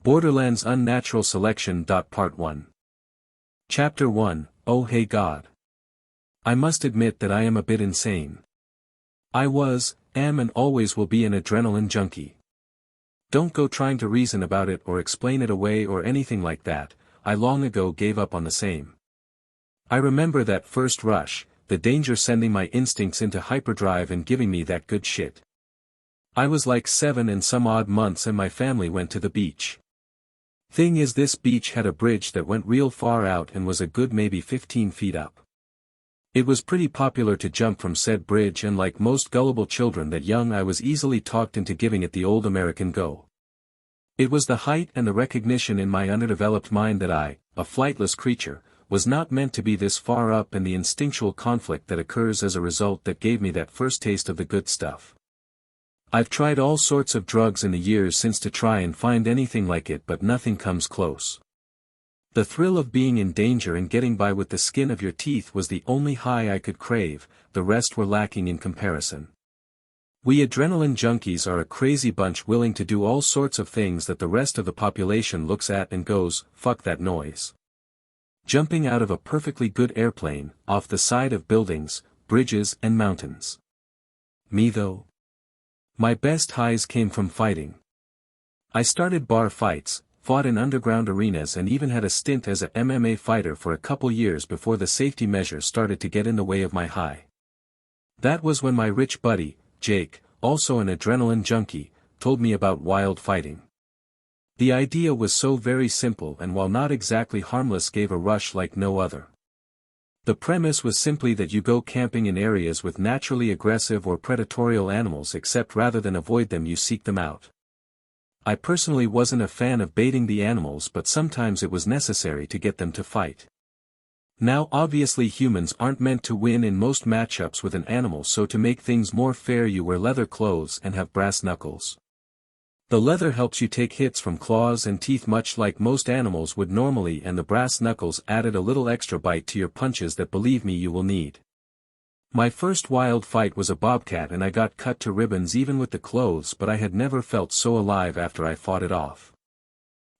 Borderlands Unnatural Selection. Part 1. Chapter 1, Oh Hey God. I must admit that I am a bit insane. I was, am and always will be an adrenaline junkie. Don't go trying to reason about it or explain it away or anything like that, I long ago gave up on the same. I remember that first rush, the danger sending my instincts into hyperdrive and giving me that good shit. I was like 7 and some odd months and my family went to the beach. Thing is, this beach had a bridge that went real far out and was a good maybe 15 feet up. It was pretty popular to jump from said bridge, and like most gullible children that young I was easily talked into giving it the old American go. It was the height and the recognition in my underdeveloped mind that I, a flightless creature, was not meant to be this far up, and the instinctual conflict that occurs as a result that gave me that first taste of the good stuff. I've tried all sorts of drugs in the years since to try and find anything like it, but nothing comes close. The thrill of being in danger and getting by with the skin of your teeth was the only high I could crave, the rest were lacking in comparison. We adrenaline junkies are a crazy bunch willing to do all sorts of things that the rest of the population looks at and goes, fuck that noise. Jumping out of a perfectly good airplane, off the side of buildings, bridges and mountains. Me though? My best highs came from fighting. I started bar fights, fought in underground arenas, and even had a stint as a MMA fighter for a couple years before the safety measures started to get in the way of my high. That was when my rich buddy, Jake, also an adrenaline junkie, told me about wild fighting. The idea was so very simple, and while not exactly harmless, gave a rush like no other. The premise was simply that you go camping in areas with naturally aggressive or predatory animals, except rather than avoid them you seek them out. I personally wasn't a fan of baiting the animals, but sometimes it was necessary to get them to fight. Now obviously humans aren't meant to win in most matchups with an animal, so to make things more fair you wear leather clothes and have brass knuckles. The leather helps you take hits from claws and teeth much like most animals would normally, and the brass knuckles added a little extra bite to your punches that, believe me, you will need. My first wild fight was a bobcat and I got cut to ribbons even with the clothes, but I had never felt so alive after I fought it off.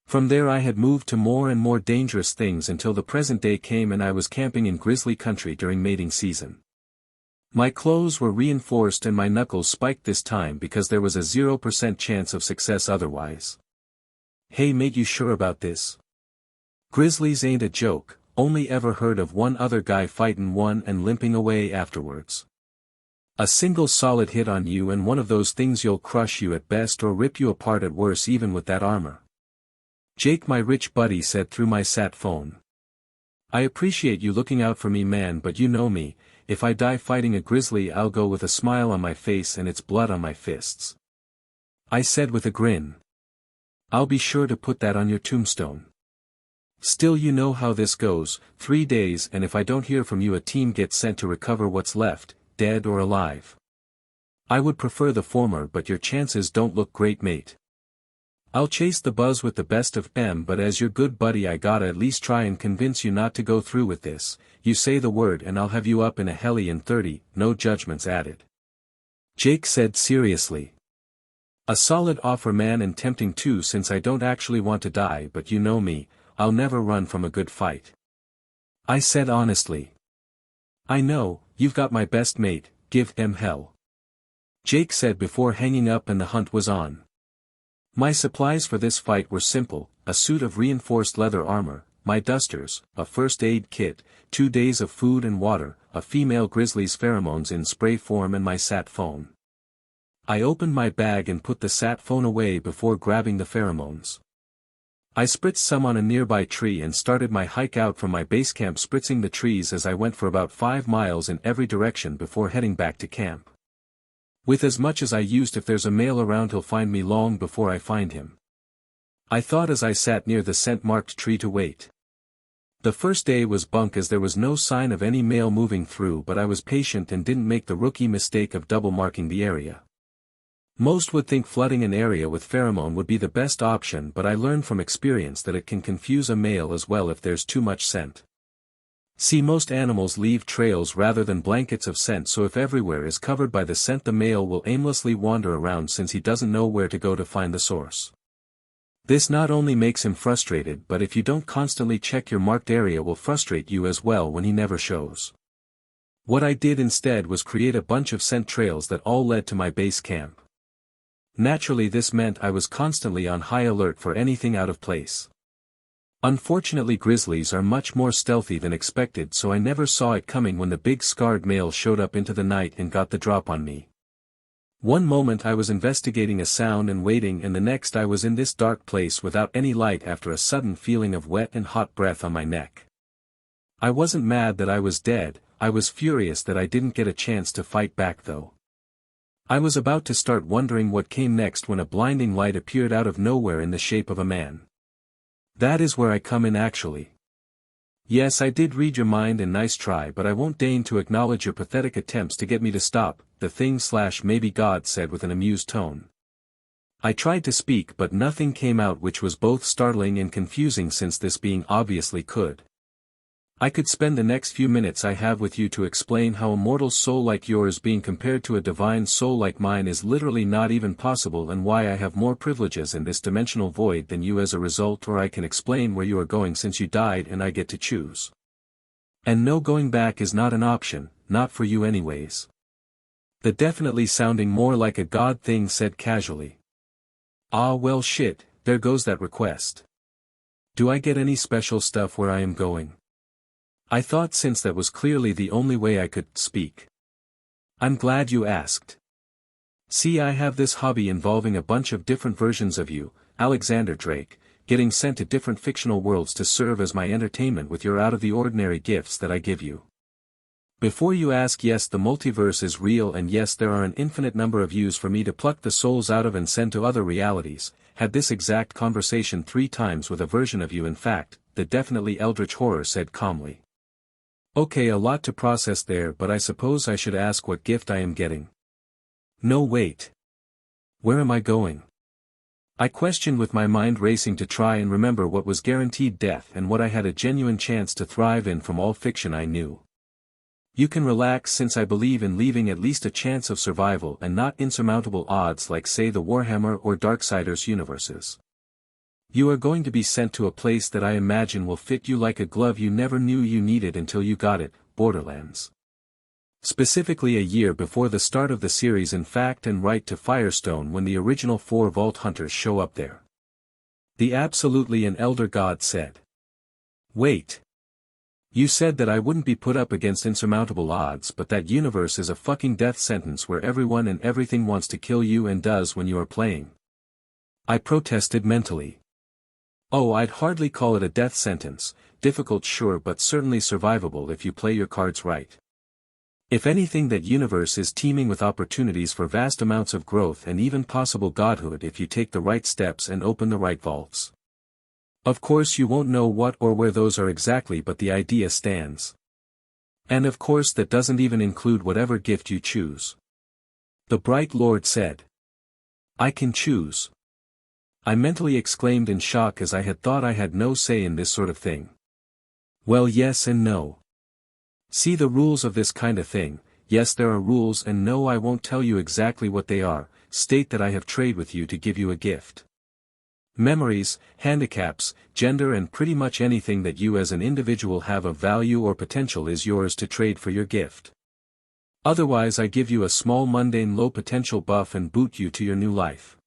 From there I had moved to more and more dangerous things until the present day came and I was camping in grizzly country during mating season. My clothes were reinforced and my knuckles spiked this time because there was a 0% chance of success otherwise. Hey mate, you sure about this? Grizzlies ain't a joke, only ever heard of one other guy fighting one and limping away afterwards. A single solid hit on you and one of those things you'll crush you at best or rip you apart at worst, even with that armor. Jake, my rich buddy, said through my sat phone. I appreciate you looking out for me, man, but you know me. If I die fighting a grizzly I'll go with a smile on my face and it's blood on my fists. I said with a grin. I'll be sure to put that on your tombstone. Still, you know how this goes, 3 days and if I don't hear from you a team gets sent to recover what's left, dead or alive. I would prefer the former, but your chances don't look great, mate. I'll chase the buzz with the best of them, but as your good buddy I gotta at least try and convince you not to go through with this. You say the word and I'll have you up in a heli in 30, no judgments added. Jake said seriously. A solid offer, man, and tempting too, since I don't actually want to die, but you know me, I'll never run from a good fight. I said honestly. I know, you've got my best, mate, give them hell. Jake said before hanging up, and the hunt was on. My supplies for this fight were simple: a suit of reinforced leather armor, my dusters, a first aid kit, 2 days of food and water, a female grizzly's pheromones in spray form, and my sat phone. I opened my bag and put the sat phone away before grabbing the pheromones. I spritzed some on a nearby tree and started my hike out from my base camp, spritzing the trees as I went for about 5 miles in every direction before heading back to camp. With as much as I used, if there's a male around he'll find me long before I find him. I thought as I sat near the scent-marked tree to wait. The first day was bunk as there was no sign of any male moving through, but I was patient and didn't make the rookie mistake of double-marking the area. Most would think flooding an area with pheromone would be the best option, but I learned from experience that it can confuse a male as well if there's too much scent. See, most animals leave trails rather than blankets of scent, so if everywhere is covered by the scent the male will aimlessly wander around since he doesn't know where to go to find the source. This not only makes him frustrated, but if you don't constantly check your marked area will frustrate you as well when he never shows. What I did instead was create a bunch of scent trails that all led to my base camp. Naturally, this meant I was constantly on high alert for anything out of place. Unfortunately, grizzlies are much more stealthy than expected, so I never saw it coming when the big scarred male showed up into the night and got the drop on me. One moment I was investigating a sound and waiting, and the next I was in this dark place without any light after a sudden feeling of wet and hot breath on my neck. I wasn't mad that I was dead, I was furious that I didn't get a chance to fight back though. I was about to start wondering what came next when a blinding light appeared out of nowhere in the shape of a man. That is where I come in actually. Yes, I did read your mind and nice try, but I won't deign to acknowledge your pathetic attempts to get me to stop, the thing/maybe God said with an amused tone. I tried to speak but nothing came out, which was both startling and confusing since this being obviously could. I could spend the next few minutes I have with you to explain how a mortal soul like yours being compared to a divine soul like mine is literally not even possible, and why I have more privileges in this dimensional void than you as a result, or I can explain where you are going since you died and I get to choose. And no, going back is not an option, not for you anyways. The definitely sounding more like a God thing said casually. Ah well shit, there goes that request. Do I get any special stuff where I am going? I thought, since that was clearly the only way I could speak. I'm glad you asked. See, I have this hobby involving a bunch of different versions of you, Alexander Drake, getting sent to different fictional worlds to serve as my entertainment with your out-of-the-ordinary gifts that I give you. Before you ask, yes, the multiverse is real, and yes, there are an infinite number of yous for me to pluck the souls out of and send to other realities. Had this exact conversation 3 times with a version of you, in fact, the definitely eldritch horror said calmly. Okay, a lot to process there, but I suppose I should ask what gift I am getting. No, wait. Where am I going? I questioned, with my mind racing to try and remember what was guaranteed death and what I had a genuine chance to thrive in from all fiction I knew. You can relax, since I believe in leaving at least a chance of survival and not insurmountable odds like, say, the Warhammer or Darksiders universes. You are going to be sent to a place that I imagine will fit you like a glove you never knew you needed until you got it, Borderlands. Specifically a year before the start of the series, in fact, and right to Firestone when the original 4 Vault Hunters show up there. The absolutely an elder god said. Wait. You said that I wouldn't be put up against insurmountable odds, but that universe is a fucking death sentence where everyone and everything wants to kill you and does when you are playing. I protested mentally. Oh, I'd hardly call it a death sentence, difficult sure, but certainly survivable if you play your cards right. If anything, that universe is teeming with opportunities for vast amounts of growth and even possible godhood if you take the right steps and open the right vaults. Of course you won't know what or where those are exactly, but the idea stands. And of course that doesn't even include whatever gift you choose. The Bright Lord said. I can choose. I mentally exclaimed in shock, as I had thought I had no say in this sort of thing. Well, yes and no. See, the rules of this kind of thing, yes there are rules, and no, I won't tell you exactly what they are, state that I have trade with you to give you a gift. Memories, handicaps, gender, and pretty much anything that you as an individual have of value or potential is yours to trade for your gift. Otherwise I give you a small mundane low potential buff and boot you to your new life.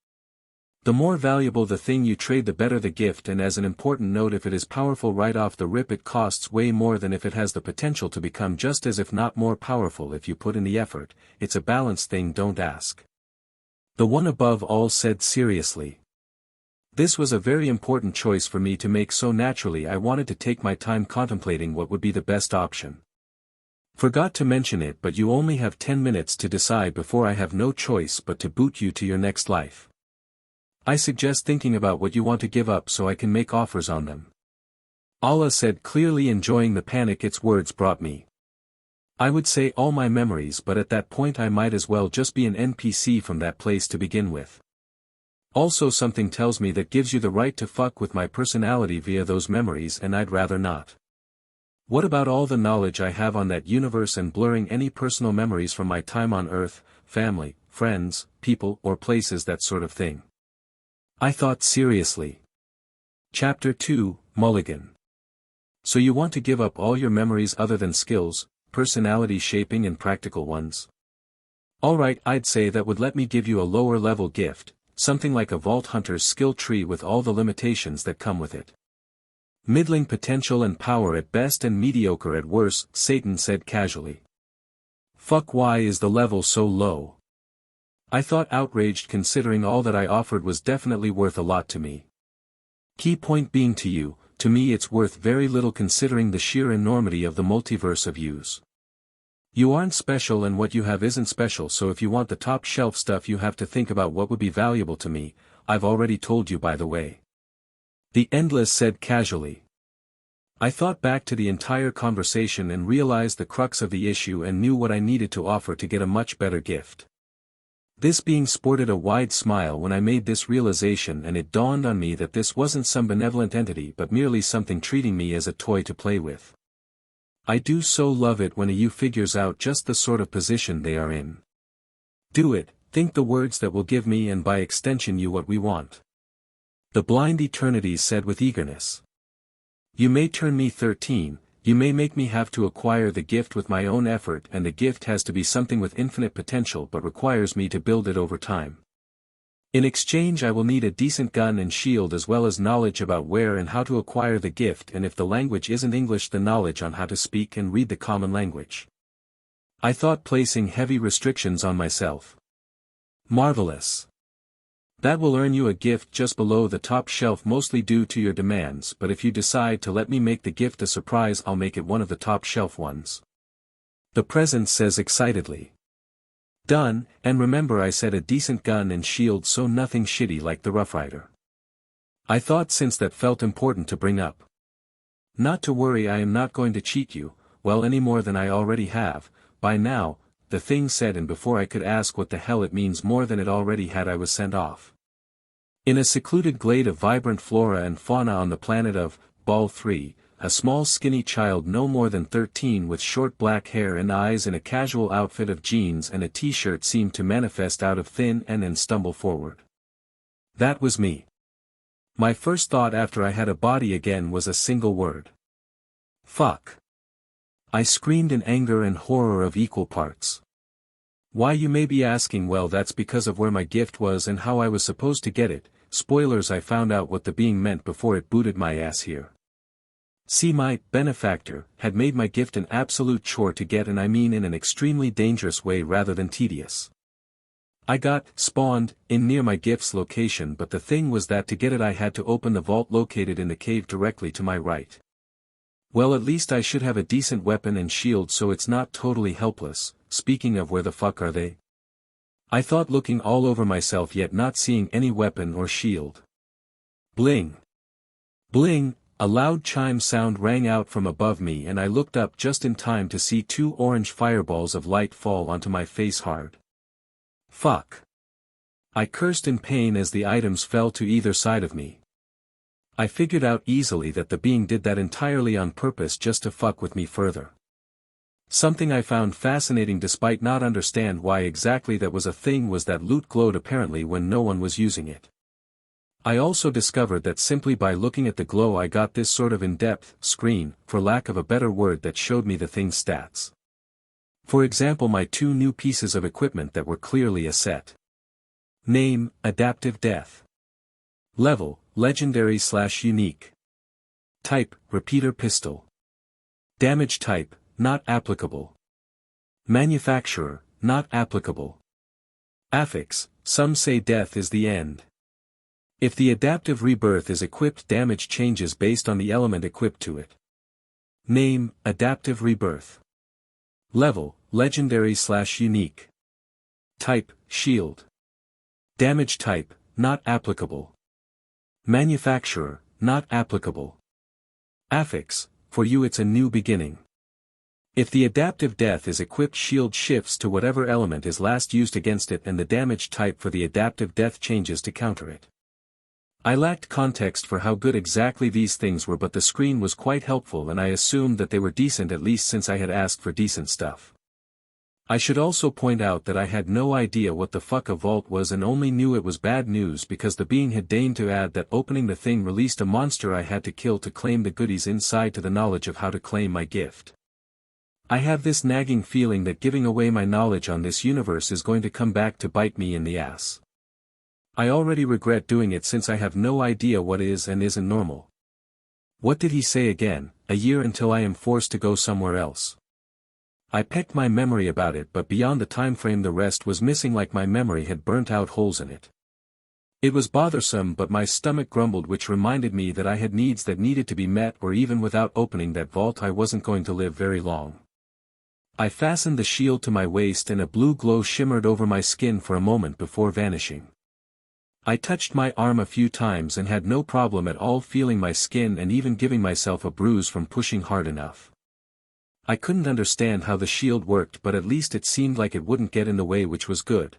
The more valuable the thing you trade, the better the gift, and as an important note, if it is powerful right off the rip, it costs way more than if it has the potential to become just as, if not more powerful, if you put in the effort. It's a balance thing, don't ask. The one above all said seriously. This was a very important choice for me to make, so naturally I wanted to take my time contemplating what would be the best option. Forgot to mention it, but you only have 10 minutes to decide before I have no choice but to boot you to your next life. I suggest thinking about what you want to give up so I can make offers on them. Allah said, clearly enjoying the panic its words brought me. I would say all my memories, but at that point I might as well just be an NPC from that place to begin with. Also, something tells me that gives you the right to fuck with my personality via those memories, and I'd rather not. What about all the knowledge I have on that universe and blurring any personal memories from my time on Earth, family, friends, people, or places, that sort of thing? I thought seriously. Chapter 2, Mulligan. So you want to give up all your memories other than skills, personality shaping and practical ones? Alright, I'd say that would let me give you a lower level gift, something like a Vault Hunter's skill tree with all the limitations that come with it. Middling potential and power at best and mediocre at worst, Satan said casually. Fuck, why is the level so low? I thought, outraged, considering all that I offered was definitely worth a lot to me. Key point being to me it's worth very little considering the sheer enormity of the multiverse of yous. You aren't special and what you have isn't special, so if you want the top shelf stuff you have to think about what would be valuable to me. I've already told you, by the way. The Endless said casually. I thought back to the entire conversation and realized the crux of the issue and knew what I needed to offer to get a much better gift. This being sported a wide smile when I made this realization, and it dawned on me that this wasn't some benevolent entity but merely something treating me as a toy to play with. I do so love it when a you figures out just the sort of position they are in. Do it, think the words that will give me and by extension you what we want. The blind Eternity said with eagerness. You may turn me 13, you may make me have to acquire the gift with my own effort, and the gift has to be something with infinite potential but requires me to build it over time. In exchange I will need a decent gun and shield as well as knowledge about where and how to acquire the gift, and if the language isn't English, the knowledge on how to speak and read the common language. I thought, placing heavy restrictions on myself. Marvelous. That will earn you a gift just below the top shelf, mostly due to your demands, but if you decide to let me make the gift a surprise I'll make it one of the top shelf ones. The Presence says excitedly. Done, and remember I said a decent gun and shield, so nothing shitty like the Rough Rider. I thought, since that felt important to bring up. Not to worry, I am not going to cheat you, well, any more than I already have, by now, the thing said, and before I could ask what the hell it means more than it already had I was sent off. In a secluded glade of vibrant flora and fauna on the planet of Ball 3, a small skinny child no more than 13 with short black hair and eyes in a casual outfit of jeans and a t-shirt seemed to manifest out of thin air and stumble forward. That was me. My first thought after I had a body again was a single word. Fuck. I screamed in anger and horror of equal parts. Why, you may be asking, well, that's because of where my gift was and how I was supposed to get it. Spoilers, I found out what the being meant before it booted my ass here. See, my benefactor had made my gift an absolute chore to get, and I mean in an extremely dangerous way rather than tedious. I got spawned in near my gift's location, but the thing was that to get it I had to open the vault located in the cave directly to my right. Well, at least I should have a decent weapon and shield so it's not totally helpless. Speaking of, where the fuck are they? I thought, looking all over myself yet not seeing any weapon or shield. Bling! Bling! A loud chime sound rang out from above me, and I looked up just in time to see 2 orange fireballs of light fall onto my face hard. Fuck! I cursed in pain as the items fell to either side of me. I figured out easily that the being did that entirely on purpose just to fuck with me further. Something I found fascinating despite not understand why exactly that was a thing was that loot glowed apparently when no one was using it. I also discovered that simply by looking at the glow I got this sort of in-depth screen, for lack of a better word, that showed me the thing's stats. For example, my 2 new pieces of equipment that were clearly a set. Name, Adaptive Death. Level, Legendary/Unique. Type, Repeater Pistol. Damage type, not applicable. Manufacturer, not applicable. Affix, some say death is the end. If the adaptive rebirth is equipped, damage changes based on the element equipped to it. Name, Adaptive Rebirth. Level, Legendary/Unique. Type, Shield. Damage type, not applicable. Manufacturer, not applicable. Affix, for you it's a new beginning. If the adaptive death is equipped, shield shifts to whatever element is last used against it, and the damage type for the adaptive death changes to counter it. I lacked context for how good exactly these things were, but the screen was quite helpful and I assumed that they were decent, at least since I had asked for decent stuff. I should also point out that I had no idea what the fuck a vault was and only knew it was bad news because the being had deigned to add that opening the thing released a monster I had to kill to claim the goodies inside to the knowledge of how to claim my gift. I have this nagging feeling that giving away my knowledge on this universe is going to come back to bite me in the ass. I already regret doing it since I have no idea what is and isn't normal. What did he say again? A year until I am forced to go somewhere else. I pecked my memory about it, but beyond the time frame the rest was missing, like my memory had burnt out holes in it. It was bothersome, but my stomach grumbled, which reminded me that I had needs that needed to be met, or even without opening that vault I wasn't going to live very long. I fastened the shield to my waist and a blue glow shimmered over my skin for a moment before vanishing. I touched my arm a few times and had no problem at all feeling my skin and even giving myself a bruise from pushing hard enough. I couldn't understand how the shield worked, but at least it seemed like it wouldn't get in the way, which was good.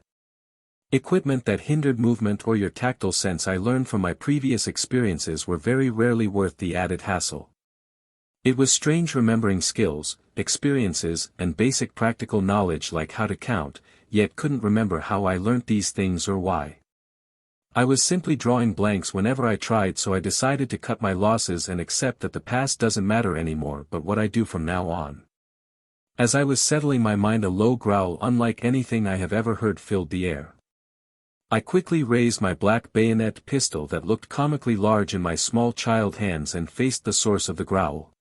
Equipment that hindered movement or your tactile sense, I learned from my previous experiences, were very rarely worth the added hassle. It was strange remembering skills, experiences, and basic practical knowledge like how to count, yet couldn't remember how I learnt these things or why. I was simply drawing blanks whenever I tried, so I decided to cut my losses and accept that the past doesn't matter anymore but what I do from now on. As I was settling my mind, a low growl unlike anything I have ever heard filled the air. I quickly raised my black bayonet pistol that looked comically large in my small child hands and faced the source of the growl.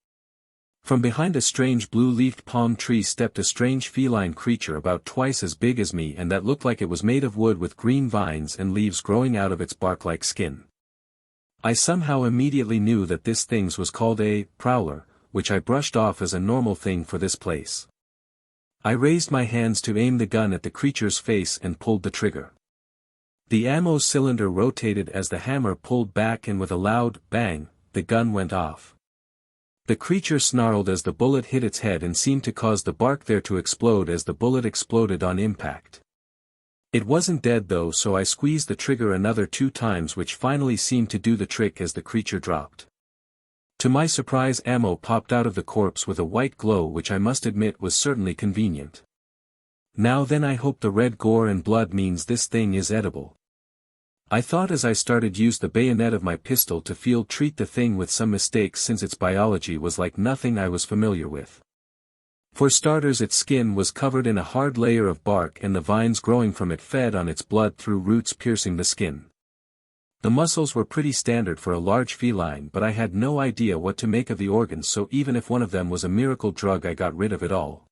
From behind a strange blue-leafed palm tree stepped a strange feline creature about twice as big as me and that looked like it was made of wood with green vines and leaves growing out of its bark-like skin. I somehow immediately knew that this thing was called a prowler, which I brushed off as a normal thing for this place. I raised my hands to aim the gun at the creature's face and pulled the trigger. The ammo cylinder rotated as the hammer pulled back, and with a loud bang, the gun went off. The creature snarled as the bullet hit its head and seemed to cause the bark there to explode as the bullet exploded on impact. It wasn't dead though, so I squeezed the trigger another 2 times, which finally seemed to do the trick as the creature dropped. To my surprise, ammo popped out of the corpse with a white glow, which I must admit was certainly convenient. Now then, I hope the red gore and blood means this thing is edible. I thought as I started use the bayonet of my pistol to treat the thing with some mistakes, since its biology was like nothing I was familiar with. For starters, its skin was covered in a hard layer of bark and the vines growing from it fed on its blood through roots piercing the skin. The muscles were pretty standard for a large feline, but I had no idea what to make of the organs, so even if one of them was a miracle drug, I got rid of it all.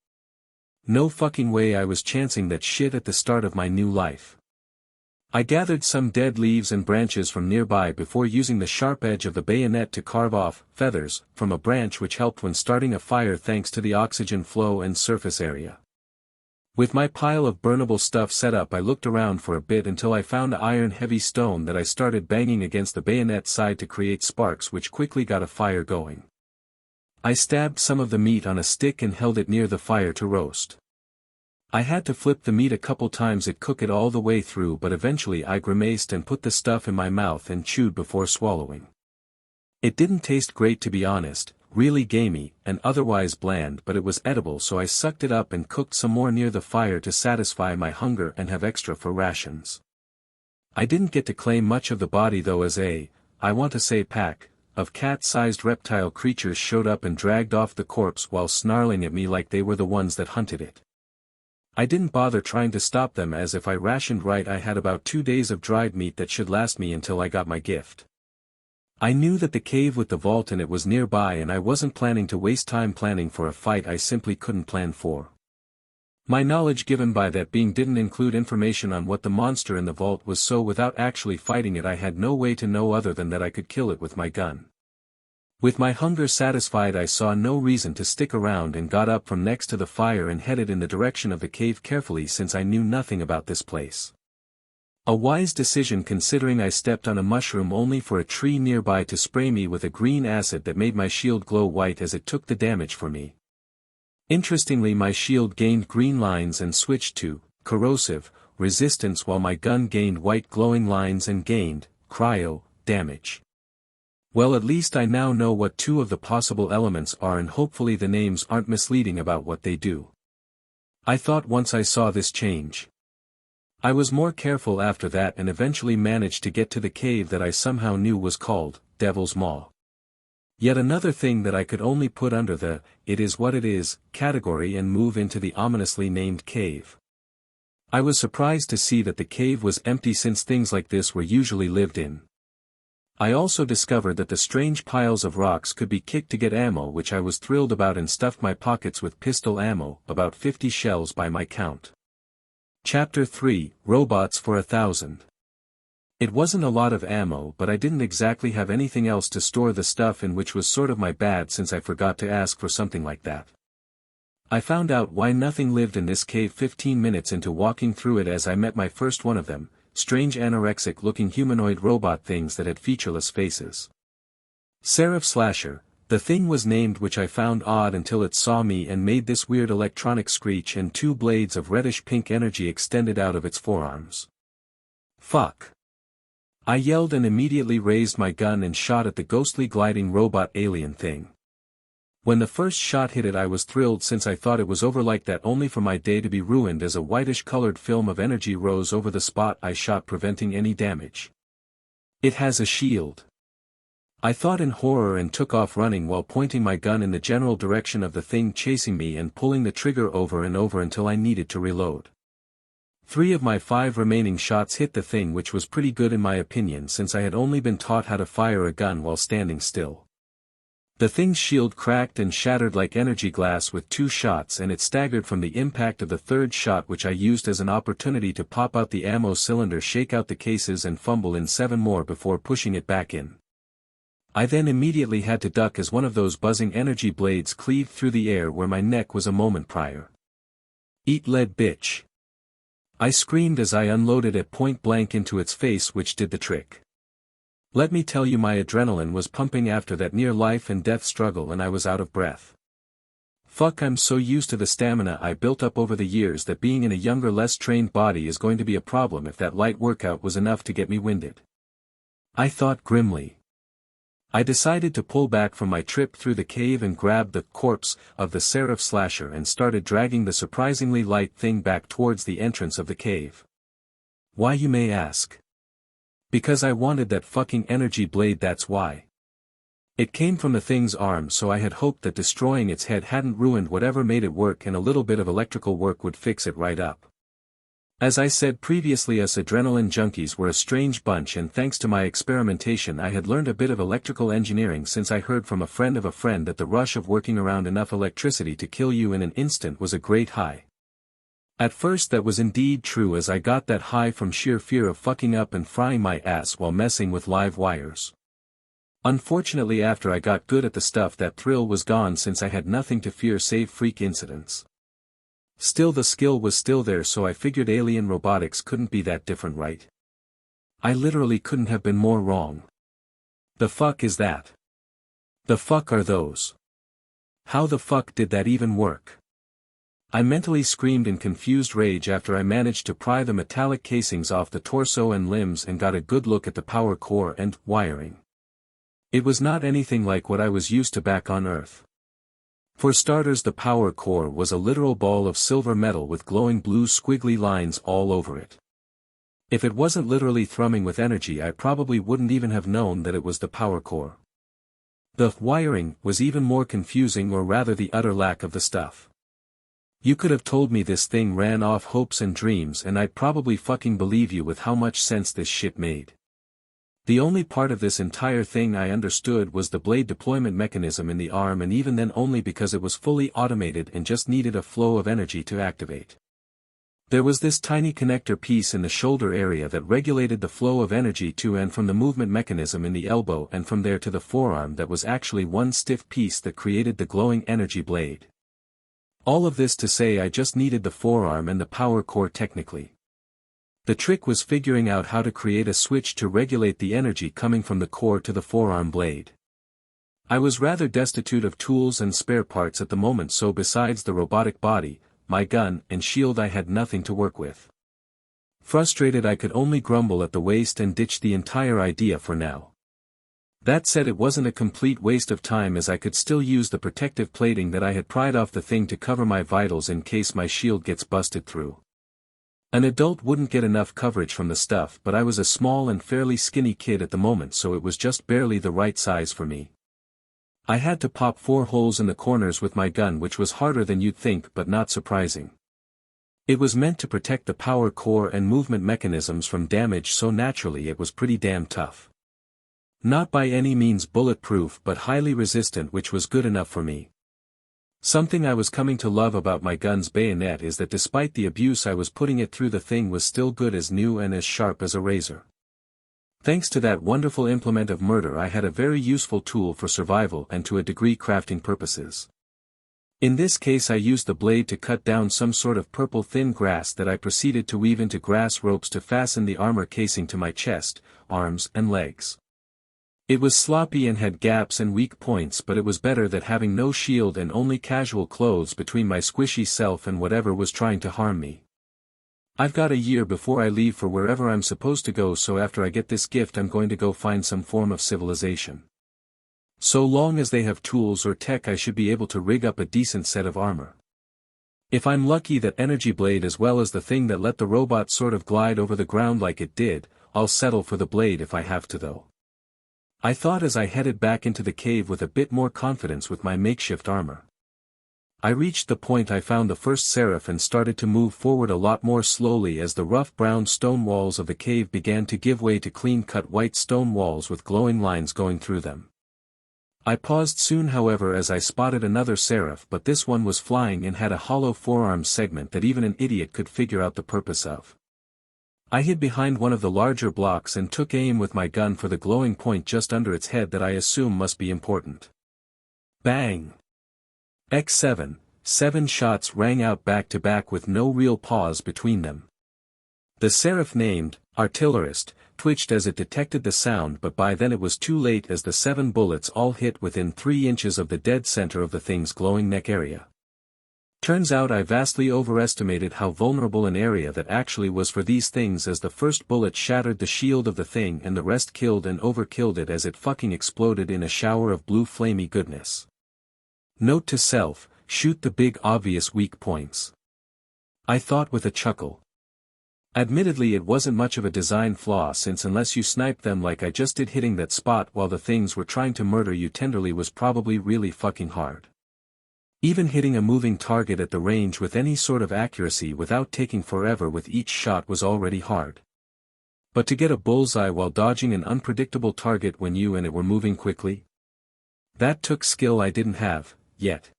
No fucking way I was chancing that shit at the start of my new life. I gathered some dead leaves and branches from nearby before using the sharp edge of the bayonet to carve off feathers from a branch, which helped when starting a fire thanks to the oxygen flow and surface area. With my pile of burnable stuff set up, I looked around for a bit until I found an iron-heavy stone that I started banging against the bayonet side to create sparks, which quickly got a fire going. I stabbed some of the meat on a stick and held it near the fire to roast. I had to flip the meat a couple times to cook it all the way through, but eventually I grimaced and put the stuff in my mouth and chewed before swallowing. It didn't taste great, to be honest, really gamey and otherwise bland, but it was edible, so I sucked it up and cooked some more near the fire to satisfy my hunger and have extra for rations. I didn't get to claim much of the body though, as I want to say pack of cat-sized reptile creatures showed up and dragged off the corpse while snarling at me like they were the ones that hunted it. I didn't bother trying to stop them, as if I rationed right I had about 2 days of dried meat that should last me until I got my gift. I knew that the cave with the vault in it was nearby, and I wasn't planning to waste time planning for a fight I simply couldn't plan for. My knowledge given by that being didn't include information on what the monster in the vault was, so without actually fighting it I had no way to know other than that I could kill it with my gun. With my hunger satisfied, I saw no reason to stick around and got up from next to the fire and headed in the direction of the cave carefully, since I knew nothing about this place. A wise decision, considering I stepped on a mushroom only for a tree nearby to spray me with a green acid that made my shield glow white as it took the damage for me. Interestingly, my shield gained green lines and switched to corrosive resistance, while my gun gained white glowing lines and gained cryo damage. Well, at least I now know what 2 of the possible elements are, and hopefully the names aren't misleading about what they do. I thought once I saw this change. I was more careful after that and eventually managed to get to the cave that I somehow knew was called Devil's Maw. Yet another thing that I could only put under the "it is what it is" category and move into the ominously named cave. I was surprised to see that the cave was empty since things like this were usually lived in. I also discovered that the strange piles of rocks could be kicked to get ammo, which I was thrilled about, and stuffed my pockets with pistol ammo, about 50 shells by my count. Chapter 3, Robots for 1,000. It wasn't a lot of ammo, but I didn't exactly have anything else to store the stuff in, which was sort of my bad since I forgot to ask for something like that. I found out why nothing lived in this cave 15 minutes into walking through it as I met my first one of them, strange anorexic-looking humanoid robot things that had featureless faces. Seraph Slasher, the thing was named, which I found odd until it saw me and made this weird electronic screech, and 2 blades of reddish-pink energy extended out of its forearms. Fuck. I yelled and immediately raised my gun and shot at the ghostly gliding robot alien thing. When the first shot hit it, I was thrilled since I thought it was over like that, only for my day to be ruined as a whitish-colored film of energy rose over the spot I shot, preventing any damage. It has a shield. I thought in horror and took off running while pointing my gun in the general direction of the thing chasing me and pulling the trigger over and over until I needed to reload. 3 of my 5 remaining shots hit the thing, which was pretty good in my opinion since I had only been taught how to fire a gun while standing still. The thing's shield cracked and shattered like energy glass with 2 shots, and it staggered from the impact of the 3rd shot, which I used as an opportunity to pop out the ammo cylinder, shake out the cases and fumble in 7 more before pushing it back in. I then immediately had to duck as one of those buzzing energy blades cleaved through the air where my neck was a moment prior. "Eat lead, bitch!" I screamed as I unloaded it point blank into its face, which did the trick. Let me tell you, my adrenaline was pumping after that near life and death struggle, and I was out of breath. Fuck, I'm so used to the stamina I built up over the years that being in a younger, less trained body is going to be a problem if that light workout was enough to get me winded. I thought grimly. I decided to pull back from my trip through the cave and grabbed the corpse of the Seraph Slasher and started dragging the surprisingly light thing back towards the entrance of the cave. Why, you may ask? Because I wanted that fucking energy blade, that's why. It came from the thing's arm, so I had hoped that destroying its head hadn't ruined whatever made it work, and a little bit of electrical work would fix it right up. As I said previously, us adrenaline junkies were a strange bunch, and thanks to my experimentation I had learned a bit of electrical engineering since I heard from a friend of a friend that the rush of working around enough electricity to kill you in an instant was a great high. At first that was indeed true, as I got that high from sheer fear of fucking up and frying my ass while messing with live wires. Unfortunately, after I got good at the stuff, that thrill was gone since I had nothing to fear save freak incidents. Still, the skill was still there, so I figured alien robotics couldn't be that different, right? I literally couldn't have been more wrong. The fuck is that? The fuck are those? How the fuck did that even work? I mentally screamed in confused rage after I managed to pry the metallic casings off the torso and limbs and got a good look at the power core and wiring. It was not anything like what I was used to back on Earth. For starters, the power core was a literal ball of silver metal with glowing blue squiggly lines all over it. If it wasn't literally thrumming with energy, I probably wouldn't even have known that it was the power core. The wiring was even more confusing, or rather the utter lack of the stuff. You could have told me this thing ran off hopes and dreams and I'd probably fucking believe you with how much sense this shit made. The only part of this entire thing I understood was the blade deployment mechanism in the arm, and even then only because it was fully automated and just needed a flow of energy to activate. There was this tiny connector piece in the shoulder area that regulated the flow of energy to and from the movement mechanism in the elbow, and from there to the forearm that was actually one stiff piece that created the glowing energy blade. All of this to say I just needed the forearm and the power core technically. The trick was figuring out how to create a switch to regulate the energy coming from the core to the forearm blade. I was rather destitute of tools and spare parts at the moment, so besides the robotic body, my gun and shield, I had nothing to work with. Frustrated, I could only grumble at the waste and ditch the entire idea for now. That said, it wasn't a complete waste of time, as I could still use the protective plating that I had pried off the thing to cover my vitals in case my shield gets busted through. An adult wouldn't get enough coverage from the stuff, but I was a small and fairly skinny kid at the moment, so it was just barely the right size for me. I had to pop 4 holes in the corners with my gun, which was harder than you'd think but not surprising. It was meant to protect the power core and movement mechanisms from damage, so naturally it was pretty damn tough. Not by any means bulletproof but highly resistant, which was good enough for me. Something I was coming to love about my gun's bayonet is that despite the abuse I was putting it through, the thing was still good as new and as sharp as a razor. Thanks to that wonderful implement of murder, I had a very useful tool for survival and to a degree crafting purposes. In this case I used the blade to cut down some sort of purple thin grass that I proceeded to weave into grass ropes to fasten the armor casing to my chest, arms and legs. It was sloppy and had gaps and weak points, but it was better than having no shield and only casual clothes between my squishy self and whatever was trying to harm me. I've got a year before I leave for wherever I'm supposed to go, so after I get this gift I'm going to go find some form of civilization. So long as they have tools or tech, I should be able to rig up a decent set of armor. If I'm lucky, that energy blade as well as the thing that let the robot sort of glide over the ground like it did, I'll settle for the blade if I have to though. I thought as I headed back into the cave with a bit more confidence with my makeshift armor. I reached the point I found the first seraph and started to move forward a lot more slowly as the rough brown stone walls of the cave began to give way to clean-cut white stone walls with glowing lines going through them. I paused soon, however, as I spotted another seraph, but this one was flying and had a hollow forearm segment that even an idiot could figure out the purpose of. I hid behind one of the larger blocks and took aim with my gun for the glowing point just under its head that I assume must be important. Bang! X7, 7 shots rang out back to back with no real pause between them. The seraph named Artillerist twitched as it detected the sound, but by then it was too late as the 7 bullets all hit within 3 inches of the dead center of the thing's glowing neck area. Turns out I vastly overestimated how vulnerable an area that actually was for these things, as the first bullet shattered the shield of the thing and the rest killed and overkilled it as it fucking exploded in a shower of blue flamey goodness. Note to self, shoot the big obvious weak points. I thought with a chuckle. Admittedly, it wasn't much of a design flaw, since unless you sniped them like I just did, hitting that spot while the things were trying to murder you tenderly was probably really fucking hard. Even hitting a moving target at the range with any sort of accuracy without taking forever with each shot was already hard. But to get a bullseye while dodging an unpredictable target when you and it were moving quickly? That took skill I didn't have, yet.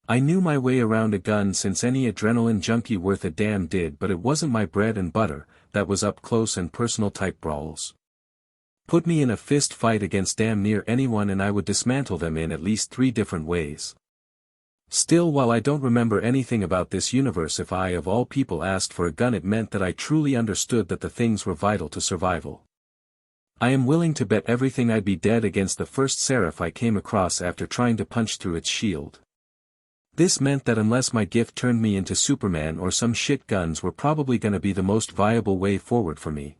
I knew my way around a gun, since any adrenaline junkie worth a damn did, but it wasn't my bread and butter. That was up close and personal type brawls. Put me in a fist fight against damn near anyone and I would dismantle them in at least 3 different ways. Still, while I don't remember anything about this universe, if I of all people asked for a gun, it meant that I truly understood that the things were vital to survival. I am willing to bet everything I'd be dead against the first seraph I came across after trying to punch through its shield. This meant that unless my gift turned me into Superman or some shit, guns were probably gonna be the most viable way forward for me.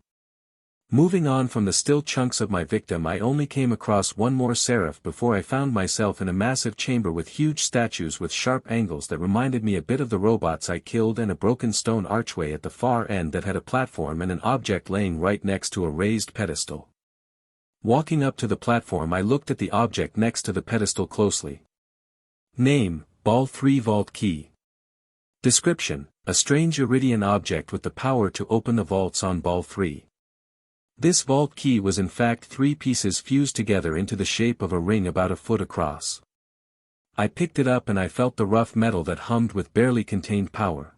Moving on from the still chunks of my victim, I only came across one more seraph before I found myself in a massive chamber with huge statues with sharp angles that reminded me a bit of the robots I killed, and a broken stone archway at the far end that had a platform and an object laying right next to a raised pedestal. Walking up to the platform, I looked at the object next to the pedestal closely. Name, Ball 3 Vault Key. Description, a strange iridian object with the power to open the vaults on Ball 3. This vault key was in fact 3 pieces fused together into the shape of a ring about a foot across. I picked it up and I felt the rough metal that hummed with barely contained power.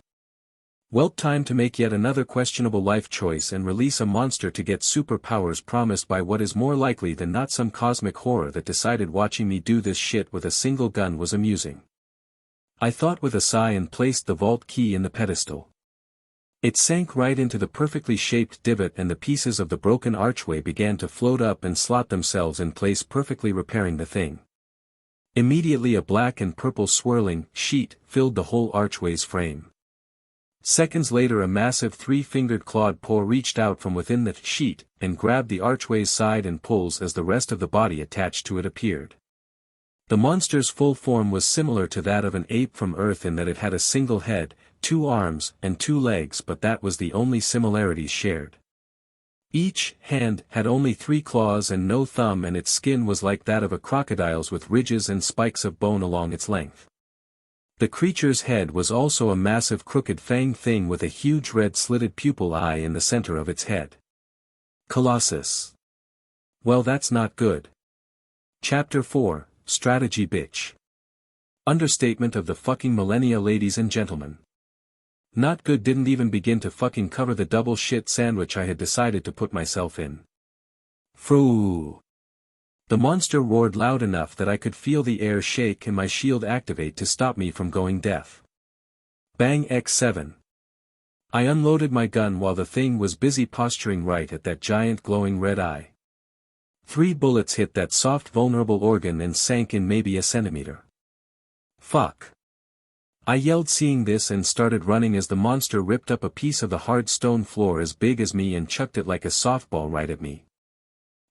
Well, time to make yet another questionable life choice and release a monster to get superpowers promised by what is more likely than not some cosmic horror that decided watching me do this shit with a single gun was amusing. I thought with a sigh and placed the vault key in the pedestal. It sank right into the perfectly shaped divot and the pieces of the broken archway began to float up and slot themselves in place, perfectly repairing the thing. Immediately a black and purple swirling sheet filled the whole archway's frame. Seconds later a massive three-fingered clawed paw reached out from within the sheet, and grabbed the archway's side and pulls as the rest of the body attached to it appeared. The monster's full form was similar to that of an ape from Earth in that it had a single head, 2 arms, and 2 legs, but that was the only similarities shared. Each hand had only 3 claws and no thumb, and its skin was like that of a crocodile's with ridges and spikes of bone along its length. The creature's head was also a massive crooked fanged thing with a huge red slitted pupil eye in the center of its head. Colossus. Well, that's not good. Chapter 4, Strategy Bitch. Understatement of the fucking millennia, ladies and gentlemen. Not good didn't even begin to fucking cover the double shit sandwich I had decided to put myself in. Froo. The monster roared loud enough that I could feel the air shake and my shield activate to stop me from going deaf. Bang X7. I unloaded my gun while the thing was busy posturing right at that giant glowing red eye. 3 bullets hit that soft vulnerable organ and sank in maybe a centimeter. Fuck. I yelled seeing this and started running as the monster ripped up a piece of the hard stone floor as big as me and chucked it like a softball right at me.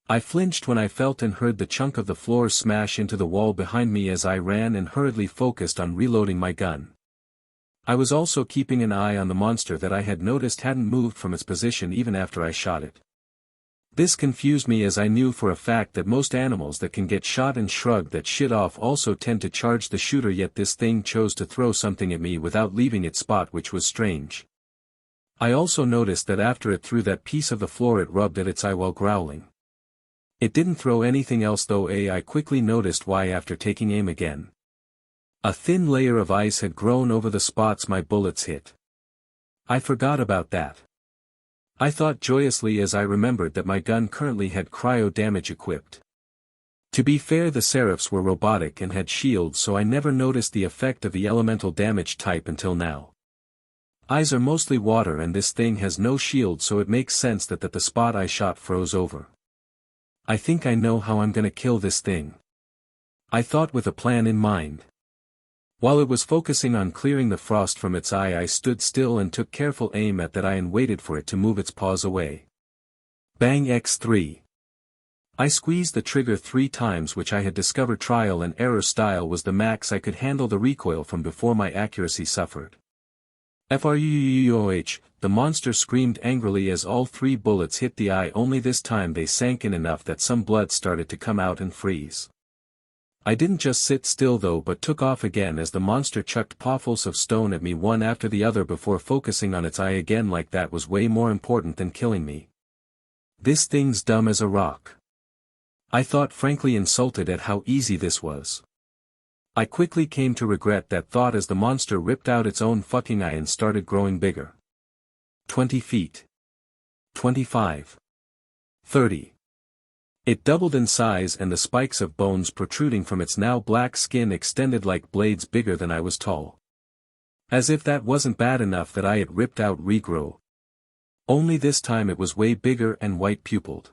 I flinched when I felt and heard the chunk of the floor smash into the wall behind me as I ran and hurriedly focused on reloading my gun. I was also keeping an eye on the monster that I had noticed hadn't moved from its position even after I shot it. This confused me as I knew for a fact that most animals that can get shot and shrug that shit off also tend to charge the shooter, yet this thing chose to throw something at me without leaving its spot, which was strange. I also noticed that after it threw that piece of the floor it rubbed at its eye while growling. It didn't throw anything else though. I quickly noticed why after taking aim again. A thin layer of ice had grown over the spots my bullets hit. I forgot about that. I thought joyously as I remembered that my gun currently had cryo damage equipped. To be fair, the Seraphs were robotic and had shields, so I never noticed the effect of the elemental damage type until now. Eyes are mostly water and this thing has no shield, so it makes sense that the spot I shot froze over. I think I know how I'm gonna kill this thing. I thought with a plan in mind. While it was focusing on clearing the frost from its eye, I stood still and took careful aim at that eye and waited for it to move its paws away. Bang X3. I squeezed the trigger 3 times, which I had discovered trial and error style was the max I could handle the recoil from before my accuracy suffered. FRUUOH, the monster screamed angrily as all 3 bullets hit the eye, only this time they sank in enough that some blood started to come out and freeze. I didn't just sit still though, but took off again as the monster chucked pawfuls of stone at me one after the other before focusing on its eye again, like that was way more important than killing me. This thing's dumb as a rock. I thought, frankly insulted at how easy this was. I quickly came to regret that thought as the monster ripped out its own fucking eye and started growing bigger. 20 feet. 25. 30. It doubled in size and the spikes of bones protruding from its now black skin extended like blades bigger than I was tall. As if that wasn't bad enough that I had ripped out regrow. Only this time it was way bigger and white-pupiled.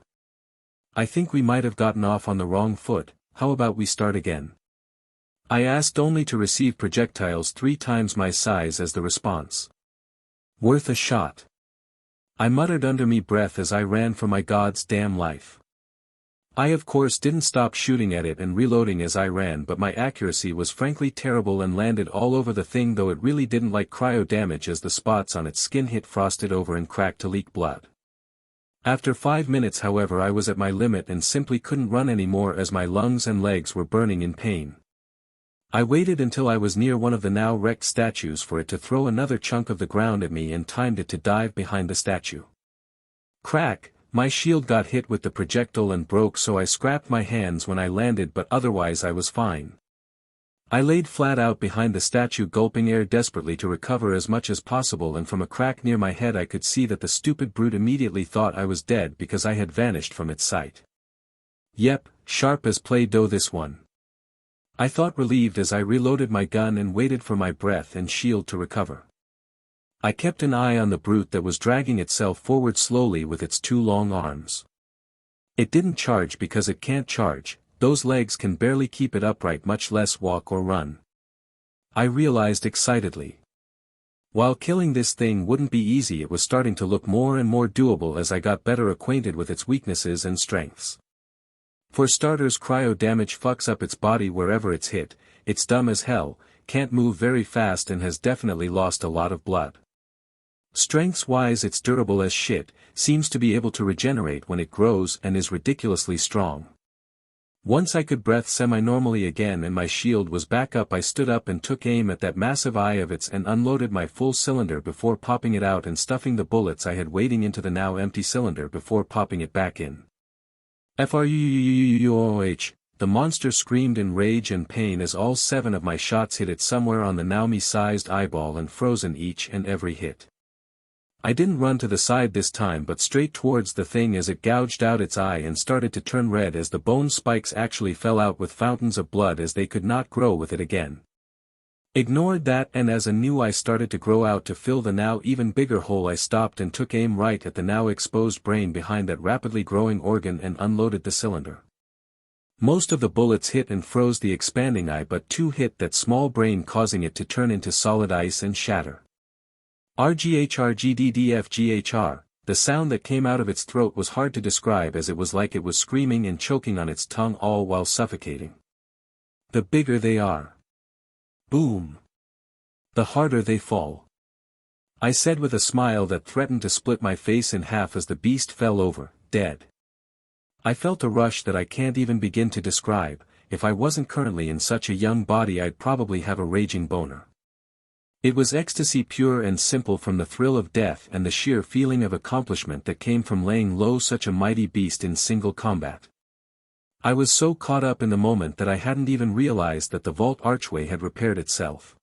I think we might have gotten off on the wrong foot. How about we start again? I asked, only to receive projectiles 3 times my size as the response. Worth a shot. I muttered under me breath as I ran for my god's damn life. I of course didn't stop shooting at it and reloading as I ran, but my accuracy was frankly terrible and landed all over the thing, though it really didn't like cryo damage as the spots on its skin hit frosted over and cracked to leak blood. After 5 minutes however I was at my limit and simply couldn't run anymore as my lungs and legs were burning in pain. I waited until I was near one of the now wrecked statues for it to throw another chunk of the ground at me and timed it to dive behind the statue. Crack! My shield got hit with the projectile and broke, so I scrapped my hands when I landed, but otherwise I was fine. I laid flat out behind the statue, gulping air desperately to recover as much as possible, and from a crack near my head I could see that the stupid brute immediately thought I was dead because I had vanished from its sight. Yep, sharp as Play-Doh this one. I thought, relieved as I reloaded my gun and waited for my breath and shield to recover. I kept an eye on the brute that was dragging itself forward slowly with its 2 long arms. It didn't charge because it can't charge, those legs can barely keep it upright, much less walk or run. I realized excitedly. While killing this thing wouldn't be easy, it was starting to look more and more doable as I got better acquainted with its weaknesses and strengths. For starters, cryo damage fucks up its body wherever it's hit, it's dumb as hell, can't move very fast and has definitely lost a lot of blood. Strengths-wise it's durable as shit, seems to be able to regenerate when it grows and is ridiculously strong. Once I could breathe semi-normally again and my shield was back up, I stood up and took aim at that massive eye of its and unloaded my full cylinder before popping it out and stuffing the bullets I had waiting into the now empty cylinder before popping it back in. FRUUUUUH, the monster screamed in rage and pain as all 7 of my shots hit it somewhere on the now me-sized eyeball and frozen each and every hit. I didn't run to the side this time but straight towards the thing as it gouged out its eye and started to turn red as the bone spikes actually fell out with fountains of blood as they could not grow with it again. Ignored that, and as a new eye started to grow out to fill the now even bigger hole, I stopped and took aim right at the now exposed brain behind that rapidly growing organ and unloaded the cylinder. Most of the bullets hit and froze the expanding eye, but 2 hit that small brain, causing it to turn into solid ice and shatter. RGHRGDDFGHR, the sound that came out of its throat was hard to describe as it was like it was screaming and choking on its tongue all while suffocating. The bigger they are. Boom. The harder they fall. I said with a smile that threatened to split my face in half as the beast fell over, dead. I felt a rush that I can't even begin to describe. If I wasn't currently in such a young body I'd probably have a raging boner. It was ecstasy pure and simple from the thrill of death and the sheer feeling of accomplishment that came from laying low such a mighty beast in single combat. I was so caught up in the moment that I hadn't even realized that the vault archway had repaired itself.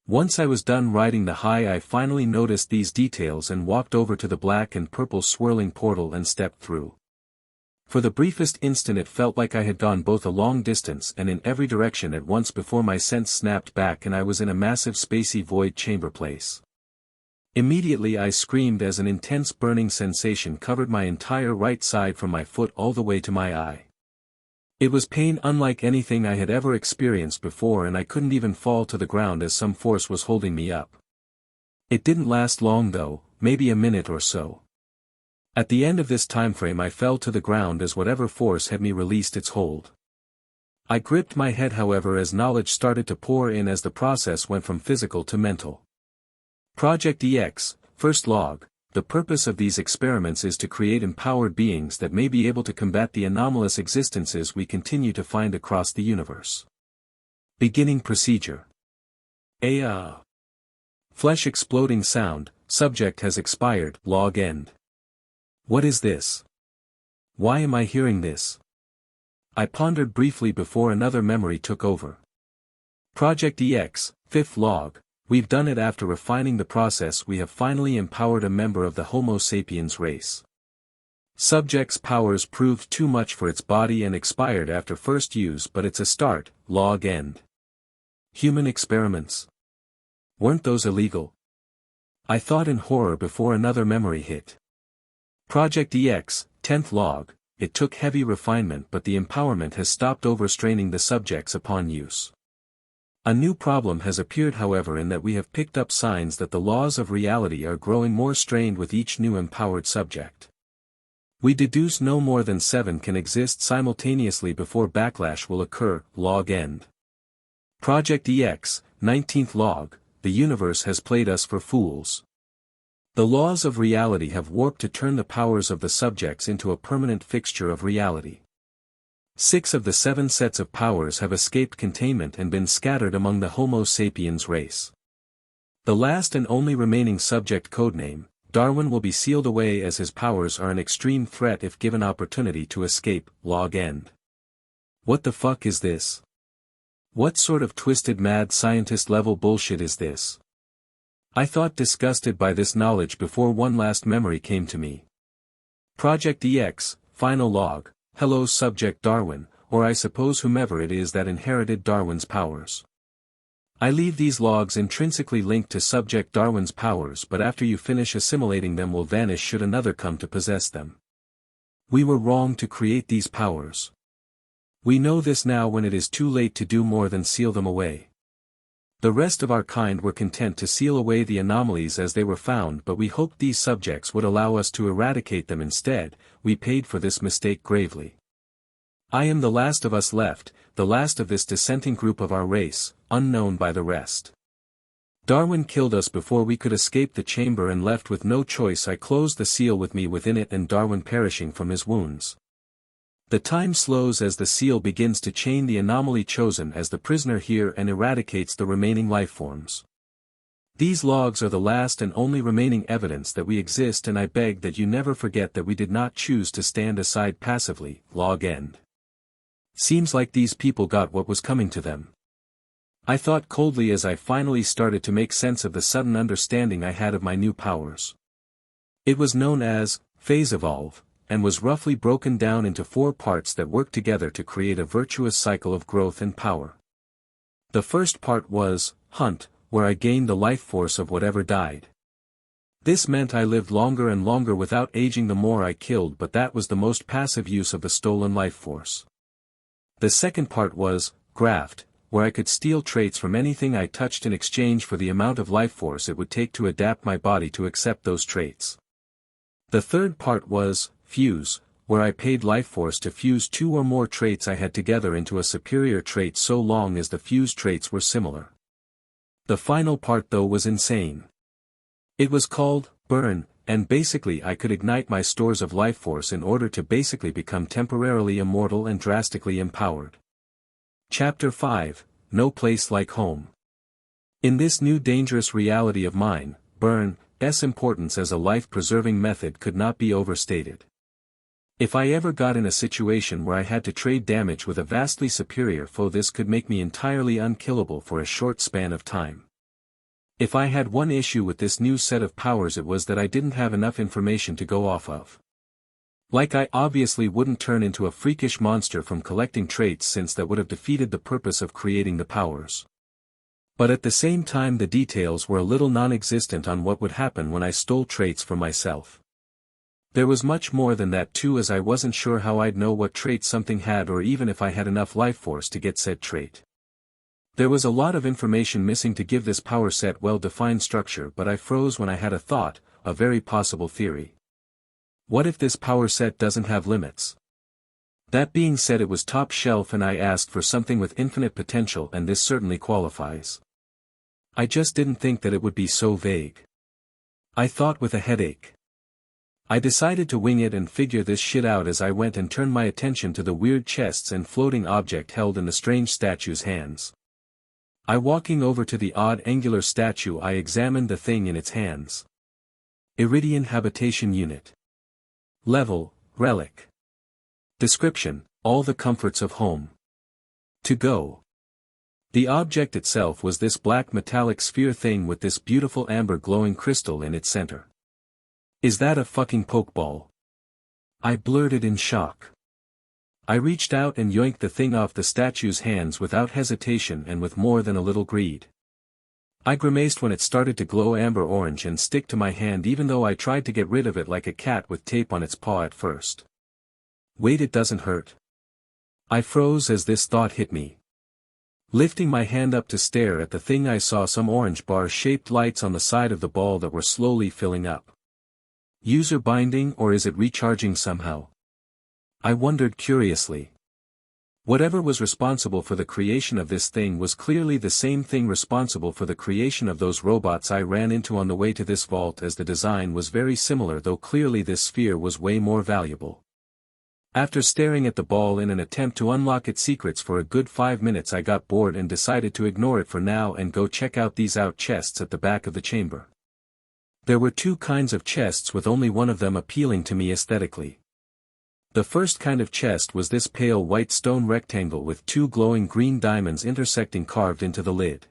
Once I was done riding the high, I finally noticed these details and walked over to the black and purple swirling portal and stepped through. For the briefest instant it felt like I had gone both a long distance and in every direction at once before my sense snapped back and I was in a massive spacey void chamber place. Immediately I screamed as an intense burning sensation covered my entire right side from my foot all the way to my eye. It was pain unlike anything I had ever experienced before, and I couldn't even fall to the ground as some force was holding me up. It didn't last long though, maybe a minute or so. At the end of this time frame I fell to the ground as whatever force had me released its hold. I gripped my head however as knowledge started to pour in as the process went from physical to mental. Project EX, first log, the purpose of these experiments is to create empowered beings that may be able to combat the anomalous existences we continue to find across the universe. Beginning procedure. Flesh exploding sound, subject has expired, log end. What is this? Why am I hearing this? I pondered briefly before another memory took over. Project EX, fifth log, we've done it. After refining the process we have finally empowered a member of the Homo sapiens race. Subject's powers proved too much for its body and expired after first use, but it's a start, log end. Human experiments. Weren't those illegal? I thought in horror before another memory hit. Project EX, 10th log, it took heavy refinement but the empowerment has stopped overstraining the subjects upon use. A new problem has appeared however in that we have picked up signs that the laws of reality are growing more strained with each new empowered subject. We deduce no more than 7 can exist simultaneously before backlash will occur, log end. Project EX, 19th log, the universe has played us for fools. The laws of reality have warped to turn the powers of the subjects into a permanent fixture of reality. 6 of the 7 sets of powers have escaped containment and been scattered among the Homo sapiens race. The last and only remaining subject, codename Darwin, will be sealed away as his powers are an extreme threat if given opportunity to escape, log end. What the fuck is this? What sort of twisted mad scientist level bullshit is this? I thought disgusted by this knowledge before one last memory came to me. Project EX, final log, hello subject Darwin, or I suppose whomever it is that inherited Darwin's powers. I leave these logs intrinsically linked to subject Darwin's powers, but after you finish assimilating them will vanish should another come to possess them. We were wrong to create these powers. We know this now when it is too late to do more than seal them away. The rest of our kind were content to seal away the anomalies as they were found, but we hoped these subjects would allow us to eradicate them instead. We paid for this mistake gravely. I am the last of us left, the last of this dissenting group of our race, unknown by the rest. Darwin killed us before we could escape the chamber, and left with no choice I closed the seal with me within it and Darwin perishing from his wounds. The time slows as the seal begins to chain the anomaly chosen as the prisoner here and eradicates the remaining lifeforms. These logs are the last and only remaining evidence that we exist, and I beg that you never forget that we did not choose to stand aside passively. Log end. Seems like these people got what was coming to them. I thought coldly as I finally started to make sense of the sudden understanding I had of my new powers. It was known as phase evolve, and was roughly broken down into 4 parts that worked together to create a virtuous cycle of growth and power. The first part was hunt, where I gained the life force of whatever died. This meant I lived longer and longer without aging the more I killed, but that was the most passive use of the stolen life force. The second part was graft, where I could steal traits from anything I touched in exchange for the amount of life force it would take to adapt my body to accept those traits. The third part was fuse, where I paid life force to fuse 2 or more traits I had together into a superior trait so long as the fused traits were similar. The final part though was insane. It was called burn, and basically I could ignite my stores of life force in order to basically become temporarily immortal and drastically empowered. Chapter 5, No Place Like Home. In this new dangerous reality of mine, burn's importance as a life-preserving method could not be overstated. If I ever got in a situation where I had to trade damage with a vastly superior foe, this could make me entirely unkillable for a short span of time. If I had one issue with this new set of powers, it was that I didn't have enough information to go off of. Like, I obviously wouldn't turn into a freakish monster from collecting traits, since that would have defeated the purpose of creating the powers. But at the same time the details were a little non-existent on what would happen when I stole traits from myself. There was much more than that too, as I wasn't sure how I'd know what trait something had, or even if I had enough life force to get said trait. There was a lot of information missing to give this power set well-defined structure, but I froze when I had a thought, a very possible theory. What if this power set doesn't have limits? That being said, it was top shelf and I asked for something with infinite potential, and this certainly qualifies. I just didn't think that it would be so vague. I thought with a headache. I decided to wing it and figure this shit out as I went, and turned my attention to the weird chests and floating object held in the strange statue's hands. Walking over to the odd angular statue, I examined the thing in its hands. Iridian Habitation Unit. Level, Relic. Description, all the comforts of home. To go. The object itself was this black metallic sphere thing with this beautiful amber glowing crystal in its center. Is that a fucking pokeball? I blurted in shock. I reached out and yoinked the thing off the statue's hands without hesitation and with more than a little greed. I grimaced when it started to glow amber orange and stick to my hand, even though I tried to get rid of it like a cat with tape on its paw at first. Wait, it doesn't hurt. I froze as this thought hit me. Lifting my hand up to stare at the thing, I saw some orange bar-shaped lights on the side of the ball that were slowly filling up. User binding, or is it recharging somehow? I wondered curiously. Whatever was responsible for the creation of this thing was clearly the same thing responsible for the creation of those robots I ran into on the way to this vault, as the design was very similar, though clearly this sphere was way more valuable. After staring at the ball in an attempt to unlock its secrets for a good 5 minutes, I got bored and decided to ignore it for now and go check out these chests at the back of the chamber. There were 2 kinds of chests, with only one of them appealing to me aesthetically. The first kind of chest was this pale white stone rectangle with 2 glowing green diamonds intersecting carved into the lid.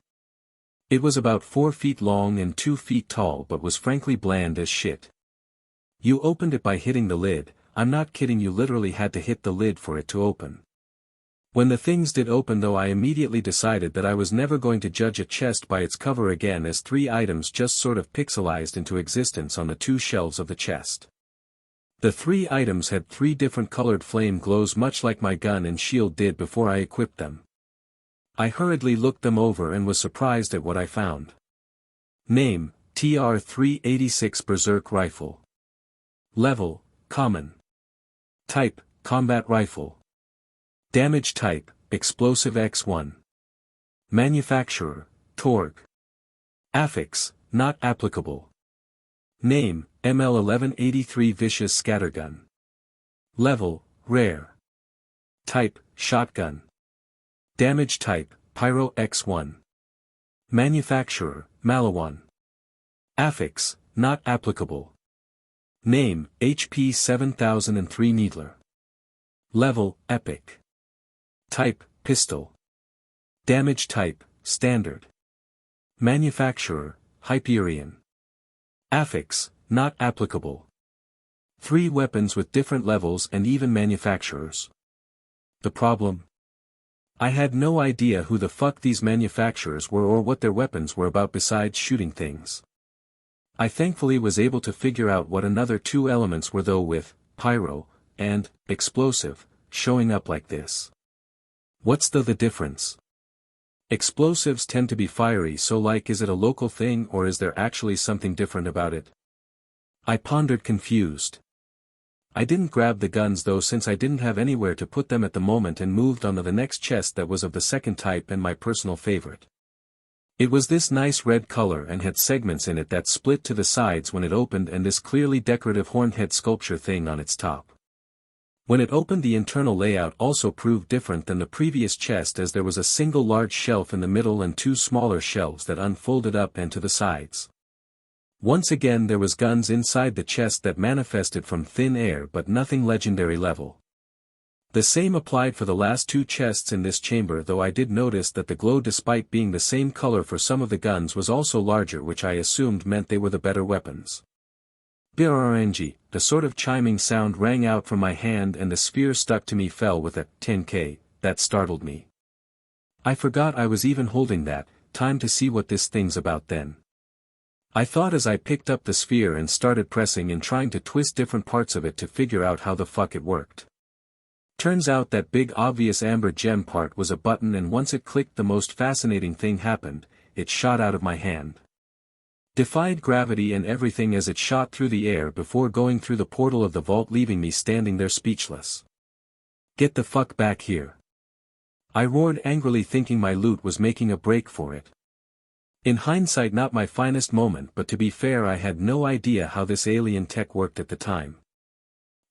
It was about 4 feet long and 2 feet tall, but was frankly bland as shit. You opened it by hitting the lid. I'm not kidding, you literally had to hit the lid for it to open. When the things did open though, I immediately decided that I was never going to judge a chest by its cover again, as 3 items just sort of pixelized into existence on the 2 shelves of the chest. The 3 items had 3 different colored flame glows, much like my gun and shield did before I equipped them. I hurriedly looked them over and was surprised at what I found. Name, TR-386 Berserk Rifle. Level, Common. Type, Combat Rifle. Damage Type, Explosive X1. Manufacturer, Torg. Affix, Not Applicable. Name, ML1183 Vicious Scattergun. Level, Rare. Type, Shotgun. Damage Type, Pyro X1. Manufacturer, Malawan. Affix, Not Applicable. Name, HP 7003 Needler. Level, Epic. Type, Pistol. Damage Type, Standard. Manufacturer, Hyperion. Affix, Not Applicable. 3 weapons with different levels and even manufacturers. The problem? I had no idea who the fuck these manufacturers were or what their weapons were about besides shooting things. I thankfully was able to figure out what another 2 elements were though, with pyro and explosive showing up like this. What's the difference? Explosives tend to be fiery, so like, is it a local thing or is there actually something different about it? I pondered, confused. I didn't grab the guns though, since I didn't have anywhere to put them at the moment, and moved on to the next chest that was of the second type and my personal favorite. It was this nice red color and had segments in it that split to the sides when it opened, and this clearly decorative horned head sculpture thing on its top. When it opened, the internal layout also proved different than the previous chest, as there was a single large shelf in the middle and 2 smaller shelves that unfolded up and to the sides. Once again there was guns inside the chest that manifested from thin air, but nothing legendary level. The same applied for the last 2 chests in this chamber, though I did notice that the glow, despite being the same color for some of the guns, was also larger, which I assumed meant they were the better weapons. BRNG, the sort of chiming sound rang out from my hand and the sphere stuck to me fell with a 10k, that startled me. I forgot I was even holding that. Time to see what this thing's about then. I thought as I picked up the sphere and started pressing and trying to twist different parts of it to figure out how the fuck it worked. Turns out that big obvious amber gem part was a button, and once it clicked, the most fascinating thing happened: it shot out of my hand. Defied gravity and everything as it shot through the air before going through the portal of the vault, leaving me standing there speechless. Get the fuck back here! I roared angrily, thinking my loot was making a break for it. In hindsight, not my finest moment, but to be fair, I had no idea how this alien tech worked at the time.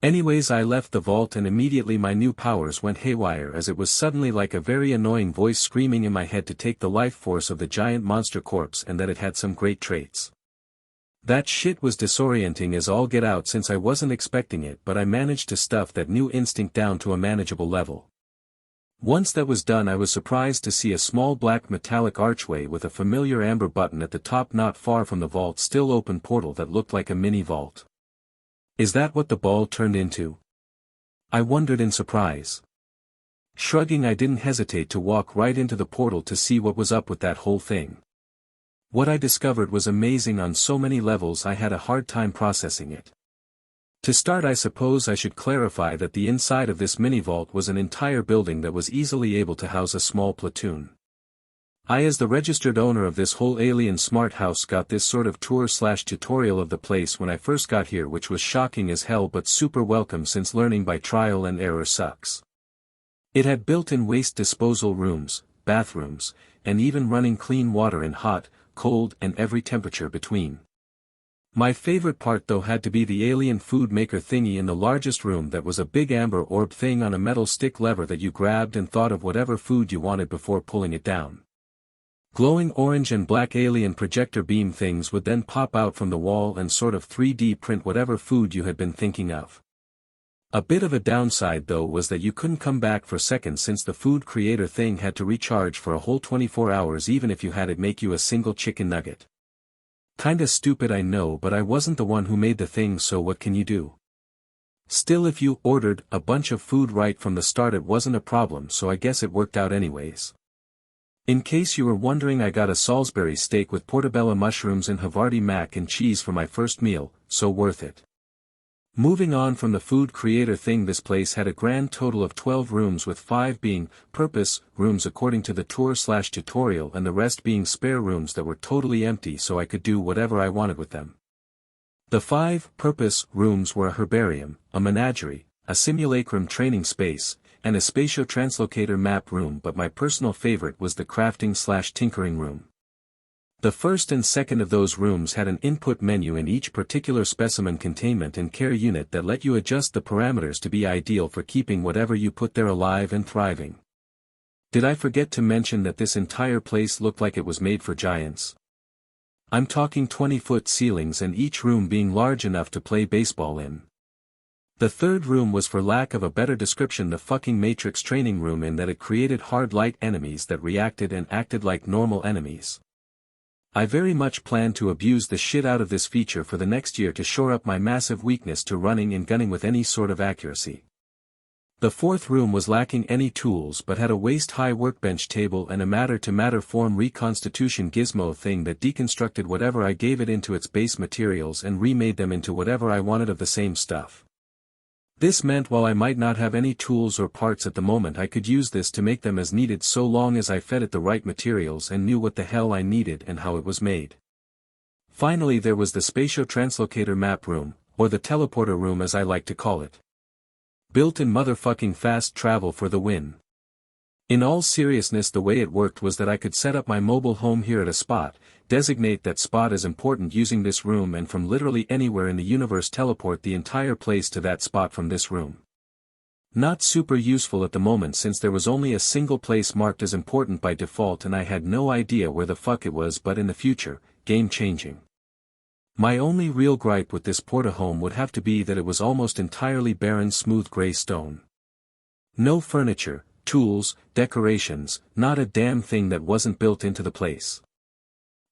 Anyways, I left the vault and immediately my new powers went haywire, as it was suddenly like a very annoying voice screaming in my head to take the life force of the giant monster corpse and that it had some great traits. That shit was disorienting as all get out, since I wasn't expecting it, but I managed to stuff that new instinct down to a manageable level. Once that was done, I was surprised to see a small black metallic archway with a familiar amber button at the top not far from the vault, still open portal that looked like a mini vault. Is that what the ball turned into? I wondered in surprise. Shrugging, I didn't hesitate to walk right into the portal to see what was up with that whole thing. What I discovered was amazing on so many levels I had a hard time processing it. To start, I suppose I should clarify that the inside of this mini-vault was an entire building that was easily able to house a small platoon. I, as the registered owner of this whole alien smart house, got this sort of tour/tutorial of the place when I first got here, which was shocking as hell but super welcome, since learning by trial and error sucks. It had built-in waste disposal rooms, bathrooms, and even running clean water in hot, cold, and every temperature between. My favorite part though had to be the alien food maker thingy in the largest room, that was a big amber orb thing on a metal stick lever that you grabbed and thought of whatever food you wanted before pulling it down. Glowing orange and black alien projector beam things would then pop out from the wall and sort of 3D print whatever food you had been thinking of. A bit of a downside though was that you couldn't come back for seconds, since the food creator thing had to recharge for a whole 24 hours even if you had it make you a single chicken nugget. Kinda stupid, I know, but I wasn't the one who made the thing, so what can you do? Still, if you ordered a bunch of food right from the start, it wasn't a problem, so I guess it worked out anyways. In case you were wondering, I got a Salisbury steak with portobello mushrooms and Havarti mac and cheese for my first meal, so worth it. Moving on from the food creator thing, this place had a grand total of 12 rooms, with 5 being purpose rooms according to the tour/tutorial and the rest being spare rooms that were totally empty so I could do whatever I wanted with them. The 5 purpose rooms were a herbarium, a menagerie, a simulacrum training space, and a spatio-translocator map room, but my personal favorite was the crafting/tinkering room. The first and second of those rooms had an input menu in each particular specimen containment and care unit that let you adjust the parameters to be ideal for keeping whatever you put there alive and thriving. Did I forget to mention that this entire place looked like it was made for giants? I'm talking 20-foot ceilings and each room being large enough to play baseball in. The third room was, for lack of a better description, the fucking Matrix training room, in that it created hard light enemies that reacted and acted like normal enemies. I very much plan to abuse the shit out of this feature for the next year to shore up my massive weakness to running and gunning with any sort of accuracy. The fourth room was lacking any tools but had a waist-high workbench table and a matter-to-matter form reconstitution gizmo thing that deconstructed whatever I gave it into its base materials and remade them into whatever I wanted of the same stuff. This meant while I might not have any tools or parts at the moment, I could use this to make them as needed so long as I fed it the right materials and knew what the hell I needed and how it was made. Finally, there was the spatio-translocator map room, or the teleporter room as I like to call it. Built-in motherfucking fast travel for the win. In all seriousness, the way it worked was that I could set up my mobile home here at a spot, designate that spot as important using this room, and from literally anywhere in the universe teleport the entire place to that spot from this room. Not super useful at the moment since there was only a single place marked as important by default and I had no idea where the fuck it was, but in the future, game-changing. My only real gripe with this porta-home would have to be that it was almost entirely barren smooth gray stone. No furniture, tools, decorations, not a damn thing that wasn't built into the place.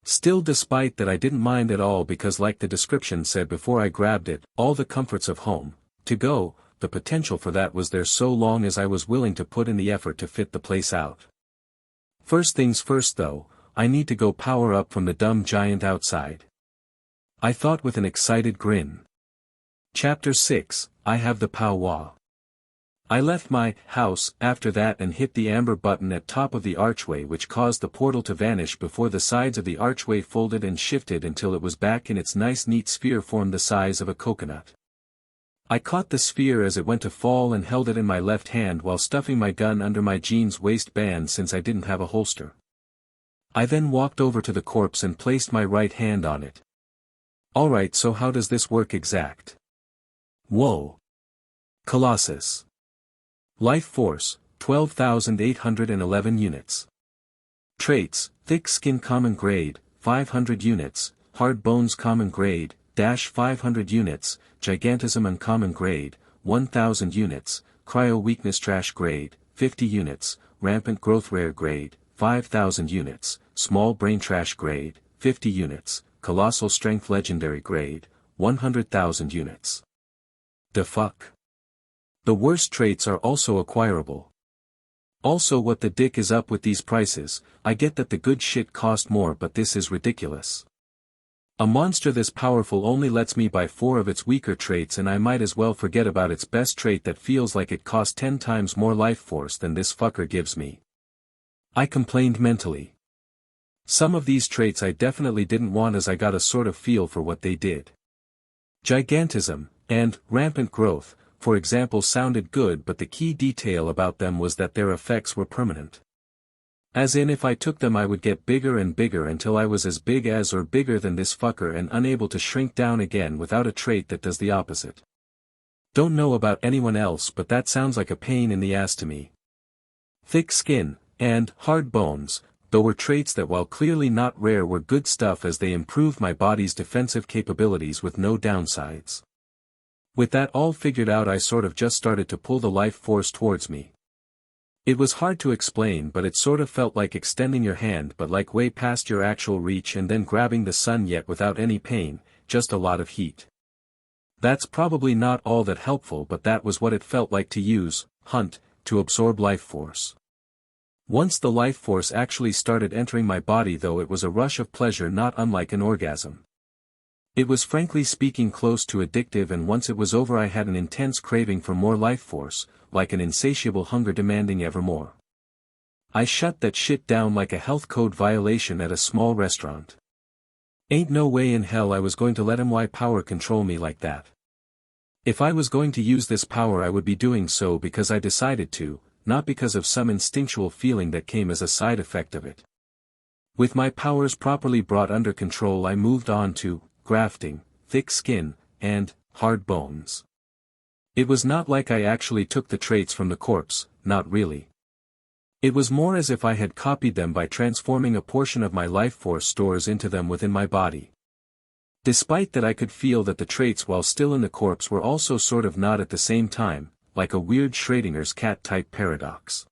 Still, despite that, I didn't mind at all because, like the description said before I grabbed it, all the comforts of home, to go, the potential for that was there so long as I was willing to put in the effort to fit the place out. First things first though, I need to go power up from the dumb giant outside. I thought with an excited grin. Chapter 6, I have the pow-wow. I left my house after that and hit the amber button at top of the archway, which caused the portal to vanish before the sides of the archway folded and shifted until it was back in its nice neat sphere form the size of a coconut. I caught the sphere as it went to fall and held it in my left hand while stuffing my gun under my jeans waistband since I didn't have a holster. I then walked over to the corpse and placed my right hand on it. Alright, so how does this work exact? Whoa. Colossus. Life Force, 12,811 units. Traits, Thick Skin Common Grade, 500 units, Hard Bones Common Grade, -500 units, Gigantism Uncommon Grade, 1,000 units, Cryo Weakness Trash Grade, 50 units, Rampant Growth Rare Grade, 5,000 units, Small Brain Trash Grade, 50 units, Colossal Strength Legendary Grade, 100,000 units. The fuck? The worst traits are also acquirable. Also, what the dick is up with these prices? I get that the good shit cost more, but this is ridiculous. A monster this powerful only lets me buy 4 of its weaker traits, and I might as well forget about its best trait that feels like it costs 10 times more life force than this fucker gives me. I complained mentally. Some of these traits I definitely didn't want, as I got a sort of feel for what they did. Gigantism and Rampant Growth, for example, sounded good, but the key detail about them was that their effects were permanent. As in, if I took them I would get bigger and bigger until I was as big as or bigger than this fucker and unable to shrink down again without a trait that does the opposite. Don't know about anyone else, but that sounds like a pain in the ass to me. Thick Skin and Hard Bones, though, were traits that, while clearly not rare, were good stuff as they improved my body's defensive capabilities with no downsides. With that all figured out, I sort of just started to pull the life force towards me. It was hard to explain, but it sort of felt like extending your hand, but like way past your actual reach, and then grabbing the sun, yet without any pain, just a lot of heat. That's probably not all that helpful, but that was what it felt like to use, hunt, to absorb life force. Once the life force actually started entering my body though, it was a rush of pleasure not unlike an orgasm. It was frankly speaking close to addictive, and once it was over I had an intense craving for more life force, like an insatiable hunger demanding ever more. I shut that shit down like a health code violation at a small restaurant. Ain't no way in hell I was going to let my power control me like that. If I was going to use this power I would be doing so because I decided to, not because of some instinctual feeling that came as a side effect of it. With my powers properly brought under control I moved on to grafting, thick skin, and hard bones. It was not like I actually took the traits from the corpse, not really. It was more as if I had copied them by transforming a portion of my life force stores into them within my body. Despite that I could feel that the traits while still in the corpse were also sort of not at the same time, like a weird Schrödinger's cat-type paradox.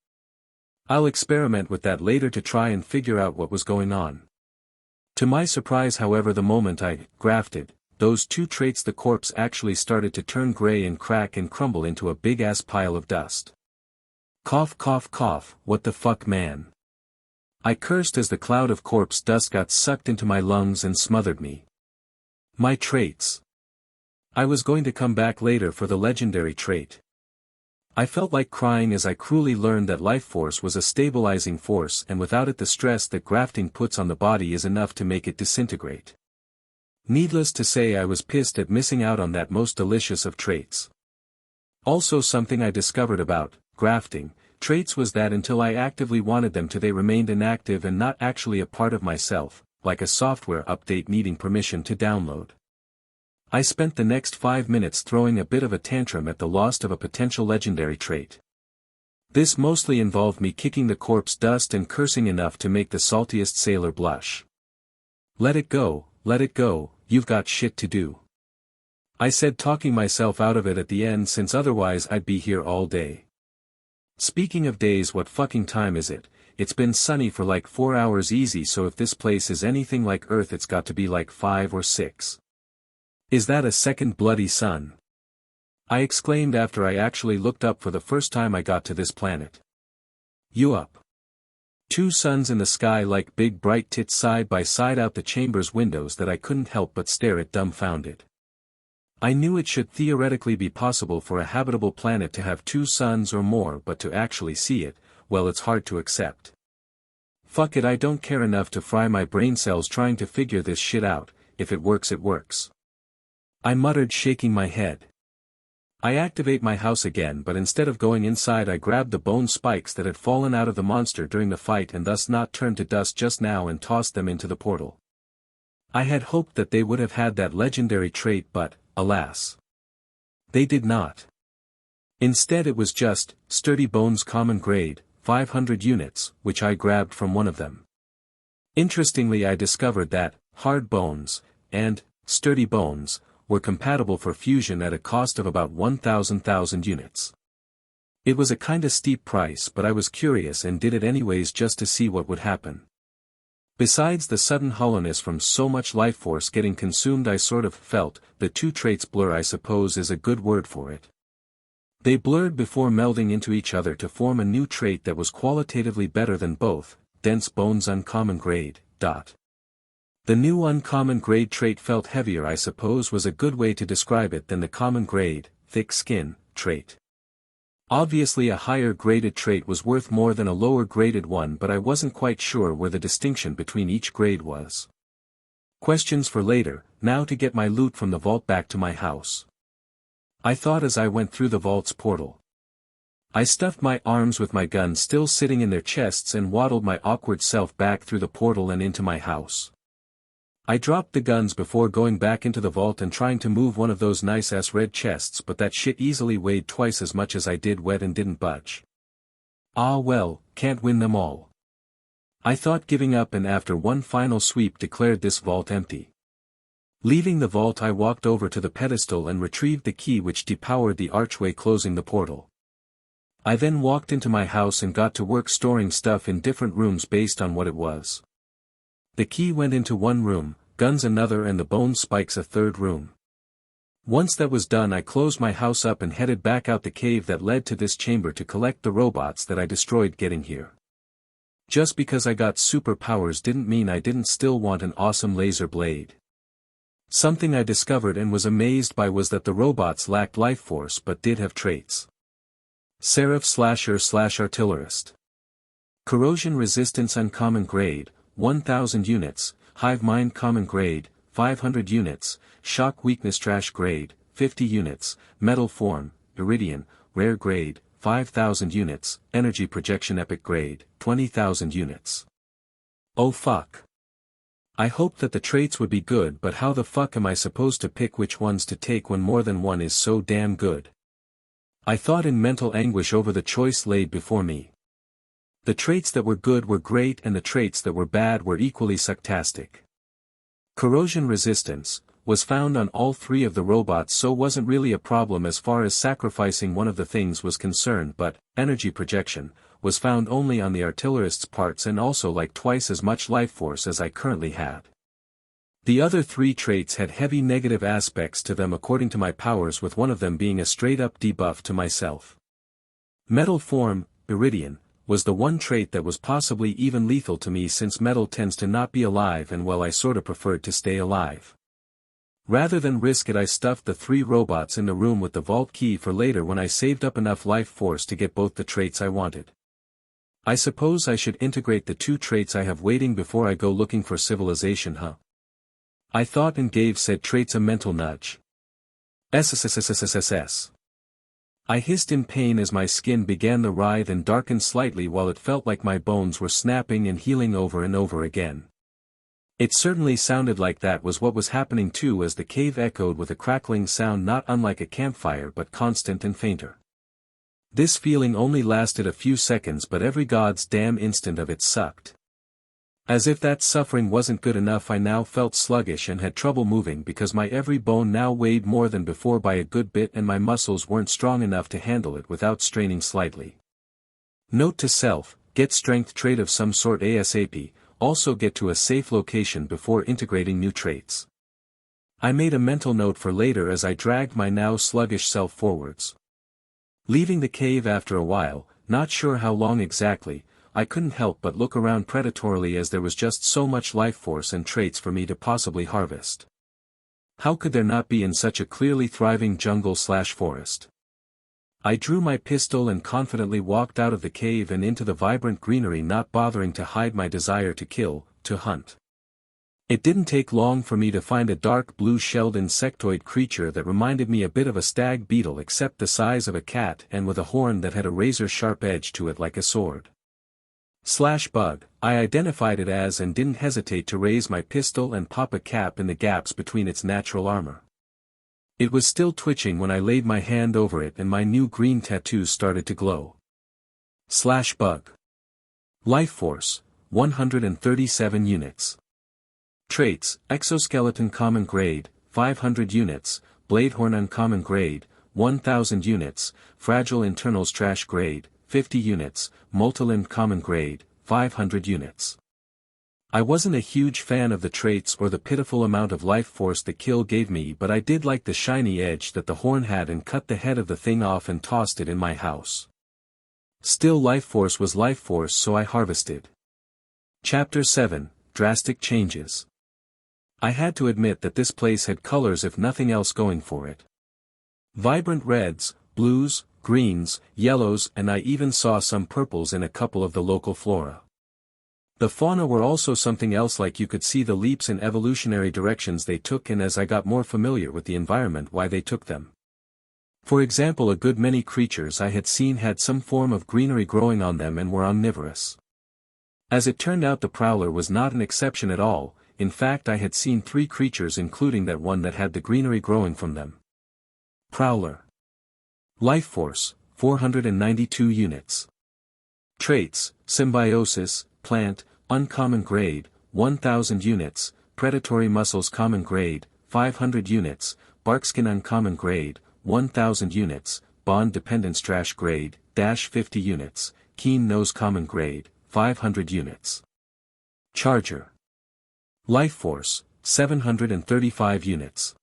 I'll experiment with that later to try and figure out what was going on. To my surprise however, the moment I grafted those two traits the corpse actually started to turn gray and crack and crumble into a big-ass pile of dust. Cough cough cough, what the fuck man? I cursed as the cloud of corpse dust got sucked into my lungs and smothered me. My traits. I was going to come back later for the legendary trait. I felt like crying as I cruelly learned that life force was a stabilizing force, and without it the stress that grafting puts on the body is enough to make it disintegrate. Needless to say I was pissed at missing out on that most delicious of traits. Also something I discovered about grafting traits was that until I actively wanted them to they remained inactive and not actually a part of myself, like a software update needing permission to download. I spent the next 5 minutes throwing a bit of a tantrum at the loss of a potential legendary trait. This mostly involved me kicking the corpse dust and cursing enough to make the saltiest sailor blush. Let it go, you've got shit to do. I said, talking myself out of it at the end since otherwise I'd be here all day. Speaking of days, what fucking time is it? It's been sunny for like 4 hours easy, so if this place is anything like Earth it's got to be like 5 or 6. Is that a second bloody sun? I exclaimed after I actually looked up for the first time I got to this planet. You up? 2 suns in the sky like big bright tits side by side out the chamber's windows that I couldn't help but stare at dumbfounded. I knew it should theoretically be possible for a habitable planet to have 2 suns or more, but to actually see it, well, it's hard to accept. Fuck it, I don't care enough to fry my brain cells trying to figure this shit out. If it works it works. I muttered, shaking my head. I activate my house again, but instead of going inside I grabbed the bone spikes that had fallen out of the monster during the fight and thus not turned to dust just now and tossed them into the portal. I had hoped that they would have had that legendary trait, but, alas. They did not. Instead it was just, sturdy bones common grade, 500 units, which I grabbed from one of them. Interestingly I discovered that, hard bones, and, sturdy bones, were compatible for fusion at a cost of about 1,000 units. It was a kinda steep price, but I was curious and did it anyways just to see what would happen. Besides the sudden hollowness from so much life force getting consumed, I sort of felt the 2 traits blur, I suppose is a good word for it. They blurred before melding into each other to form a new trait that was qualitatively better than both, dense bones uncommon grade. The new uncommon grade trait felt heavier, I suppose was a good way to describe it, than the common grade, thick skin, trait. Obviously a higher graded trait was worth more than a lower graded one, but I wasn't quite sure where the distinction between each grade was. Questions for later. Now to get my loot from the vault back to my house. I thought as I went through the vault's portal. I stuffed my arms with my guns still sitting in their chests and waddled my awkward self back through the portal and into my house. I dropped the guns before going back into the vault and trying to move one of those nice-ass red chests, but that shit easily weighed twice as much as I did wet and didn't budge. Ah well, can't win them all. I thought, giving up, and after one final sweep declared this vault empty. Leaving the vault I walked over to the pedestal and retrieved the key which depowered the archway closing the portal. I then walked into my house and got to work storing stuff in different rooms based on what it was. The key went into one room, guns another, and the bone spikes a third room. Once that was done I closed my house up and headed back out the cave that led to this chamber to collect the robots that I destroyed getting here. Just because I got superpowers didn't mean I didn't still want an awesome laser blade. Something I discovered and was amazed by was that the robots lacked life force but did have traits. Seraph/Artillerist. Corrosion Resistance Uncommon Grade, 1000 units, Hive Mind Common Grade, 500 units, Shock Weakness Trash Grade, 50 units, Metal Form, Iridian, Rare Grade, 5000 units, Energy Projection Epic Grade, 20,000 units. Oh fuck. I hoped that the traits would be good, but how the fuck am I supposed to pick which ones to take when more than one is so damn good? I thought in mental anguish over the choice laid before me. The traits that were good were great and the traits that were bad were equally sucktastic. Corrosion resistance was found on all three of the robots, so wasn't really a problem as far as sacrificing one of the things was concerned, but energy projection was found only on the artillerist's parts and also like twice as much life force as I currently had. The other three traits had heavy negative aspects to them according to my powers, with one of them being a straight-up debuff to myself. Metal Form, Iridian, was the one trait that was possibly even lethal to me, since metal tends to not be alive, and well, I sorta preferred to stay alive. Rather than risk it, I stuffed the three robots in the room with the vault key for later when I saved up enough life force to get both the traits I wanted. I suppose I should integrate the two traits I have waiting before I go looking for civilization, huh? I thought, and gave said traits a mental nudge. SSSSSSS. I hissed in pain as my skin began to writhe and darken slightly, while it felt like my bones were snapping and healing over and over again. It certainly sounded like that was what was happening too, as the cave echoed with a crackling sound not unlike a campfire but constant and fainter. This feeling only lasted a few seconds, but every god's damn instant of it sucked. As if that suffering wasn't good enough, I now felt sluggish and had trouble moving because my every bone now weighed more than before by a good bit, and my muscles weren't strong enough to handle it without straining slightly. Note to self: get strength trait of some sort ASAP, also get to a safe location before integrating new traits. I made a mental note for later as I dragged my now sluggish self forwards. Leaving the cave after a while, not sure how long exactly, I couldn't help but look around predatorily, as there was just so much life force and traits for me to possibly harvest. How could there not be in such a clearly thriving jungle/forest? I drew my pistol and confidently walked out of the cave and into the vibrant greenery, not bothering to hide my desire to kill, to hunt. It didn't take long for me to find a dark blue shelled insectoid creature that reminded me a bit of a stag beetle, except the size of a cat and with a horn that had a razor-sharp edge to it like a sword. Bug, I identified it as, and didn't hesitate to raise my pistol and pop a cap in the gaps between its natural armor. It was still twitching when I laid my hand over it, and my new green tattoos started to glow. Bug. Life Force, 137 units. Traits: Exoskeleton Common Grade, 500 units, Bladehorn Uncommon Grade, 1000 units, Fragile Internals Trash Grade, 50 units, Multilimbed Common Grade, 500 units. I wasn't a huge fan of the traits or the pitiful amount of life force the kill gave me, but I did like the shiny edge that the horn had, and cut the head of the thing off and tossed it in my house. Still, life force was life force, so I harvested. Chapter 7, Drastic Changes. I had to admit that this place had colors if nothing else going for it. Vibrant reds, blues, greens, yellows, and I even saw some purples in a couple of the local flora. The fauna were also something else, like you could see the leaps in evolutionary directions they took, and as I got more familiar with the environment, why they took them. For example, a good many creatures I had seen had some form of greenery growing on them and were omnivorous. As it turned out, the prowler was not an exception at all. In fact, I had seen 3 creatures, including that one that had the greenery growing from them. Prowler. Life Force, 492 units. Traits: Symbiosis, Plant, Uncommon Grade, 1000 units, Predatory Muscles Common Grade, 500 units, Barkskin Uncommon Grade, 1000 units, Bond Dependence Trash Grade, -50 units, Keen Nose Common Grade, 500 units. Charger. Life Force, 735 units.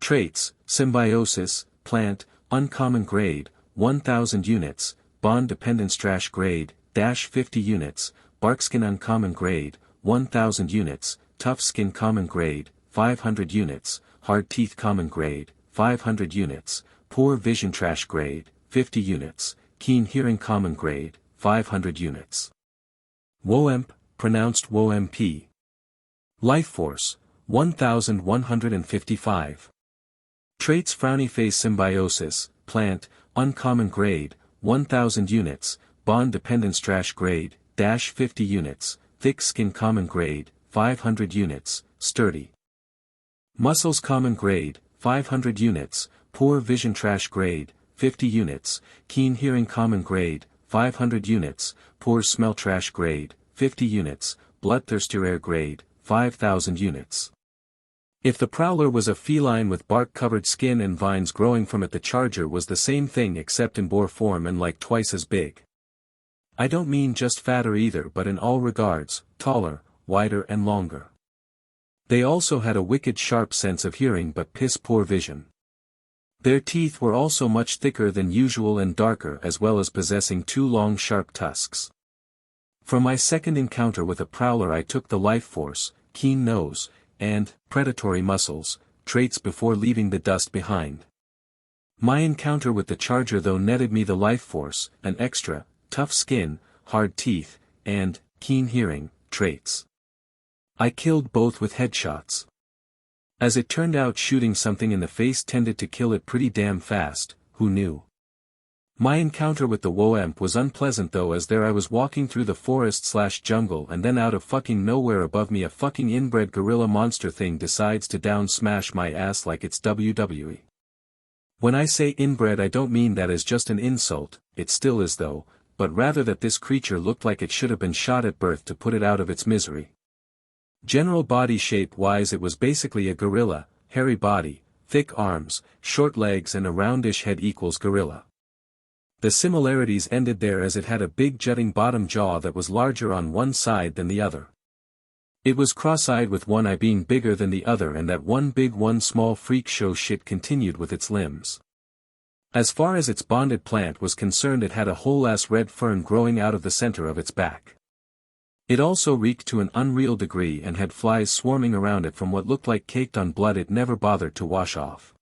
Traits: Symbiosis, Plant, Uncommon Grade, 1000 units, Bond Dependence Trash Grade, -50 units, Barkskin Uncommon Grade, 1000 units, Tough Skin Common Grade, 500 units, hard teeth common grade, 500 units, poor vision trash grade, 50 units, keen hearing common grade, 500 units. WOEMP, pronounced WOMP. Life Force, 1155. Traits frowny face symbiosis, plant, uncommon grade, 1000 units, bond dependence trash grade, dash 50 units, thick skin common grade, 500 units, sturdy. Muscles common grade, 500 units, poor vision trash grade, 50 units, keen hearing common grade, 500 units, poor smell trash grade, 50 units, bloodthirsty rare grade, 5000 units. If the Prowler was a feline with bark-covered skin and vines growing from it, the Charger was the same thing except in boar form and like twice as big. I don't mean just fatter either, but in all regards, taller, wider and longer. They also had a wicked sharp sense of hearing but piss-poor vision. Their teeth were also much thicker than usual and darker, as well as possessing 2 long sharp tusks. For my second encounter with a Prowler I took the Life Force, keen nose, and predatory muscles, traits before leaving the dust behind. My encounter with the Charger though netted me the Life Force, an extra, tough skin, hard teeth, and keen hearing, traits. I killed both with headshots. As it turned out, shooting something in the face tended to kill it pretty damn fast, who knew? My encounter with the WOEMP was unpleasant though, as there I was walking through the forest/jungle and then out of fucking nowhere above me a fucking inbred gorilla monster thing decides to down smash my ass like it's WWE. When I say inbred I don't mean that as just an insult, it still is though, but rather that this creature looked like it should have been shot at birth to put it out of its misery. General body shape wise it was basically a gorilla, hairy body, thick arms, short legs and a roundish head equals gorilla. The similarities ended there, as it had a big jutting bottom jaw that was larger on one side than the other. It was cross-eyed with one eye being bigger than the other, and that one big one small freak show shit continued with its limbs. As far as its bonded plant was concerned, it had a whole-ass red fern growing out of the center of its back. It also reeked to an unreal degree and had flies swarming around it from what looked like caked on blood it never bothered to wash off.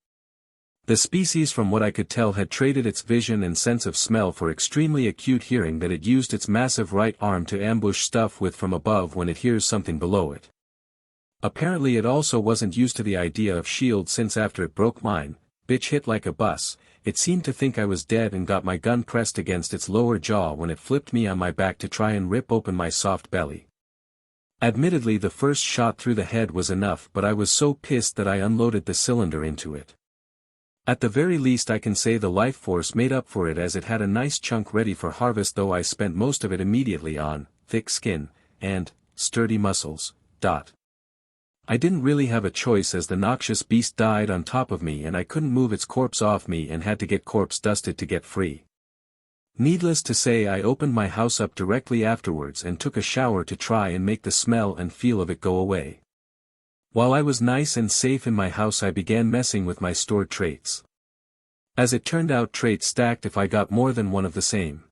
The species, from what I could tell, had traded its vision and sense of smell for extremely acute hearing that it used its massive right arm to ambush stuff with from above when it hears something below it. Apparently it also wasn't used to the idea of shield, since after it broke mine, bitch hit like a bus, it seemed to think I was dead and got my gun pressed against its lower jaw when it flipped me on my back to try and rip open my soft belly. Admittedly the first shot through the head was enough, but I was so pissed that I unloaded the cylinder into it. At the very least I can say the Life Force made up for it, as it had a nice chunk ready for harvest, though I spent most of it immediately on thick skin and sturdy muscles. I didn't really have a choice, as the noxious beast died on top of me and I couldn't move its corpse off me and had to get corpse dusted to get free. Needless to say, I opened my house up directly afterwards and took a shower to try and make the smell and feel of it go away. While I was nice and safe in my house I began messing with my stored traits. As it turned out, traits stacked if I got more than one of the same.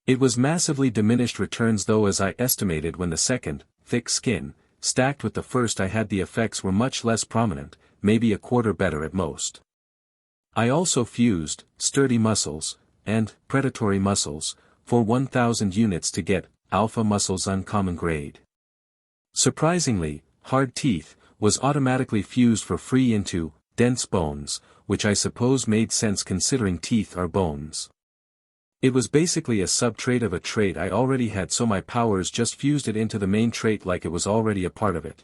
It was massively diminished returns though, as I estimated when the second, thick skin, stacked with the first I had, the effects were much less prominent, maybe a quarter better at most. I also fused sturdy muscles and predatory muscles for 1000 units to get alpha muscles uncommon grade. Surprisingly, hard teeth was automatically fused for free into dense bones, which I suppose made sense considering teeth are bones. It was basically a sub-trait of a trait I already had, so my powers just fused it into the main trait like it was already a part of it.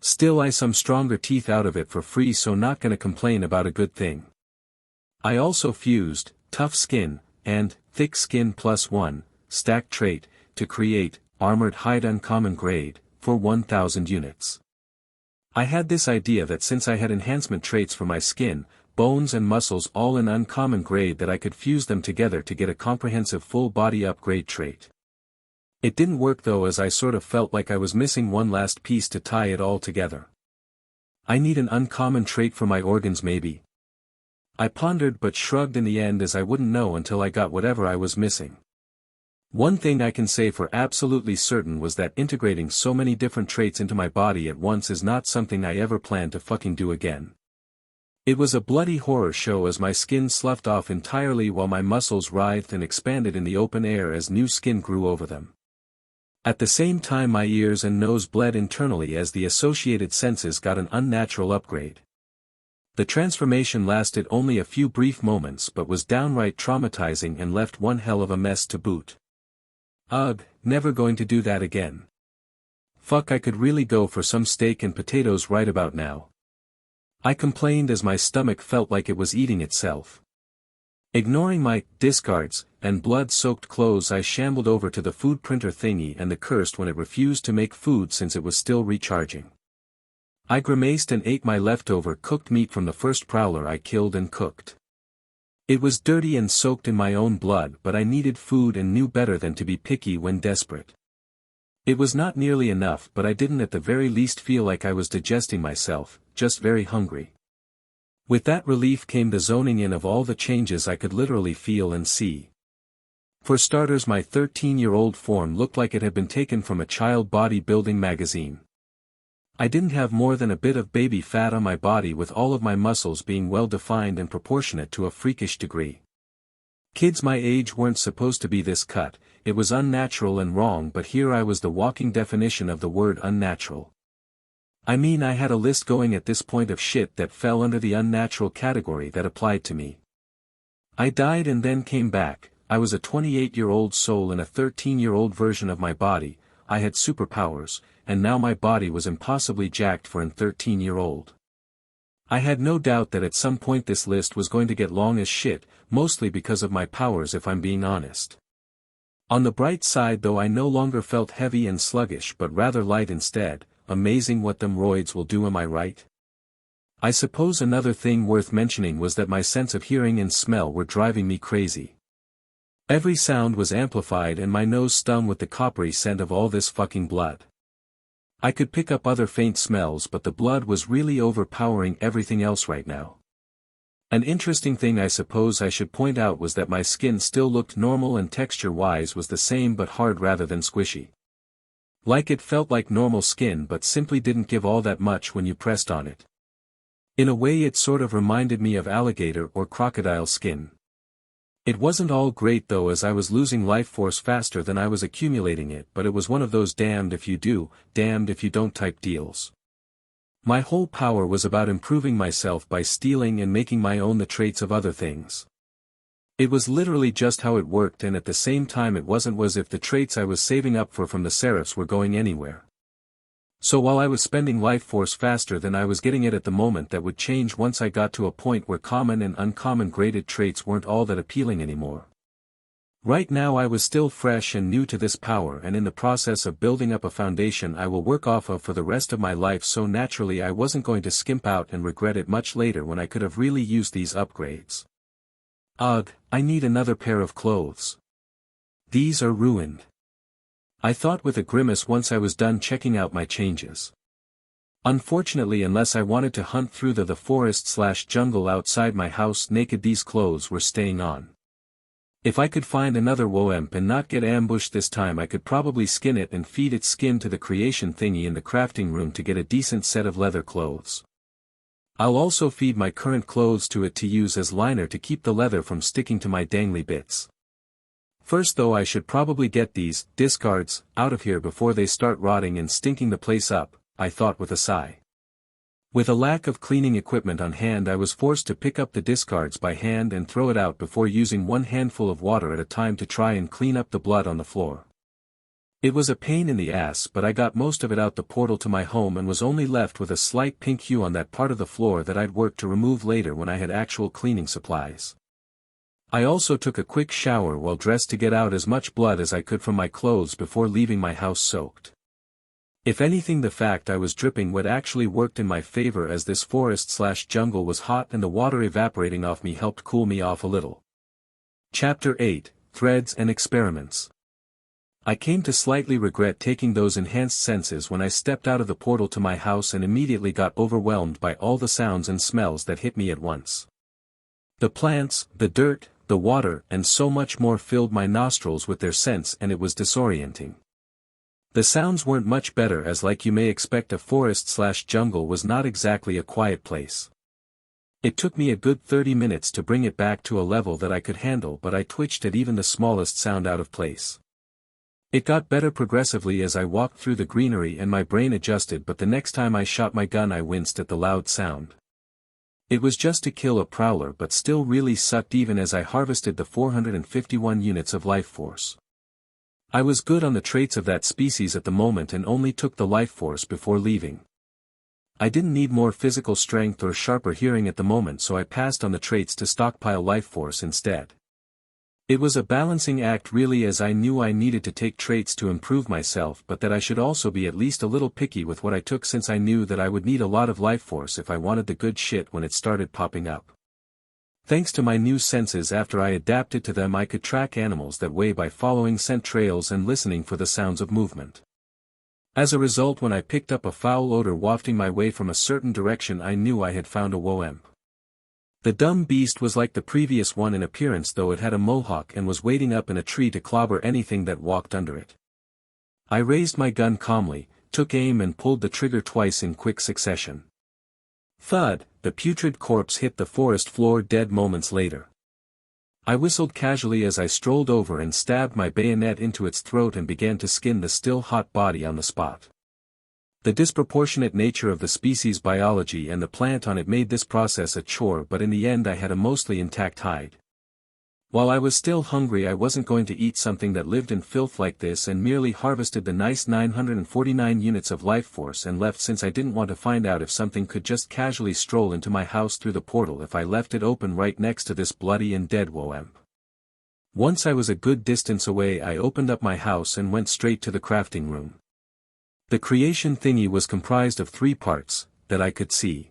Still, I some stronger teeth out of it for free, so not gonna complain about a good thing. I also fused tough skin and thick skin +1 stacked trait to create armored hide uncommon grade for 1000 units. I had this idea that since I had enhancement traits for my skin, bones and muscles all in uncommon grade, that I could fuse them together to get a comprehensive full body upgrade trait. It didn't work though, as I sort of felt like I was missing one last piece to tie it all together. I need an uncommon trait for my organs maybe. I pondered but shrugged in the end, as I wouldn't know until I got whatever I was missing. One thing I can say for absolutely certain was that integrating so many different traits into my body at once is not something I ever plan to fucking do again. It was a bloody horror show as my skin sloughed off entirely while my muscles writhed and expanded in the open air as new skin grew over them. At the same time my ears and nose bled internally as the associated senses got an unnatural upgrade. The transformation lasted only a few brief moments but was downright traumatizing and left one hell of a mess to boot. Ugh, never going to do that again. Fuck, I could really go for some steak and potatoes right about now. I complained as my stomach felt like it was eating itself. Ignoring my discards and blood-soaked clothes, I shambled over to the food printer thingy and cursed when it refused to make food since it was still recharging. I grimaced and ate my leftover cooked meat from the first prowler I killed and cooked. It was dirty and soaked in my own blood, but I needed food and knew better than to be picky when desperate. It was not nearly enough, but I didn't at the very least feel like I was digesting myself, just very hungry. With that relief came the zoning in of all the changes I could literally feel and see. For starters, my 13-year-old form looked like it had been taken from a child bodybuilding magazine. I didn't have more than a bit of baby fat on my body, with all of my muscles being well defined and proportionate to a freakish degree. Kids my age weren't supposed to be this cut, it was unnatural and wrong, but here I was the walking definition of the word unnatural. I mean, I had a list going at this point of shit that fell under the unnatural category that applied to me. I died and then came back. I was a 28-year-old soul in a 13-year-old version of my body. I had superpowers, and now my body was impossibly jacked for an 13-year-old. I had no doubt that at some point this list was going to get long as shit, mostly because of my powers if I'm being honest. On the bright side though, I no longer felt heavy and sluggish but rather light instead. Amazing what them roids will do, am I right? I suppose another thing worth mentioning was that my sense of hearing and smell were driving me crazy. Every sound was amplified and my nose stung with the coppery scent of all this fucking blood. I could pick up other faint smells, but the blood was really overpowering everything else right now. An interesting thing I suppose I should point out was that my skin still looked normal and texture-wise was the same but hard rather than squishy. Like it felt like normal skin but simply didn't give all that much when you pressed on it. In a way it sort of reminded me of alligator or crocodile skin. It wasn't all great though, as I was losing life force faster than I was accumulating it, but it was one of those damned if you do, damned if you don't type deals. My whole power was about improving myself by stealing and making my own the traits of other things. It was literally just how it worked, and at the same time it wasn't as if the traits I was saving up for from the seraphs were going anywhere. So while I was spending life force faster than I was getting it at the moment, that would change once I got to a point where common and uncommon graded traits weren't all that appealing anymore. Right now I was still fresh and new to this power and in the process of building up a foundation I will work off of for the rest of my life, so naturally I wasn't going to skimp out and regret it much later when I could have really used these upgrades. Ugh, I need another pair of clothes. These are ruined, I thought with a grimace once I was done checking out my changes. Unfortunately, unless I wanted to hunt through the forest/jungle outside my house naked, these clothes were staying on. If I could find another woemp and not get ambushed this time, I could probably skin it and feed its skin to the creation thingy in the crafting room to get a decent set of leather clothes. I'll also feed my current clothes to it to use as liner to keep the leather from sticking to my dangly bits. First though, I should probably get these discards out of here before they start rotting and stinking the place up, I thought with a sigh. With a lack of cleaning equipment on hand, I was forced to pick up the discards by hand and throw it out before using one handful of water at a time to try and clean up the blood on the floor. It was a pain in the ass, but I got most of it out the portal to my home and was only left with a slight pink hue on that part of the floor that I'd work to remove later when I had actual cleaning supplies. I also took a quick shower while dressed to get out as much blood as I could from my clothes before leaving my house soaked. If anything, the fact I was dripping wet actually worked in my favor, as this forest/jungle was hot and the water evaporating off me helped cool me off a little. Chapter 8, Threads and Experiments. I came to slightly regret taking those enhanced senses when I stepped out of the portal to my house and immediately got overwhelmed by all the sounds and smells that hit me at once. The plants, the dirt, the water and so much more filled my nostrils with their scents and it was disorienting. The sounds weren't much better as like you may expect a forest/jungle was not exactly a quiet place. It took me a good 30 minutes to bring it back to a level that I could handle but I twitched at even the smallest sound out of place. It got better progressively as I walked through the greenery and my brain adjusted but the next time I shot my gun I winced at the loud sound. It was just to kill a prowler but still really sucked even as I harvested the 451 units of life force. I was good on the traits of that species at the moment and only took the life force before leaving. I didn't need more physical strength or sharper hearing at the moment so I passed on the traits to stockpile life force instead. It was a balancing act really as I knew I needed to take traits to improve myself but that I should also be at least a little picky with what I took since I knew that I would need a lot of life force if I wanted the good shit when it started popping up. Thanks to my new senses after I adapted to them I could track animals that way by following scent trails and listening for the sounds of movement. As a result when I picked up a foul odor wafting my way from a certain direction I knew I had found a woemp. The dumb beast was like the previous one in appearance though it had a mohawk and was waiting up in a tree to clobber anything that walked under it. I raised my gun calmly, took aim and pulled the trigger twice in quick succession. Thud, the putrid corpse hit the forest floor dead moments later. I whistled casually as I strolled over and stabbed my bayonet into its throat and began to skin the still hot body on the spot. The disproportionate nature of the species' biology and the plant on it made this process a chore but in the end I had a mostly intact hide. While I was still hungry I wasn't going to eat something that lived in filth like this and merely harvested the nice 949 units of life force and left since I didn't want to find out if something could just casually stroll into my house through the portal if I left it open right next to this bloody and dead woemp. Once I was a good distance away I opened up my house and went straight to the crafting room. The creation thingy was comprised of 3 parts, that I could see.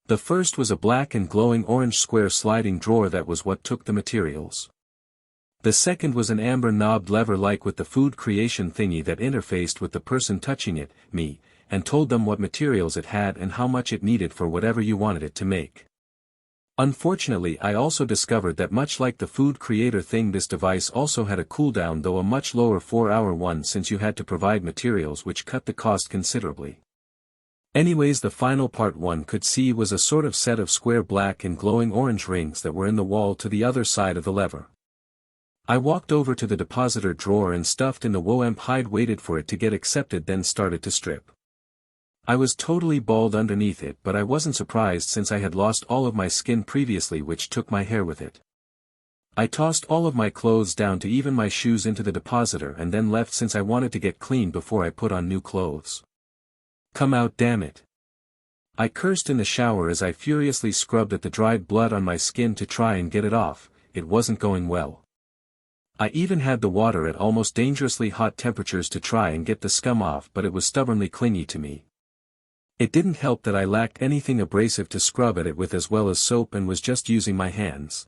The first was a black and glowing orange square sliding drawer that was what took the materials. The second was an amber knobbed lever like with the food creation thingy that interfaced with the person touching it, me, and told them what materials it had and how much it needed for whatever you wanted it to make. Unfortunately I also discovered that much like the food creator thing this device also had a cooldown though a much lower 4-hour one since you had to provide materials which cut the cost considerably. Anyways the final part one could see was a sort of set of square black and glowing orange rings that were in the wall to the other side of the lever. I walked over to the depositor drawer and stuffed in the woemp hide waited for it to get accepted then started to strip. I was totally bald underneath it but I wasn't surprised since I had lost all of my skin previously which took my hair with it. I tossed all of my clothes down to even my shoes into the depositor and then left since I wanted to get clean before I put on new clothes. Come out damn it. I cursed in the shower as I furiously scrubbed at the dried blood on my skin to try and get it off, it wasn't going well. I even had the water at almost dangerously hot temperatures to try and get the scum off but it was stubbornly clingy to me. It didn't help that I lacked anything abrasive to scrub at it with as well as soap and was just using my hands.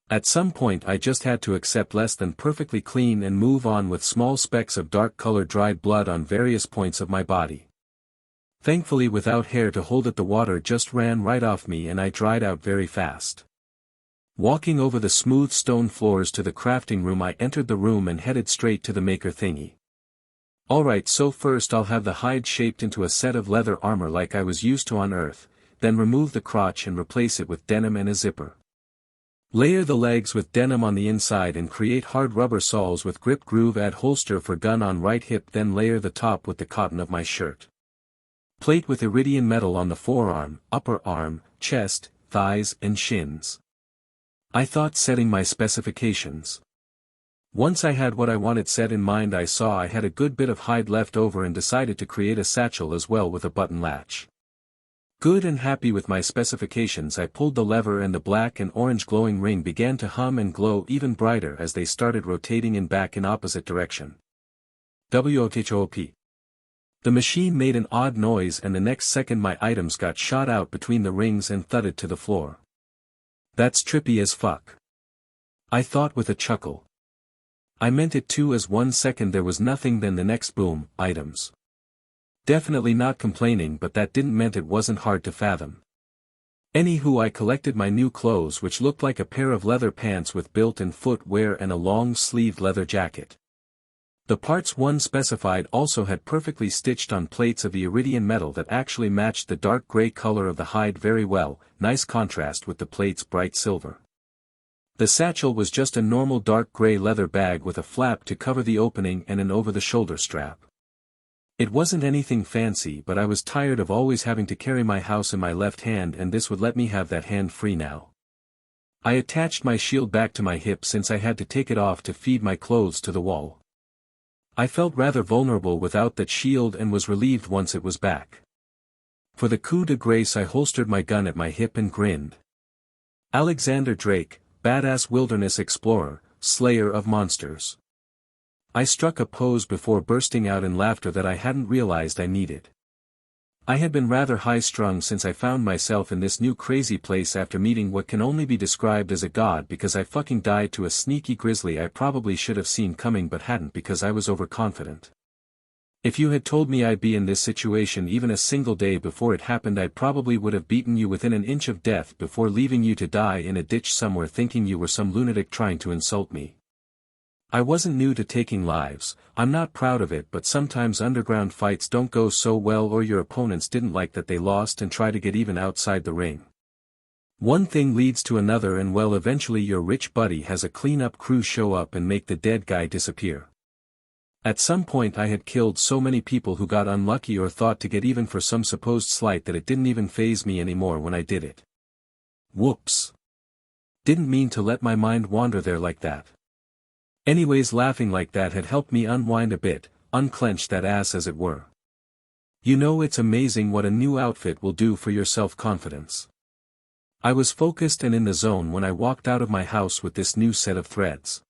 At some point I just had to accept less than perfectly clean and move on with small specks of dark-colored dried blood on various points of my body. Thankfully without hair to hold it the water just ran right off me and I dried out very fast. Walking over the smooth stone floors to the crafting room I entered the room and headed straight to the maker thingy. Alright so first I'll have the hide shaped into a set of leather armor like I was used to on Earth, then remove the crotch and replace it with denim and a zipper. Layer the legs with denim on the inside and create hard rubber soles with grip groove add holster for gun on right hip then layer the top with the cotton of my shirt. Plate with iridium metal on the forearm, upper arm, chest, thighs and shins. I thought setting my specifications. Once I had what I wanted set in mind I saw I had a good bit of hide left over and decided to create a satchel as well with a button latch. Good and happy with my specifications I pulled the lever and the black and orange glowing ring began to hum and glow even brighter as they started rotating and back in opposite direction. WOTHOP. The machine made an odd noise and the next second my items got shot out between the rings and thudded to the floor. That's trippy as fuck. I thought with a chuckle. I meant it too as 1 second there was nothing then the next boom, items. Definitely not complaining but that didn't mean it wasn't hard to fathom. Anywho, I collected my new clothes, which looked like a pair of leather pants with built-in footwear and a long-sleeved leather jacket. The parts one specified also had perfectly stitched on plates of the iridium metal that actually matched the dark gray color of the hide very well, nice contrast with the plate's bright silver. The satchel was just a normal dark gray leather bag with a flap to cover the opening and an over-the-shoulder strap. It wasn't anything fancy, but I was tired of always having to carry my house in my left hand, and this would let me have that hand free now. I attached my shield back to my hip since I had to take it off to feed my clothes to the wall. I felt rather vulnerable without that shield and was relieved once it was back. For the coup de grace, I holstered my gun at my hip and grinned. Alexander Drake, badass wilderness explorer, slayer of monsters. I struck a pose before bursting out in laughter that I hadn't realized I needed. I had been rather high-strung since I found myself in this new crazy place after meeting what can only be described as a god, because I fucking died to a sneaky grizzly I probably should have seen coming but hadn't because I was overconfident. If you had told me I'd be in this situation even a single day before it happened, I probably would have beaten you within an inch of death before leaving you to die in a ditch somewhere, thinking you were some lunatic trying to insult me. I wasn't new to taking lives. I'm not proud of it, but sometimes underground fights don't go so well, or your opponents didn't like that they lost and try to get even outside the ring. One thing leads to another, and well, eventually your rich buddy has a cleanup crew show up and make the dead guy disappear. At some point I had killed so many people who got unlucky or thought to get even for some supposed slight that it didn't even faze me anymore when I did it. Whoops. Didn't mean to let my mind wander there like that. Anyways, laughing like that had helped me unwind a bit, unclench that ass as it were. You know, it's amazing what a new outfit will do for your self-confidence. I was focused and in the zone when I walked out of my house with this new set of threads.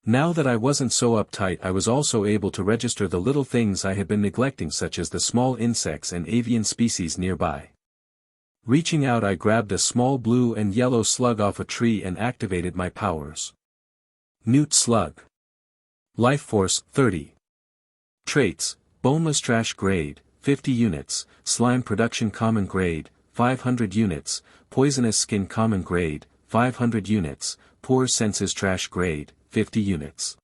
Now that I wasn't so uptight, I was also able to register the little things I had been neglecting, such as the small insects and avian species nearby. Reaching out, I grabbed a small blue and yellow slug off a tree and activated my powers. Newt slug. Life force, 30. Traits, boneless trash grade, 50 units, slime production common grade, 500 units, poisonous skin common grade, 500 units, poor senses trash grade, 50 units.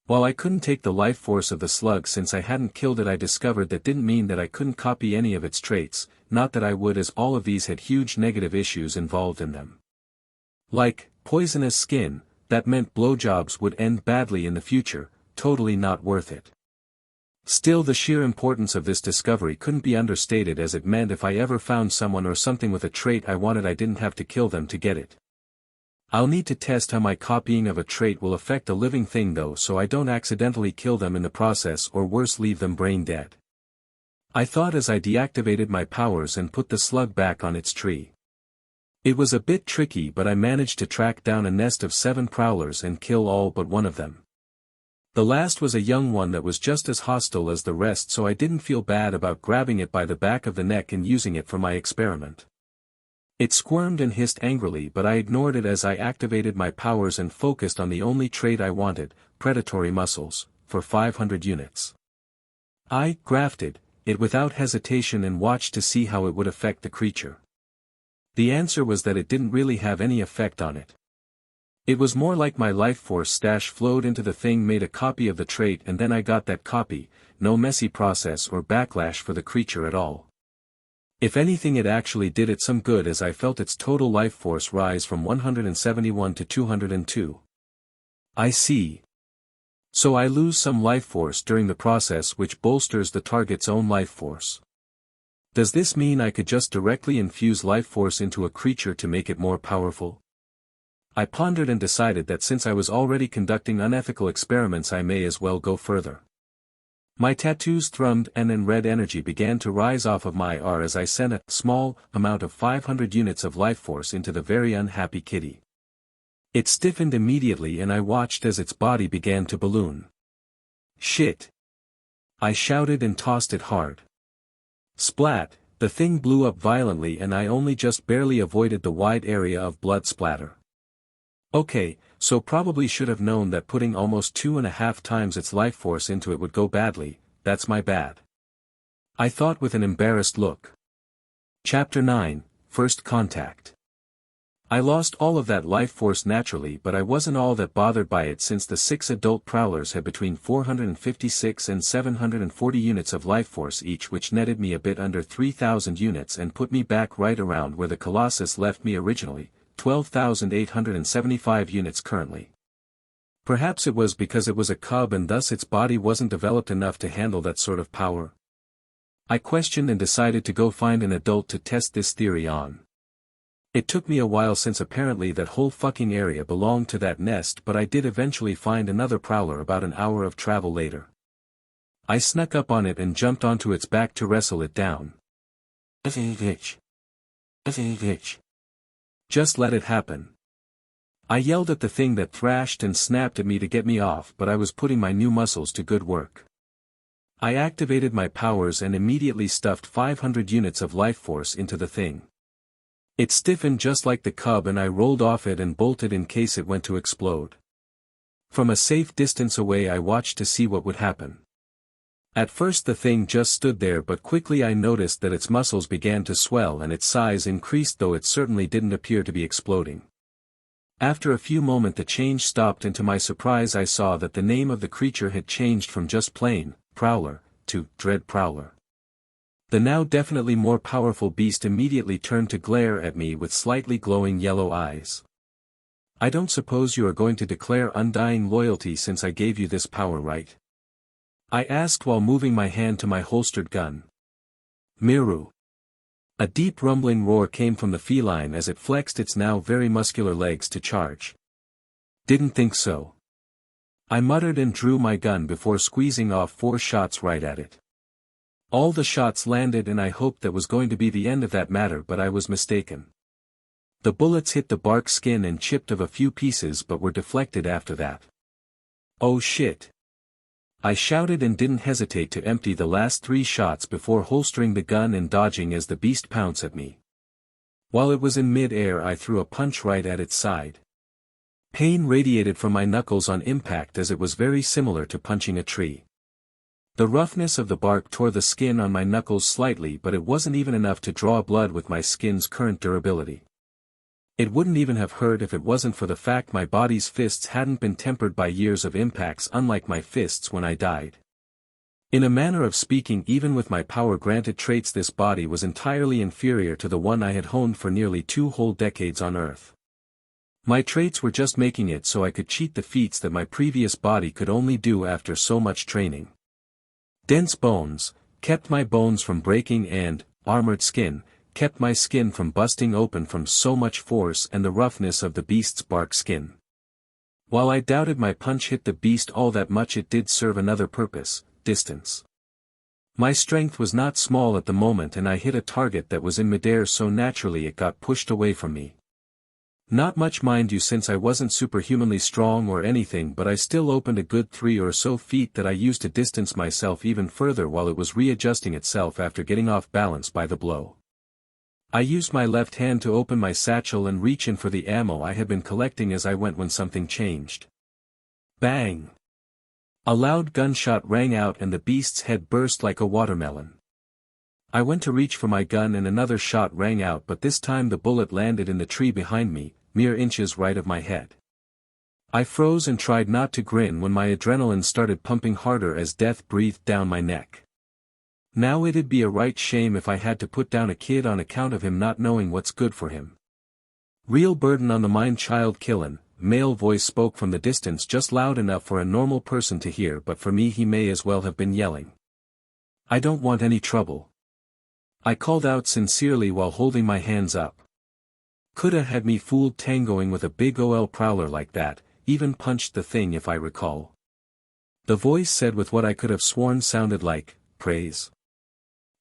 While I couldn't take the life force of the slug since I hadn't killed it, I discovered that didn't mean that I couldn't copy any of its traits, not that I would, as all of these had huge negative issues involved in them. Like, poisonous skin, that meant blowjobs would end badly in the future, totally not worth it. Still, the sheer importance of this discovery couldn't be understated, as it meant if I ever found someone or something with a trait I wanted, I didn't have to kill them to get it. I'll need to test how my copying of a trait will affect a living thing though, so I don't accidentally kill them in the process, or worse, leave them brain dead. I thought as I deactivated my powers and put the slug back on its tree. It was a bit tricky, but I managed to track down a nest of 7 prowlers and kill all but one of them. The last was a young one that was just as hostile as the rest, so I didn't feel bad about grabbing it by the back of the neck and using it for my experiment. It squirmed and hissed angrily, but I ignored it as I activated my powers and focused on the only trait I wanted, predatory muscles, for 500 units. I grafted it without hesitation and watched to see how it would affect the creature. The answer was that it didn't really have any effect on it. It was more like my life force stash flowed into the thing, made a copy of the trait, and then I got that copy, no messy process or backlash for the creature at all. If anything, it actually did it some good, as I felt its total life force rise from 171 to 202. I see. So I lose some life force during the process, which bolsters the target's own life force. Does this mean I could just directly infuse life force into a creature to make it more powerful? I pondered and decided that since I was already conducting unethical experiments, I may as well go further. My tattoos thrummed and then red energy began to rise off of my arm as I sent a small amount of 500 units of life force into the very unhappy kitty. It stiffened immediately and I watched as its body began to balloon. Shit! I shouted and tossed it hard. Splat! The thing blew up violently and I only just barely avoided the wide area of blood splatter. Okay, so probably should have known that putting almost 2.5 times its life force into it would go badly. That's my bad. I thought with an embarrassed look. Chapter 9, first contact. I lost all of that life force naturally, but I wasn't all that bothered by it since the 6 adult prowlers had between 456 and 740 units of life force each, which netted me a bit under 3,000 units and put me back right around where the Colossus left me originally, 12,875 units currently. Perhaps it was because it was a cub and thus its body wasn't developed enough to handle that sort of power. I questioned and decided to go find an adult to test this theory on. It took me a while since apparently that whole fucking area belonged to that nest, but I did eventually find another prowler about an hour of travel later. I snuck up on it and jumped onto its back to wrestle it down. Just let it happen. I yelled at the thing that thrashed and snapped at me to get me off, but I was putting my new muscles to good work. I activated my powers and immediately stuffed 500 units of life force into the thing. It stiffened just like the cub and I rolled off it and bolted in case it went to explode. From a safe distance away I watched to see what would happen. At first the thing just stood there, but quickly I noticed that its muscles began to swell and its size increased, though it certainly didn't appear to be exploding. After a few moments the change stopped, and to my surprise I saw that the name of the creature had changed from just plain Prowler to Dread Prowler. The now definitely more powerful beast immediately turned to glare at me with slightly glowing yellow eyes. I don't suppose you are going to declare undying loyalty since I gave you this power, right? I asked while moving my hand to my holstered gun. Miru. A deep rumbling roar came from the feline as it flexed its now very muscular legs to charge. Didn't think so. I muttered and drew my gun before squeezing off 4 shots right at it. All the shots landed and I hoped that was going to be the end of that matter, but I was mistaken. The bullets hit the bark skin and chipped of a few pieces but were deflected after that. Oh shit! I shouted and didn't hesitate to empty the last 3 shots before holstering the gun and dodging as the beast pounced at me. While it was in mid-air I threw a punch right at its side. Pain radiated from my knuckles on impact as it was very similar to punching a tree. The roughness of the bark tore the skin on my knuckles slightly, but it wasn't even enough to draw blood with my skin's current durability. It wouldn't even have hurt if it wasn't for the fact my body's fists hadn't been tempered by years of impacts, unlike my fists when I died. In a manner of speaking, even with my power-granted traits, this body was entirely inferior to the one I had honed for nearly 2 whole decades on Earth. My traits were just making it so I could cheat the feats that my previous body could only do after so much training. Dense bones kept my bones from breaking, and armored skin kept my skin from busting open from so much force and the roughness of the beast's bark skin. While I doubted my punch hit the beast all that much, it did serve another purpose: distance. My strength was not small at the moment and I hit a target that was in midair, so naturally it got pushed away from me. Not much, mind you, since I wasn't superhumanly strong or anything, but I still opened a good 3 or so feet that I used to distance myself even further while it was readjusting itself after getting off balance by the blow. I used my left hand to open my satchel and reach in for the ammo I had been collecting as I went when something changed. Bang! A loud gunshot rang out and the beast's head burst like a watermelon. I went to reach for my gun and another shot rang out, but this time the bullet landed in the tree behind me, mere inches right of my head. I froze and tried not to grin when my adrenaline started pumping harder as death breathed down my neck. Now it'd be a right shame if I had to put down a kid on account of him not knowing what's good for him. Real burden on the mind, child killin', male voice spoke from the distance, just loud enough for a normal person to hear, but for me he may as well have been yelling. I don't want any trouble. I called out sincerely while holding my hands up. Coulda had me fooled tangoing with a big OL prowler like that, even punched the thing if I recall. The voice said with what I could have sworn sounded like praise.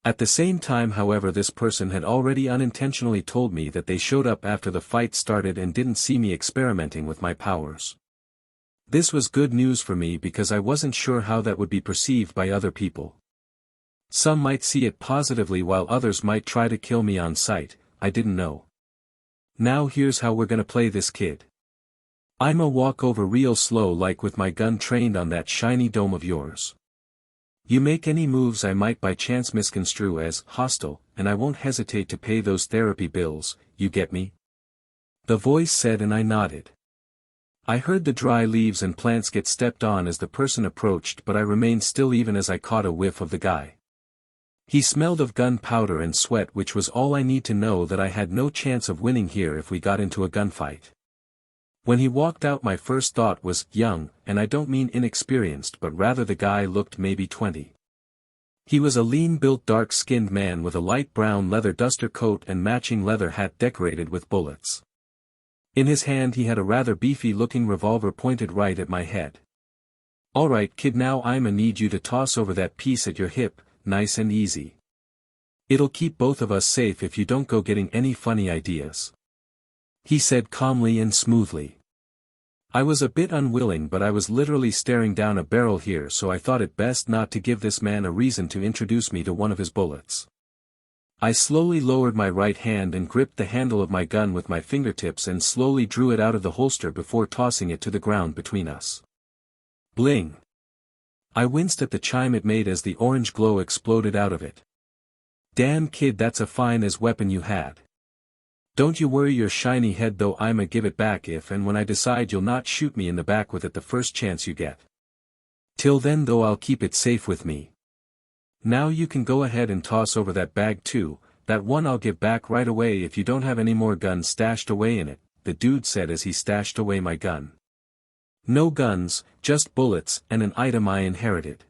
At the same time, however, this person had already unintentionally told me that they showed up after the fight started and didn't see me experimenting with my powers. This was good news for me because I wasn't sure how that would be perceived by other people. Some might see it positively while others might try to kill me on sight, I didn't know. Now here's how we're gonna play this, kid. I'ma walk over real slow, like with my gun trained on that shiny dome of yours. You make any moves I might by chance misconstrue as hostile, and I won't hesitate to pay those therapy bills, you get me? The voice said, and I nodded. I heard the dry leaves and plants get stepped on as the person approached, but I remained still even as I caught a whiff of the guy. He smelled of gunpowder and sweat, which was all I need to know that I had no chance of winning here if we got into a gunfight. When he walked out, my first thought was, young, and I don't mean inexperienced, but rather the guy looked maybe 20. He was a lean-built dark-skinned man with a light brown leather duster coat and matching leather hat decorated with bullets. In his hand he had a rather beefy-looking revolver pointed right at my head. "Alright kid, now I'ma need you to toss over that piece at your hip, nice and easy. It'll keep both of us safe if you don't go getting any funny ideas," he said calmly and smoothly. I was a bit unwilling, but I was literally staring down a barrel here, so I thought it best not to give this man a reason to introduce me to one of his bullets. I slowly lowered my right hand and gripped the handle of my gun with my fingertips and slowly drew it out of the holster before tossing it to the ground between us. Bling! I winced at the chime it made as the orange glow exploded out of it. "Damn kid, that's a fine as weapon you had. Don't you worry your shiny head though, I'ma give it back if and when I decide you'll not shoot me in the back with it the first chance you get. Till then though I'll keep it safe with me. Now you can go ahead and toss over that bag too, that one I'll give back right away if you don't have any more guns stashed away in it," the dude said as he stashed away my gun. "No guns, just bullets and an item I inherited,"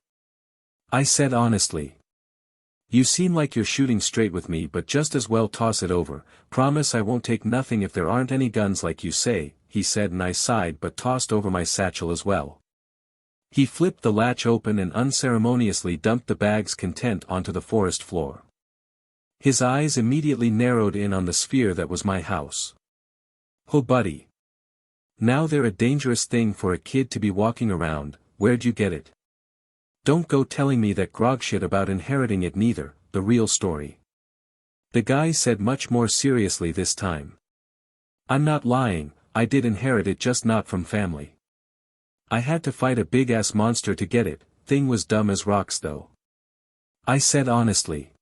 I said honestly. "You seem like you're shooting straight with me, but just as well toss it over. Promise I won't take nothing if there aren't any guns like you say," he said, and I sighed but tossed over my satchel as well. He flipped the latch open and unceremoniously dumped the bag's content onto the forest floor. His eyes immediately narrowed in on the sphere that was my house. "Oh buddy. Now they're a dangerous thing for a kid to be walking around. Where'd you get it? Don't go telling me that grog shit about inheriting it neither, the real story," the guy said much more seriously this time. "I'm not lying, I did inherit it, just not from family. I had to fight a big-ass monster to get it, thing was dumb as rocks though," I said honestly.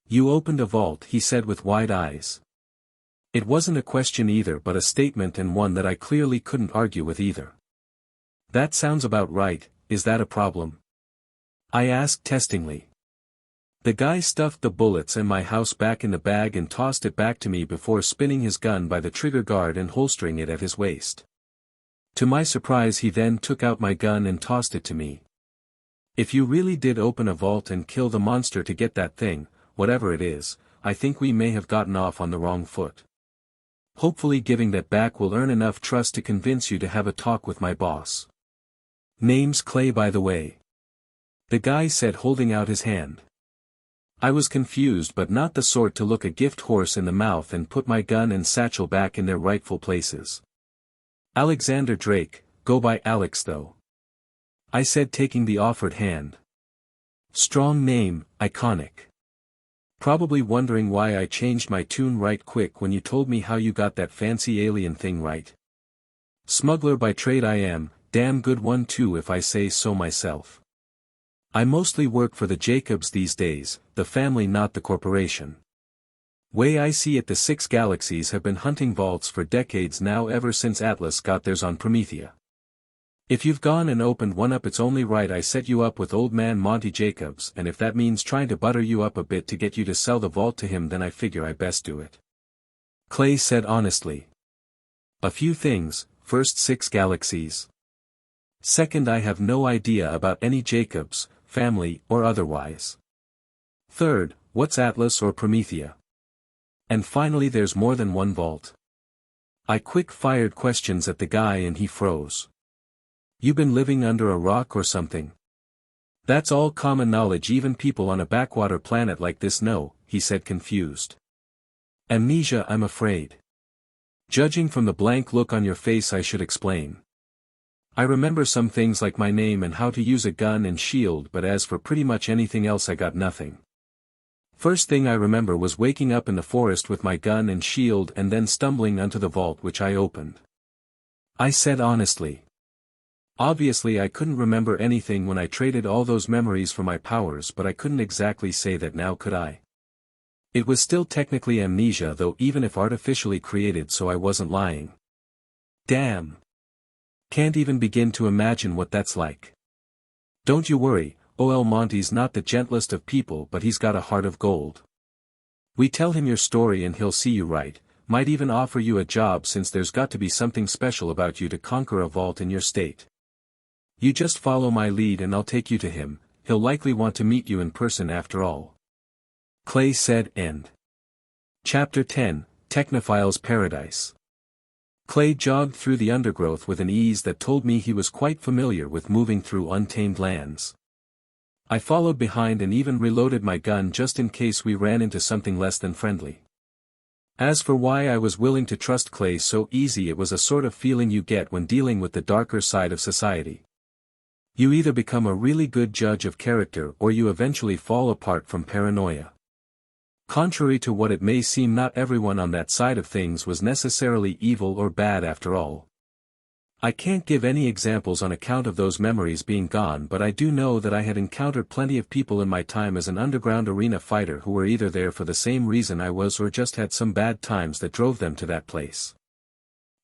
"You opened a vault," he said with wide eyes. It wasn't a question either, but a statement, and one that I clearly couldn't argue with either. "That sounds about right, is that a problem?" I asked testingly. The guy stuffed the bullets and my house back in the bag and tossed it back to me before spinning his gun by the trigger guard and holstering it at his waist. To my surprise he then took out my gun and tossed it to me. "If you really did open a vault and kill the monster to get that thing, whatever it is, I think we may have gotten off on the wrong foot. Hopefully giving that back will earn enough trust to convince you to have a talk with my boss. Name's Clay by the way," the guy said holding out his hand. I was confused, but not the sort to look a gift horse in the mouth, and put my gun and satchel back in their rightful places. "Alexander Drake, go by Alex though," I said taking the offered hand. "Strong name, iconic. Probably wondering why I changed my tune right quick when you told me how you got that fancy alien thing right. Smuggler by trade I am, damn good one too if I say so myself. I mostly work for the Jacobs these days, the family not the corporation. Way I see it, the 6 galaxies have been hunting vaults for decades now, ever since Atlas got theirs on Promethea. If you've gone and opened one up, it's only right I set you up with old man Monty Jacobs, and if that means trying to butter you up a bit to get you to sell the vault to him, then I figure I best do it," Clay said honestly. "A few things, first 6 galaxies. Second, I have no idea about any Jacobs, family or otherwise. Third, what's Atlas or Promethea? And finally, there's more than one vault." I quick-fired questions at the guy and he froze. "You been living under a rock or something? That's all common knowledge even people on a backwater planet like this know," he said confused. "Amnesia, I'm afraid. Judging from the blank look on your face, I should explain. I remember some things like my name and how to use a gun and shield, but as for pretty much anything else I got nothing. First thing I remember was waking up in the forest with my gun and shield and then stumbling onto the vault which I opened," I said honestly. Obviously I couldn't remember anything when I traded all those memories for my powers, but I couldn't exactly say that now, could I? It was still technically amnesia though, even if artificially created, so I wasn't lying. Damn. Can't even begin to imagine what that's like. Don't you worry, O.L. Monty's not the gentlest of people, but he's got a heart of gold. We tell him your story and he'll see you right, might even offer you a job since there's got to be something special about you to conquer a vault in your state. You just follow my lead and I'll take you to him, he'll likely want to meet you in person after all. Clay said. End. Chapter 10, Technophile's Paradise. Clay jogged through the undergrowth with an ease that told me he was quite familiar with moving through untamed lands. I followed behind and even reloaded my gun just in case we ran into something less than friendly. As for why I was willing to trust Clay so easy, it was a sort of feeling you get when dealing with the darker side of society. You either become a really good judge of character or you eventually fall apart from paranoia. Contrary to what it may seem, not everyone on that side of things was necessarily evil or bad after all. I can't give any examples on account of those memories being gone, but I do know that I had encountered plenty of people in my time as an underground arena fighter who were either there for the same reason I was or just had some bad times that drove them to that place.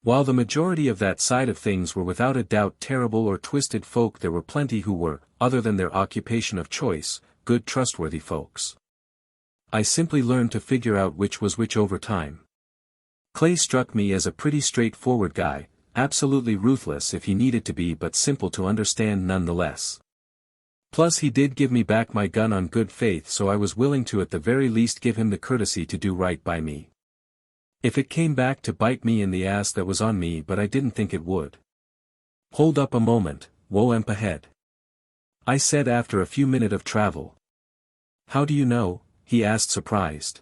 While the majority of that side of things were without a doubt terrible or twisted folk, there were plenty who were, other than their occupation of choice, good trustworthy folks. I simply learned to figure out which was which over time. Clay struck me as a pretty straightforward guy, absolutely ruthless if he needed to be, but simple to understand nonetheless. Plus he did give me back my gun on good faith, so I was willing to at the very least give him the courtesy to do right by me. If it came back to bite me in the ass, that was on me, but I didn't think it would. Hold up a moment, Woemp ahead. I said after a few minutes of travel. How do you know? He asked, surprised.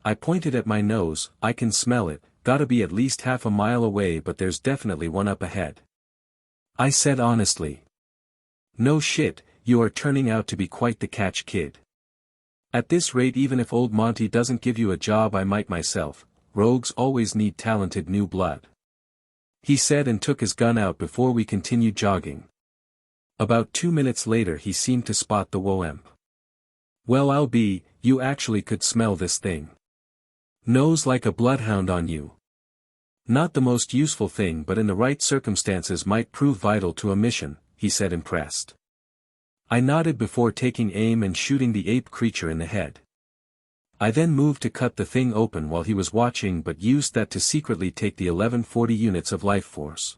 I pointed at my nose. I can smell it, gotta be at least half a mile away, but there's definitely one up ahead. I said honestly. No shit, you are turning out to be quite the catch, kid. At this rate, even if old Monty doesn't give you a job, I might myself. Rogues always need talented new blood. He said and took his gun out before we continued jogging. About 2 minutes later he seemed to spot the Woemp. Well, I'll be, you actually could smell this thing. Nose like a bloodhound on you. Not the most useful thing, but in the right circumstances might prove vital to a mission, he said, impressed. I nodded before taking aim and shooting the ape creature in the head. I then moved to cut the thing open while he was watching, but used that to secretly take the 1140 units of life force.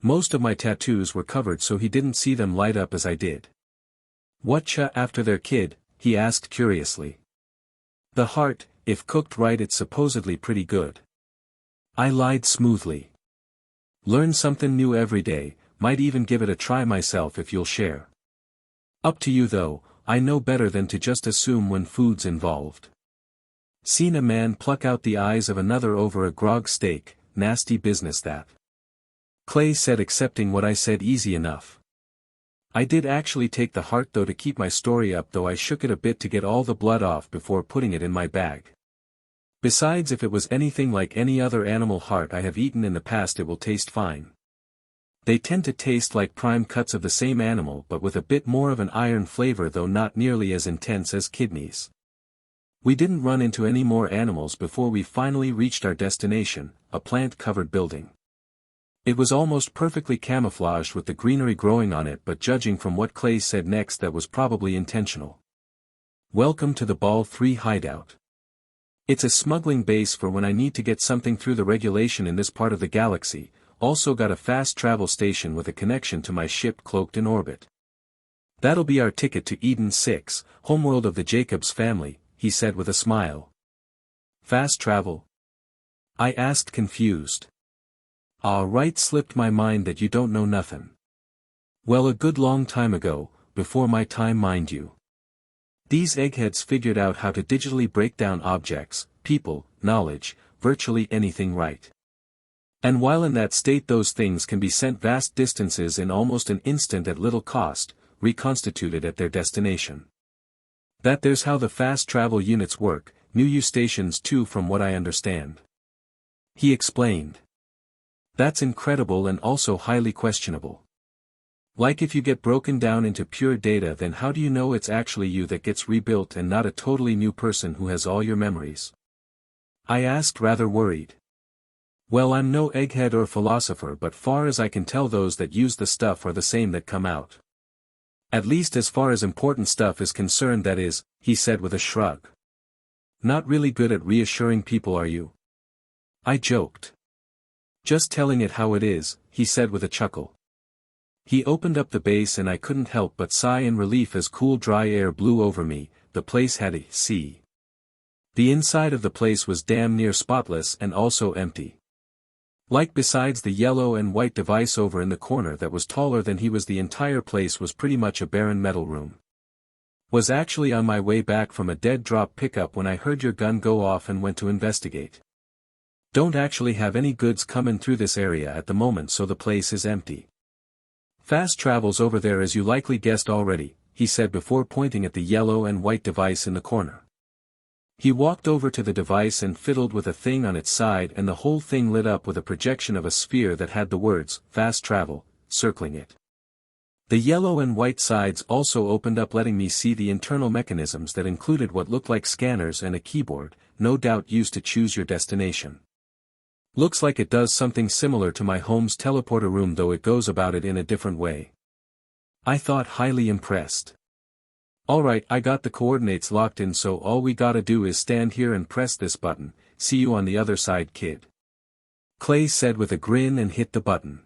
Most of my tattoos were covered so he didn't see them light up as I did. Whatcha after their kid? He asked curiously. The heart, if cooked right it's supposedly pretty good. I lied smoothly. Learn something new every day, might even give it a try myself if you'll share. Up to you though, I know better than to just assume when food's involved. Seen a man pluck out the eyes of another over a grog steak, nasty business that. Clay said, accepting what I said easy enough. I did actually take the heart though to keep my story up, though I shook it a bit to get all the blood off before putting it in my bag. Besides, if it was anything like any other animal heart I have eaten in the past, it will taste fine. They tend to taste like prime cuts of the same animal, but with a bit more of an iron flavor, though not nearly as intense as kidneys. We didn't run into any more animals before we finally reached our destination, a plant-covered building. It was almost perfectly camouflaged with the greenery growing on it, but judging from what Clay said next, that was probably intentional. Welcome to the Ball 3 hideout. It's a smuggling base for when I need to get something through the regulation in this part of the galaxy. Also got a fast travel station with a connection to my ship cloaked in orbit. That'll be our ticket to Eden 6, homeworld of the Jacobs family, he said with a smile. Fast travel? I asked, confused. Right, slipped my mind that you don't know nothing. Well, a good long time ago, before my time mind you. These eggheads figured out how to digitally break down objects, people, knowledge, virtually anything right. And while in that state those things can be sent vast distances in almost an instant at little cost, reconstituted at their destination. There's how the fast travel units work, new U stations too from what I understand. He explained. That's incredible and also highly questionable. Like if you get broken down into pure data, then how do you know it's actually you that gets rebuilt and not a totally new person who has all your memories? I asked, rather worried. Well, I'm no egghead or philosopher, but far as I can tell, those that use the stuff are the same that come out. At least as far as important stuff is concerned, that is, he said with a shrug. Not really good at reassuring people, are you? I joked. Just telling it how it is, he said with a chuckle. He opened up the base and I couldn't help but sigh in relief as cool dry air blew over me. The place had a sea. The inside of the place was damn near spotless and also empty. Like besides the yellow and white device over in the corner that was taller than he was, the entire place was pretty much a barren metal room. Was actually on my way back from a dead drop pickup when I heard your gun go off and went to investigate. Don't actually have any goods coming through this area at the moment, so the place is empty. Fast travel's over there, as you likely guessed already, he said before pointing at the yellow and white device in the corner. He walked over to the device and fiddled with a thing on its side, and the whole thing lit up with a projection of a sphere that had the words, "Fast Travel," circling it. The yellow and white sides also opened up, letting me see the internal mechanisms that included what looked like scanners and a keyboard, no doubt used to choose your destination. Looks like it does something similar to my home's teleporter room, though it goes about it in a different way. I thought, highly impressed. Alright, I got the coordinates locked in, so all we gotta do is stand here and press this button. See you on the other side, kid. Clay said with a grin and hit the button.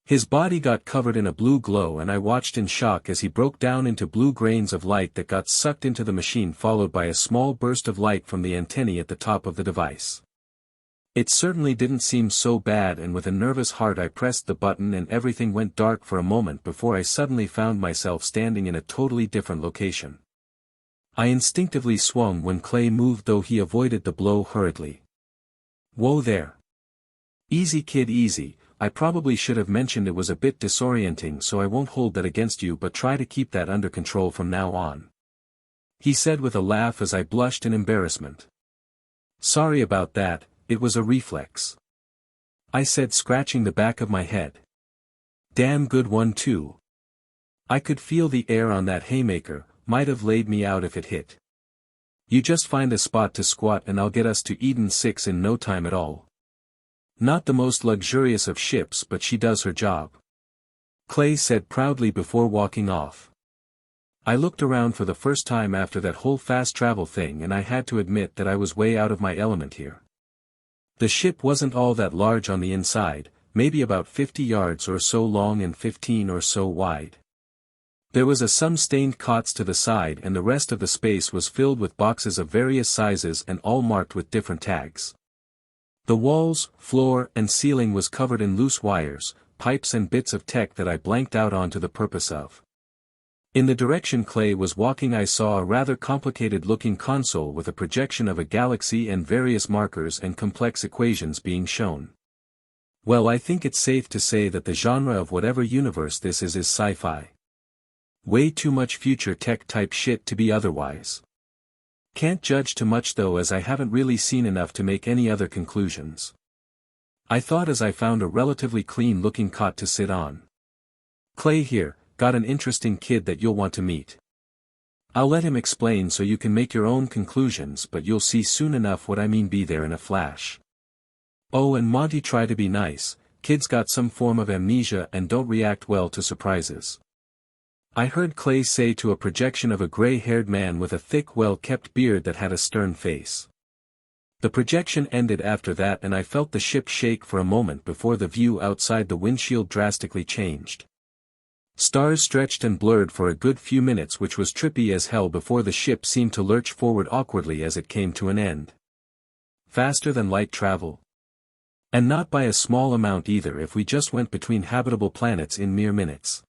His body got covered in a blue glow and I watched in shock as he broke down into blue grains of light that got sucked into the machine, followed by a small burst of light from the antennae at the top of the device. It certainly didn't seem so bad, and with a nervous heart I pressed the button and everything went dark for a moment before I suddenly found myself standing in a totally different location. I instinctively swung when Clay moved, though he avoided the blow hurriedly. Whoa there. Easy kid, easy. I probably should have mentioned it was a bit disorienting, so I won't hold that against you, but try to keep that under control from now on. He said with a laugh as I blushed in embarrassment. Sorry about that. It was a reflex. I said, scratching the back of my head. Damn good one too. I could feel the air on that haymaker, might have laid me out if it hit. You just find a spot to squat and I'll get us to Eden 6 in no time at all. Not the most luxurious of ships, but she does her job. Clay said proudly before walking off. I looked around for the first time after that whole fast travel thing, and I had to admit that I was way out of my element here. The ship wasn't all that large on the inside, maybe about 50 yards or so long and 15 or so wide. There was a some stained cots to the side, and the rest of the space was filled with boxes of various sizes and all marked with different tags. The walls, floor, and ceiling was covered in loose wires, pipes and bits of tech that I blanked out onto the purpose of. In the direction Clay was walking I saw a rather complicated-looking console with a projection of a galaxy and various markers and complex equations being shown. Well, I think it's safe to say that the genre of whatever universe this is sci-fi. Way too much future tech type shit to be otherwise. Can't judge too much though, as I haven't really seen enough to make any other conclusions. I thought as I found a relatively clean-looking cot to sit on. Clay here. Got an interesting kid that you'll want to meet. I'll let him explain so you can make your own conclusions, but you'll see soon enough what I mean. Be there in a flash. Oh, and Monty, try to be nice. Kids got some form of amnesia and don't react well to surprises. I heard Clay say to a projection of a gray-haired man with a thick, well-kept beard that had a stern face. The projection ended after that, and I felt the ship shake for a moment before the view outside the windshield drastically changed. Stars stretched and blurred for a good few minutes, which was trippy as hell, before the ship seemed to lurch forward awkwardly as it came to an end. Faster than light travel. And not by a small amount either if we just went between habitable planets in mere minutes.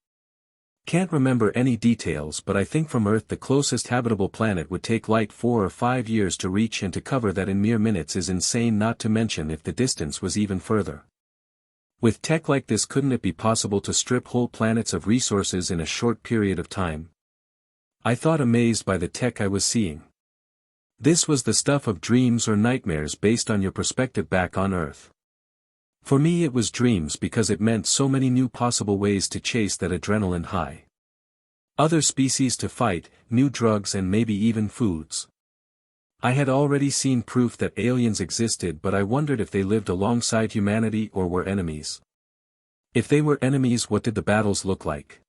Can't remember any details, but I think from Earth the closest habitable planet would take light 4 or 5 years to reach, and to cover that in mere minutes is insane, not to mention if the distance was even further. With tech like this, couldn't it be possible to strip whole planets of resources in a short period of time? I thought, amazed by the tech I was seeing. This was the stuff of dreams or nightmares based on your perspective back on Earth. For me it was dreams because it meant so many new possible ways to chase that adrenaline high. Other species to fight, new drugs and maybe even foods. I had already seen proof that aliens existed, but I wondered if they lived alongside humanity or were enemies. If they were enemies, what did the battles look like?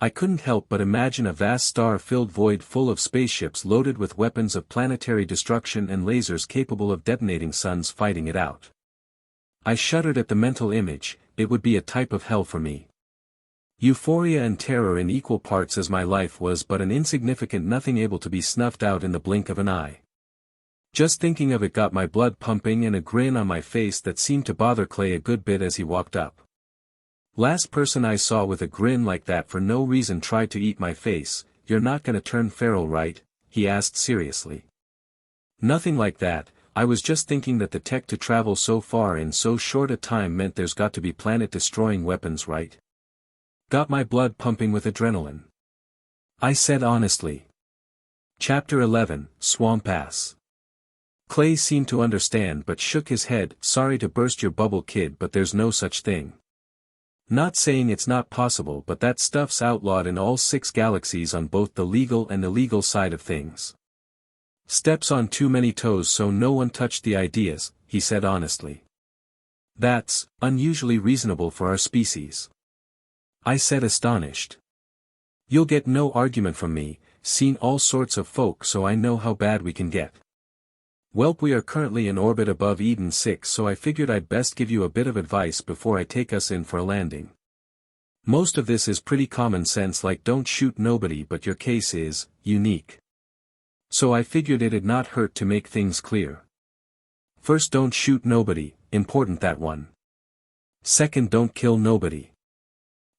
I couldn't help but imagine a vast star-filled void full of spaceships loaded with weapons of planetary destruction and lasers capable of detonating suns fighting it out. I shuddered at the mental image. It would be a type of hell for me. Euphoria and terror in equal parts, as my life was but an insignificant nothing able to be snuffed out in the blink of an eye. Just thinking of it got my blood pumping and a grin on my face that seemed to bother Clay a good bit as he walked up. Last person I saw with a grin like that for no reason tried to eat my face. "You're not gonna turn feral, right?" he asked seriously. "Nothing like that, I was just thinking that the tech to travel so far in so short a time meant there's got to be planet-destroying weapons, right?" Got my blood pumping with adrenaline. I said honestly. Chapter 11, Swamp Ass. Clay seemed to understand but shook his head. "Sorry to burst your bubble, kid, but there's no such thing. Not saying it's not possible, but that stuff's outlawed in all 6 galaxies on both the legal and illegal side of things. Steps on too many toes, so no one touched the ideas," he said honestly. "That's unusually reasonable for our species," I said astonished. "You'll get no argument from me, seen all sorts of folk, so I know how bad we can get. Welp, we are currently in orbit above Eden 6, so I figured I'd best give you a bit of advice before I take us in for a landing. Most of this is pretty common sense, like don't shoot nobody, but your case is unique. So I figured it'd not hurt to make things clear. First, don't shoot nobody, important that one. Second, don't kill nobody.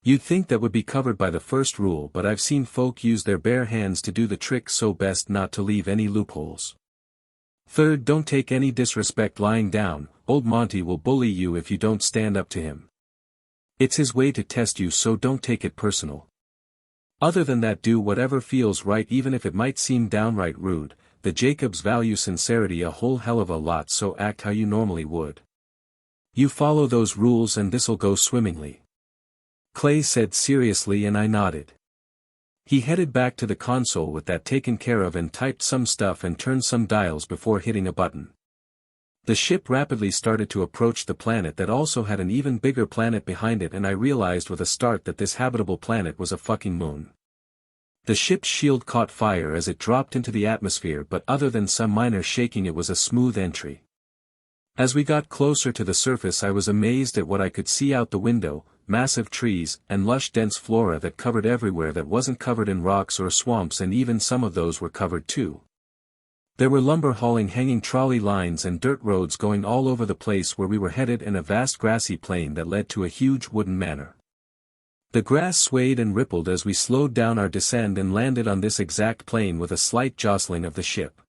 You'd think that would be covered by the first rule, but I've seen folk use their bare hands to do the trick, so best not to leave any loopholes. Third, don't take any disrespect lying down. Old Monty will bully you if you don't stand up to him. It's his way to test you, so don't take it personal. Other than that, do whatever feels right, even if it might seem downright rude. The Jacobs value sincerity a whole hell of a lot, so act how you normally would. You follow those rules and this'll go swimmingly," Clay said seriously, and I nodded. He headed back to the console with that taken care of and typed some stuff and turned some dials before hitting a button. The ship rapidly started to approach the planet that also had an even bigger planet behind it, and I realized with a start that this habitable planet was a fucking moon. The ship's shield caught fire as it dropped into the atmosphere, but other than some minor shaking it was a smooth entry. As we got closer to the surface I was amazed at what I could see out the window: massive trees, and lush dense flora that covered everywhere that wasn't covered in rocks or swamps, and even some of those were covered too. There were lumber hauling hanging trolley lines and dirt roads going all over the place where we were headed, and a vast grassy plain that led to a huge wooden manor. The grass swayed and rippled as we slowed down our descent and landed on this exact plain with a slight jostling of the ship.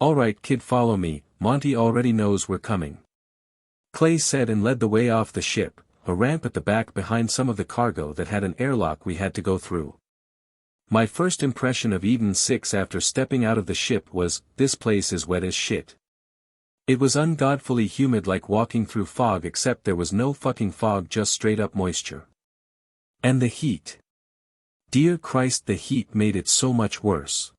"Alright kid, follow me, Monty already knows we're coming," Clay said, and led the way off the ship, a ramp at the back behind some of the cargo that had an airlock we had to go through. My first impression of Eden 6 after stepping out of the ship was, this place is wet as shit. It was ungodfully humid, like walking through fog, except there was no fucking fog, just straight up moisture. And the heat. Dear Christ, the heat made it so much worse.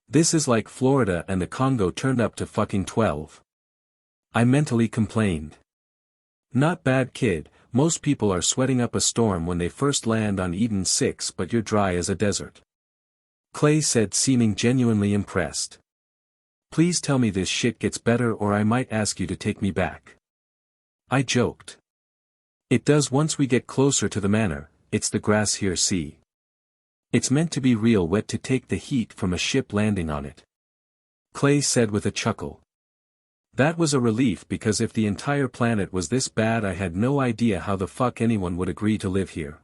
This is like Florida and the Congo turned up to fucking 12. I mentally complained. Not bad kid, most people are sweating up a storm when they first land on Eden 6, but you're dry as a desert, Clay said, seeming genuinely impressed. Please tell me this shit gets better or I might ask you to take me back. I joked. It does once we get closer to the manor. It's the grass here, see? It's meant to be real wet to take the heat from a ship landing on it, Clay said with a chuckle. That was a relief, because if the entire planet was this bad I had no idea how the fuck anyone would agree to live here.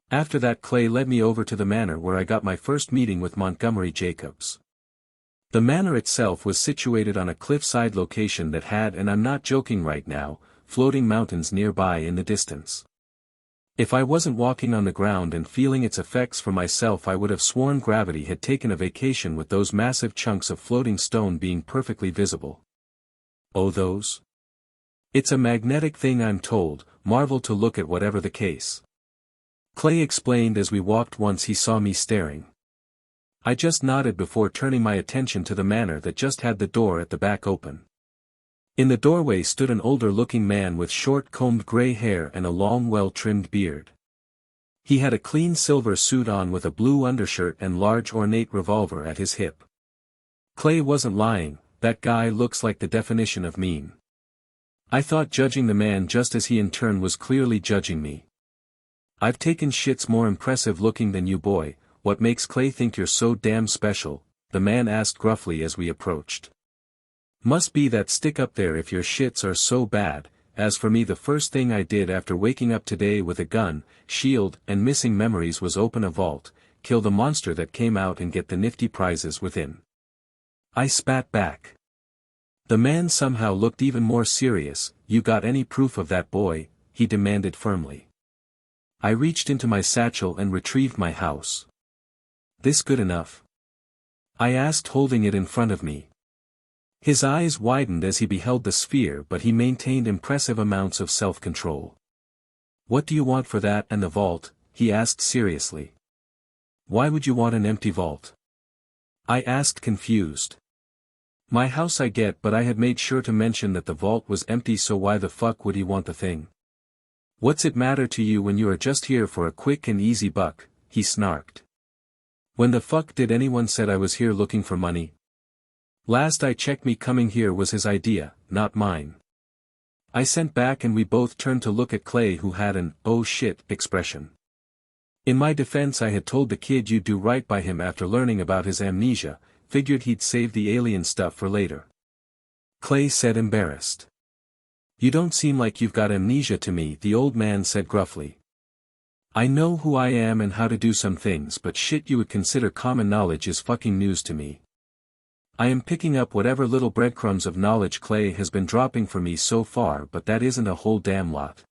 After that Clay led me over to the manor where I got my first meeting with Montgomery Jacobs. The manor itself was situated on a cliffside location that had, and I'm not joking right now, floating mountains nearby in the distance. If I wasn't walking on the ground and feeling its effects for myself, I would have sworn gravity had taken a vacation with those massive chunks of floating stone being perfectly visible. Oh, those It's a magnetic thing, I'm told, marvel to look at whatever the case. Clay explained as we walked once he saw me staring. I just nodded before turning my attention to the manor that just had the door at the back open. In the doorway stood an older-looking man with short-combed gray hair and a long well-trimmed beard. He had a clean silver suit on with a blue undershirt and large ornate revolver at his hip. Clay wasn't lying, that guy looks like the definition of mean. I thought judging the man just as he in turn was clearly judging me. I've taken shits more impressive looking than you, boy. What makes Clay think you're so damn special? The man asked gruffly as we approached. Must be that stick up there if your shits are so bad. As for me, the first thing I did after waking up today with a gun, shield, and missing memories was open a vault, kill the monster that came out and get the nifty prizes within. I spat back. The man somehow looked even more serious. You got any proof of that, boy? He demanded firmly. I reached into my satchel and retrieved my house. This good enough? I asked, holding it in front of me. His eyes widened as he beheld the sphere, but he maintained impressive amounts of self-control. What do you want for that and the vault? He asked seriously. Why would you want an empty vault? I asked, confused. My house I get, but I had made sure to mention that the vault was empty, so why the fuck would he want the thing? What's it matter to you when you are just here for a quick and easy buck? He snarked. When the fuck did anyone said I was here looking for money? Last I checked, me coming here was his idea, not mine. I sent back, and we both turned to look at Clay, who had an "oh shit" expression. In my defense, I had told the kid you'd do right by him after learning about his amnesia, figured he'd save the alien stuff for later. Clay said, embarrassed. You don't seem like you've got amnesia to me, the old man said gruffly. I know who I am and how to do some things, but shit you would consider common knowledge is fucking news to me. I am picking up whatever little breadcrumbs of knowledge Clay has been dropping for me so far, but that isn't a whole damn lot.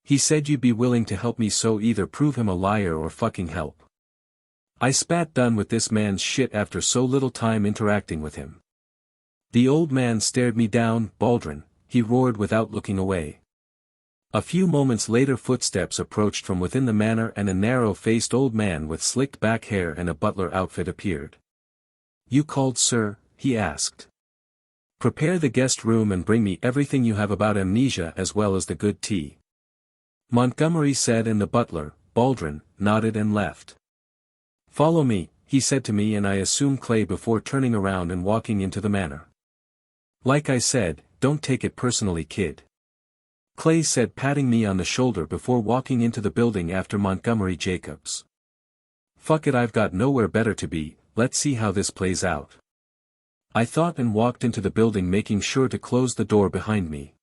He said you'd be willing to help me, so either prove him a liar or fucking help. I spat, done with this man's shit after so little time interacting with him. The old man stared me down. Baldrin, he roared without looking away. A few moments later, footsteps approached from within the manor, and a narrow-faced old man with slicked back hair and a butler outfit appeared. You called, sir? He asked. Prepare the guest room and bring me everything you have about amnesia as well as the good tea. Montgomery said, and the butler, Baldrin, nodded and left. Follow me, he said to me, and I assumed Clay before turning around and walking into the manor. Like I said, don't take it personally, kid. Clay said, patting me on the shoulder before walking into the building after Montgomery Jacobs. Fuck it, I've got nowhere better to be. Let's see how this plays out. I thought, and walked into the building, making sure to close the door behind me.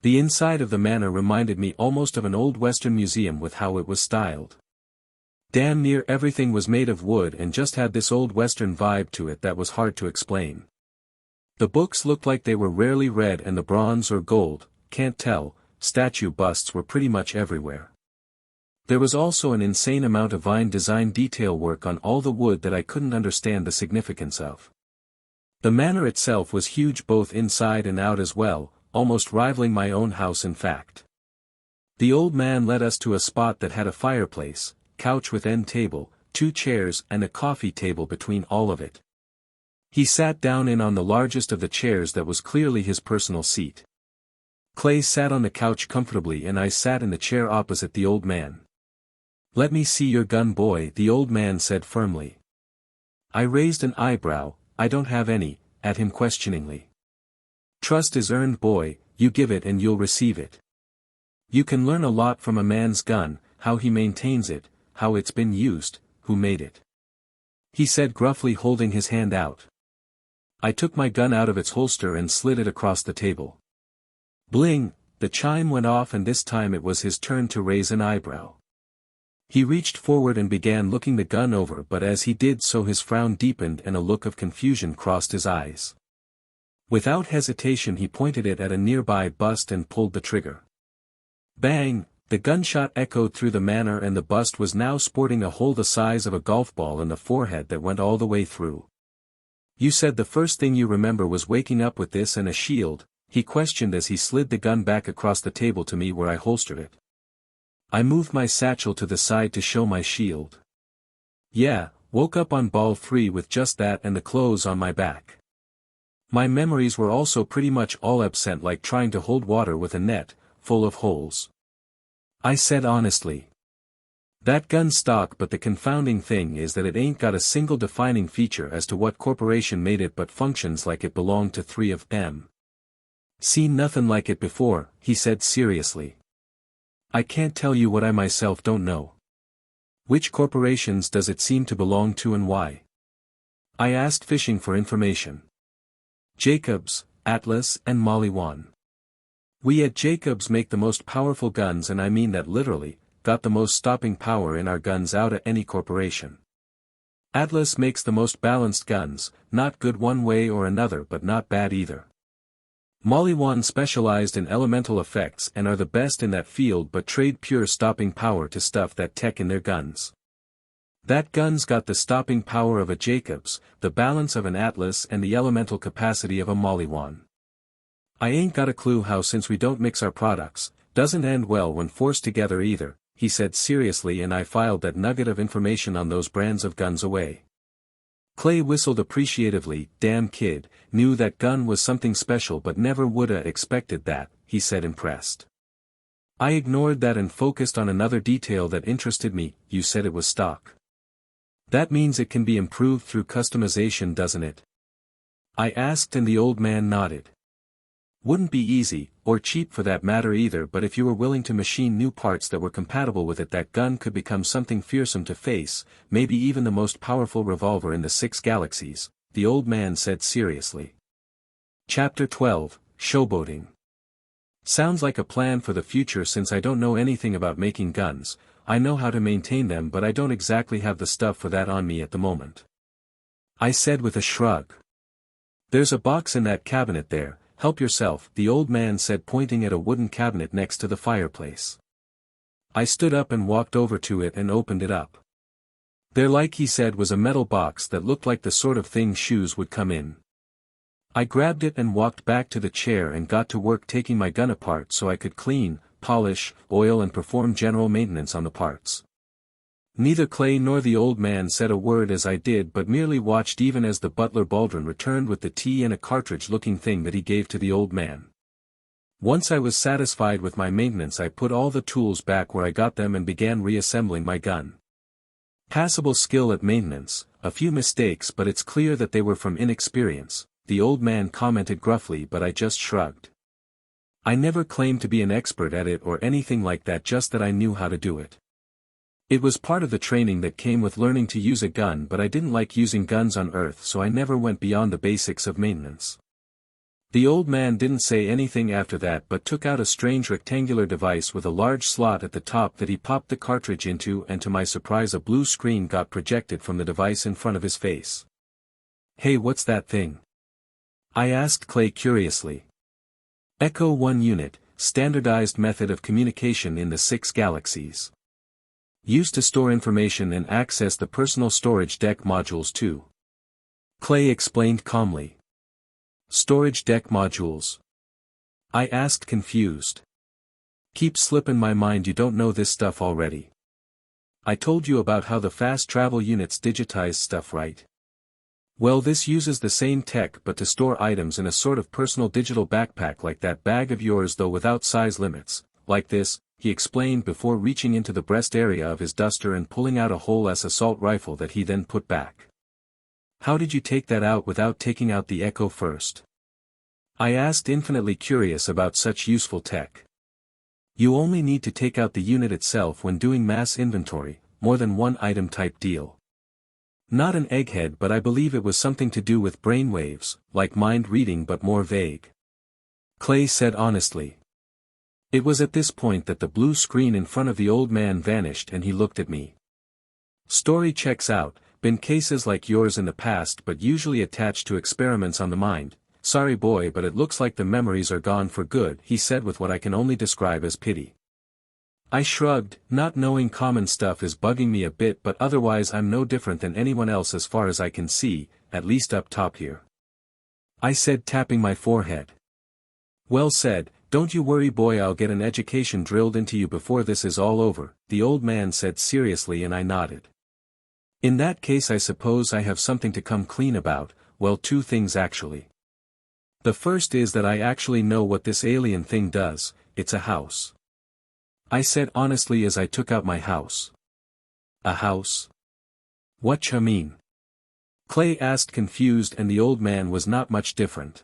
The inside of the manor reminded me almost of an old Western museum with how it was styled. Damn near everything was made of wood and just had this old Western vibe to it that was hard to explain. The books looked like they were rarely read, and the bronze or gold, can't tell, statue busts were pretty much everywhere. There was also an insane amount of vine design detail work on all the wood that I couldn't understand the significance of. The manor itself was huge both inside and out as well, almost rivaling my own house in fact. The old man led us to a spot that had a fireplace, couch with end table, 2 chairs and a coffee table between all of it. He sat down in on the largest of the chairs that was clearly his personal seat. Clay sat on the couch comfortably and I sat in the chair opposite the old man. Let me see your gun, boy, the old man said firmly. I raised an eyebrow. I don't have any, at him questioningly. Trust is earned, boy, you give it and you'll receive it. You can learn a lot from a man's gun, how he maintains it, how it's been used, who made it. He said gruffly, holding his hand out. I took my gun out of its holster and slid it across the table. Bling, the chime went off, and this time it was his turn to raise an eyebrow. He reached forward and began looking the gun over, but as he did so his frown deepened and a look of confusion crossed his eyes. Without hesitation he pointed it at a nearby bust and pulled the trigger. Bang! The gunshot echoed through the manor, and the bust was now sporting a hole the size of a golf ball in the forehead that went all the way through. You said the first thing you remember was waking up with this and a shield, he questioned as he slid the gun back across the table to me where I holstered it. I moved my satchel to the side to show my shield. Yeah, woke up on ball 3 with just that and the clothes on my back. My memories were also pretty much all absent, like trying to hold water with a net, full of holes. I said honestly. That gun's stock, but the confounding thing is that it ain't got a single defining feature as to what corporation made it, but functions like it belonged to 3 of them. Seen nothing like it before, he said seriously. I can't tell you what I myself don't know. Which corporations does it seem to belong to and why? I asked, fishing for information. Jacobs, Atlas and Molly 1. We at Jacobs make the most powerful guns, and I mean that literally, got the most stopping power in our guns out of any corporation. Atlas makes the most balanced guns, not good one way or another but not bad either. Molly 1 specialized in elemental effects and are the best in that field, but trade pure stopping power to stuff that tech in their guns. That gun's got the stopping power of a Jacobs, the balance of an Atlas and the elemental capacity of a Molly 1. I ain't got a clue how, since we don't mix our products, doesn't end well when forced together either, he said seriously, and I filed that nugget of information on those brands of guns away. Clay whistled appreciatively. Damn kid, knew that gun was something special but never woulda expected that, he said impressed. I ignored that and focused on another detail that interested me. You said it was stock. That means it can be improved through customization, doesn't it? I asked, and the old man nodded. Wouldn't be easy, or cheap for that matter either, but if you were willing to machine new parts that were compatible with it, that gun could become something fearsome to face, maybe even the most powerful revolver in the 6 galaxies, the old man said seriously. Chapter 12, Showboating. Sounds like a plan for the future. Since I don't know anything about making guns, I know how to maintain them, but I don't exactly have the stuff for that on me at the moment. I said with a shrug. There's a box in that cabinet there, help yourself, the old man said, pointing at a wooden cabinet next to the fireplace. I stood up and walked over to it and opened it up. There, like he said, was a metal box that looked like the sort of thing shoes would come in. I grabbed it and walked back to the chair and got to work taking my gun apart so I could clean, polish, oil and perform general maintenance on the parts. Neither Clay nor the old man said a word as I did, but merely watched even as the butler Baldwin returned with the tea and a cartridge-looking thing that he gave to the old man. Once I was satisfied with my maintenance, I put all the tools back where I got them and began reassembling my gun. Passable skill at maintenance, a few mistakes, but it's clear that they were from inexperience, the old man commented gruffly, but I just shrugged. I never claimed to be an expert at it or anything like that, just that I knew how to do it. It was part of the training that came with learning to use a gun, but I didn't like using guns on Earth, so I never went beyond the basics of maintenance. The old man didn't say anything after that, but took out a strange rectangular device with a large slot at the top that he popped the cartridge into, and to my surprise a blue screen got projected from the device in front of his face. Hey, what's that thing? I asked Clay curiously. Echo 1 unit, standardized method of communication in the 6 galaxies. Used to store information and access the personal storage deck modules too. Clay explained calmly. Storage deck modules? I asked, confused. Keep slipping my mind you don't know this stuff already. I told you about how the fast travel units digitize stuff, right? Well, this uses the same tech but to store items in a sort of personal digital backpack like that bag of yours, though without size limits, like this, he explained before reaching into the breast area of his duster and pulling out a whole assault rifle that he then put back. How did you take that out without taking out the Echo first? I asked, infinitely curious about such useful tech. You only need to take out the unit itself when doing mass inventory, more than one item type deal. Not an egghead, but I believe it was something to do with brainwaves, like mind reading but more vague. Clay said honestly. It was at this point that the blue screen in front of the old man vanished and he looked at me. Story checks out, been cases like yours in the past but usually attached to experiments on the mind. Sorry boy, but it looks like the memories are gone for good, he said with what I can only describe as pity. I shrugged, not knowing. Common stuff is bugging me a bit, but otherwise I'm no different than anyone else as far as I can see, at least up top here. I said, tapping my forehead. Well said, don't you worry boy, I'll get an education drilled into you before this is all over, the old man said seriously, and I nodded. In that case I suppose I have something to come clean about. Well, two things actually. The first is that I actually know what this alien thing does. It's a house. I said honestly as I took out my house. A house? Whatcha mean? Clay asked confused, and the old man was not much different.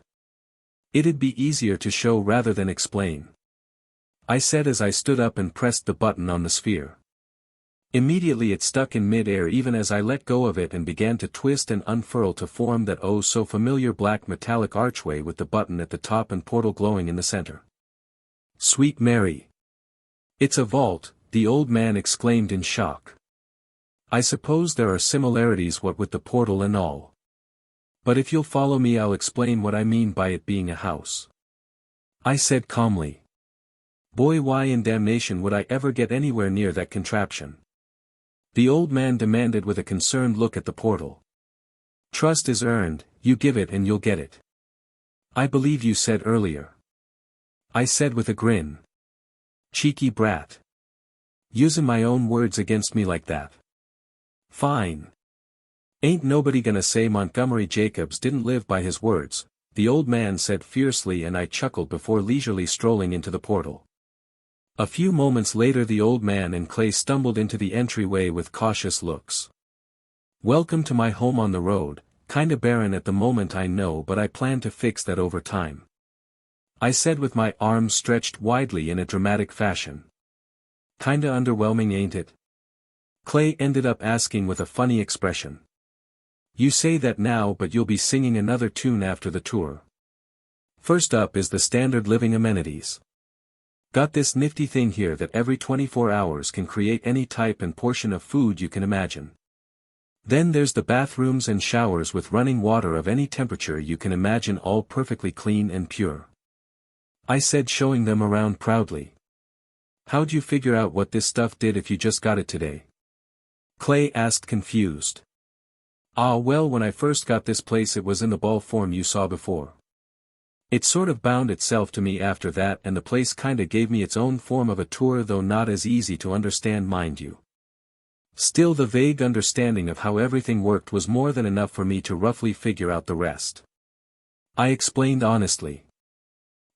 It'd be easier to show rather than explain, I said as I stood up and pressed the button on the sphere. Immediately it stuck in mid-air even as I let go of it and began to twist and unfurl to form that oh so familiar black metallic archway with the button at the top and portal glowing in the center. Sweet Mary! It's a vault, the old man exclaimed in shock. I suppose there are similarities what with the portal and all. But if you'll follow me I'll explain what I mean by it being a house. I said calmly. Boy, why in damnation would I ever get anywhere near that contraption? The old man demanded with a concerned look at the portal. Trust is earned, you give it and you'll get it. I believe you said earlier. I said with a grin. Cheeky brat. Using my own words against me like that. Fine. Ain't nobody gonna say Montgomery Jacobs didn't live by his words, the old man said fiercely, and I chuckled before leisurely strolling into the portal. A few moments later the old man and Clay stumbled into the entryway with cautious looks. Welcome to my home on the road, kinda barren at the moment I know, but I plan to fix that over time. I said with my arms stretched widely in a dramatic fashion. Kinda underwhelming, ain't it? Clay ended up asking with a funny expression. You say that now, but you'll be singing another tune after the tour. First up is the standard living amenities. Got this nifty thing here that every 24 hours can create any type and portion of food you can imagine. Then there's the bathrooms and showers with running water of any temperature you can imagine, all perfectly clean and pure. I said, showing them around proudly. How'd you figure out what this stuff did if you just got it today? Clay asked confused. Ah well, when I first got this place it was in the ball form you saw before. It sort of bound itself to me after that, and the place kinda gave me its own form of a tour, though not as easy to understand mind you. Still, the vague understanding of how everything worked was more than enough for me to roughly figure out the rest. I explained honestly.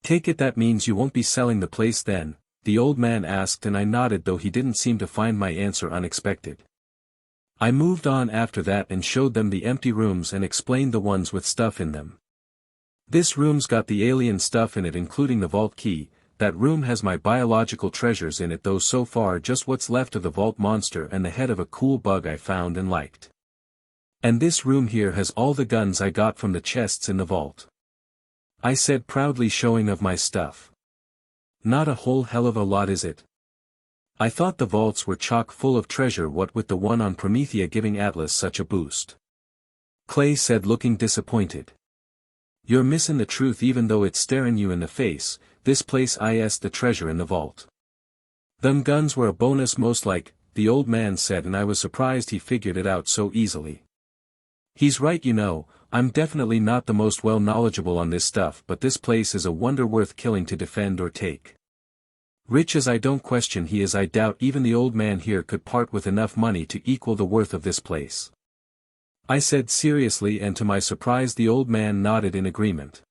Take it that means you won't be selling the place then? The old man asked, and I nodded, though he didn't seem to find my answer unexpected. I moved on after that and showed them the empty rooms and explained the ones with stuff in them. This room's got the alien stuff in it, including the vault key. That room has my biological treasures in it, though so far just what's left of the vault monster and the head of a cool bug I found and liked. And this room here has all the guns I got from the chests in the vault. I said proudly, showing of my stuff. Not a whole hell of a lot, is it? I thought the vaults were chock full of treasure, what with the one on Promethea giving Atlas such a boost. Clay said, looking disappointed. You're missin' the truth even though it's staring you in the face. This place is the treasure in the vault. Them guns were a bonus most like, the old man said, and I was surprised he figured it out so easily. He's right, you know, I'm definitely not the most well knowledgeable on this stuff, but this place is a wonder worth killing to defend or take. Rich as I don't question he is, I doubt even the old man here could part with enough money to equal the worth of this place. I said seriously, and to my surprise the old man nodded in agreement.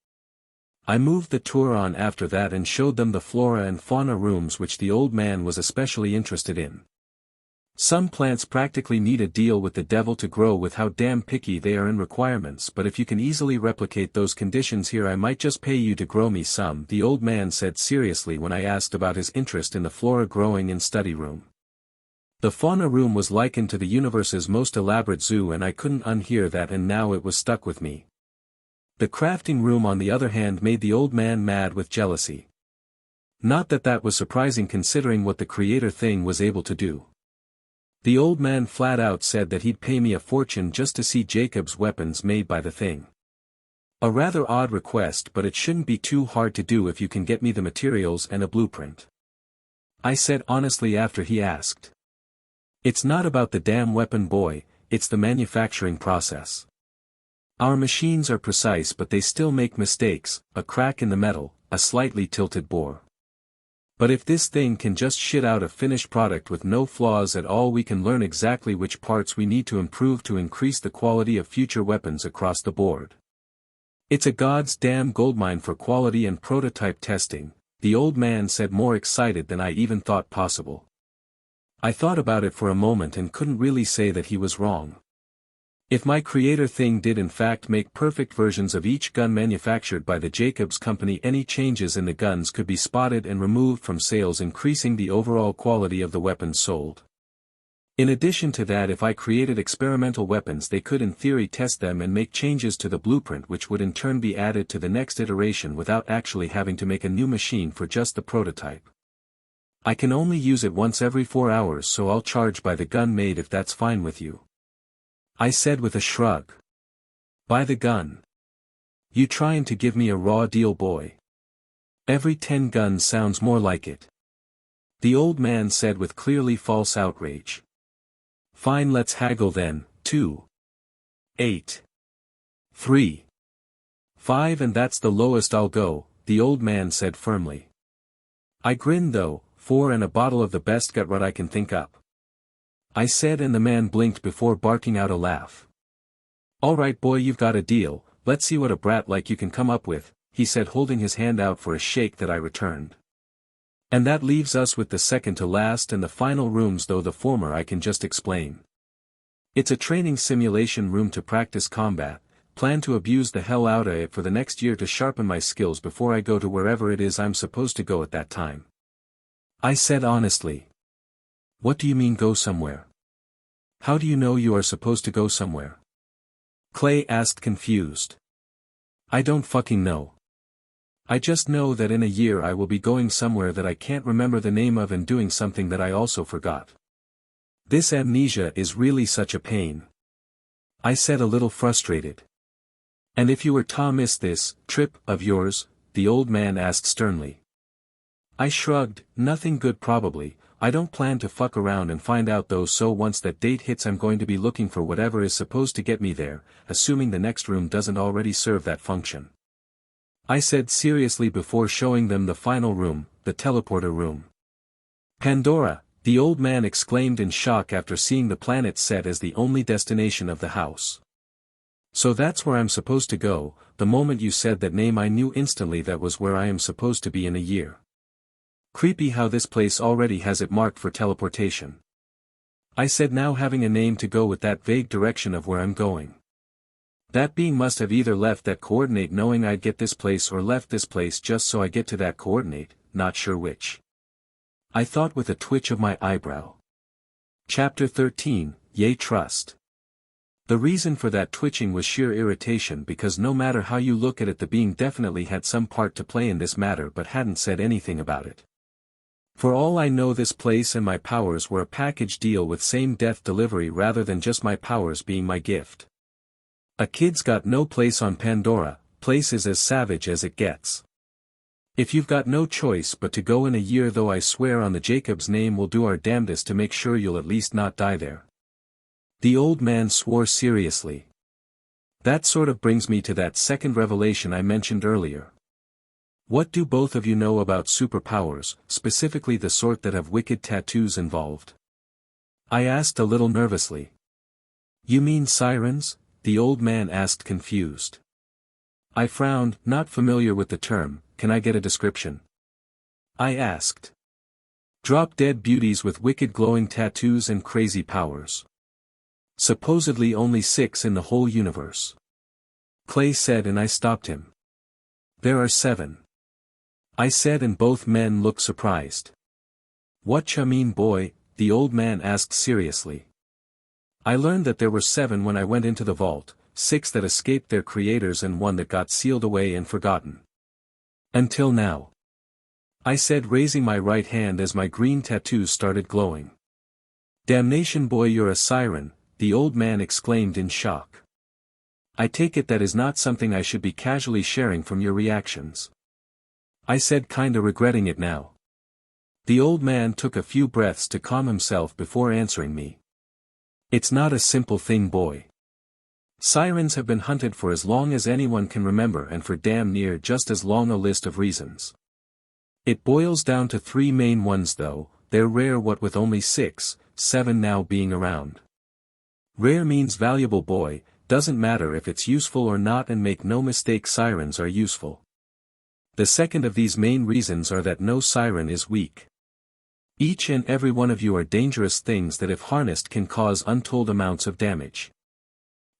I moved the tour on after that and showed them the flora and fauna rooms, which the old man was especially interested in. Some plants practically need a deal with the devil to grow with how damn picky they are in requirements, but if you can easily replicate those conditions here I might just pay you to grow me some, the old man said seriously when I asked about his interest in the flora growing and study room. The fauna room was likened to the universe's most elaborate zoo, and I couldn't unhear that, and now it was stuck with me. The crafting room on the other hand made the old man mad with jealousy. Not that that was surprising considering what the creator thing was able to do. The old man flat out said that he'd pay me a fortune just to see Jacob's weapons made by the thing. A rather odd request, but it shouldn't be too hard to do if you can get me the materials and a blueprint. I said honestly after he asked. It's not about the damn weapon, boy, it's the manufacturing process. Our machines are precise, but they still make mistakes, a crack in the metal, a slightly tilted bore. But if this thing can just shit out a finished product with no flaws at all, we can learn exactly which parts we need to improve to increase the quality of future weapons across the board. It's a god's damn goldmine for quality and prototype testing, the old man said, more excited than I even thought possible. I thought about it for a moment and couldn't really say that he was wrong. If my creator thing did in fact make perfect versions of each gun manufactured by the Jacobs Company, any changes in the guns could be spotted and removed from sales, increasing the overall quality of the weapons sold. In addition to that, if I created experimental weapons, they could in theory test them and make changes to the blueprint, which would in turn be added to the next iteration without actually having to make a new machine for just the prototype. I can only use it once every 4 hours, so I'll charge by the gun made if that's fine with you. I said with a shrug. By the gun? You trying to give me a raw deal, boy? Every 10 guns sounds more like it. The old man said with clearly false outrage. Fine, let's haggle then, 2. 8. 3. 5, and that's the lowest I'll go, the old man said firmly. I grinned though. 4 and a bottle of the best gut rot I can think up, I said, and the man blinked before barking out a laugh. All right boy, you've got a deal, let's see what a brat like you can come up with, he said, holding his hand out for a shake that I returned. And that leaves us with the second to last and the final rooms, though the former I can just explain. It's a training simulation room to practice combat, plan to abuse the hell out of it for the next year to sharpen my skills before I go to wherever it is I'm supposed to go at that time. I said honestly. What do you mean go somewhere? How do you know you are supposed to go somewhere? Clay asked, confused. I don't fucking know. I just know that in a year I will be going somewhere that I can't remember the name of and doing something that I also forgot. This amnesia is really such a pain. I said, a little frustrated. And if you were to miss this trip of yours, the old man asked sternly. I shrugged, nothing good probably. I don't plan to fuck around and find out though, so once that date hits I'm going to be looking for whatever is supposed to get me there, assuming the next room doesn't already serve that function. I said seriously before showing them the final room, the teleporter room. Pandora, the old man exclaimed in shock after seeing the planet set as the only destination of the house. So that's where I'm supposed to go. The moment you said that name I knew instantly that was where I am supposed to be in a year. Creepy how this place already has it marked for teleportation. I said, now having a name to go with that vague direction of where I'm going. That being must have either left that coordinate knowing I'd get this place or left this place just so I get to that coordinate, not sure which. I thought with a twitch of my eyebrow. Chapter 13, Yay Trust. The reason for that twitching was sheer irritation, because no matter how you look at it, the being definitely had some part to play in this matter but hadn't said anything about it. For all I know, this place and my powers were a package deal with same death delivery rather than just my powers being my gift. A kid's got no place on Pandora, place is as savage as it gets. If you've got no choice but to go in a year, though I swear on the Jacobs name we'll do our damnedest to make sure you'll at least not die there. The old man swore seriously. That sort of brings me to that second revelation I mentioned earlier. What do both of you know about superpowers, specifically the sort that have wicked tattoos involved? I asked a little nervously. You mean sirens? The old man asked, confused. I frowned, not familiar with the term. Can I get a description? I asked. Drop-dead beauties with wicked glowing tattoos and crazy powers. Supposedly only 6 in the whole universe. Clay said, and I stopped him. There are 7. I said, and both men looked surprised. Whatcha mean, boy? The old man asked seriously. I learned that there were 7 when I went into the vault, 6 that escaped their creators and 1 that got sealed away and forgotten. Until now. I said, raising my right hand as my green tattoos started glowing. Damnation, boy, you're a siren, the old man exclaimed in shock. I take it that is not something I should be casually sharing from your reactions. I said, kinda regretting it now. The old man took a few breaths to calm himself before answering me. It's not a simple thing, boy. Sirens have been hunted for as long as anyone can remember and for damn near just as long a list of reasons. It boils down to three main ones though, they're rare what with only 6, 7 now being around. Rare means valuable boy, doesn't matter if it's useful or not, and make no mistake, sirens are useful. The second of these main reasons are that no siren is weak. Each and every one of you are dangerous things that if harnessed can cause untold amounts of damage.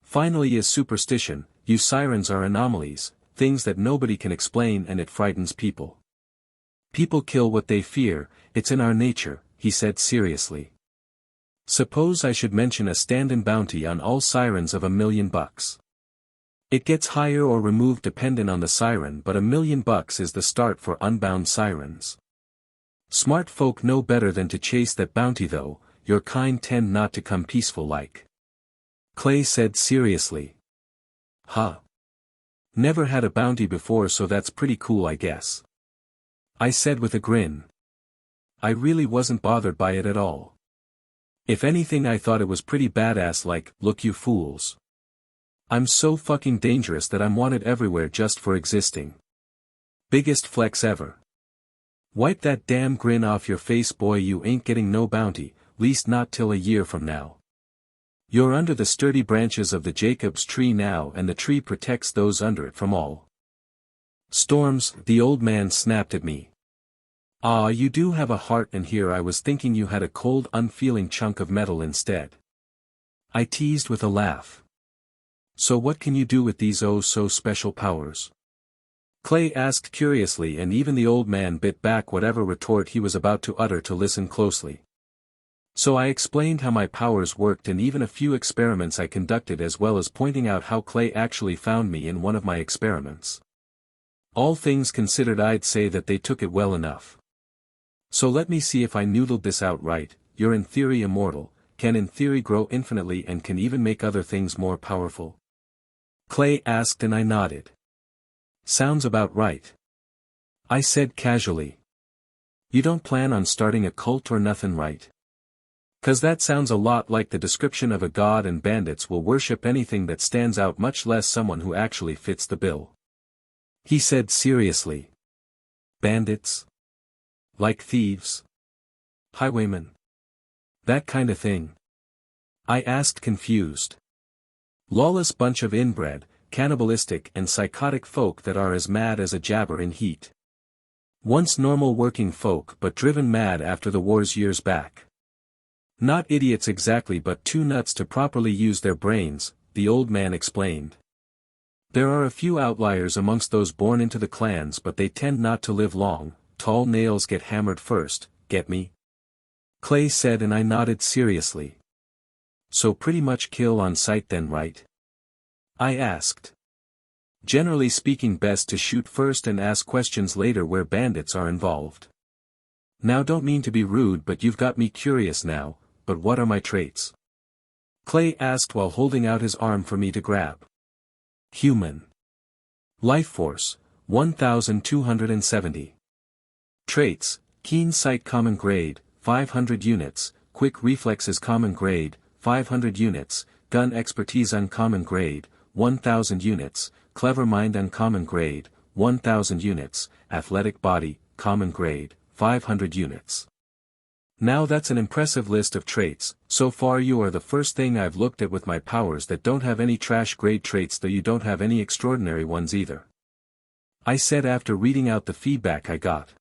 Finally is superstition, you sirens are anomalies, things that nobody can explain, and it frightens people. People kill what they fear, it's in our nature, he said seriously. Suppose I should mention a stand-in bounty on all sirens of $1 million. It gets higher or removed dependent on the siren, but $1 million is the start for unbound sirens. Smart folk know better than to chase that bounty though, your kind tend not to come peaceful like. Clay said seriously. Huh. Never had a bounty before, so that's pretty cool I guess. I said with a grin. I really wasn't bothered by it at all. If anything, I thought it was pretty badass, like, look you fools. I'm so fucking dangerous that I'm wanted everywhere just for existing. Biggest flex ever. Wipe that damn grin off your face boy, you ain't getting no bounty, least not till a year from now. You're under the sturdy branches of the Jacob's tree now, and the tree protects those under it from all storms. The old man snapped at me. Ah, you do have a heart, and here I was thinking you had a cold, unfeeling chunk of metal instead. I teased with a laugh. So what can you do with these oh so special powers? Clay asked curiously, and even the old man bit back whatever retort he was about to utter to listen closely. So I explained how my powers worked and even a few experiments I conducted, as well as pointing out how Clay actually found me in one of my experiments. All things considered, I'd say that they took it well enough. So let me see if I noodled this out right. You're in theory immortal, can in theory grow infinitely, and can even make other things more powerful? Clay asked, and I nodded. Sounds about right. I said casually. You don't plan on starting a cult or nothing, right? 'Cause that sounds a lot like the description of a god, and bandits will worship anything that stands out, much less someone who actually fits the bill. He said seriously. Bandits? Like thieves? Highwaymen? That kind of thing? I asked, confused. Lawless bunch of inbred, cannibalistic and psychotic folk that are as mad as a jabber in heat. Once normal working folk, but driven mad after the wars years back. Not idiots exactly, but too nuts to properly use their brains, the old man explained. There are a few outliers amongst those born into the clans, but they tend not to live long. Tall nails get hammered first, get me? Clay said, and I nodded seriously. So pretty much kill on sight then, right? I asked. Generally speaking, best to shoot first and ask questions later where bandits are involved. Now don't mean to be rude, but you've got me curious now, but what are my traits? Clay asked while holding out his arm for me to grab. Human. Life force, 1270. Traits, keen sight common grade, 500 units, quick reflexes common grade, 500 units, gun expertise uncommon grade, 1000 units, clever mind uncommon grade, 1000 units, athletic body, common grade, 500 units. Now that's an impressive list of traits. So far you are the first thing I've looked at with my powers that don't have any trash grade traits, though you don't have any extraordinary ones either. I said after reading out the feedback I got.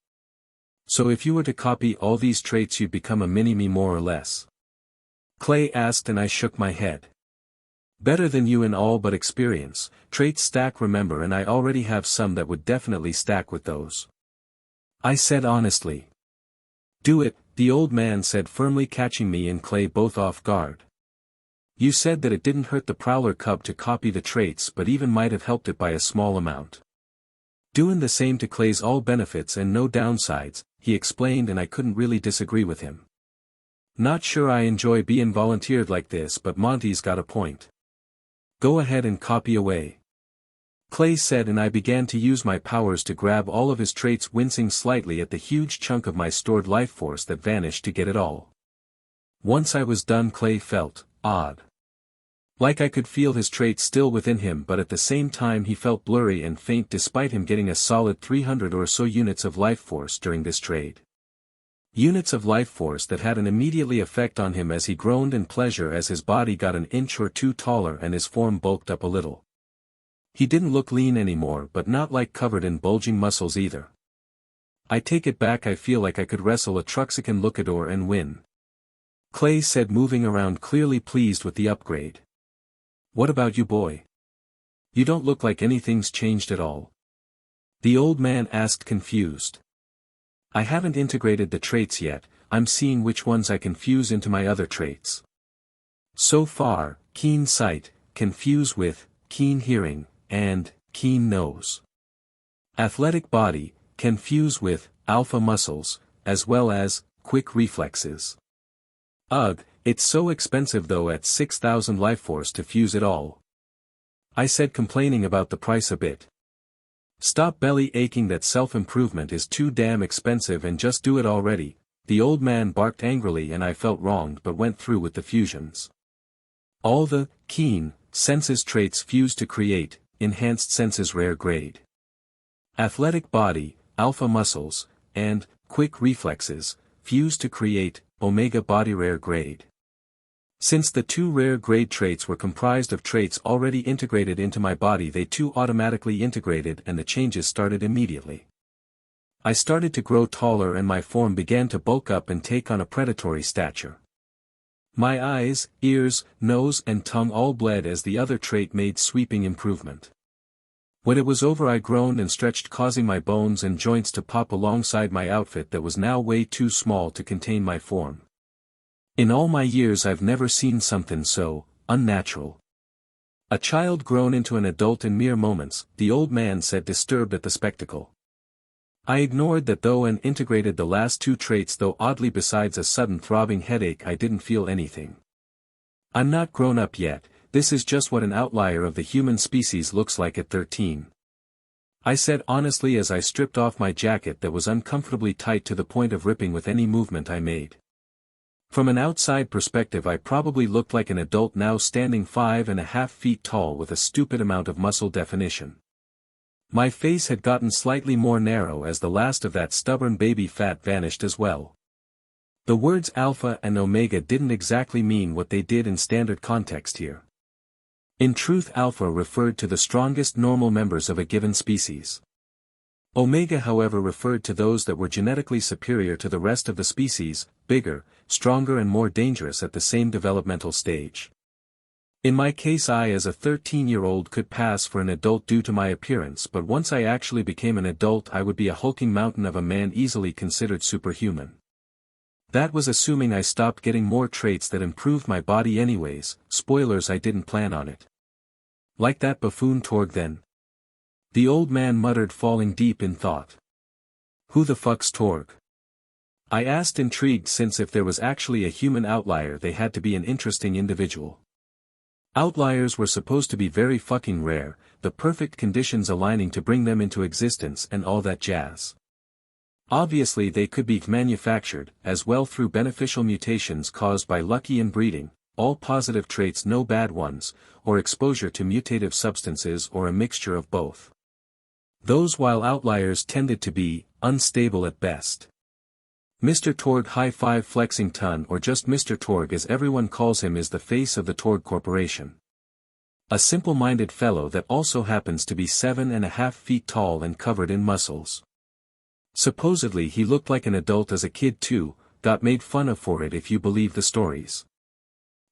So if you were to copy all these traits you'd become a mini-me more or less? Clay asked, and I shook my head. Better than you in all but experience. Traits stack, remember, and I already have some that would definitely stack with those. I said honestly. Do it, the old man said firmly, catching me and Clay both off guard. You said that it didn't hurt the Prowler Cub to copy the traits, but even might have helped it by a small amount. Doing the same to Clay's all benefits and no downsides, he explained, and I couldn't really disagree with him. Not sure I enjoy being volunteered like this, but Monty's got a point. Go ahead and copy away. Clay said, and I began to use my powers to grab all of his traits, wincing slightly at the huge chunk of my stored life force that vanished to get it all. Once I was done, Clay felt odd. Like I could feel his traits still within him, but at the same time he felt blurry and faint despite him getting a solid 300 or so units of life force during this trade. Units of life force that had an immediately effect on him as he groaned in pleasure as his body got an inch or two taller and his form bulked up a little. He didn't look lean anymore, but not like covered in bulging muscles either. I take it back, I feel like I could wrestle a Truxican Lucador and win. Clay said, moving around clearly pleased with the upgrade. What about you, boy? You don't look like anything's changed at all. The old man asked, confused. I haven't integrated the traits yet, I'm seeing which ones I can fuse into my other traits. So far, keen sight, can fuse with, keen hearing, and, keen nose. Athletic body, can fuse with, alpha muscles, as well as, quick reflexes. Ugh, it's so expensive though at 6,000 life force to fuse it all. I said, complaining about the price a bit. Stop belly aching, that self-improvement is too damn expensive and just do it already. The old man barked angrily and I felt wronged but went through with the fusions. All the, keen, senses traits fuse to create, enhanced senses rare grade. Athletic body, alpha muscles, and, quick reflexes, fuse to create, omega body rare grade. Since the two rare grade traits were comprised of traits already integrated into my body, they too automatically integrated and the changes started immediately. I started to grow taller and my form began to bulk up and take on a predatory stature. My eyes, ears, nose and tongue all bled as the other trait made sweeping improvement. When it was over I groaned and stretched, causing my bones and joints to pop alongside my outfit that was now way too small to contain my form. In all my years I've never seen something so unnatural. A child grown into an adult in mere moments, the old man said, disturbed at the spectacle. I ignored that though and integrated the last two traits, though oddly besides a sudden throbbing headache I didn't feel anything. I'm not grown up yet, this is just what an outlier of the human species looks like at 13. I said honestly as I stripped off my jacket that was uncomfortably tight to the point of ripping with any movement I made. From an outside perspective I probably looked like an adult now, standing 5.5 feet tall with a stupid amount of muscle definition. My face had gotten slightly more narrow as the last of that stubborn baby fat vanished as well. The words alpha and omega didn't exactly mean what they did in standard context here. In truth, alpha referred to the strongest normal members of a given species. Omega however referred to those that were genetically superior to the rest of the species, bigger, stronger and more dangerous at the same developmental stage. In my case, I as a 13-year-old could pass for an adult due to my appearance, but once I actually became an adult I would be a hulking mountain of a man, easily considered superhuman. That was assuming I stopped getting more traits that improved my body anyways. Spoilers, I didn't plan on it. Like that buffoon Torg then? The old man muttered, falling deep in thought. Who the fuck's Torg? I asked, intrigued, since if there was actually a human outlier they had to be an interesting individual. Outliers were supposed to be very fucking rare, the perfect conditions aligning to bring them into existence and all that jazz. Obviously they could be manufactured, as well, through beneficial mutations caused by lucky inbreeding, all positive traits no bad ones, or exposure to mutative substances or a mixture of both. Those while outliers tended to be unstable at best. Mr. Torg, high five flexing ton, or just Mr. Torg as everyone calls him, is the face of the Torg Corporation. A simple-minded fellow that also happens to be 7.5 feet tall and covered in muscles. Supposedly he looked like an adult as a kid too, got made fun of for it if you believe the stories.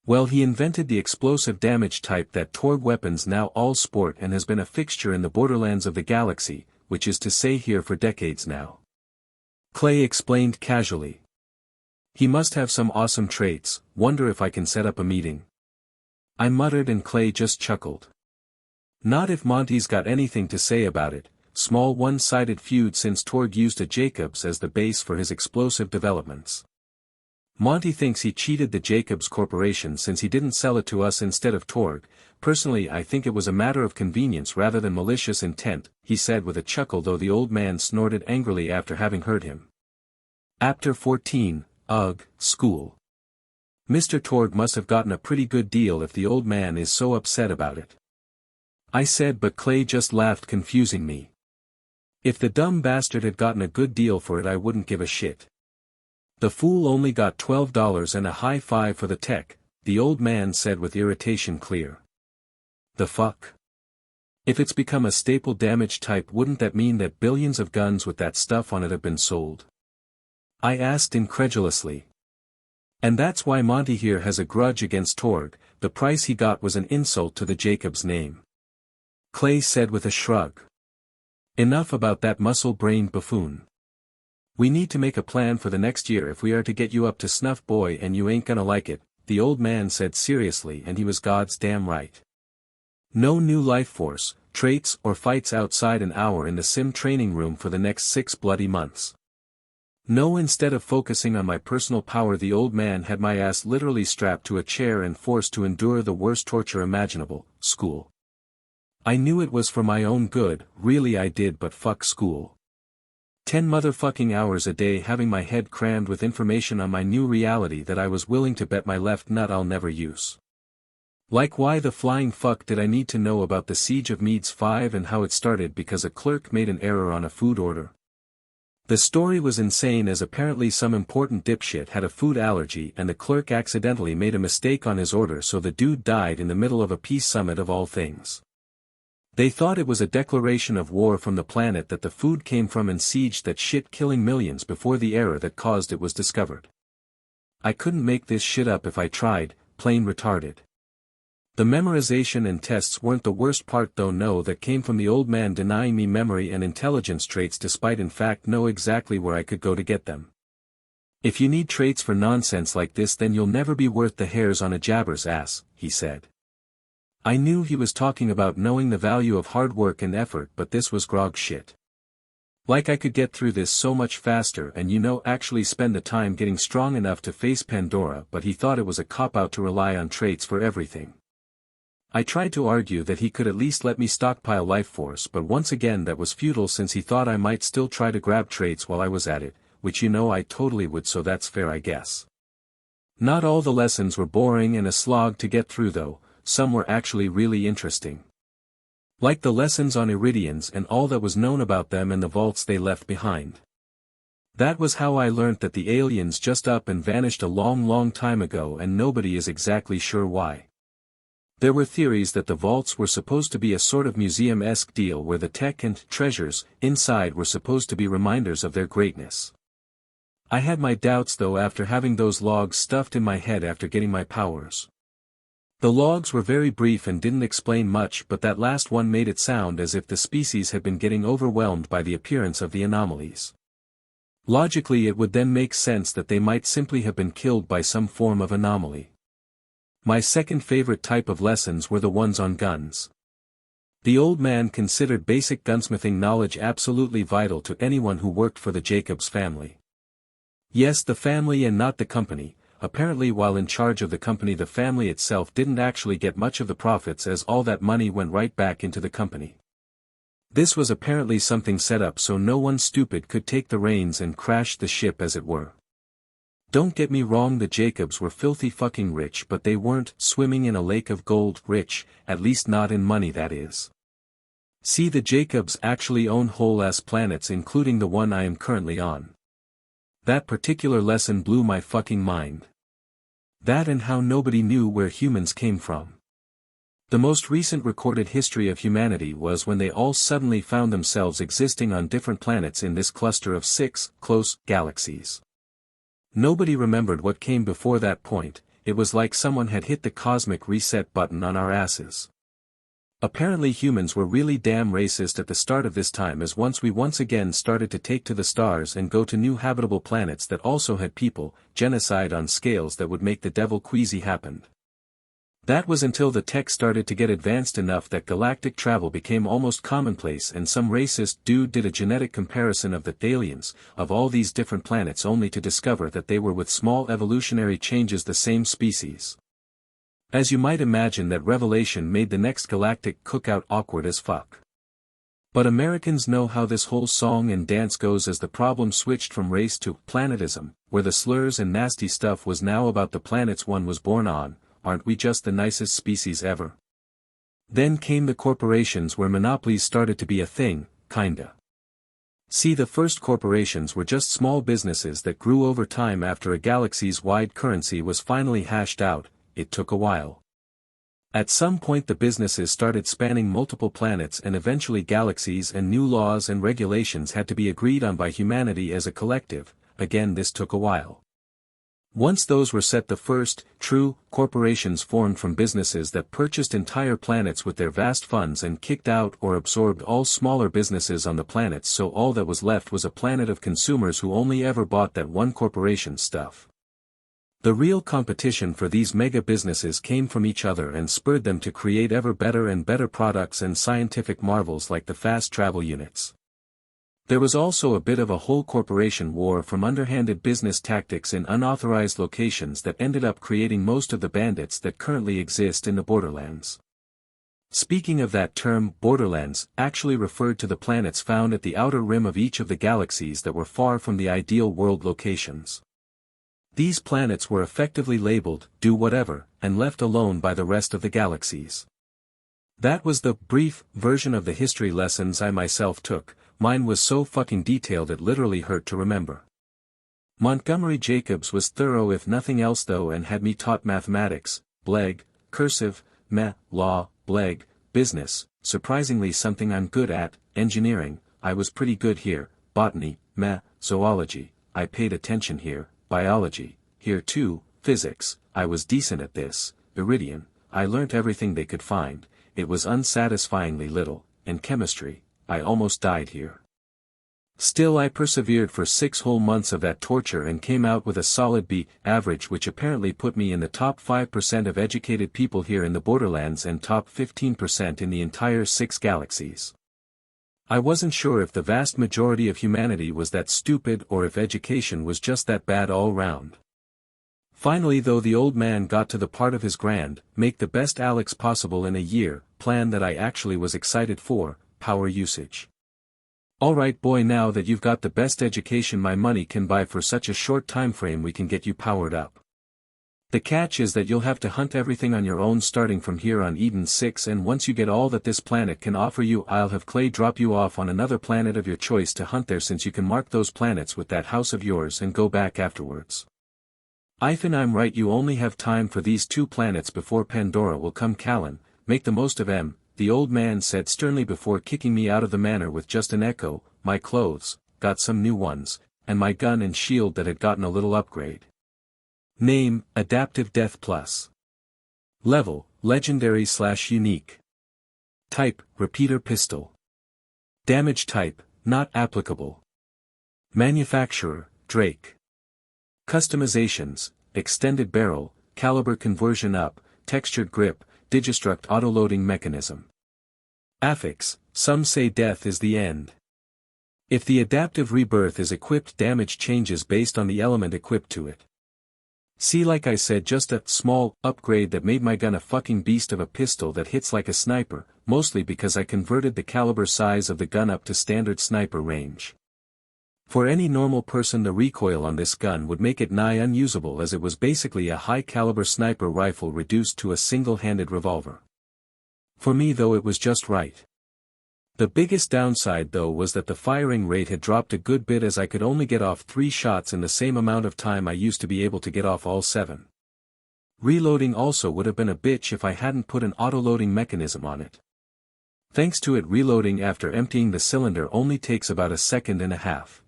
Well, he invented the explosive damage type that Torg weapons now all sport and has been a fixture in the Borderlands of the galaxy, which is to say here for decades now. Clay explained casually. He must have some awesome traits, wonder if I can set up a meeting. I muttered and Clay just chuckled. Not if Monty's got anything to say about it. Small one-sided feud since Torg used a Jacobs as the base for his explosive developments. Monty thinks he cheated the Jacobs Corporation since he didn't sell it to us instead of Torg. Personally I think it was a matter of convenience rather than malicious intent, he said with a chuckle, though the old man snorted angrily after having heard him. After 14, ugh, school. Mr. Torg must have gotten a pretty good deal if the old man is so upset about it. I said, but Clay just laughed, confusing me. If the dumb bastard had gotten a good deal for it, I wouldn't give a shit. The fool only got $12 and a high five for the tech, the old man said with irritation clear. The fuck? If it's become a staple damage type, wouldn't that mean that billions of guns with that stuff on it have been sold? I asked incredulously. And that's why Monty here has a grudge against Torg. The price he got was an insult to the Jacobs name. Clay said with a shrug. Enough about that muscle-brained buffoon. We need to make a plan for the next year if we are to get you up to snuff, boy, and you ain't gonna like it, the old man said seriously, and he was God's damn right. No new life force, traits or fights outside an hour in the sim training room for the next 6 bloody months. No, instead of focusing on my personal power, the old man had my ass literally strapped to a chair and forced to endure the worst torture imaginable, school. I knew it was for my own good, really I did, but fuck school. 10 motherfucking hours a day having my head crammed with information on my new reality that I was willing to bet my left nut I'll never use. Like, why the flying fuck did I need to know about the Siege of Meads 5 and how it started because a clerk made an error on a food order? The story was insane, as apparently some important dipshit had a food allergy and the clerk accidentally made a mistake on his order, so the dude died in the middle of a peace summit of all things. They thought it was a declaration of war from the planet that the food came from and sieged that shit, killing millions before the error that caused it was discovered. I couldn't make this shit up if I tried, plain retarded. The memorization and tests weren't the worst part though. No, that came from the old man denying me memory and intelligence traits despite in fact know exactly where I could go to get them. If you need traits for nonsense like this, then you'll never be worth the hairs on a jabber's ass, he said. I knew he was talking about knowing the value of hard work and effort, but this was grog shit. Like I could get through this so much faster and actually spend the time getting strong enough to face Pandora, but he thought it was a cop-out to rely on traits for everything. I tried to argue that he could at least let me stockpile life force, but once again that was futile since he thought I might still try to grab traits while I was at it, which I totally would, so that's fair, I guess. Not all the lessons were boring and a slog to get through though, some were actually really interesting. Like the lessons on Iridians and all that was known about them and the vaults they left behind. That was how I learnt that the aliens just up and vanished a long time ago, and nobody is exactly sure why. There were theories that the vaults were supposed to be a sort of museum-esque deal where the tech and treasures inside were supposed to be reminders of their greatness. I had my doubts though after having those logs stuffed in my head after getting my powers. The logs were very brief and didn't explain much, but that last one made it sound as if the species had been getting overwhelmed by the appearance of the anomalies. Logically, it would then make sense that they might simply have been killed by some form of anomaly. My second favorite type of lessons were the ones on guns. The old man considered basic gunsmithing knowledge absolutely vital to anyone who worked for the Jacobs family. Yes, the family and not the company. Apparently, while in charge of the company, the family itself didn't actually get much of the profits, as all that money went right back into the company. This was apparently something set up so no one stupid could take the reins and crash the ship, as it were. Don't get me wrong, the Jacobs were filthy fucking rich, but they weren't swimming in a lake of gold rich, at least not in money, that is. See, the Jacobs actually own whole-ass planets, including the one I am currently on. That particular lesson blew my fucking mind. That and how nobody knew where humans came from. The most recent recorded history of humanity was when they all suddenly found themselves existing on different planets in this cluster of 6 close galaxies. Nobody remembered what came before that point. It was like someone had hit the cosmic reset button on our asses. Apparently humans were really damn racist at the start of this time, as once we once again started to take to the stars and go to new habitable planets that also had people, genocide on scales that would make the devil queasy happened. That was until the tech started to get advanced enough that galactic travel became almost commonplace, and some racist dude did a genetic comparison of the aliens of all these different planets only to discover that they were with small evolutionary changes the same species. As you might imagine, that revelation made the next galactic cookout awkward as fuck. But Americans know how this whole song and dance goes as the problem switched from race to planetism, where the slurs and nasty stuff was now about the planets one was born on. Aren't we just the nicest species ever? Then came the corporations where monopolies started to be a thing, kinda. See, the first corporations were just small businesses that grew over time after a galaxies-wide currency was finally hashed out. It took a while. At some point the businesses started spanning multiple planets and eventually galaxies, and new laws and regulations had to be agreed on by humanity as a collective. Again, this took a while. Once those were set, the first, true, corporations formed from businesses that purchased entire planets with their vast funds and kicked out or absorbed all smaller businesses on the planets, so all that was left was a planet of consumers who only ever bought that one corporation's stuff. The real competition for these mega businesses came from each other and spurred them to create ever better and better products and scientific marvels like the fast travel units. There was also a bit of a whole corporation war from underhanded business tactics in unauthorized locations that ended up creating most of the bandits that currently exist in the Borderlands. Speaking of that term, Borderlands actually referred to the planets found at the outer rim of each of the galaxies that were far from the ideal world locations. These planets were effectively labeled, "do whatever," and left alone by the rest of the galaxies. That was the brief version of the history lessons I myself took. Mine was so fucking detailed it literally hurt to remember. Montgomery Jacobs was thorough if nothing else though, and had me taught mathematics, bleg, cursive, law, bleg, business, surprisingly something I'm good at, engineering, I was pretty good here, botany, zoology, I paid attention here, biology, here too, physics, I was decent at this, Iridian, I learnt everything they could find, it was unsatisfyingly little, and chemistry, I almost died here. Still I persevered for 6 whole months of that torture and came out with a solid B average, which apparently put me in the top 5% of educated people here in the Borderlands and top 15% in the entire 6 galaxies. I wasn't sure if the vast majority of humanity was that stupid or if education was just that bad all round. Finally though, the old man got to the part of his grand, make the best Alex possible in a year, plan that I actually was excited for, power usage. Alright boy, now that you've got the best education my money can buy for such a short time frame, we can get you powered up. The catch is that you'll have to hunt everything on your own starting from here on Eden 6, and once you get all that this planet can offer you, I'll have Clay drop you off on another planet of your choice to hunt there, since you can mark those planets with that house of yours and go back afterwards. If I'm right, you only have time for these 2 planets before Pandora will come calling. Make the most of 'em, the old man said sternly before kicking me out of the manor with just an echo. My clothes, got some new ones, and my gun and shield that had gotten a little upgrade. Name, Adaptive Death Plus. Level, Legendary/Unique. Type, Repeater Pistol. Damage type, not applicable. Manufacturer, Drake. Customizations, Extended Barrel, Caliber Conversion Up, Textured Grip, Digistruct Autoloading Mechanism. Affix, some say death is the end. If the Adaptive Rebirth is equipped, damage changes based on the element equipped to it. See, like I said, just a small upgrade that made my gun a fucking beast of a pistol that hits like a sniper, mostly because I converted the caliber size of the gun up to standard sniper range. For any normal person, the recoil on this gun would make it nigh unusable, as it was basically a high-caliber sniper rifle reduced to a single-handed revolver. For me though, it was just right. The biggest downside though was that the firing rate had dropped a good bit, as I could only get off 3 shots in the same amount of time I used to be able to get off all 7. Reloading also would have been a bitch if I hadn't put an autoloading mechanism on it. Thanks to it, reloading after emptying the cylinder only takes about 1.5 seconds.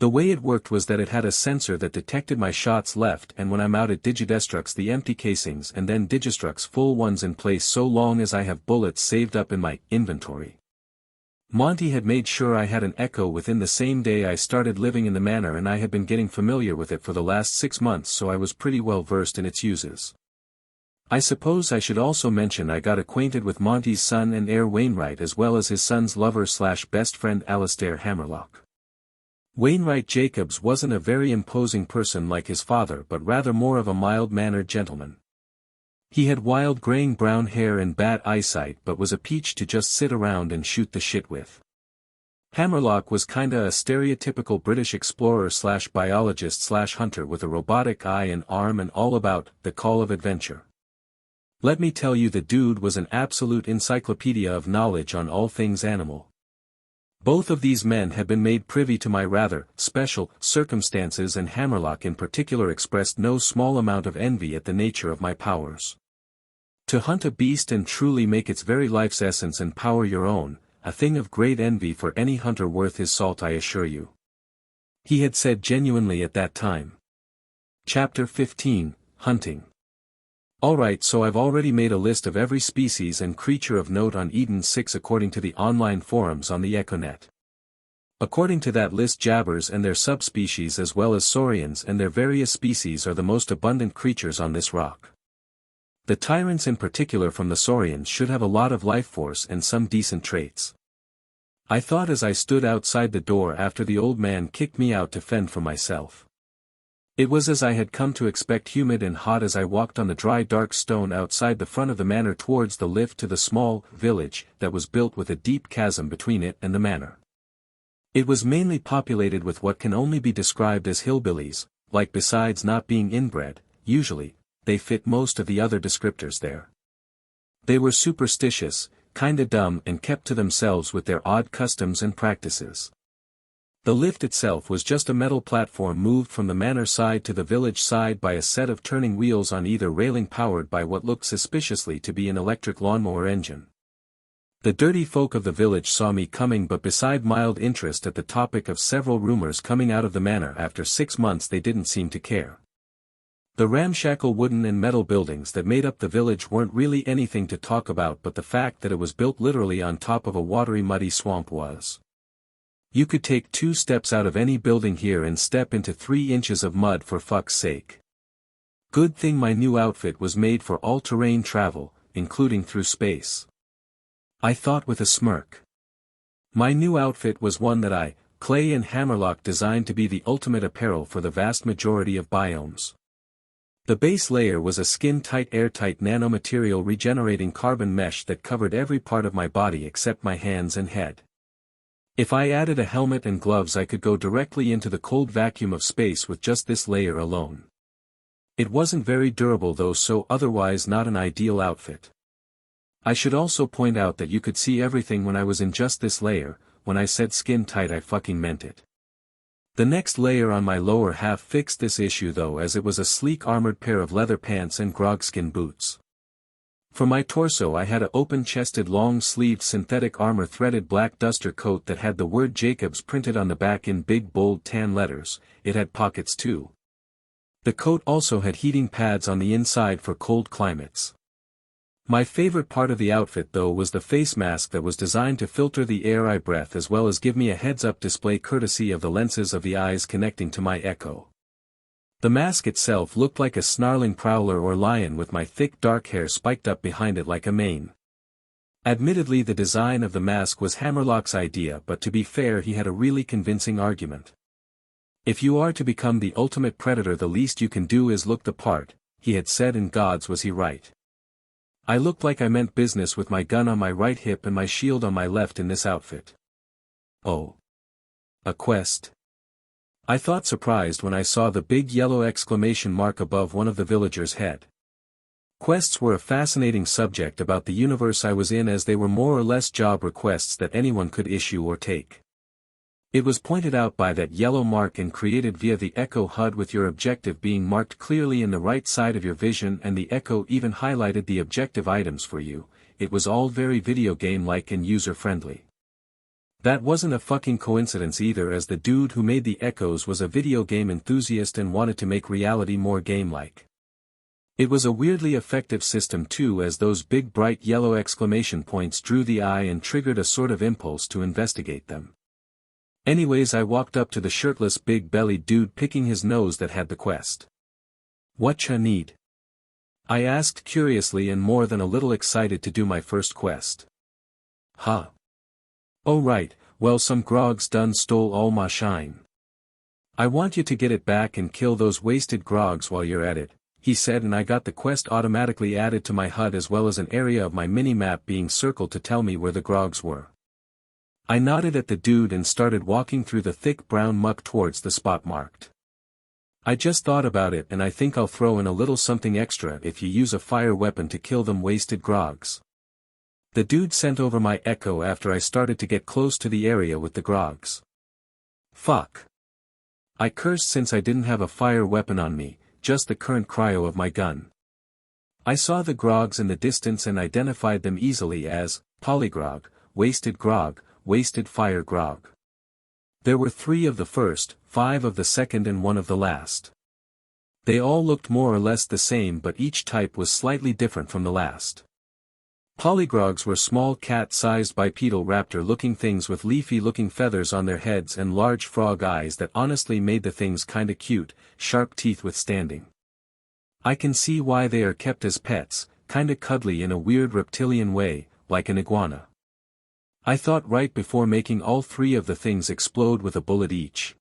The way it worked was that it had a sensor that detected my shots left, and when I'm out it digidestructs the empty casings and then digistructs full ones in place so long as I have bullets saved up in my inventory. Monty had made sure I had an echo within the same day I started living in the manor, and I had been getting familiar with it for the last 6 months, so I was pretty well versed in its uses. I suppose I should also mention I got acquainted with Monty's son and heir Wainwright, as well as his son's lover/best friend Alistair Hammerlock. Wainwright Jacobs wasn't a very imposing person like his father, but rather more of a mild-mannered gentleman. He had wild graying brown hair and bad eyesight but was a peach to just sit around and shoot the shit with. Hammerlock was kinda a stereotypical British explorer slash biologist slash hunter with a robotic eye and arm and all about the call of adventure. Let me tell you, the dude was an absolute encyclopedia of knowledge on all things animal. Both of these men had been made privy to my rather special circumstances, and Hammerlock in particular expressed no small amount of envy at the nature of my powers. To hunt a beast and truly make its very life's essence and power your own, a thing of great envy for any hunter worth his salt, I assure you. He had said genuinely at that time. Chapter 15, Hunting. Alright, so I've already made a list of every species and creature of note on Eden 6 according to the online forums on the EchoNet. According to that list, jabbers and their subspecies as well as saurians and their various species are the most abundant creatures on this rock. The tyrants in particular from the saurians should have a lot of life force and some decent traits. I thought as I stood outside the door after the old man kicked me out to fend for myself. It was as I had come to expect, humid and hot as I walked on the dry dark stone outside the front of the manor towards the lift to the small village that was built with a deep chasm between it and the manor. It was mainly populated with what can only be described as hillbillies, like, besides not being inbred, usually, they fit most of the other descriptors there. They were superstitious, kinda dumb, and kept to themselves with their odd customs and practices. The lift itself was just a metal platform moved from the manor side to the village side by a set of turning wheels on either railing powered by what looked suspiciously to be an electric lawnmower engine. The dirty folk of the village saw me coming, but beside mild interest at the topic of several rumors coming out of the manor after 6 months, they didn't seem to care. The ramshackle wooden and metal buildings that made up the village weren't really anything to talk about, but the fact that it was built literally on top of a watery muddy swamp was. You could take 2 steps out of any building here and step into 3 inches of mud, for fuck's sake. Good thing my new outfit was made for all-terrain travel, including through space. I thought with a smirk. My new outfit was one that Clay and Hammerlock designed to be the ultimate apparel for the vast majority of biomes. The base layer was a skin-tight airtight nanomaterial regenerating carbon mesh that covered every part of my body except my hands and head. If I added a helmet and gloves, I could go directly into the cold vacuum of space with just this layer alone. It wasn't very durable though, so otherwise not an ideal outfit. I should also point out that you could see everything when I was in just this layer. When I said skin-tight, I fucking meant it. The next layer on my lower half fixed this issue though, as it was a sleek armored pair of leather pants and grogskin boots. For my torso, I had a open-chested long-sleeved synthetic armor threaded black duster coat that had the word Jacobs printed on the back in big bold tan letters. It had pockets too. The coat also had heating pads on the inside for cold climates. My favorite part of the outfit though was the face mask that was designed to filter the air I breathe as well as give me a heads-up display courtesy of the lenses of the eyes connecting to my Echo. The mask itself looked like a snarling prowler or lion with my thick dark hair spiked up behind it like a mane. Admittedly, the design of the mask was Hammerlock's idea, but to be fair, he had a really convincing argument. If you are to become the ultimate predator, the least you can do is look the part, he had said, and gods was he right. I looked like I meant business with my gun on my right hip and my shield on my left in this outfit. Oh. A quest? I thought, surprised when I saw the big yellow exclamation mark above one of the villagers' head. Quests were a fascinating subject about the universe I was in, as they were more or less job requests that anyone could issue or take. It was pointed out by that yellow mark and created via the Echo HUD, with your objective being marked clearly in the right side of your vision, and the Echo even highlighted the objective items for you. It was all very video game-like and user-friendly. That wasn't a fucking coincidence either, as the dude who made the Echoes was a video game enthusiast and wanted to make reality more game-like. It was a weirdly effective system too, as those big bright yellow exclamation points drew the eye and triggered a sort of impulse to investigate them. Anyways, I walked up to the shirtless big-bellied dude picking his nose that had the quest. "Whatcha need?" I asked curiously and more than a little excited to do my first quest. "Huh. Oh right, well, some grogs done stole all my shine. I want you to get it back and kill those wasted grogs while you're at it. he said, and I got the quest automatically added to my HUD as well as an area of my mini-map being circled to tell me where the grogs were. I nodded at the dude and started walking through the thick brown muck towards the spot marked. I just thought about it, and I think I'll throw in a little something extra if you use a fire weapon to kill them wasted grogs. The dude sent over my echo after I started to get close to the area with the grogs. Fuck. I cursed since I didn't have a fire weapon on me, just the current cryo of my gun. I saw the grogs in the distance and identified them easily as polygrog, wasted grog, wasted fire grog. There were 3 of the first, 5 of the second and 1 of the last. They all looked more or less the same, but each type was slightly different from the last. Polygrogs were small cat-sized bipedal raptor-looking things with leafy-looking feathers on their heads and large frog eyes that honestly made the things kinda cute, sharp teeth withstanding. I can see why they are kept as pets, kinda cuddly in a weird reptilian way, like an iguana. I thought right before making all 3 of the things explode with a bullet each.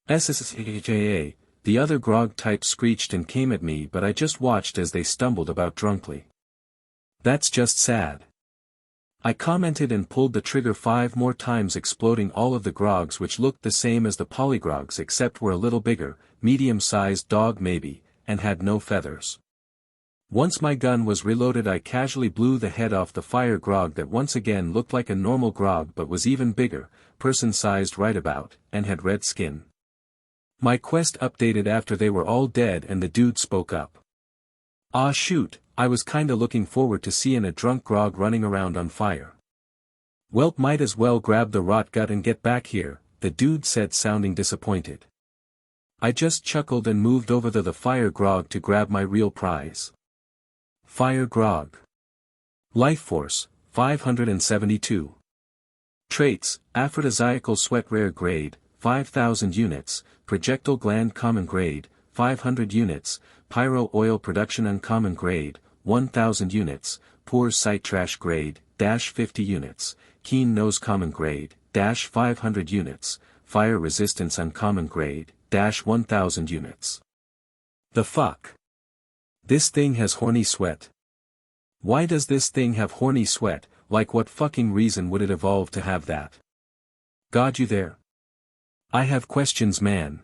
SSHAA, the other grog type screeched and came at me, but I just watched as they stumbled about drunkly. That's just sad. I commented and pulled the trigger 5 more times, exploding all of the grogs, which looked the same as the polygrogs except were a little bigger, medium-sized dog maybe, and had no feathers. Once my gun was reloaded, I casually blew the head off the fire grog that once again looked like a normal grog but was even bigger, person-sized right about, and had red skin. My quest updated after they were all dead and the dude spoke up. "Ah shoot, I was kinda looking forward to seeing a drunk grog running around on fire." "Welp, might as well grab the rot gut and get back here," the dude said, sounding disappointed. I just chuckled and moved over to the fire grog to grab my real prize. Fire grog. Life force, 572. Traits, aphrodisiacal sweat rare grade, 5,000 units, projectile gland common grade, 500 units, pyro oil production uncommon grade, 1,000 units, poor sight trash grade, -50 units, keen nose common grade, -500 units, fire resistance uncommon grade, -1,000 units. The fuck? This thing has horny sweat. Why does this thing have horny sweat? Like, what fucking reason would it evolve to have that? God, you there? I have questions, man.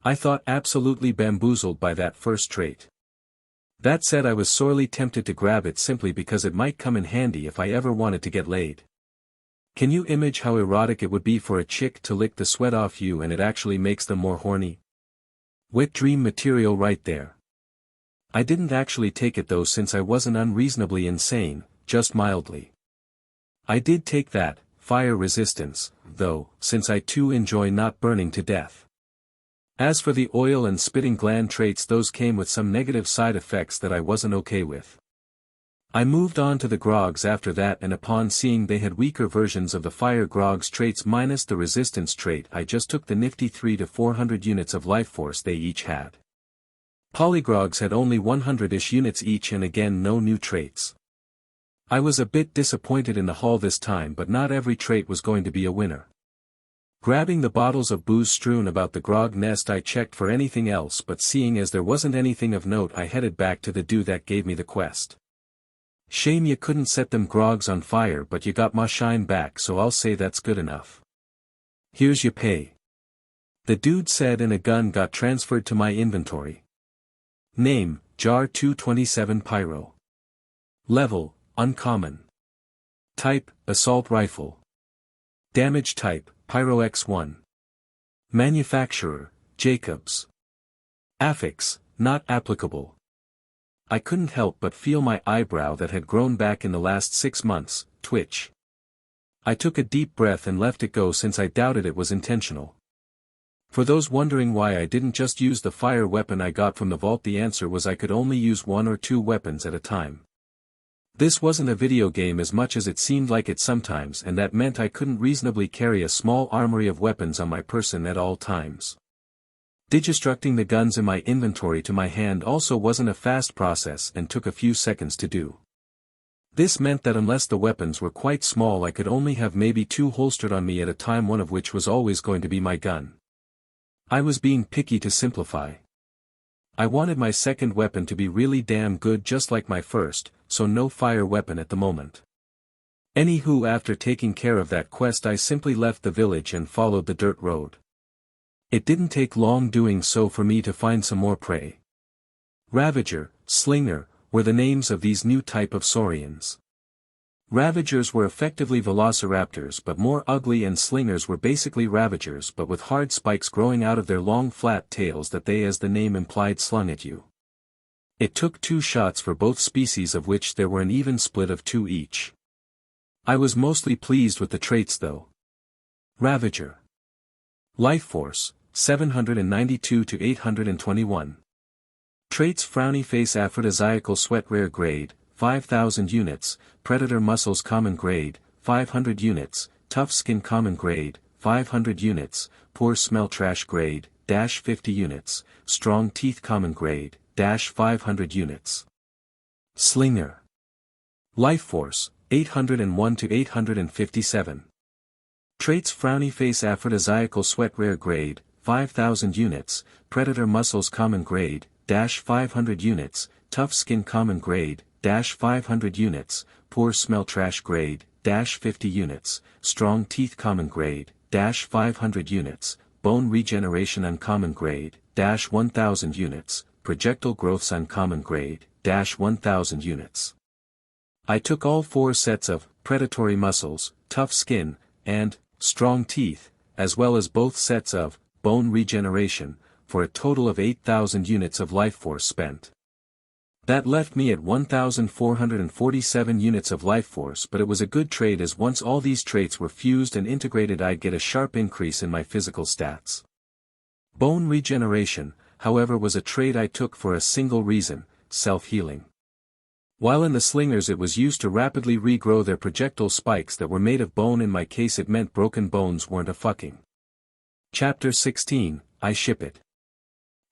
I thought absolutely bamboozled by that first trait. That said, I was sorely tempted to grab it simply because it might come in handy if I ever wanted to get laid. Can you imagine how erotic it would be for a chick to lick the sweat off you and it actually makes them more horny? Wet dream material right there. I didn't actually take it though, since I wasn't unreasonably insane, just mildly. I did take that, fire resistance, though, since I too enjoy not burning to death. As for the oil and spitting gland traits, those came with some negative side effects that I wasn't okay with. I moved on to the grogs after that, and upon seeing they had weaker versions of the fire grogs traits minus the resistance trait, I just took the nifty 300 to 400 units of life force they each had. Polygrogs had only 100-ish units each, and again no new traits. I was a bit disappointed in the haul this time, but not every trait was going to be a winner. Grabbing the bottles of booze strewn about the grog nest, I checked for anything else, but seeing as there wasn't anything of note, I headed back to the dude that gave me the quest. Shame you couldn't set them grogs on fire, but you got my shine back, so I'll say that's good enough. Here's your pay. The dude said, and a gun got transferred to my inventory. Name, Jar 227 Pyro. Level, Uncommon. Type, Assault Rifle. Damage type, Pyro X1. Manufacturer, Jacobs. Affix, not applicable. I couldn't help but feel my eyebrow that had grown back in the last 6 months, twitch. I took a deep breath and left it go, since I doubted it was intentional. For those wondering why I didn't just use the fire weapon I got from the vault, the answer was I could only use 1 or 2 weapons at a time. This wasn't a video game as much as it seemed like it sometimes, and that meant I couldn't reasonably carry a small armory of weapons on my person at all times. Deconstructing the guns in my inventory to my hand also wasn't a fast process and took a few seconds to do. This meant that unless the weapons were quite small, I could only have maybe 2 holstered on me at a time, one of which was always going to be my gun. I was being picky to simplify. I wanted my second weapon to be really damn good just like my first, so no fire weapon at the moment. Anywho, after taking care of that quest I simply left the village and followed the dirt road. It didn't take long doing so for me to find some more prey. Ravager, Slinger, were the names of these new type of saurians. Ravagers were effectively velociraptors but more ugly, and slingers were basically ravagers but with hard spikes growing out of their long flat tails that they, as the name implied, slung at you. It took 2 shots for both species, of which there were an even split of 2 each. I was mostly pleased with the traits though. Ravager. Life Force, 792 to 821. Traits: Frowny Face, Aphrodisiacal Sweat, Rare Grade, 5,000 units, Predator Muscles, Common Grade, 500 units, Tough Skin, Common Grade, 500 units, Poor Smell, Trash Grade, -50 units, Strong Teeth, Common Grade, -500 units. Slinger. Life Force, 801 to 857. Traits: Frowny Face, Aphrodisiacal Sweat, Rare Grade, 5,000 units, Predator Muscles, Common Grade, -500 units, Tough Skin, Common Grade, -500 units, Poor Smell, Trash Grade, -50 units, Strong Teeth, Common Grade, -500 units, Bone Regeneration, Uncommon Grade, -1000 units, Projectile Growths, Uncommon Grade, -1000 units. I took all 4 sets of Predatory Muscles, Tough Skin, and Strong Teeth, as well as both sets of Bone Regeneration, for a total of 8,000 units of life force spent. That left me at 1,447 units of life force, but it was a good trade, as once all these traits were fused and integrated I'd get a sharp increase in my physical stats. Bone Regeneration, however, was a trait I took for a single reason: self-healing. While in the slingers it was used to rapidly regrow their projectile spikes that were made of bone. In my case it meant broken bones weren't a fucking. Chapter 16, I Ship It.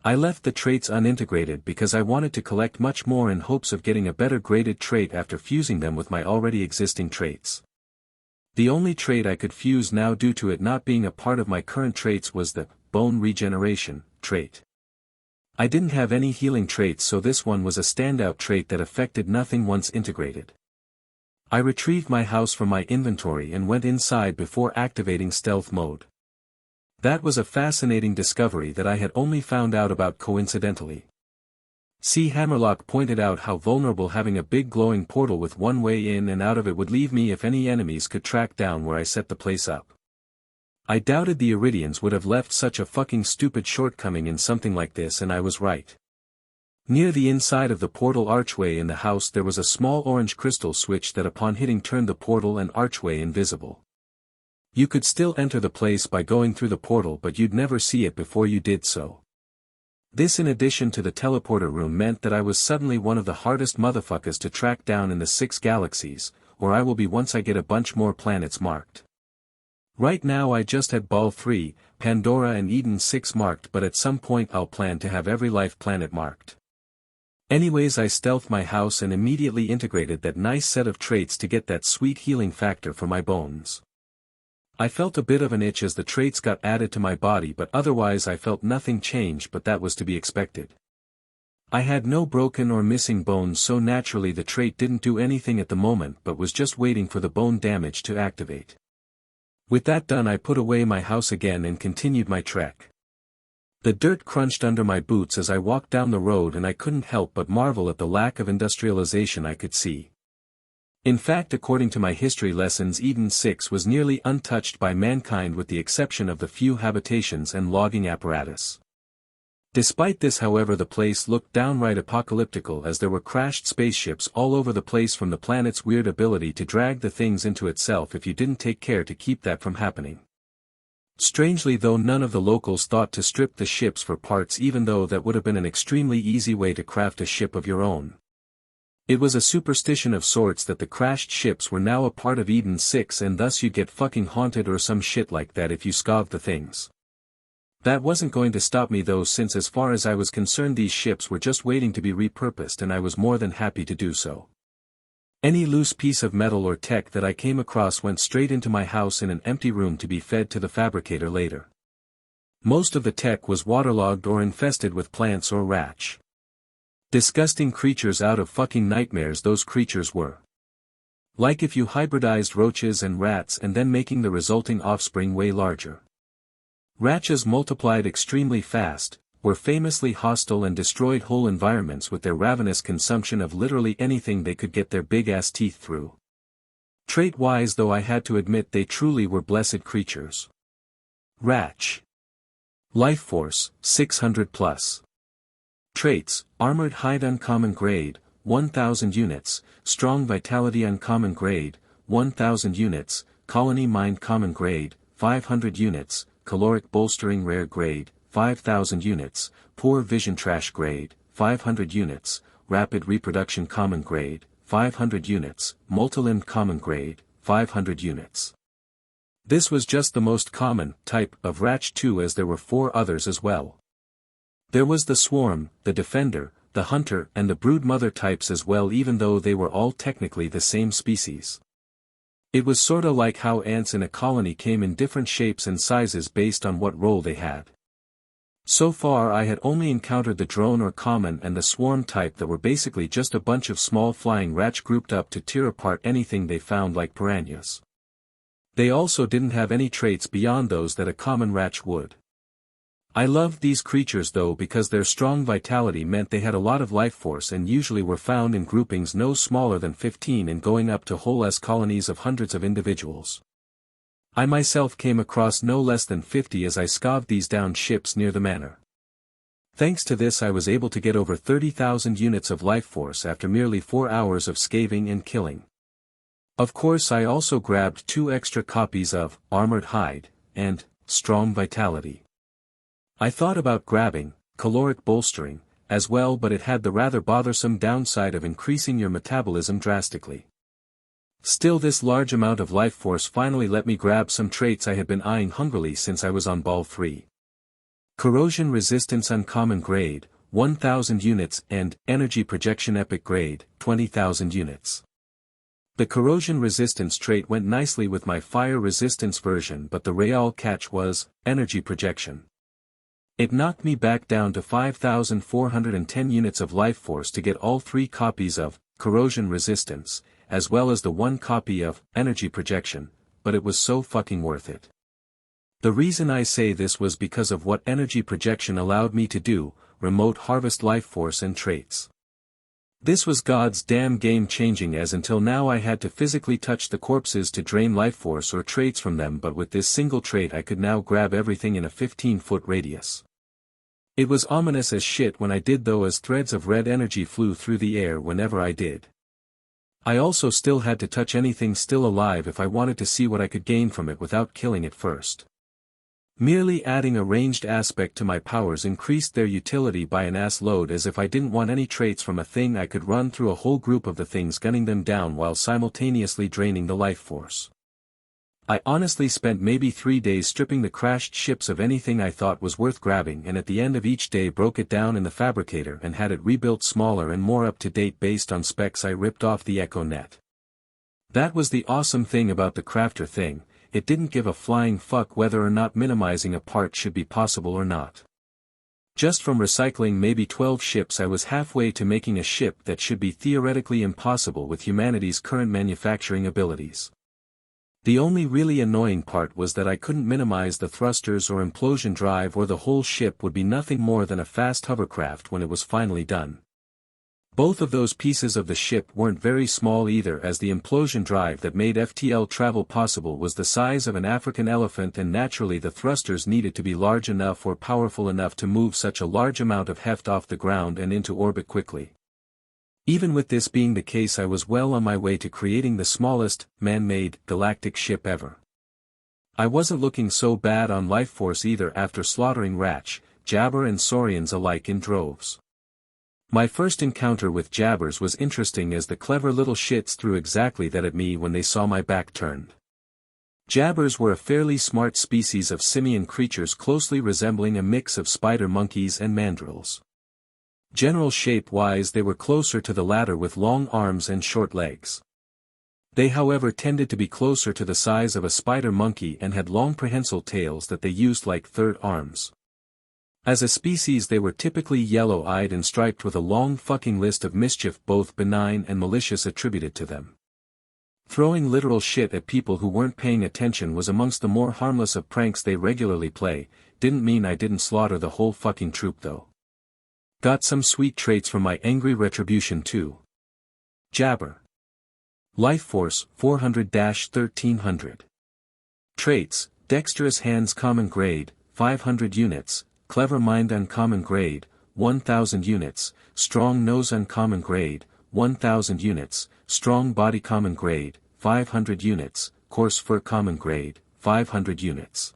I left the traits unintegrated because I wanted to collect much more in hopes of getting a better graded trait after fusing them with my already existing traits. The only trait I could fuse now, due to it not being a part of my current traits, was the Bone Regeneration trait. I didn't have any healing traits, so this one was a standout trait that affected nothing once integrated. I retrieved my house from my inventory and went inside before activating stealth mode. That was a fascinating discovery that I had only found out about coincidentally. C. Hammerlock pointed out how vulnerable having a big glowing portal with one way in and out of it would leave me if any enemies could track down where I set the place up. I doubted the Iridians would have left such a fucking stupid shortcoming in something like this, and I was right. Near the inside of the portal archway in the house there was a small orange crystal switch that upon hitting turned the portal and archway invisible. You could still enter the place by going through the portal, but you'd never see it before you did so. This, in addition to the teleporter room, meant that I was suddenly one of the hardest motherfuckers to track down in the 6 galaxies, or I will be once I get a bunch more planets marked. Right now I just had Ball 3, Pandora and Eden 6 marked, but at some point I'll plan to have every life planet marked. Anyways, I stealthed my house and immediately integrated that nice set of traits to get that sweet healing factor for my bones. I felt a bit of an itch as the traits got added to my body, but otherwise I felt nothing change, but that was to be expected. I had no broken or missing bones, so naturally the trait didn't do anything at the moment, but was just waiting for the bone damage to activate. With that done, I put away my house again and continued my trek. The dirt crunched under my boots as I walked down the road, and I couldn't help but marvel at the lack of industrialization I could see. In fact, according to my history lessons, Eden 6 was nearly untouched by mankind with the exception of the few habitations and logging apparatus. Despite this, however, the place looked downright apocalyptical, as there were crashed spaceships all over the place from the planet's weird ability to drag the things into itself if you didn't take care to keep that from happening. Strangely though, none of the locals thought to strip the ships for parts, even though that would have been an extremely easy way to craft a ship of your own. It was a superstition of sorts that the crashed ships were now a part of Eden 6, and thus you'd get fucking haunted or some shit like that if you scogged the things. That wasn't going to stop me though, since as far as I was concerned these ships were just waiting to be repurposed, and I was more than happy to do so. Any loose piece of metal or tech that I came across went straight into my house in an empty room to be fed to the fabricator later. Most of the tech was waterlogged or infested with plants or ratch. Disgusting creatures out of fucking nightmares those creatures were. Like if you hybridized roaches and rats and then making the resulting offspring way larger. Ratches multiplied extremely fast, were famously hostile and destroyed whole environments with their ravenous consumption of literally anything they could get their big-ass teeth through. Trait-wise though I had to admit they truly were blessed creatures. Ratch. Life Force, 600 plus. Traits, Armored Hide Uncommon Grade, 1000 units, Strong Vitality Uncommon Grade, 1000 units, Colony Mind Common Grade, 500 units, Caloric Bolstering Rare Grade, 5000 units, Poor Vision Trash Grade, 500 units, Rapid Reproduction Common Grade, 500 units, Multilimbed Common Grade, 500 units. This was just the most common type of Ratch 2 as there were 4 others as well. There was the Swarm, the Defender, the Hunter and the Brood Mother types as well even though they were all technically the same species. It was sorta like how ants in a colony came in different shapes and sizes based on what role they had. So far I had only encountered the Drone or Common and the Swarm type that were basically just a bunch of small flying ratch grouped up to tear apart anything they found like piranhas. They also didn't have any traits beyond those that a common ratch would. I loved these creatures though because their strong vitality meant they had a lot of life force and usually were found in groupings no smaller than 15 and going up to whole-ass colonies of hundreds of individuals. I myself came across no less than 50 as I scavenged these downed ships near the manor. Thanks to this I was able to get over 30,000 units of life force after merely 4 hours of scavenging and killing. Of course I also grabbed 2 extra copies of Armored Hide and Strong Vitality. I thought about grabbing Caloric Bolstering as well but it had the rather bothersome downside of increasing your metabolism drastically. Still this large amount of life force finally let me grab some traits I had been eyeing hungrily since I was on Ball 3. Corrosion Resistance Uncommon Grade, 1000 units and Energy Projection Epic Grade, 20,000 units. The corrosion resistance trait went nicely with my fire resistance version but the real catch was energy projection. It knocked me back down to 5,410 units of life force to get all 3 copies of corrosion resistance, as well as the 1 copy of energy projection, but it was so fucking worth it. The reason I say this was because of what energy projection allowed me to do, remote harvest life force and traits. This was God's damn game changing as until now I had to physically touch the corpses to drain life force or traits from them but with this single trait I could now grab everything in a 15-foot radius. It was ominous as shit when I did though as threads of red energy flew through the air whenever I did. I also still had to touch anything still alive if I wanted to see what I could gain from it without killing it first. Merely adding a ranged aspect to my powers increased their utility by an ass load as if I didn't want any traits from a thing I could run through a whole group of the things gunning them down while simultaneously draining the life force. I honestly spent maybe 3 days stripping the crashed ships of anything I thought was worth grabbing and at the end of each day broke it down in the fabricator and had it rebuilt smaller and more up to date based on specs I ripped off the Echo Net. That was the awesome thing about the crafter thing, it didn't give a flying fuck whether or not minimizing a part should be possible or not. Just from recycling maybe 12 ships I was halfway to making a ship that should be theoretically impossible with humanity's current manufacturing abilities. The only really annoying part was that I couldn't minimize the thrusters or implosion drive or the whole ship would be nothing more than a fast hovercraft when it was finally done. Both of those pieces of the ship weren't very small either as the implosion drive that made FTL travel possible was the size of an African elephant and naturally the thrusters needed to be large enough or powerful enough to move such a large amount of heft off the ground and into orbit quickly. Even with this being the case I was well on my way to creating the smallest, man-made, galactic ship ever. I wasn't looking so bad on life force either after slaughtering Ratch, Jabber and Saurians alike in droves. My first encounter with Jabbers was interesting as the clever little shits threw exactly that at me when they saw my back turned. Jabbers were a fairly smart species of simian creatures closely resembling a mix of spider monkeys and mandrills. General shape-wise they were closer to the latter with long arms and short legs. They however tended to be closer to the size of a spider monkey and had long prehensile tails that they used like third arms. As a species they were typically yellow-eyed and striped with a long fucking list of mischief both benign and malicious attributed to them. Throwing literal shit at people who weren't paying attention was amongst the more harmless of pranks they regularly play. Didn't mean I didn't slaughter the whole fucking troop though. Got some sweet traits from my angry retribution too. Jabber. Life Force 400-1300. Traits: Dexterous Hands Common Grade, 500 units, Clever Mind Uncommon Grade, 1000 units, Strong Nose Uncommon Grade, 1000 units, Strong Body Common Grade, 500 units, Coarse Fur Common Grade, 500 units.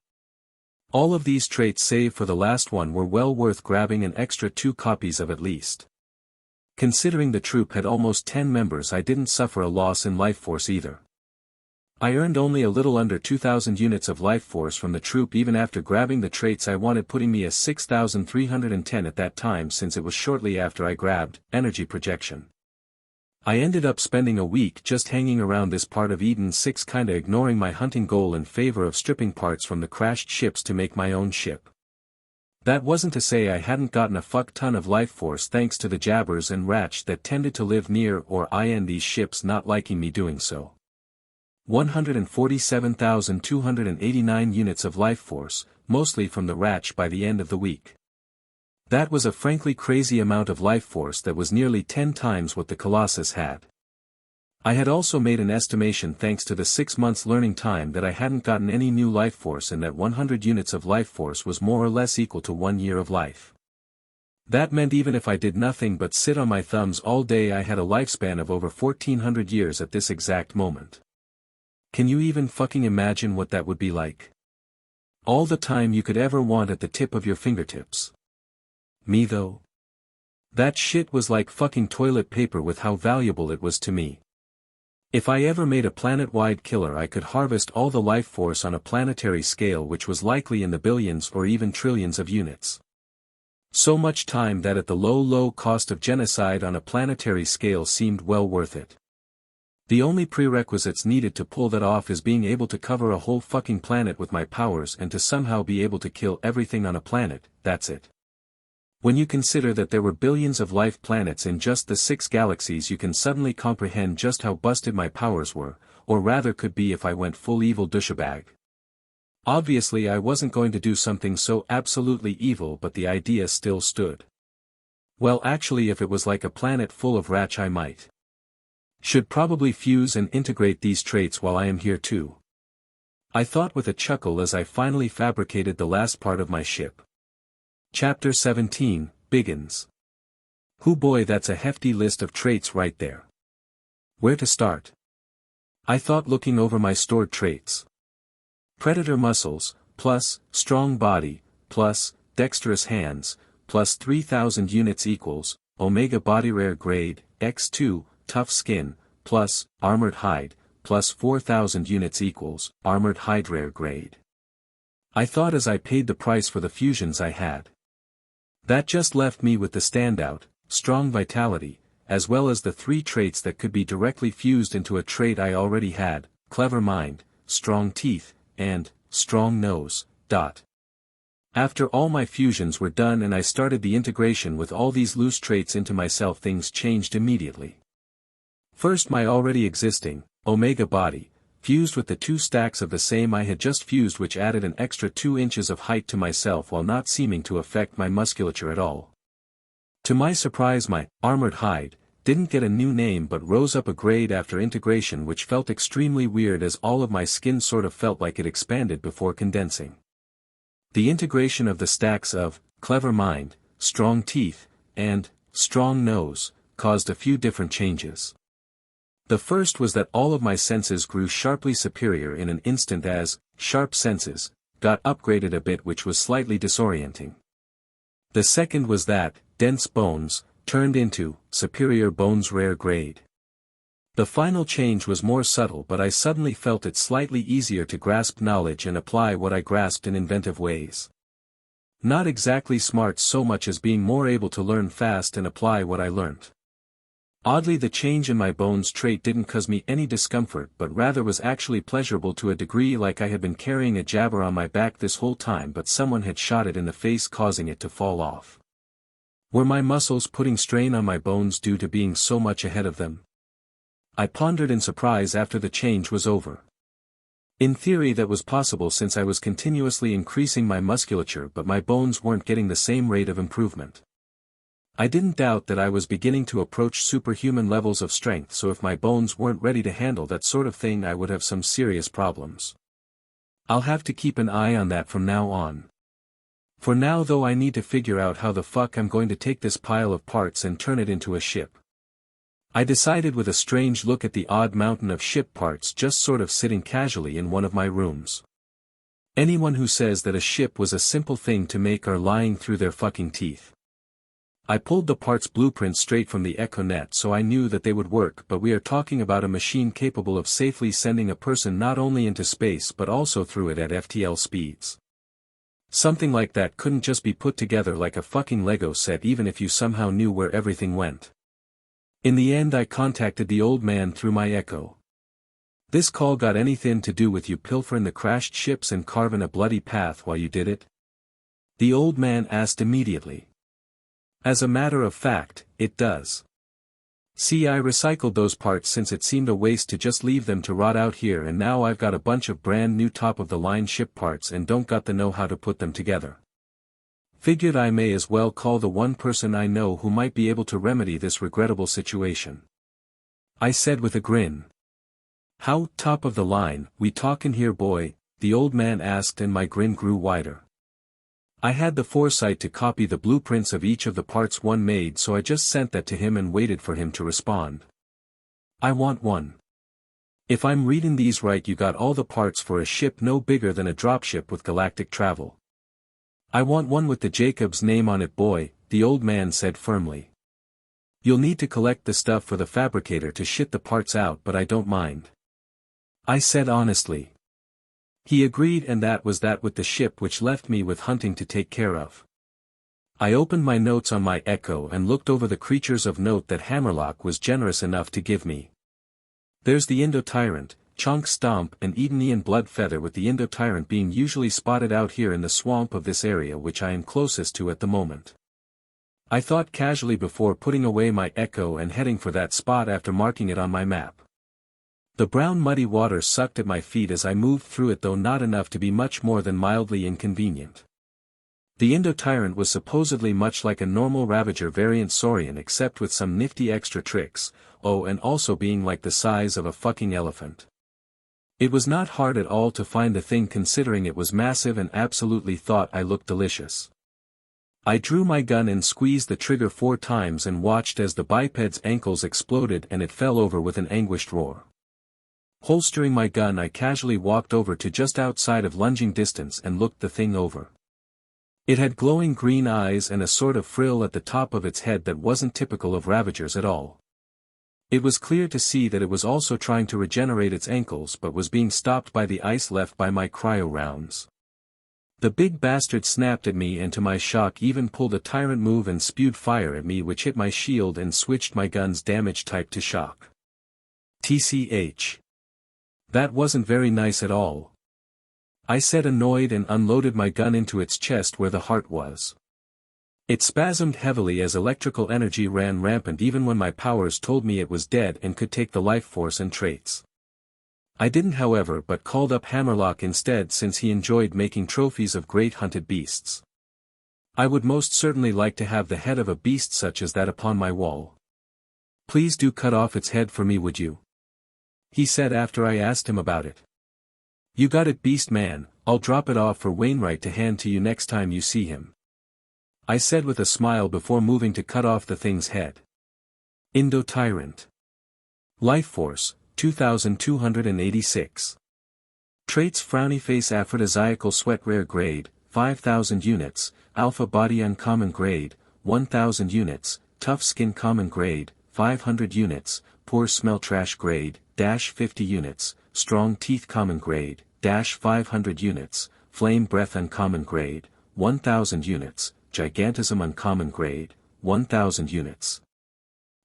All of these traits save for the last one were well worth grabbing an extra 2 copies of at least. Considering the troop had almost 10 members, I didn't suffer a loss in life force either. I earned only a little under 2,000 units of life force from the troop even after grabbing the traits I wanted, putting me as 6,310 at that time since it was shortly after I grabbed Energy Projection. I ended up spending a week just hanging around this part of Eden 6 kinda ignoring my hunting goal in favor of stripping parts from the crashed ships to make my own ship. That wasn't to say I hadn't gotten a fuck ton of life force thanks to the jabbers and ratch that tended to live near or in these ships not liking me doing so. 147,289 units of life force, mostly from the ratch by the end of the week. That was a frankly crazy amount of life force that was nearly 10 times what the Colossus had. I had also made an estimation thanks to the 6 months learning time that I hadn't gotten any new life force and that 100 units of life force was more or less equal to 1 year of life. That meant even if I did nothing but sit on my thumbs all day I had a lifespan of over 1400 years at this exact moment. Can you even fucking imagine what that would be like? All the time you could ever want at the tip of your fingertips. Me though? That shit was like fucking toilet paper with how valuable it was to me. If I ever made a planet-wide killer I could harvest all the life force on a planetary scale which was likely in the billions or even trillions of units. So much time that at the low cost of genocide on a planetary scale seemed well worth it. The only prerequisites needed to pull that off is being able to cover a whole fucking planet with my powers and to somehow be able to kill everything on a planet, that's it. When you consider that there were billions of life planets in just the 6 galaxies you can suddenly comprehend just how busted my powers were, or rather could be if I went full evil douchebag. Obviously I wasn't going to do something so absolutely evil but the idea still stood. Well actually if it was like a planet full of ratch I might. Should probably fuse and integrate these traits while I am here too. I thought with a chuckle as I finally fabricated the last part of my ship. Chapter 17, Biggins. Hoo boy, that's a hefty list of traits right there. Where to start? I thought looking over my stored traits. Predator muscles, plus, strong body, plus, dexterous hands, plus 3000 units equals, omega body rare grade, x2, tough skin, plus, armored hide, plus 4000 units equals, armored hide rare grade. I thought as I paid the price for the fusions I had. That just left me with the standout, strong vitality, as well as the 3 traits that could be directly fused into a trait I already had, clever mind, strong teeth, and, strong nose. After all my fusions were done and I started the integration with all these loose traits into myself, things changed immediately. First my already existing, omega body, fused with the 2 stacks of the same I had just fused, which added an extra 2 inches of height to myself while not seeming to affect my musculature at all. To my surprise my armored hide didn't get a new name but rose up a grade after integration, which felt extremely weird as all of my skin sort of felt like it expanded before condensing. The integration of the stacks of clever mind, strong teeth, and strong nose caused a few different changes. The first was that all of my senses grew sharply superior in an instant as sharp senses got upgraded a bit, which was slightly disorienting. The second was that dense bones turned into superior bones rare grade. The final change was more subtle, but I suddenly felt it slightly easier to grasp knowledge and apply what I grasped in inventive ways. Not exactly smart so much as being more able to learn fast and apply what I learnt. Oddly, the change in my bones trait didn't cause me any discomfort but rather was actually pleasurable to a degree, like I had been carrying a jabber on my back this whole time but someone had shot it in the face causing it to fall off. Were my muscles putting strain on my bones due to being so much ahead of them? I pondered in surprise after the change was over. In theory that was possible since I was continuously increasing my musculature, but my bones weren't getting the same rate of improvement. I didn't doubt that I was beginning to approach superhuman levels of strength, so if my bones weren't ready to handle that sort of thing I would have some serious problems. I'll have to keep an eye on that from now on. For now though, I need to figure out how the fuck I'm going to take this pile of parts and turn it into a ship. I decided with a strange look at the odd mountain of ship parts just sort of sitting casually in one of my rooms. Anyone who says that a ship was a simple thing to make are lying through their fucking teeth. I pulled the parts blueprints straight from the EchoNet, so I knew that they would work, but we are talking about a machine capable of safely sending a person not only into space but also through it at FTL speeds. Something like that couldn't just be put together like a fucking Lego set even if you somehow knew where everything went. In the end I contacted the old man through my Echo. "This call got anything to do with you pilfering the crashed ships and carving a bloody path while you did it?" The old man asked immediately. "As a matter of fact, it does. See, I recycled those parts since it seemed a waste to just leave them to rot out here, and now I've got a bunch of brand new top-of-the-line ship parts and don't got the know-how to put them together. Figured I may as well call the one person I know who might be able to remedy this regrettable situation," I said with a grin. "How top-of-the-line we talkin' here, boy?" the old man asked, and my grin grew wider. I had the foresight to copy the blueprints of each of the parts one made, so I just sent that to him and waited for him to respond. "I want one. If I'm reading these right, you got all the parts for a ship no bigger than a dropship with galactic travel." "I want one with the Jacob's name on it, boy," the old man said firmly. "You'll need to collect the stuff for the fabricator to shit the parts out, but I don't mind," I said honestly. He agreed, and that was that with the ship, which left me with hunting to take care of. I opened my notes on my Echo and looked over the creatures of note that Hammerlock was generous enough to give me. There's the Indo-Tyrant, Chonk Stomp, and Edenian Bloodfeather, with the Indo-Tyrant being usually spotted out here in the swamp of this area which I am closest to at the moment. I thought casually before putting away my Echo and heading for that spot after marking it on my map. The brown muddy water sucked at my feet as I moved through it, though not enough to be much more than mildly inconvenient. The Indo-Tyrant was supposedly much like a normal Ravager variant Saurian, except with some nifty extra tricks, and also being like the size of a fucking elephant. It was not hard at all to find the thing, considering it was massive and absolutely thought I looked delicious. I drew my gun and squeezed the trigger 4 times and watched as the biped's ankles exploded and it fell over with an anguished roar. Holstering my gun, I casually walked over to just outside of lunging distance and looked the thing over. It had glowing green eyes and a sort of frill at the top of its head that wasn't typical of Ravagers at all. It was clear to see that it was also trying to regenerate its ankles, but was being stopped by the ice left by my cryo rounds. The big bastard snapped at me and to my shock even pulled a tyrant move and spewed fire at me, which hit my shield and switched my gun's damage type to shock. TCH. That wasn't very nice at all, I said, annoyed, and unloaded my gun into its chest where the heart was. It spasmed heavily as electrical energy ran rampant even when my powers told me it was dead and could take the life force and traits. I didn't, however, but called up Hammerlock instead, since he enjoyed making trophies of great hunted beasts. I would most certainly like to have the head of a beast such as that upon my wall. "Please do cut off its head for me, would you?" he said after I asked him about it. "You got it, beast man, I'll drop it off for Wainwright to hand to you next time you see him," I said with a smile before moving to cut off the thing's head. Indo-Tyrant. Life Force, 2286. Traits: Frowny Face, Aphrodisiacal Sweat, Rare Grade, 5000 units, Alpha Body Uncommon Grade, 1000 units, Tough Skin Common Grade, 500 units, Poor Smell Trash Grade, -50 units, Strong Teeth Common Grade, -500 units, Flame Breath Uncommon Grade, 1000 units, Gigantism Uncommon Grade, 1000 units.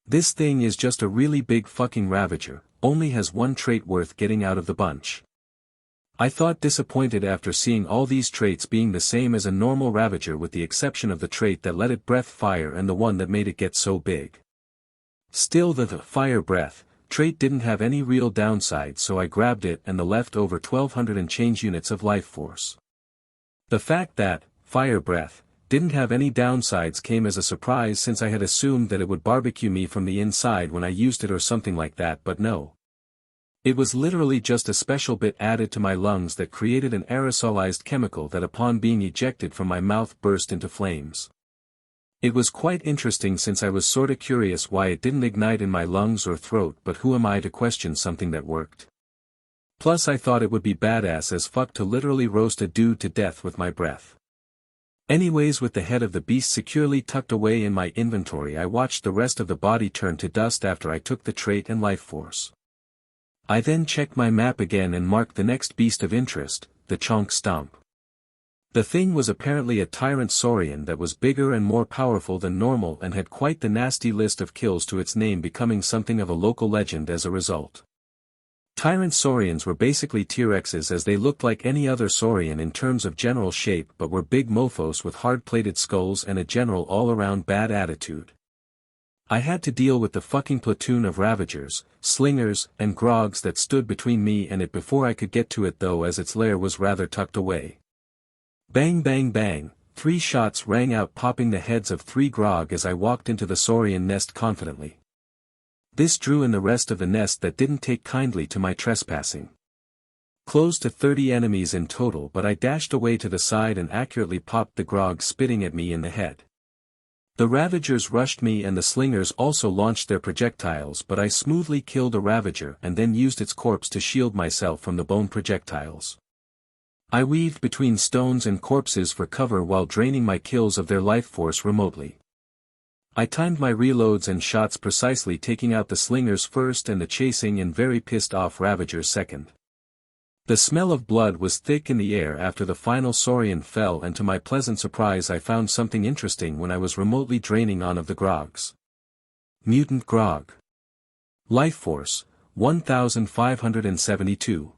This thing is just a really big fucking ravager, only has one trait worth getting out of the bunch. I thought, disappointed after seeing all these traits being the same as a normal ravager with the exception of the trait that let it breath fire and the one that made it get so big. Still, the fire breath trait didn't have any real downside, so I grabbed it and the leftover 1200 and change units of life force. The fact that fire breath didn't have any downsides came as a surprise, since I had assumed that it would barbecue me from the inside when I used it or something like that, but no. It was literally just a special bit added to my lungs that created an aerosolized chemical that upon being ejected from my mouth burst into flames. It was quite interesting, since I was sorta curious why it didn't ignite in my lungs or throat, but who am I to question something that worked? Plus I thought it would be badass as fuck to literally roast a dude to death with my breath. Anyways, with the head of the beast securely tucked away in my inventory, I watched the rest of the body turn to dust after I took the trait and life force. I then checked my map again and marked the next beast of interest, the Chonk Stomp. The thing was apparently a tyrant saurian that was bigger and more powerful than normal and had quite the nasty list of kills to its name, becoming something of a local legend as a result. Tyrant saurians were basically T-Rexes, as they looked like any other saurian in terms of general shape, but were big mofos with hard-plated skulls and a general all-around bad attitude. I had to deal with the fucking platoon of ravagers, slingers, and grogs that stood between me and it before I could get to it, though, as its lair was rather tucked away. Bang bang bang, 3 shots rang out, popping the heads of 3 grog as I walked into the saurian nest confidently. This drew in the rest of the nest that didn't take kindly to my trespassing. Close to 30 enemies in total, but I dashed away to the side and accurately popped the grog spitting at me in the head. The ravagers rushed me and the slingers also launched their projectiles, but I smoothly killed a ravager and then used its corpse to shield myself from the bone projectiles. I weaved between stones and corpses for cover while draining my kills of their life force remotely. I timed my reloads and shots precisely, taking out the slingers first and the chasing and very pissed off ravagers second. The smell of blood was thick in the air after the final saurian fell, and to my pleasant surprise I found something interesting when I was remotely draining on of the grogs. Mutant grog. Life force, 1572.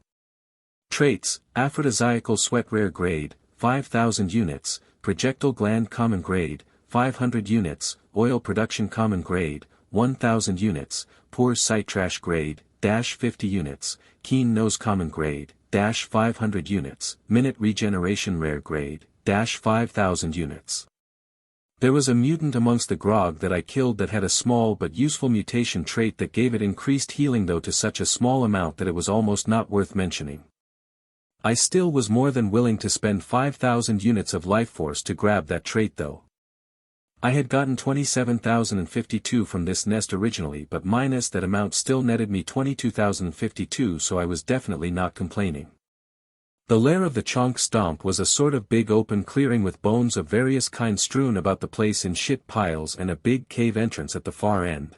Traits, aphrodisiacal sweat rare grade, 5000 units, projectile gland common grade, 500 units, oil production common grade, 1000 units, poor sight trash grade, -50 units, keen nose common grade, -500 units, minute regeneration rare grade, -5000 units. There was a mutant amongst the grog that I killed that had a small but useful mutation trait that gave it increased healing, though to such a small amount that it was almost not worth mentioning. I still was more than willing to spend 5000 units of life force to grab that trait, though. I had gotten 27,052 from this nest originally, but minus that amount still netted me 22,052, so I was definitely not complaining. The lair of the Chonk Stomp was a sort of big open clearing with bones of various kinds strewn about the place in shit piles and a big cave entrance at the far end.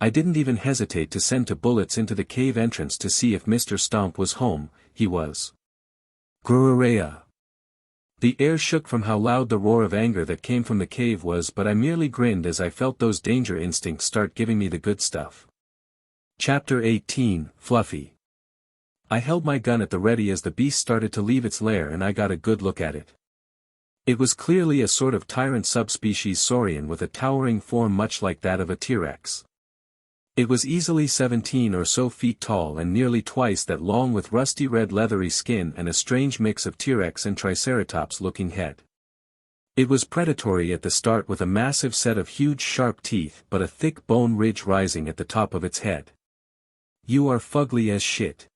I didn't even hesitate to send 2 bullets into the cave entrance to see if Mr. Stomp was home. He was. Grureya. The air shook from how loud the roar of anger that came from the cave was, but I merely grinned as I felt those danger instincts start giving me the good stuff. Chapter 18, Fluffy. I held my gun at the ready as the beast started to leave its lair, and I got a good look at it. It was clearly a sort of tyrant subspecies saurian with a towering form much like that of a T-Rex. It was easily 17 or so feet tall and nearly twice that long, with rusty red leathery skin and a strange mix of T-Rex and Triceratops-looking head. It was predatory at the start, with a massive set of huge sharp teeth but a thick bone ridge rising at the top of its head. "You are fugly as shit,"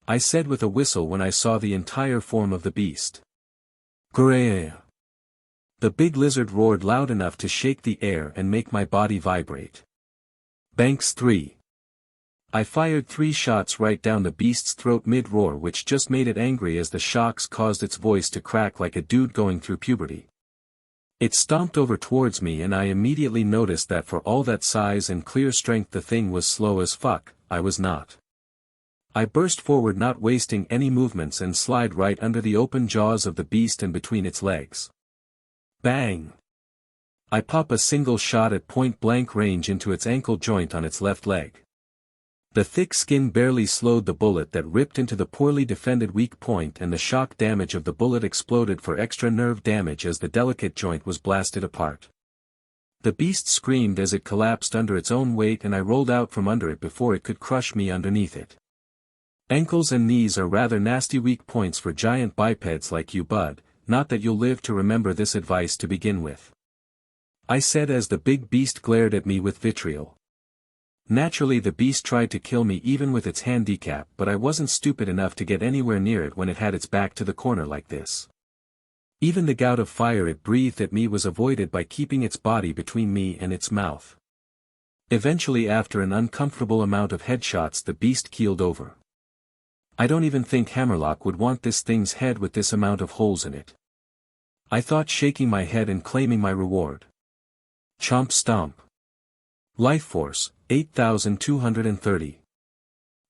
I said with a whistle when I saw the entire form of the beast. "Grrrr." The big lizard roared loud enough to shake the air and make my body vibrate. Banks 3. I fired 3 shots right down the beast's throat mid-roar, which just made it angry as the shocks caused its voice to crack like a dude going through puberty. It stomped over towards me, and I immediately noticed that for all that size and clear strength the thing was slow as fuck. I was not. I burst forward, not wasting any movements, and slid right under the open jaws of the beast and between its legs. Bang! I pop a single shot at point-blank range into its ankle joint on its left leg. The thick skin barely slowed the bullet that ripped into the poorly defended weak point, and the shock damage of the bullet exploded for extra nerve damage as the delicate joint was blasted apart. The beast screamed as it collapsed under its own weight, and I rolled out from under it before it could crush me underneath it. Ankles and knees are rather nasty weak points for giant bipeds like you, bud, not that you'll live to remember this advice to begin with, I said as the big beast glared at me with vitriol. Naturally, the beast tried to kill me even with its handicap, but I wasn't stupid enough to get anywhere near it when it had its back to the corner like this. Even the gout of fire it breathed at me was avoided by keeping its body between me and its mouth. Eventually, after an uncomfortable amount of headshots, the beast keeled over. I don't even think Hammerlock would want this thing's head with this amount of holes in it, I thought, shaking my head and claiming my reward. Chomp stomp. Life Force, 8,230.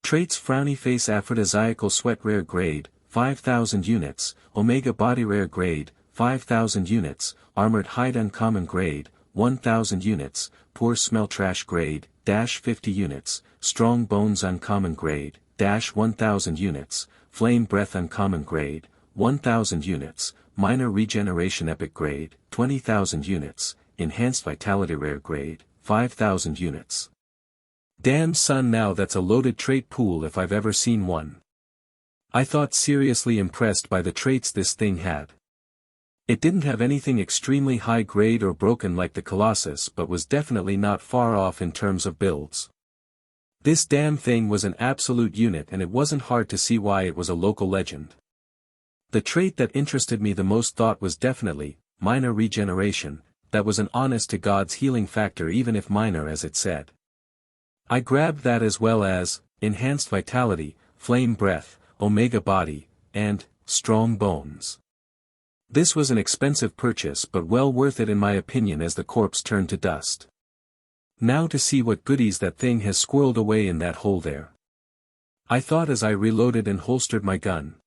Traits: Frowny Face, Aphrodisiacal Sweat, Rare Grade, 5,000 units, Omega Body, Rare Grade, 5,000 units, Armored Hide, Uncommon Grade, 1,000 units, Poor Smell, Trash Grade, -50 units, Strong Bones, Uncommon Grade, -1,000 units, Flame Breath, Uncommon Grade, 1,000 units, Minor Regeneration, Epic Grade, 20,000 units, Enhanced Vitality, Rare Grade, 5,000 units. Damn son, now that's a loaded trait pool if I've ever seen one. I thought, seriously impressed by the traits this thing had. It didn't have anything extremely high grade or broken like the Colossus, but was definitely not far off in terms of builds. This damn thing was an absolute unit, and it wasn't hard to see why it was a local legend. The trait that interested me the most thought was definitely minor regeneration. That was an honest-to-God's healing factor, even if minor as it said. I grabbed that, as well as enhanced vitality, flame breath, omega body, and strong bones. This was an expensive purchase, but well worth it in my opinion, as the corpse turned to dust. Now to see what goodies that thing has squirreled away in that hole there, I thought as I reloaded and holstered my gun.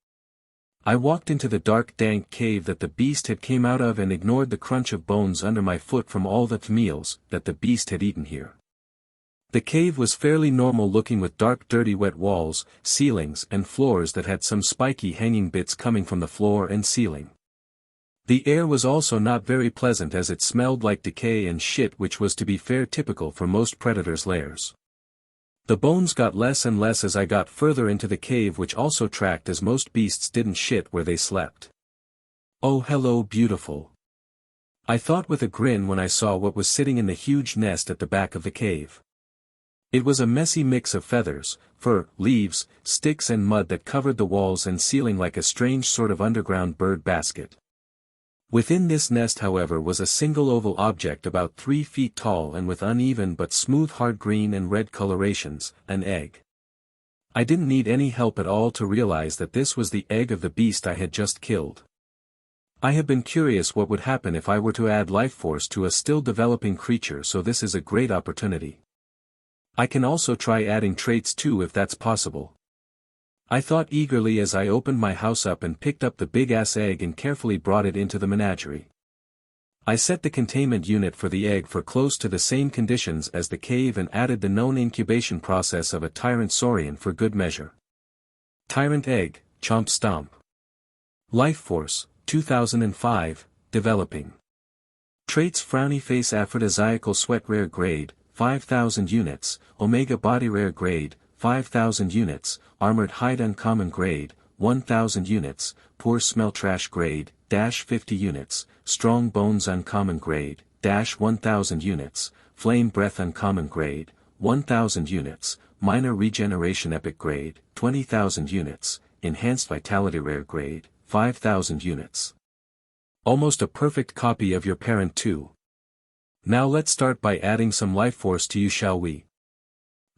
I walked into the dark, dank cave that the beast had came out of and ignored the crunch of bones under my foot from all the meals that the beast had eaten here. The cave was fairly normal looking, with dark, dirty, wet walls, ceilings, and floors that had some spiky hanging bits coming from the floor and ceiling. The air was also not very pleasant, as it smelled like decay and shit, which was, to be fair, typical for most predators' lairs. The bones got less and less as I got further into the cave, which also tracked, as most beasts didn't shit where they slept. Oh, hello, beautiful, I thought with a grin when I saw what was sitting in the huge nest at the back of the cave. It was a messy mix of feathers, fur, leaves, sticks and mud that covered the walls and ceiling like a strange sort of underground bird basket. Within this nest, however, was a single oval object about 3 feet tall and with uneven but smooth hard green and red colorations, an egg. I didn't need any help at all to realize that this was the egg of the beast I had just killed. I have been curious what would happen if I were to add life force to a still developing creature, so this is a great opportunity. I can also try adding traits too if that's possible, I thought eagerly as I opened my house up and picked up the big-ass egg and carefully brought it into the menagerie. I set the containment unit for the egg for close to the same conditions as the cave and added the known incubation process of a tyrant saurian for good measure. Tyrant egg, chomp stomp. Life Force, 2005, developing. Traits: Frowny Face, Aphrodisiacal Sweat, Rare Grade, 5,000 units, Omega Body, Rare Grade, 5,000 units, Armored Hide, Uncommon Grade, 1,000 units, Poor Smell, Trash Grade, -50 units, Strong Bones, Uncommon Grade, -1,000 units, Flame Breath, Uncommon Grade, 1,000 units, Minor Regeneration, Epic Grade, 20,000 units, Enhanced Vitality, Rare Grade, 5,000 units. Almost a perfect copy of your parent too. Now let's start by adding some life force to you, shall we?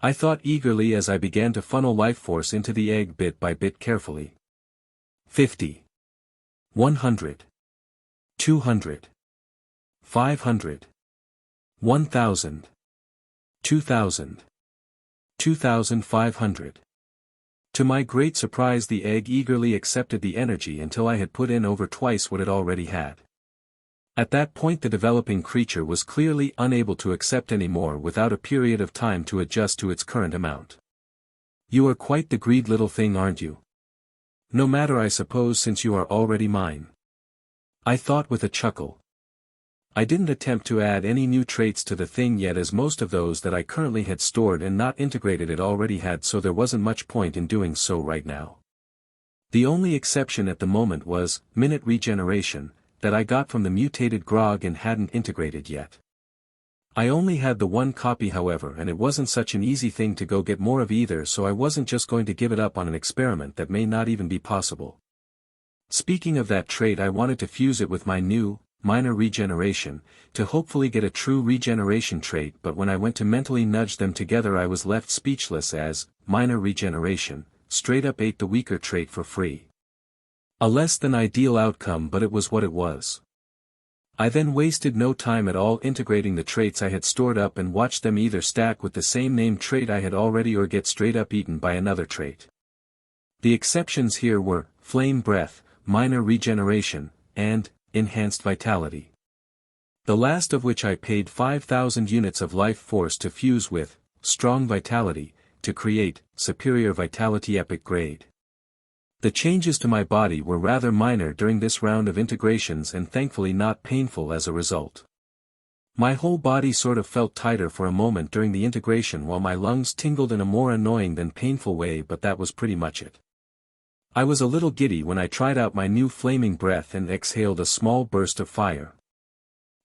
I thought eagerly as I began to funnel life force into the egg bit by bit, carefully. 50. 100. 200. 500. 1,000. 2,000. 2,500. To my great surprise, the egg eagerly accepted the energy until I had put in over twice what it already had. At that point the developing creature was clearly unable to accept any more without a period of time to adjust to its current amount. You are quite the greed little thing, aren't you? No matter, I suppose, since you are already mine. I thought with a chuckle. I didn't attempt to add any new traits to the thing yet, as most of those that I currently had stored and not integrated it already had, so there wasn't much point in doing so right now. The only exception at the moment was minute regeneration, that I got from the mutated grog and hadn't integrated yet. I only had the one copy however, and it wasn't such an easy thing to go get more of either, so I wasn't just going to give it up on an experiment that may not even be possible. Speaking of that trait, I wanted to fuse it with my new, minor regeneration, to hopefully get a true regeneration trait, but when I went to mentally nudge them together I was left speechless, as minor regeneration straight up ate the weaker trait for free. A less than ideal outcome, but it was what it was. I then wasted no time at all integrating the traits I had stored up and watched them either stack with the same name trait I had already or get straight up eaten by another trait. The exceptions here were Flame Breath, Minor Regeneration, and Enhanced Vitality. The last of which I paid 5,000 units of life force to fuse with Strong Vitality, to create Superior Vitality Epic Grade. The changes to my body were rather minor during this round of integrations and thankfully not painful as a result. My whole body sort of felt tighter for a moment during the integration while my lungs tingled in a more annoying than painful way, but that was pretty much it. I was a little giddy when I tried out my new Flaming Breath and exhaled a small burst of fire.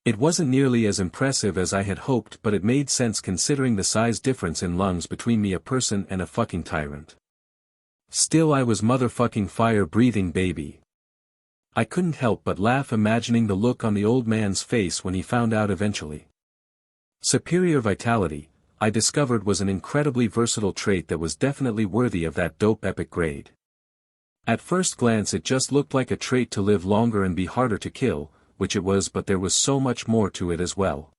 It wasn't nearly as impressive as I had hoped, but it made sense considering the size difference in lungs between me, a person, and a fucking tyrant. Still, I was motherfucking fire-breathing, baby. I couldn't help but laugh imagining the look on the old man's face when he found out eventually. Superior Vitality, I discovered, was an incredibly versatile trait that was definitely worthy of that dope epic grade. At first glance it just looked like a trait to live longer and be harder to kill, which it was, but there was so much more to it as well.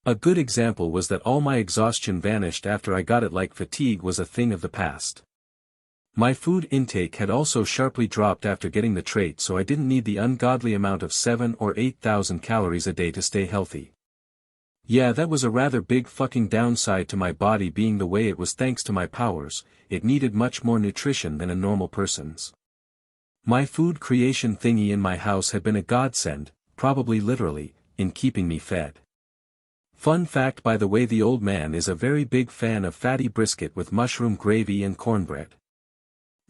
A good example was that all my exhaustion vanished after I got it, like fatigue was a thing of the past. My food intake had also sharply dropped after getting the trait, so I didn't need the ungodly amount of 7,000 or 8,000 calories a day to stay healthy. Yeah, that was a rather big fucking downside to my body being the way it was. Thanks to my powers, it needed much more nutrition than a normal person's. My food creation thingy in my house had been a godsend, probably literally, in keeping me fed. Fun fact, by the way, the old man is a very big fan of fatty brisket with mushroom gravy and cornbread.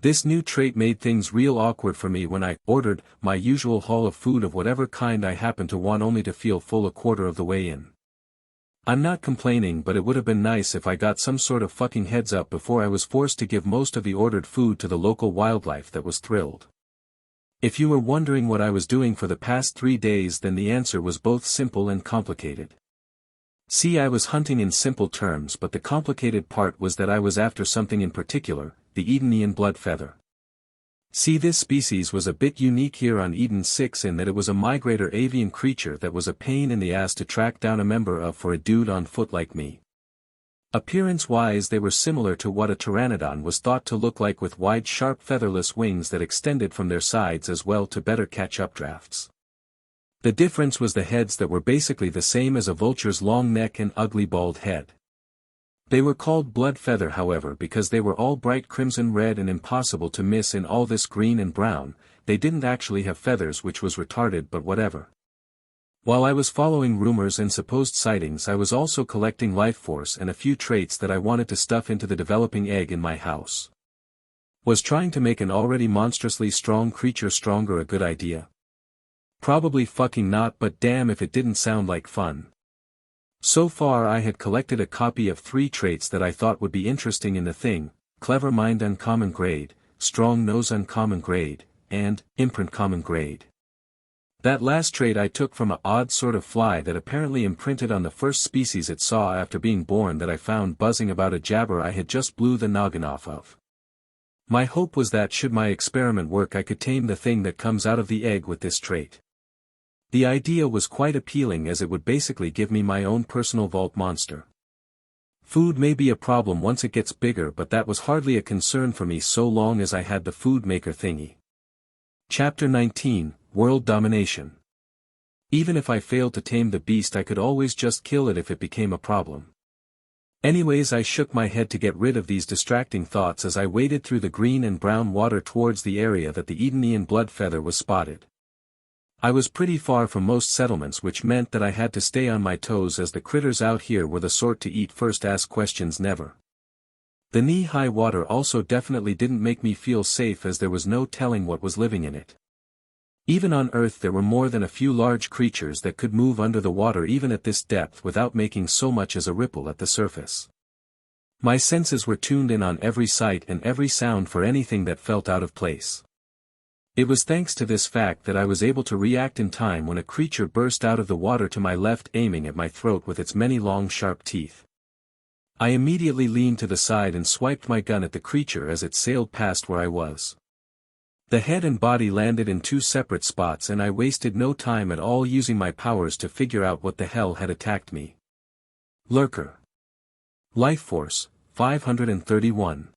This new trait made things real awkward for me when I ordered my usual haul of food of whatever kind I happened to want, only to feel full a quarter of the way in. I'm not complaining, but it would have been nice if I got some sort of fucking heads up before I was forced to give most of the ordered food to the local wildlife that was thrilled. If you were wondering what I was doing for the past 3 days, then the answer was both simple and complicated. See, I was hunting in simple terms, but the complicated part was that I was after something in particular, the Edenian blood feather. See, this species was a bit unique here on Eden 6 in that it was a migrator avian creature that was a pain in the ass to track down a member of for a dude on foot like me. Appearance-wise they were similar to what a pteranodon was thought to look like, with wide sharp featherless wings that extended from their sides as well to better catch updrafts. The difference was the heads that were basically the same as a vulture's long neck and ugly bald head. They were called blood feather, however, because they were all bright crimson red and impossible to miss in all this green and brown. They didn't actually have feathers, which was retarded, but whatever. While I was following rumors and supposed sightings, I was also collecting life force and a few traits that I wanted to stuff into the developing egg in my house. Was trying to make an already monstrously strong creature stronger a good idea? Probably fucking not, but damn if it didn't sound like fun. So far I had collected a copy of 3 traits that I thought would be interesting in the thing: Clever Mind Uncommon Grade, Strong Nose Uncommon Grade, and Imprint Common Grade. That last trait I took from a odd sort of fly that apparently imprinted on the first species it saw after being born, that I found buzzing about a jabber I had just blew the noggin off of. My hope was that should my experiment work I could tame the thing that comes out of the egg with this trait. The idea was quite appealing, as it would basically give me my own personal vault monster. Food may be a problem once it gets bigger, but that was hardly a concern for me so long as I had the food maker thingy. Chapter 19, World Domination. Even if I failed to tame the beast, I could always just kill it if it became a problem. Anyways, I shook my head to get rid of these distracting thoughts as I waded through the green and brown water towards the area that the Edenian bloodfeather was spotted. I was pretty far from most settlements, which meant that I had to stay on my toes, as the critters out here were the sort to eat first, ask questions never. The knee-high water also definitely didn't make me feel safe, as there was no telling what was living in it. Even on Earth there were more than a few large creatures that could move under the water even at this depth without making so much as a ripple at the surface. My senses were tuned in on every sight and every sound for anything that felt out of place. It was thanks to this fact that I was able to react in time when a creature burst out of the water to my left, aiming at my throat with its many long sharp teeth. I immediately leaned to the side and swiped my gun at the creature as it sailed past where I was. The head and body landed in two separate spots, and I wasted no time at all using my powers to figure out what the hell had attacked me. Lurker. Life Force, 531.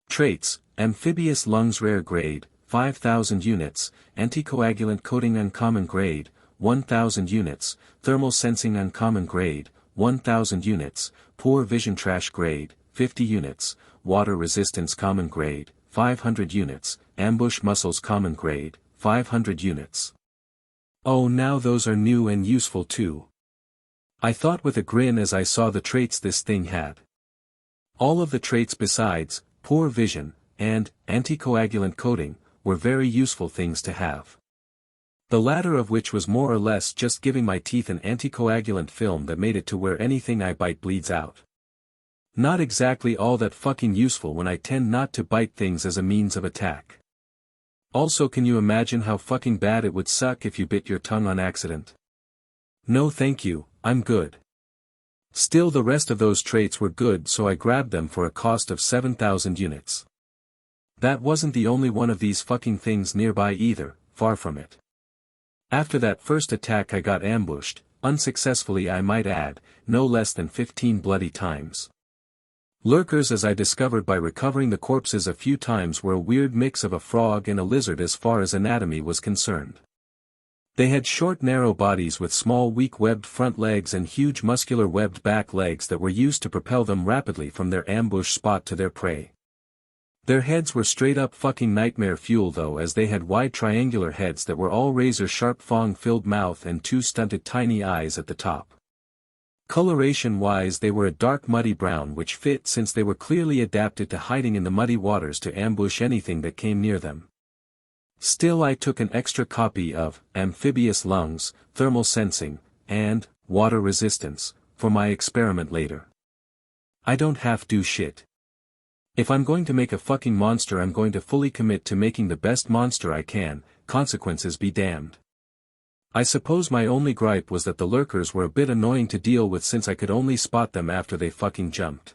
Traits: Amphibious Lungs Rare Grade, 5,000 units, Anticoagulant Coating Uncommon Grade, 1,000 units, Thermal Sensing Uncommon Grade, 1,000 units, Poor Vision Trash Grade, 50 units, Water Resistance Common Grade, 500 units, Ambush Muscles Common Grade, 500 units. Oh, now those are new and useful too. I thought with a grin as I saw the traits this thing had. All of the traits besides Poor Vision and Anticoagulant Coating were very useful things to have. The latter of which was more or less just giving my teeth an anticoagulant film that made it to where anything I bite bleeds out. Not exactly all that fucking useful when I tend not to bite things as a means of attack. Also, can you imagine how fucking bad it would suck if you bit your tongue on accident? No thank you, I'm good. Still, the rest of those traits were good, so I grabbed them for a cost of 7,000 units. That wasn't the only one of these fucking things nearby either, far from it. After that first attack I got ambushed, unsuccessfully I might add, no less than 15 bloody times. Lurkers, as I discovered by recovering the corpses a few times, were a weird mix of a frog and a lizard as far as anatomy was concerned. They had short narrow bodies with small weak webbed front legs and huge muscular webbed back legs that were used to propel them rapidly from their ambush spot to their prey. Their heads were straight up fucking nightmare fuel though, as they had wide triangular heads that were all razor sharp fong-filled mouth and two stunted tiny eyes at the top. Coloration-wise they were a dark muddy brown, which fit since they were clearly adapted to hiding in the muddy waters to ambush anything that came near them. Still, I took an extra copy of Amphibious Lungs, Thermal Sensing, and Water Resistance for my experiment later. I don't have to shit. If I'm going to make a fucking monster, I'm going to fully commit to making the best monster I can, consequences be damned. I suppose my only gripe was that the lurkers were a bit annoying to deal with since I could only spot them after they fucking jumped.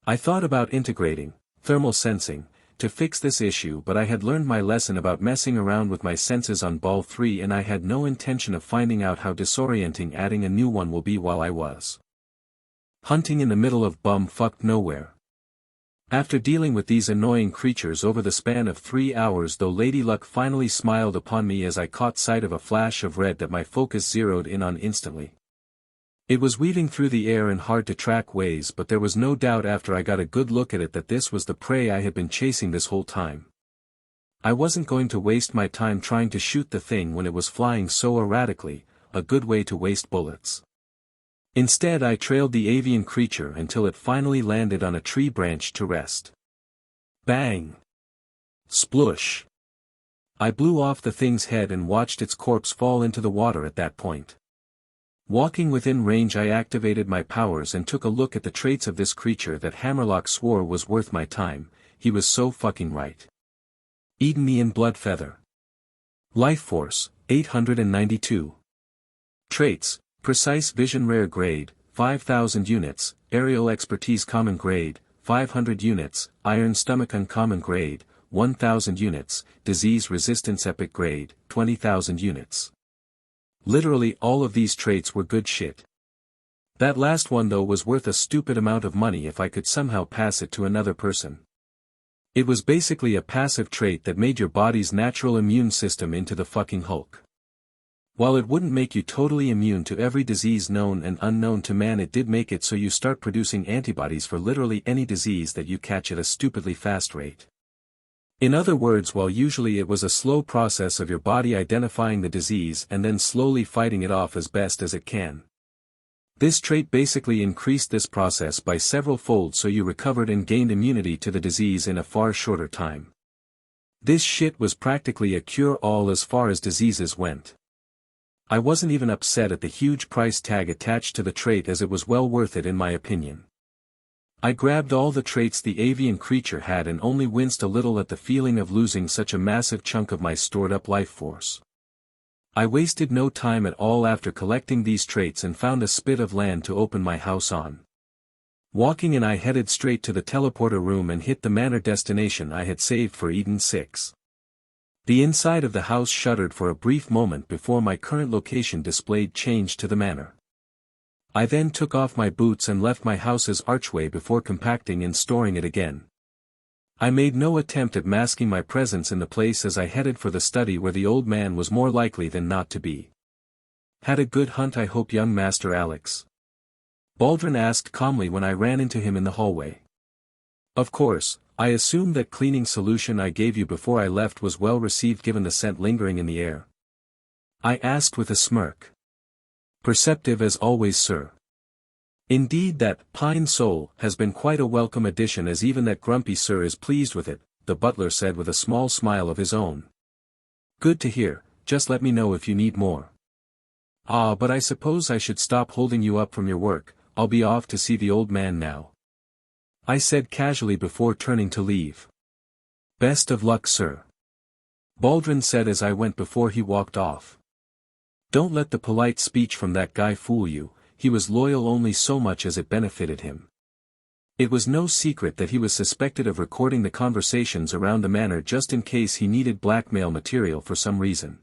I thought about integrating thermal sensing to fix this issue, but I had learned my lesson about messing around with my senses on Ball 3, and I had no intention of finding out how disorienting adding a new one will be while I was hunting in the middle of bum-fucked nowhere. After dealing with these annoying creatures over the span of 3 hours though, Lady Luck finally smiled upon me as I caught sight of a flash of red that my focus zeroed in on instantly. It was weaving through the air in hard-to-track ways, but there was no doubt after I got a good look at it that this was the prey I had been chasing this whole time. I wasn't going to waste my time trying to shoot the thing when it was flying so erratically, a good way to waste bullets. Instead, I trailed the avian creature until it finally landed on a tree branch to rest. Bang! Splush! I blew off the thing's head and watched its corpse fall into the water at that point. Walking within range, I activated my powers and took a look at the traits of this creature that Hammerlock swore was worth my time. He was so fucking right. Edenian Bloodfeather. Life Force, 892. Traits: Precise Vision Rare Grade, 5,000 units, Aerial Expertise Common Grade, 500 units, Iron Stomach Uncommon Grade, 1,000 units, Disease Resistance Epic Grade, 20,000 units. Literally all of these traits were good shit. That last one though was worth a stupid amount of money if I could somehow pass it to another person. It was basically a passive trait that made your body's natural immune system into the fucking Hulk. While it wouldn't make you totally immune to every disease known and unknown to man, it did make it so you start producing antibodies for literally any disease that you catch at a stupidly fast rate. In other words, while usually it was a slow process of your body identifying the disease and then slowly fighting it off as best as it can. This trait basically increased this process by several folds, so you recovered and gained immunity to the disease in a far shorter time. This shit was practically a cure-all as far as diseases went. I wasn't even upset at the huge price tag attached to the trait, as it was well worth it in my opinion. I grabbed all the traits the avian creature had and only winced a little at the feeling of losing such a massive chunk of my stored-up life force. I wasted no time at all after collecting these traits and found a spit of land to open my house on. Walking in, I headed straight to the teleporter room and hit the manor destination I had saved for Eden 6. The inside of the house shuddered for a brief moment before my current location displayed change to the manor. I then took off my boots and left my house's archway before compacting and storing it again. I made no attempt at masking my presence in the place as I headed for the study where the old man was more likely than not to be. "Had a good hunt, I hope, young Master Alex?" Baldwin asked calmly when I ran into him in the hallway. "Of course, I assumed that cleaning solution I gave you before I left was well received given the scent lingering in the air?" I asked with a smirk. "Perceptive as always, sir. Indeed, that pine sol has been quite a welcome addition, as even that grumpy sir is pleased with it," the butler said with a small smile of his own. "Good to hear, just let me know if you need more." "Ah, but I suppose I should stop holding you up from your work. I'll be off to see the old man now," I said casually before turning to leave. "Best of luck, sir," Baldwin said as I went before he walked off. "Don't let the polite speech from that guy fool you. He was loyal only so much as it benefited him." It was no secret that he was suspected of recording the conversations around the manor just in case he needed blackmail material for some reason.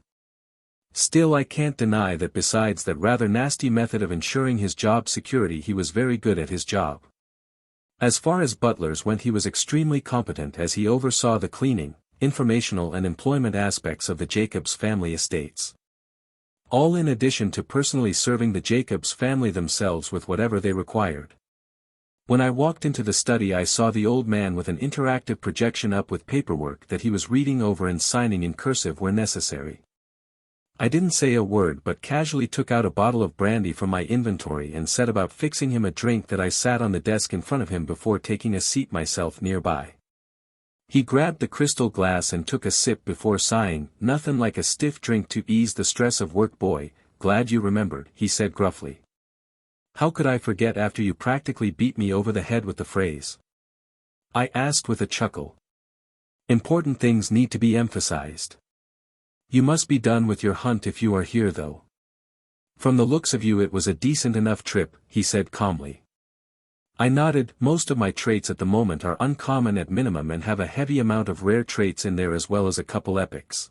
Still, I can't deny that besides that rather nasty method of ensuring his job security, he was very good at his job. As far as butlers went, he was extremely competent, as he oversaw the cleaning, informational and employment aspects of the Jacobs family estates. All in addition to personally serving the Jacobs family themselves with whatever they required. When I walked into the study, I saw the old man with an interactive projection up with paperwork that he was reading over and signing in cursive where necessary. I didn't say a word but casually took out a bottle of brandy from my inventory and set about fixing him a drink that I sat on the desk in front of him before taking a seat myself nearby. He grabbed the crystal glass and took a sip before sighing. "Nothing like a stiff drink to ease the stress of work, boy. Glad you remembered," he said gruffly. "How could I forget after you practically beat me over the head with the phrase?" I asked with a chuckle. "Important things need to be emphasized. You must be done with your hunt if you are here, though. From the looks of you it was a decent enough trip," he said calmly. I nodded. "Most of my traits at the moment are uncommon at minimum and have a heavy amount of rare traits in there as well as a couple epics.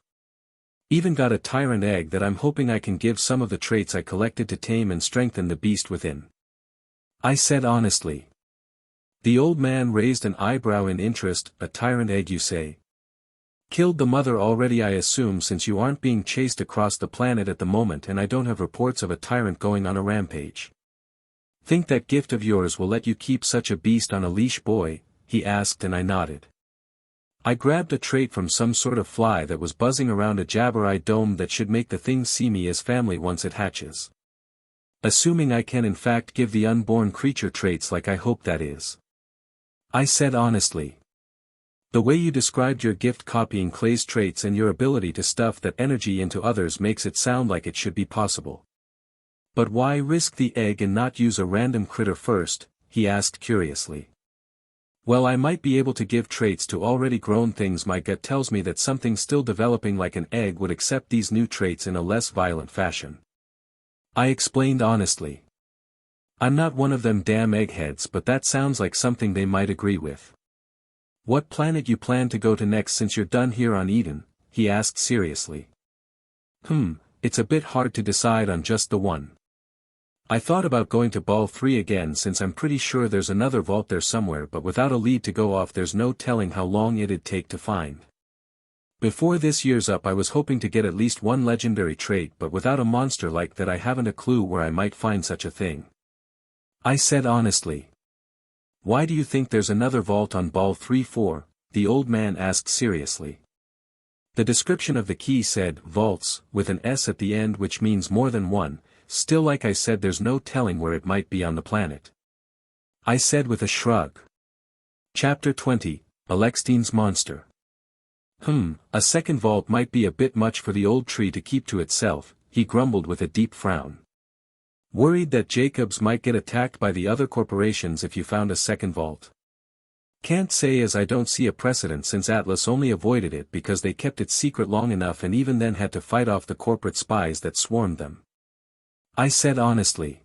Even got a tyrant egg that I'm hoping I can give some of the traits I collected to tame and strengthen the beast within," I said honestly. The old man raised an eyebrow in interest. "A tyrant egg, you say? Killed the mother already, I assume, since you aren't being chased across the planet at the moment and I don't have reports of a tyrant going on a rampage. Think that gift of yours will let you keep such a beast on a leash, boy?" he asked, and I nodded. I grabbed a trait from some sort of fly that was buzzing around a jabber-eyed dome that should make the thing see me as family once it hatches. "Assuming I can in fact give the unborn creature traits like I hope that is," I said honestly. "The way you described your gift copying Clay's traits and your ability to stuff that energy into others makes it sound like it should be possible." "But why risk the egg and not use a random critter first?" he asked curiously. "Well, I might be able to give traits to already grown things. My gut tells me that something still developing like an egg would accept these new traits in a less violent fashion," I explained honestly. "I'm not one of them damn eggheads, but that sounds like something they might agree with." "What planet you plan to go to next since you're done here on Eden?" he asked seriously. It's a bit hard to decide on just the one. I thought about going to Ball 3 again since I'm pretty sure there's another vault there somewhere, but without a lead to go off there's no telling how long it'd take to find. Before this year's up I was hoping to get at least one legendary trait, but without a monster like that I haven't a clue where I might find such a thing. I said honestly. Why do you think there's another vault on ball 3-4? The old man asked seriously. The description of the key said, vaults, with an S at the end, which means more than one. Still, like I said, there's no telling where it might be on the planet. I said with a shrug. Chapter 20, Alexstein's Monster. A second vault might be a bit much for the old tree to keep to itself, he grumbled with a deep frown. Worried that Jacobs might get attacked by the other corporations if you found a second vault. Can't say, as I don't see a precedent, since Atlas only avoided it because they kept it secret long enough and even then had to fight off the corporate spies that swarmed them. I said honestly.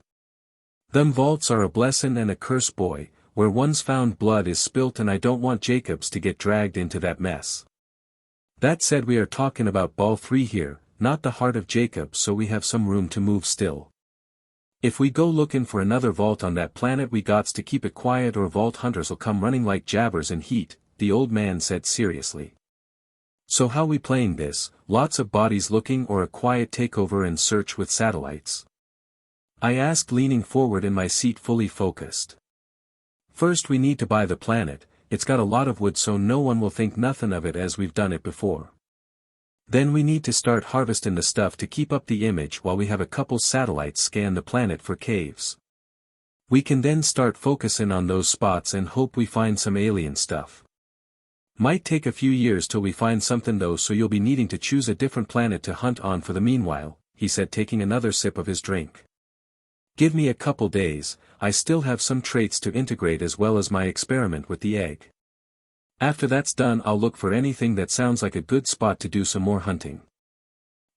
Them vaults are a blessin' and a curse, boy, where one's found blood is spilt, and I don't want Jacobs to get dragged into that mess. That said, we are talking about ball 3 here, not the heart of Jacobs, so we have some room to move still. If we go looking for another vault on that planet, we gots to keep it quiet or vault hunters'll come running like jabbers in heat, the old man said seriously. So how we playing this, lots of bodies looking or a quiet takeover and search with satellites? I asked, leaning forward in my seat fully focused. First we need to buy the planet. It's got a lot of wood so no one will think nothing of it as we've done it before. Then we need to start harvesting the stuff to keep up the image while we have a couple satellites scan the planet for caves. We can then start focusing on those spots and hope we find some alien stuff. Might take a few years till we find something though, so you'll be needing to choose a different planet to hunt on for the meanwhile, he said, taking another sip of his drink. Give me a couple days, I still have some traits to integrate as well as my experiment with the egg. After that's done I'll look for anything that sounds like a good spot to do some more hunting.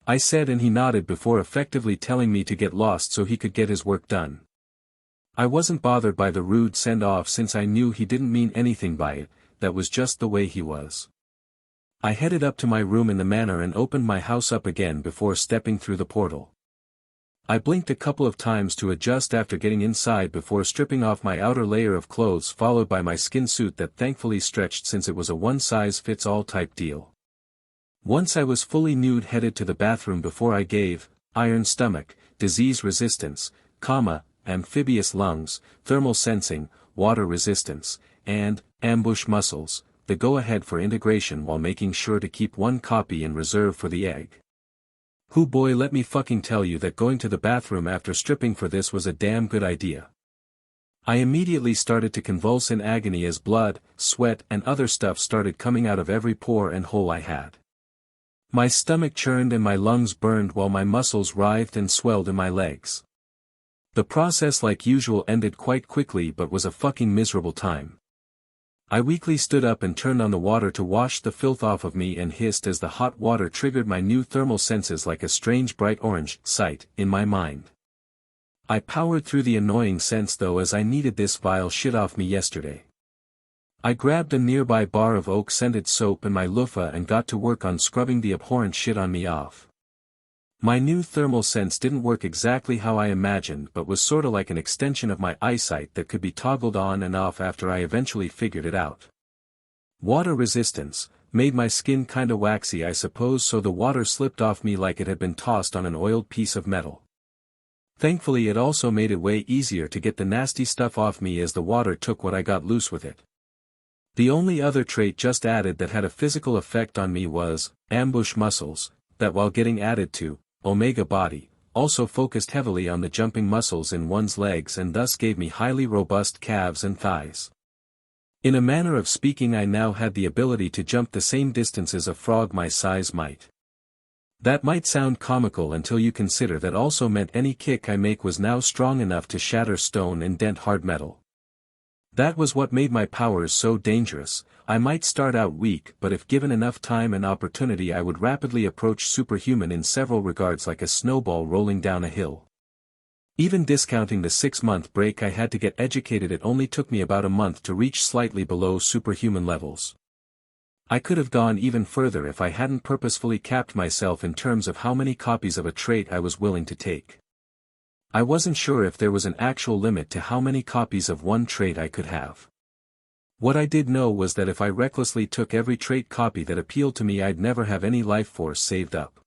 I said, and he nodded before effectively telling me to get lost so he could get his work done. I wasn't bothered by the rude send-off since I knew he didn't mean anything by it, that was just the way he was. I headed up to my room in the manor and opened my house up again before stepping through the portal. I blinked a couple of times to adjust after getting inside before stripping off my outer layer of clothes, followed by my skin suit that thankfully stretched since it was a one-size-fits-all type deal. Once I was fully nude, headed to the bathroom before I gave, iron stomach, disease resistance, amphibious lungs, thermal sensing, water resistance, and ambush muscles, the go-ahead for integration while making sure to keep one copy in reserve for the egg. Hoo boy, let me fucking tell you that going to the bathroom after stripping for this was a damn good idea. I immediately started to convulse in agony as blood, sweat and other stuff started coming out of every pore and hole I had. My stomach churned and my lungs burned while my muscles writhed and swelled in my legs. The process, like usual, ended quite quickly but was a fucking miserable time. I weakly stood up and turned on the water to wash the filth off of me and hissed as the hot water triggered my new thermal senses like a strange bright orange sight in my mind. I powered through the annoying sense though, as I needed this vile shit off me yesterday. I grabbed a nearby bar of oak-scented soap and my loofah and got to work on scrubbing the abhorrent shit on me off. My new thermal sense didn't work exactly how I imagined, but was sorta like an extension of my eyesight that could be toggled on and off after I eventually figured it out. Water resistance made my skin kinda waxy, I suppose, so the water slipped off me like it had been tossed on an oiled piece of metal. Thankfully it also made it way easier to get the nasty stuff off me as the water took what I got loose with it. The only other trait just added that had a physical effect on me was ambush muscles, that while getting added to Omega body, also focused heavily on the jumping muscles in one's legs and thus gave me highly robust calves and thighs. In a manner of speaking, I now had the ability to jump the same distances a frog my size might. That might sound comical until you consider that also meant any kick I make was now strong enough to shatter stone and dent hard metal. That was what made my powers so dangerous. I might start out weak, but if given enough time and opportunity I would rapidly approach superhuman in several regards, like a snowball rolling down a hill. Even discounting the 6-month break I had to get educated, it only took me about a month to reach slightly below superhuman levels. I could have gone even further if I hadn't purposefully capped myself in terms of how many copies of a trait I was willing to take. I wasn't sure if there was an actual limit to how many copies of one trait I could have. What I did know was that if I recklessly took every trait copy that appealed to me, I'd never have any life force saved up.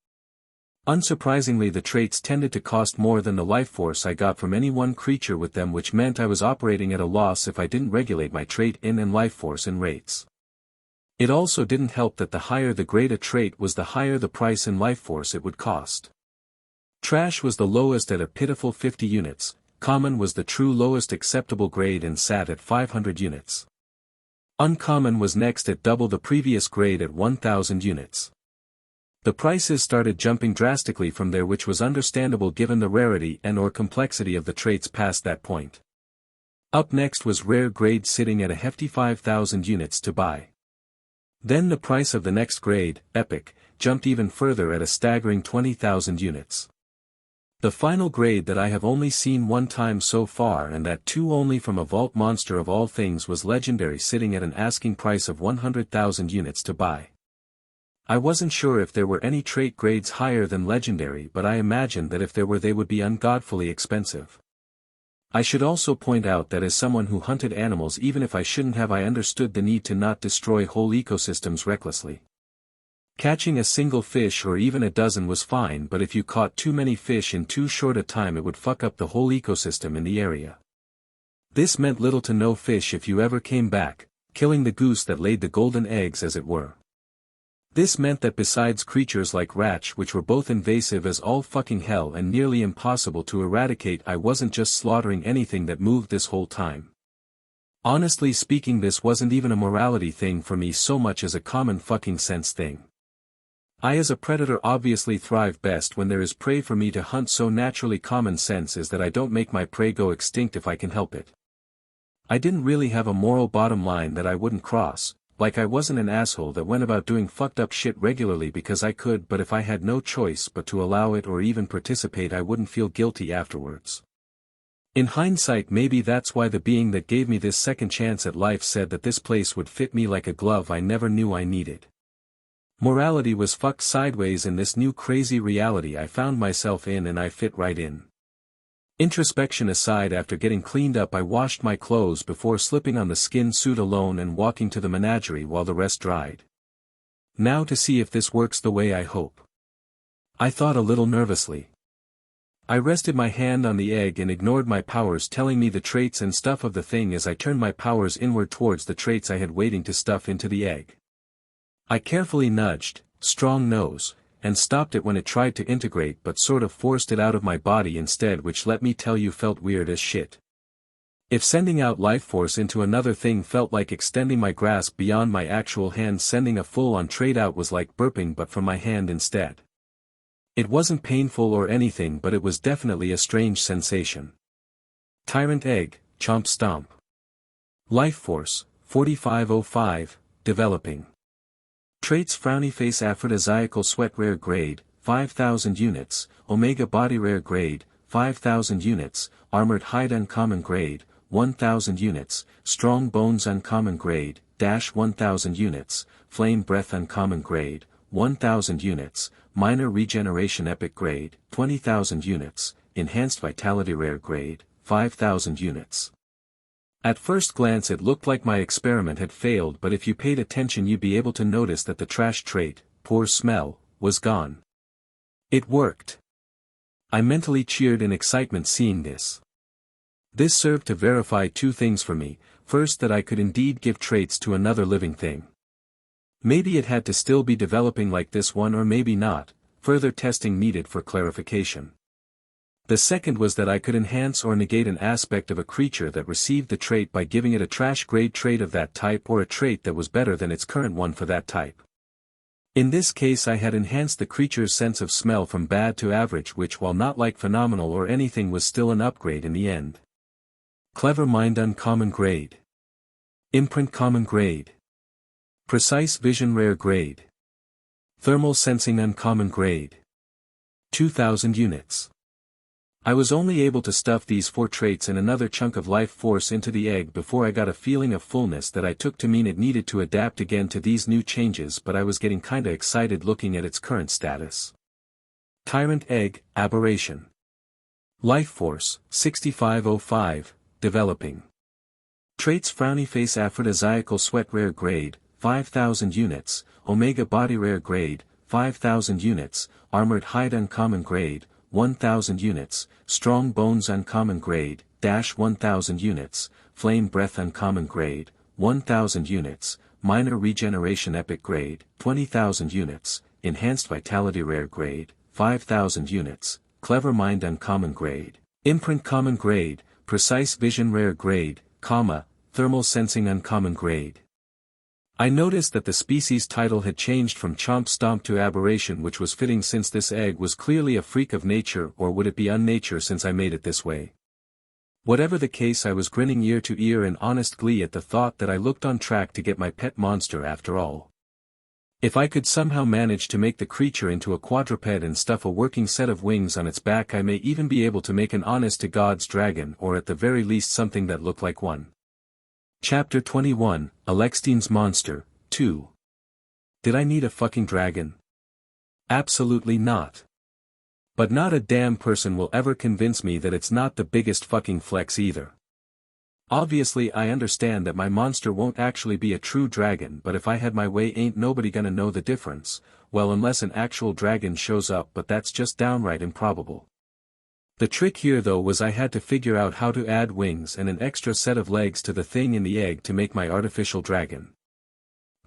Unsurprisingly, the traits tended to cost more than the life force I got from any one creature with them, which meant I was operating at a loss if I didn't regulate my trait in and life force in rates. It also didn't help that the higher the grade a trait was, the higher the price in life force it would cost. Trash was the lowest at a pitiful 50 units, common was the true lowest acceptable grade and sat at 500 units. Uncommon was next at double the previous grade at 1000 units. The prices started jumping drastically from there, which was understandable given the rarity and/or complexity of the traits past that point. Up next was rare grade, sitting at a hefty 5000 units to buy. Then the price of the next grade, epic, jumped even further at a staggering 20,000 units. The final grade that I have only seen one time so far, and that too only from a vault monster of all things, was legendary, sitting at an asking price of 100,000 units to buy. I wasn't sure if there were any trait grades higher than legendary, but I imagined that if there were they would be ungodfully expensive. I should also point out that as someone who hunted animals, even if I shouldn't have, I understood the need to not destroy whole ecosystems recklessly. Catching a single fish or even a dozen was fine, but if you caught too many fish in too short a time, it would fuck up the whole ecosystem in the area. This meant little to no fish if you ever came back, killing the goose that laid the golden eggs, as it were. This meant that besides creatures like rats, which were both invasive as all fucking hell and nearly impossible to eradicate, I wasn't just slaughtering anything that moved this whole time. Honestly speaking, this wasn't even a morality thing for me so much as a common fucking sense thing. I as a predator obviously thrive best when there is prey for me to hunt, so naturally common sense is that I don't make my prey go extinct if I can help it. I didn't really have a moral bottom line that I wouldn't cross, like I wasn't an asshole that went about doing fucked up shit regularly because I could, but if I had no choice but to allow it or even participate, I wouldn't feel guilty afterwards. In hindsight, maybe that's why the being that gave me this second chance at life said that this place would fit me like a glove I never knew I needed. Morality was fucked sideways in this new crazy reality I found myself in, and I fit right in. Introspection aside, after getting cleaned up, I washed my clothes before slipping on the skin suit alone and walking to the menagerie while the rest dried. Now to see if this works the way I hope. I thought a little nervously. I rested my hand on the egg and ignored my powers telling me the traits and stuff of the thing as I turned my powers inward towards the traits I had waiting to stuff into the egg. I carefully nudged, strong nose, and stopped it when it tried to integrate, but sort of forced it out of my body instead, which let me tell you felt weird as shit. If sending out life force into another thing felt like extending my grasp beyond my actual hand, sending a full-on trait out was like burping but from my hand instead. It wasn't painful or anything, but it was definitely a strange sensation. Tyrant egg, chomp stomp. Life force, 4505, developing. Traits: frowny face, aphrodisiacal sweat, rare grade, 5000 units, omega body, rare grade, 5000 units, armored hide, uncommon grade, 1000 units, strong bones, uncommon grade, dash 1000 units, flame breath, uncommon grade, 1000 units, minor regeneration, epic grade, 20,000 units, enhanced vitality, rare grade, 5000 units. At first glance it looked like my experiment had failed, but if you paid attention you'd be able to notice that the trash trait, poor smell, was gone. It worked. I mentally cheered in excitement seeing this. This served to verify two things for me: first, that I could indeed give traits to another living thing. Maybe it had to still be developing like this one, or maybe not, further testing needed for clarification. The second was that I could enhance or negate an aspect of a creature that received the trait by giving it a trash grade trait of that type, or a trait that was better than its current one for that type. In this case I had enhanced the creature's sense of smell from bad to average, which, while not like phenomenal or anything, was still an upgrade in the end. Clever mind, uncommon grade. Imprint, common grade. Precise vision, rare grade. Thermal sensing, uncommon grade. 2000 units. I was only able to stuff these 4 traits and another chunk of life force into the egg before I got a feeling of fullness that I took to mean it needed to adapt again to these new changes, but I was getting kinda excited looking at its current status. Tyrant egg, aberration. Life force, 6505, developing. Traits: Frowny Face, Aphrodisiacal Sweat, Rare Grade, 5,000 units, Omega Body, Rare Grade, 5,000 units, Armored Hide, Uncommon Grade, 1,000 units, Strong Bones, Uncommon Grade, - 1,000 units, Flame Breath, Uncommon Grade, 1,000 units, Minor Regeneration, Epic Grade, 20,000 units, Enhanced Vitality, Rare Grade, 5,000 units, Clever Mind, Uncommon Grade, Imprint, Common Grade, Precise Vision, Rare Grade, Thermal Sensing, Uncommon Grade. I noticed that the species title had changed from Chomp Stomp to Aberration, which was fitting since this egg was clearly a freak of nature, or would it be unnature since I made it this way? Whatever the case, I was grinning ear to ear in honest glee at the thought that I looked on track to get my pet monster after all. If I could somehow manage to make the creature into a quadruped and stuff a working set of wings on its back, I may even be able to make an honest-to-God's dragon, or at the very least something that looked like one. Chapter 21, Alexstein's Monster, 2. Did I need a fucking dragon? Absolutely not. But not a damn person will ever convince me that it's not the biggest fucking flex either. Obviously I understand that my monster won't actually be a true dragon, but if I had my way ain't nobody gonna know the difference, well, unless an actual dragon shows up, but that's just downright improbable. The trick here though was I had to figure out how to add wings and an extra set of legs to the thing in the egg to make my artificial dragon.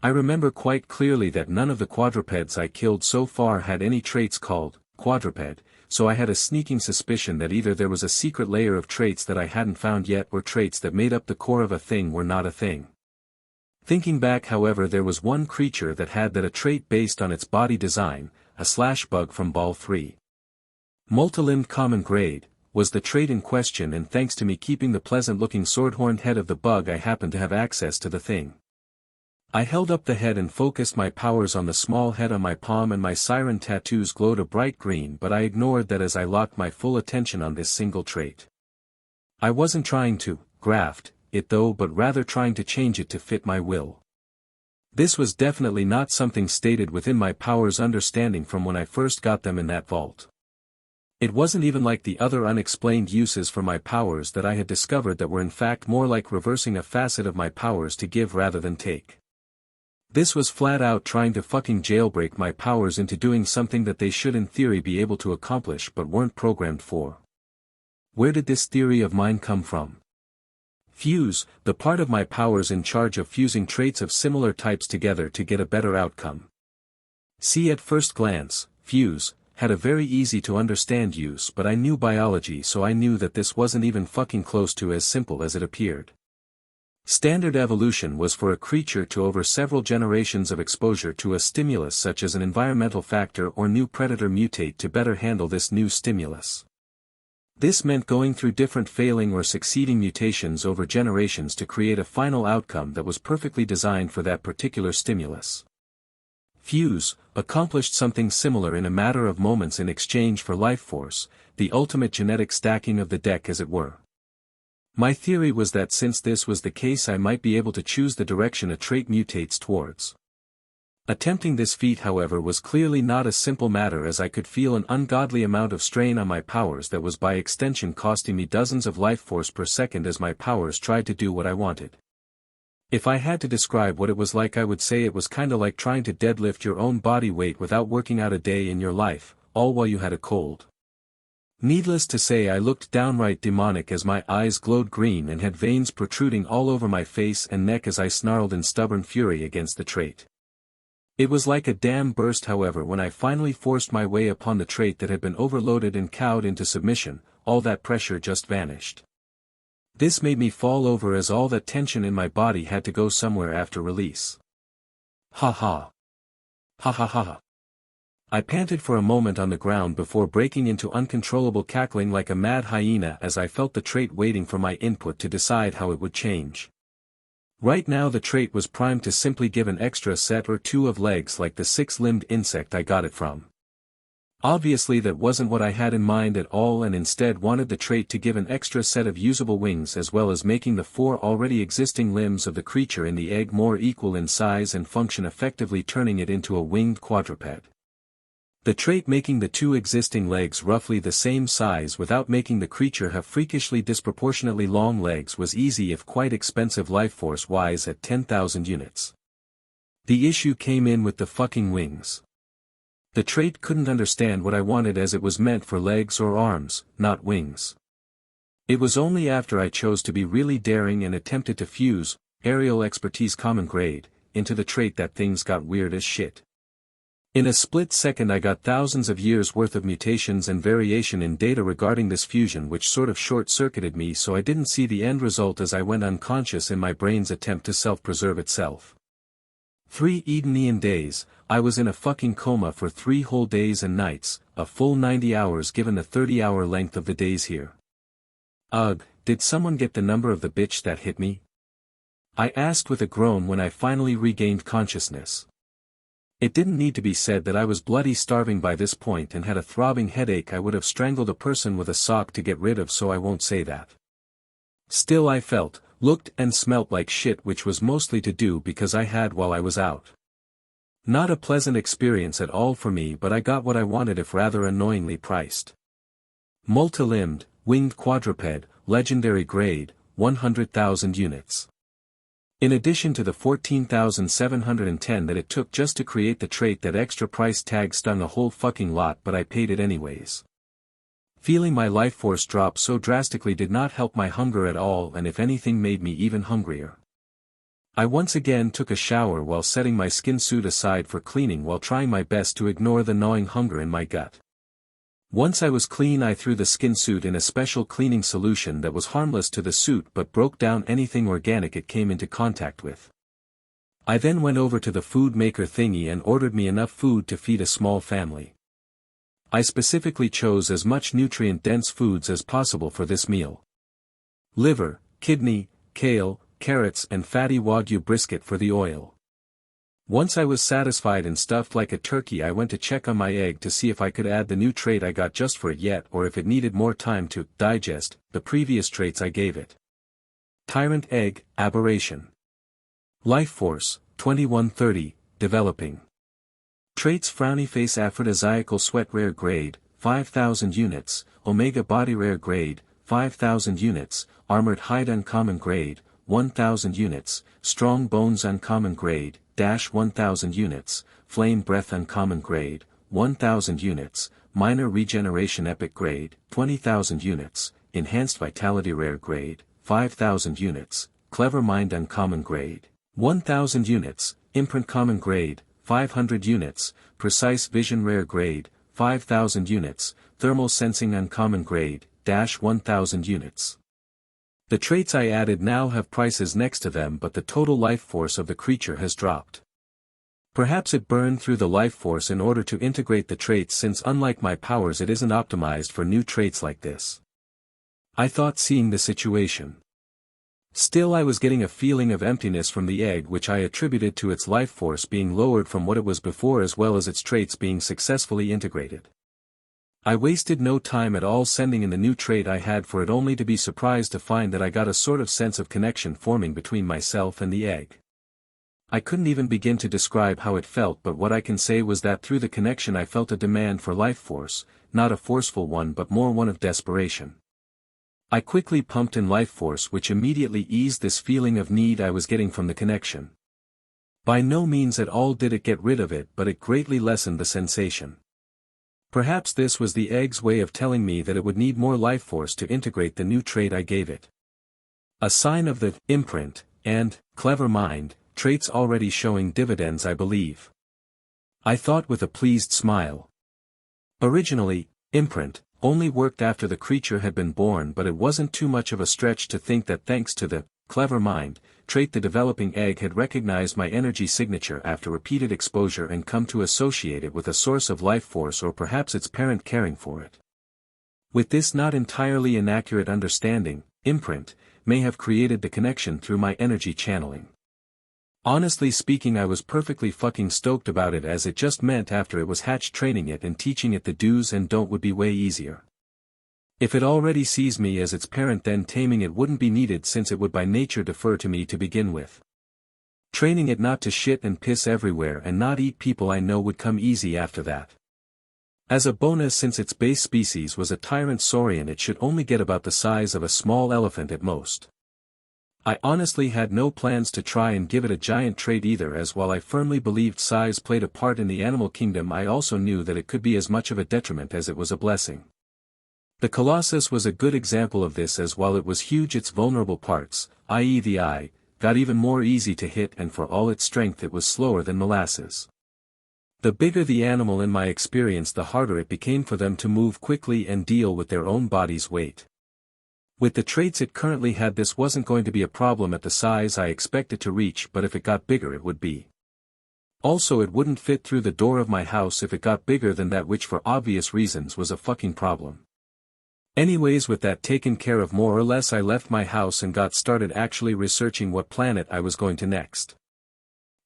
I remember quite clearly that none of the quadrupeds I killed so far had any traits called quadruped, so I had a sneaking suspicion that either there was a secret layer of traits that I hadn't found yet, or traits that made up the core of a thing were not a thing. Thinking back, however, there was one creature that had that, a trait based on its body design, a slash bug from Ball 3. Multilimbed Common Grade was the trait in question, and thanks to me keeping the pleasant-looking sword-horned head of the bug, I happened to have access to the thing. I held up the head and focused my powers on the small head on my palm, and my Siren tattoos glowed a bright green, but I ignored that as I locked my full attention on this single trait. I wasn't trying to graft it though, but rather trying to change it to fit my will. This was definitely not something stated within my powers understanding from when I first got them in that vault. It wasn't even like the other unexplained uses for my powers that I had discovered that were in fact more like reversing a facet of my powers to give rather than take. This was flat out trying to fucking jailbreak my powers into doing something that they should in theory be able to accomplish but weren't programmed for. Where did this theory of mine come from? Fuse, the part of my powers in charge of fusing traits of similar types together to get a better outcome. See, at first glance, fuse had a very easy to understand use, but I knew biology, so I knew that this wasn't even fucking close to as simple as it appeared. Standard evolution was for a creature to, over several generations of exposure to a stimulus such as an environmental factor or new predator, mutate to better handle this new stimulus. This meant going through different failing or succeeding mutations over generations to create a final outcome that was perfectly designed for that particular stimulus. Fuse accomplished something similar in a matter of moments in exchange for life force, the ultimate genetic stacking of the deck as it were. My theory was that since this was the case, I might be able to choose the direction a trait mutates towards. Attempting this feat, however, was clearly not a simple matter, as I could feel an ungodly amount of strain on my powers that was by extension costing me dozens of life force per second as my powers tried to do what I wanted. If I had to describe what it was like, I would say it was kinda like trying to deadlift your own body weight without working out a day in your life, all while you had a cold. Needless to say, I looked downright demonic as my eyes glowed green and had veins protruding all over my face and neck as I snarled in stubborn fury against the trait. It was like a dam burst, however, when I finally forced my way upon the trait that had been overloaded and cowed into submission. All that pressure just vanished. This made me fall over as all that tension in my body had to go somewhere after release. Ha ha. Ha ha ha ha. I panted for a moment on the ground before breaking into uncontrollable cackling like a mad hyena as I felt the trait waiting for my input to decide how it would change. Right now the trait was primed to simply give an extra set or two of legs like the six-limbed insect I got it from. Obviously that wasn't what I had in mind at all, and instead wanted the trait to give an extra set of usable wings, as well as making the four already existing limbs of the creature in the egg more equal in size and function, effectively turning it into a winged quadruped. The trait making the two existing legs roughly the same size without making the creature have freakishly disproportionately long legs was easy if quite expensive lifeforce-wise at 10,000 units. The issue came in with the fucking wings. The trait couldn't understand what I wanted as it was meant for legs or arms, not wings. It was only after I chose to be really daring and attempted to fuse, aerial expertise common grade, into the trait that things got weird as shit. In a split second I got thousands of years worth of mutations and variation in data regarding this fusion which sort of short-circuited me, so I didn't see the end result as I went unconscious in my brain's attempt to self-preserve itself. 3 Edenian days, I was in a fucking coma for 3 whole days and nights, a full 90 hours given the 30-hour length of the days here. Ugh, did someone get the number of the bitch that hit me? I asked with a groan when I finally regained consciousness. It didn't need to be said that I was bloody starving by this point and had a throbbing headache I would have strangled a person with a sock to get rid of, so I won't say that. Still I felt, looked and smelt like shit, which was mostly to do because I had while I was out. Not a pleasant experience at all for me, but I got what I wanted if rather annoyingly priced. Multi-limbed, winged quadruped, legendary grade, 100,000 units. In addition to the 14,710 that it took just to create the trait, that extra price tag stung a whole fucking lot, but I paid it anyways. Feeling my life force drop so drastically did not help my hunger at all, and if anything made me even hungrier. I once again took a shower while setting my skin suit aside for cleaning while trying my best to ignore the gnawing hunger in my gut. Once I was clean, I threw the skin suit in a special cleaning solution that was harmless to the suit but broke down anything organic it came into contact with. I then went over to the food maker thingy and ordered me enough food to feed a small family. I specifically chose as much nutrient-dense foods as possible for this meal. Liver, kidney, kale, carrots and fatty Wagyu brisket for the oil. Once I was satisfied and stuffed like a turkey, I went to check on my egg to see if I could add the new trait I got just for it yet, or if it needed more time to digest the previous traits I gave it. Tyrant egg, aberration. Life force, 2130, developing. Traits: frowny face, aphrodisiacal sweat, rare grade, 5,000 units, omega body, rare grade, 5,000 units, armored hide, uncommon grade, 1,000 units, strong bones, uncommon grade, 1,000 units, flame breath, uncommon grade, 1,000 units, minor regeneration, epic grade, 20,000 units, enhanced vitality, rare grade, 5,000 units, clever mind, uncommon grade, 1,000 units, imprint, common grade, 500 units, precise vision, rare grade, 5,000 units, thermal sensing, uncommon grade, 1,000 units. The traits I added now have prices next to them, but the total life force of the creature has dropped. Perhaps it burned through the life force in order to integrate the traits, since unlike my powers it isn't optimized for new traits like this. I thought, seeing the situation. Still, I was getting a feeling of emptiness from the egg, which I attributed to its life force being lowered from what it was before, as well as its traits being successfully integrated. I wasted no time at all sending in the new trait I had for it, only to be surprised to find that I got a sort of sense of connection forming between myself and the egg. I couldn't even begin to describe how it felt, but what I can say was that through the connection I felt a demand for life force, not a forceful one but more one of desperation. I quickly pumped in life force, which immediately eased this feeling of need I was getting from the connection. By no means at all did it get rid of it, but it greatly lessened the sensation. Perhaps this was the egg's way of telling me that it would need more life force to integrate the new trait I gave it. A sign of the imprint and clever mind traits already showing dividends, I believe. I thought with a pleased smile. Originally, imprint only worked after the creature had been born, but it wasn't too much of a stretch to think that thanks to the clever mind trait the developing egg had recognized my energy signature after repeated exposure and come to associate it with a source of life force, or perhaps its parent caring for it. With this not entirely inaccurate understanding, imprint may have created the connection through my energy channeling. Honestly speaking, I was perfectly fucking stoked about it, as it just meant after it was hatched, training it and teaching it the do's and don't would be way easier. If it already sees me as its parent, then taming it wouldn't be needed, since it would by nature defer to me to begin with. Training it not to shit and piss everywhere and not eat people I know would come easy after that. As a bonus, since its base species was a tyrant saurian, it should only get about the size of a small elephant at most. I honestly had no plans to try and give it a giant trait either, as while I firmly believed size played a part in the animal kingdom, I also knew that it could be as much of a detriment as it was a blessing. The Colossus was a good example of this, as while it was huge, its vulnerable parts, i.e. the eye, got even more easy to hit, and for all its strength it was slower than molasses. The bigger the animal, in my experience, the harder it became for them to move quickly and deal with their own body's weight. With the traits it currently had, this wasn't going to be a problem at the size I expected to reach, but if it got bigger it would be. Also, it wouldn't fit through the door of my house if it got bigger than that, which for obvious reasons was a fucking problem. Anyways, with that taken care of more or less, I left my house and got started actually researching what planet I was going to next.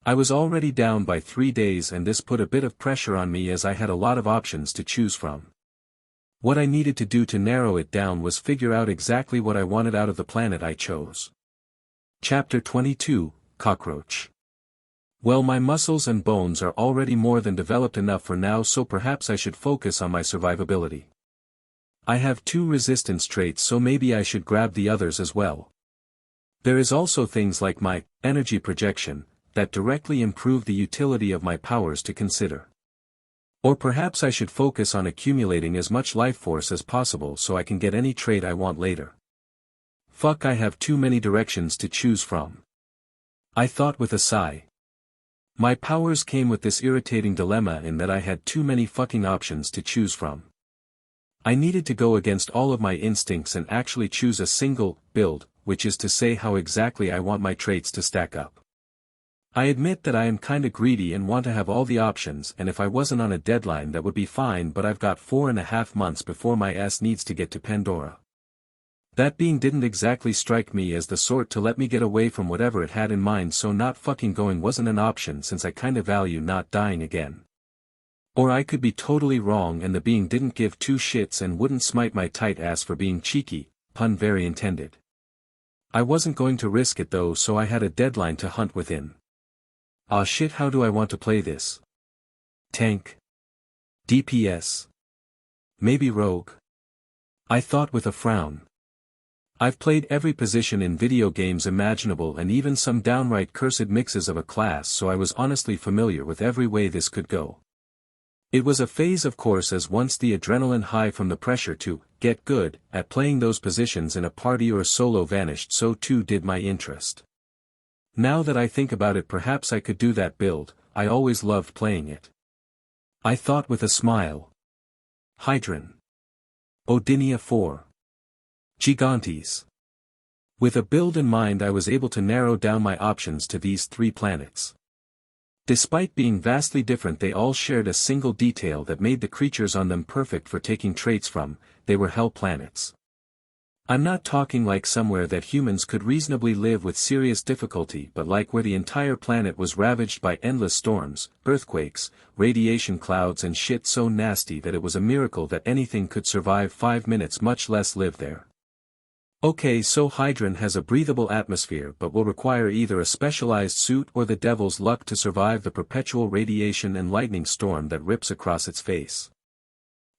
I was already down by 3 days, and this put a bit of pressure on me as I had a lot of options to choose from. What I needed to do to narrow it down was figure out exactly what I wanted out of the planet I chose. Chapter 22, Cockroach. Well, my muscles and bones are already more than developed enough for now, so perhaps I should focus on my survivability. I have 2 resistance traits, so maybe I should grab the others as well. There is also things like my energy projection, that directly improve the utility of my powers, to consider. Or perhaps I should focus on accumulating as much life force as possible so I can get any trait I want later. Fuck, I have too many directions to choose from. I thought with a sigh. My powers came with this irritating dilemma in that I had too many fucking options to choose from. I needed to go against all of my instincts and actually choose a single build, which is to say how exactly I want my traits to stack up. I admit that I am kinda greedy and want to have all the options, and if I wasn't on a deadline that would be fine, but I've got 4.5 months before my ass needs to get to Pandora. That being didn't exactly strike me as the sort to let me get away from whatever it had in mind, so not fucking going wasn't an option, since I kinda value not dying again. Or I could be totally wrong and the being didn't give 2 shits and wouldn't smite my tight ass for being cheeky, pun very intended. I wasn't going to risk it though, so I had a deadline to hunt within. Ah shit, how do I want to play this? Tank? DPS? Maybe rogue? I thought with a frown. I've played every position in video games imaginable and even some downright cursed mixes of a class, so I was honestly familiar with every way this could go. It was a phase, of course, as once the adrenaline high from the pressure to get good at playing those positions in a party or solo vanished, so too did my interest. Now that I think about it, perhaps I could do that build. I always loved playing it. I thought with a smile. Hydron. Odinia 4. Gigantes. With a build in mind, I was able to narrow down my options to these 3 planets. Despite being vastly different, they all shared a single detail that made the creatures on them perfect for taking traits from: they were hell planets. I'm not talking like somewhere that humans could reasonably live with serious difficulty, but like where the entire planet was ravaged by endless storms, earthquakes, radiation clouds and shit so nasty that it was a miracle that anything could survive 5 minutes, much less live there. Okay, so Hydron has a breathable atmosphere but will require either a specialized suit or the devil's luck to survive the perpetual radiation and lightning storm that rips across its face.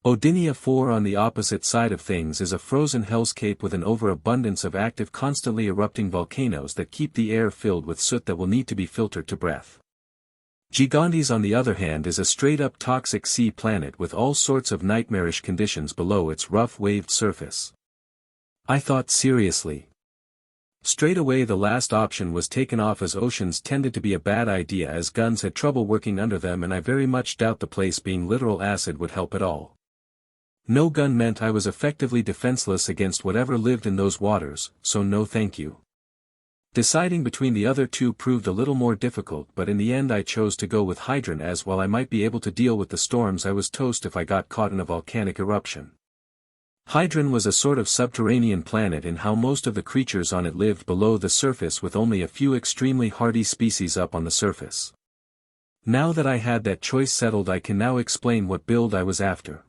Odinia 4, on the opposite side of things, is a frozen hellscape with an overabundance of active, constantly erupting volcanoes that keep the air filled with soot that will need to be filtered to breath. Gigantes, on the other hand, is a straight-up toxic sea planet with all sorts of nightmarish conditions below its rough waved surface. I thought seriously. Straight away the last option was taken off, as oceans tended to be a bad idea as guns had trouble working under them, and I very much doubt the place being literal acid would help at all. No gun meant I was effectively defenseless against whatever lived in those waters, so no thank you. Deciding between the other 2 proved a little more difficult, but in the end I chose to go with Hydron, as while I might be able to deal with the storms, I was toast if I got caught in a volcanic eruption. Hydron was a sort of subterranean planet in how most of the creatures on it lived below the surface, with only a few extremely hardy species up on the surface. Now that I had that choice settled, I can now explain what build I was after.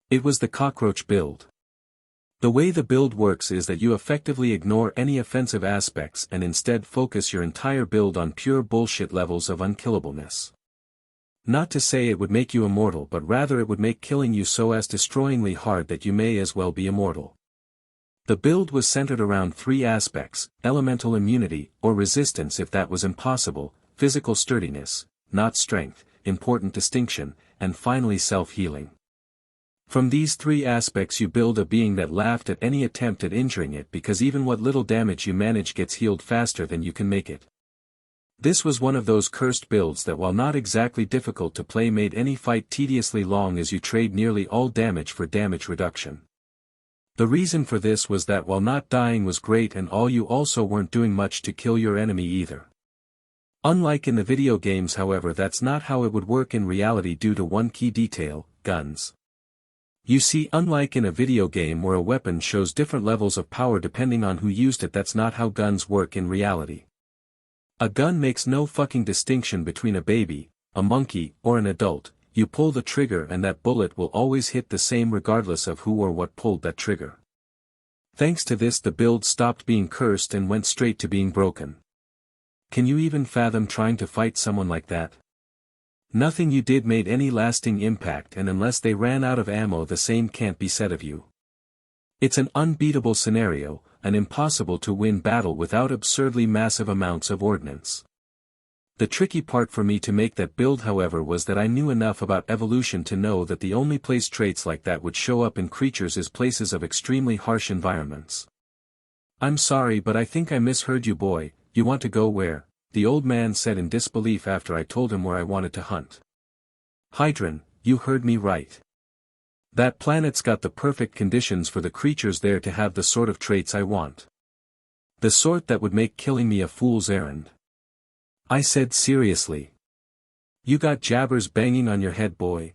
It was the cockroach build. The way the build works is that you effectively ignore any offensive aspects and instead focus your entire build on pure bullshit levels of unkillableness. Not to say it would make you immortal, but rather it would make killing you so as destroyingly hard that you may as well be immortal. The build was centered around three aspects: elemental immunity, or resistance if that was impossible, physical sturdiness, not strength, important distinction, and finally self-healing. From these three aspects you build a being that laughed at any attempt at injuring it, because even what little damage you manage gets healed faster than you can make it. This was one of those cursed builds that, while not exactly difficult to play, made any fight tediously long as you trade nearly all damage for damage reduction. The reason for this was that while not dying was great and all, you also weren't doing much to kill your enemy either. Unlike in the video games, however, that's not how it would work in reality due to one key detail: guns. You see, unlike in a video game where a weapon shows different levels of power depending on who used it, that's not how guns work in reality. A gun makes no fucking distinction between a baby, a monkey, or an adult. You pull the trigger and that bullet will always hit the same regardless of who or what pulled that trigger. Thanks to this, the build stopped being cursed and went straight to being broken. Can you even fathom trying to fight someone like that? Nothing you did made any lasting impact, and unless they ran out of ammo, the same can't be said of you. It's an unbeatable scenario, an impossible to win battle without absurdly massive amounts of ordnance. The tricky part for me to make that build, however, was that I knew enough about evolution to know that the only place traits like that would show up in creatures is places of extremely harsh environments. "I'm sorry, but I think I misheard you, boy. You want to go where?" the old man said in disbelief after I told him where I wanted to hunt. "Hydron, you heard me right. That planet's got the perfect conditions for the creatures there to have the sort of traits I want. The sort that would make killing me a fool's errand." I said seriously. "You got jabbers banging on your head, boy.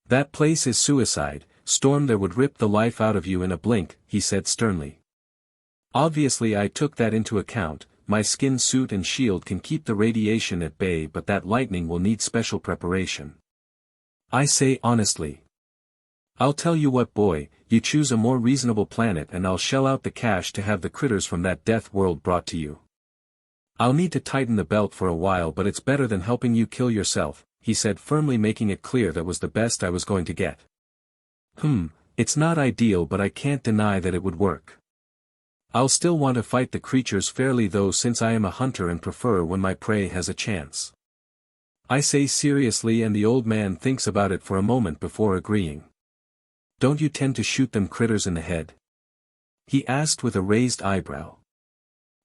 That place is suicide, storm there would rip the life out of you in a blink," he said sternly. Obviously I took that into account. My skin suit and shield can keep the radiation at bay, but that lightning will need special preparation. I say honestly. "I'll tell you what, boy, you choose a more reasonable planet and I'll shell out the cash to have the critters from that death world brought to you. I'll need to tighten the belt for a while, but it's better than helping you kill yourself," he said, firmly making it clear that was the best I was going to get. It's not ideal, but I can't deny that it would work. I'll still want to fight the creatures fairly though, since I am a hunter and prefer when my prey has a chance. I say seriously, and the old man thinks about it for a moment before agreeing. "Don't you tend to shoot them critters in the head?" he asked with a raised eyebrow.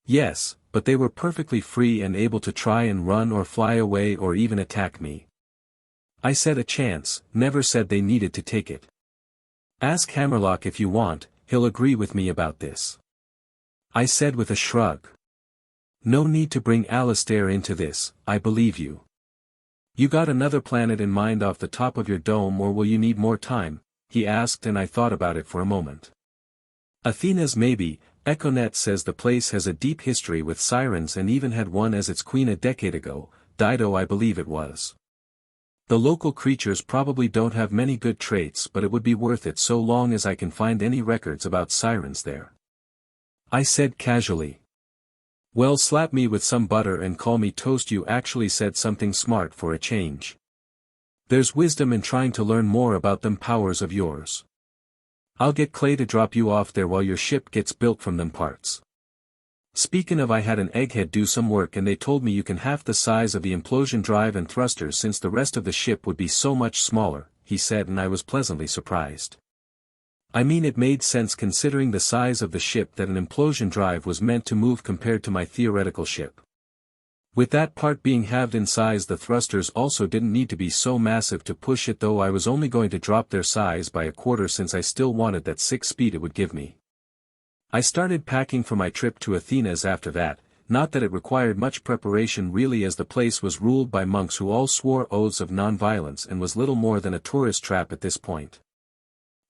"Yes, but they were perfectly free and able to try and run or fly away or even attack me. I said a chance, never said they needed to take it. Ask Hammerlock if you want, he'll agree with me about this." I said with a shrug. "No need to bring Alistair into this, I believe you. You got another planet in mind off the top of your dome, or will you need more time?" he asked, and I thought about it for a moment. "Athena's maybe. Econet says the place has a deep history with sirens and even had one as its queen a decade ago, Dido I believe it was. The local creatures probably don't have many good traits, but it would be worth it so long as I can find any records about sirens there." I said casually. "Well, slap me with some butter and call me toast. You actually said something smart for a change. There's wisdom in trying to learn more about them powers of yours. I'll get Clay to drop you off there while your ship gets built from them parts. Speaking of, I had an egghead do some work and they told me you can half the size of the implosion drive and thrusters since the rest of the ship would be so much smaller," he said, and I was pleasantly surprised. I mean, it made sense considering the size of the ship that an implosion drive was meant to move compared to my theoretical ship. With that part being halved in size, the thrusters also didn't need to be so massive to push it, though I was only going to drop their size by a quarter since I still wanted that 6 speed it would give me. I started packing for my trip to Athena's after that, not that it required much preparation really, as the place was ruled by monks who all swore oaths of non-violence and was little more than a tourist trap at this point.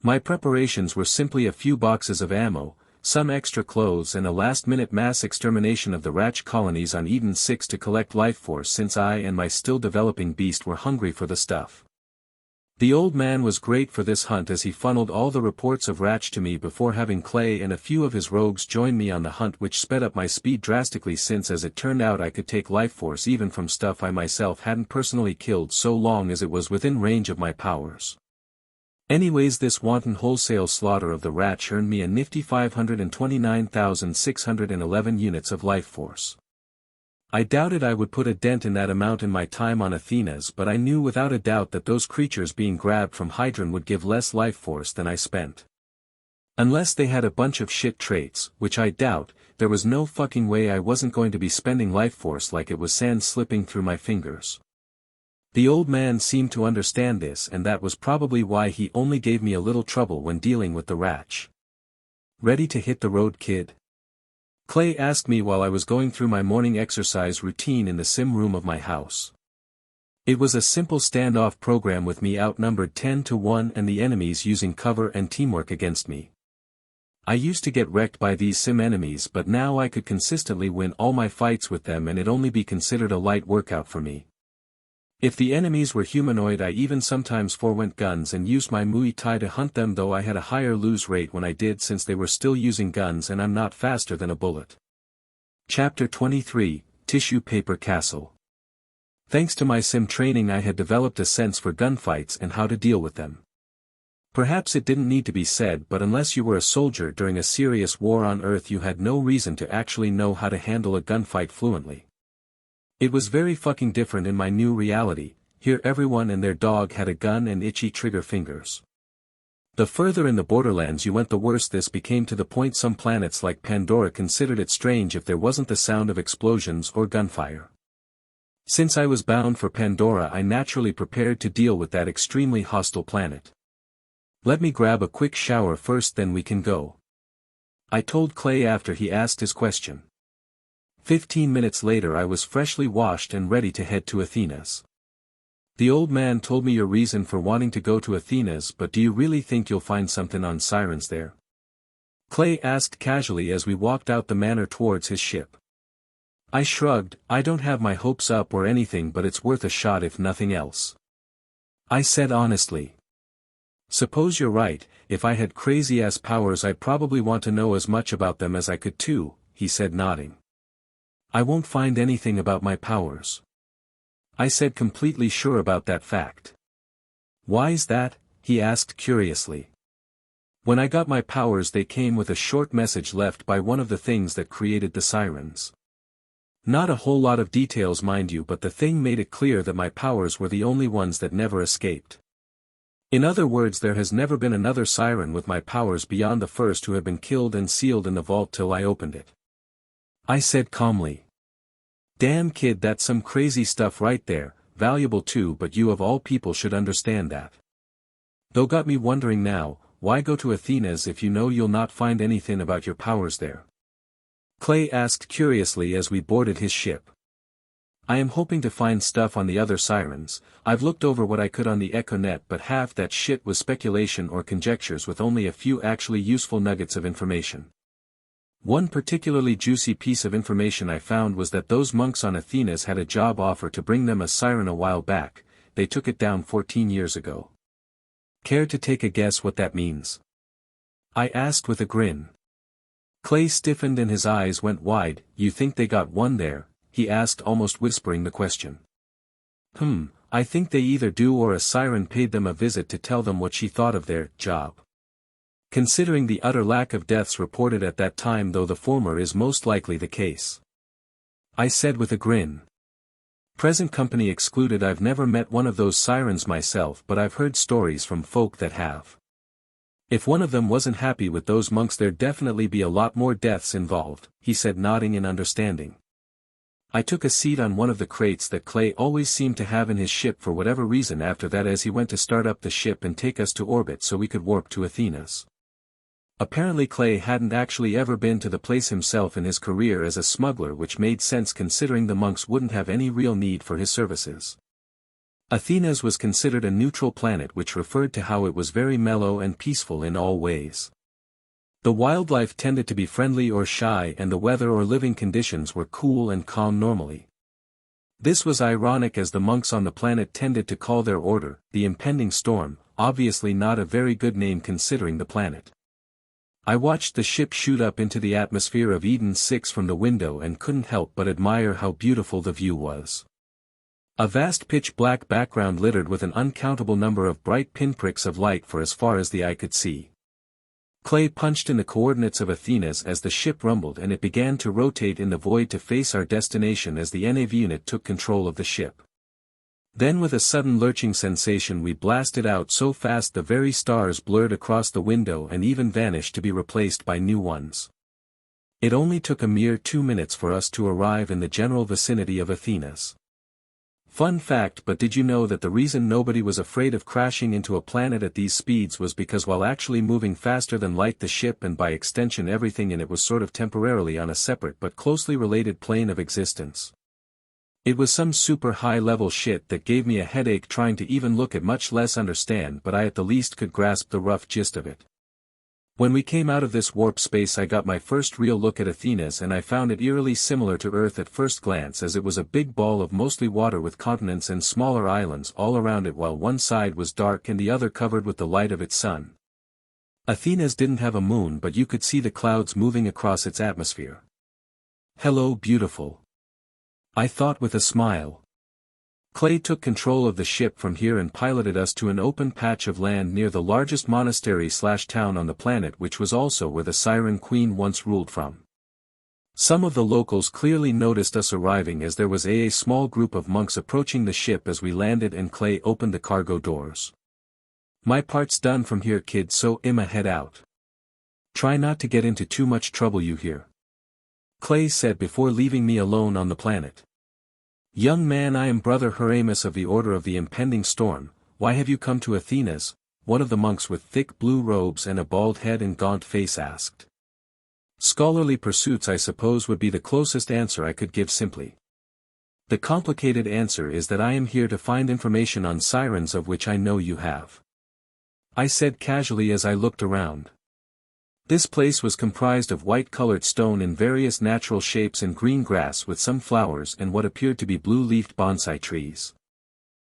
My preparations were simply a few boxes of ammo, some extra clothes, and a last-minute mass extermination of the Ratch colonies on Eden 6 to collect life force, since I and my still-developing beast were hungry for the stuff. The old man was great for this hunt as he funneled all the reports of Ratch to me before having Clay and a few of his rogues join me on the hunt, which sped up my speed drastically since as it turned out I could take life force even from stuff I myself hadn't personally killed so long as it was within range of my powers. Anyways, this wanton wholesale slaughter of the Ratch earned me a nifty 529,611 units of life force. I doubted I would put a dent in that amount in my time on Athena's, but I knew without a doubt that those creatures being grabbed from Hydron would give less life force than I spent. Unless they had a bunch of shit traits, which I doubt, there was no fucking way I wasn't going to be spending life force like it was sand slipping through my fingers. The old man seemed to understand this, and that was probably why he only gave me a little trouble when dealing with the Ratch. "Ready to hit the road, kid?" Clay asked me while I was going through my morning exercise routine in the sim room of my house. It was a simple standoff program with me outnumbered 10-1 and the enemies using cover and teamwork against me. I used to get wrecked by these sim enemies, but now I could consistently win all my fights with them and it'd only be considered a light workout for me. If the enemies were humanoid, I even sometimes forwent guns and used my Muay Thai to hunt them, though I had a higher lose rate when I did since they were still using guns and I'm not faster than a bullet. Chapter 23, Tissue Paper Castle. Thanks to my sim training, I had developed a sense for gunfights and how to deal with them. Perhaps it didn't need to be said, but unless you were a soldier during a serious war on Earth, you had no reason to actually know how to handle a gunfight fluently. It was very fucking different in my new reality. Here everyone and their dog had a gun and itchy trigger fingers. The further in the Borderlands you went, the worse this became, to the point some planets like Pandora considered it strange if there wasn't the sound of explosions or gunfire. Since I was bound for Pandora, I naturally prepared to deal with that extremely hostile planet. "Let me grab a quick shower first, then we can go," I told Clay after he asked his question. 15 minutes later I was freshly washed and ready to head to Athena's. "The old man told me your reason for wanting to go to Athena's, but do you really think you'll find something on Sirens there?" Clay asked casually as we walked out the manor towards his ship. I shrugged. "I don't have my hopes up or anything, but it's worth a shot if nothing else," I said honestly. "Suppose you're right. If I had crazy-ass powers, I'd probably want to know as much about them as I could too," he said, nodding. "I won't find anything about my powers," I said, completely sure about that fact. "Why's that?" he asked curiously. "When I got my powers, they came with a short message left by one of the things that created the Sirens. Not a whole lot of details, mind you, but the thing made it clear that my powers were the only ones that never escaped. In other words, there has never been another Siren with my powers beyond the first who have been killed and sealed in the vault till I opened it," I said calmly. "Damn kid, that's some crazy stuff right there, valuable too, but you of all people should understand that. Though got me wondering now, why go to Athena's if you know you'll not find anything about your powers there?" Clay asked curiously as we boarded his ship. "I am hoping to find stuff on the other Sirens. I've looked over what I could on the EchoNet, but half that shit was speculation or conjectures with only a few actually useful nuggets of information. One particularly juicy piece of information I found was that those monks on Athena's had a job offer to bring them a Siren a while back. They took it down 14 years ago. Care to take a guess what that means?" I asked with a grin. Clay stiffened and his eyes went wide. "You think they got one there?" he asked, almost whispering the question. I think they either do, or a Siren paid them a visit to tell them what she thought of their job. Considering the utter lack of deaths reported at that time, though, the former is most likely the case," I said with a grin. "Present company excluded. I've never met one of those Sirens myself, but I've heard stories from folk that have. If one of them wasn't happy with those monks, there'd definitely be a lot more deaths involved," he said, nodding in understanding. I took a seat on one of the crates that Clay always seemed to have in his ship for whatever reason after that, as he went to start up the ship and take us to orbit so we could warp to Athena's. Apparently Clay hadn't actually ever been to the place himself in his career as a smuggler, which made sense considering the monks wouldn't have any real need for his services. Athena's was considered a neutral planet, which referred to how it was very mellow and peaceful in all ways. The wildlife tended to be friendly or shy, and the weather or living conditions were cool and calm normally. This was ironic as the monks on the planet tended to call their order, the impending storm, obviously not a very good name considering the planet. I watched the ship shoot up into the atmosphere of Eden 6 from the window and couldn't help but admire how beautiful the view was. A vast pitch-black background littered with an uncountable number of bright pinpricks of light for as far as the eye could see. Clay punched in the coordinates of Athena's as the ship rumbled and it began to rotate in the void to face our destination as the NAV unit took control of the ship. Then with a sudden lurching sensation we blasted out so fast the very stars blurred across the window and even vanished to be replaced by new ones. It only took a mere 2 minutes for us to arrive in the general vicinity of Athena's. Fun fact, but did you know that the reason nobody was afraid of crashing into a planet at these speeds was because while actually moving faster than light the ship and by extension everything in it was sort of temporarily on a separate but closely related plane of existence. It was some super high-level shit that gave me a headache trying to even look at much less understand, but I at the least could grasp the rough gist of it. When we came out of this warp space I got my first real look at Athena's and I found it eerily similar to Earth at first glance as it was a big ball of mostly water with continents and smaller islands all around it while one side was dark and the other covered with the light of its sun. Athena's didn't have a moon but you could see the clouds moving across its atmosphere. Hello beautiful. I thought with a smile. Clay took control of the ship from here and piloted us to an open patch of land near the largest monastery/town on the planet, which was also where the Siren Queen once ruled from. Some of the locals clearly noticed us arriving as there was a small group of monks approaching the ship as we landed and Clay opened the cargo doors. My part's done from here kid, so I'ma head out. Try not to get into too much trouble you hear. Clay said before leaving me alone on the planet. Young man, I am Brother Heramus of the Order of the Impending Storm. Why have you come to Athena's? One of the monks with thick blue robes and a bald head and gaunt face asked. Scholarly pursuits I suppose would be the closest answer I could give simply. The complicated answer is that I am here to find information on sirens, of which I know you have. I said casually as I looked around. This place was comprised of white-colored stone in various natural shapes and green grass with some flowers and what appeared to be blue-leafed bonsai trees.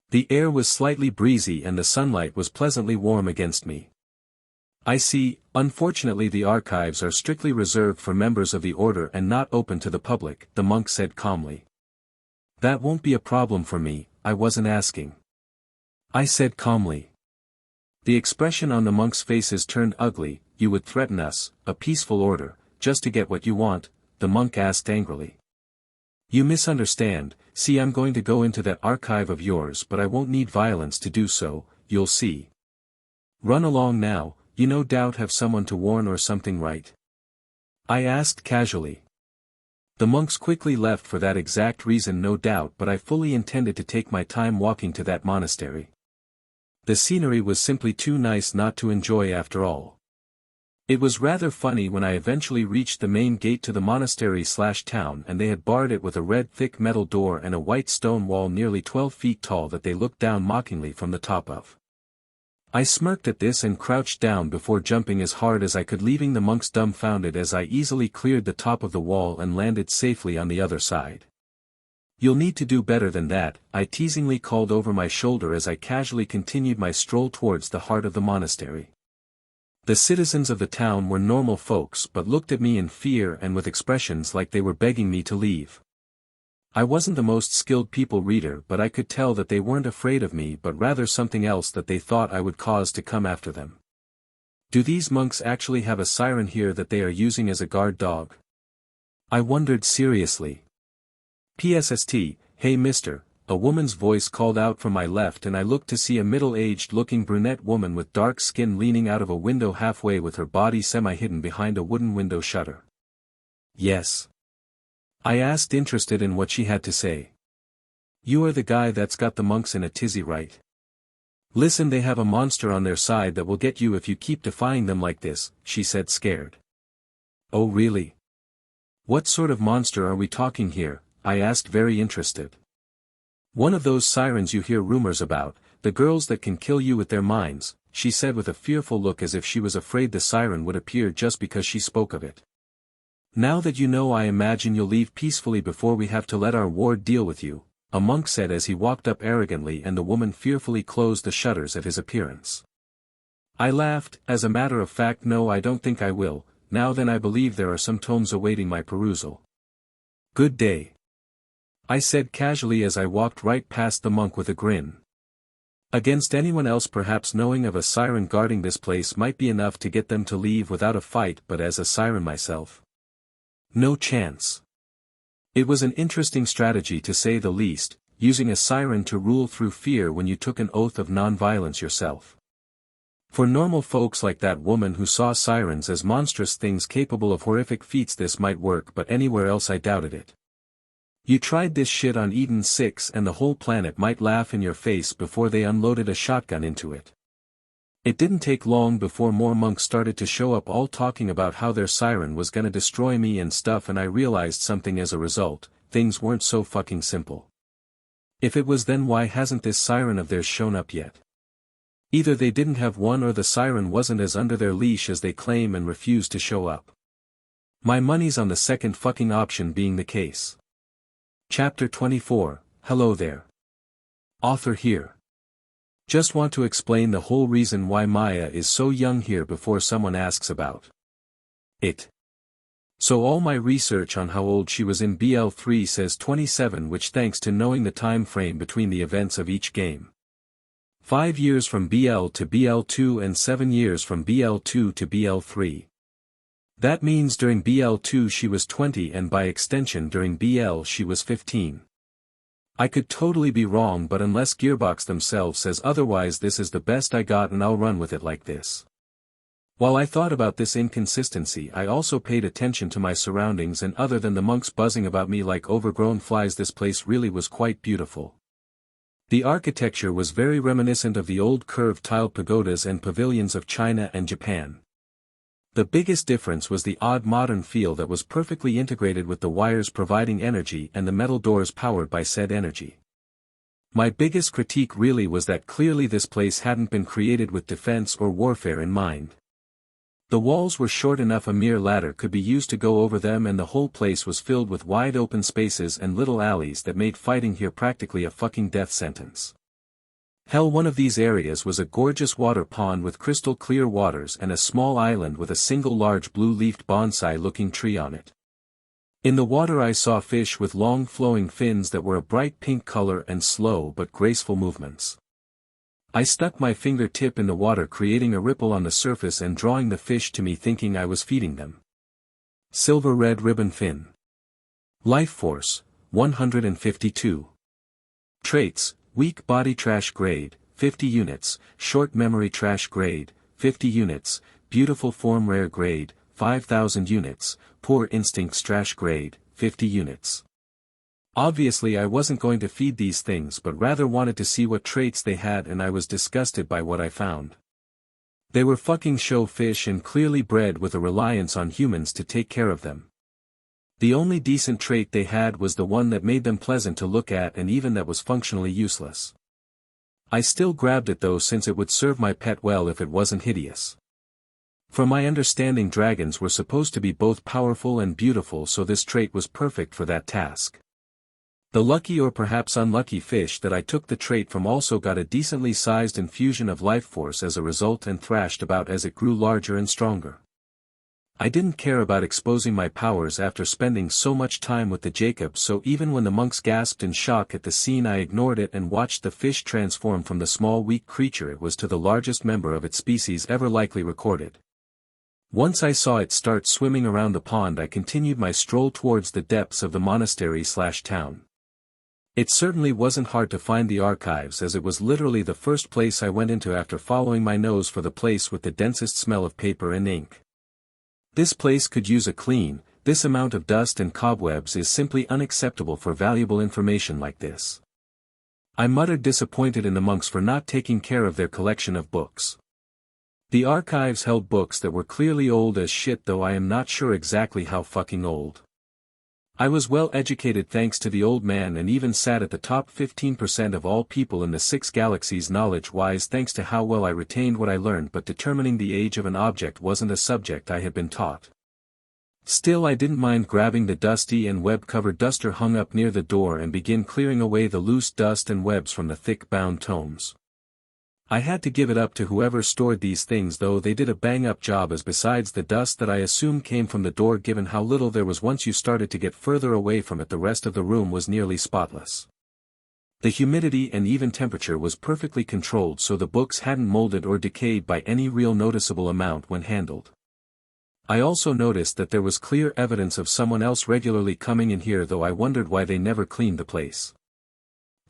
The air was slightly breezy and the sunlight was pleasantly warm against me. I see, unfortunately the archives are strictly reserved for members of the order and not open to the public, the monk said calmly. That won't be a problem for me, I wasn't asking. I said calmly. The expression on the monks' faces turned ugly. You would threaten us, a peaceful order, just to get what you want, the monk asked angrily. You misunderstand. See, I'm going to go into that archive of yours but I won't need violence to do so, you'll see. Run along now, you no doubt have someone to warn or something, right? I asked casually. The monks quickly left for that exact reason no doubt, but I fully intended to take my time walking to that monastery. The scenery was simply too nice not to enjoy after all. It was rather funny when I eventually reached the main gate to the monastery/town and they had barred it with a red thick metal door and a white stone wall nearly 12 feet tall that they looked down mockingly from the top of. I smirked at this and crouched down before jumping as hard as I could, leaving the monks dumbfounded as I easily cleared the top of the wall and landed safely on the other side. You'll need to do better than that, I teasingly called over my shoulder as I casually continued my stroll towards the heart of the monastery. The citizens of the town were normal folks but looked at me in fear and with expressions like they were begging me to leave. I wasn't the most skilled people reader, but I could tell that they weren't afraid of me but rather something else that they thought I would cause to come after them. Do these monks actually have a siren here that they are using as a guard dog? I wondered seriously. PSST, hey mister, a woman's voice called out from my left and I looked to see a middle-aged looking brunette woman with dark skin leaning out of a window halfway with her body semi-hidden behind a wooden window shutter. Yes. I asked, interested in what she had to say. You are the guy that's got the monks in a tizzy, right? Listen, they have a monster on their side that will get you if you keep defying them like this, she said, scared. Oh really? What sort of monster are we talking here? I asked, very interested. One of those sirens you hear rumors about, the girls that can kill you with their minds, she said with a fearful look as if she was afraid the siren would appear just because she spoke of it. Now that you know, I imagine you'll leave peacefully before we have to let our ward deal with you, a monk said as he walked up arrogantly, and the woman fearfully closed the shutters at his appearance. I laughed. As a matter of fact, no, I don't think I will. Now then, I believe there are some tomes awaiting my perusal. Good day, I said casually as I walked right past the monk with a grin. Against anyone else, perhaps knowing of a siren guarding this place might be enough to get them to leave without a fight, but as a siren myself, no chance. It was an interesting strategy to say the least, using a siren to rule through fear when you took an oath of non-violence yourself. For normal folks like that woman who saw sirens as monstrous things capable of horrific feats, this might work, but anywhere else I doubted it. You tried this shit on Eden 6 and the whole planet might laugh in your face before they unloaded a shotgun into it. It didn't take long before more monks started to show up, all talking about how their siren was gonna destroy me and stuff, and I realized something as a result: things weren't so fucking simple. If it was, then why hasn't this siren of theirs shown up yet? Either they didn't have one, or the siren wasn't as under their leash as they claim and refused to show up. My money's on the second fucking option being the case. Chapter 24, Hello there. Author here. Just want to explain the whole reason why Maya is so young here before someone asks about it. So all my research on how old she was in BL3 says 27, which thanks to knowing the time frame between the events of each game. 5 years from BL to BL2 and 7 years from BL2 to BL3. That means during BL2 she was 20, and by extension during BL she was 15. I could totally be wrong, but unless Gearbox themselves says otherwise, this is the best I got and I'll run with it like this. While I thought about this inconsistency, I also paid attention to my surroundings, and other than the monks buzzing about me like overgrown flies, this place really was quite beautiful. The architecture was very reminiscent of the old curved tiled pagodas and pavilions of China and Japan. The biggest difference was the odd modern feel that was perfectly integrated with the wires providing energy and the metal doors powered by said energy. My biggest critique really was that clearly this place hadn't been created with defense or warfare in mind. The walls were short enough a mere ladder could be used to go over them, and the whole place was filled with wide open spaces and little alleys that made fighting here practically a fucking death sentence. Hell, one of these areas was a gorgeous water pond with crystal clear waters and a small island with a single large blue-leafed bonsai-looking tree on it. In the water I saw fish with long flowing fins that were a bright pink color and slow but graceful movements. I stuck my fingertip in the water, creating a ripple on the surface and drawing the fish to me, thinking I was feeding them. Silver red ribbon fin. Life force, 152. Traits: weak body trash grade, 50 units, short memory trash grade, 50 units, beautiful form rare grade, 5,000 units, poor instincts trash grade, 50 units. Obviously I wasn't going to feed these things, but rather wanted to see what traits they had, and I was disgusted by what I found. They were fucking show fish and clearly bred with a reliance on humans to take care of them. The only decent trait they had was the one that made them pleasant to look at, and even that was functionally useless. I still grabbed it though, since it would serve my pet well if it wasn't hideous. From my understanding, dragons were supposed to be both powerful and beautiful, so this trait was perfect for that task. The lucky or perhaps unlucky fish that I took the trait from also got a decently sized infusion of life force as a result, and thrashed about as it grew larger and stronger. I didn't care about exposing my powers after spending so much time with the Jacobs, so even when the monks gasped in shock at the scene, I ignored it and watched the fish transform from the small weak creature it was to the largest member of its species ever likely recorded. Once I saw it start swimming around the pond, I continued my stroll towards the depths of the monastery/town. It certainly wasn't hard to find the archives, as it was literally the first place I went into after following my nose for the place with the densest smell of paper and ink. This place could use a clean. This amount of dust and cobwebs is simply unacceptable for valuable information like this. I muttered, disappointed in the monks for not taking care of their collection of books. The archives held books that were clearly old as shit, though I am not sure exactly how fucking old. I was well educated thanks to the old man, and even sat at the top 15% of all people in the 6 galaxies knowledge-wise thanks to how well I retained what I learned, but determining the age of an object wasn't a subject I had been taught. Still, I didn't mind grabbing the dusty and web-covered duster hung up near the door and begin clearing away the loose dust and webs from the thick-bound tomes. I had to give it up to whoever stored these things, though they did a bang-up job, as besides the dust that I assume came from the door, given how little there was once you started to get further away from it, the rest of the room was nearly spotless. The humidity and even temperature was perfectly controlled, so the books hadn't molded or decayed by any real noticeable amount when handled. I also noticed that there was clear evidence of someone else regularly coming in here, though I wondered why they never cleaned the place.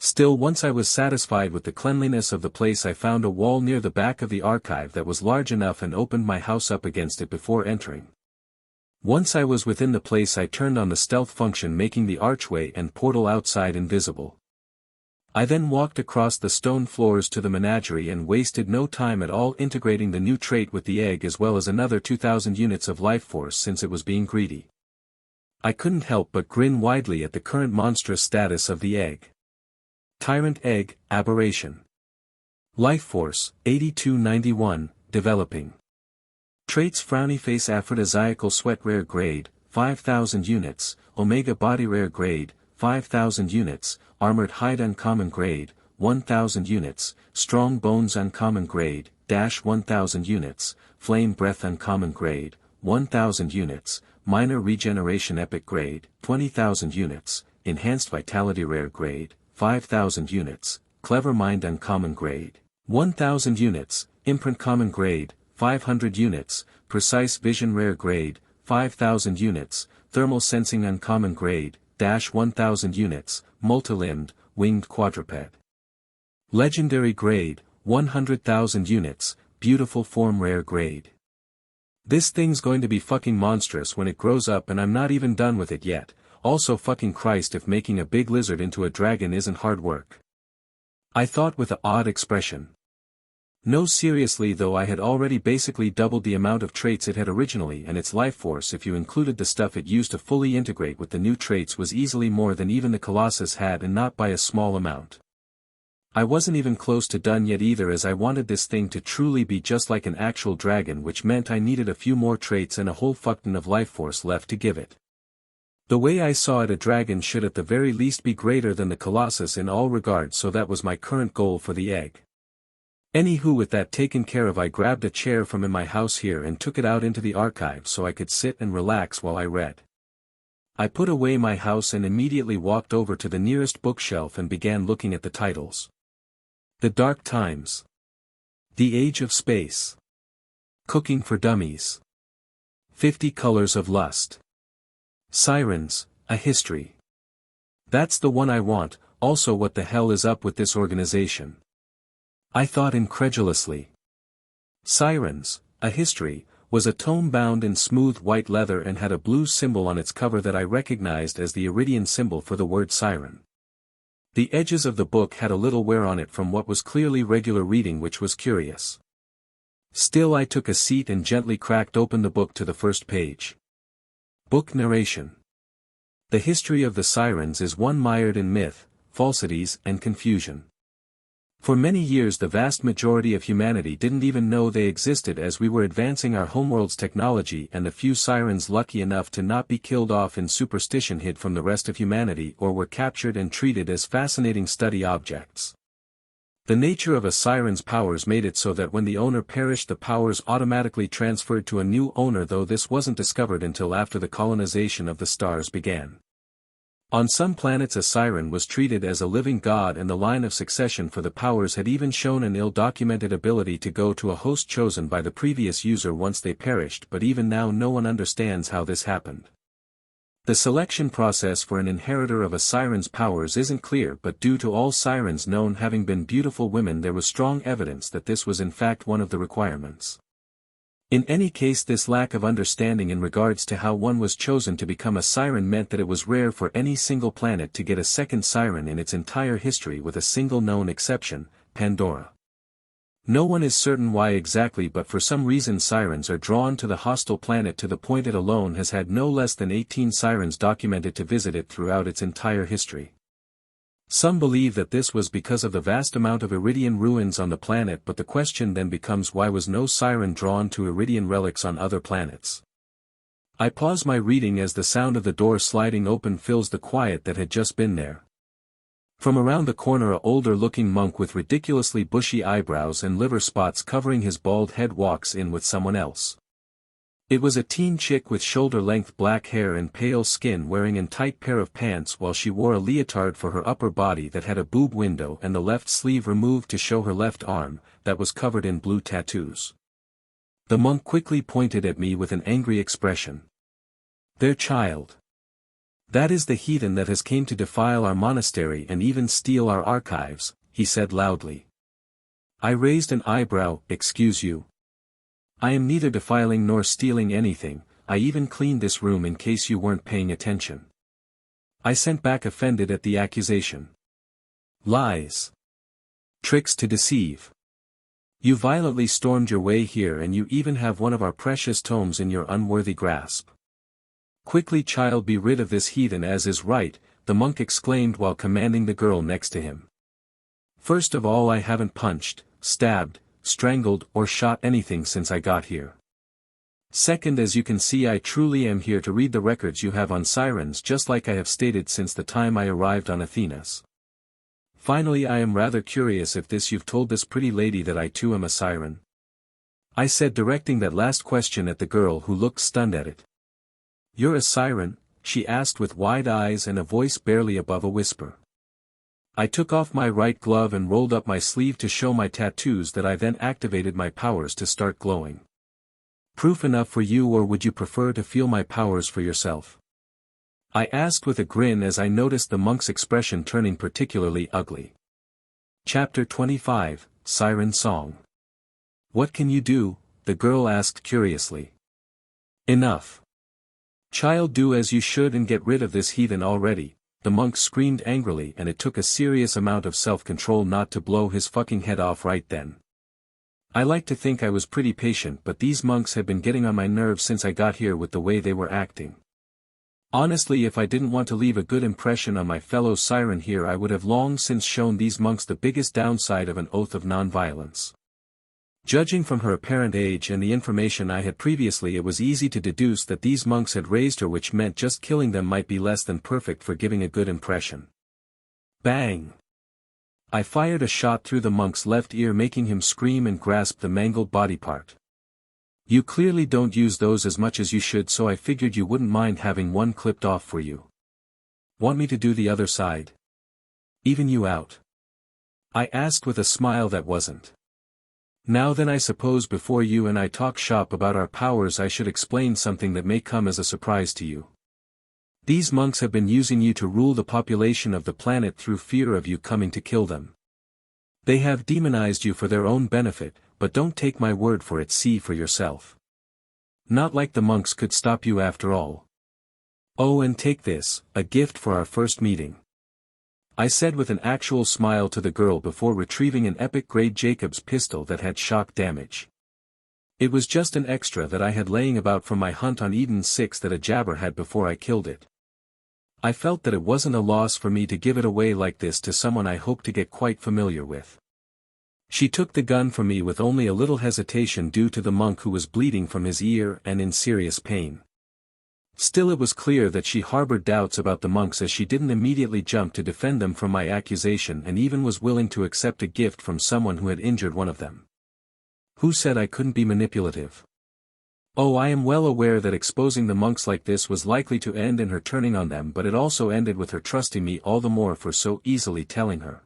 Still, once I was satisfied with the cleanliness of the place, I found a wall near the back of the archive that was large enough and opened my house up against it before entering. Once I was within the place, I turned on the stealth function, making the archway and portal outside invisible. I then walked across the stone floors to the menagerie and wasted no time at all integrating the new trait with the egg, as well as another 2,000 units of life force since it was being greedy. I couldn't help but grin widely at the current monstrous status of the egg. Tyrant Egg, Aberration. Life Force, 8291, Developing. Traits: Frowny Face, Aphrodisiacal Sweat, Rare Grade, 5,000 units, Omega Body, Rare Grade, 5,000 units, Armored Hide, Uncommon Grade, 1,000 units, Strong Bones, Uncommon Grade, -1,000 units, Flame Breath, Uncommon Grade, 1,000 units, Minor Regeneration, Epic Grade, 20,000 units, Enhanced Vitality, Rare Grade, 5,000 units, Clever Mind, Uncommon Grade, 1,000 units, Imprint, Common Grade, 500 units, Precise Vision, Rare Grade, 5,000 units, Thermal Sensing, Uncommon Grade, -1,000 units, Multilimbed, Winged Quadruped. Legendary Grade, 100,000 units, Beautiful Form, Rare Grade. This thing's going to be fucking monstrous when it grows up, and I'm not even done with it yet. Also, fucking Christ, if making a big lizard into a dragon isn't hard work. I thought with an odd expression. No, seriously though, I had already basically doubled the amount of traits it had originally, and its life force, if you included the stuff it used to fully integrate with the new traits, was easily more than even the Colossus had, and not by a small amount. I wasn't even close to done yet either, as I wanted this thing to truly be just like an actual dragon, which meant I needed a few more traits and a whole fuckton of life force left to give it. The way I saw it, a dragon should at the very least be greater than the Colossus in all regards, so that was my current goal for the egg. Anywho, with that taken care of, I grabbed a chair from in my house here and took it out into the archive so I could sit and relax while I read. I put away my house and immediately walked over to the nearest bookshelf and began looking at the titles. The Dark Times. The Age of Space. Cooking for Dummies. 50 Colors of Lust. Sirens, A History. That's the one I want. Also, what the hell is up with this organization? I thought incredulously. Sirens, A History, was a tome bound in smooth white leather and had a blue symbol on its cover that I recognized as the Iridian symbol for the word siren. The edges of the book had a little wear on it from what was clearly regular reading, which was curious. Still, I took a seat and gently cracked open the book to the first page. Book narration. The history of the sirens is one mired in myth, falsities, and confusion. For many years the vast majority of humanity didn't even know they existed, as we were advancing our homeworld's technology, and the few sirens lucky enough to not be killed off in superstition hid from the rest of humanity or were captured and treated as fascinating study objects. The nature of a siren's powers made it so that when the owner perished, the powers automatically transferred to a new owner, though this wasn't discovered until after the colonization of the stars began. On some planets a siren was treated as a living god, and the line of succession for the powers had even shown an ill-documented ability to go to a host chosen by the previous user once they perished, but even now no one understands how this happened. The selection process for an inheritor of a siren's powers isn't clear, but due to all sirens known having been beautiful women, there was strong evidence that this was in fact one of the requirements. In any case, this lack of understanding in regards to how one was chosen to become a siren meant that it was rare for any single planet to get a second siren in its entire history, with a single known exception, Pandora. No one is certain why exactly, but for some reason sirens are drawn to the hostile planet to the point it alone has had no less than 18 sirens documented to visit it throughout its entire history. Some believe that this was because of the vast amount of Iridian ruins on the planet, but the question then becomes, why was no siren drawn to Iridian relics on other planets? I pause my reading as the sound of the door sliding open fills the quiet that had just been there. From around the corner an older-looking monk with ridiculously bushy eyebrows and liver spots covering his bald head walks in with someone else. It was a teen chick with shoulder-length black hair and pale skin wearing a tight pair of pants while she wore a leotard for her upper body that had a boob window and the left sleeve removed to show her left arm, that was covered in blue tattoos. The monk quickly pointed at me with an angry expression. "Their child. That is the heathen that has came to defile our monastery and even steal our archives," he said loudly. I raised an eyebrow. "Excuse you? I am neither defiling nor stealing anything, I even cleaned this room in case you weren't paying attention." I sent back offended at the accusation. "Lies. Tricks to deceive. You violently stormed your way here and you even have one of our precious tomes in your unworthy grasp. Quickly, child, be rid of this heathen as is right," the monk exclaimed while commanding the girl next to him. "First of all, I haven't punched, stabbed, strangled or shot anything since I got here. Second, as you can see, I truly am here to read the records you have on sirens, just like I have stated since the time I arrived on Athenas. Finally, I am rather curious if you've told this pretty lady that I too am a siren?" I said, directing that last question at the girl who looked stunned at it. "You're a siren?" she asked with wide eyes and a voice barely above a whisper. I took off my right glove and rolled up my sleeve to show my tattoos that I then activated my powers to start glowing. "Proof enough for you, or would you prefer to feel my powers for yourself?" I asked with a grin as I noticed the monk's expression turning particularly ugly. Chapter 25, Siren Song. "What can you do?" the girl asked curiously. "Enough. Child, do as you should and get rid of this heathen already," the monk screamed angrily, and it took a serious amount of self-control not to blow his fucking head off right then. I like to think I was pretty patient, but these monks had been getting on my nerves since I got here with the way they were acting. Honestly, if I didn't want to leave a good impression on my fellow siren here, I would have long since shown these monks the biggest downside of an oath of non-violence. Judging from her apparent age and the information I had previously, it was easy to deduce that these monks had raised her, which meant just killing them might be less than perfect for giving a good impression. Bang! I fired a shot through the monk's left ear, making him scream and grasp the mangled body part. "You clearly don't use those as much as you should, so I figured you wouldn't mind having one clipped off for you. Want me to do the other side? Even you out?" I asked with a smile that wasn't. "Now then, I suppose before you and I talk shop about our powers, I should explain something that may come as a surprise to you. These monks have been using you to rule the population of the planet through fear of you coming to kill them. They have demonized you for their own benefit, but don't take my word for it, see for yourself. Not like the monks could stop you after all. Oh, and take this, a gift for our first meeting," I said with an actual smile to the girl before retrieving an epic-grade Jacobs pistol that had shock damage. It was just an extra that I had laying about from my hunt on Eden 6 that a jabber had before I killed it. I felt that it wasn't a loss for me to give it away like this to someone I hoped to get quite familiar with. She took the gun from me with only a little hesitation due to the monk who was bleeding from his ear and in serious pain. Still, it was clear that she harbored doubts about the monks, as she didn't immediately jump to defend them from my accusation and even was willing to accept a gift from someone who had injured one of them. Who said I couldn't be manipulative? Oh, I am well aware that exposing the monks like this was likely to end in her turning on them, but it also ended with her trusting me all the more for so easily telling her.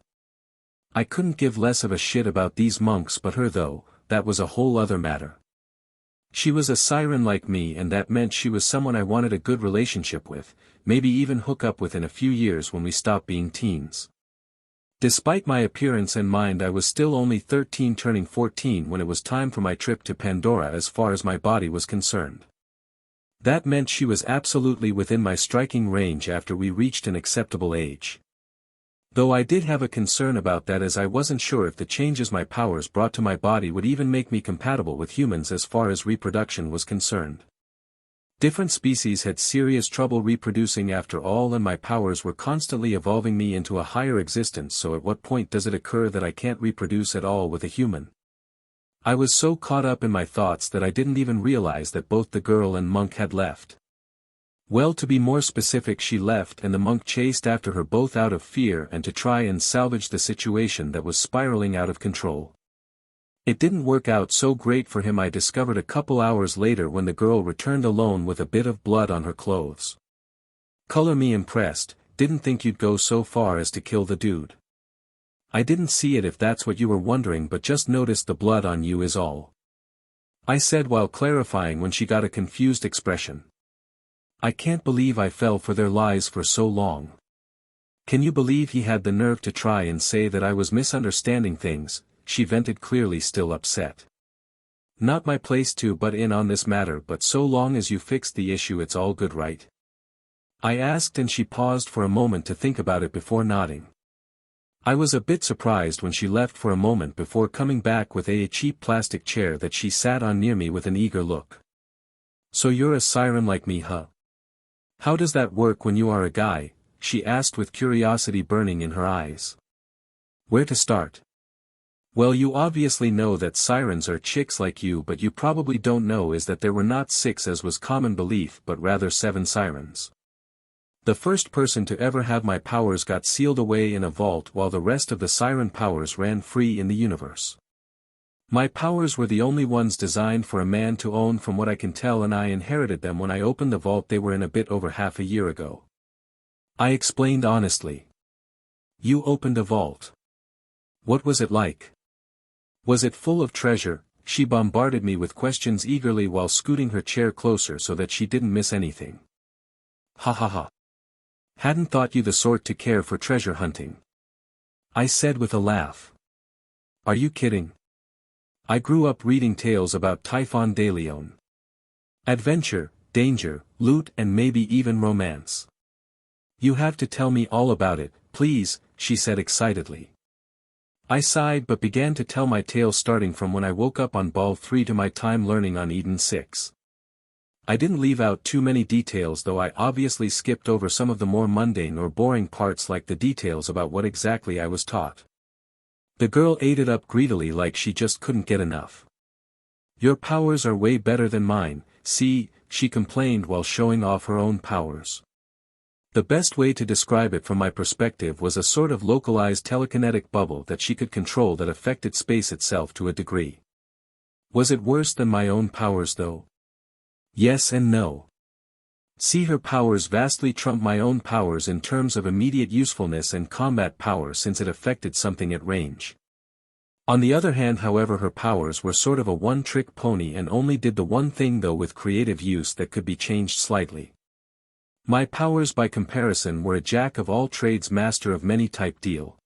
I couldn't give less of a shit about these monks, but her though, that was a whole other matter. She was a siren like me, and that meant she was someone I wanted a good relationship with, maybe even hook up with in a few years when we stopped being teens. Despite my appearance and mind, I was still only 13 turning 14 when it was time for my trip to Pandora as far as my body was concerned. That meant she was absolutely within my striking range after we reached an acceptable age. Though I did have a concern about that, as I wasn't sure if the changes my powers brought to my body would even make me compatible with humans as far as reproduction was concerned. Different species had serious trouble reproducing after all, and my powers were constantly evolving me into a higher existence, so at what point does it occur that I can't reproduce at all with a human? I was so caught up in my thoughts that I didn't even realize that both the girl and monk had left. Well, to be more specific, she left and the monk chased after her, both out of fear and to try and salvage the situation that was spiraling out of control. It didn't work out so great for him, I discovered a couple hours later when the girl returned alone with a bit of blood on her clothes. Color me impressed, didn't think you'd go so far as to kill the dude. I didn't see it if that's what you were wondering, but just noticed the blood on you is all. I said while clarifying when she got a confused expression. I can't believe I fell for their lies for so long. Can you believe he had the nerve to try and say that I was misunderstanding things, she vented, clearly still upset. Not my place to butt in on this matter, but so long as you fixed the issue it's all good, right? I asked, and she paused for a moment to think about it before nodding. I was a bit surprised when she left for a moment before coming back with a cheap plastic chair that she sat on near me with an eager look. So you're a siren like me, huh? How does that work when you are a guy? She asked with curiosity burning in her eyes. Where to start? Well, you obviously know that sirens are chicks like you, but you probably don't know is that there were not 6 as was common belief, but rather 7 sirens. The first person to ever have my powers got sealed away in a vault while the rest of the siren powers ran free in the universe. My powers were the only ones designed for a man to own from what I can tell, and I inherited them when I opened the vault they were in a bit over half a year ago. I explained honestly. You opened a vault. What was it like? Was it full of treasure? She bombarded me with questions eagerly while scooting her chair closer so that she didn't miss anything. Ha ha ha. Hadn't thought you the sort to care for treasure hunting. I said with a laugh. Are you kidding? I grew up reading tales about Typhon de Leon. Adventure, danger, loot, and maybe even romance. You have to tell me all about it, please, she said excitedly. I sighed but began to tell my tale, starting from when I woke up on Ball 3 to my time learning on Eden 6. I didn't leave out too many details, though I obviously skipped over some of the more mundane or boring parts, like the details about what exactly I was taught. The girl ate it up greedily like she just couldn't get enough. Your powers are way better than mine, see, she complained while showing off her own powers. The best way to describe it from my perspective was a sort of localized telekinetic bubble that she could control that affected space itself to a degree. Was it worse than my own powers though? Yes and no. See, her powers vastly trump my own powers in terms of immediate usefulness and combat power, since it affected something at range. On the other hand, however, her powers were sort of a one-trick pony and only did the one thing, though with creative use that could be changed slightly. My powers by comparison were a jack-of-all-trades master of many type deal.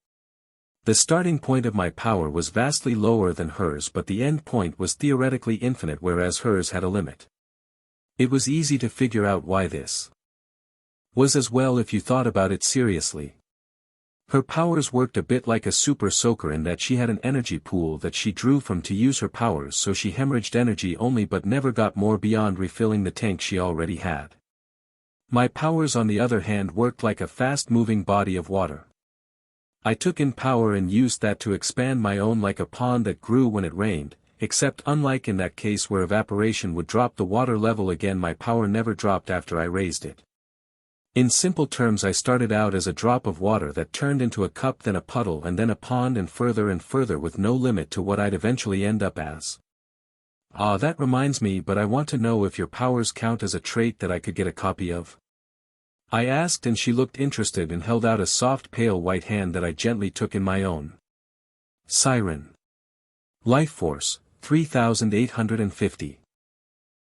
The starting point of my power was vastly lower than hers, but the end point was theoretically infinite, whereas hers had a limit. It was easy to figure out why this was as well if you thought about it seriously. Her powers worked a bit like a super soaker in that she had an energy pool that she drew from to use her powers, so she hemorrhaged energy only but never got more beyond refilling the tank she already had. My powers on the other hand worked like a fast-moving body of water. I took in power and used that to expand my own like a pond that grew when it rained, except unlike in that case where evaporation would drop the water level again, my power never dropped after I raised it. In simple terms, I started out as a drop of water that turned into a cup, then a puddle, and then a pond, and further with no limit to what I'd eventually end up as. Ah, that reminds me, but I want to know if your powers count as a trait that I could get a copy of? I asked, and she looked interested and held out a soft pale white hand that I gently took in my own. Siren. Life Force, 3850.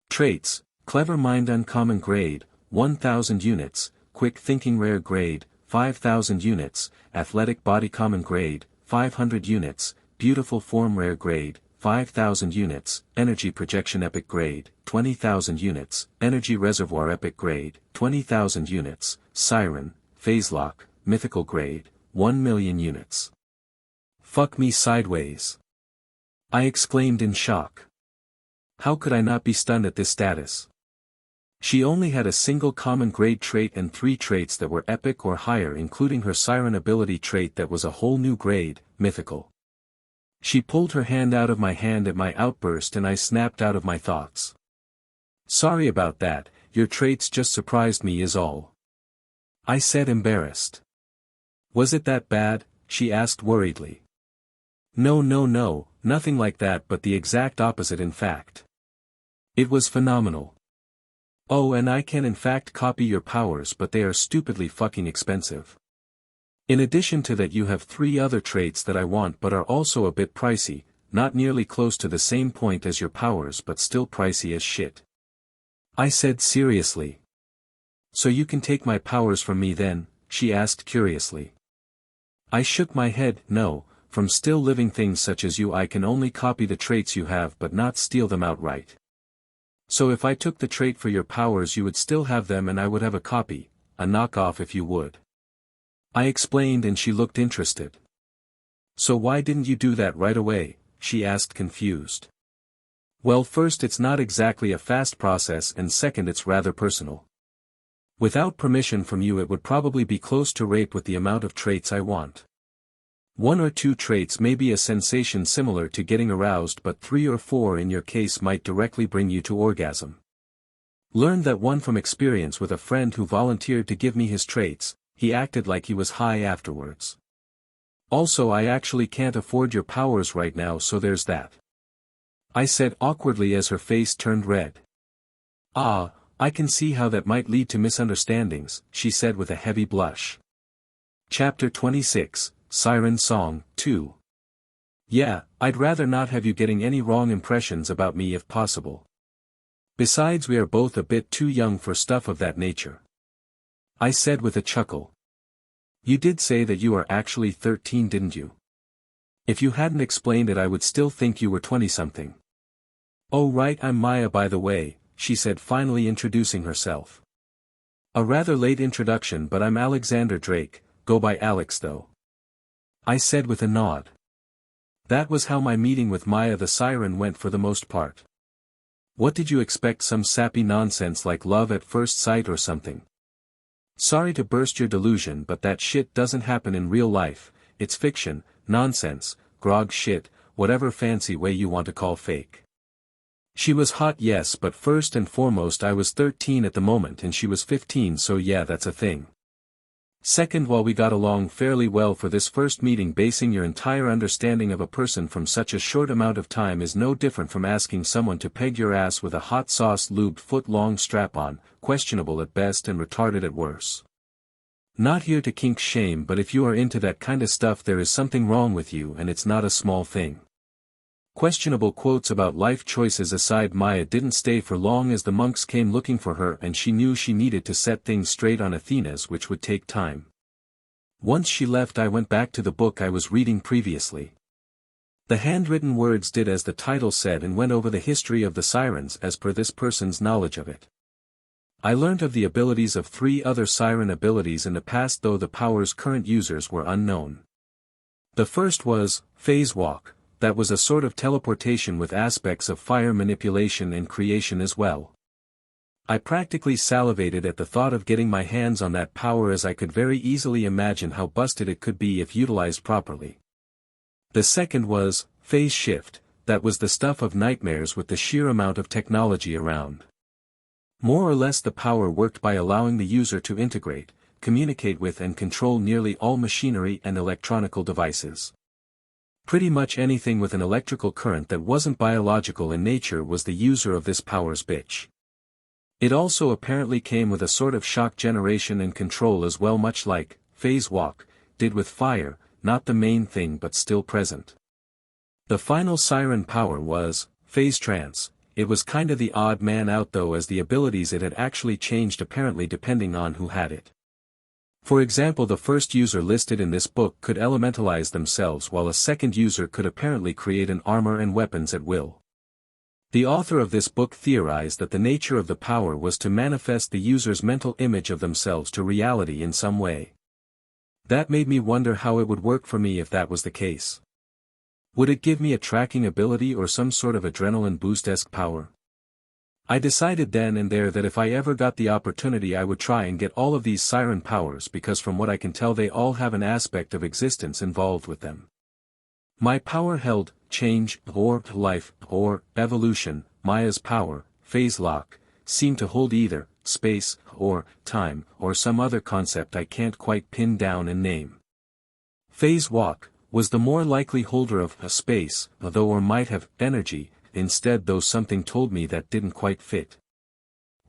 Traits, Clever Mind Uncommon Grade, 1000 units, Quick Thinking Rare Grade, 5000 units, Athletic Body Common Grade, 500 units, Beautiful Form Rare Grade, 5000 units, Energy Projection Epic Grade, 20,000 units, Energy Reservoir Epic Grade, 20,000 units, Siren, Phase Lock, Mythical Grade, 1,000,000 units. Fuck me sideways. I exclaimed in shock. How could I not be stunned at this status? She only had a single common grade trait and 3 traits that were epic or higher, including her Siren ability trait that was a whole new grade, mythical. She pulled her hand out of my hand at my outburst and I snapped out of my thoughts. Sorry about that, your traits just surprised me is all. I said, embarrassed. Was it that bad? She asked worriedly. No, nothing like that, but the exact opposite in fact. It was phenomenal. Oh, and I can in fact copy your powers, but they are stupidly fucking expensive. In addition to that, you have 3 other traits that I want but are also a bit pricey, not nearly close to the same point as your powers but still pricey as shit. I said seriously. So you can take my powers from me then? She asked curiously. I shook my head. No, from still living things such as you I can only copy the traits you have but not steal them outright. So if I took the trait for your powers you would still have them and I would have a copy, a knockoff if you would. I explained and she looked interested. So why didn't you do that right away? She asked confused. Well, first it's not exactly a fast process and second it's rather personal. Without permission from you it would probably be close to rape with the amount of traits I want. 1 or 2 traits may be a sensation similar to getting aroused but 3 or 4 in your case might directly bring you to orgasm. Learned that one from experience with a friend who volunteered to give me his traits. He acted like he was high afterwards. Also, I actually can't afford your powers right now, so there's that. I said awkwardly as her face turned red. Ah, I can see how that might lead to misunderstandings, she said with a heavy blush. Chapter 26, Siren Song, 2. Yeah, I'd rather not have you getting any wrong impressions about me if possible. Besides, we are both a bit too young for stuff of that nature. I said with a chuckle. You did say that you are actually 13, didn't you? If you hadn't explained it I would still think you were 20-something. Oh right, I'm Maya by the way, she said finally introducing herself. A rather late introduction, but I'm Alexander Drake, go by Alex though. I said with a nod. That was how my meeting with Maya the Siren went for the most part. What did you expect, some sappy nonsense like love at first sight or something? Sorry to burst your delusion but that shit doesn't happen in real life, it's fiction, nonsense, grog shit, whatever fancy way you want to call fake. She was hot, yes, but first and foremost I was 13 at the moment and she was 15, so yeah, that's a thing. Second, while we got along fairly well for this first meeting, basing your entire understanding of a person from such a short amount of time is no different from asking someone to peg your ass with a hot sauce lubed foot-long strap-on, questionable at best and retarded at worst. Not here to kink shame, but if you are into that kinda stuff there is something wrong with you and it's not a small thing. Questionable quotes about life choices aside, Maya didn't stay for long as the monks came looking for her and she knew she needed to set things straight on Athena's, which would take time. Once she left I went back to the book I was reading previously. The handwritten words did as the title said and went over the history of the Sirens as per this person's knowledge of it. I learnt of the abilities of 3 other Siren abilities in the past, though the powers' current users were unknown. The first was, Phase Walk, that was a sort of teleportation with aspects of fire manipulation and creation as well. I practically salivated at the thought of getting my hands on that power, as I could very easily imagine how busted it could be if utilized properly. The second was, Phase Shift, that was the stuff of nightmares with the sheer amount of technology around. More or less the power worked by allowing the user to integrate, communicate with and control nearly all machinery and electronical devices. Pretty much anything with an electrical current that wasn't biological in nature was the user of this power's bitch. It also apparently came with a sort of shock generation and control as well, much like Phase Walk did with fire, not the main thing but still present. The final Siren power was Phase Trance. It was kinda the odd man out though, as the abilities it had actually changed apparently depending on who had it. For example, the first user listed in this book could elementalize themselves, while a second user could apparently create an armor and weapons at will. The author of this book theorized that the nature of the power was to manifest the user's mental image of themselves to reality in some way. That made me wonder how it would work for me if that was the case. Would it give me a tracking ability or some sort of adrenaline boost-esque power? I decided then and there that if I ever got the opportunity I would try and get all of these Siren powers, because from what I can tell they all have an aspect of existence involved with them. My power held change, or life, or evolution. Maya's power, Phase Lock, seemed to hold either space, or time, or some other concept I can't quite pin down and name. Phase walk was the more likely holder of a space, though, or might have energy, instead, though something told me that didn't quite fit.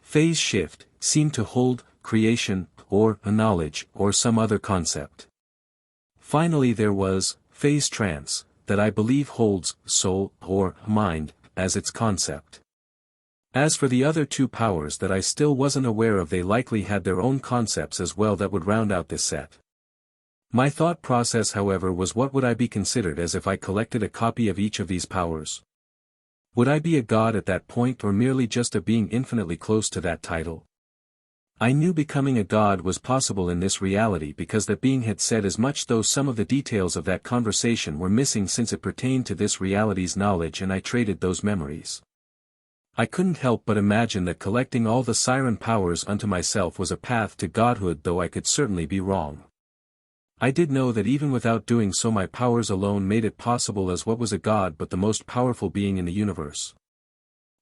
Phase shift seemed to hold creation, or a knowledge, or some other concept. Finally there was phase trance, that I believe holds soul, or mind, as its concept. As for the other two powers that I still wasn't aware of, they likely had their own concepts as well that would round out this set. My thought process, however, was, what would I be considered as if I collected a copy of each of these powers? Would I be a god at that point, or merely just a being infinitely close to that title? I knew becoming a god was possible in this reality because that being had said as much, though some of the details of that conversation were missing since it pertained to this reality's knowledge, and I traded those memories. I couldn't help but imagine that collecting all the Siren powers unto myself was a path to godhood, though I could certainly be wrong. I did know that even without doing so, my powers alone made it possible as what was a god but the most powerful being in the universe.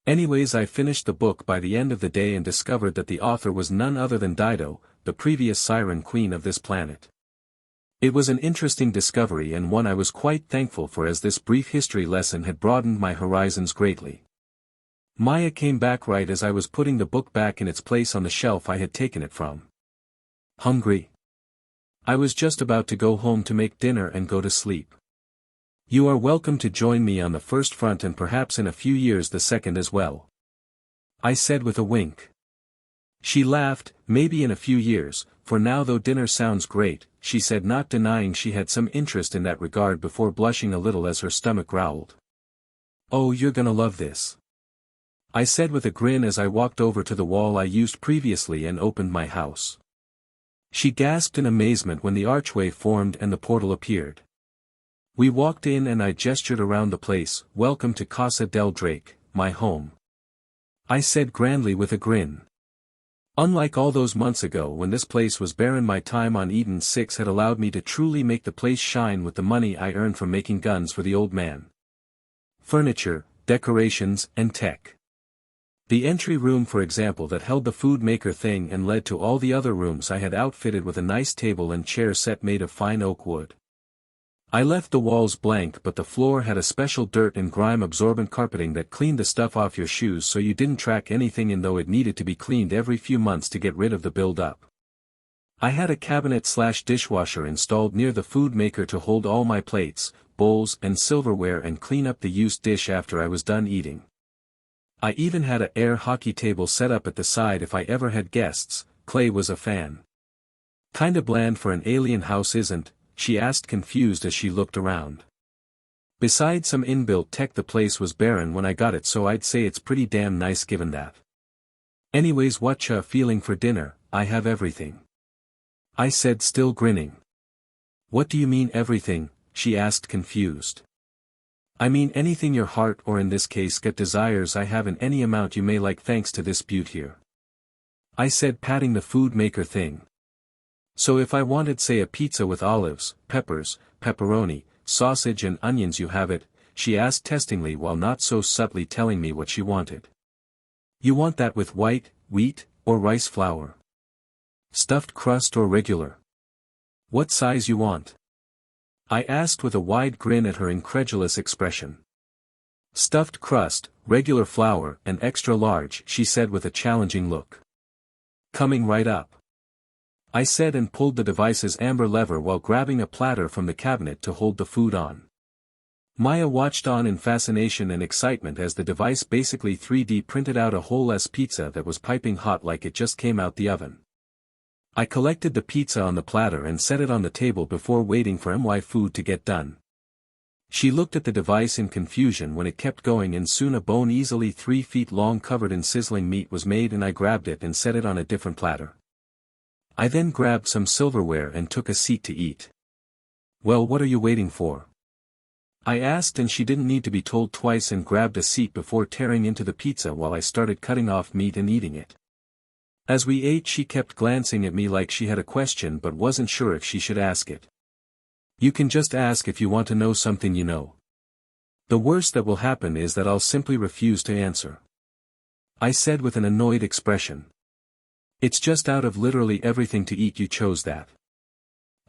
Anyways, I finished the book by the end of the day and discovered that the author was none other than Dido, the previous Siren queen of this planet. It was an interesting discovery and one I was quite thankful for, as this brief history lesson had broadened my horizons greatly. Maya came back right as I was putting the book back in its place on the shelf I had taken it from. Hungry? I was just about to go home to make dinner and go to sleep. You are welcome to join me on the first front, and perhaps in a few years the second as well, I said with a wink. She laughed. Maybe in a few years, for now, though dinner sounds great, she said, not denying she had some interest in that regard, before blushing a little as her stomach growled. Oh, you're gonna love this, I said with a grin as I walked over to the wall I used previously and opened my house. She gasped in amazement when the archway formed and the portal appeared. We walked in and I gestured around the place. Welcome to Casa del Drake, my home, I said grandly with a grin. Unlike all those months ago when this place was barren, my time on Eden 6 had allowed me to truly make the place shine with the money I earned from making guns for the old man. Furniture, decorations, and tech. The entry room, for example, that held the food maker thing and led to all the other rooms I had outfitted with a nice table and chair set made of fine oak wood. I left the walls blank, but the floor had a special dirt and grime absorbent carpeting that cleaned the stuff off your shoes so you didn't track anything in, though it needed to be cleaned every few months to get rid of the build-up. I had a cabinet/dishwasher installed near the food maker to hold all my plates, bowls, and silverware and clean up the used dish after I was done eating. I even had a air hockey table set up at the side if I ever had guests. Clay was a fan. Kinda bland for an alien house, isn't? She asked, confused as she looked around. Besides some inbuilt tech, the place was barren when I got it, so I'd say it's pretty damn nice given that. Anyways, whatcha feeling for dinner? I have everything, I said, still grinning. What do you mean everything? She asked, confused. I mean anything your heart, or in this case gut desires, I have in any amount you may like, thanks to this beaut here, I said, patting the food maker thing. So if I wanted, say, a pizza with olives, peppers, pepperoni, sausage and onions, you have it? She asked testingly while not so subtly telling me what she wanted. You want that with white, wheat, or rice flour? Stuffed crust or regular? What size you want? I asked with a wide grin at her incredulous expression. Stuffed crust, regular flour, and extra large, she said with a challenging look. Coming right up, I said, and pulled the device's amber lever while grabbing a platter from the cabinet to hold the food on. Maya watched on in fascination and excitement as the device basically 3D printed out a whole-s pizza that was piping hot like it just came out the oven. I collected the pizza on the platter and set it on the table before waiting for my food to get done. She looked at the device in confusion when it kept going, and soon a bone easily 3 feet long covered in sizzling meat was made, and I grabbed it and set it on a different platter. I then grabbed some silverware and took a seat to eat. Well, what are you waiting for? I asked, and she didn't need to be told twice and grabbed a seat before tearing into the pizza while I started cutting off meat and eating it. As we ate, she kept glancing at me like she had a question but wasn't sure if she should ask it. You can just ask if you want to know something, you know. The worst that will happen is that I'll simply refuse to answer. I said with an annoyed expression. It's just out of literally everything to eat you chose that.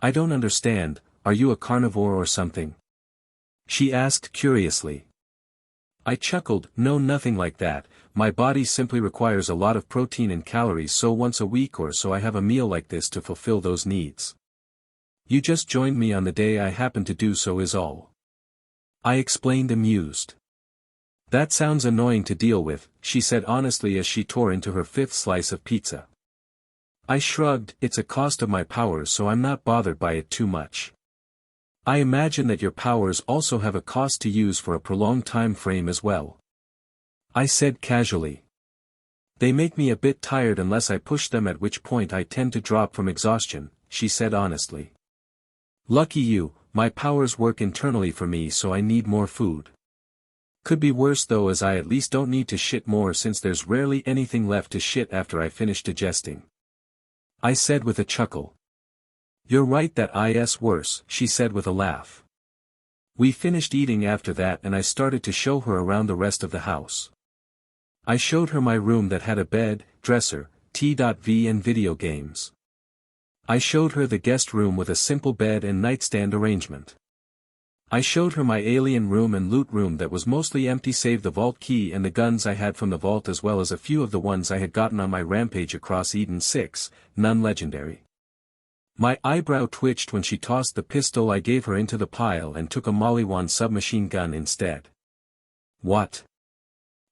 I don't understand, are you a carnivore or something? She asked curiously. I chuckled, no, nothing like that, my body simply requires a lot of protein and calories, so once a week or so I have a meal like this to fulfill those needs. You just joined me on the day I happen to do so is all. I explained, amused. That sounds annoying to deal with, she said honestly as she tore into her fifth slice of pizza. I shrugged, it's a cost of my powers, so I'm not bothered by it too much. I imagine that your powers also have a cost to use for a prolonged time frame as well. I said casually. They make me a bit tired unless I push them, at which point I tend to drop from exhaustion, she said honestly. Lucky you, my powers work internally for me, so I need more food. Could be worse though, as I at least don't need to shit more since there's rarely anything left to shit after I finish digesting. I said with a chuckle. You're right, that is worse, she said with a laugh. We finished eating after that and I started to show her around the rest of the house. I showed her my room that had a bed, dresser, TV and video games. I showed her the guest room with a simple bed and nightstand arrangement. I showed her my alien room and loot room that was mostly empty save the vault key and the guns I had from the vault, as well as a few of the ones I had gotten on my rampage across Eden 6, none legendary. My eyebrow twitched when she tossed the pistol I gave her into the pile and took a Molly-1 submachine gun instead. What?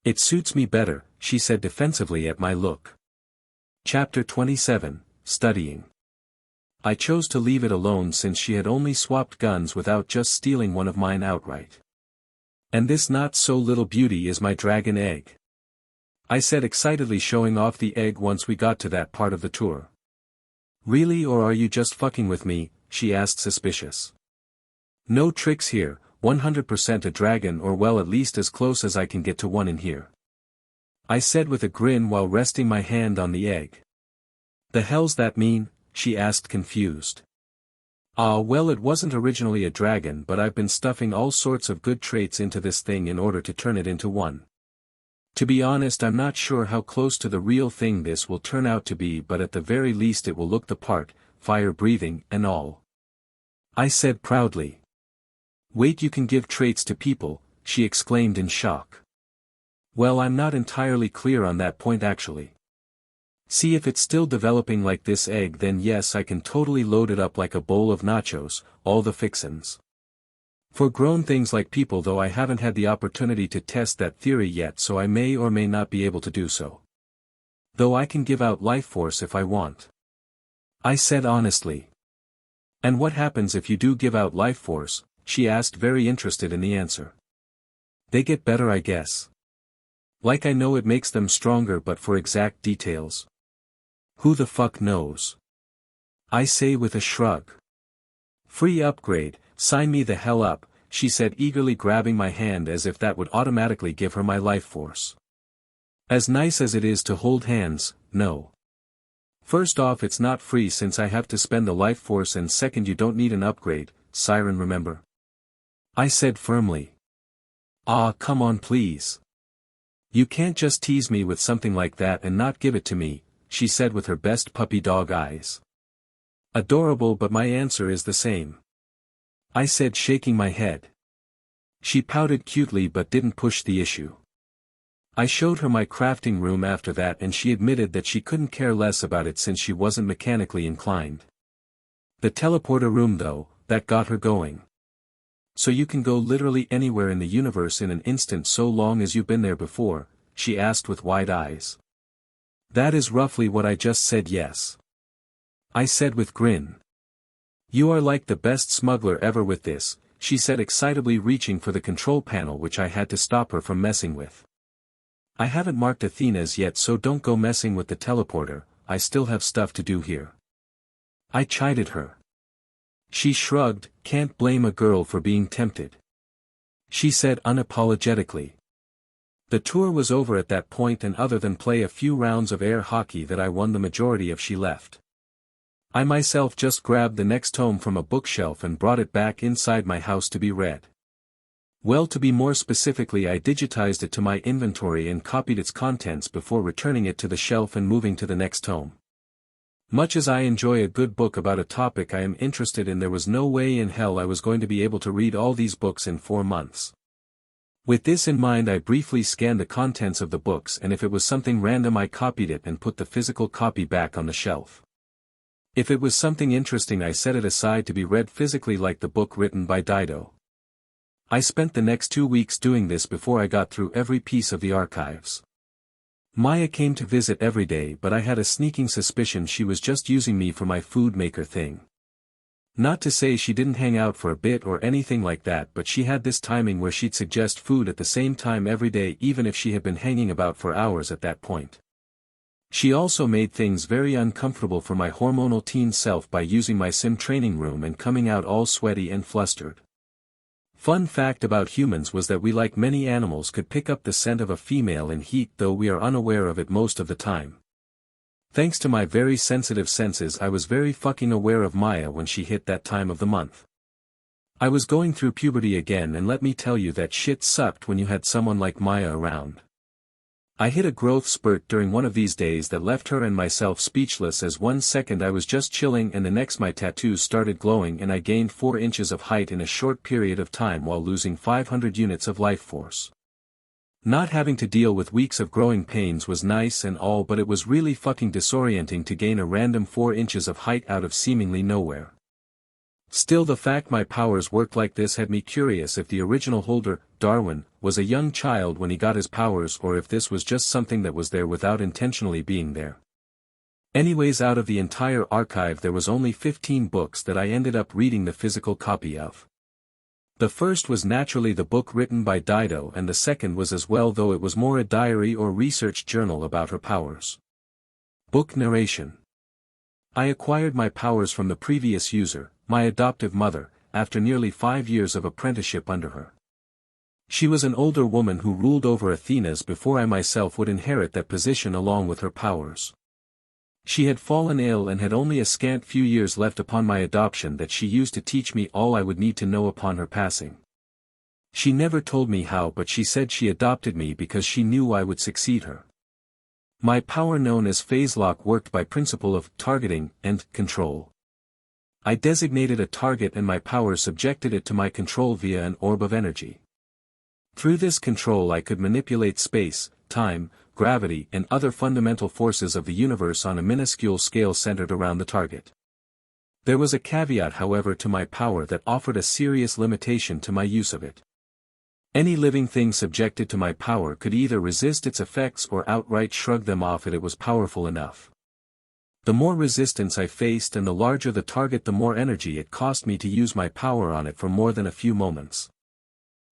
It suits me better, she said defensively at my look. Chapter 27, Studying. I chose to leave it alone since she had only swapped guns without just stealing one of mine outright. And this not-so-little beauty is my dragon egg. I said excitedly, showing off the egg once we got to that part of the tour. Really, or are you just fucking with me? She asked, suspicious. No tricks here, 100% a dragon, or well, at least as close as I can get to one in here. I said with a grin while resting my hand on the egg. The hell's that mean? She asked, confused. Well, it wasn't originally a dragon, but I've been stuffing all sorts of good traits into this thing in order to turn it into one. To be honest, I'm not sure how close to the real thing this will turn out to be, but at the very least it will look the part, fire breathing and all. I said proudly. Wait, you can give traits to people? She exclaimed in shock. Well, I'm not entirely clear on that point actually. See, if it's still developing like this egg, then yes, I can totally load it up like a bowl of nachos, all the fixins. For grown things like people though, I haven't had the opportunity to test that theory yet, so I may or may not be able to do so. Though I can give out life force if I want. I said honestly. And what happens if you do give out life force? She asked, very interested in the answer. They get better, I guess. Like, I know it makes them stronger, but for exact details, who the fuck knows? I say with a shrug. Free upgrade, sign me the hell up, she said, eagerly grabbing my hand as if that would automatically give her my life force. As nice as it is to hold hands, no. First off, it's not free since I have to spend the life force, and second, you don't need an upgrade, Siren, remember? I said firmly. Come on please. You can't just tease me with something like that and not give it to me, she said with her best puppy dog eyes. Adorable, but my answer is the same. I said, shaking my head. She pouted cutely but didn't push the issue. I showed her my crafting room after that, and she admitted that she couldn't care less about it since she wasn't mechanically inclined. The teleporter room though, that got her going. So you can go literally anywhere in the universe in an instant so long as you've been there before? She asked with wide eyes. That is roughly what I just said, yes. I said with grin. You are like the best smuggler ever with this, she said excitably, reaching for the control panel, which I had to stop her from messing with. I haven't marked Athena's yet, so don't go messing with the teleporter, I still have stuff to do here. I chided her. She shrugged, can't blame a girl for being tempted. She said unapologetically. The tour was over at that point, and other than play a few rounds of air hockey that I won the majority of, she left. I myself just grabbed the next tome from a bookshelf and brought it back inside my house to be read. Well, to be more specifically, I digitized it to my inventory and copied its contents before returning it to the shelf and moving to the next tome. Much as I enjoy a good book about a topic I am interested in, there was no way in hell I was going to be able to read all these books in 4 months. With this in mind, I briefly scanned the contents of the books, and if it was something random I copied it and put the physical copy back on the shelf. If it was something interesting I set it aside to be read physically, like the book written by Dido. I spent the next 2 weeks doing this before I got through every piece of the archives. Maya came to visit every day, but I had a sneaking suspicion she was just using me for my food maker thing. Not to say she didn't hang out for a bit or anything like that, but she had this timing where she'd suggest food at the same time every day, even if she had been hanging about for hours at that point. She also made things very uncomfortable for my hormonal teen self by using my sim training room and coming out all sweaty and flustered. Fun fact about humans was that we, like many animals, could pick up the scent of a female in heat, though we are unaware of it most of the time. Thanks to my very sensitive senses, I was very fucking aware of Maya when she hit that time of the month. I was going through puberty again, and let me tell you that shit sucked when you had someone like Maya around. I hit a growth spurt during one of these days that left her and myself speechless, as 1 second I was just chilling and the next my tattoos started glowing and I gained 4 inches of height in a short period of time while losing 500 units of life force. Not having to deal with weeks of growing pains was nice and all, but it was really fucking disorienting to gain a random 4 inches of height out of seemingly nowhere. Still, the fact my powers worked like this had me curious if the original holder, Darwin, was a young child when he got his powers, or if this was just something that was there without intentionally being there. Anyways, out of the entire archive there was only 15 books that I ended up reading the physical copy of. The first was naturally the book written by Dido, and the second was as well, though it was more a diary or research journal about her powers. Book narration. I acquired my powers from the previous user, my adoptive mother, after nearly 5 years of apprenticeship under her. She was an older woman who ruled over Athenas before I myself would inherit that position along with her powers. She had fallen ill and had only a scant few years left upon my adoption that she used to teach me all I would need to know upon her passing. She never told me how, but she said she adopted me because she knew I would succeed her. My power, known as phase lock, worked by principle of targeting and control. I designated a target and my power subjected it to my control via an orb of energy. Through this control I could manipulate space, time, gravity and other fundamental forces of the universe on a minuscule scale centered around the target. There was a caveat, however, to my power that offered a serious limitation to my use of it. Any living thing subjected to my power could either resist its effects or outright shrug them off if it was powerful enough. The more resistance I faced and the larger the target, the more energy it cost me to use my power on it for more than a few moments.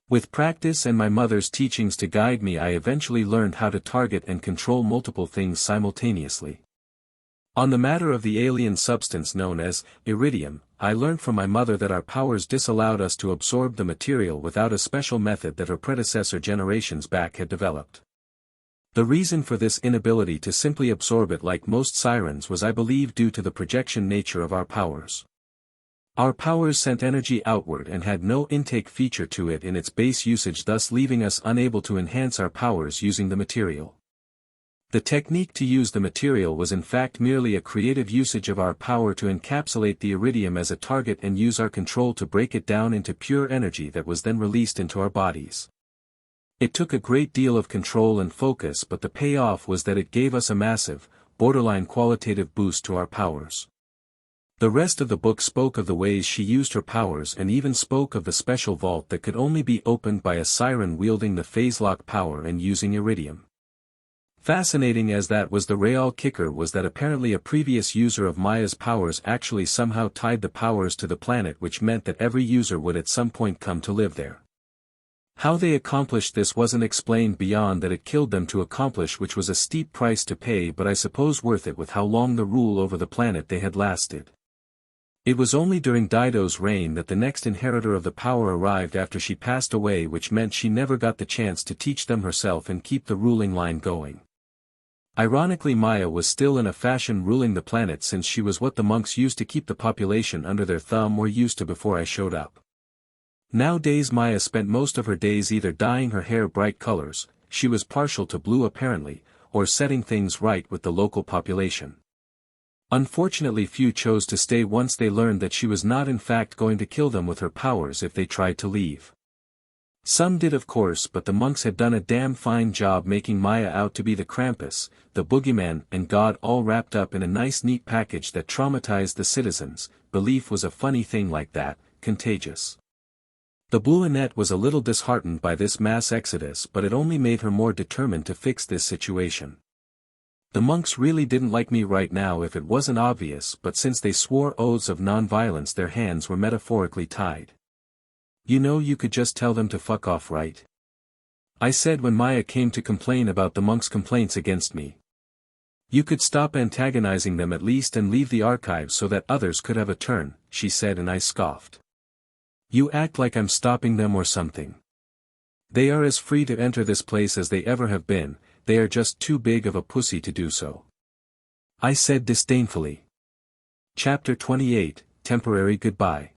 With practice and my mother's teachings to guide me, I eventually learned how to target and control multiple things simultaneously. On the matter of the alien substance known as iridium, I learned from my mother that our powers disallowed us to absorb the material without a special method that her predecessor generations back had developed. The reason for this inability to simply absorb it like most sirens was, I believe, due to the projection nature of our powers. Our powers sent energy outward and had no intake feature to it in its base usage, thus leaving us unable to enhance our powers using the material. The technique to use the material was in fact merely a creative usage of our power to encapsulate the iridium as a target and use our control to break it down into pure energy that was then released into our bodies. It took a great deal of control and focus, but the payoff was that it gave us a massive, borderline qualitative boost to our powers. The rest of the book spoke of the ways she used her powers and even spoke of the special vault that could only be opened by a siren wielding the phase lock power and using iridium. Fascinating as that was, the real kicker was that apparently a previous user of Maya's powers actually somehow tied the powers to the planet, which meant that every user would at some point come to live there. How they accomplished this wasn't explained beyond that it killed them to accomplish, which was a steep price to pay, but I suppose worth it with how long the rule over the planet they had lasted. It was only during Dido's reign that the next inheritor of the power arrived after she passed away, which meant she never got the chance to teach them herself and keep the ruling line going. Ironically, Maya was still in a fashion ruling the planet, since she was what the monks used to keep the population under their thumb or used to before I showed up. Nowadays Maya spent most of her days either dyeing her hair bright colors, she was partial to blue apparently, or setting things right with the local population. Unfortunately few chose to stay once they learned that she was not in fact going to kill them with her powers if they tried to leave. Some did of course, but the monks had done a damn fine job making Maya out to be the Krampus, the boogeyman and God all wrapped up in a nice neat package that traumatized the citizens. Belief was a funny thing like that, contagious. The Blue-Annette was a little disheartened by this mass exodus, but it only made her more determined to fix this situation. The monks really didn't like me right now if it wasn't obvious, but since they swore oaths of non-violence their hands were metaphorically tied. You know, you could just tell them to fuck off, right? I said when Maya came to complain about the monks' complaints against me. You could stop antagonizing them at least and leave the archives so that others could have a turn, she said, and I scoffed. You act like I'm stopping them or something. They are as free to enter this place as they ever have been, they are just too big of a pussy to do so. I said disdainfully. Chapter 28, Temporary Goodbye.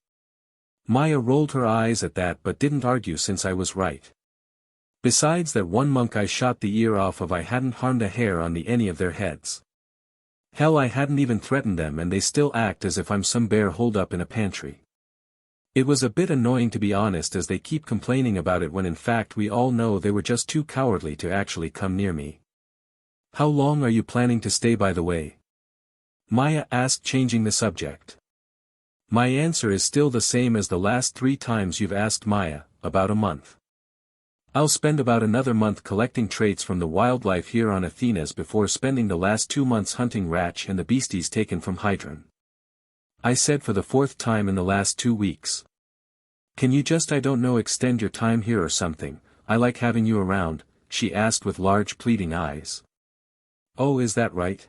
Maya rolled her eyes at that but didn't argue since I was right. Besides that one monk I shot the ear off of, I hadn't harmed a hair on any of their heads. Hell, I hadn't even threatened them and they still act as if I'm some bear holed up in a pantry. It was a bit annoying to be honest, as they keep complaining about it when in fact we all know they were just too cowardly to actually come near me. How long are you planning to stay, by the way? Maya asked, changing the subject. My answer is still the same as the last 3 times you've asked, Maya, about a month. I'll spend about another month collecting traits from the wildlife here on Athenas before spending the last 2 months hunting Ratch and the beasties taken from Hydron. I said for the 4th time in the last 2 weeks. Can you just, I don't know, extend your time here or something? I like having you around, she asked with large pleading eyes. Oh, is that right?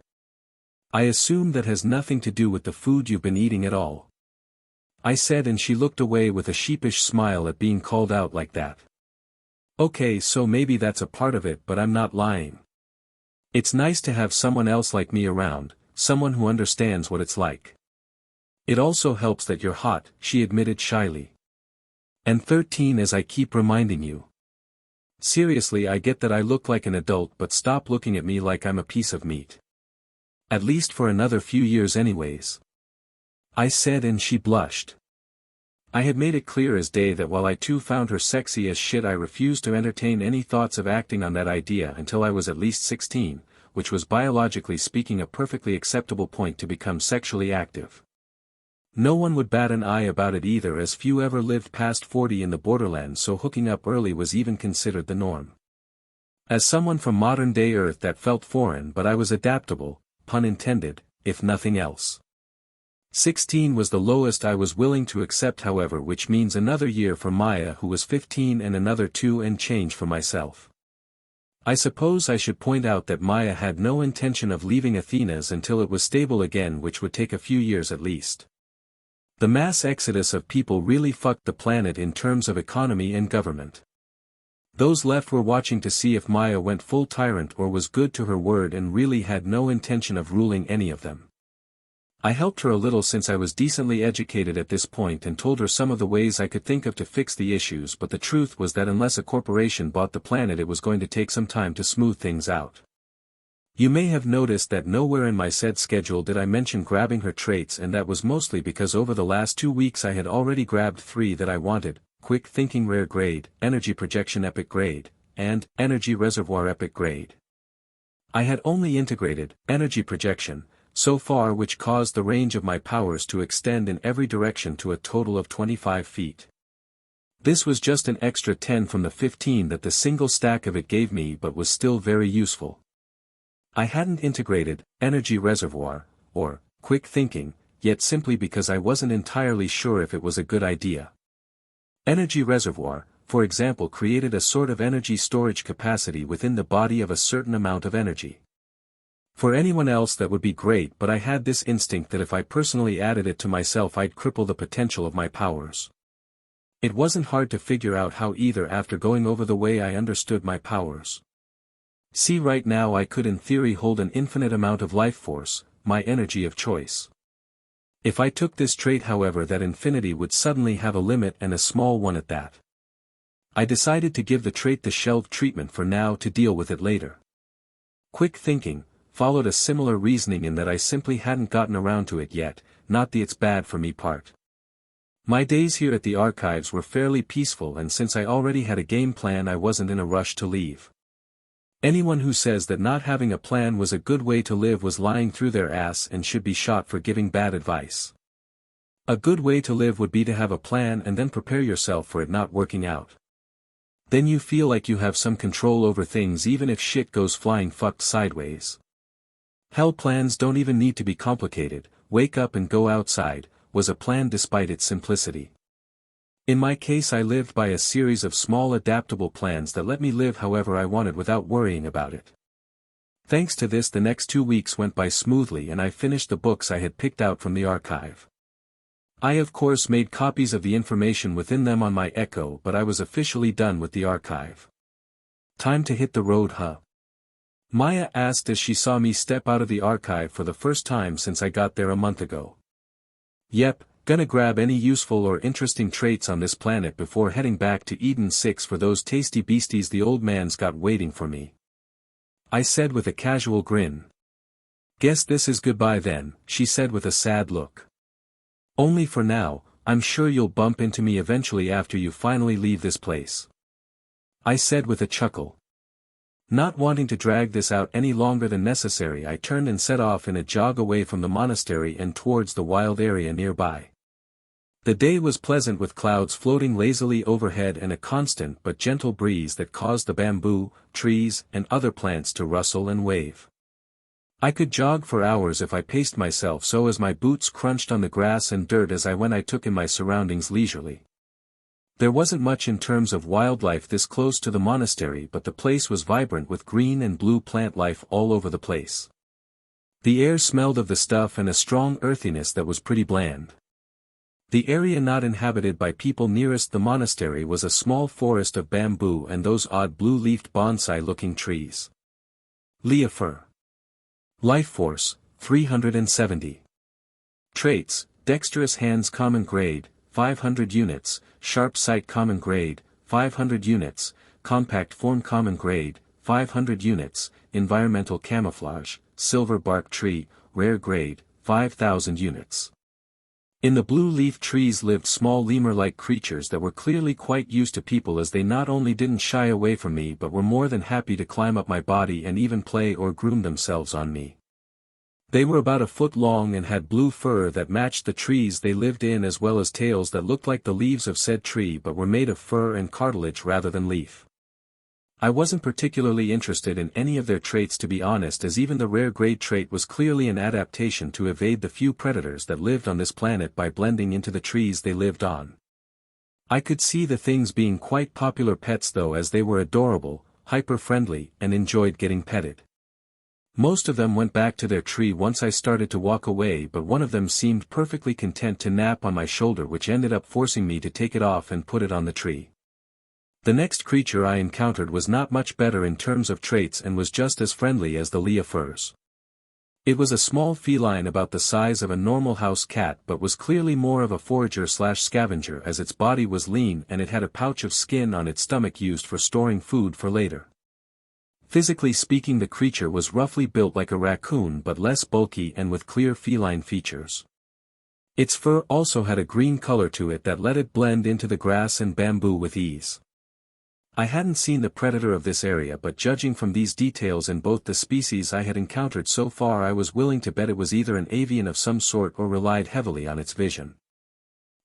I assume that has nothing to do with the food you've been eating at all. I said, and she looked away with a sheepish smile at being called out like that. Okay, so maybe that's a part of it, but I'm not lying. It's nice to have someone else like me around, someone who understands what it's like. It also helps that you're hot, she admitted shyly. And 13, as I keep reminding you. Seriously, I get that I look like an adult, but stop looking at me like I'm a piece of meat. At least for another few years anyways. I said, and she blushed. I had made it clear as day that while I too found her sexy as shit, I refused to entertain any thoughts of acting on that idea until I was at least 16, which was biologically speaking a perfectly acceptable point to become sexually active. No one would bat an eye about it either, as few ever lived past 40 in the Borderlands, so hooking up early was even considered the norm. As someone from modern-day Earth, that felt foreign, but I was adaptable, pun intended, if nothing else. 16 was the lowest I was willing to accept, however, which means another year for Maya, who was 15, and another 2 and change for myself. I suppose I should point out that Maya had no intention of leaving Athenas until it was stable again, which would take a few years at least. The mass exodus of people really fucked the planet in terms of economy and government. Those left were watching to see if Maya went full tyrant or was good to her word and really had no intention of ruling any of them. I helped her a little since I was decently educated at this point and told her some of the ways I could think of to fix the issues, but the truth was that unless a corporation bought the planet, it was going to take some time to smooth things out. You may have noticed that nowhere in my said schedule did I mention grabbing her traits, and that was mostly because over the last 2 weeks I had already grabbed 3 that I wanted: Quick Thinking Rare Grade, Energy Projection Epic Grade, and Energy Reservoir Epic Grade. I had only integrated Energy Projection so far, which caused the range of my powers to extend in every direction to a total of 25 feet. This was just an extra 10 from the 15 that the single stack of it gave me, but was still very useful. I hadn't integrated Energy Reservoir, or Quick Thinking, yet simply because I wasn't entirely sure if it was a good idea. Energy Reservoir, for example, created a sort of energy storage capacity within the body of a certain amount of energy. For anyone else that would be great, but I had this instinct that if I personally added it to myself I'd cripple the potential of my powers. It wasn't hard to figure out how either after going over the way I understood my powers. See, right now I could in theory hold an infinite amount of life force, my energy of choice. If I took this trait however, that infinity would suddenly have a limit, and a small one at that. I decided to give the trait the shelved treatment for now, to deal with it later. Quick thinking followed a similar reasoning in that I simply hadn't gotten around to it yet, not the it's bad for me part. My days here at the archives were fairly peaceful, and since I already had a game plan I wasn't in a rush to leave. Anyone who says that not having a plan was a good way to live was lying through their ass and should be shot for giving bad advice. A good way to live would be to have a plan and then prepare yourself for it not working out. Then you feel like you have some control over things even if shit goes flying fucked sideways. Hell, plans don't even need to be complicated. Wake up and go outside was a plan despite its simplicity. In my case, I lived by a series of small adaptable plans that let me live however I wanted without worrying about it. Thanks to this, the next 2 weeks went by smoothly and I finished the books I had picked out from the archive. I of course made copies of the information within them on my Echo, but I was officially done with the archive. Time to hit the road, huh? Maya asked as she saw me step out of the archive for the first time since I got there a month ago. Yep. Gonna grab any useful or interesting traits on this planet before heading back to Eden 6 for those tasty beasties the old man's got waiting for me, I said with a casual grin. Guess this is goodbye then, she said with a sad look. Only for now, I'm sure you'll bump into me eventually after you finally leave this place, I said with a chuckle. Not wanting to drag this out any longer than necessary, I turned and set off in a jog away from the monastery and towards the wild area nearby. The day was pleasant with clouds floating lazily overhead and a constant but gentle breeze that caused the bamboo, trees, and other plants to rustle and wave. I could jog for hours if I paced myself so as my boots crunched on the grass and dirt as I took in my surroundings leisurely. There wasn't much in terms of wildlife this close to the monastery, but the place was vibrant with green and blue plant life all over the place. The air smelled of the stuff and a strong earthiness that was pretty bland. The area not inhabited by people nearest the monastery was a small forest of bamboo and those odd blue-leafed bonsai-looking trees. Leah fir. Life force, 370. Traits, dexterous hands common grade, 500 units, sharp sight common grade, 500 units, compact form common grade, 500 units, environmental camouflage, silver bark tree, rare grade, 5,000 units. In the blue leaf trees lived small lemur-like creatures that were clearly quite used to people, as they not only didn't shy away from me but were more than happy to climb up my body and even play or groom themselves on me. They were about a foot long and had blue fur that matched the trees they lived in, as well as tails that looked like the leaves of said tree but were made of fur and cartilage rather than leaf. I wasn't particularly interested in any of their traits, to be honest, as even the rare grade trait was clearly an adaptation to evade the few predators that lived on this planet by blending into the trees they lived on. I could see the things being quite popular pets though, as they were adorable, hyper-friendly, and enjoyed getting petted. Most of them went back to their tree once I started to walk away, but one of them seemed perfectly content to nap on my shoulder, which ended up forcing me to take it off and put it on the tree. The next creature I encountered was not much better in terms of traits and was just as friendly as the Leah firs. It was a small feline about the size of a normal house cat, but was clearly more of a forager/scavenger, as its body was lean and it had a pouch of skin on its stomach used for storing food for later. Physically speaking, the creature was roughly built like a raccoon but less bulky and with clear feline features. Its fur also had a green color to it that let it blend into the grass and bamboo with ease. I hadn't seen the predator of this area, but judging from these details in both the species I had encountered so far, I was willing to bet it was either an avian of some sort or relied heavily on its vision.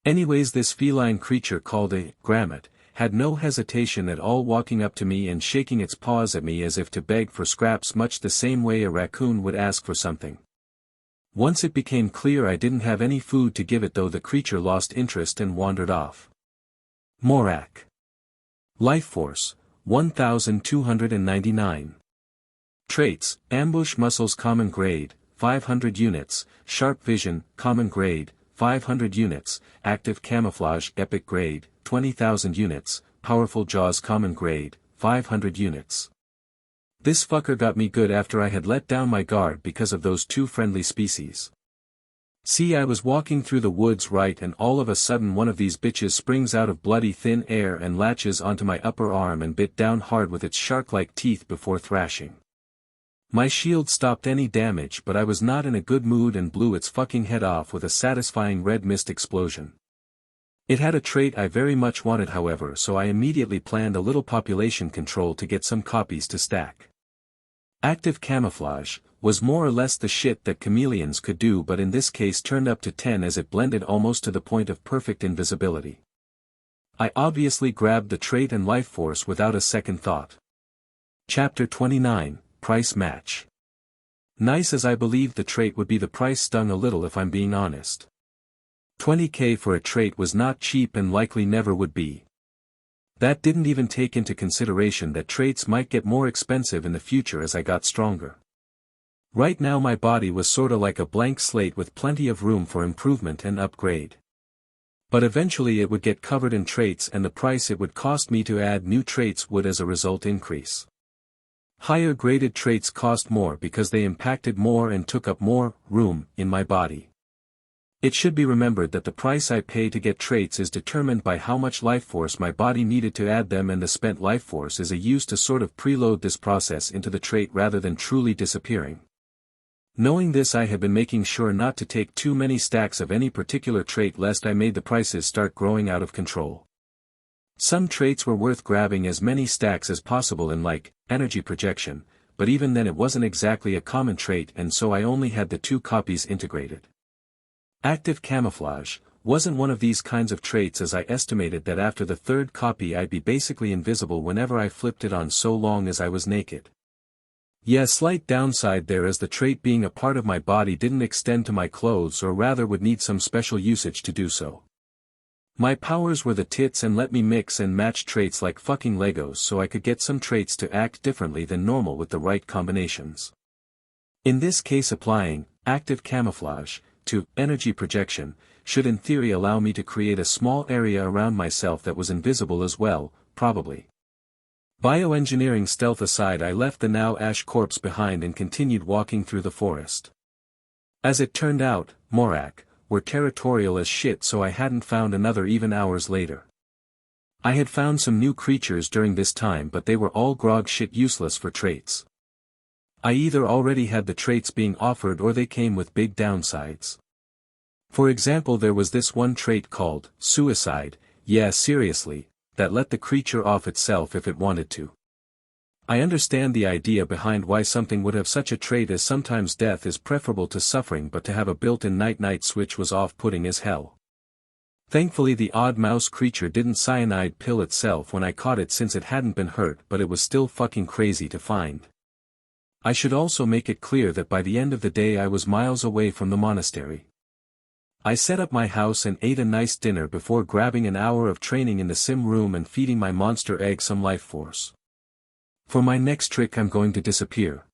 Anyways, this feline creature called a grammet had no hesitation at all, walking up to me and shaking its paws at me as if to beg for scraps, much the same way a raccoon would ask for something. Once it became clear I didn't have any food to give it though, the creature lost interest and wandered off. Morak. Life force, 1,299. Traits, ambush muscles common grade, 500 units, sharp vision, common grade, 500 units, active camouflage, epic grade, 20,000 units, powerful jaws common grade, 500 units. This fucker got me good after I had let down my guard because of those two friendly species. See, I was walking through the woods right, and all of a sudden one of these bitches springs out of bloody thin air and latches onto my upper arm and bit down hard with its shark-like teeth before thrashing. My shield stopped any damage, but I was not in a good mood and blew its fucking head off with a satisfying red mist explosion. It had a trait I very much wanted, however, so I immediately planned a little population control to get some copies to stack. Active camouflage was more or less the shit that chameleons could do, but in this case turned up to 10 as it blended almost to the point of perfect invisibility. I obviously grabbed the trait and life force without a second thought. Chapter 29, Price Match. Nice as I believed the trait would be, the price stung a little if I'm being honest. 20k for a trait was not cheap and likely never would be. That didn't even take into consideration that traits might get more expensive in the future as I got stronger. Right now my body was sorta like a blank slate with plenty of room for improvement and upgrade. But eventually it would get covered in traits, and the price it would cost me to add new traits would as a result increase. Higher graded traits cost more because they impacted more and took up more room in my body. It should be remembered that the price I pay to get traits is determined by how much life force my body needed to add them, and the spent life force is used to sort of preload this process into the trait rather than truly disappearing. Knowing this, I had been making sure not to take too many stacks of any particular trait lest I made the prices start growing out of control. Some traits were worth grabbing as many stacks as possible in, like energy projection, but even then it wasn't exactly a common trait, and so I only had the 2 copies integrated. Active camouflage wasn't one of these kinds of traits, as I estimated that after the 3rd copy I'd be basically invisible whenever I flipped it on, so long as I was naked. Yeah, slight downside there, as the trait being a part of my body didn't extend to my clothes, or rather would need some special usage to do so. My powers were the tits and let me mix and match traits like fucking Legos, so I could get some traits to act differently than normal with the right combinations. In this case, applying active camouflage to energy projection should in theory allow me to create a small area around myself that was invisible as well, probably. Bioengineering stealth aside, I left the now ash corpse behind and continued walking through the forest. As it turned out, Morak were territorial as shit, so I hadn't found another even hours later. I had found some new creatures during this time, but they were all grog shit, useless for traits. I either already had the traits being offered or they came with big downsides. For example, there was this one trait called suicide, yeah seriously, that let the creature off itself if it wanted to. I understand the idea behind why something would have such a trait, as sometimes death is preferable to suffering, but to have a built-in night-night switch was off-putting as hell. Thankfully the odd mouse creature didn't cyanide pill itself when I caught it, since it hadn't been hurt, but it was still fucking crazy to find. I should also make it clear that by the end of the day I was miles away from the monastery. I set up my house and ate a nice dinner before grabbing an hour of training in the sim room and feeding my monster egg some life force. For my next trick I'm going to disappear,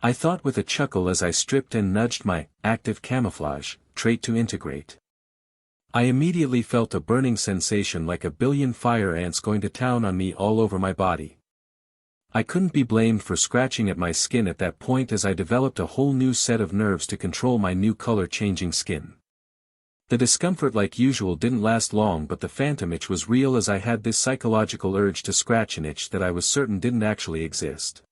I thought with a chuckle as I stripped and nudged my active camouflage trait to integrate. I immediately felt a burning sensation like a billion fire ants going to town on me all over my body. I couldn't be blamed for scratching at my skin at that point, as I developed a whole new set of nerves to control my new color-changing skin. The discomfort like usual didn't last long, but the phantom itch was real, as I had this psychological urge to scratch an itch that I was certain didn't actually exist.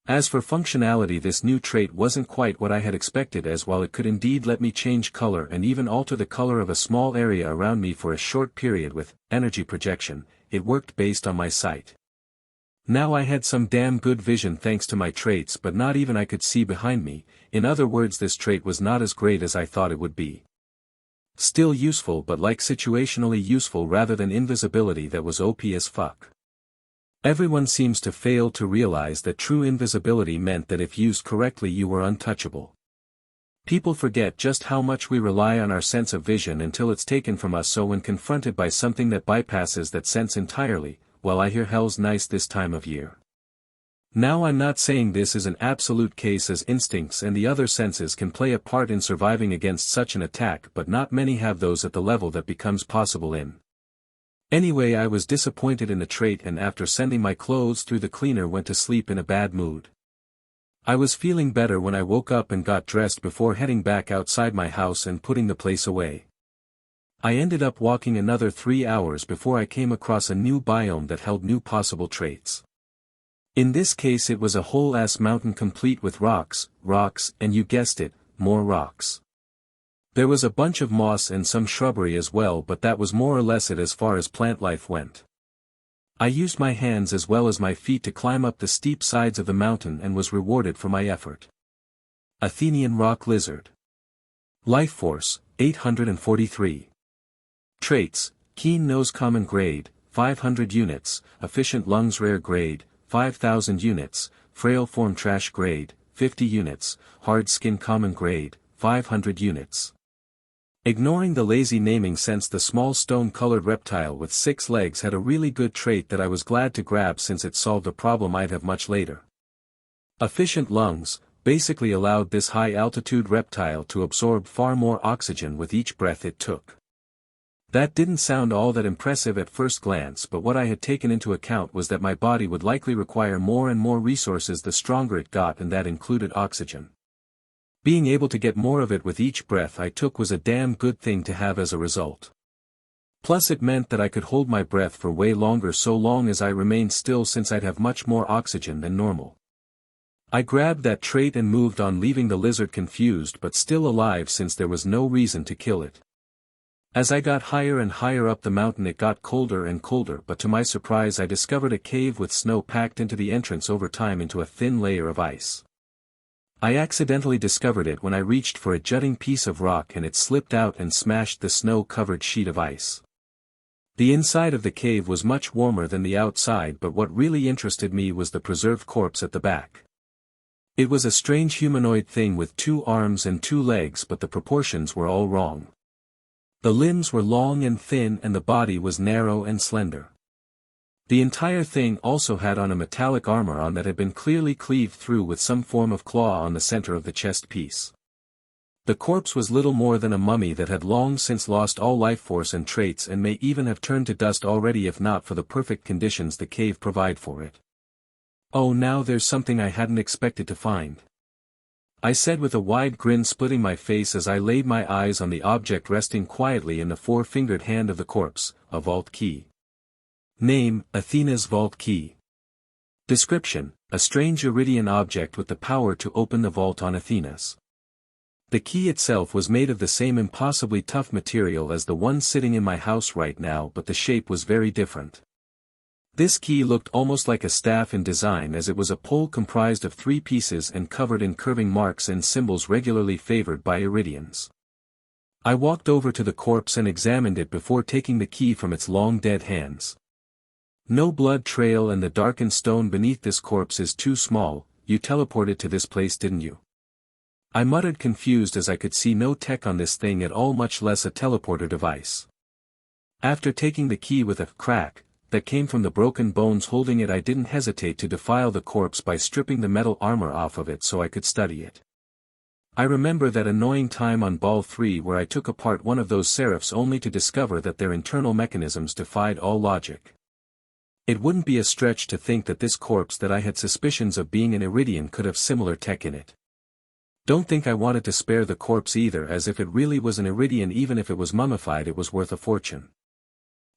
As for functionality, this new trait wasn't quite what I had expected, as while it could indeed let me change color and even alter the color of a small area around me for a short period with energy projection, it worked based on my sight. Now I had some damn good vision thanks to my traits, but not even I could see behind me. In other words, this trait was not as great as I thought it would be. Still useful, but like situationally useful rather than invisibility that was OP as fuck. Everyone seems to fail to realize that true invisibility meant that if used correctly you were untouchable. People forget just how much we rely on our sense of vision until it's taken from us, so when confronted by something that bypasses that sense entirely, well, I hear hell's nice this time of year. Now I'm not saying this is an absolute case, as instincts and the other senses can play a part in surviving against such an attack, but not many have those at the level that becomes possible in. Anyway, I was disappointed in the trait, and after sending my clothes through the cleaner went to sleep in a bad mood. I was feeling better when I woke up and got dressed before heading back outside my house and putting the place away. I ended up walking another 3 hours before I came across a new biome that held new possible traits. In this case it was a whole-ass mountain complete with rocks, and you guessed it, more rocks. There was a bunch of moss and some shrubbery as well, but that was more or less it as far as plant life went. I used my hands as well as my feet to climb up the steep sides of the mountain and was rewarded for my effort. Athenian rock lizard. Life force, 843. Traits, keen nose common grade, 500 units, efficient lungs rare grade, 5,000 units, frail form trash grade, 50 units, hard skin common grade, 500 units. Ignoring the lazy naming sense, the small stone-colored reptile with 6 legs had a really good trait that I was glad to grab since it solved a problem I'd have much later. Efficient lungs, basically allowed this high-altitude reptile to absorb far more oxygen with each breath it took. That didn't sound all that impressive at first glance, but what I had taken into account was that my body would likely require more and more resources the stronger it got, and that included oxygen. Being able to get more of it with each breath I took was a damn good thing to have as a result. Plus it meant that I could hold my breath for way longer so long as I remained still, since I'd have much more oxygen than normal. I grabbed that trait and moved on, leaving the lizard confused but still alive since there was no reason to kill it. As I got higher and higher up the mountain it got colder and colder, but to my surprise I discovered a cave with snow packed into the entrance over time into a thin layer of ice. I accidentally discovered it when I reached for a jutting piece of rock and it slipped out and smashed the snow-covered sheet of ice. The inside of the cave was much warmer than the outside, but what really interested me was the preserved corpse at the back. It was a strange humanoid thing with 2 arms and 2 legs, but the proportions were all wrong. The limbs were long and thin and the body was narrow and slender. The entire thing also had on a metallic armor on that had been clearly cleaved through with some form of claw on the center of the chest piece. The corpse was little more than a mummy that had long since lost all life force and traits, and may even have turned to dust already if not for the perfect conditions the cave provide for it. Oh, now there's something I hadn't expected to find, I said with a wide grin splitting my face as I laid my eyes on the object resting quietly in the 4-fingered hand of the corpse, a vault key. Name, Athena's vault key. Description, a strange iridian object with the power to open the vault on Athena's. The key itself was made of the same impossibly tough material as the one sitting in my house right now, but the shape was very different. This key looked almost like a staff in design, as it was a pole comprised of 3 pieces and covered in curving marks and symbols regularly favored by iridians. I walked over to the corpse and examined it before taking the key from its long dead hands. No blood trail, and the darkened stone beneath this corpse is too small. You teleported to this place, didn't you? I muttered, confused as I could see no tech on this thing at all, much less a teleporter device. After taking the key with a crack that came from the broken bones holding it, I didn't hesitate to defile the corpse by stripping the metal armor off of it so I could study it. I remember that annoying time on Ball 3 where I took apart one of those seraphs only to discover that their internal mechanisms defied all logic. It wouldn't be a stretch to think that this corpse that I had suspicions of being an iridian could have similar tech in it. Don't think I wanted to spare the corpse either, as if it really was an iridian, even if it was mummified, it was worth a fortune.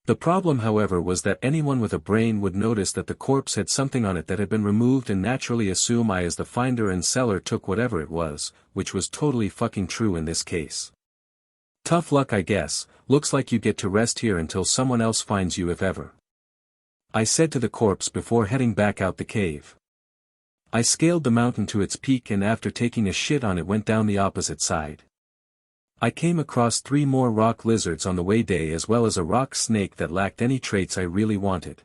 The problem, however, was that anyone with a brain would notice that the corpse had something on it that had been removed and naturally assume I, as the finder and seller, took whatever it was, which was totally fucking true in this case. Tough luck, I guess. Looks like you get to rest here until someone else finds you, if ever, I said to the corpse before heading back out the cave. I scaled the mountain to its peak and after taking a shit on it went down the opposite side. I came across 3 more rock lizards on the way day, as well as a rock snake that lacked any traits I really wanted.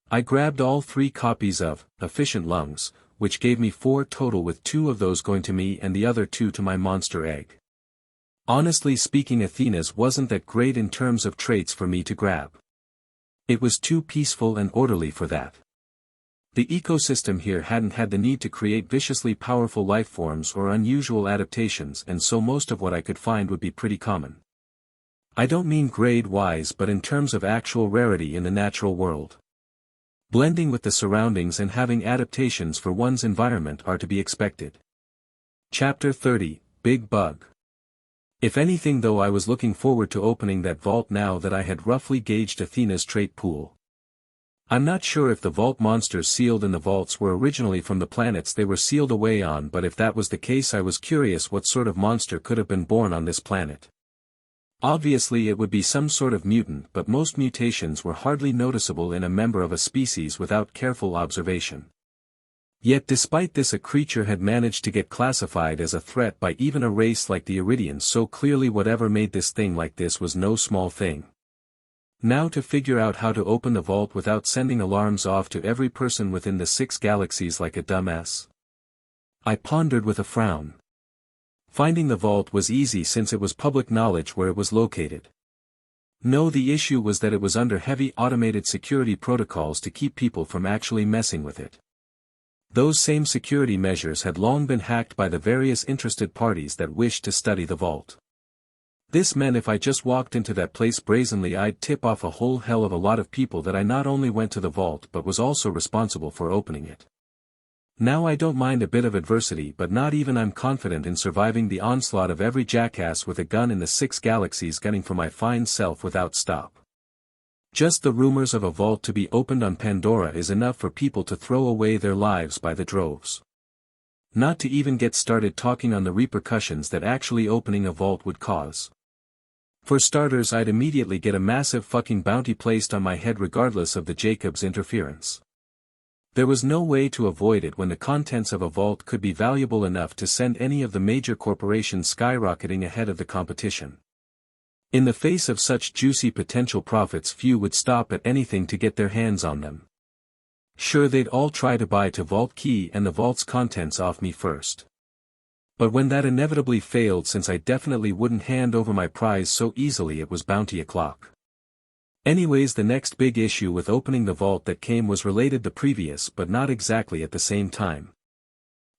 I grabbed all 3 copies of efficient lungs, which gave me 4 total, with 2 of those going to me and the other 2 to my monster egg. Honestly speaking, Athena's wasn't that great in terms of traits for me to grab. It was too peaceful and orderly for that. The ecosystem here hadn't had the need to create viciously powerful life forms or unusual adaptations, and so most of what I could find would be pretty common. I don't mean grade-wise, but in terms of actual rarity in the natural world. Blending with the surroundings and having adaptations for one's environment are to be expected. Chapter 30, Big Bug. If anything though, I was looking forward to opening that vault now that I had roughly gauged Athena's trait pool. I'm not sure if the vault monsters sealed in the vaults were originally from the planets they were sealed away on, but if that was the case, I was curious what sort of monster could have been born on this planet. Obviously it would be some sort of mutant, but most mutations were hardly noticeable in a member of a species without careful observation. Yet despite this, a creature had managed to get classified as a threat by even a race like the Iridians, so clearly whatever made this thing like this was no small thing. Now to figure out how to open the vault without sending alarms off to every person within the 6 galaxies like a dumbass. I pondered with a frown. Finding the vault was easy since it was public knowledge where it was located. No, the issue was that it was under heavy automated security protocols to keep people from actually messing with it. Those same security measures had long been hacked by the various interested parties that wished to study the vault. This meant if I just walked into that place brazenly, I'd tip off a whole hell of a lot of people that I not only went to the vault but was also responsible for opening it. Now I don't mind a bit of adversity, but not even I'm confident in surviving the onslaught of every jackass with a gun in the 6 galaxies gunning for my fine self without stop. Just the rumors of a vault to be opened on Pandora is enough for people to throw away their lives by the droves. Not to even get started talking on the repercussions that actually opening a vault would cause. For starters, I'd immediately get a massive fucking bounty placed on my head regardless of the Jacobs' interference. There was no way to avoid it when the contents of a vault could be valuable enough to send any of the major corporations skyrocketing ahead of the competition. In the face of such juicy potential profits, few would stop at anything to get their hands on them. Sure, they'd all try to buy the vault key and the vault's contents off me first. But when that inevitably failed, since I definitely wouldn't hand over my prize so easily, it was bounty o'clock. Anyways, the next big issue with opening the vault that came was related to the previous, but not exactly at the same time.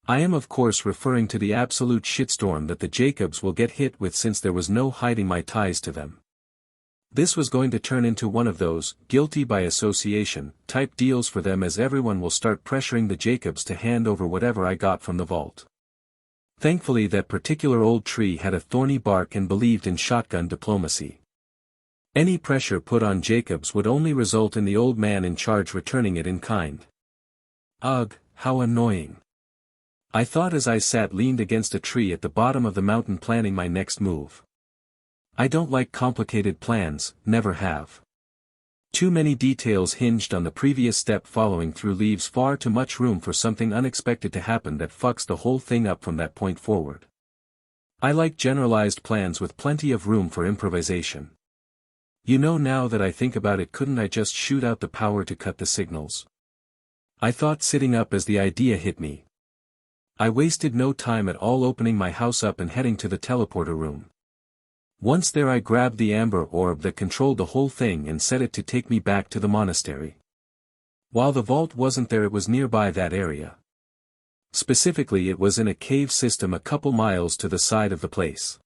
I am of course referring to the absolute shitstorm that the Jacobs will get hit with, since there was no hiding my ties to them. This was going to turn into one of those guilty by association type deals for them, as everyone will start pressuring the Jacobs to hand over whatever I got from the vault. Thankfully that particular old tree had a thorny bark and believed in shotgun diplomacy. Any pressure put on Jacobs would only result in the old man in charge returning it in kind. Ugh, how annoying. I thought as I sat leaned against a tree at the bottom of the mountain planning my next move. I don't like complicated plans, never have. Too many details hinged on the previous step following through leaves far too much room for something unexpected to happen that fucks the whole thing up from that point forward. I like generalized plans with plenty of room for improvisation. You know, now that I think about it, couldn't I just shoot out the power to cut the signals? I thought, sitting up as the idea hit me. I wasted no time at all opening my house up and heading to the teleporter room. Once there, I grabbed the amber orb that controlled the whole thing and set it to take me back to the monastery. While the vault wasn't there, it was nearby that area. Specifically, it was in a cave system a couple miles to the side of the place.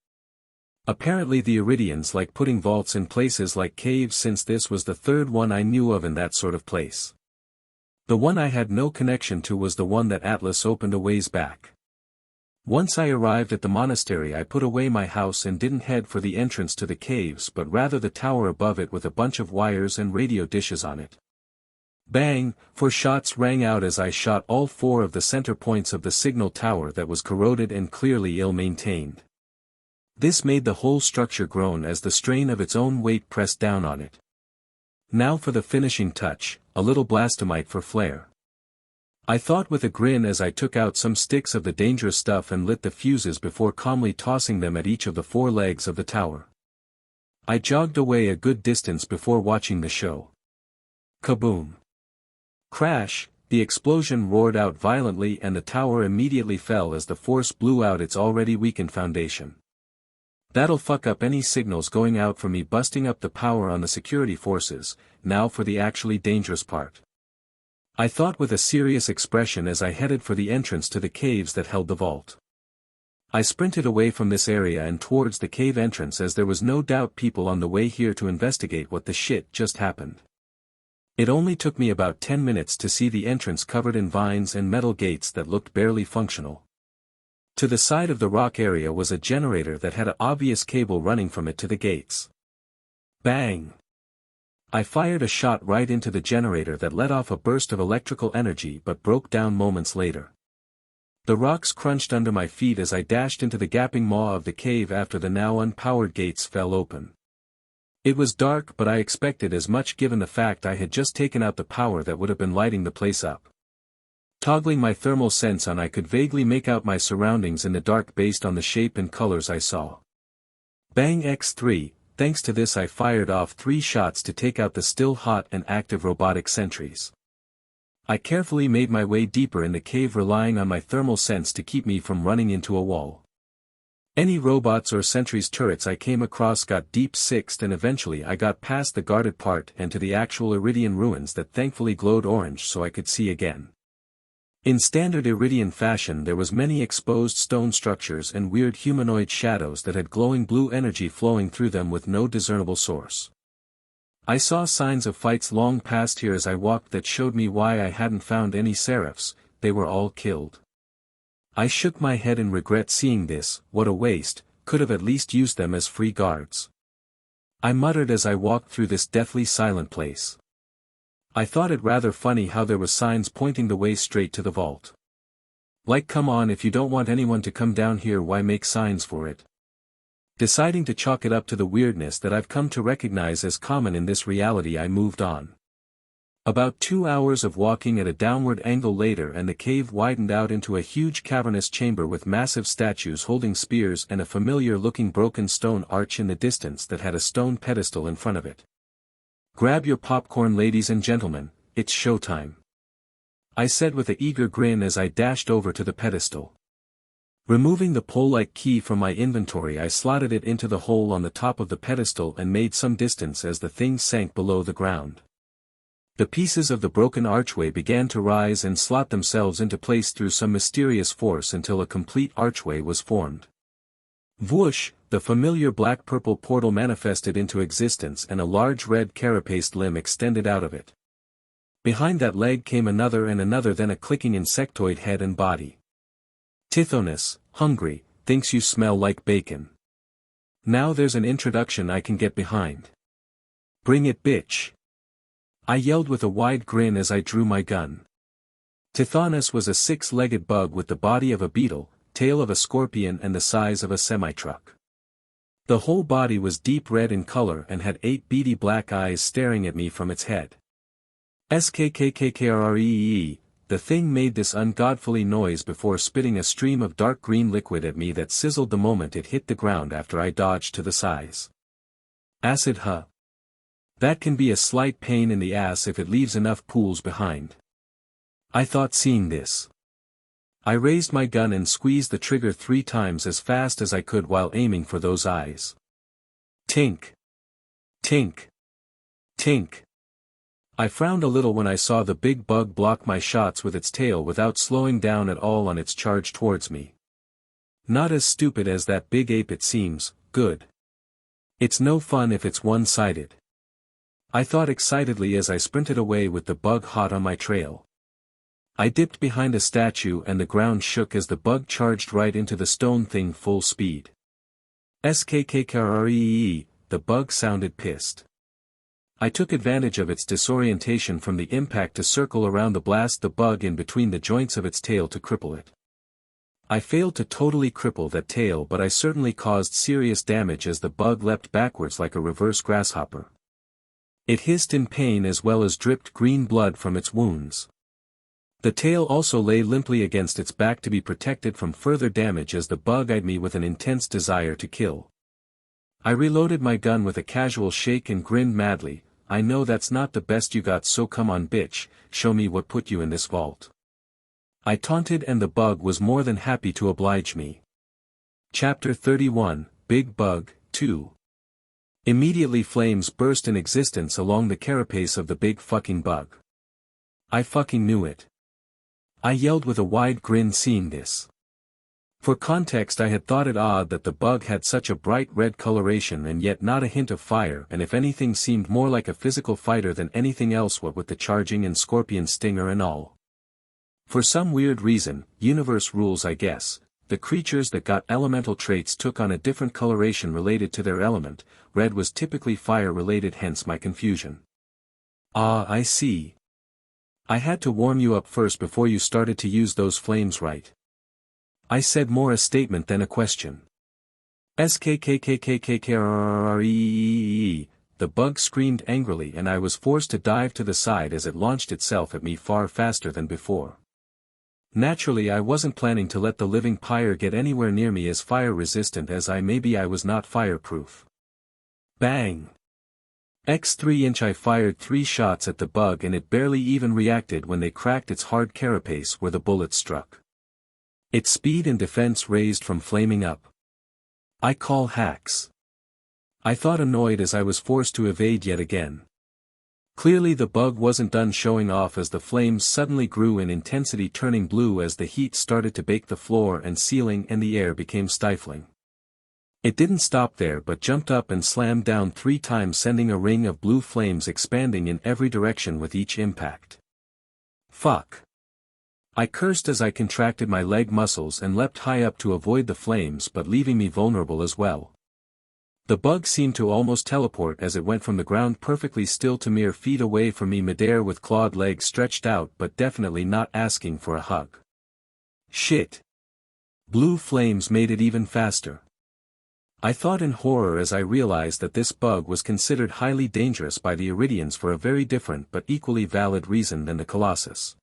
Apparently the Iridians like putting vaults in places like caves, since this was the third one I knew of in that sort of place. The one I had no connection to was the one that Atlas opened a ways back. Once I arrived at the monastery, I put away my house and didn't head for the entrance to the caves, but rather the tower above it with a bunch of wires and radio dishes on it. Bang! 4 shots rang out as I shot all 4 of the center points of the signal tower that was corroded and clearly ill-maintained. This made the whole structure groan as the strain of its own weight pressed down on it. Now for the finishing touch, a little blastomite for flair. I thought with a grin as I took out some sticks of the dangerous stuff and lit the fuses before calmly tossing them at each of the 4 legs of the tower. I jogged away a good distance before watching the show. Kaboom! Crash! The explosion roared out violently and the tower immediately fell as the force blew out its already weakened foundation. That'll fuck up any signals going out for me, busting up the power on the security forces. Now for the actually dangerous part. I thought with a serious expression as I headed for the entrance to the caves that held the vault. I sprinted away from this area and towards the cave entrance, as there was no doubt people on the way here to investigate what the shit just happened. It only took me about 10 minutes to see the entrance covered in vines and metal gates that looked barely functional. To the side of the rock area was a generator that had an obvious cable running from it to the gates. Bang! I fired a shot right into the generator that let off a burst of electrical energy but broke down moments later. The rocks crunched under my feet as I dashed into the gaping maw of the cave after the now unpowered gates fell open. It was dark, but I expected as much given the fact I had just taken out the power that would have been lighting the place up. Toggling my thermal sense on, I could vaguely make out my surroundings in the dark based on the shape and colors I saw. Bang X3, thanks to this I fired off 3 shots to take out the still hot and active robotic sentries. I carefully made my way deeper in the cave, relying on my thermal sense to keep me from running into a wall. Any robots or sentries turrets I came across got deep sixed, and eventually I got past the guarded part and to the actual Iridian ruins that thankfully glowed orange so I could see again. In standard Iridian fashion, there was many exposed stone structures and weird humanoid shadows that had glowing blue energy flowing through them with no discernible source. I saw signs of fights long past here as I walked that showed me why I hadn't found any seraphs. They were all killed. I shook my head in regret seeing this. What a waste, could have at least used them as free guards. I muttered as I walked through this deathly silent place. I thought it rather funny how there were signs pointing the way straight to the vault. Like, come on, if you don't want anyone to come down here, why make signs for it? Deciding to chalk it up to the weirdness that I've come to recognize as common in this reality, I moved on. About 2 hours of walking at a downward angle later, and the cave widened out into a huge cavernous chamber with massive statues holding spears and a familiar-looking broken stone arch in the distance that had a stone pedestal in front of it. Grab your popcorn, ladies and gentlemen, it's showtime, I said with an eager grin as I dashed over to the pedestal. Removing the pole-like key from my inventory, I slotted it into the hole on the top of the pedestal and made some distance as the thing sank below the ground. The pieces of the broken archway began to rise and slot themselves into place through some mysterious force until a complete archway was formed. Whoosh, the familiar black-purple portal manifested into existence and a large red carapaced limb extended out of it. Behind that leg came another and another, then a clicking insectoid head and body. Tithonus, hungry, thinks you smell like bacon. Now there's an introduction I can get behind. Bring it, bitch, I yelled with a wide grin as I drew my gun. Tithonus was a 6-legged bug with the body of a beetle, tail of a scorpion and the size of a semi-truck. The whole body was deep red in color and had 8 beady black eyes staring at me from its head. Skkkkrree, the thing made this ungodfully noise before spitting a stream of dark green liquid at me that sizzled the moment it hit the ground after I dodged to the sides. Acid, huh? That can be a slight pain in the ass if it leaves enough pools behind, I thought, seeing this. I raised my gun and squeezed the trigger 3 times as fast as I could while aiming for those eyes. Tink! Tink! Tink! I frowned a little when I saw the big bug block my shots with its tail without slowing down at all on its charge towards me. Not as stupid as that big ape, it seems. Good. It's no fun if it's one-sided, I thought excitedly as I sprinted away with the bug hot on my trail. I dipped behind a statue and the ground shook as the bug charged right into the stone thing full speed. Skkkkrree, the bug sounded pissed. I took advantage of its disorientation from the impact to circle around the blast the bug in between the joints of its tail to cripple it. I failed to totally cripple that tail, but I certainly caused serious damage as the bug leapt backwards like a reverse grasshopper. It hissed in pain as well as dripped green blood from its wounds. The tail also lay limply against its back to be protected from further damage as the bug eyed me with an intense desire to kill. I reloaded my gun with a casual shake and grinned madly. I know that's not the best you got, so come on, bitch, show me what put you in this vault, I taunted, and the bug was more than happy to oblige me. Chapter 31, Big Bug, 2. Immediately flames burst in existence along the carapace of the big fucking bug. I fucking knew it, I yelled with a wide grin seeing this. For context, I had thought it odd that the bug had such a bright red coloration and yet not a hint of fire, and if anything seemed more like a physical fighter than anything else, what with the charging and scorpion stinger and all. For some weird reason, universe rules I guess, the creatures that got elemental traits took on a different coloration related to their element. Red was typically fire related, hence my confusion. Ah, I see. I had to warm you up first before you started to use those flames, right? I said, more a statement than a question. SKKKKKKREE. The bug screamed angrily and I was forced to dive to the side as it launched itself at me far faster than before. Naturally, I wasn't planning to let the living pyre get anywhere near me, as fire resistant as I may be, I was not fireproof. Bang! X3-inch. I fired 3 shots at the bug and it barely even reacted when they cracked its hard carapace where the bullets struck. Its speed and defense raised from flaming up. I call hacks. I thought, annoyed as I was forced to evade yet again. Clearly the bug wasn't done showing off as the flames suddenly grew in intensity, turning blue as the heat started to bake the floor and ceiling and the air became stifling. It didn't stop there but jumped up and slammed down 3 times, sending a ring of blue flames expanding in every direction with each impact. Fuck. I cursed as I contracted my leg muscles and leapt high up to avoid the flames, but leaving me vulnerable as well. The bug seemed to almost teleport as it went from the ground perfectly still to mere feet away from me midair with clawed legs stretched out, but definitely not asking for a hug. Shit. Blue flames made it even faster. I thought in horror as I realized that this bug was considered highly dangerous by the Iridians for a very different but equally valid reason than the Colossus.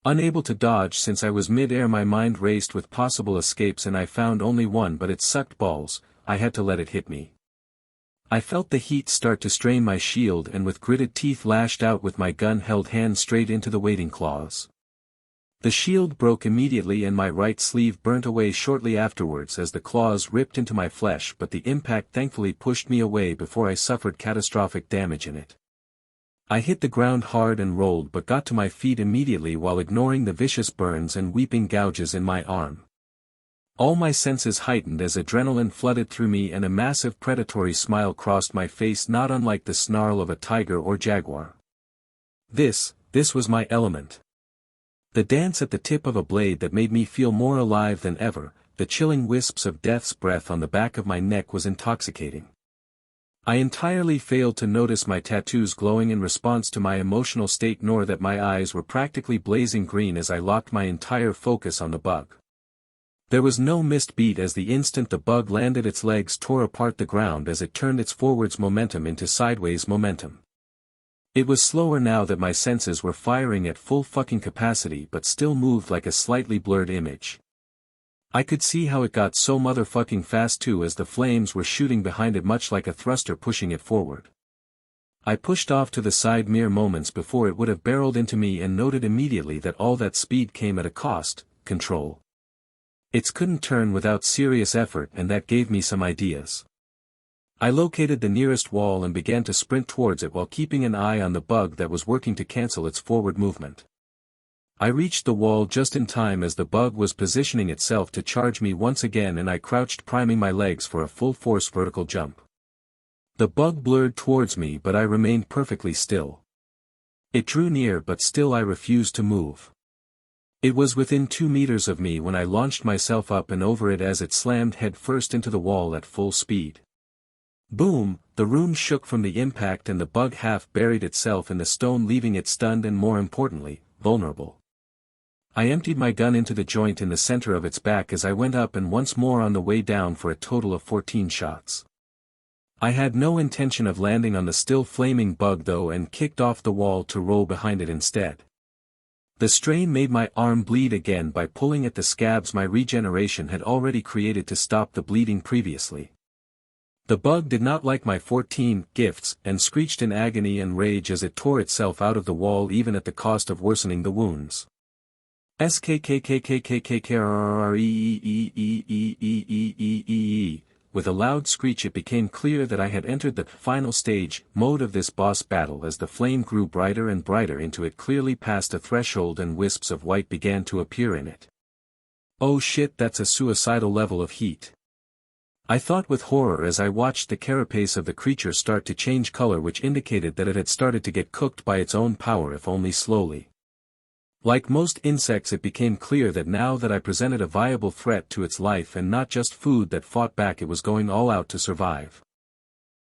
Unable to dodge since I was mid-air, my mind raced with possible escapes and I found only one, but it sucked balls. I had to let it hit me. I felt the heat start to strain my shield and with gritted teeth lashed out with my gun-held hand straight into the waiting claws. The shield broke immediately and my right sleeve burnt away shortly afterwards as the claws ripped into my flesh, but the impact thankfully pushed me away before I suffered catastrophic damage in it. I hit the ground hard and rolled but got to my feet immediately while ignoring the vicious burns and weeping gouges in my arm. All my senses heightened as adrenaline flooded through me and a massive predatory smile crossed my face, not unlike the snarl of a tiger or jaguar. This was my element. The dance at the tip of a blade that made me feel more alive than ever, the chilling wisps of death's breath on the back of my neck was intoxicating. I entirely failed to notice my tattoos glowing in response to my emotional state, nor that my eyes were practically blazing green as I locked my entire focus on the bug. There was no missed beat as the instant the bug landed its legs tore apart the ground as it turned its forwards momentum into sideways momentum. It was slower now that my senses were firing at full fucking capacity but still moved like a slightly blurred image. I could see how it got so motherfucking fast too, as the flames were shooting behind it much like a thruster pushing it forward. I pushed off to the side mere moments before it would have barreled into me and noted immediately that all that speed came at a cost: control. It couldn't turn without serious effort, and that gave me some ideas. I located the nearest wall and began to sprint towards it while keeping an eye on the bug that was working to cancel its forward movement. I reached the wall just in time as the bug was positioning itself to charge me once again, and I crouched, priming my legs for a full-force vertical jump. The bug blurred towards me but I remained perfectly still. It drew near but still I refused to move. It was within 2 meters of me when I launched myself up and over it as it slammed head first into the wall at full speed. Boom! The rune shook from the impact and the bug half buried itself in the stone, leaving it stunned and, more importantly, vulnerable. I emptied my gun into the joint in the center of its back as I went up and once more on the way down for a total of 14 shots. I had no intention of landing on the still flaming bug though, and kicked off the wall to roll behind it instead. The strain made my arm bleed again by pulling at the scabs my regeneration had already created to stop the bleeding previously. The bug did not like my 14 gifts and screeched in agony and rage as it tore itself out of the wall, even at the cost of worsening the wounds. With a loud screech it became clear that I had entered the final stage mode of this boss battle as the flame grew brighter and brighter into it clearly passed a threshold and wisps of white began to appear in it. Oh shit, that's a suicidal level of heat. I thought with horror as I watched the carapace of the creature start to change color, which indicated that it had started to get cooked by its own power, if only slowly. Like most insects, it became clear that now that I presented a viable threat to its life and not just food that fought back, it was going all out to survive.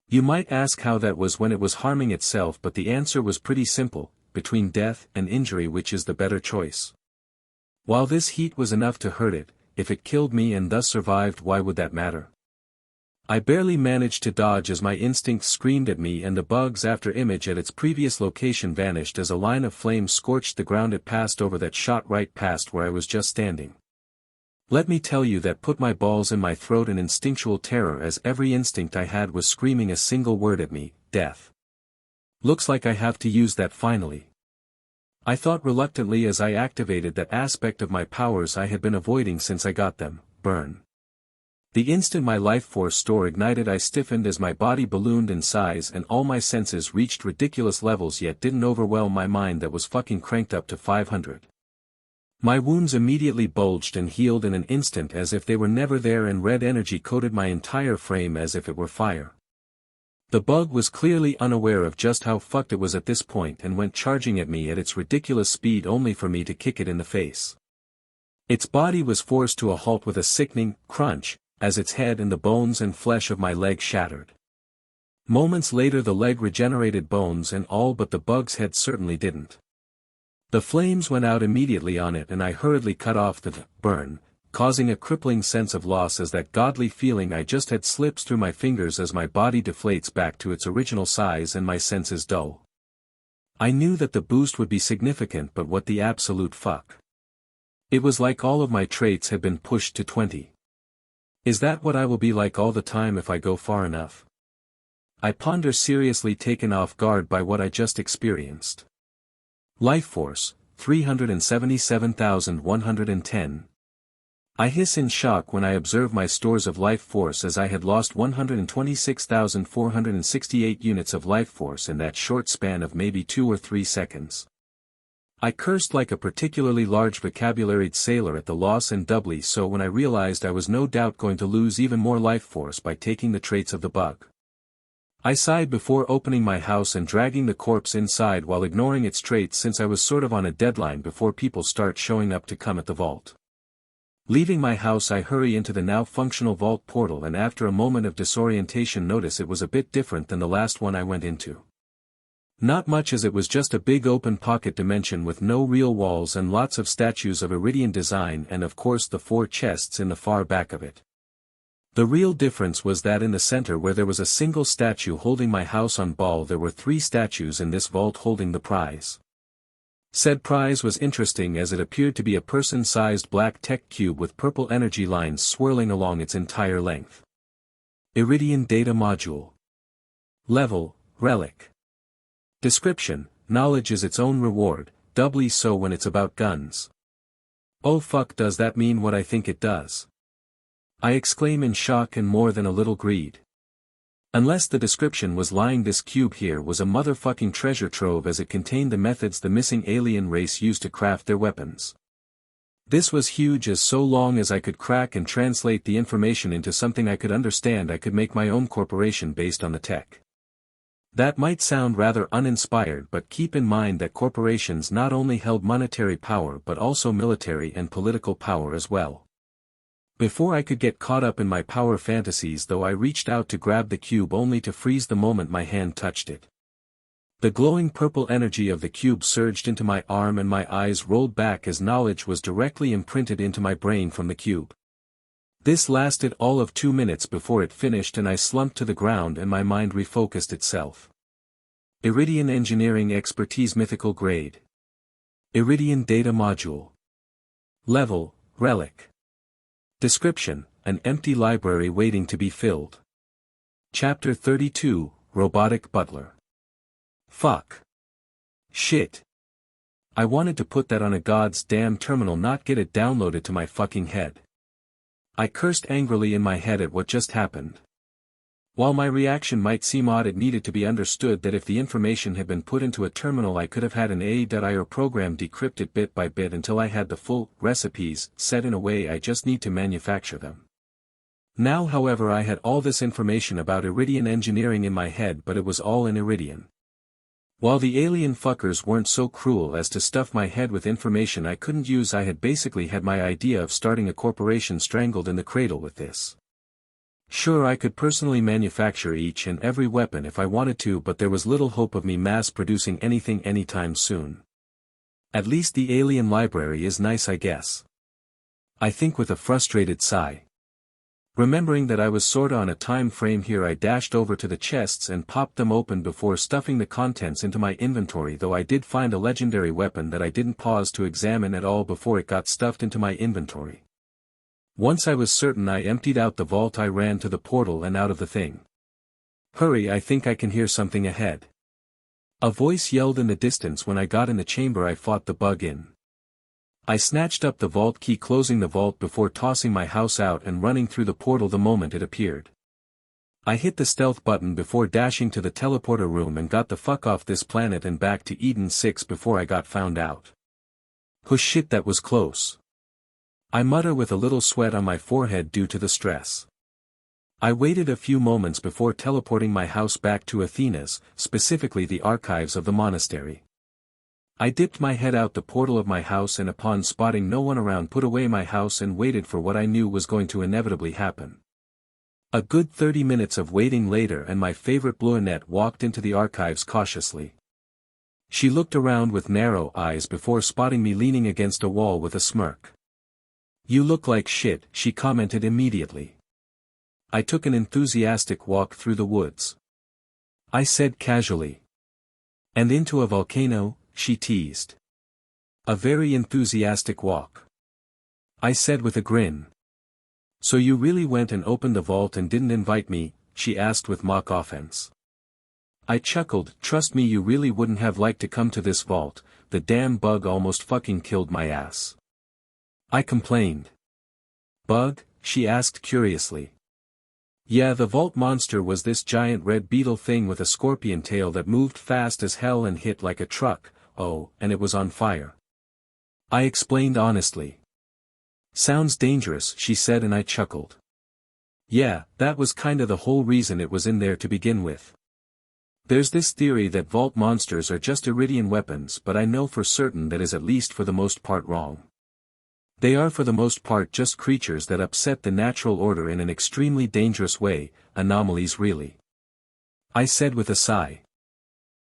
You might ask how that was when it was harming itself, but the answer was pretty simple: between death and injury, which is the better choice? While this heat was enough to hurt it, if it killed me and thus survived, why would that matter? I barely managed to dodge as my instincts screamed at me, and the bug's after image at its previous location vanished as a line of flame scorched the ground it passed over that shot right past where I was just standing. Let me tell you, that put my balls in my throat in instinctual terror, as every instinct I had was screaming a single word at me: death. Looks like I have to use that finally. I thought reluctantly as I activated that aspect of my powers I had been avoiding since I got them: burn. The instant my life force store ignited, I stiffened as my body ballooned in size and all my senses reached ridiculous levels, yet didn't overwhelm my mind that was fucking cranked up to 500. My wounds immediately bulged and healed in an instant as if they were never there, and red energy coated my entire frame as if it were fire. The bug was clearly unaware of just how fucked it was at this point and went charging at me at its ridiculous speed, only for me to kick it in the face. Its body was forced to a halt with a sickening crunch, as its head and the bones and flesh of my leg shattered. Moments later the leg regenerated, bones and all, but the bug's head certainly didn't. The flames went out immediately on it and I hurriedly cut off the burn, causing a crippling sense of loss as that godly feeling I just had slips through my fingers as my body deflates back to its original size and my senses dull. I knew that the boost would be significant, but what the absolute fuck? It was like all of my traits had been pushed to 20. Is that what I will be like all the time if I go far enough? I ponder, seriously taken off guard by what I just experienced. Life force, 377,110. I hiss in shock when I observe my stores of life force, as I had lost 126,468 units of life force in that short span of maybe 2 or 3 seconds. I cursed like a particularly large vocabularied sailor at the loss, and doubly so when I realized I was no doubt going to lose even more life force by taking the traits of the bug. I sighed before opening my house and dragging the corpse inside while ignoring its traits, since I was sort of on a deadline before people start showing up to come at the vault. Leaving my house, I hurry into the now functional vault portal, and after a moment of disorientation notice it was a bit different than the last one I went into. Not much, as it was just a big open pocket dimension with no real walls and lots of statues of Iridian design, and of course the 4 chests in the far back of it. The real difference was that in the center, where there was a single statue holding my house on ball, there were 3 statues in this vault holding the prize. Said prize was interesting as it appeared to be a person-sized black tech cube with purple energy lines swirling along its entire length. Iridian Data Module. Level, Relic. Description: knowledge is its own reward, doubly so when it's about guns. Oh fuck, does that mean what I think it does? I exclaim in shock and more than a little greed. Unless the description was lying, this cube here was a motherfucking treasure trove, as it contained the methods the missing alien race used to craft their weapons. This was huge, as so long as I could crack and translate the information into something I could understand, I could make my own corporation based on the tech. That might sound rather uninspired, but keep in mind that corporations not only held monetary power but also military and political power as well. Before I could get caught up in my power fantasies though, I reached out to grab the cube only to freeze the moment my hand touched it. The glowing purple energy of the cube surged into my arm and my eyes rolled back as knowledge was directly imprinted into my brain from the cube. This lasted all of 2 minutes before it finished, and I slumped to the ground and my mind refocused itself. Iridian Engineering Expertise Mythical Grade. Iridian Data Module. Level, Relic. Description: an empty library waiting to be filled. Chapter 32, Robotic Butler. Fuck. Shit. I wanted to put that on a god's damn terminal, not get it downloaded to my fucking head. I cursed angrily in my head at what just happened. While my reaction might seem odd, it needed to be understood that if the information had been put into a terminal, I could have had an AI program decrypt it bit by bit until I had the full recipes set in a way I just need to manufacture them. Now, however, I had all this information about Iridian engineering in my head, but it was all in Iridian. While the alien fuckers weren't so cruel as to stuff my head with information I couldn't use, I had basically had my idea of starting a corporation strangled in the cradle with this. Sure, I could personally manufacture each and every weapon if I wanted to, but there was little hope of me mass-producing anything anytime soon. At least the alien library is nice, I guess. I think with a frustrated sigh. Remembering that I was sorta on a time frame here, I dashed over to the chests and popped them open before stuffing the contents into my inventory, though I did find a legendary weapon that I didn't pause to examine at all before it got stuffed into my inventory. Once I was certain I emptied out the vault, I ran to the portal and out of the thing. Hurry, I think I can hear something ahead. A voice yelled in the distance. When I got in the chamber, I fought the bug in. I snatched up the vault key, closing the vault before tossing my house out and running through the portal the moment it appeared. I hit the stealth button before dashing to the teleporter room and got the fuck off this planet and back to Eden 6 before I got found out. Oh shit, that was close. I mutter with a little sweat on my forehead due to the stress. I waited a few moments before teleporting my house back to Athena's, specifically the archives of the monastery. I dipped my head out the portal of my house and upon spotting no one around put away my house and waited for what I knew was going to inevitably happen. A good 30 minutes of waiting later and my favorite blonette walked into the archives cautiously. She looked around with narrow eyes before spotting me leaning against a wall with a smirk. "You look like shit," she commented immediately. I took an enthusiastic walk through the woods. I said casually. "And into a volcano?" she teased. "A very enthusiastic walk," I said with a grin. "So you really went and opened the vault and didn't invite me?" she asked with mock offense. I chuckled. "Trust me, you really wouldn't have liked to come to this vault, the damn bug almost fucking killed my ass," I complained. "Bug?" she asked curiously. "Yeah, the vault monster was this giant red beetle thing with a scorpion tail that moved fast as hell and hit like a truck, oh, and it was on fire," I explained honestly. "Sounds dangerous," she said, and I chuckled. "Yeah, that was kinda the whole reason it was in there to begin with. There's this theory that vault monsters are just Iridian weapons, but I know for certain that is at least for the most part wrong. They are for the most part just creatures that upset the natural order in an extremely dangerous way, anomalies really," I said with a sigh.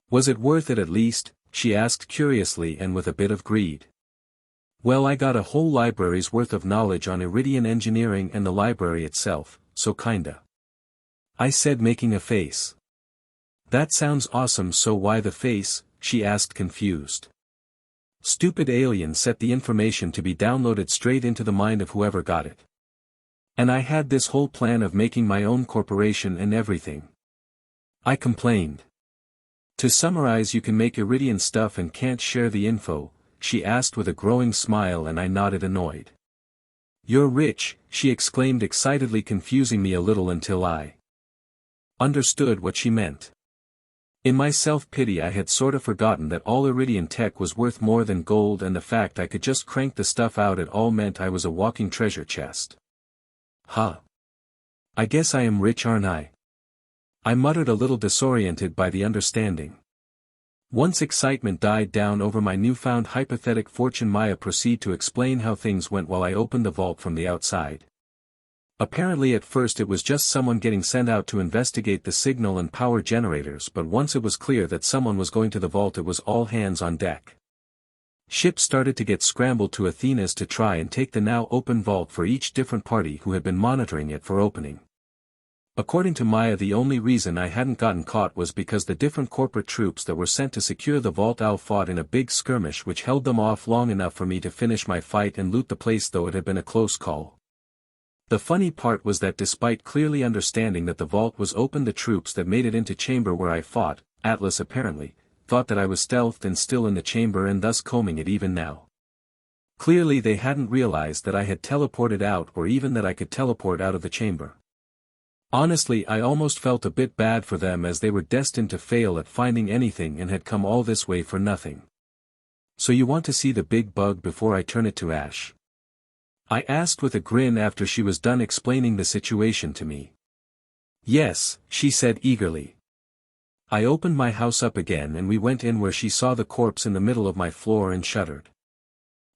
"Was it worth it at least?" she asked curiously and with a bit of greed. "Well, I got a whole library's worth of knowledge on Iridian engineering and the library itself, so kinda," I said, making a face. "That sounds awesome, so why the face?" she asked confused. "Stupid alien set the information to be downloaded straight into the mind of whoever got it. And I had this whole plan of making my own corporation and everything," I complained. "To summarize, you can make Iridian stuff and can't share the info?" she asked with a growing smile, and I nodded annoyed. "You're rich," she exclaimed excitedly, confusing me a little until I understood what she meant. In my self-pity, I had sorta forgotten that all Iridian tech was worth more than gold, and the fact I could just crank the stuff out at all meant I was a walking treasure chest. "Huh. I guess I am rich, aren't I?" I muttered, a little disoriented by the understanding. Once excitement died down over my newfound hypothetic fortune, Maya proceeded to explain how things went while I opened the vault from the outside. Apparently at first it was just someone getting sent out to investigate the signal and power generators, but once it was clear that someone was going to the vault, it was all hands on deck. Ships started to get scrambled to Athena's to try and take the now open vault for each different party who had been monitoring it for opening. According to Maya, the only reason I hadn't gotten caught was because the different corporate troops that were sent to secure the vault all fought in a big skirmish which held them off long enough for me to finish my fight and loot the place, though it had been a close call. The funny part was that despite clearly understanding that the vault was open, the troops that made it into chamber where I fought, Atlas apparently, thought that I was stealthed and still in the chamber and thus combing it even now. Clearly they hadn't realized that I had teleported out, or even that I could teleport out of the chamber. Honestly, I almost felt a bit bad for them as they were destined to fail at finding anything and had come all this way for nothing. So you want to see the big bug before I turn it to ash? I asked with a grin after she was done explaining the situation to me. Yes, she said eagerly. I opened my house up again and we went in where she saw the corpse in the middle of my floor and shuddered.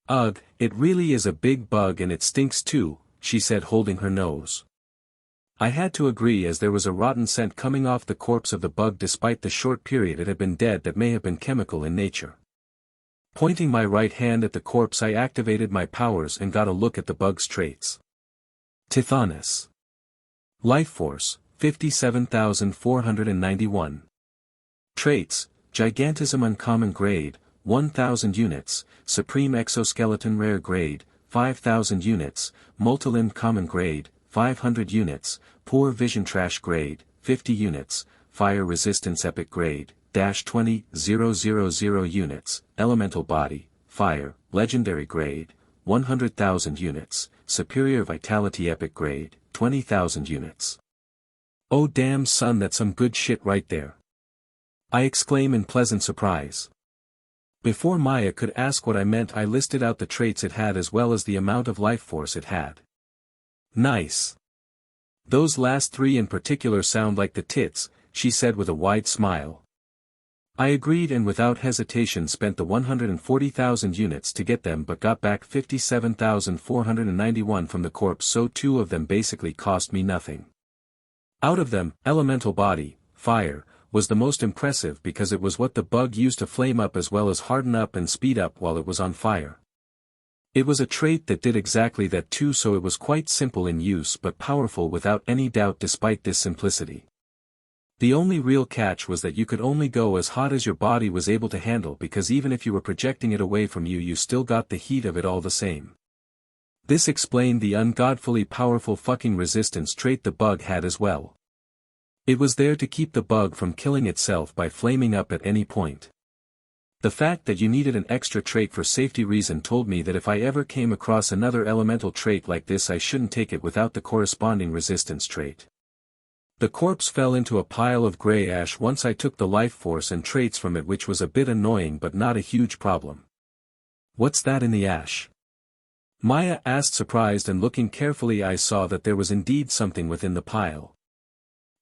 Ugh, it really is a big bug and it stinks too, she said holding her nose. I had to agree as there was a rotten scent coming off the corpse of the bug despite the short period it had been dead that may have been chemical in nature. Pointing my right hand at the corpse I activated my powers and got a look at the bug's traits. Tithonus. Life Force, 57,491. Traits, Gigantism Uncommon Grade, 1,000 units, Supreme Exoskeleton Rare Grade, 5,000 units, Multilimb Common Grade, 500 units, Poor Vision Trash Grade, 50 units, Fire Resistance Epic Grade, -20,000 units, Elemental Body, Fire, Legendary Grade, 100,000 units, Superior Vitality Epic Grade, 20,000 units. Oh damn son, that's some good shit right there. I exclaim in pleasant surprise. Before Maya could ask what I meant, I listed out the traits it had as well as the amount of life force it had. Nice. Those last three in particular sound like the tits, she said with a wide smile. I agreed and without hesitation spent the 140,000 units to get them but got back 57,491 from the corpse, so two of them basically cost me nothing. Out of them, Elemental Body, Fire, was the most impressive because it was what the bug used to flame up as well as harden up and speed up while it was on fire. It was a trait that did exactly that too, so it was quite simple in use but powerful without any doubt despite this simplicity. The only real catch was that you could only go as hot as your body was able to handle, because even if you were projecting it away from you, you still got the heat of it all the same. This explained the ungodfully powerful fucking resistance trait the bug had as well. It was there to keep the bug from killing itself by flaming up at any point. The fact that you needed an extra trait for safety reason told me that if I ever came across another elemental trait like this I shouldn't take it without the corresponding resistance trait. The corpse fell into a pile of grey ash once I took the life force and traits from it, which was a bit annoying but not a huge problem. What's that in the ash? Maya asked, surprised, and looking carefully I saw that there was indeed something within the pile.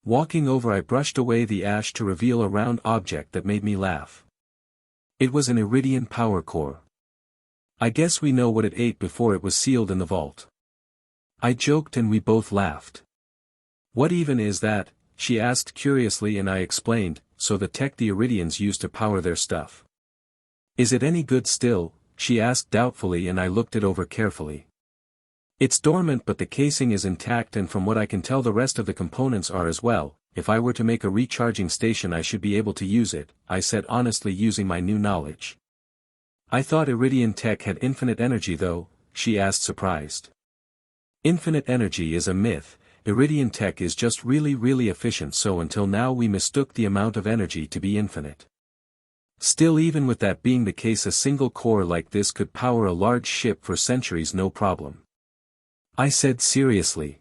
Walking over I brushed away the ash to reveal a round object that made me laugh. It was an Iridian power core. I guess we know what it ate before it was sealed in the vault. I joked and we both laughed. What even is that? She asked curiously and I explained, so the tech the Iridians use to power their stuff. Is it any good still? She asked doubtfully and I looked it over carefully. It's dormant but the casing is intact and from what I can tell the rest of the components are as well. If I were to make a recharging station I should be able to use it, I said honestly using my new knowledge. I thought Iridian tech had infinite energy though, she asked surprised. Infinite energy is a myth, Iridian tech is just really efficient, so until now we mistook the amount of energy to be infinite. Still, even with that being the case, a single core like this could power a large ship for centuries no problem. I said seriously.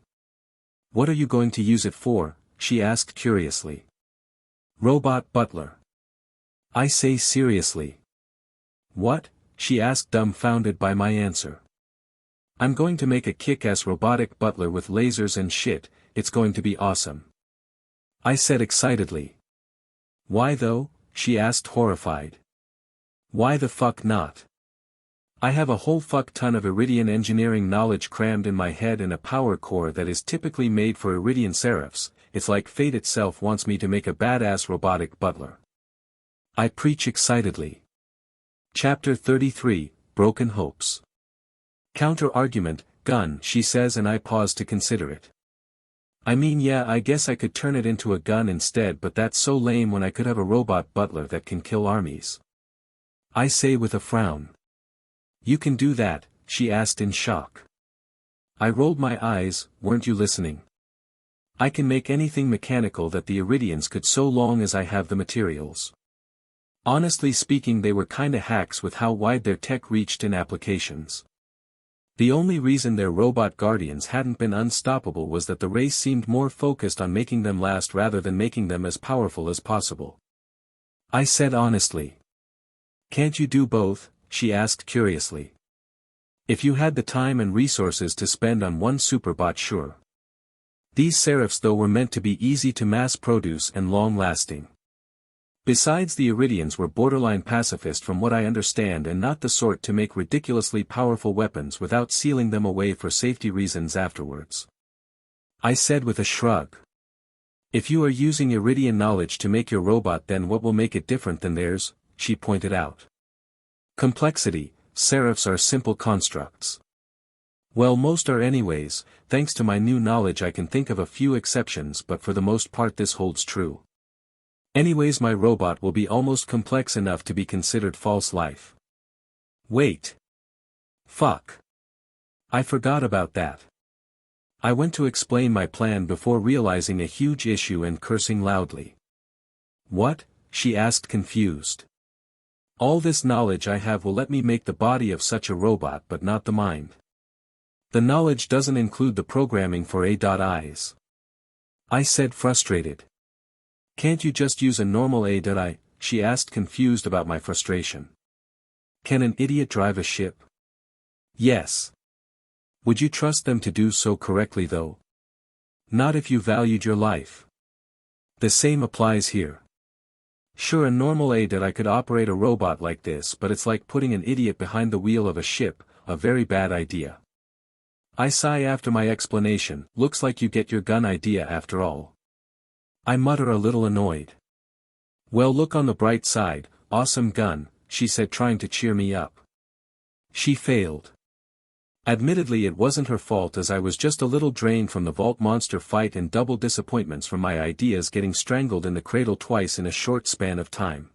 What are you going to use it for? She asked curiously. Robot butler. I say seriously. What? She asked dumbfounded by my answer. I'm going to make a kick-ass robotic butler with lasers and shit, it's going to be awesome. I said excitedly. Why though? She asked horrified. Why the fuck not? I have a whole fuck ton of Iridian engineering knowledge crammed in my head and a power core that is typically made for Iridian seraphs. It's like fate itself wants me to make a badass robotic butler. I preach excitedly. Chapter 33, Broken Hopes. Counter-argument, gun, she says, and I pause to consider it. I mean, yeah, I guess I could turn it into a gun instead, but that's so lame when I could have a robot butler that can kill armies. I say with a frown. You can do that? She asked in shock. I rolled my eyes, weren't you listening? I can make anything mechanical that the Iridians could so long as I have the materials. Honestly speaking, they were kinda hacks with how wide their tech reached in applications. The only reason their robot guardians hadn't been unstoppable was that the race seemed more focused on making them last rather than making them as powerful as possible. I said honestly. Can't you do both? She asked curiously. If you had the time and resources to spend on one superbot, sure. These seraphs though were meant to be easy to mass produce and long-lasting. Besides, the Iridians were borderline pacifist from what I understand, and not the sort to make ridiculously powerful weapons without sealing them away for safety reasons afterwards. I said with a shrug. If you are using Iridian knowledge to make your robot, then what will make it different than theirs? She pointed out. Complexity. Seraphs are simple constructs. Well, most are anyways. Thanks to my new knowledge I can think of a few exceptions, but for the most part this holds true. Anyways, my robot will be almost complex enough to be considered false life. Wait. Fuck. I forgot about that. I went to explain my plan before realizing a huge issue and cursing loudly. What? She asked, confused. All this knowledge I have will let me make the body of such a robot, but not the mind. The knowledge doesn't include the programming for A.Is. I said, frustrated. Can't you just use a normal A.I? She asked, confused about my frustration. Can an idiot drive a ship? Yes. Would you trust them to do so correctly though? Not if you valued your life. The same applies here. Sure, a normal A.I could operate a robot like this, but it's like putting an idiot behind the wheel of a ship, a very bad idea. I sigh after my explanation. Looks like you get your gun idea after all. I mutter, a little annoyed. Well, look on the bright side, awesome gun, she said, trying to cheer me up. She failed. Admittedly, it wasn't her fault, as I was just a little drained from the vault monster fight and double disappointments from my ideas getting strangled in the cradle twice in a short span of time.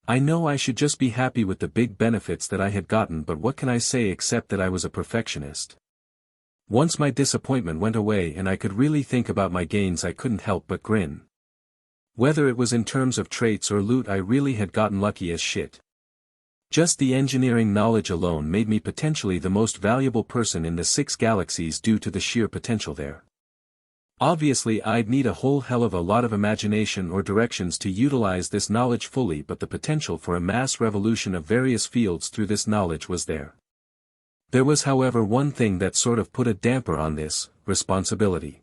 I know I should just be happy with the big benefits that I had gotten, but what can I say except that I was a perfectionist? Once my disappointment went away and I could really think about my gains, I couldn't help but grin. Whether it was in terms of traits or loot, I really had gotten lucky as shit. Just the engineering knowledge alone made me potentially the most valuable person in the 6 galaxies due to the sheer potential there. Obviously I'd need a whole hell of a lot of imagination or directions to utilize this knowledge fully, but the potential for a mass revolution of various fields through this knowledge was there. There was, however, one thing that sort of put a damper on this: responsibility.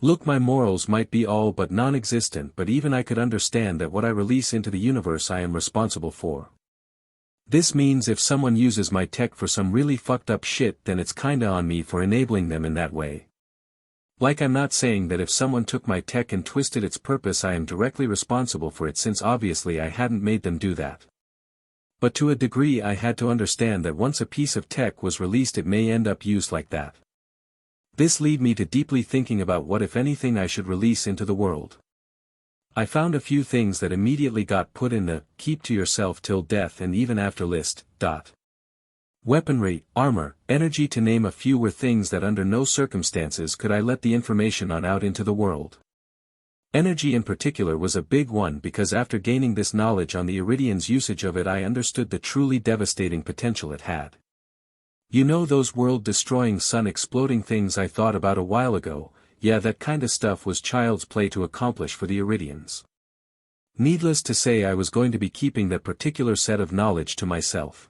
Look, my morals might be all but non-existent, but even I could understand that what I release into the universe I am responsible for. This means if someone uses my tech for some really fucked up shit, then it's kinda on me for enabling them in that way. Like, I'm not saying that if someone took my tech and twisted its purpose I am directly responsible for it, since obviously I hadn't made them do that. But to a degree I had to understand that once a piece of tech was released it may end up used like that. This led me to deeply thinking about what, if anything, I should release into the world. I found a few things that immediately got put in the keep to yourself till death and even after list. Weaponry, armor, energy, to name a few, were things that under no circumstances could I let the information on out into the world. Energy in particular was a big one, because after gaining this knowledge on the Iridians' usage of it I understood the truly devastating potential it had. You know those world-destroying sun-exploding things I thought about a while ago? Yeah, that kinda stuff was child's play to accomplish for the Iridians. Needless to say, I was going to be keeping that particular set of knowledge to myself.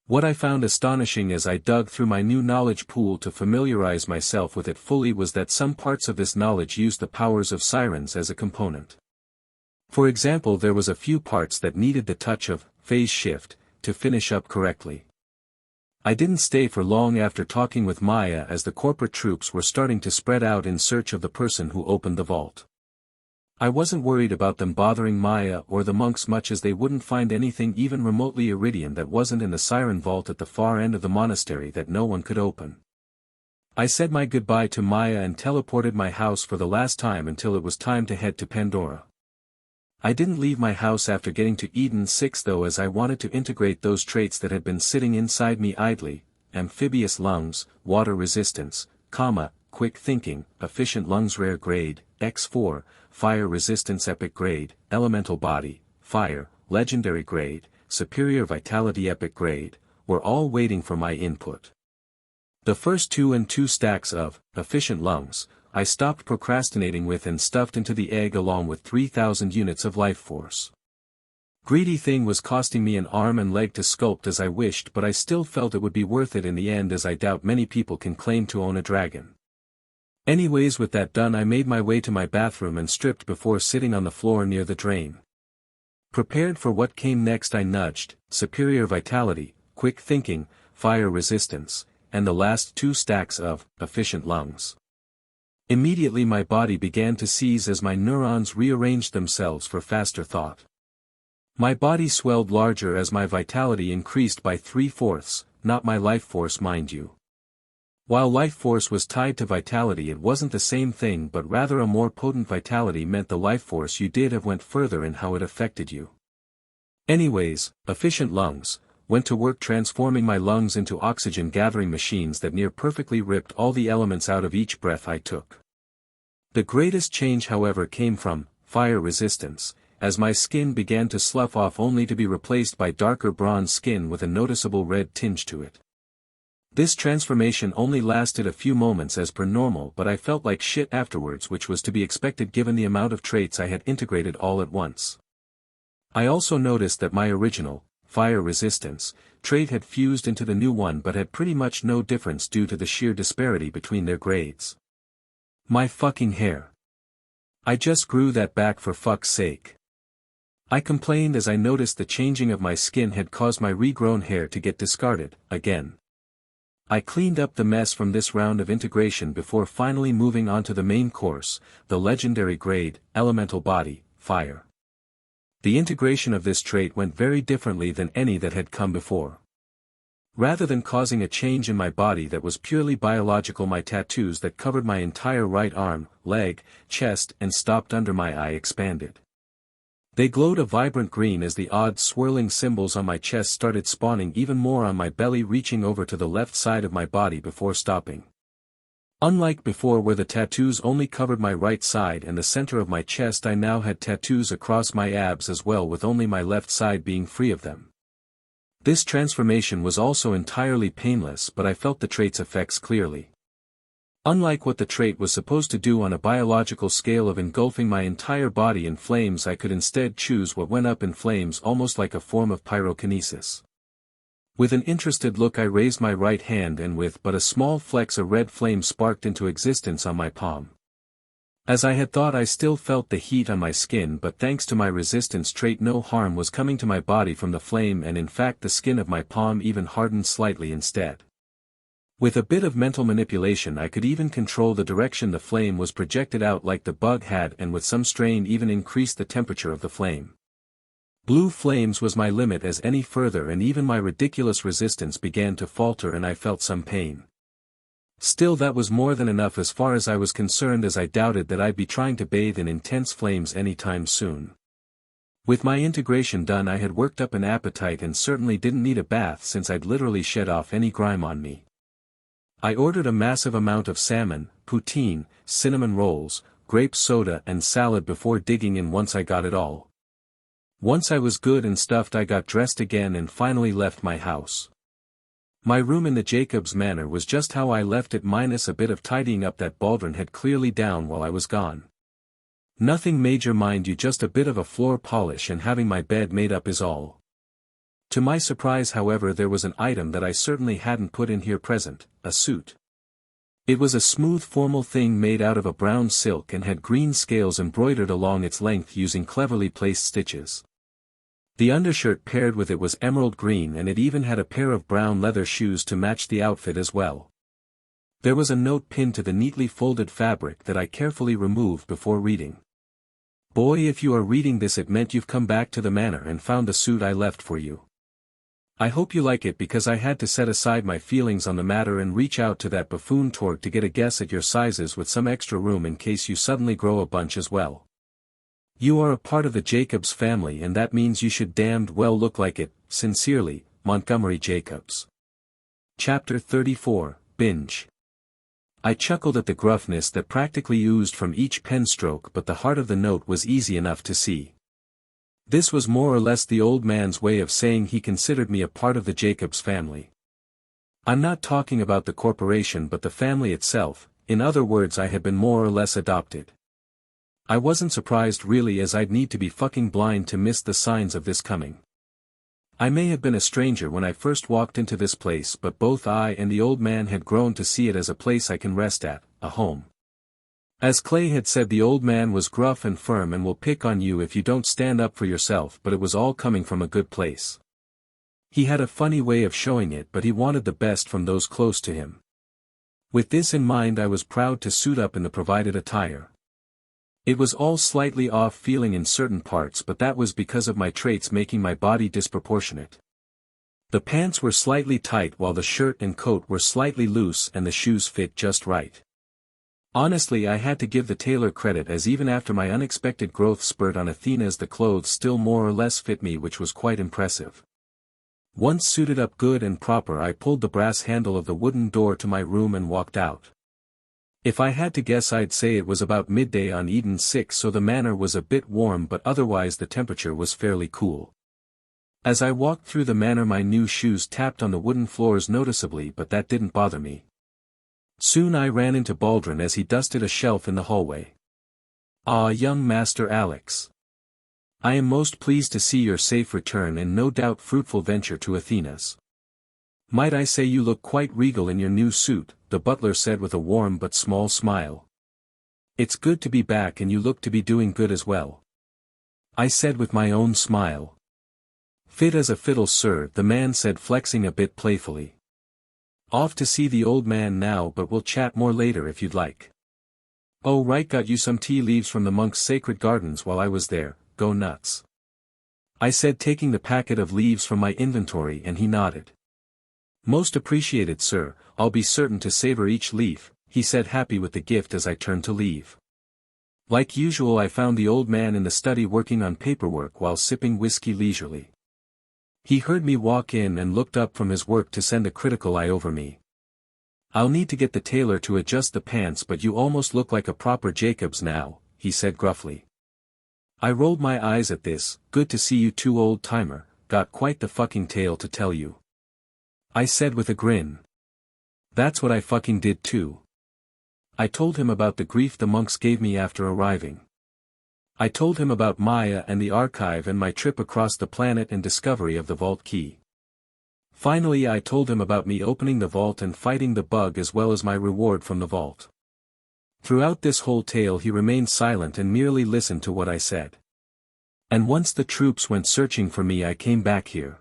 What I found astonishing as I dug through my new knowledge pool to familiarize myself with it fully was that some parts of this knowledge used the powers of sirens as a component. For example, there was a few parts that needed the touch of phase shift to finish up correctly. I didn't stay for long after talking with Maya, as the corporate troops were starting to spread out in search of the person who opened the vault. I wasn't worried about them bothering Maya or the monks much, as they wouldn't find anything even remotely Iridian that wasn't in the Siren vault at the far end of the monastery that no one could open. I said my goodbye to Maya and teleported my house for the last time until it was time to head to Pandora. I didn't leave my house after getting to Eden 6 though, as I wanted to integrate those traits that had been sitting inside me idly: amphibious lungs, water resistance, quick thinking, efficient lungs rare grade, X4, fire resistance epic grade, elemental body, fire, legendary grade, superior vitality epic grade, were all waiting for my input. The first 2 and 2 stacks of efficient lungs, I stopped procrastinating with and stuffed into the egg along with 3,000 units of life force. Greedy thing was costing me an arm and leg to sculpt as I wished, but I still felt it would be worth it in the end, as I doubt many people can claim to own a dragon. Anyways, with that done, I made my way to my bathroom and stripped before sitting on the floor near the drain. Prepared for what came next, I nudged superior vitality, quick thinking, fire resistance, and the last 2 stacks of efficient lungs. Immediately my body began to seize as my neurons rearranged themselves for faster thought. My body swelled larger as my vitality increased by 3/4, not my life force, mind you. While life force was tied to vitality, it wasn't the same thing, but rather a more potent vitality meant the life force you did have went further in how it affected you. Anyways, efficient lungs, went to work transforming my lungs into oxygen-gathering machines that near perfectly ripped all the elements out of each breath I took. The greatest change, however, came from fire resistance, as my skin began to slough off only to be replaced by darker bronze skin with a noticeable red tinge to it. This transformation only lasted a few moments as per normal, but I felt like shit afterwards, which was to be expected given the amount of traits I had integrated all at once. I also noticed that my original fire resistance trait had fused into the new one, but had pretty much no difference due to the sheer disparity between their grades. My fucking hair. I just grew that back for fuck's sake. I complained as I noticed the changing of my skin had caused my regrown hair to get discarded, again. I cleaned up the mess from this round of integration before finally moving on to the main course, the legendary grade, elemental body, fire. The integration of this trait went very differently than any that had come before. Rather than causing a change in my body that was purely biological, my tattoos that covered my entire right arm, leg, chest and stopped under my eye expanded. They glowed a vibrant green as the odd swirling symbols on my chest started spawning even more on my belly, reaching over to the left side of my body before stopping. Unlike before, where the tattoos only covered my right side and the center of my chest, I now had tattoos across my abs as well, with only my left side being free of them. This transformation was also entirely painless, but I felt the trait's effects clearly. Unlike what the trait was supposed to do on a biological scale of engulfing my entire body in flames, I could instead choose what went up in flames, almost like a form of pyrokinesis. With an interested look I raised my right hand, and with but a small flex a red flame sparked into existence on my palm. As I had thought, I still felt the heat on my skin, but thanks to my resistance trait no harm was coming to my body from the flame, and in fact the skin of my palm even hardened slightly instead. With a bit of mental manipulation I could even control the direction the flame was projected out like the bug had, and with some strain even increased the temperature of the flame. Blue flames was my limit as any further, and even my ridiculous resistance began to falter and I felt some pain. Still, that was more than enough as far as I was concerned, as I doubted that I'd be trying to bathe in intense flames anytime soon. With my integration done I had worked up an appetite and certainly didn't need a bath since I'd literally shed off any grime on me. I ordered a massive amount of salmon, poutine, cinnamon rolls, grape soda and salad before digging in once I got it all. Once I was good and stuffed I got dressed again and finally left my house. My room in the Jacobs Manor was just how I left it, minus a bit of tidying up that Baldwin had clearly done while I was gone. Nothing major, mind you, just a bit of a floor polish and having my bed made up is all. To my surprise, however, there was an item that I certainly hadn't put in here present, a suit. It was a smooth formal thing made out of a brown silk and had green scales embroidered along its length using cleverly placed stitches. The undershirt paired with it was emerald green, and it even had a pair of brown leather shoes to match the outfit as well. There was a note pinned to the neatly folded fabric that I carefully removed before reading. Boy, if you are reading this, it meant you've come back to the manor and found the suit I left for you. I hope you like it, because I had to set aside my feelings on the matter and reach out to that buffoon Torg to get a guess at your sizes with some extra room in case you suddenly grow a bunch as well. You are a part of the Jacobs family, and that means you should damned well look like it. Sincerely, Montgomery Jacobs. Chapter 34, Binge. I chuckled at the gruffness that practically oozed from each pen stroke, but the heart of the note was easy enough to see. This was more or less the old man's way of saying he considered me a part of the Jacobs family. I'm not talking about the corporation but the family itself, in other words I had been more or less adopted. I wasn't surprised really as I'd need to be fucking blind to miss the signs of this coming. I may have been a stranger when I first walked into this place but both I and the old man had grown to see it as a place I can rest at, a home. As Clay had said, the old man was gruff and firm and will pick on you if you don't stand up for yourself, but it was all coming from a good place. He had a funny way of showing it, but he wanted the best from those close to him. With this in mind I was proud to suit up in the provided attire. It was all slightly off-feeling in certain parts but that was because of my traits making my body disproportionate. The pants were slightly tight while the shirt and coat were slightly loose and the shoes fit just right. Honestly I had to give the tailor credit as even after my unexpected growth spurt on Athena's the clothes still more or less fit me, which was quite impressive. Once suited up good and proper I pulled the brass handle of the wooden door to my room and walked out. If I had to guess I'd say it was about midday on Eden 6, so the manor was a bit warm but otherwise the temperature was fairly cool. As I walked through the manor my new shoes tapped on the wooden floors noticeably, but that didn't bother me. Soon I ran into Baldwin as he dusted a shelf in the hallway. "Ah, young Master Alex. I am most pleased to see your safe return and no doubt fruitful venture to Athena's. Might I say you look quite regal in your new suit," the butler said with a warm but small smile. "It's good to be back and you look to be doing good as well," I said with my own smile. "Fit as a fiddle, sir," the man said, flexing a bit playfully. "Off to see the old man now, but we'll chat more later if you'd like." "Oh right, got you some tea leaves from the monk's sacred gardens while I was there, go nuts," I said, taking the packet of leaves from my inventory, and he nodded. "Most appreciated, sir, I'll be certain to savor each leaf," he said, happy with the gift as I turned to leave. Like usual I found the old man in the study working on paperwork while sipping whiskey leisurely. He heard me walk in and looked up from his work to send a critical eye over me. "I'll need to get the tailor to adjust the pants, but you almost look like a proper Jacobs now," he said gruffly. I rolled my eyes at this. "Good to see you too, old timer, got quite the fucking tale to tell you," I said with a grin. "That's what I fucking did too." I told him about the grief the monks gave me after arriving. I told him about Maya and the archive and my trip across the planet and discovery of the vault key. Finally I told him about me opening the vault and fighting the bug as well as my reward from the vault. Throughout this whole tale he remained silent and merely listened to what I said. "And once the troops went searching for me I came back here,"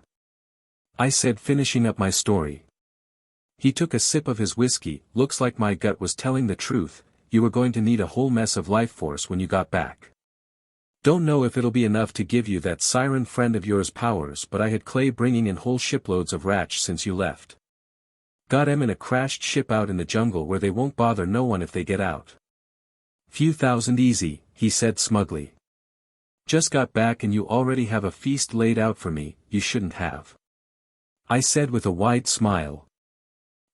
I said, finishing up my story. He took a sip of his whiskey. "Looks like my gut was telling the truth, you were going to need a whole mess of life force when you got back. Don't know if it'll be enough to give you that Siren friend of yours powers, but I had Clay bringing in whole shiploads of ratch since you left. Got 'em in a crashed ship out in the jungle where they won't bother no one if they get out. Few thousand easy," he said smugly. "Just got back and you already have a feast laid out for me, you shouldn't have," I said with a wide smile.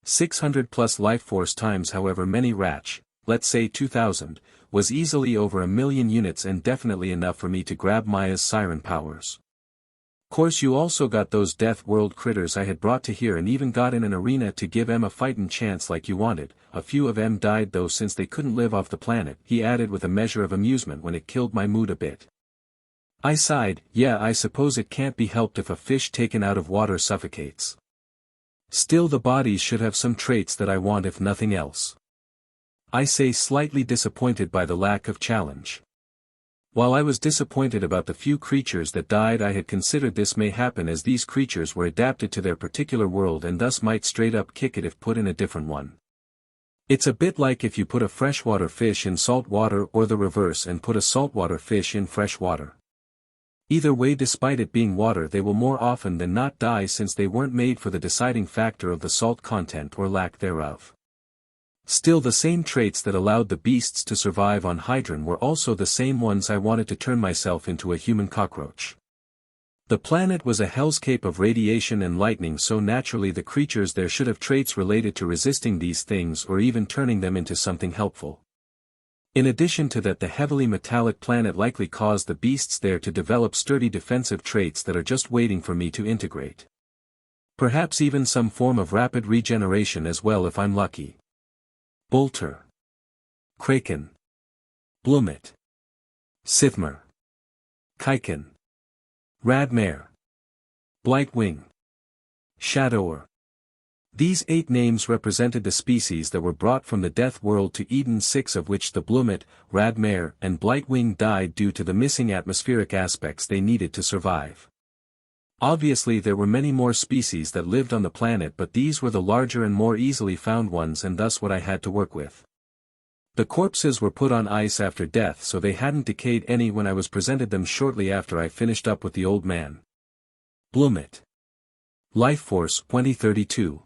600 plus life force times however many ratch, let's say 2,000, was easily over 1,000,000 units and definitely enough for me to grab Maya's siren powers. Course you also got those death world critters I had brought to here and even got in an arena to give 'em a fightin' chance like you wanted. A few of 'em died though since they couldn't live off the planet," he added with a measure of amusement when it killed my mood a bit. I sighed. "Yeah, I suppose it can't be helped if a fish taken out of water suffocates. Still the bodies should have some traits that I want if nothing else," I say, slightly disappointed by the lack of challenge. While I was disappointed about the few creatures that died, I had considered this may happen as these creatures were adapted to their particular world and thus might straight up kick it if put in a different one. It's a bit like if you put a freshwater fish in salt water or the reverse and put a saltwater fish in fresh water. Either way, despite it being water, they will more often than not die since they weren't made for the deciding factor of the salt content or lack thereof. Still, the same traits that allowed the beasts to survive on Hydron were also the same ones I wanted to turn myself into a human cockroach. The planet was a hellscape of radiation and lightning, so naturally the creatures there should have traits related to resisting these things or even turning them into something helpful. In addition to that, the heavily metallic planet likely caused the beasts there to develop sturdy defensive traits that are just waiting for me to integrate. Perhaps even some form of rapid regeneration as well if I'm lucky. Bolter. Kraken. Blummet. Sithmar. Kyken. Radmare. Blightwing. Shadower. These 8 names represented the species that were brought from the Death World to Eden, 6 of which the Blummet, Radmare, and Blightwing died due to the missing atmospheric aspects they needed to survive. Obviously there were many more species that lived on the planet, but these were the larger and more easily found ones, and thus what I had to work with. The corpses were put on ice after death, so they hadn't decayed any when I was presented them shortly after I finished up with the old man. Blummet. Lifeforce 2032.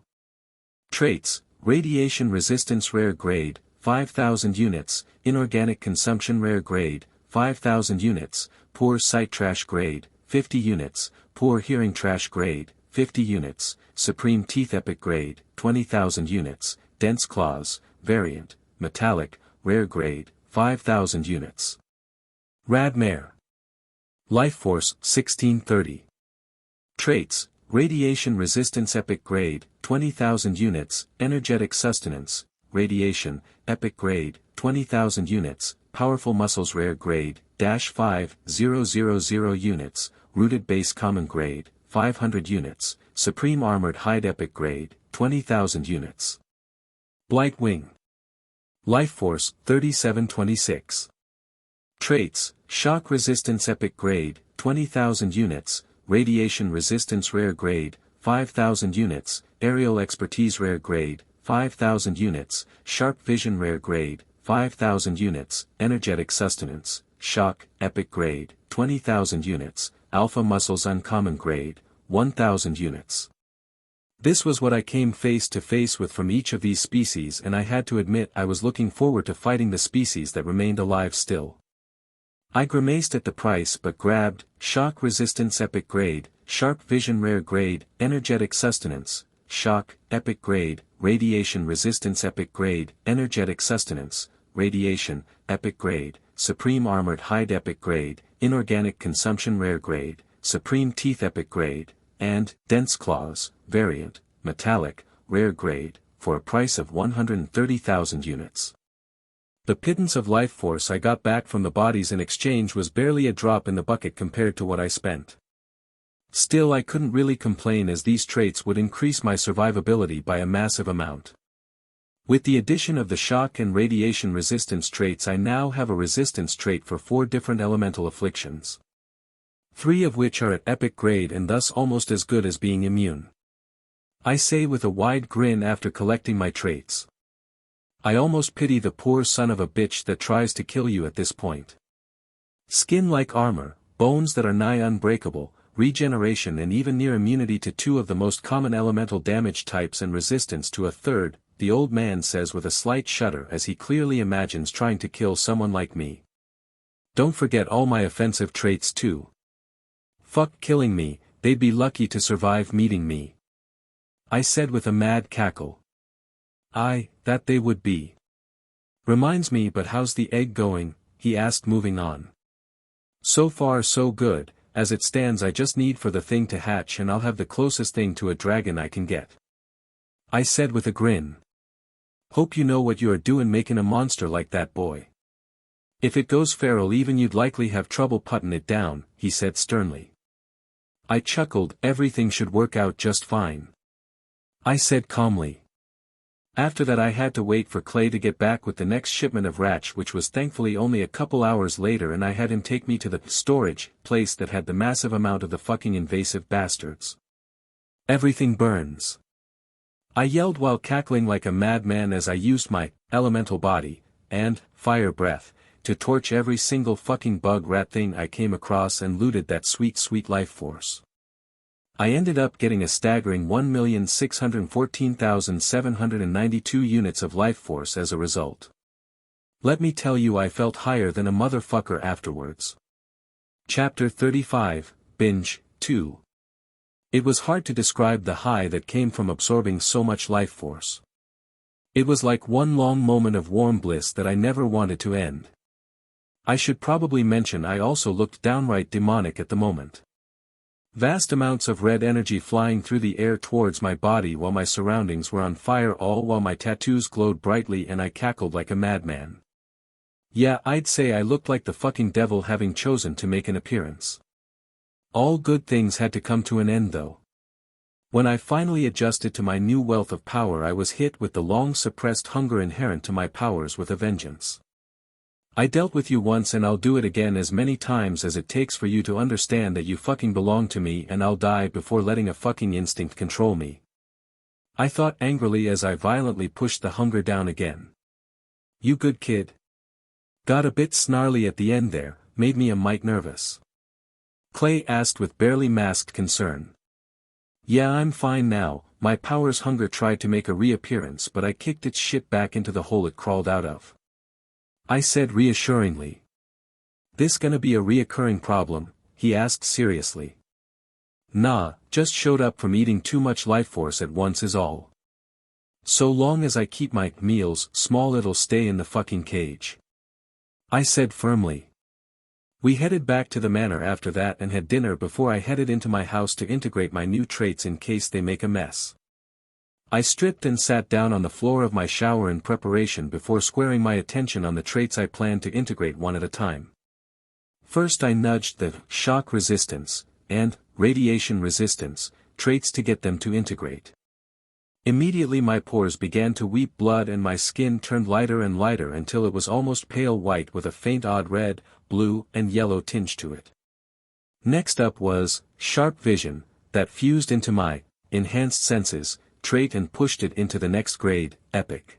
Traits: Radiation Resistance Rare Grade, 5,000 units, Inorganic Consumption Rare Grade, 5,000 units, Poor Sight Trash Grade, 50 units, Poor Hearing Trash Grade, 50 units, Supreme Teeth Epic Grade, 20,000 units, Dense Claws, Variant, Metallic, Rare Grade, 5,000 units. Radmare. Lifeforce 1630. Traits: Radiation Resistance Epic Grade, 20,000 units, Energetic Sustenance, Radiation, Epic Grade, 20,000 units, Powerful Muscles Rare Grade, -5000 units, Rooted Base Common Grade, 500 units, Supreme Armored Hide Epic Grade, 20,000 units. Blightwing. Lifeforce 3726. Traits: Shock Resistance Epic Grade, 20,000 units, Radiation Resistance Rare Grade, 5,000 units, Aerial Expertise Rare Grade, 5,000 units, Sharp Vision Rare Grade, 5,000 units, Energetic Sustenance, Shock, Epic Grade, 20,000 units, Alpha Muscles Uncommon Grade, 1,000 units. This was what I came face to face with from each of these species, and I had to admit I was looking forward to fighting the species that remained alive still. I grimaced at the price but grabbed Shock Resistance Epic Grade, Sharp Vision Rare Grade, Energetic Sustenance, Shock, Epic Grade, Radiation Resistance Epic Grade, Energetic Sustenance, Radiation, Epic Grade, Supreme Armored Hide Epic Grade, Inorganic Consumption Rare Grade, Supreme Teeth Epic Grade, and Dense Claws, Variant, Metallic, Rare Grade, for a price of 130,000 units. The pittance of life force I got back from the bodies in exchange was barely a drop in the bucket compared to what I spent. Still, I couldn't really complain, as these traits would increase my survivability by a massive amount. With the addition of the shock and radiation resistance traits, I now have a resistance trait for 4 different elemental afflictions. 3 of which are at epic grade and thus almost as good as being immune. I say with a wide grin after collecting my traits. I almost pity the poor son of a bitch that tries to kill you at this point. Skin like armor, bones that are nigh unbreakable, regeneration and even near immunity to 2 of the most common elemental damage types and resistance to a 3rd, the old man says with a slight shudder as he clearly imagines trying to kill someone like me. Don't forget all my offensive traits too. Fuck killing me, they'd be lucky to survive meeting me. I said with a mad cackle. Aye, that they would be. Reminds me, but how's the egg going? He asked, moving on. So far so good, as it stands I just need for the thing to hatch and I'll have the closest thing to a dragon I can get. I said with a grin. Hope you know what you are doing making a monster like that, boy. If it goes feral even you'd likely have trouble putting it down, he said sternly. I chuckled. Everything should work out just fine. I said calmly. After that I had to wait for Clay to get back with the next shipment of Ratch, which was thankfully only a couple hours later, and I had him take me to the storage place that had the massive amount of the fucking invasive bastards. Everything burns. I yelled while cackling like a madman as I used my elemental body and fire breath to torch every single fucking bug rat thing I came across and looted that sweet life force. I ended up getting a staggering 1,614,792 units of life force as a result. Let me tell you, I felt higher than a motherfucker afterwards. Chapter 35, Binge, 2. It was hard to describe the high that came from absorbing so much life force. It was like one long moment of warm bliss that I never wanted to end. I should probably mention I also looked downright demonic at the moment. Vast amounts of red energy flying through the air towards my body while my surroundings were on fire, all while my tattoos glowed brightly and I cackled like a madman. Yeah, I'd say I looked like the fucking devil having chosen to make an appearance. All good things had to come to an end though. When I finally adjusted to my new wealth of power, I was hit with the long-suppressed hunger inherent to my powers with a vengeance. I dealt with you once and I'll do it again as many times as it takes for you to understand that you fucking belong to me, and I'll die before letting a fucking instinct control me. I thought angrily as I violently pushed the hunger down again. You good kid? Got a bit snarly at the end there, made me a mite nervous. Clay asked with barely masked concern. Yeah, I'm fine now. My power's hunger tried to make a reappearance, but I kicked its shit back into the hole it crawled out of. I said reassuringly. This gonna be a reoccurring problem? He asked seriously. Nah, just showed up from eating too much life force at once is all. So long as I keep my meals small, it'll stay in the fucking cage. I said firmly. We headed back to the manor after that and had dinner before I headed into my house to integrate my new traits in case they make a mess. I stripped and sat down on the floor of my shower in preparation before squaring my attention on the traits I planned to integrate one at a time. First I nudged the shock resistance and radiation resistance traits to get them to integrate. Immediately my pores began to weep blood and my skin turned lighter and lighter until it was almost pale white with a faint odd red, blue, and yellow tinge to it. Next up was sharp vision, that fused into my enhanced senses trait and pushed it into the next grade, epic.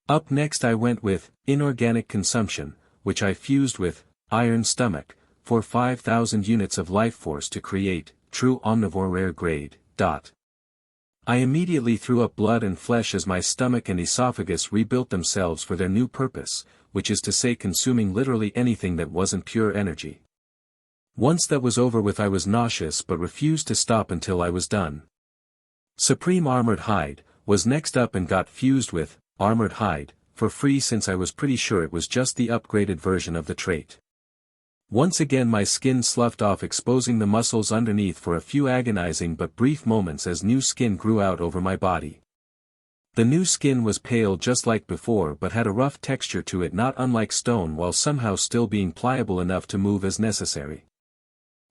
Up next I went with inorganic consumption, which I fused with iron stomach, for 5,000 units of life force to create true omnivore rare grade. I immediately threw up blood and flesh as my stomach and esophagus rebuilt themselves for their new purpose, which is to say consuming literally anything that wasn't pure energy. Once that was over with, I was nauseous but refused to stop until I was done. Supreme Armored Hide was next up and got fused with Armored Hide for free, since I was pretty sure it was just the upgraded version of the trait. Once again my skin sloughed off, exposing the muscles underneath for a few agonizing but brief moments as new skin grew out over my body. The new skin was pale just like before but had a rough texture to it, not unlike stone, while somehow still being pliable enough to move as necessary.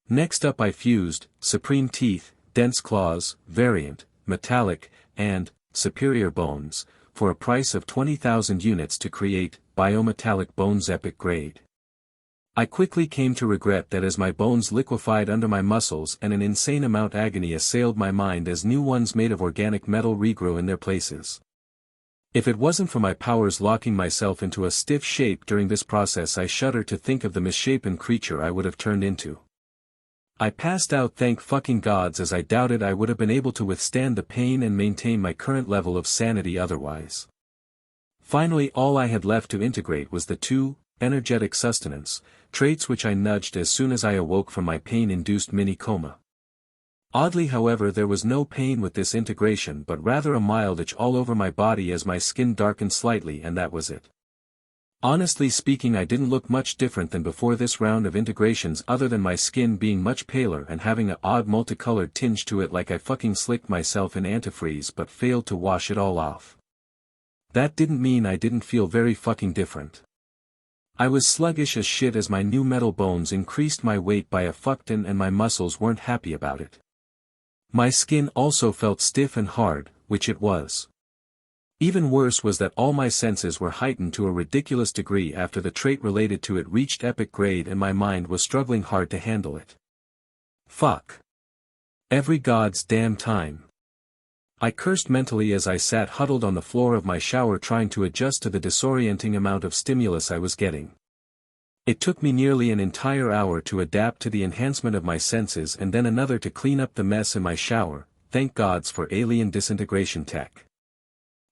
Next up I fused Supreme Teeth, Dense Claws, Variant, Metallic, and Superior Bones, for a price of 20,000 units to create Biometallic Bones epic grade. I quickly came to regret that as my bones liquefied under my muscles and an insane amount agony assailed my mind as new ones made of organic metal regrew in their places. If it wasn't for my powers locking myself into a stiff shape during this process, I shudder to think of the misshapen creature I would have turned into. I passed out, thank fucking gods, as I doubted I would have been able to withstand the pain and maintain my current level of sanity otherwise. Finally all I had left to integrate was the two energetic sustenance traits, which I nudged as soon as I awoke from my pain-induced mini-coma. Oddly however, there was no pain with this integration but rather a mild itch all over my body as my skin darkened slightly, and that was it. Honestly speaking, I didn't look much different than before this round of integrations, other than my skin being much paler and having an odd multicolored tinge to it, like I fucking slicked myself in antifreeze but failed to wash it all off. That didn't mean I didn't feel very fucking different. I was sluggish as shit as my new metal bones increased my weight by a fuck ton and my muscles weren't happy about it. My skin also felt stiff and hard, which it was. Even worse was that all my senses were heightened to a ridiculous degree after the trait related to it reached epic grade, and my mind was struggling hard to handle it. Fuck. Every god's damn time. I cursed mentally as I sat huddled on the floor of my shower trying to adjust to the disorienting amount of stimulus I was getting. It took me nearly an entire hour to adapt to the enhancement of my senses and then another to clean up the mess in my shower, thank gods for alien disintegration tech.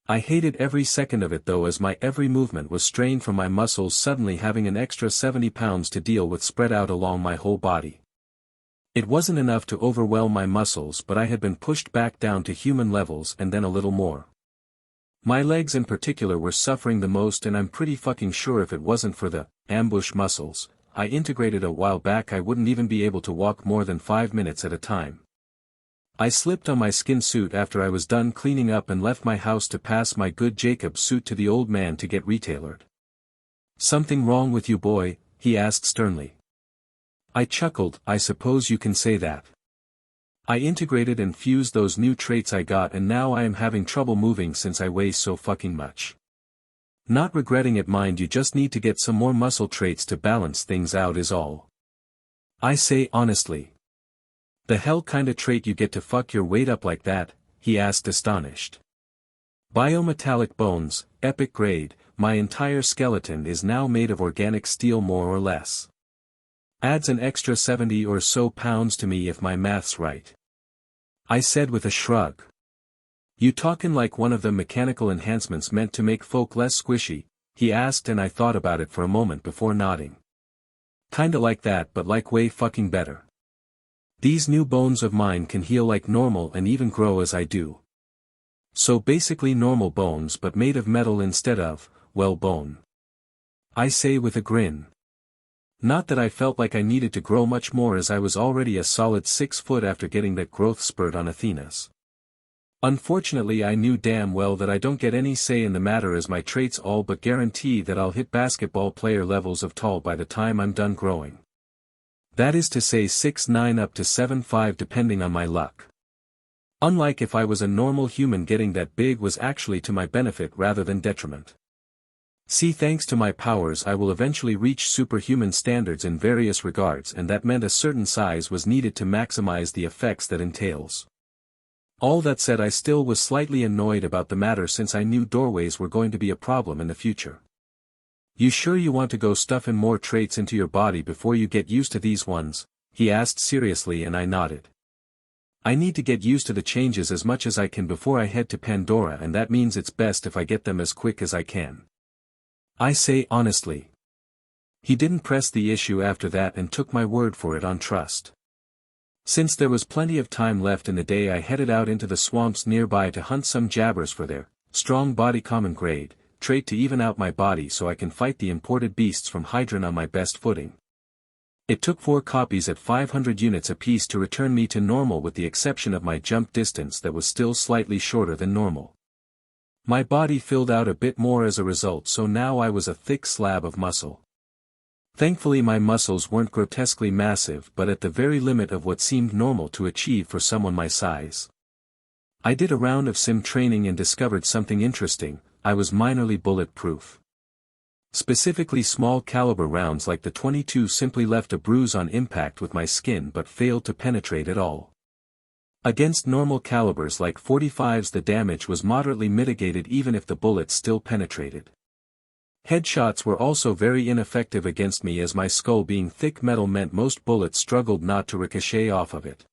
I hated every second of it though, as my every movement was strained from my muscles suddenly having an extra 70 pounds to deal with spread out along my whole body. It wasn't enough to overwhelm my muscles, but I had been pushed back down to human levels and then a little more. My legs in particular were suffering the most, and I'm pretty fucking sure if it wasn't for the ambush muscles, I integrated a while back I wouldn't even be able to walk more than 5 minutes at a time. I slipped on my skin suit after I was done cleaning up and left my house to pass my good Jacob suit to the old man to get retailored. "Something wrong with you, boy?" he asked sternly. I chuckled. "I suppose you can say that. I integrated and fused those new traits I got and now I am having trouble moving since I weigh so fucking much. Not regretting it, mind you, just need to get some more muscle traits to balance things out is all. I say honestly. The hell kinda trait you get to fuck your weight up like that?" he asked astonished. "Biometallic bones, epic grade, my entire skeleton is now made of organic steel more or less. Adds an extra 70 or so pounds to me if my math's right," I said with a shrug. "You talkin' like one of the mechanical enhancements meant to make folk less squishy?" he asked, and I thought about it for a moment before nodding. "Kinda like that, but like way fucking better. These new bones of mine can heal like normal and even grow as I do. So basically normal bones but made of metal instead of, well, bone," I say with a grin. Not that I felt like I needed to grow much more, as I was already a solid 6 foot after getting that growth spurt on Athena's. Unfortunately, I knew damn well that I don't get any say in the matter, as my traits all but guarantee that I'll hit basketball player levels of tall by the time I'm done growing. That is to say 6'9" up to 7'5" depending on my luck. Unlike if I was a normal human, getting that big was actually to my benefit rather than detriment. See, thanks to my powers I will eventually reach superhuman standards in various regards, and that meant a certain size was needed to maximize the effects that entails. All that said, I still was slightly annoyed about the matter since I knew doorways were going to be a problem in the future. "You sure you want to go stuffing more traits into your body before you get used to these ones?" he asked seriously, and I nodded. "I need to get used to the changes as much as I can before I head to Pandora, and that means it's best if I get them as quick as I can," I say honestly. He didn't press the issue after that and took my word for it on trust. Since there was plenty of time left in the day, I headed out into the swamps nearby to hunt some jabbers for their strong body common grade trait to even out my body so I can fight the imported beasts from Hydron on my best footing. It took 4 copies at 500 units apiece to return me to normal, with the exception of my jump distance that was still slightly shorter than normal. My body filled out a bit more as a result, so now I was a thick slab of muscle. Thankfully my muscles weren't grotesquely massive, but at the very limit of what seemed normal to achieve for someone my size. I did a round of sim training and discovered something interesting: I was minorly bulletproof. Specifically, small caliber rounds like the 22 simply left a bruise on impact with my skin but failed to penetrate at all. Against normal calibers like 45s the damage was moderately mitigated even if the bullets still penetrated. Headshots were also very ineffective against me, as my skull being thick metal meant most bullets struggled not to ricochet off of it.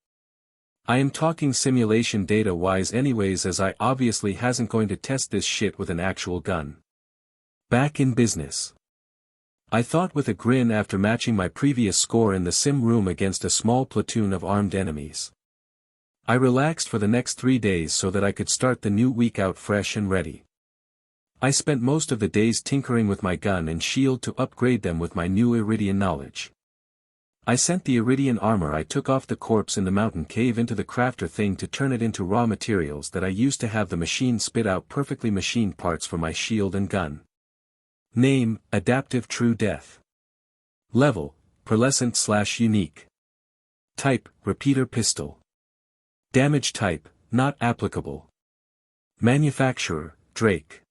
I am talking simulation data wise anyways, as I obviously hasn't going to test this shit with an actual gun. Back in business, I thought with a grin after matching my previous score in the sim room against a small platoon of armed enemies. I relaxed for the next 3 days so that I could start the new week out fresh and ready. I spent most of the days tinkering with my gun and shield to upgrade them with my new Iridian knowledge. I sent the Iridian armor I took off the corpse in the mountain cave into the crafter thing to turn it into raw materials that I used to have the machine spit out perfectly machined parts for my shield and gun. Name: Adaptive True Death. Level: Pearlescent/Unique. Type: Repeater Pistol. Damage type: Not applicable. Manufacturer: Drake.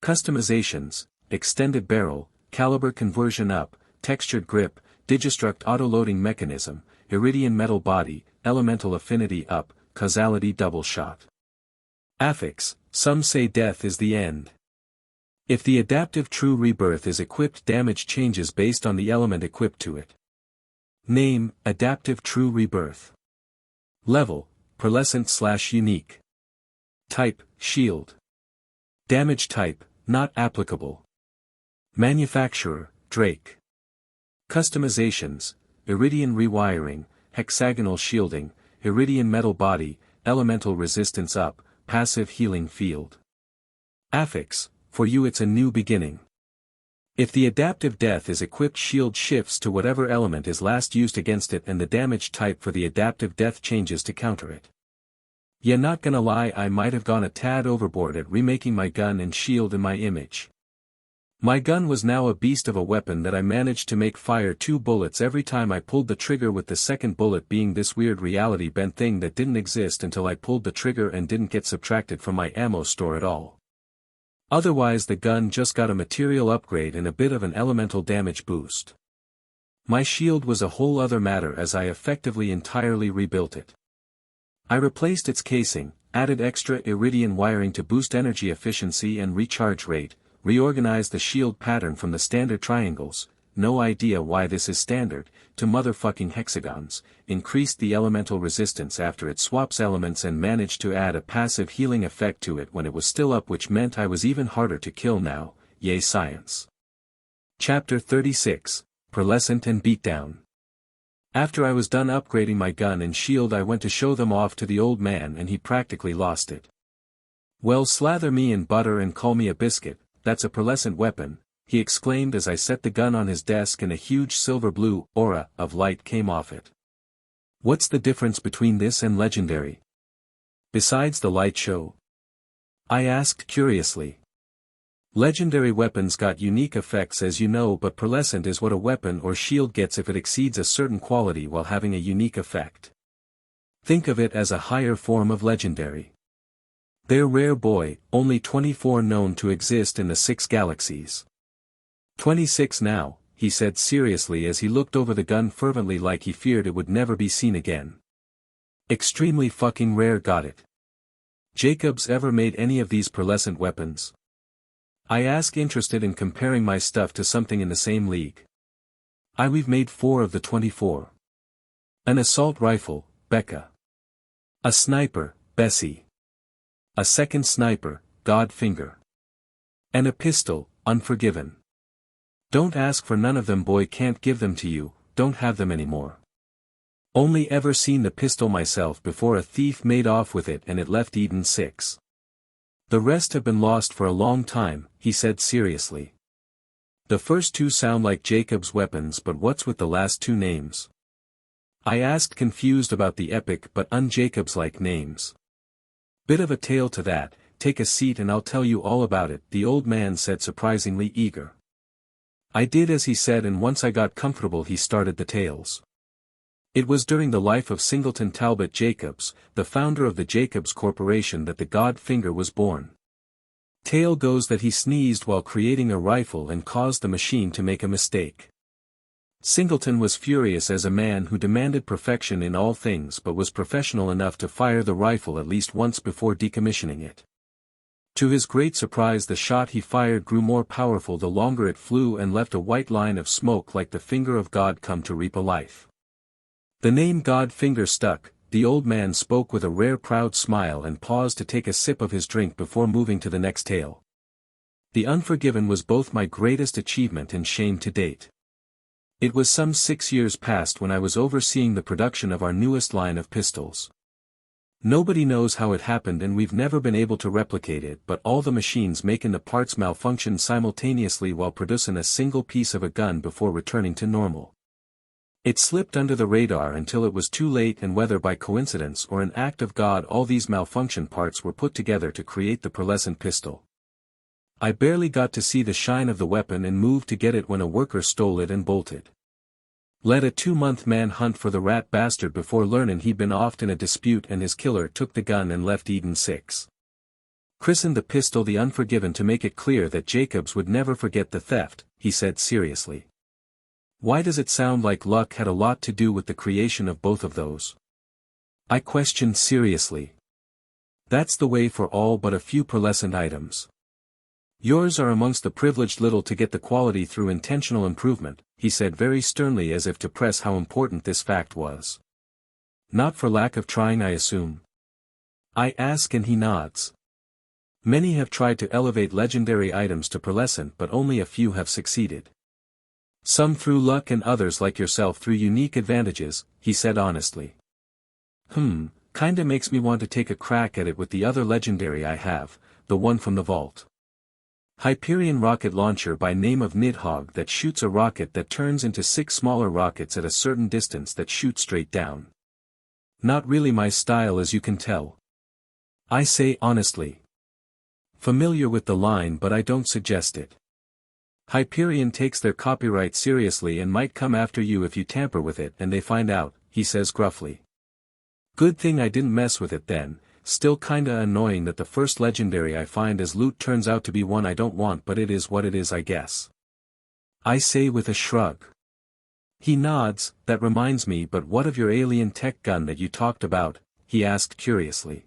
Customizations: Extended barrel, caliber conversion up, textured grip, Digistruct auto-loading mechanism, Iridian metal body, elemental affinity up, causality double shot. Affix: Some say death is the end. If the adaptive true rebirth is equipped, damage changes based on the element equipped to it. Name: Adaptive True Rebirth. Level: Pearlescent/Unique. Type: Shield. Damage type: Not applicable. Manufacturer: Drake. Customizations: Iridian rewiring, hexagonal shielding, Iridian metal body, elemental resistance up, passive healing field. Affix: For you it's a new beginning. If the adaptive death is equipped, shield shifts to whatever element is last used against it and the damage type for the adaptive death changes to counter it. Yeah, not gonna lie, I might have gone a tad overboard at remaking my gun and shield in my image. My gun was now a beast of a weapon that I managed to make fire 2 bullets every time I pulled the trigger, with the second bullet being this weird reality bent thing that didn't exist until I pulled the trigger and didn't get subtracted from my ammo store at all. Otherwise the gun just got a material upgrade and a bit of an elemental damage boost. My shield was a whole other matter, as I effectively entirely rebuilt it. I replaced its casing, added extra iridium wiring to boost energy efficiency and recharge rate, reorganized the shield pattern from the standard triangles, no idea why this is standard, to motherfucking hexagons, increased the elemental resistance after it swaps elements, and managed to add a passive healing effect to it when it was still up, which meant I was even harder to kill now. Yay science. Chapter 36, Pearlescent and Beatdown. After I was done upgrading my gun and shield, I went to show them off to the old man, and he practically lost it. "Well, slather me in butter and call me a biscuit, that's a pearlescent weapon," he exclaimed as I set the gun on his desk and a huge silver-blue aura of light came off it. "What's the difference between this and legendary? Besides the light show?" I asked curiously. "Legendary weapons got unique effects, as you know, but pearlescent is what a weapon or shield gets if it exceeds a certain quality while having a unique effect. Think of it as a higher form of legendary. They're rare, boy, only 24 known to exist in the 6 galaxies. 26 now," he said seriously as he looked over the gun fervently, like he feared it would never be seen again. "Extremely fucking rare, got it. Jacobs ever made any of these pearlescent weapons?" I asked, interested in comparing my stuff to something in the same league. "We've made 4 of the 24. An assault rifle, Becca. A sniper, Bessie. A second sniper, Godfinger. And a pistol, Unforgiven. Don't ask for none of them, boy, can't give them to you, don't have them anymore. Only ever seen the pistol myself before a thief made off with it and it left Eden 6. The rest have been lost for a long time," he said seriously. "The first 2 sound like Jacob's weapons, but what's with the last 2 names?" I asked, confused about the epic but un-Jacobs-like names. "Bit of a tale to that, take a seat and I'll tell you all about it," the old man said, surprisingly eager. I did as he said, and once I got comfortable he started the tales. It was during the life of Singleton Talbot Jacobs, the founder of the Jacobs Corporation, that the Godfinger was born. Tale goes that he sneezed while creating a rifle and caused the machine to make a mistake. Singleton was furious as a man who demanded perfection in all things, but was professional enough to fire the rifle at least once before decommissioning it. To his great surprise, the shot he fired grew more powerful the longer it flew and left a white line of smoke like the finger of God come to reap a life. The name Godfinger stuck. The old man spoke with a rare proud smile and paused to take a sip of his drink before moving to the next tale. "The Unforgiven was both my greatest achievement and shame to date. It was some 6 years past when I was overseeing the production of our newest line of pistols. Nobody knows how it happened and we've never been able to replicate it, but all the machines making the parts malfunctioned simultaneously while producing a single piece of a gun before returning to normal. It slipped under the radar until it was too late, and whether by coincidence or an act of God, all these malfunction parts were put together to create the pearlescent pistol. I barely got to see the shine of the weapon and moved to get it when a worker stole it and bolted. Led a 2-month manhunt for the rat bastard before learning he'd been offed in a dispute, and his killer took the gun and left Eden 6. Christened the pistol the Unforgiven to make it clear that Jacobs would never forget the theft," he said seriously. "Why does it sound like luck had a lot to do with the creation of both of those?" I questioned seriously. "That's the way for all but a few pearlescent items. Yours are amongst the privileged little to get the quality through intentional improvement," he said very sternly, as if to press how important this fact was. "Not for lack of trying, I assume?" I ask, and he nods. "Many have tried to elevate legendary items to pearlescent, but only a few have succeeded. Some through luck and others like yourself through unique advantages," he said honestly. Kinda makes me want to take a crack at it with the other legendary I have, the one from the vault." Hyperion rocket launcher by name of Nidhogg that shoots a rocket that turns into 6 smaller rockets at a certain distance that shoot straight down. Not really my style as you can tell. I say honestly. Familiar with the line but I don't suggest it. Hyperion takes their copyright seriously and might come after you if you tamper with it and they find out, he says gruffly. Good thing I didn't mess with it then. Still kinda annoying that the first legendary I find as loot turns out to be one I don't want, but it is what it is I guess. I say with a shrug. He nods. That reminds me, but what of your alien tech gun that you talked about? He asked curiously.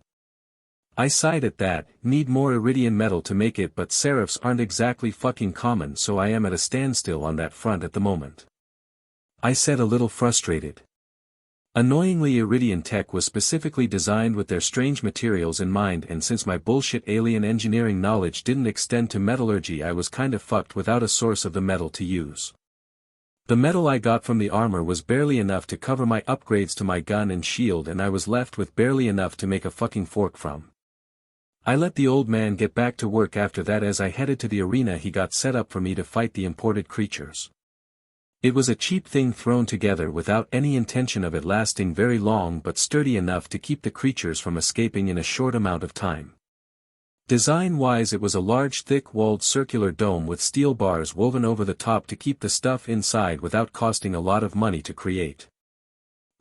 I sighed at that. Need more iridium metal to make it, but seraphs aren't exactly fucking common, so I am at a standstill on that front at the moment. I said, a little frustrated. Annoyingly, Iridian tech was specifically designed with their strange materials in mind, and since my bullshit alien engineering knowledge didn't extend to metallurgy, I was kinda fucked without a source of the metal to use. The metal I got from the armor was barely enough to cover my upgrades to my gun and shield, and I was left with barely enough to make a fucking fork from. I let the old man get back to work after that as I headed to the arena he got set up for me to fight the imported creatures. It was a cheap thing thrown together without any intention of it lasting very long, but sturdy enough to keep the creatures from escaping in a short amount of time. Design-wise, it was a large thick-walled circular dome with steel bars woven over the top to keep the stuff inside without costing a lot of money to create.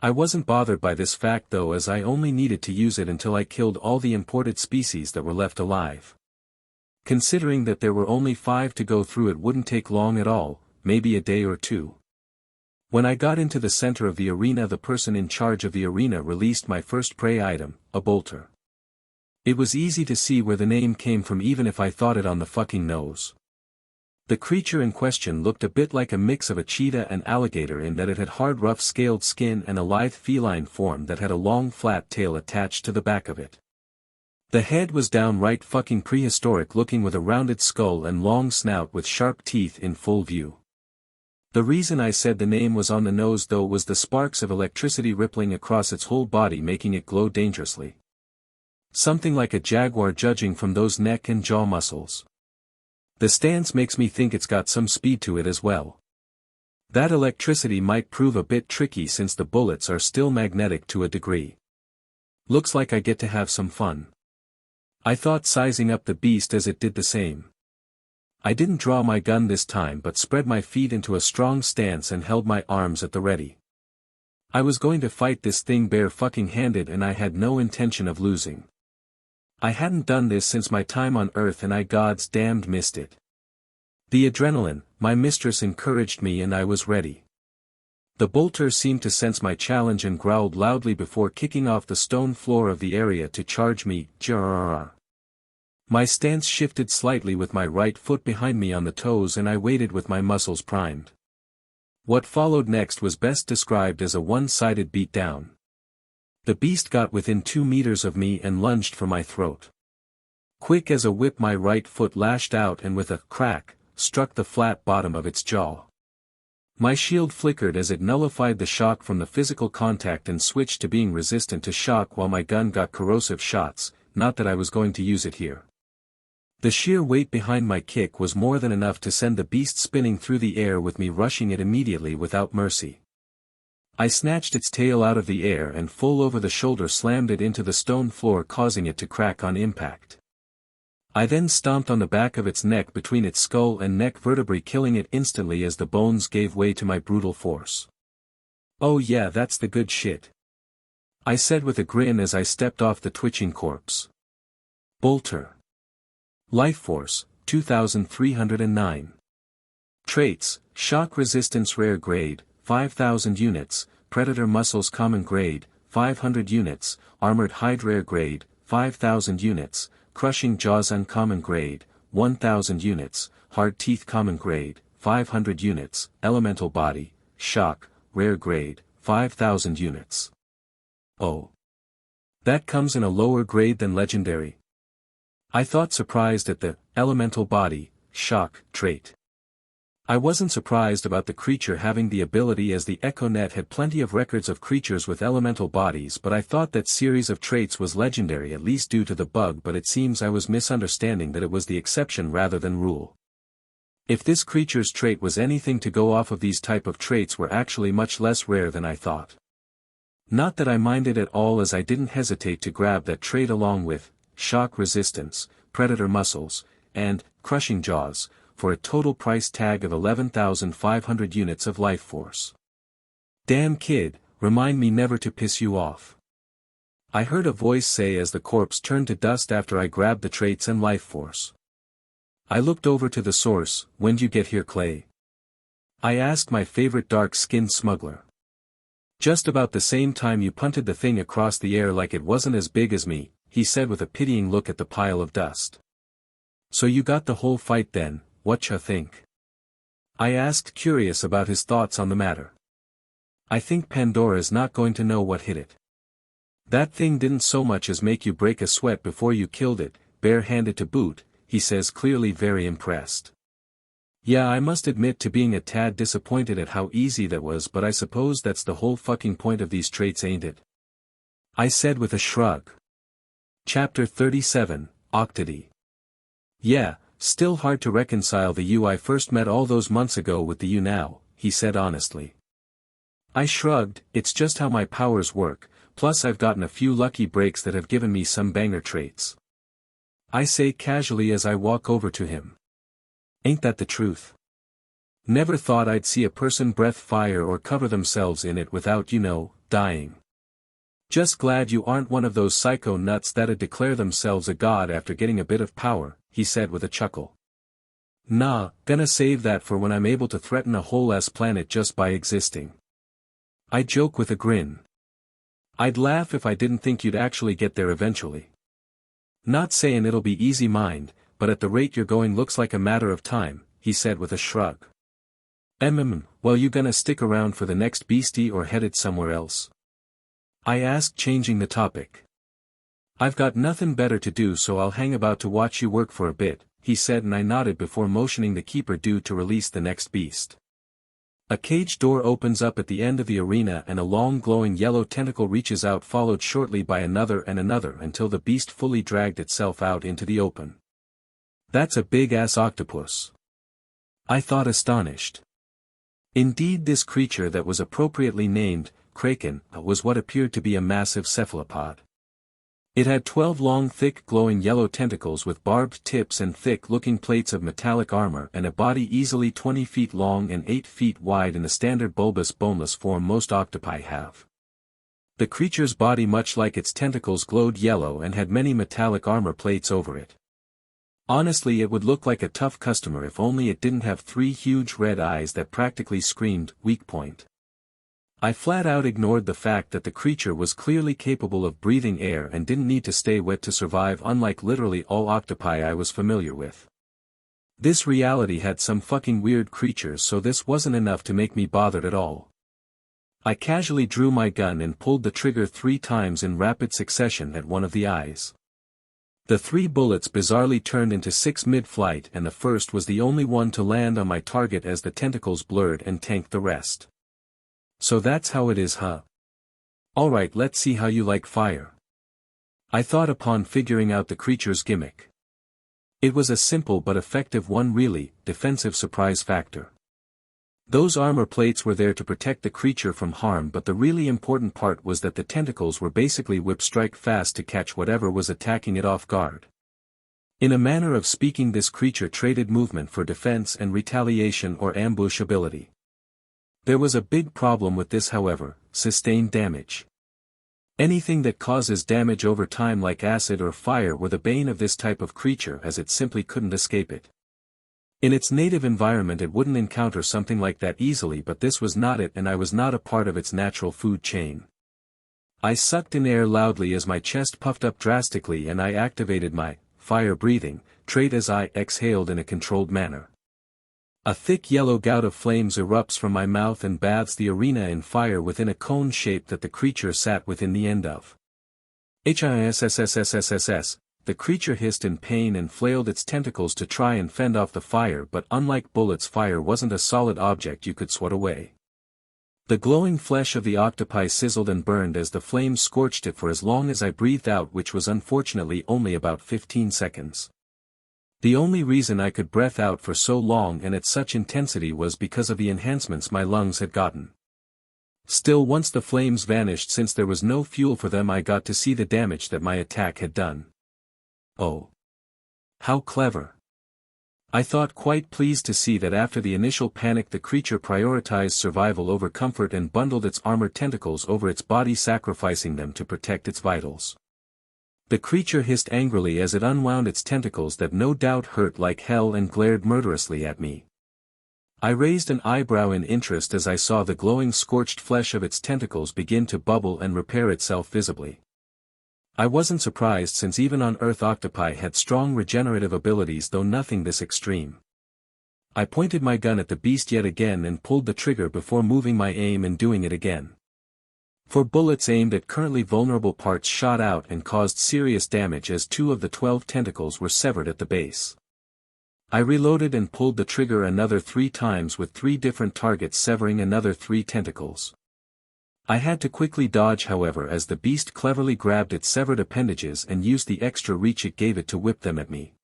I wasn't bothered by this fact though, as I only needed to use it until I killed all the imported species that were left alive. Considering that there were only 5 to go through, it wouldn't take long at all. Maybe a day or two. When I got into the center of the arena, the person in charge of the arena released my first prey item, a bolter. It was easy to see where the name came from even if I thought it on the fucking nose. The creature in question looked a bit like a mix of a cheetah and alligator in that it had hard rough scaled skin and a lithe feline form that had a long flat tail attached to the back of it. The head was downright fucking prehistoric looking, with a rounded skull and long snout with sharp teeth in full view. The reason I said the name was on the nose though was the sparks of electricity rippling across its whole body, making it glow dangerously. Something like a jaguar judging from those neck and jaw muscles. The stance makes me think it's got some speed to it as well. That electricity might prove a bit tricky since the bullets are still magnetic to a degree. Looks like I get to have some fun. I thought, sizing up the beast as it did the same. I didn't draw my gun this time but spread my feet into a strong stance and held my arms at the ready. I was going to fight this thing bare fucking handed and I had no intention of losing. I hadn't done this since my time on Earth and I gods damned missed it. The adrenaline, my mistress encouraged me and I was ready. The bolter seemed to sense my challenge and growled loudly before kicking off the stone floor of the area to charge me. Jarrrr. My stance shifted slightly with my right foot behind me on the toes and I waited with my muscles primed. What followed next was best described as a one-sided beatdown. The beast got within 2 meters of me and lunged for my throat. Quick as a whip, my right foot lashed out and with a crack, struck the flat bottom of its jaw. My shield flickered as it nullified the shock from the physical contact and switched to being resistant to shock while my gun got corrosive shots, not that I was going to use it here. The sheer weight behind my kick was more than enough to send the beast spinning through the air with me rushing it immediately without mercy. I snatched its tail out of the air and full over the shoulder slammed it into the stone floor, causing it to crack on impact. I then stomped on the back of its neck between its skull and neck vertebrae, killing it instantly as the bones gave way to my brutal force. Oh yeah, that's the good shit, I said with a grin as I stepped off the twitching corpse. Bolter. Life Force, 2309. Traits: Shock Resistance Rare Grade, 5000 units, Predator Muscles Common Grade, 500 units, Armored Hide Rare Grade, 5000 units, Crushing Jaws Uncommon Grade, 1000 units, Hard Teeth Common Grade, 500 units, Elemental Body, Shock, Rare Grade, 5000 units. Oh. That comes in a lower grade than Legendary. I thought, surprised at the Elemental Body, Shock trait. I wasn't surprised about the creature having the ability, as the EchoNet had plenty of records of creatures with elemental bodies, but I thought that series of traits was legendary, at least due to the bug, but it seems I was misunderstanding that it was the exception rather than rule. If this creature's trait was anything to go off of, these type of traits were actually much less rare than I thought. Not that I minded at all, as I didn't hesitate to grab that trait along with shock resistance, predator muscles, and crushing jaws, for a total price tag of 11,500 units of life force. Damn kid, remind me never to piss you off. I heard a voice say as the corpse turned to dust after I grabbed the traits and life force. I looked over to the source. When'd you get here, Clay? I asked my favorite dark-skinned smuggler. Just about the same time you punted the thing across the air like it wasn't as big as me, he said with a pitying look at the pile of dust. So you got the whole fight then, whatcha think? I asked, curious about his thoughts on the matter. I think Pandora's not going to know what hit it. That thing didn't so much as make you break a sweat before you killed it, bare-handed to boot, he says, clearly very impressed. Yeah, I must admit to being a tad disappointed at how easy that was, but I suppose that's the whole fucking point of these traits, ain't it? I said with a shrug. Chapter 37, Octody. Yeah, still hard to reconcile the you I first met all those months ago with the you now, he said honestly. I shrugged. It's just how my powers work, plus I've gotten a few lucky breaks that have given me some banger traits. I say casually as I walk over to him. Ain't that the truth? Never thought I'd see a person breathe fire or cover themselves in it without, dying. Just glad you aren't one of those psycho nuts that'd declare themselves a god after getting a bit of power, he said with a chuckle. Nah, gonna save that for when I'm able to threaten a whole ass planet just by existing. I joke with a grin. I'd laugh if I didn't think you'd actually get there eventually. Not saying it'll be easy, mind, but at the rate you're going looks like a matter of time, he said with a shrug. Well, you gonna stick around for the next beastie or headed somewhere else? I asked, changing the topic. I've got nothing better to do, so I'll hang about to watch you work for a bit, he said, and I nodded before motioning the keeper due to release the next beast. A cage door opens up at the end of the arena and a long glowing yellow tentacle reaches out, followed shortly by another and another until the beast fully dragged itself out into the open. That's a big-ass octopus. I thought, astonished. Indeed, this creature that was appropriately named Kraken was what appeared to be a massive cephalopod. It had 12 long thick glowing yellow tentacles with barbed tips and thick-looking plates of metallic armor, and a body easily 20 feet long and 8 feet wide in the standard bulbous boneless form most octopi have. The creature's body, much like its tentacles, glowed yellow and had many metallic armor plates over it. Honestly, it would look like a tough customer if only it didn't have 3 huge red eyes that practically screamed, weak point. I flat out ignored the fact that the creature was clearly capable of breathing air and didn't need to stay wet to survive, unlike literally all octopi I was familiar with. This reality had some fucking weird creatures, so this wasn't enough to make me bothered at all. I casually drew my gun and pulled the trigger 3 times in rapid succession at one of the eyes. The 3 bullets bizarrely turned into 6 mid-flight, and the first was the only one to land on my target as the tentacles blurred and tanked the rest. So that's how it is, huh? Alright, let's see how you like fire. I thought upon figuring out the creature's gimmick. It was a simple but effective one, really, defensive surprise factor. Those armor plates were there to protect the creature from harm, but the really important part was that the tentacles were basically whip strike fast to catch whatever was attacking it off guard. In a manner of speaking, this creature traded movement for defense and retaliation or ambush ability. There was a big problem with this, however: sustained damage. Anything that causes damage over time, like acid or fire, were the bane of this type of creature, as it simply couldn't escape it. In its native environment it wouldn't encounter something like that easily, but this was not it, and I was not a part of its natural food chain. I sucked in air loudly as my chest puffed up drastically, and I activated my fire breathing trait as I exhaled in a controlled manner. A thick yellow gout of flames erupts from my mouth and bathes the arena in fire within a cone shape that the creature sat within the end of. HISSSSSSS, the creature hissed in pain and flailed its tentacles to try and fend off the fire, but unlike bullets, fire wasn't a solid object you could swat away. The glowing flesh of the octopi sizzled and burned as the flames scorched it for as long as I breathed out, which was unfortunately only about 15 seconds. The only reason I could breathe out for so long and at such intensity was because of the enhancements my lungs had gotten. Still, once the flames vanished, since there was no fuel for them, I got to see the damage that my attack had done. Oh! How clever! I thought, quite pleased to see that after the initial panic the creature prioritized survival over comfort and bundled its armored tentacles over its body, sacrificing them to protect its vitals. The creature hissed angrily as it unwound its tentacles that no doubt hurt like hell and glared murderously at me. I raised an eyebrow in interest as I saw the glowing scorched flesh of its tentacles begin to bubble and repair itself visibly. I wasn't surprised, since even on Earth octopi had strong regenerative abilities, though nothing this extreme. I pointed my gun at the beast yet again and pulled the trigger before moving my aim and doing it again. 4 bullets aimed at currently vulnerable parts shot out and caused serious damage as 2 of the 12 tentacles were severed at the base. I reloaded and pulled the trigger another 3 times with 3 different targets severing another 3 tentacles. I had to quickly dodge, however, as the beast cleverly grabbed its severed appendages and used the extra reach it gave it to whip them at me.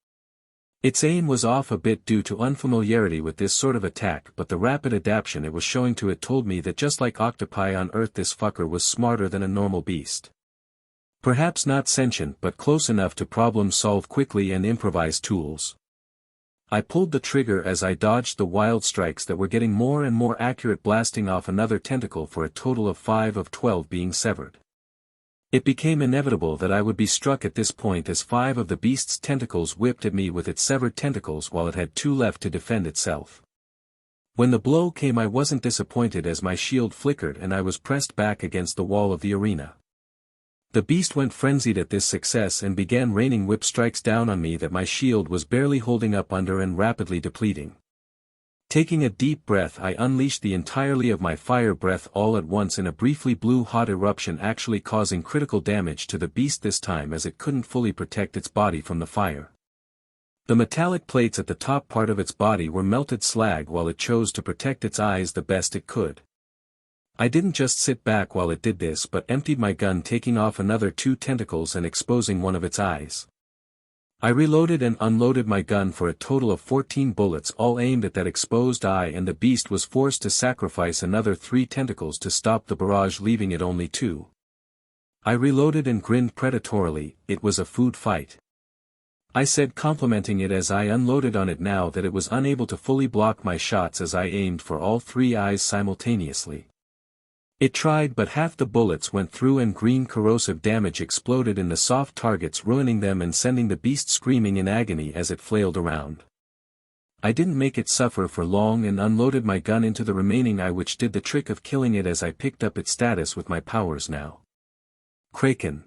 Its aim was off a bit due to unfamiliarity with this sort of attack, but the rapid adaptation it was showing to it told me that just like octopi on Earth, this fucker was smarter than a normal beast. Perhaps not sentient, but close enough to problem solve quickly and improvise tools. I pulled the trigger as I dodged the wild strikes that were getting more and more accurate, blasting off another tentacle for a total of 5 of 12 being severed. It became inevitable that I would be struck at this point, as 5 of the beast's tentacles whipped at me with its severed tentacles while it had 2 left to defend itself. When the blow came, I wasn't disappointed as my shield flickered and I was pressed back against the wall of the arena. The beast went frenzied at this success and began raining whip strikes down on me that my shield was barely holding up under and rapidly depleting. Taking a deep breath, I unleashed the entirety of my fire breath all at once in a briefly blue-hot eruption, actually causing critical damage to the beast this time, as it couldn't fully protect its body from the fire. The metallic plates at the top part of its body were melted slag while it chose to protect its eyes the best it could. I didn't just sit back while it did this, but emptied my gun, taking off another 2 tentacles and exposing one of its eyes. I reloaded and unloaded my gun for a total of 14 bullets, all aimed at that exposed eye, and the beast was forced to sacrifice another 3 tentacles to stop the barrage, leaving it only 2. I reloaded and grinned predatorily. It was a food fight, I said, complimenting it as I unloaded on it now that it was unable to fully block my shots as I aimed for all 3 eyes simultaneously. It tried, but half the bullets went through and green corrosive damage exploded in the soft targets, ruining them and sending the beast screaming in agony as it flailed around. I didn't make it suffer for long and unloaded my gun into the remaining eye, which did the trick of killing it as I picked up its status with my powers now. Kraken.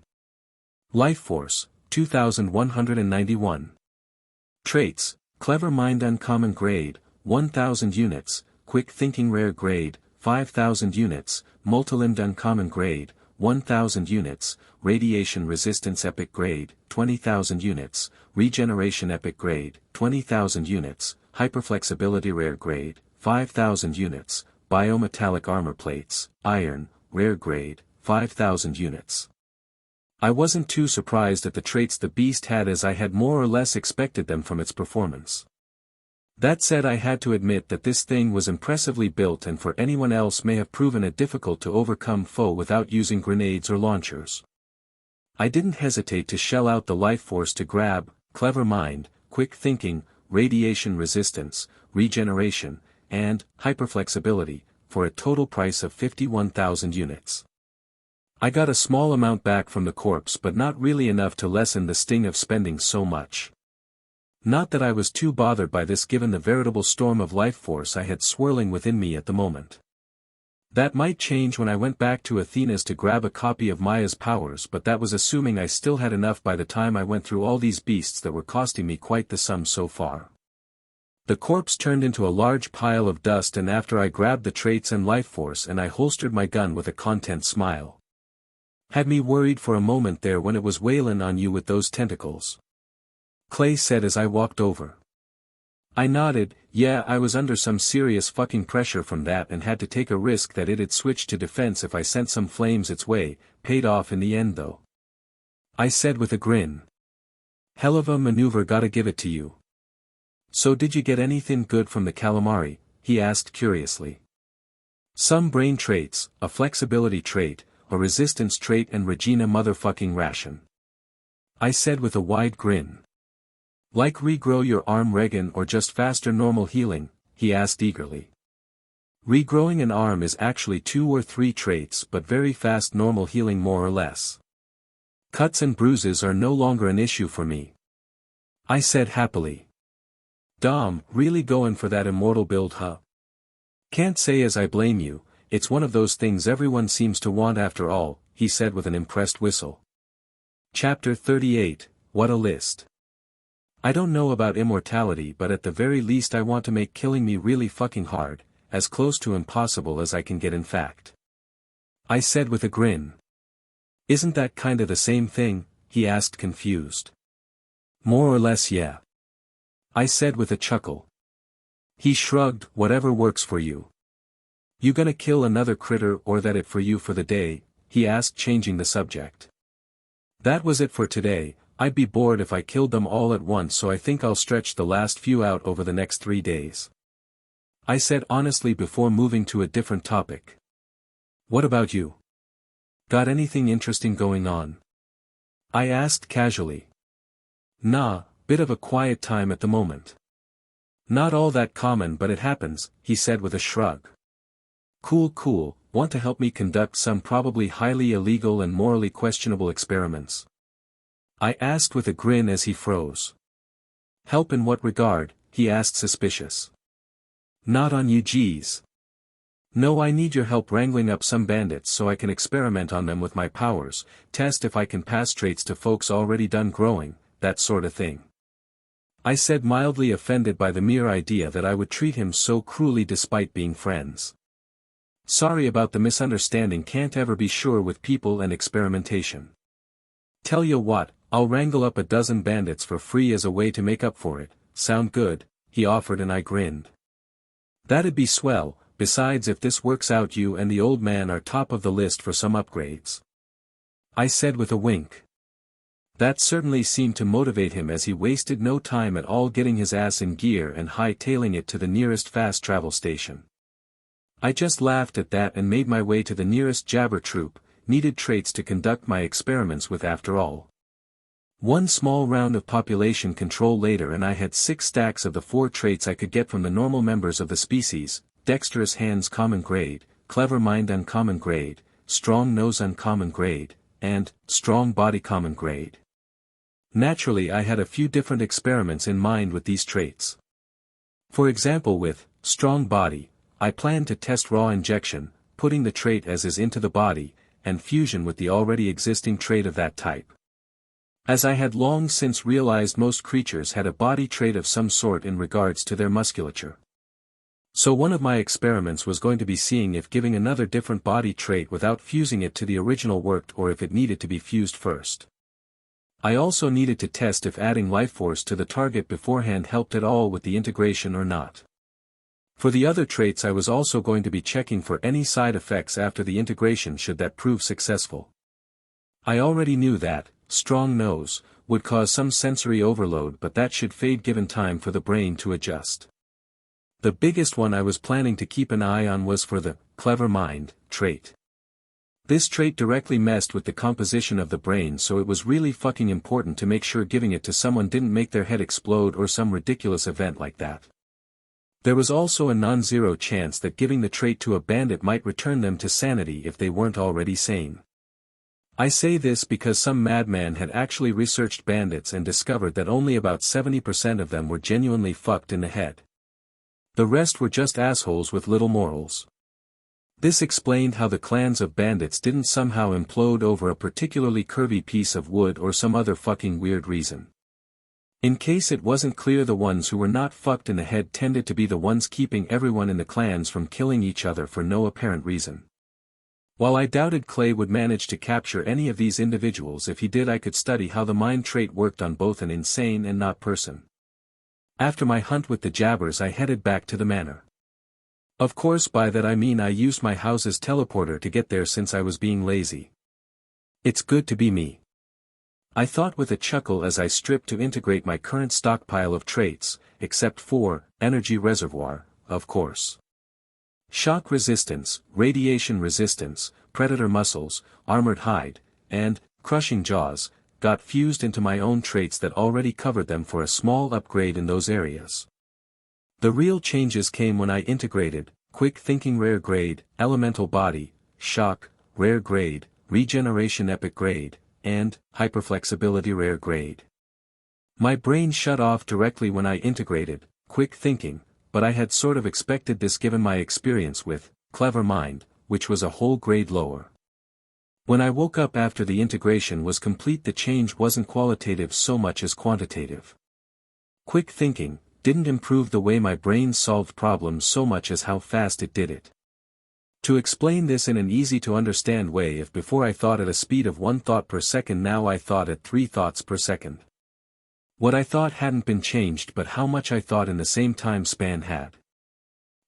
Life Force, 2191. Traits: Clever Mind Uncommon Grade, 1000 units, Quick Thinking Rare Grade, 5000 units, Multilimbed Uncommon Grade, 1000 units, Radiation Resistance Epic Grade, 20,000 units, Regeneration Epic Grade, 20,000 units, Hyperflexibility Rare Grade, 5,000 units, Biometallic Armor Plates, Iron, Rare Grade, 5,000 units. I wasn't too surprised at the traits the beast had, as I had more or less expected them from its performance. That said, I had to admit that this thing was impressively built, and for anyone else may have proven a difficult to overcome foe without using grenades or launchers. I didn't hesitate to shell out the life force to grab Clever Mind, Quick Thinking, Radiation Resistance, Regeneration, and Hyperflexibility, for a total price of 51,000 units. I got a small amount back from the corpse, but not really enough to lessen the sting of spending so much. Not that I was too bothered by this, given the veritable storm of life force I had swirling within me at the moment. That might change when I went back to Athena's to grab a copy of Maya's powers, but that was assuming I still had enough by the time I went through all these beasts that were costing me quite the sum so far. The corpse turned into a large pile of dust, and after I grabbed the traits and life force, and I holstered my gun with a content smile. Had me worried for a moment there when it was wailing on you with those tentacles. Clay said as I walked over. I nodded. Yeah, I was under some serious fucking pressure from that and had to take a risk that it'd switch to defense if I sent some flames its way. Paid off in the end though. I said with a grin. Hell of a maneuver, gotta give it to you. So did you get anything good from the calamari? He asked curiously. Some brain traits, a flexibility trait, a resistance trait and Regina motherfucking ration. I said with a wide grin. Like regrow your arm Regan or just faster normal healing? He asked eagerly. Regrowing an arm is actually 2 or 3 traits but very fast normal healing more or less. Cuts and bruises are no longer an issue for me. I said happily. Dom, really going for that immortal build huh? Can't say as I blame you, it's one of those things everyone seems to want after all, he said with an impressed whistle. Chapter 38, What a List. I don't know about immortality but at the very least I want to make killing me really fucking hard, as close to impossible as I can get in fact. I said with a grin. Isn't that kinda the same thing? He asked confused. More or less yeah. I said with a chuckle. He shrugged, whatever works for you. You gonna kill another critter or that it for you for the day? He asked changing the subject. That was it for today. I'd be bored if I killed them all at once so I think I'll stretch the last few out over the next 3 days. I said honestly before moving to a different topic. What about you? Got anything interesting going on? I asked casually. Nah, bit of a quiet time at the moment. Not all that common but it happens, he said with a shrug. Cool, want to help me conduct some probably highly illegal and morally questionable experiments? I asked with a grin as he froze. Help in what regard? He asked suspicious. Not on you geez. No, I need your help wrangling up some bandits so I can experiment on them with my powers, test if I can pass traits to folks already done growing, that sort of thing. I said mildly offended by the mere idea that I would treat him so cruelly despite being friends. Sorry about the misunderstanding, can't ever be sure with people and experimentation. Tell you what, I'll wrangle up a dozen bandits for free as a way to make up for it. Sound good? He offered and I grinned. That'd be swell, besides if this works out you and the old man are top of the list for some upgrades. I said with a wink. That certainly seemed to motivate him as he wasted no time at all getting his ass in gear and hightailing it to the nearest fast travel station. I just laughed at that and made my way to the nearest jabber troop, needed traits to conduct my experiments with after all. One small round of population control later and I had 6 stacks of the 4 traits I could get from the normal members of the species: dexterous hands common grade, clever mind uncommon grade, strong nose uncommon grade, and strong body common grade. Naturally I had a few different experiments in mind with these traits. For example with strong body, I planned to test raw injection, putting the trait as is into the body, and fusion with the already existing trait of that type. As I had long since realized most creatures had a body trait of some sort in regards to their musculature. So one of my experiments was going to be seeing if giving another different body trait without fusing it to the original worked or if it needed to be fused first. I also needed to test if adding life force to the target beforehand helped at all with the integration or not. For the other traits I was also going to be checking for any side effects after the integration should that prove successful. I already knew that strong nose would cause some sensory overload but that should fade given time for the brain to adjust. The biggest one I was planning to keep an eye on was for the clever mind trait. This trait directly messed with the composition of the brain, so it was really fucking important to make sure giving it to someone didn't make their head explode or some ridiculous event like that. There was also a non-zero chance that giving the trait to a bandit might return them to sanity if they weren't already sane. I say this because some madman had actually researched bandits and discovered that only about 70% of them were genuinely fucked in the head. The rest were just assholes with little morals. This explained how the clans of bandits didn't somehow implode over a particularly curvy piece of wood or some other fucking weird reason. In case it wasn't clear, the ones who were not fucked in the head tended to be the ones keeping everyone in the clans from killing each other for no apparent reason. While I doubted Clay would manage to capture any of these individuals, if he did I could study how the mind trait worked on both an insane and not person. After my hunt with the jabbers I headed back to the manor. Of course by that I mean I used my house's teleporter to get there since I was being lazy. It's good to be me, I thought with a chuckle as I stripped to integrate my current stockpile of traits, except for energy reservoir, of course. Shock resistance, radiation resistance, predator muscles, armored hide, and crushing jaws, got fused into my own traits that already covered them for a small upgrade in those areas. The real changes came when I integrated quick thinking rare grade, elemental body, shock, rare grade, regeneration epic grade, and hyperflexibility rare grade. My brain shut off directly when I integrated quick thinking, but I had sort of expected this given my experience with clever mind, which was a whole grade lower. When I woke up after the integration was complete, the change wasn't qualitative so much as quantitative. Quick thinking didn't improve the way my brain solved problems so much as how fast it did it. To explain this in an easy-to-understand way, if before I thought at a speed of 1 thought per second, now I thought at 3 thoughts per second. What I thought hadn't been changed, but how much I thought in the same time span had.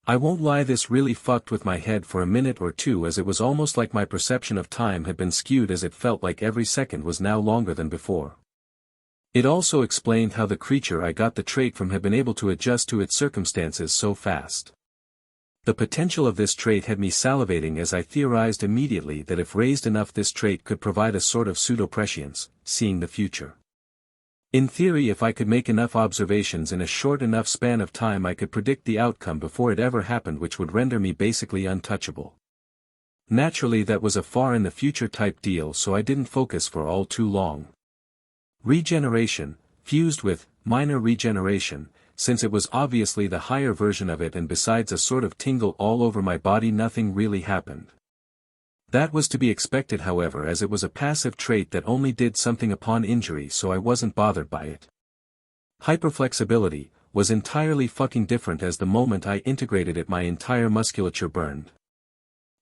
I won't lie, this really fucked with my head for a minute or two, as it was almost like my perception of time had been skewed, as it felt like every second was now longer than before. It also explained how the creature I got the trait from had been able to adjust to its circumstances so fast. The potential of this trait had me salivating, as I theorized immediately that if raised enough this trait could provide a sort of pseudo-prescience, seeing the future. In theory, if I could make enough observations in a short enough span of time, I could predict the outcome before it ever happened, which would render me basically untouchable. Naturally that was a far in the future type deal, so I didn't focus for all too long. Regeneration, fused with minor regeneration, since it was obviously the higher version of it, and besides a sort of tingle all over my body, nothing really happened. That was to be expected, however, as it was a passive trait that only did something upon injury, so I wasn't bothered by it. Hyperflexibility was entirely fucking different, as the moment I integrated it my entire musculature burned.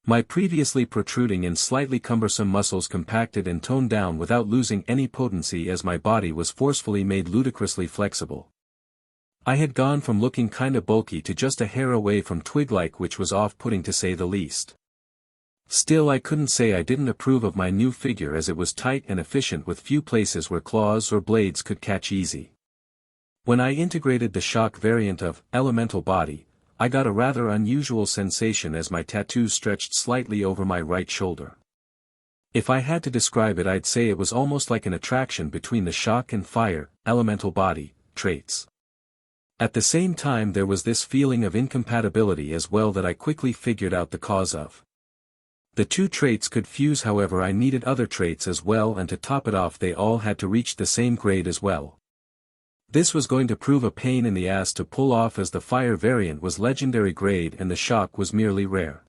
My previously protruding and slightly cumbersome muscles compacted and toned down without losing any potency, as my body was forcefully made ludicrously flexible. I had gone from looking kinda bulky to just a hair away from twig-like, which was off-putting to say the least. Still, I couldn't say I didn't approve of my new figure, as it was tight and efficient with few places where claws or blades could catch easy. When I integrated the shock variant of elemental body, I got a rather unusual sensation as my tattoo stretched slightly over my right shoulder. If I had to describe it, I'd say it was almost like an attraction between the shock and fire, elemental body, traits. At the same time there was this feeling of incompatibility as well that I quickly figured out the cause of. The two traits could fuse, however I needed other traits as well, and to top it off they all had to reach the same grade as well. This was going to prove a pain in the ass to pull off, as the fire variant was legendary grade and the shock was merely rare.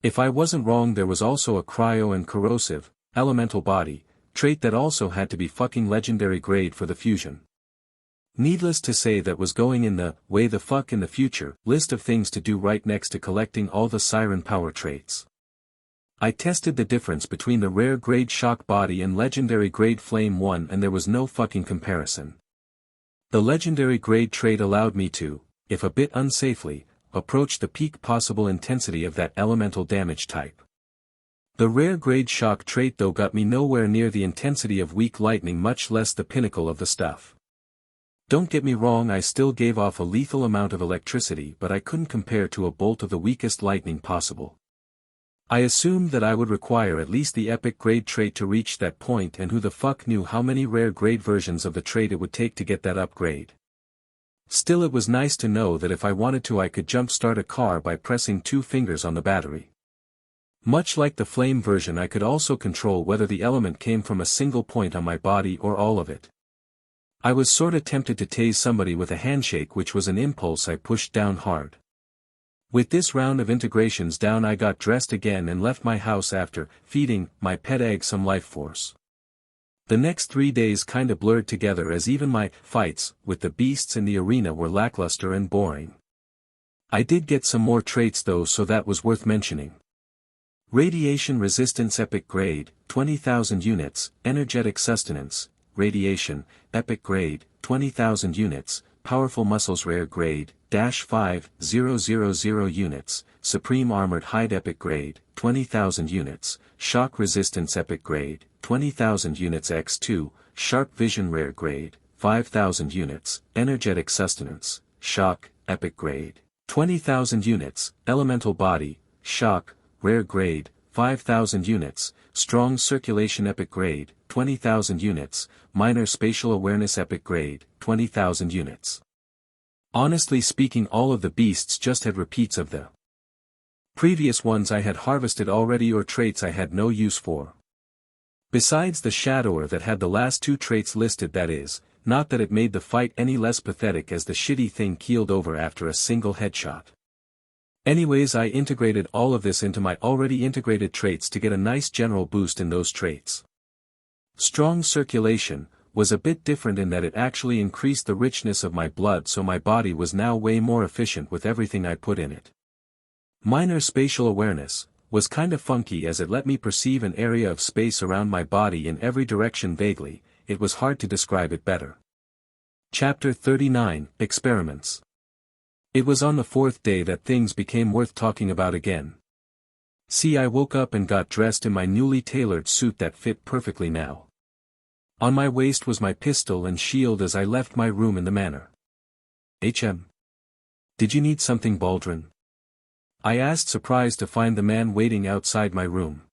If I wasn't wrong, there was also a cryo and corrosive, elemental body, trait that also had to be fucking legendary grade for the fusion. Needless to say, that was going in the way the fuck in the future list of things to do, right next to collecting all the Siren power traits. I tested the difference between the rare grade shock body and legendary grade flame one, and there was no fucking comparison. The legendary grade trait allowed me to, if a bit unsafely, approach the peak possible intensity of that elemental damage type. The rare grade shock trait though got me nowhere near the intensity of weak lightning, much less the pinnacle of the stuff. Don't get me wrong, I still gave off a lethal amount of electricity, but I couldn't compare to a bolt of the weakest lightning possible. I assumed that I would require at least the epic grade trait to reach that point, and who the fuck knew how many rare grade versions of the trait it would take to get that upgrade. Still, it was nice to know that if I wanted to I could jump-start a car by pressing 2 fingers on the battery. Much like the flame version, I could also control whether the element came from a single point on my body or all of it. I was sorta tempted to tase somebody with a handshake, which was an impulse I pushed down hard. With this round of integrations down, I got dressed again and left my house after feeding my pet egg some life force. The next 3 days kinda blurred together, as even my fights with the beasts in the arena were lackluster and boring. I did get some more traits though, so that was worth mentioning. Radiation resistance epic grade, 20,000 units, energetic sustenance, radiation, epic grade, 20,000 units, powerful muscles rare grade, -5000 units, supreme armored hide epic grade, 20,000 units, shock resistance epic grade, 20,000 units x2, sharp vision rare grade, 5,000 units, energetic sustenance, shock, epic grade, 20,000 units, elemental body, shock, rare grade, 5,000 units, strong circulation epic grade, 20,000 units, minor spatial awareness epic grade, 20,000 units. Honestly speaking, all of the beasts just had repeats of the previous ones I had harvested already or traits I had no use for. Besides the Shadower that had the last two traits listed, that is, not that it made the fight any less pathetic as the shitty thing keeled over after a single headshot. Anyways, I integrated all of this into my already integrated traits to get a nice general boost in those traits. Strong circulation was a bit different in that it actually increased the richness of my blood, so my body was now way more efficient with everything I put in it. Minor spatial awareness was kind of funky as it let me perceive an area of space around my body in every direction vaguely. It was hard to describe it better. Chapter 39, Experiments. It was on the fourth day that things became worth talking about again. See, I woke up and got dressed in my newly tailored suit that fit perfectly now. On my waist was my pistol and shield as I left my room in the manor. Did you need something, Baldrin? I asked, surprised to find the man waiting outside my room.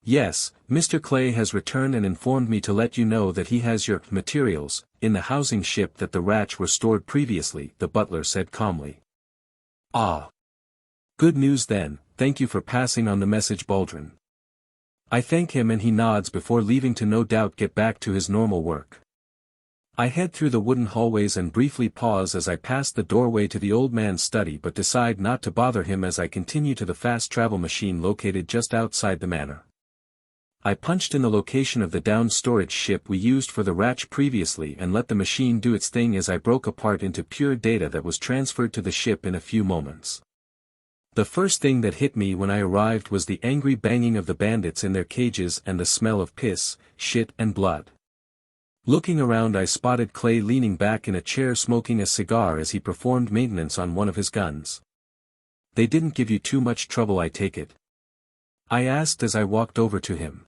Yes, Mr. Clay has returned and informed me to let you know that he has your materials in the housing ship that the Ratch were stored previously, the butler said calmly. Ah. Good news then, thank you for passing on the message, Baldrin. I thank him and he nods before leaving to no doubt get back to his normal work. I head through the wooden hallways and briefly pause as I pass the doorway to the old man's study, but decide not to bother him as I continue to the fast travel machine located just outside the manor. I punched in the location of the down storage ship we used for the Ratch previously and let the machine do its thing as I broke apart into pure data that was transferred to the ship in a few moments. The first thing that hit me when I arrived was the angry banging of the bandits in their cages and the smell of piss, shit and blood. Looking around, I spotted Clay leaning back in a chair smoking a cigar as he performed maintenance on one of his guns. They didn't give you too much trouble, I take it? I asked as I walked over to him.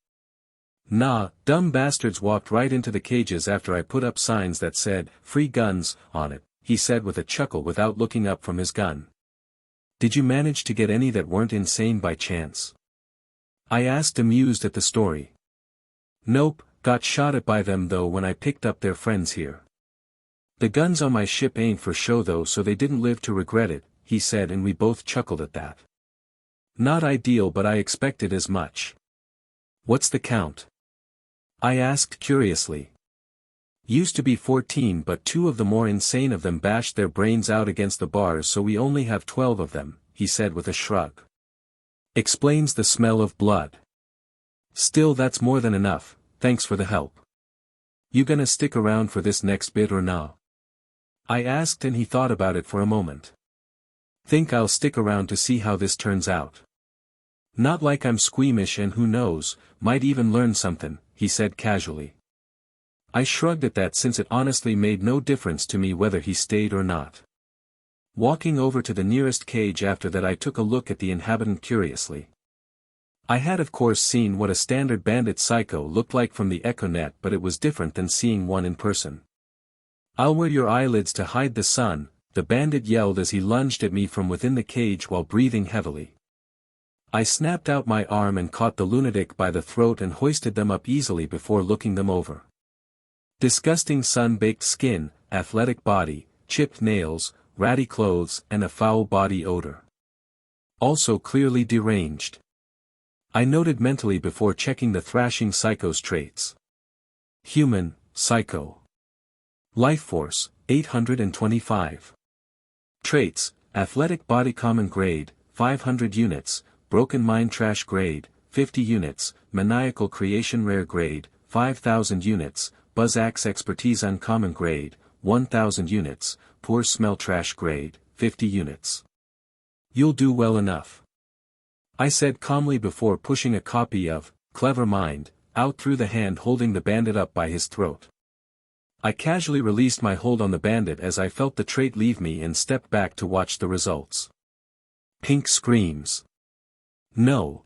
Nah, dumb bastards walked right into the cages after I put up signs that said, "Free guns," on it, he said with a chuckle without looking up from his gun. Did you manage to get any that weren't insane by chance? I asked, amused at the story. Nope, got shot at by them though when I picked up their friends here. The guns on my ship ain't for show though, so they didn't live to regret it, he said, and we both chuckled at that. Not ideal, but I expected as much. What's the count? I asked curiously. Used to be 14, but 2 of the more insane of them bashed their brains out against the bars, so we only have 12 of them, he said with a shrug. Explains the smell of blood. Still, that's more than enough, thanks for the help. You gonna stick around for this next bit or nah? I asked, and he thought about it for a moment. Think I'll stick around to see how this turns out. Not like I'm squeamish, and who knows, might even learn something, he said casually. I shrugged at that, since it honestly made no difference to me whether he stayed or not. Walking over to the nearest cage after that, I took a look at the inhabitant curiously. I had of course seen what a standard bandit psycho looked like from the EchoNet, but it was different than seeing one in person. I'll wear your eyelids to hide the sun, the bandit yelled as he lunged at me from within the cage while breathing heavily. I snapped out my arm and caught the lunatic by the throat and hoisted them up easily before looking them over. Disgusting sun-baked skin, athletic body, chipped nails, ratty clothes, and a foul body odor. Also clearly deranged. I noted mentally before checking the thrashing psycho's traits. Human, psycho. Life force, 825. Traits, athletic body common grade, 500 units, broken mind trash grade, 50 units, maniacal creation rare grade, 5,000 units, buzz axe expertise uncommon grade, 1,000 units, poor smell trash grade, 50 units. You'll do well enough. I said calmly before pushing a copy of Clever Mind out through the hand holding the bandit up by his throat. I casually released my hold on the bandit as I felt the trait leave me and stepped back to watch the results. Pink screams. No.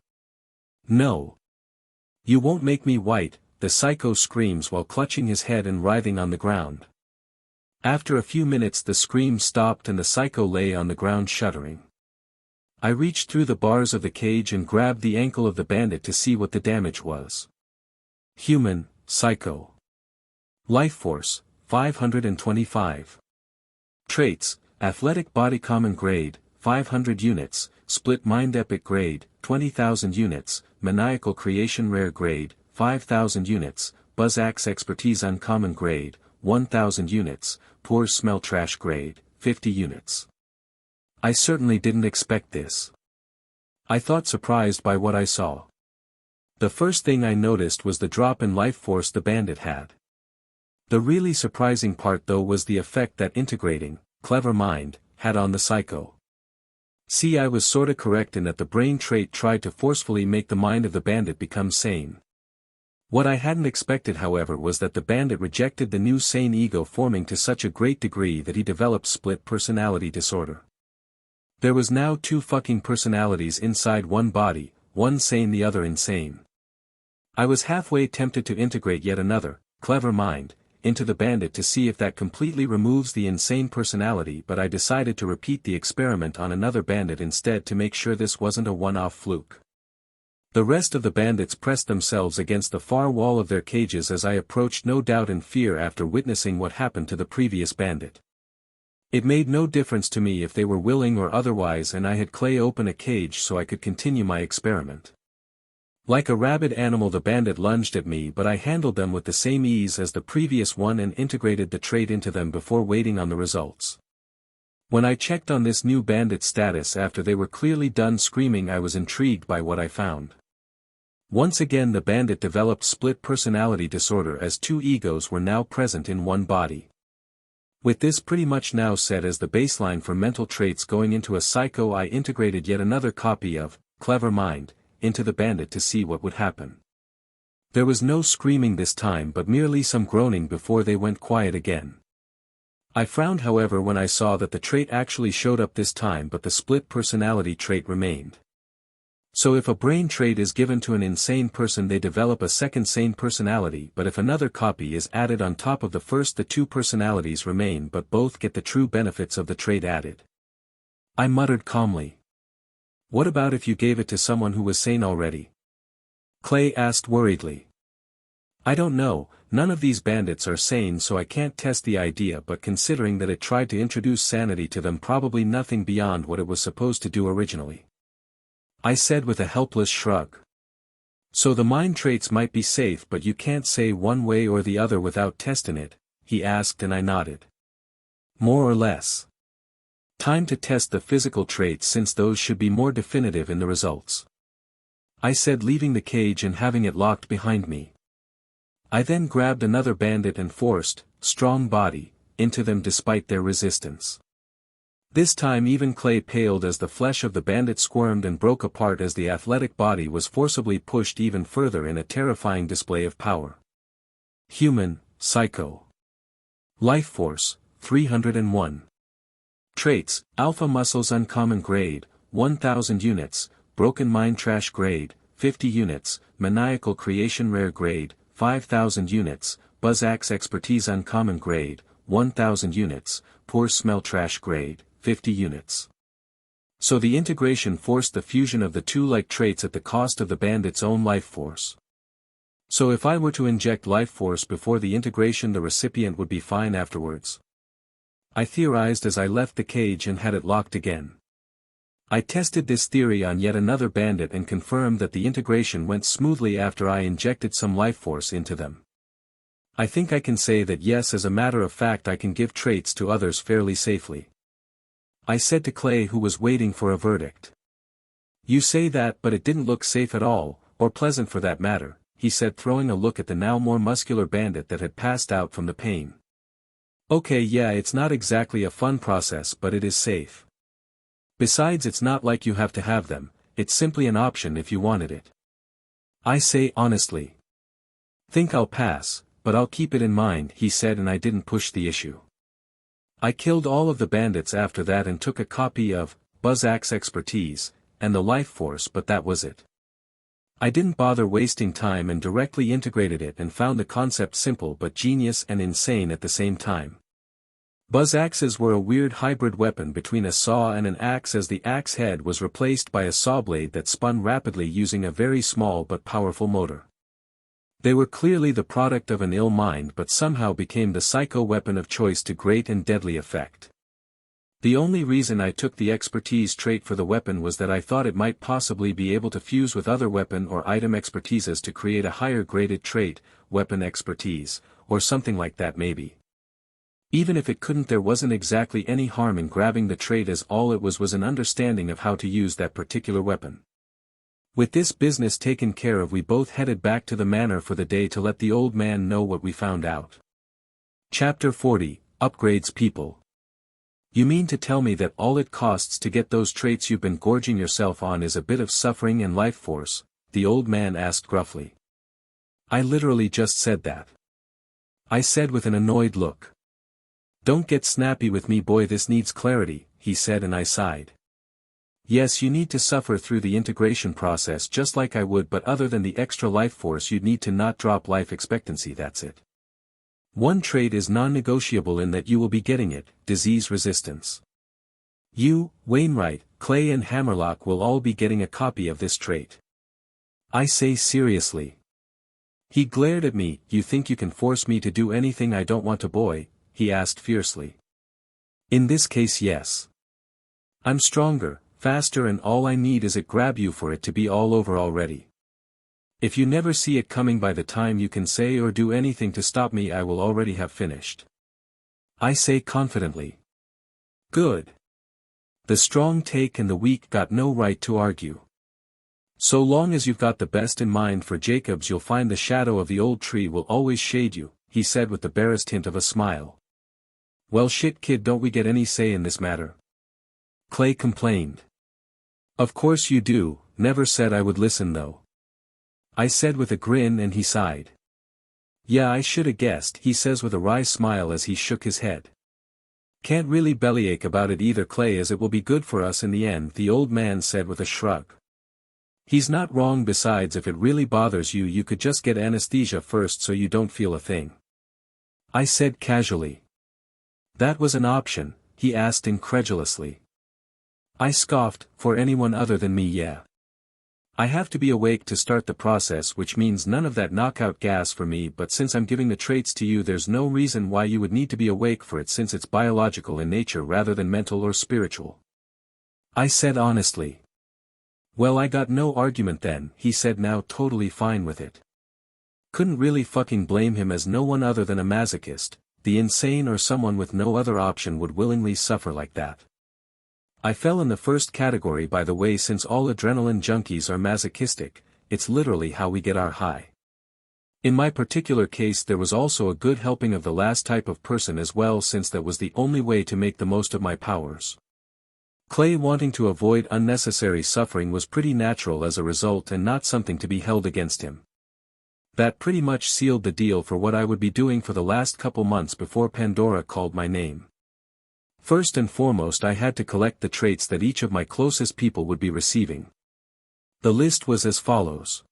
No. You won't make me white, the psycho screams while clutching his head and writhing on the ground. After a few minutes the scream stopped and the psycho lay on the ground shuddering. I reached through the bars of the cage and grabbed the ankle of the bandit to see what the damage was. Human, psycho. Life force, 525. Traits, athletic body common grade, 500 units, split mind epic grade, 20,000 units, maniacal creation rare grade, 5,000 units, buzz axe expertise uncommon grade, 1,000 units, poor smell trash grade, 50 units. I certainly didn't expect this. I thought surprised by what I saw. The first thing I noticed was the drop in life force the bandit had. The really surprising part though was the effect that integrating, Clever Mind, had on the psycho. See, I was sorta correct in that the brain trait tried to forcefully make the mind of the bandit become sane. What I hadn't expected however was that the bandit rejected the new sane ego forming to such a great degree that he developed split personality disorder. There was now two fucking personalities inside one body, one sane the other insane. I was halfway tempted to integrate yet another, Clever Mind, into the bandit to see if that completely removes the insane personality, but I decided to repeat the experiment on another bandit instead to make sure this wasn't a one-off fluke. The rest of the bandits pressed themselves against the far wall of their cages as I approached, no doubt in fear after witnessing what happened to the previous bandit. It made no difference to me if they were willing or otherwise, and I had Clay open a cage so I could continue my experiment. Like a rabid animal the bandit lunged at me, but I handled them with the same ease as the previous one and integrated the trait into them before waiting on the results. When I checked on this new bandit's status after they were clearly done screaming, I was intrigued by what I found. Once again the bandit developed split personality disorder as two egos were now present in one body. With this pretty much now set as the baseline for mental traits going into a psycho, I integrated yet another copy of Clever Mind into the bandit to see what would happen. There was no screaming this time but merely some groaning before they went quiet again. I frowned however when I saw that the trait actually showed up this time but the split personality trait remained. So if a brain trait is given to an insane person they develop a second sane personality, but if another copy is added on top of the first the two personalities remain but both get the true benefits of the trait added. I muttered calmly. What about if you gave it to someone who was sane already? Clay asked worriedly. I don't know, none of these bandits are sane so I can't test the idea, but considering that it tried to introduce sanity to them, probably nothing beyond what it was supposed to do originally. I said with a helpless shrug. So the mind traits might be safe but you can't say one way or the other without testing it, he asked and I nodded. More or less. Time to test the physical traits since those should be more definitive in the results. I said, leaving the cage and having it locked behind me. I then grabbed another bandit and forced, strong body, into them despite their resistance. This time even Clay paled as the flesh of the bandit squirmed and broke apart as the athletic body was forcibly pushed even further in a terrifying display of power. Human, psycho. Life force, 301. Traits, alpha muscles uncommon grade, 1,000 units, broken mind trash grade, 50 units, maniacal creation rare grade, 5,000 units, buzz axe expertise uncommon grade, 1,000 units, poor smell trash grade, 50 units. So the integration forced the fusion of the two like traits at the cost of the bandit's own life force. So if I were to inject life force before the integration the recipient would be fine afterwards. I theorized as I left the cage and had it locked again. I tested this theory on yet another bandit and confirmed that the integration went smoothly after I injected some life force into them. I think I can say that yes, as a matter of fact I can give traits to others fairly safely. I said to Clay, who was waiting for a verdict. You say that, but it didn't look safe at all, or pleasant for that matter, he said, throwing a look at the now more muscular bandit that had passed out from the pain. Okay, yeah, it's not exactly a fun process but it is safe. Besides, it's not like you have to have them, it's simply an option if you wanted it. I say honestly. Think I'll pass, but I'll keep it in mind, he said, and I didn't push the issue. I killed all of the bandits after that and took a copy of Buzzak's Expertise and the Life Force, but that was it. I didn't bother wasting time and directly integrated it and found the concept simple but genius and insane at the same time. Buzz axes were a weird hybrid weapon between a saw and an axe, as the axe head was replaced by a saw blade that spun rapidly using a very small but powerful motor. They were clearly the product of an ill mind but somehow became the psycho weapon of choice to great and deadly effect. The only reason I took the expertise trait for the weapon was that I thought it might possibly be able to fuse with other weapon or item expertises to create a higher graded trait, weapon expertise, or something like that maybe. Even if it couldn't, there wasn't exactly any harm in grabbing the trait, as all it was an understanding of how to use that particular weapon. With this business taken care of, we both headed back to the manor for the day to let the old man know what we found out. Chapter 40, Upgrades People. You mean to tell me that all it costs to get those traits you've been gorging yourself on is a bit of suffering and life force? The old man asked gruffly. I literally just said that. I said with an annoyed look. Don't get snappy with me, boy, this needs clarity, he said, and I sighed. Yes, you need to suffer through the integration process just like I would, but other than the extra life force you'd need to not drop life expectancy, that's it. One trait is non-negotiable in that you will be getting it, disease resistance. You, Wainwright, Clay and Hammerlock will all be getting a copy of this trait. I say seriously. He glared at me. You think you can force me to do anything I don't want to, boy? He asked fiercely. In this case, yes. I'm stronger, faster, and all I need is a grab you for it to be all over already. If you never see it coming, by the time you can say or do anything to stop me, I will already have finished. I say confidently. Good. The strong take and the weak got no right to argue. So long as you've got the best in mind for Jacobs, you'll find the shadow of the old tree will always shade you, he said with the barest hint of a smile. Well shit, kid, don't we get any say in this matter? Clay complained. Of course you do, never said I would listen though. I said with a grin, and he sighed. Yeah, I shoulda guessed, he says with a wry smile as he shook his head. Can't really bellyache about it either, Clay, as it will be good for us in the end, the old man said with a shrug. He's not wrong, besides if it really bothers you, you could just get anesthesia first so you don't feel a thing. I said casually. That was an option, he asked incredulously. I scoffed, for anyone other than me, yeah. I have to be awake to start the process, which means none of that knockout gas for me, but since I'm giving the traits to you, there's no reason why you would need to be awake for it, since it's biological in nature rather than mental or spiritual. I said honestly. Well, I got no argument then, he said, now totally fine with it. Couldn't really fucking blame him, as no one other than a masochist, the insane, or someone with no other option would willingly suffer like that. I fell in the first category, by the way, since all adrenaline junkies are masochistic. It's literally how we get our high. In my particular case, there was also a good helping of the last type of person as well, since that was the only way to make the most of my powers. Clay wanting to avoid unnecessary suffering was pretty natural as a result, and not something to be held against him. That pretty much sealed the deal for what I would be doing for the last couple months before Pandora called my name. First and foremost, I had to collect the traits that each of my closest people would be receiving. The list was as follows.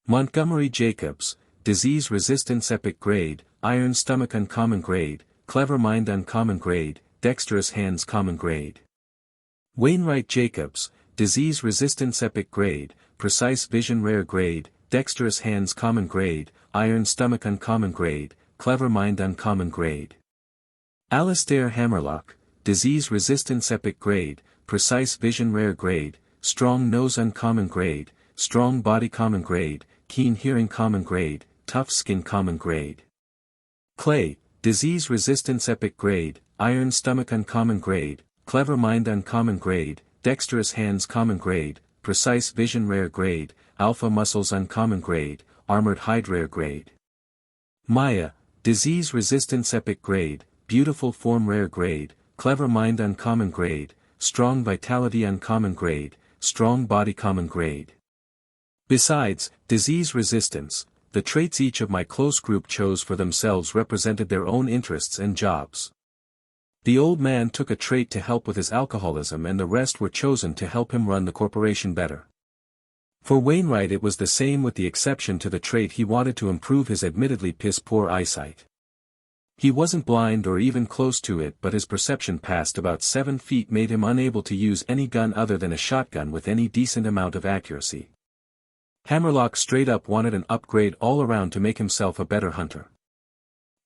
Montgomery Jacobs, Disease Resistance Epic Grade, Iron Stomach Uncommon Grade, Clever Mind Uncommon Grade, Dexterous Hands Common Grade. Wainwright Jacobs, Disease Resistance Epic Grade, Precise Vision Rare Grade, Dexterous Hands Common Grade, Iron Stomach Uncommon Grade, Clever Mind Uncommon Grade. Alastair Hammerlock, Disease Resistance Epic Grade, Precise Vision Rare Grade, Strong Nose Uncommon Grade, Strong Body Common Grade, Keen Hearing Common Grade, Tough Skin Common Grade. Clay, Disease Resistance Epic Grade, Iron Stomach Uncommon Grade, Clever Mind Uncommon Grade, Dexterous Hands Common Grade, Precise Vision Rare Grade, Alpha Muscles Uncommon Grade, Armored Hide Rare Grade. Maya, Disease Resistance Epic Grade, Beautiful Form Rare Grade, Clever Mind Uncommon Grade, Strong Vitality Uncommon Grade, strong body common grade. Besides, disease resistance, the traits each of my close group chose for themselves represented their own interests and jobs. The old man took a trait to help with his alcoholism and the rest were chosen to help him run the corporation better. For Wainwright it was the same with the exception to the trait he wanted to improve his admittedly piss-poor eyesight. He wasn't blind or even close to it but his perception past about 7 feet made him unable to use any gun other than a shotgun with any decent amount of accuracy. Hammerlock straight up wanted an upgrade all around to make himself a better hunter.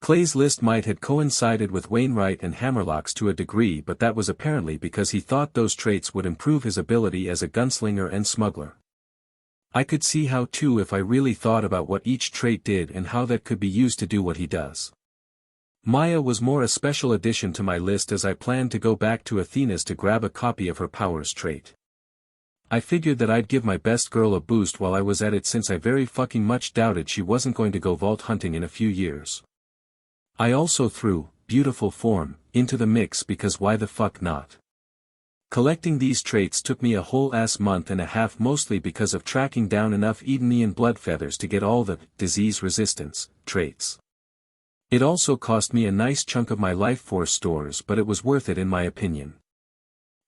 Clay's list might had coincided with Wainwright and Hammerlock's to a degree but that was apparently because he thought those traits would improve his ability as a gunslinger and smuggler. I could see how too if I really thought about what each trait did and how that could be used to do what he does. Maya was more a special addition to my list as I planned to go back to Athena's to grab a copy of her powers trait. I figured that I'd give my best girl a boost while I was at it since I very fucking much doubted she wasn't going to go vault hunting in a few years. I also threw, beautiful form, into the mix because why the fuck not? Collecting these traits took me a whole ass month and a half mostly because of tracking down enough Edenian blood feathers to get all the disease resistance traits. It also cost me a nice chunk of my life force stores but it was worth it in my opinion.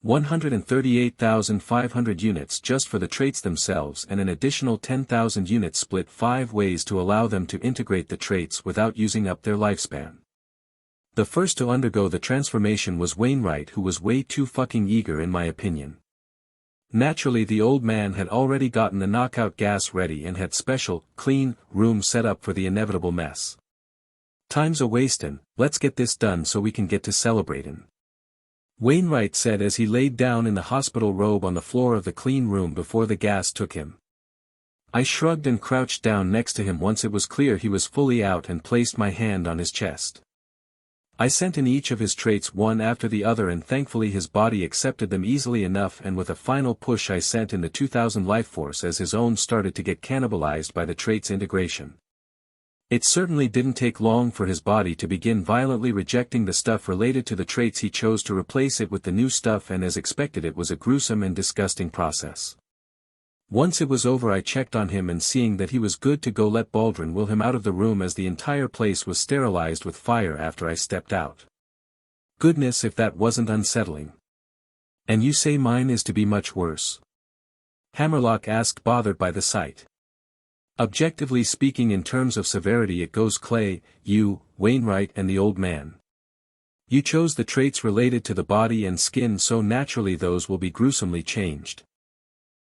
138,500 units just for the traits themselves and an additional 10,000 units split 5 ways to allow them to integrate the traits without using up their lifespan. The first to undergo the transformation was Wainwright who was way too fucking eager in my opinion. Naturally the old man had already gotten the knockout gas ready and had special, clean, room set up for the inevitable mess. Time's a wastin', let's get this done so we can get to celebratin'. Wainwright said as he laid down in the hospital robe on the floor of the clean room before the gas took him. I shrugged and crouched down next to him once it was clear he was fully out and placed my hand on his chest. I sent in each of his traits one after the other and thankfully his body accepted them easily enough and with a final push I sent in the 2000 life force as his own started to get cannibalized by the traits integration. It certainly didn't take long for his body to begin violently rejecting the stuff related to the traits he chose to replace it with the new stuff and as expected it was a gruesome and disgusting process. Once it was over I checked on him and seeing that he was good to go let Baldwin will him out of the room as the entire place was sterilized with fire after I stepped out. Goodness if that wasn't unsettling. And you say mine is to be much worse? Hammerlock asked bothered by the sight. Objectively speaking in terms of severity it goes Clay, you, Wainwright and the old man. You chose the traits related to the body and skin so naturally those will be gruesomely changed.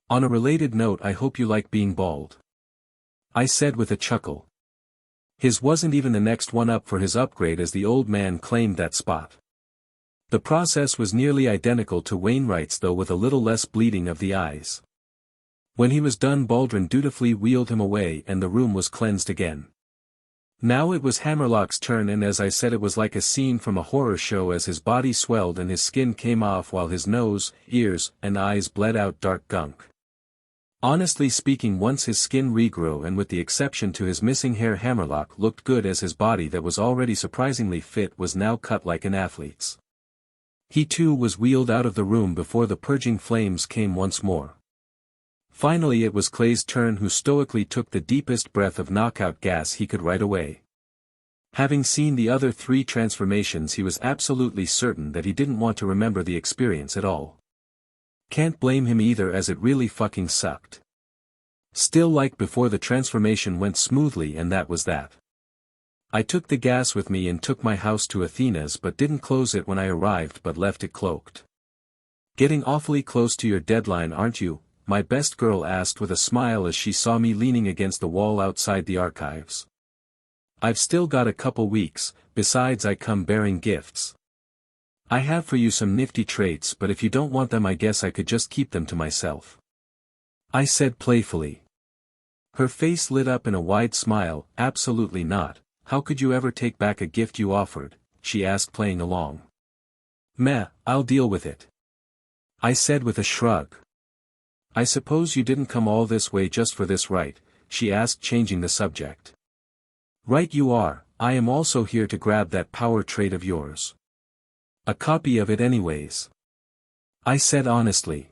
On a related note I hope you like being bald. I said with a chuckle. His wasn't even the next one up for his upgrade as the old man claimed that spot. The process was nearly identical to Wainwright's though with a little less bleeding of the eyes. When he was done Baldwin dutifully wheeled him away and the room was cleansed again. Now it was Hammerlock's turn and as I said it was like a scene from a horror show as his body swelled and his skin came off while his nose, ears, and eyes bled out dark gunk. Honestly speaking once his skin regrew and with the exception to his missing hair Hammerlock looked good as his body that was already surprisingly fit was now cut like an athlete's. He too was wheeled out of the room before the purging flames came once more. Finally it was Clay's turn who stoically took the deepest breath of knockout gas he could right away. Having seen the other 3 transformations he was absolutely certain that he didn't want to remember the experience at all. Can't blame him either as it really fucking sucked. Still like before the transformation went smoothly and that was that. I took the gas with me and took my house to Athena's but didn't close it when I arrived but left it cloaked. Getting awfully close to your deadline aren't you? My best girl asked with a smile as she saw me leaning against the wall outside the archives. I've still got a couple weeks, besides I come bearing gifts. I have for you some nifty traits but if you don't want them I guess I could just keep them to myself. I said playfully. Her face lit up in a wide smile, absolutely not, how could you ever take back a gift you offered, she asked playing along. Meh, I'll deal with it. I said with a shrug. I suppose you didn't come all this way just for this, right? She asked changing the subject. Right you are, I am also here to grab that power trait of yours. A copy of it anyways. I said honestly.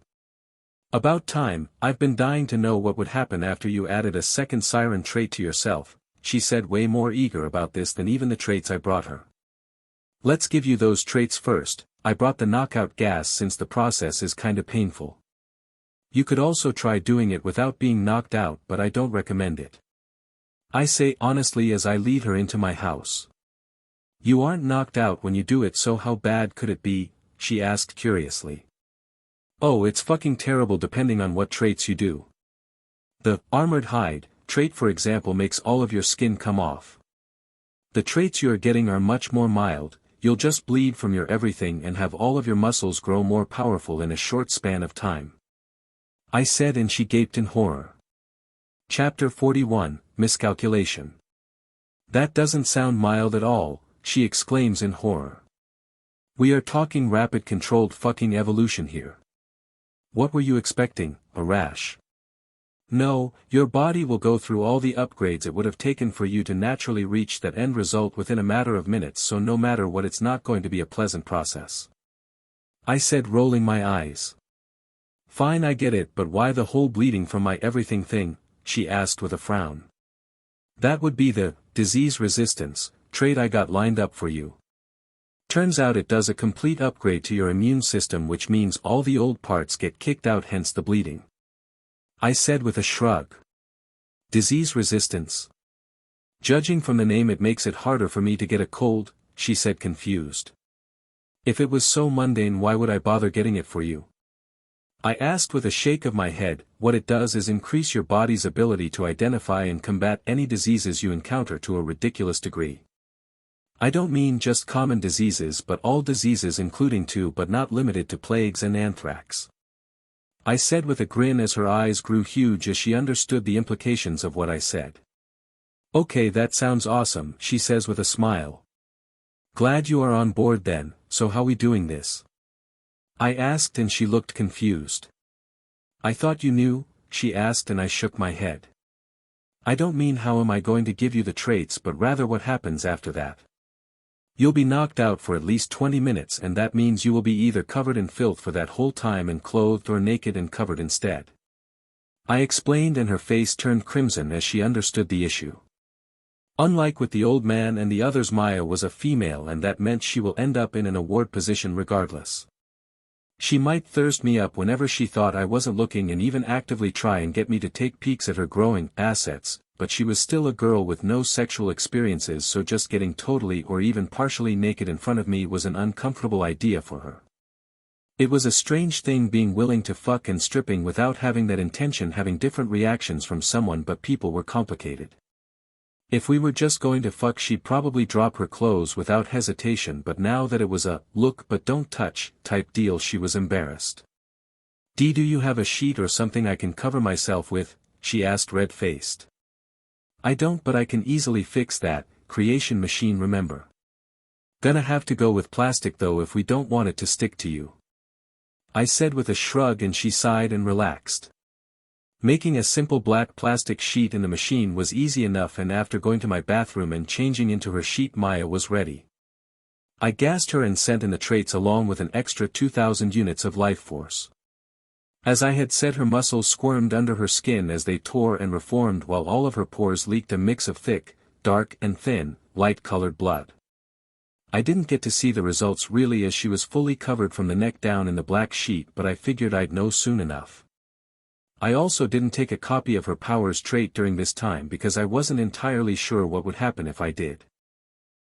About time, I've been dying to know what would happen after you added a second Siren trait to yourself, she said, way more eager about this than even the traits I brought her. Let's give you those traits first. I brought the knockout gas since the process is kinda painful. You could also try doing it without being knocked out, but I don't recommend it. I say honestly as I lead her into my house. You aren't knocked out when you do it, so how bad could it be? She asked curiously. Oh, it's fucking terrible depending on what traits you do. The armored hide trait, for example, makes all of your skin come off. The traits you are getting are much more mild. You'll just bleed from your everything and have all of your muscles grow more powerful in a short span of time. I said, and she gaped in horror. Chapter 41, Miscalculation. That doesn't sound mild at all, she exclaims in horror. We are talking rapid controlled fucking evolution here. What were you expecting, a rash? No, your body will go through all the upgrades it would have taken for you to naturally reach that end result within a matter of minutes, so no matter what, it's not going to be a pleasant process. I said, rolling my eyes. Fine, I get it, but why the whole bleeding from my everything thing? She asked with a frown. That would be the disease resistance trait I got lined up for you. Turns out it does a complete upgrade to your immune system, which means all the old parts get kicked out, hence the bleeding. I said with a shrug. Disease resistance? Judging from the name, it makes it harder for me to get a cold, she said, confused. If it was so mundane, why would I bother getting it for you? I asked with a shake of my head. What it does is increase your body's ability to identify and combat any diseases you encounter to a ridiculous degree. I don't mean just common diseases, but all diseases, including to but not limited to plagues and anthrax. I said with a grin as her eyes grew huge as she understood the implications of what I said. Okay, that sounds awesome, she says with a smile. Glad you are on board then. So how we doing this? I asked, and she looked confused. I thought you knew, she asked, and I shook my head. I don't mean how am I going to give you the traits, but rather what happens after that. You'll be knocked out for at least 20 minutes, and that means you will be either covered in filth for that whole time and clothed, or naked and covered instead. I explained, and her face turned crimson as she understood the issue. Unlike with the old man and the others, Maya was a female, and that meant she will end up in an award position regardless. She might thirst me up whenever she thought I wasn't looking, and even actively try and get me to take peeks at her growing assets, but she was still a girl with no sexual experiences, so just getting totally or even partially naked in front of me was an uncomfortable idea for her. It was a strange thing being willing to fuck and stripping without having that intention, having different reactions from someone, but people were complicated. If we were just going to fuck, she'd probably drop her clothes without hesitation, but now that it was a look but don't touch type deal, she was embarrassed. Do you have a sheet or something I can cover myself with? She asked, red-faced. I don't, but I can easily fix that. Creation machine, remember. Gonna have to go with plastic though if we don't want it to stick to you. I said with a shrug, and she sighed and relaxed. Making a simple black plastic sheet in the machine was easy enough, and after going to my bathroom and changing into her sheet, Maya was ready. I gassed her and sent in the traits along with an extra 2,000 units of life force. As I had said, her muscles squirmed under her skin as they tore and reformed, while all of her pores leaked a mix of thick, dark and thin, light-colored blood. I didn't get to see the results really, as she was fully covered from the neck down in the black sheet, but I figured I'd know soon enough. I also didn't take a copy of her powers trait during this time because I wasn't entirely sure what would happen if I did.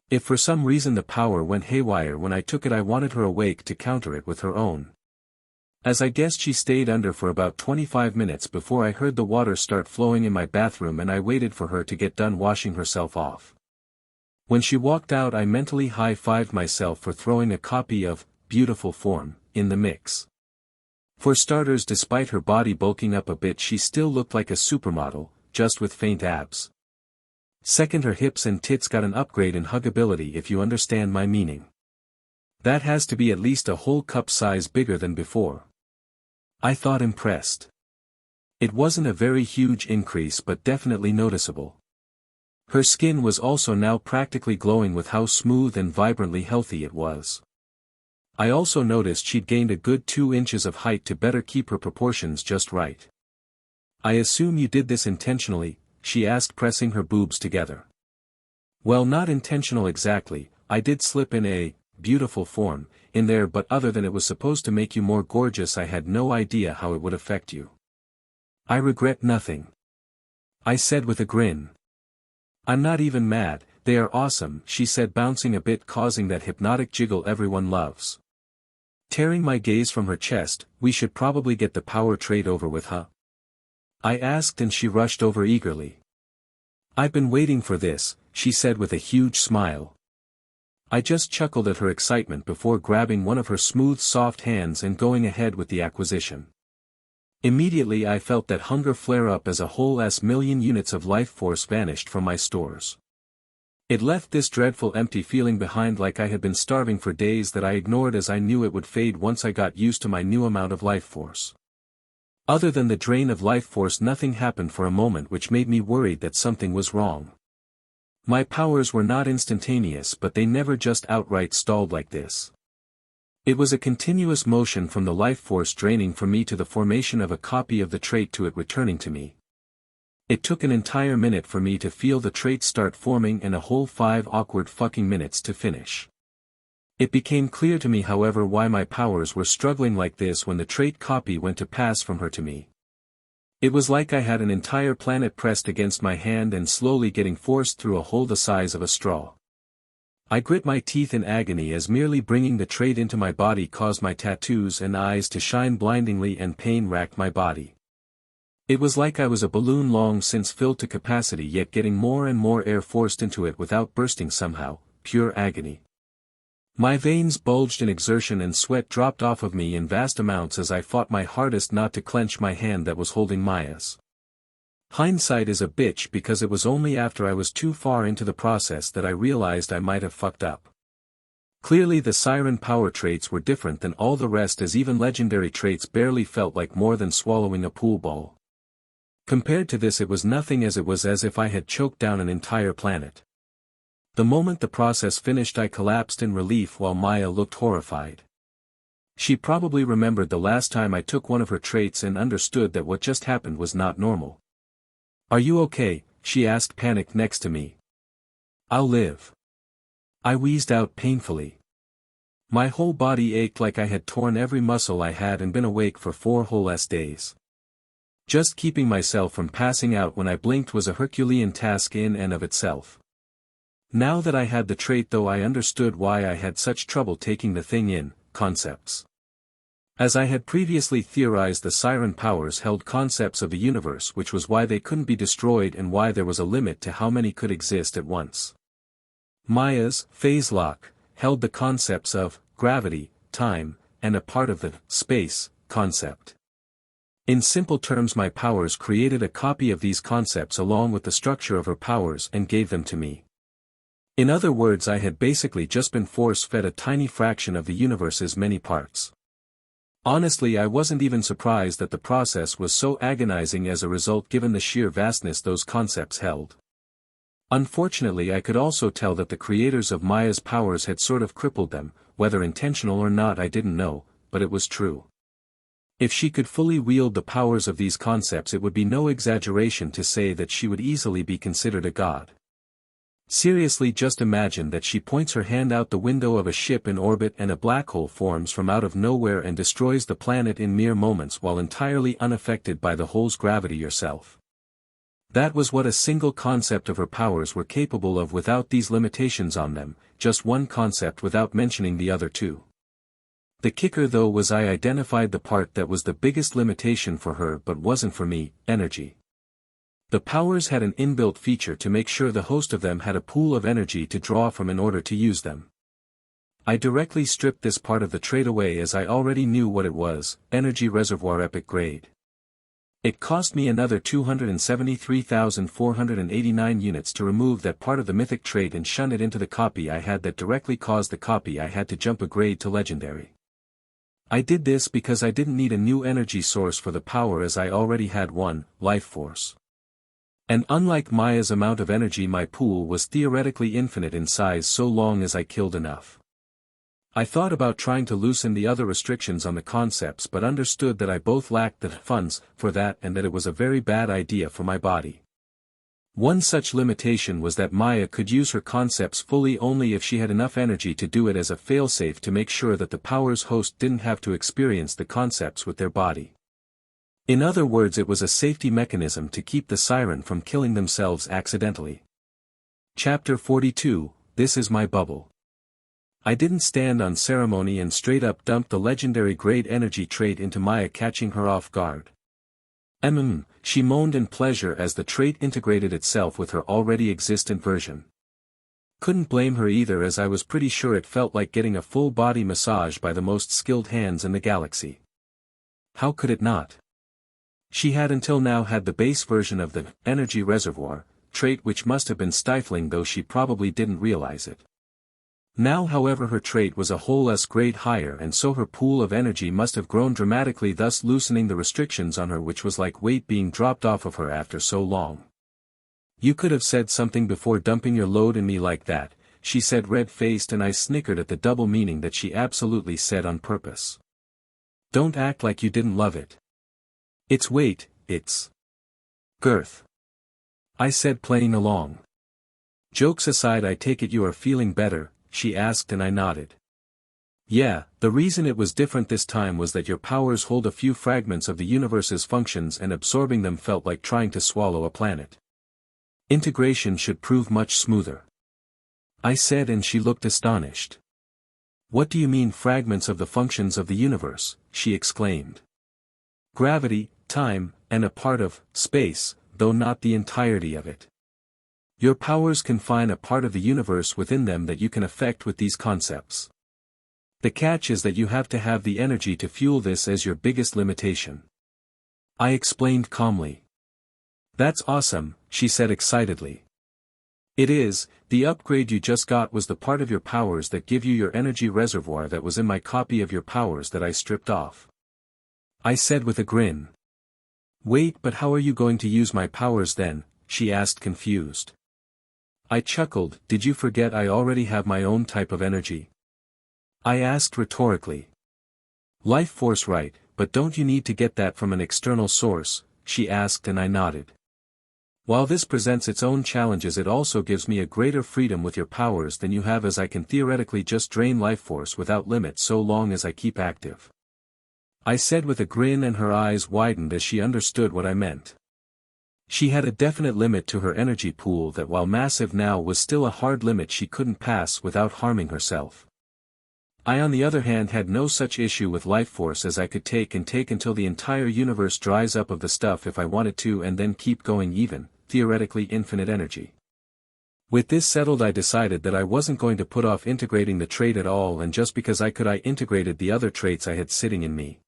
If for some reason the power went haywire when I took it, I wanted her awake to counter it with her own. As I guessed, she stayed under for about 25 minutes before I heard the water start flowing in my bathroom, and I waited for her to get done washing herself off. When she walked out, I mentally high-fived myself for throwing a copy of Beautiful Form in the mix. For starters, despite her body bulking up a bit, she still looked like a supermodel, just with faint abs. Second, her hips and tits got an upgrade in huggability, if you understand my meaning. That has to be at least a whole cup size bigger than before. I thought, impressed. It wasn't a very huge increase, but definitely noticeable. Her skin was also now practically glowing with how smooth and vibrantly healthy it was. I also noticed she'd gained a good 2 inches of height to better keep her proportions just right. I assume you did this intentionally, she asked, pressing her boobs together. Well, not intentional exactly, I did slip in a beautiful form in there, but other than it was supposed to make you more gorgeous, I had no idea how it would affect you. I regret nothing, I said with a grin. I'm not even mad, they are awesome, she said, bouncing a bit, causing that hypnotic jiggle everyone loves. Tearing my gaze from her chest, we should probably get the power trait over with, huh? I asked, and she rushed over eagerly. I've been waiting for this, she said with a huge smile. I just chuckled at her excitement before grabbing one of her smooth, soft hands and going ahead with the acquisition. Immediately I felt that hunger flare up as a whole million units of life force vanished from my stores. It left this dreadful empty feeling behind, like I had been starving for days, that I ignored as I knew it would fade once I got used to my new amount of life force. Other than the drain of life force, nothing happened for a moment, which made me worried that something was wrong. My powers were not instantaneous, but they never just outright stalled like this. It was a continuous motion from the life force draining from me to the formation of a copy of the trait to it returning to me. It took an entire minute for me to feel the trait start forming and a whole 5 awkward fucking minutes to finish. It became clear to me, however, why my powers were struggling like this when the trait copy went to pass from her to me. It was like I had an entire planet pressed against my hand and slowly getting forced through a hole the size of a straw. I grit my teeth in agony as merely bringing the trait into my body caused my tattoos and eyes to shine blindingly and pain racked my body. It was like I was a balloon long since filled to capacity, yet getting more and more air forced into it without bursting somehow, pure agony. My veins bulged in exertion and sweat dropped off of me in vast amounts as I fought my hardest not to clench my hand that was holding Maya's. Hindsight is a bitch, because it was only after I was too far into the process that I realized I might have fucked up. Clearly the Siren power traits were different than all the rest, as even legendary traits barely felt like more than swallowing a pool ball. Compared to this, it was nothing, as it was as if I had choked down an entire planet. The moment the process finished, I collapsed in relief while Maya looked horrified. She probably remembered the last time I took one of her traits and understood that what just happened was not normal. "Are you okay?" she asked, panicked next to me. "I'll live," I wheezed out painfully. My whole body ached like I had torn every muscle I had and been awake for 4 whole days. Just keeping myself from passing out when I blinked was a Herculean task in and of itself. Now that I had the trait, though, I understood why I had such trouble taking the thing in. Concepts. As I had previously theorized, the Siren powers held concepts of the universe, which was why they couldn't be destroyed and why there was a limit to how many could exist at once. Maya's phase lock held the concepts of gravity, time, and a part of the space concept. In simple terms, my powers created a copy of these concepts along with the structure of her powers and gave them to me. In other words, I had basically just been force-fed a tiny fraction of the universe's many parts. Honestly, I wasn't even surprised that the process was so agonizing as a result, given the sheer vastness those concepts held. Unfortunately, I could also tell that the creators of Maya's powers had sort of crippled them, whether intentional or not I didn't know, but it was true. If she could fully wield the powers of these concepts, it would be no exaggeration to say that she would easily be considered a god. Seriously, just imagine that she points her hand out the window of a ship in orbit and a black hole forms from out of nowhere and destroys the planet in mere moments while entirely unaffected by the hole's gravity yourself. That was what a single concept of her powers were capable of without these limitations on them, just one concept without mentioning the other two. The kicker, though, was I identified the part that was the biggest limitation for her but wasn't for me: energy. The powers had an inbuilt feature to make sure the host of them had a pool of energy to draw from in order to use them. I directly stripped this part of the trait away as I already knew what it was: energy reservoir epic grade. It cost me another 273,489 units to remove that part of the mythic trait and shun it into the copy I had that directly caused the copy I had to jump a grade to legendary. I did this because I didn't need a new energy source for the power, as I already had one, life force. And unlike Maya's amount of energy, my pool was theoretically infinite in size so long as I killed enough. I thought about trying to loosen the other restrictions on the concepts but understood that I both lacked the funds for that and that it was a very bad idea for my body. One such limitation was that Maya could use her concepts fully only if she had enough energy to do it as a failsafe to make sure that the power's host didn't have to experience the concepts with their body. In other words, it was a safety mechanism to keep the Siren from killing themselves accidentally. Chapter 42, This is my bubble. I didn't stand on ceremony and straight up dumped the legendary great energy trait into Maya, catching her off guard. She moaned in pleasure as the trait integrated itself with her already existent version. Couldn't blame her either, as I was pretty sure it felt like getting a full body massage by the most skilled hands in the galaxy. How could it not? She had until now had the base version of the energy reservoir trait, which must have been stifling, though she probably didn't realize it. Now however her trait was a whole less grade higher, and so her pool of energy must have grown dramatically, thus loosening the restrictions on her, which was like weight being dropped off of her after so long. You could have said something before dumping your load in me like that, she said red-faced, and I snickered at the double meaning that she absolutely said on purpose. Don't act like you didn't love it. It's weight, it's girth, I said, playing along. Jokes aside, I take it you are feeling better, she asked, and I nodded. Yeah, the reason it was different this time was that your powers hold a few fragments of the universe's functions, and absorbing them felt like trying to swallow a planet. Integration should prove much smoother, I said, and she looked astonished. What do you mean fragments of the functions of the universe? She exclaimed. Gravity, time, and a part of space, though not the entirety of it. Your powers confine a part of the universe within them that you can affect with these concepts. The catch is that you have to have the energy to fuel this as your biggest limitation, I explained calmly. That's awesome, she said excitedly. It is. The upgrade you just got was the part of your powers that give you your energy reservoir that was in my copy of your powers that I stripped off, I said with a grin. Wait, but how are you going to use my powers then? She asked, confused. I chuckled. Did you forget I already have my own type of energy? I asked rhetorically. Life force, right, but don't you need to get that from an external source? She asked, and I nodded. While this presents its own challenges, it also gives me a greater freedom with your powers than you have, as I can theoretically just drain life force without limit so long as I keep active, I said with a grin, and her eyes widened as she understood what I meant. She had a definite limit to her energy pool that, while massive now, was still a hard limit she couldn't pass without harming herself. I, on the other hand, had no such issue with life force, as I could take until the entire universe dries up of the stuff if I wanted to, and then keep going, even, theoretically, infinite energy. With this settled, I decided that I wasn't going to put off integrating the trait at all, and just because I could, I integrated the other traits I had sitting in me.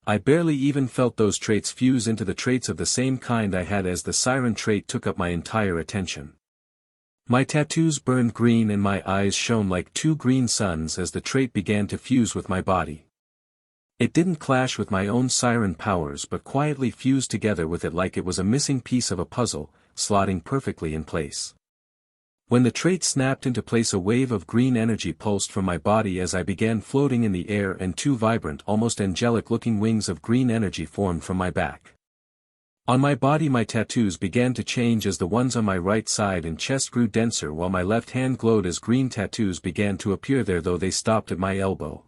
I barely even felt those traits fuse into the traits of the same kind I had, as the Siren trait took up my entire attention. My tattoos burned green and my eyes shone like two green suns as the trait began to fuse with my body. It didn't clash with my own Siren powers, but quietly fused together with it like it was a missing piece of a puzzle, slotting perfectly in place. When the trait snapped into place, a wave of green energy pulsed from my body as I began floating in the air, and two vibrant, almost angelic-looking wings of green energy formed from my back. On my body, my tattoos began to change as the ones on my right side and chest grew denser, while my left hand glowed as green tattoos began to appear there, though they stopped at my elbow.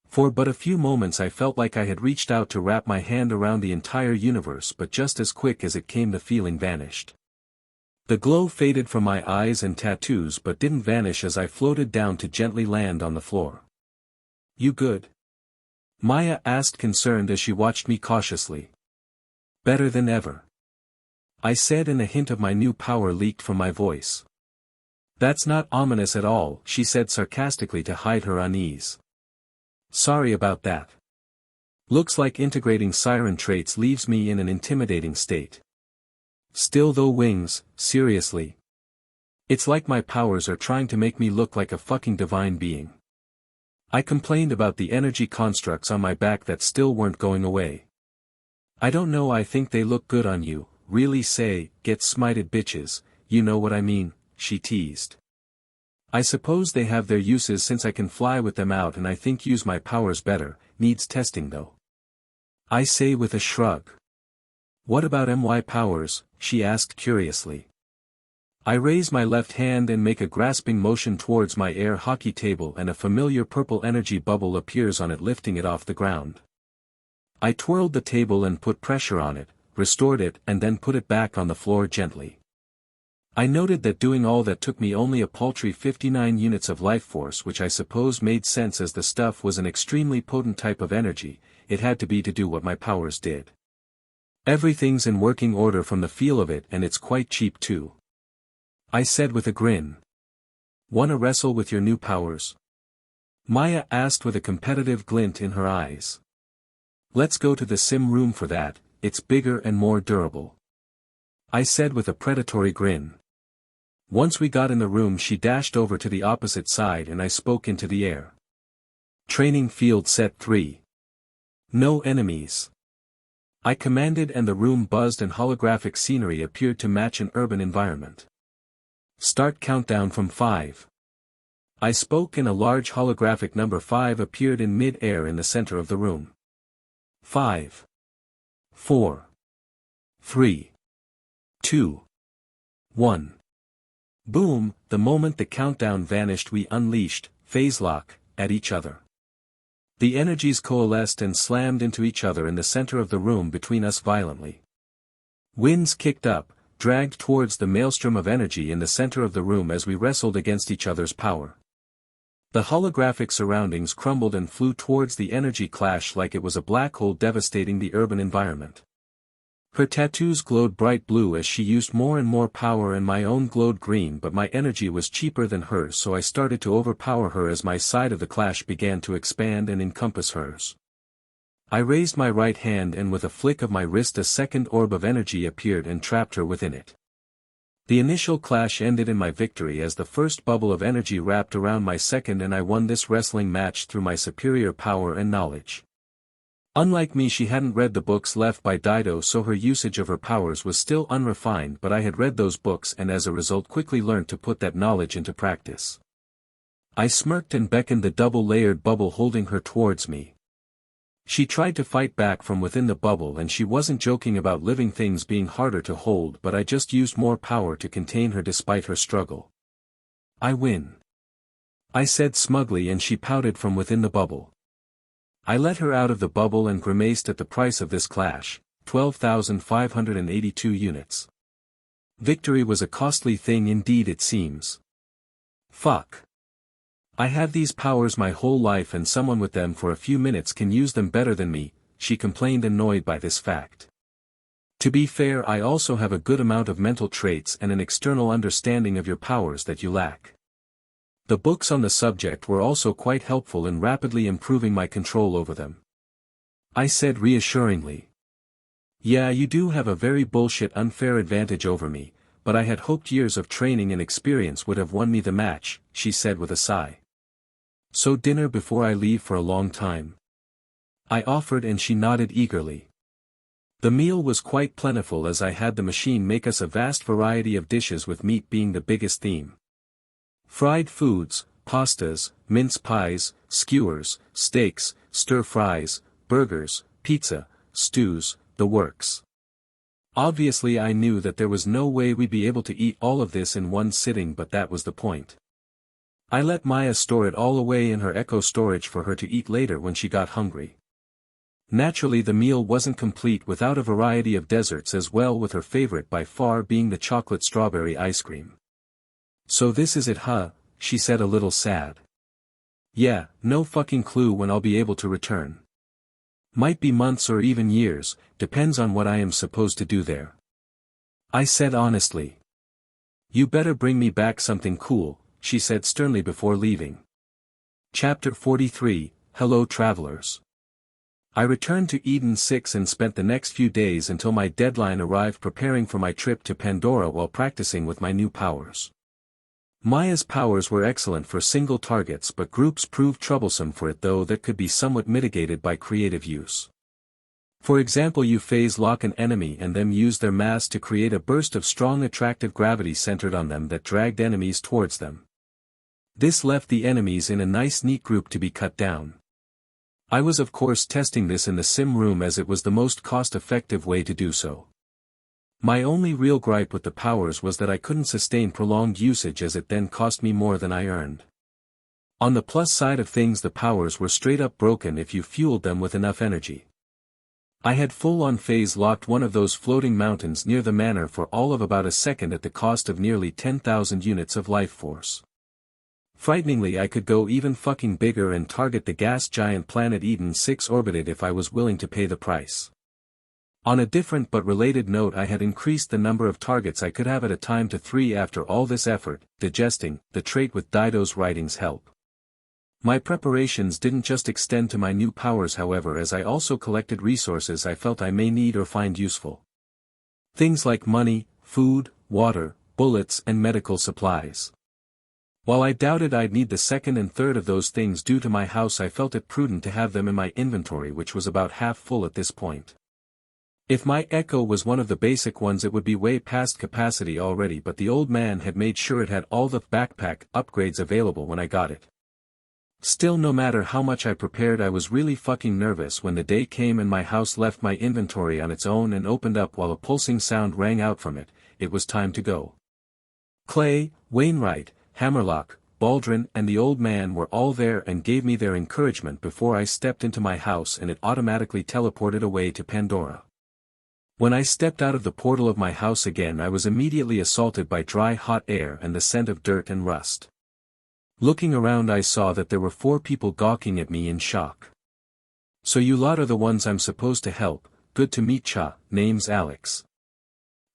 For but a few moments I felt like I had reached out to wrap my hand around the entire universe, but just as quick as it came, the feeling vanished. The glow faded from my eyes and tattoos, but didn't vanish as I floated down to gently land on the floor. You good? Maya asked, concerned, as she watched me cautiously. Better than ever, I said, and a hint of my new power leaked from my voice. That's not ominous at all, she said sarcastically to hide her unease. Sorry about that. Looks like integrating Siren traits leaves me in an intimidating state. Still though, wings, seriously. It's like my powers are trying to make me look like a fucking divine being. I complained about the energy constructs on my back that still weren't going away. I don't know, I think they look good on you, really. Say, get smited bitches, you know what I mean, she teased. I suppose they have their uses since I can fly with them out and I think use my powers better, needs testing though. I say with a shrug. What about my powers? She asked curiously. I raise my left hand and make a grasping motion towards my air hockey table and a familiar purple energy bubble appears on it, lifting it off the ground. I twirled the table and put pressure on it, restored it and then put it back on the floor gently. I noted that doing all that took me only a paltry 59 units of life force, which I suppose made sense as the stuff was an extremely potent type of energy. It had to be to do what my powers did. Everything's in working order from the feel of it, and it's quite cheap too. I said with a grin. Wanna wrestle with your new powers? Maya asked with a competitive glint in her eyes. Let's go to the sim room for that, it's bigger and more durable. I said with a predatory grin. Once we got in the room, she dashed over to the opposite side and I spoke into the air. Training field set 3. No enemies. I commanded and the room buzzed and holographic scenery appeared to match an urban environment. Start countdown from 5. I spoke and a large holographic number 5 appeared in mid-air in the center of the room. 5. 4. 3. 2. 1. Boom, the moment the countdown vanished we unleashed, phase lock, at each other. The energies coalesced and slammed into each other in the center of the room between us violently. Winds kicked up, dragged towards the maelstrom of energy in the center of the room as we wrestled against each other's power. The holographic surroundings crumbled and flew towards the energy clash like it was a black hole devastating the urban environment. Her tattoos glowed bright blue as she used more and more power and my own glowed green, but my energy was cheaper than hers, so I started to overpower her as my side of the clash began to expand and encompass hers. I raised my right hand and with a flick of my wrist a second orb of energy appeared and trapped her within it. The initial clash ended in my victory as the first bubble of energy wrapped around my second and I won this wrestling match through my superior power and knowledge. Unlike me, she hadn't read the books left by Dido, so her usage of her powers was still unrefined, but I had read those books and as a result quickly learned to put that knowledge into practice. I smirked and beckoned the double-layered bubble holding her towards me. She tried to fight back from within the bubble and she wasn't joking about living things being harder to hold, but I just used more power to contain her despite her struggle. I win. I said smugly and she pouted from within the bubble. I let her out of the bubble and grimaced at the price of this clash, 12,582 units. Victory was a costly thing indeed, it seems. Fuck. I have these powers my whole life and someone with them for a few minutes can use them better than me, she complained, annoyed by this fact. To be fair, I also have a good amount of mental traits and an external understanding of your powers that you lack. The books on the subject were also quite helpful in rapidly improving my control over them. I said reassuringly. Yeah, you do have a very bullshit unfair advantage over me, but I had hoped years of training and experience would have won me the match, she said with a sigh. So dinner before I leave for a long time? I offered and she nodded eagerly. The meal was quite plentiful as I had the machine make us a vast variety of dishes with meat being the biggest theme. Fried foods, pastas, mince pies, skewers, steaks, stir-fries, burgers, pizza, stews, the works. Obviously I knew that there was no way we'd be able to eat all of this in one sitting, but that was the point. I let Maya store it all away in her echo storage for her to eat later when she got hungry. Naturally the meal wasn't complete without a variety of desserts as well, with her favorite by far being the chocolate strawberry ice cream. So this is it, huh? She said, a little sad. Yeah, no fucking clue when I'll be able to return. Might be months or even years, depends on what I am supposed to do there. I said honestly. You better bring me back something cool, she said sternly before leaving. Chapter 43, Hello Travelers. I returned to Eden 6 and spent the next few days until my deadline arrived preparing for my trip to Pandora while practicing with my new powers. Maya's powers were excellent for single targets, but groups proved troublesome for it, though that could be somewhat mitigated by creative use. For example, you phase lock an enemy and then use their mass to create a burst of strong attractive gravity centered on them that dragged enemies towards them. This left the enemies in a nice neat group to be cut down. I was of course testing this in the sim room as it was the most cost-effective way to do so. My only real gripe with the powers was that I couldn't sustain prolonged usage as it then cost me more than I earned. On the plus side of things, the powers were straight up broken if you fueled them with enough energy. I had full-on phase locked one of those floating mountains near the manor for all of about a second at the cost of nearly 10,000 units of life force. Frighteningly, I could go even fucking bigger and target the gas giant planet Eden 6 orbited if I was willing to pay the price. On a different but related note, I had increased the number of targets I could have at a time to 3 after all this effort, digesting the trait with Dido's writing's help. My preparations didn't just extend to my new powers however, as I also collected resources I felt I may need or find useful. Things like money, food, water, bullets and medical supplies. While I doubted I'd need the second and third of those things due to my house, I felt it prudent to have them in my inventory, which was about half full at this point. If my Echo was one of the basic ones it would be way past capacity already, but the old man had made sure it had all the backpack upgrades available when I got it. Still, no matter how much I prepared, I was really fucking nervous when the day came and my house left my inventory on its own and opened up while a pulsing sound rang out from it. It was time to go. Clay, Wainwright, Hammerlock, Baldwin and the old man were all there and gave me their encouragement before I stepped into my house, and it automatically teleported away to Pandora. When I stepped out of the portal of my house again, I was immediately assaulted by dry hot air and the scent of dirt and rust. Looking around, I saw that there were 4 people gawking at me in shock. "So you lot are the ones I'm supposed to help, good to meet ya, name's Alex,"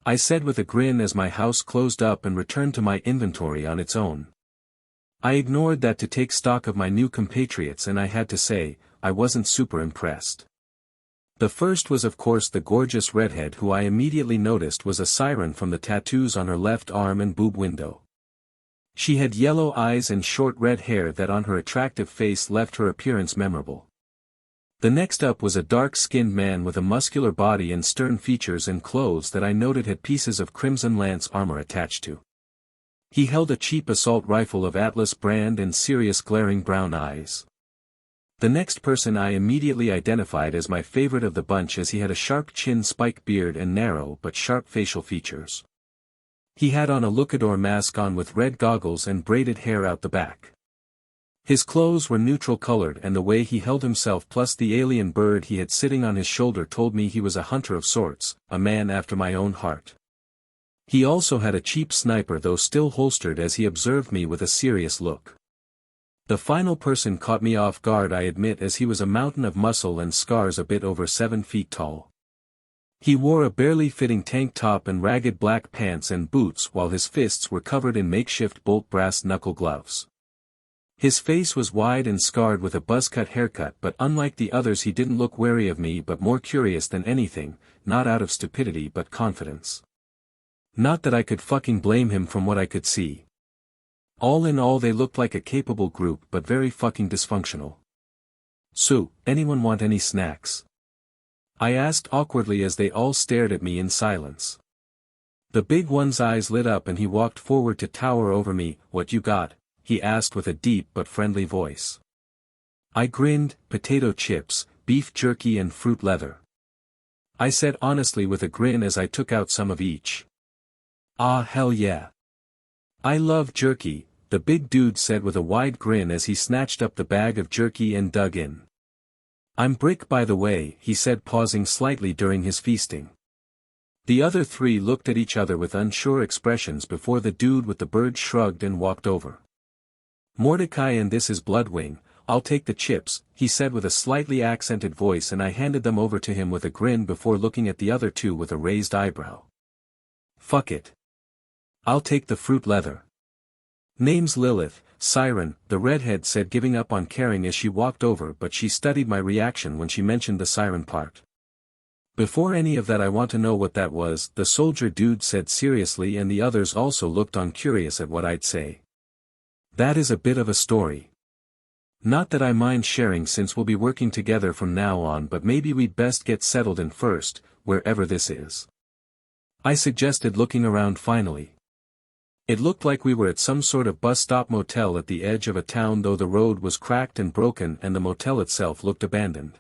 I said with a grin as my house closed up and returned to my inventory on its own. I ignored that to take stock of my new compatriots, and I had to say, I wasn't super impressed. The first was of course the gorgeous redhead, who I immediately noticed was a Siren from the tattoos on her left arm and boob window. She had yellow eyes and short red hair that on her attractive face left her appearance memorable. The next up was a dark-skinned man with a muscular body and stern features and clothes that I noted had pieces of Crimson Lance armor attached to. He held a cheap assault rifle of Atlas brand and serious glaring brown eyes. The next person I immediately identified as my favorite of the bunch, as he had a sharp chin, spiked beard and narrow but sharp facial features. He had on a luchador mask on with red goggles and braided hair out the back. His clothes were neutral colored, and the way he held himself plus the alien bird he had sitting on his shoulder told me he was a hunter of sorts, a man after my own heart. He also had a cheap sniper, though still holstered, as he observed me with a serious look. The final person caught me off guard, I admit, as he was a mountain of muscle and scars a bit over 7 feet tall. He wore a barely fitting tank top and ragged black pants and boots, while his fists were covered in makeshift bolt brass knuckle gloves. His face was wide and scarred with a buzzcut haircut, but unlike the others he didn't look wary of me, but more curious than anything, not out of stupidity but confidence. Not that I could fucking blame him from what I could see. All in all, they looked like a capable group but very fucking dysfunctional. "So, anyone want any snacks?" I asked awkwardly as they all stared at me in silence. The big one's eyes lit up and he walked forward to tower over me. "What you got?" he asked with a deep but friendly voice. I grinned. "Potato chips, beef jerky and fruit leather," I said honestly with a grin as I took out some of each. "Ah, hell yeah. I love jerky," the big dude said with a wide grin as he snatched up the bag of jerky and dug in. "I'm Brick, by the way," he said, pausing slightly during his feasting. The other 3 looked at each other with unsure expressions before the dude with the bird shrugged and walked over. "Mordecai, and this is Bloodwing, I'll take the chips," he said with a slightly accented voice, and I handed them over to him with a grin before looking at the other 2 with a raised eyebrow. "Fuck it. I'll take the fruit leather." "Name's Lilith, Siren," the redhead said, giving up on caring as she walked over, but she studied my reaction when she mentioned the Siren part. "Before any of that, I want to know what that was," the soldier dude said seriously, and the others also looked on, curious at what I'd say. "That is a bit of a story. Not that I mind sharing since we'll be working together from now on, but maybe we'd best get settled in first, wherever this is," I suggested, looking around finally. It looked like we were at some sort of bus stop motel at the edge of a town, though the road was cracked and broken and the motel itself looked abandoned.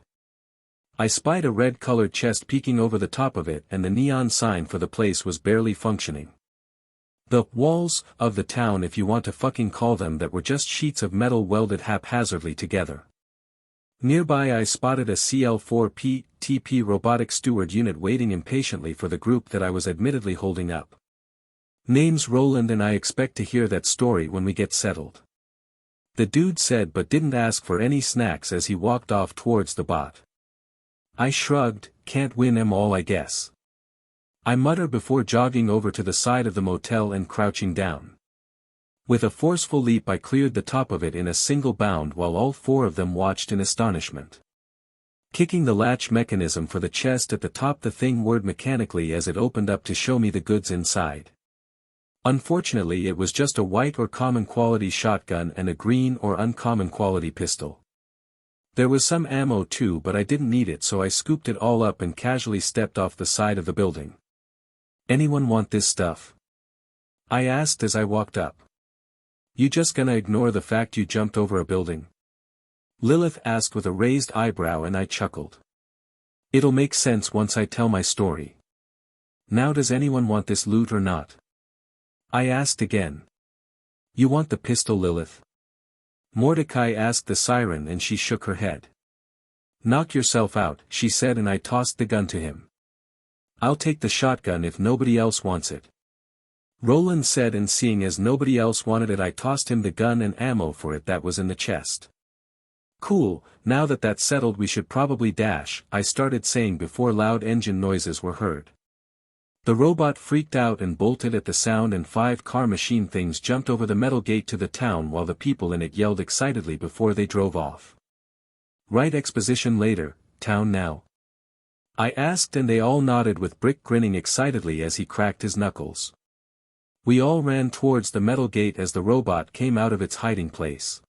I spied a red-colored chest peeking over the top of it, and the neon sign for the place was barely functioning. The walls of the town, if you want to fucking call them that, were just sheets of metal welded haphazardly together. Nearby I spotted a CL-4P TP robotic steward unit waiting impatiently for the group that I was admittedly holding up. Name's Roland, and I expect to hear that story when we get settled. The dude said, but didn't ask for any snacks as he walked off towards the bot. I shrugged, can't win 'em all, I guess. I muttered before jogging over to the side of the motel and crouching down. With a forceful leap I cleared the top of it in a single bound while all four of them watched in astonishment. Kicking the latch mechanism for the chest at the top, the thing whirred mechanically as it opened up to show me the goods inside. Unfortunately, it was just a white or common quality shotgun and a green or uncommon quality pistol. There was some ammo too, but I didn't need it, so I scooped it all up and casually stepped off the side of the building. Anyone want this stuff? I asked as I walked up. You just gonna ignore the fact you jumped over a building? Lilith asked with a raised eyebrow, and I chuckled. It'll make sense once I tell my story. Now, does anyone want this loot or not? I asked again. You want the pistol, Lilith? Mordecai asked the Siren, and she shook her head. Knock yourself out, she said, and I tossed the gun to him. I'll take the shotgun if nobody else wants it. Roland said, and seeing as nobody else wanted it, I tossed him the gun and ammo for it that was in the chest. Cool, now that that's settled we should probably dash, I started saying before loud engine noises were heard. The robot freaked out and bolted at the sound, and 5 car machine things jumped over the metal gate to the town while the people in it yelled excitedly before they drove off. Right, exposition later, town now? I asked, and they all nodded with Brick grinning excitedly as he cracked his knuckles. We all ran towards the metal gate as the robot came out of its hiding place.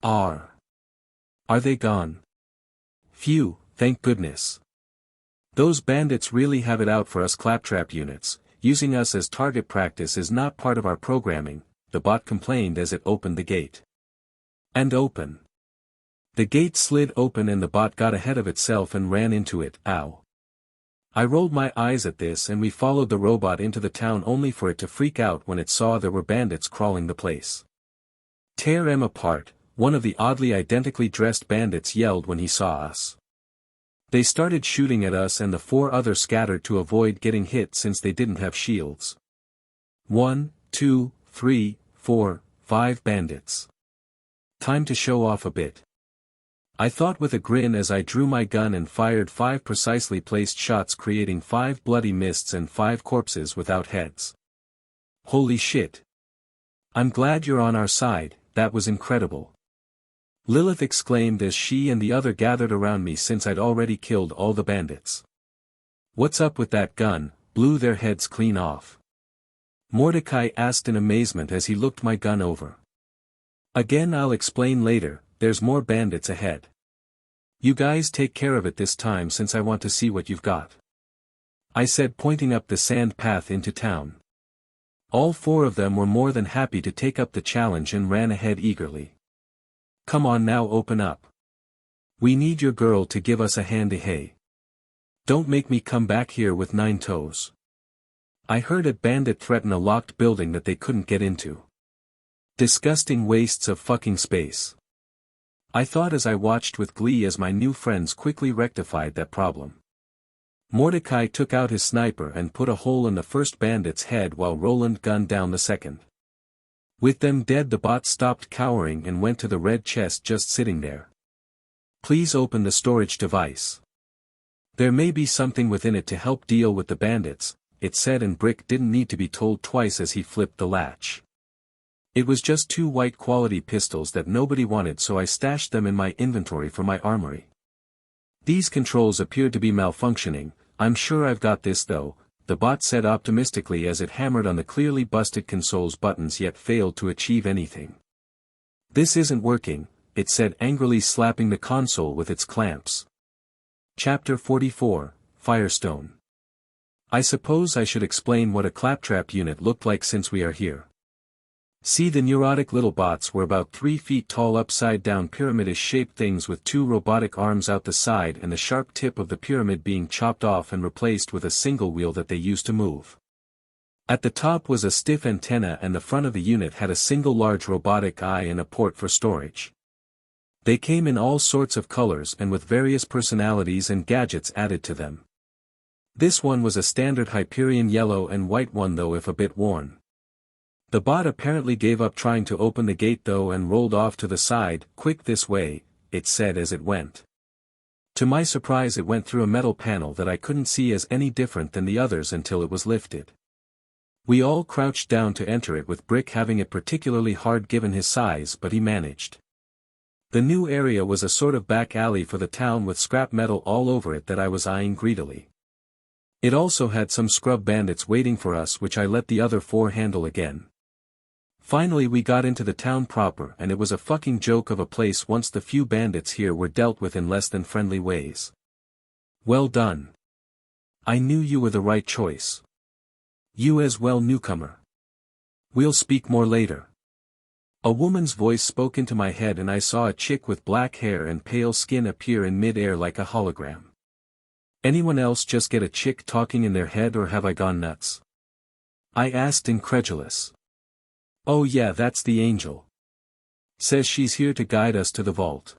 Are they gone? Phew, thank goodness. Those bandits really have it out for us claptrap units. Using us as target practice is not part of our programming, the bot complained as it opened the gate. And open. The gate slid open and the bot got ahead of itself and ran into it. Ow. I rolled my eyes at this, and we followed the robot into the town only for it to freak out when it saw there were bandits crawling the place. Tear 'em apart, one of the oddly identically dressed bandits yelled when he saw us. They started shooting at us, and the 4 others scattered to avoid getting hit since they didn't have shields. 1, 2, 3, 4, 5 bandits. Time to show off a bit. I thought with a grin as I drew my gun and fired 5 precisely placed shots, creating 5 bloody mists and 5 corpses without heads. Holy shit. I'm glad you're on our side, that was incredible. Lilith exclaimed as she and the other gathered around me since I'd already killed all the bandits. What's up with that gun? Blew their heads clean off. Mordecai asked in amazement as he looked my gun over. Again, I'll explain later, there's more bandits ahead. You guys take care of it this time since I want to see what you've got. I said, pointing up the sand path into town. All 4 of them were more than happy to take up the challenge and ran ahead eagerly. Come on now, open up. We need your girl to give us a hand. Hey. Don't make me come back here with 9 toes. I heard a bandit threaten a locked building that they couldn't get into. Disgusting wastes of fucking space. I thought as I watched with glee as my new friends quickly rectified that problem. Mordecai took out his sniper and put a hole in the first bandit's head while Roland gunned down the second. With them dead, the bot stopped cowering and went to the red chest just sitting there. Please open the storage device. There may be something within it to help deal with the bandits, it said, and Brick didn't need to be told twice as he flipped the latch. It was just 2 white quality pistols that nobody wanted, so I stashed them in my inventory for my armory. These controls appeared to be malfunctioning. I'm sure I've got this though, the bot said optimistically as it hammered on the clearly busted console's buttons yet failed to achieve anything. This isn't working, it said angrily, slapping the console with its clamps. Chapter 44, Firestone. I suppose I should explain what a claptrap unit looked like since we are here. See, the neurotic little bots were about 3 feet tall upside-down pyramid-shaped things with 2 robotic arms out the side and the sharp tip of the pyramid being chopped off and replaced with a single wheel that they used to move. At the top was a stiff antenna and the front of the unit had a single large robotic eye and a port for storage. They came in all sorts of colors and with various personalities and gadgets added to them. This one was a standard Hyperion yellow and white one, though if a bit worn. The bot apparently gave up trying to open the gate though and rolled off to the side. "Quick, this way," it said as it went. To my surprise, it went through a metal panel that I couldn't see as any different than the others until it was lifted. We all crouched down to enter it, with Brick having it particularly hard given his size, but he managed. The new area was a sort of back alley for the town with scrap metal all over it that I was eyeing greedily. It also had some scrub bandits waiting for us, which I let the other 4 handle again. Finally we got into the town proper, and it was a fucking joke of a place once the few bandits here were dealt with in less than friendly ways. Well done. I knew you were the right choice. You as well, newcomer. We'll speak more later. A woman's voice spoke into my head and I saw a chick with black hair and pale skin appear in mid-air like a hologram. Anyone else just get a chick talking in their head, or have I gone nuts? I asked, incredulous. Oh yeah, that's the angel. Says she's here to guide us to the vault.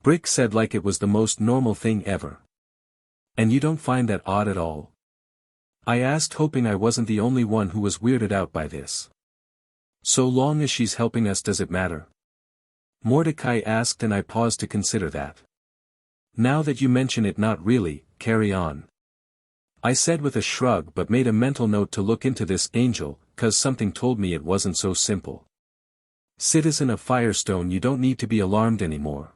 Brick said like it was the most normal thing ever. And you don't find that odd at all? I asked, hoping I wasn't the only one who was weirded out by this. So long as she's helping us, does it matter? Mordecai asked, and I paused to consider that. Now that you mention it, not really. Carry on. I said with a shrug, but made a mental note to look into this angel, 'cause something told me it wasn't so simple. Citizen of Firestone, you don't need to be alarmed anymore.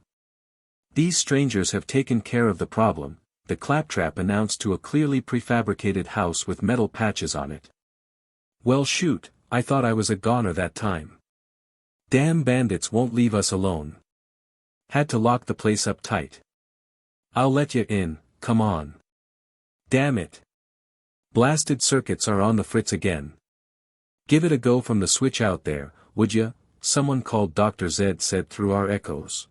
These strangers have taken care of the problem, the claptrap announced to a clearly prefabricated house with metal patches on it. Well shoot, I thought I was a goner that time. Damn bandits won't leave us alone. Had to lock the place up tight. I'll let you in, come on. Damn it. Blasted circuits are on the fritz again. Give it a go from the switch out there, would ya? Someone called. Dr. Zed said through our echoes.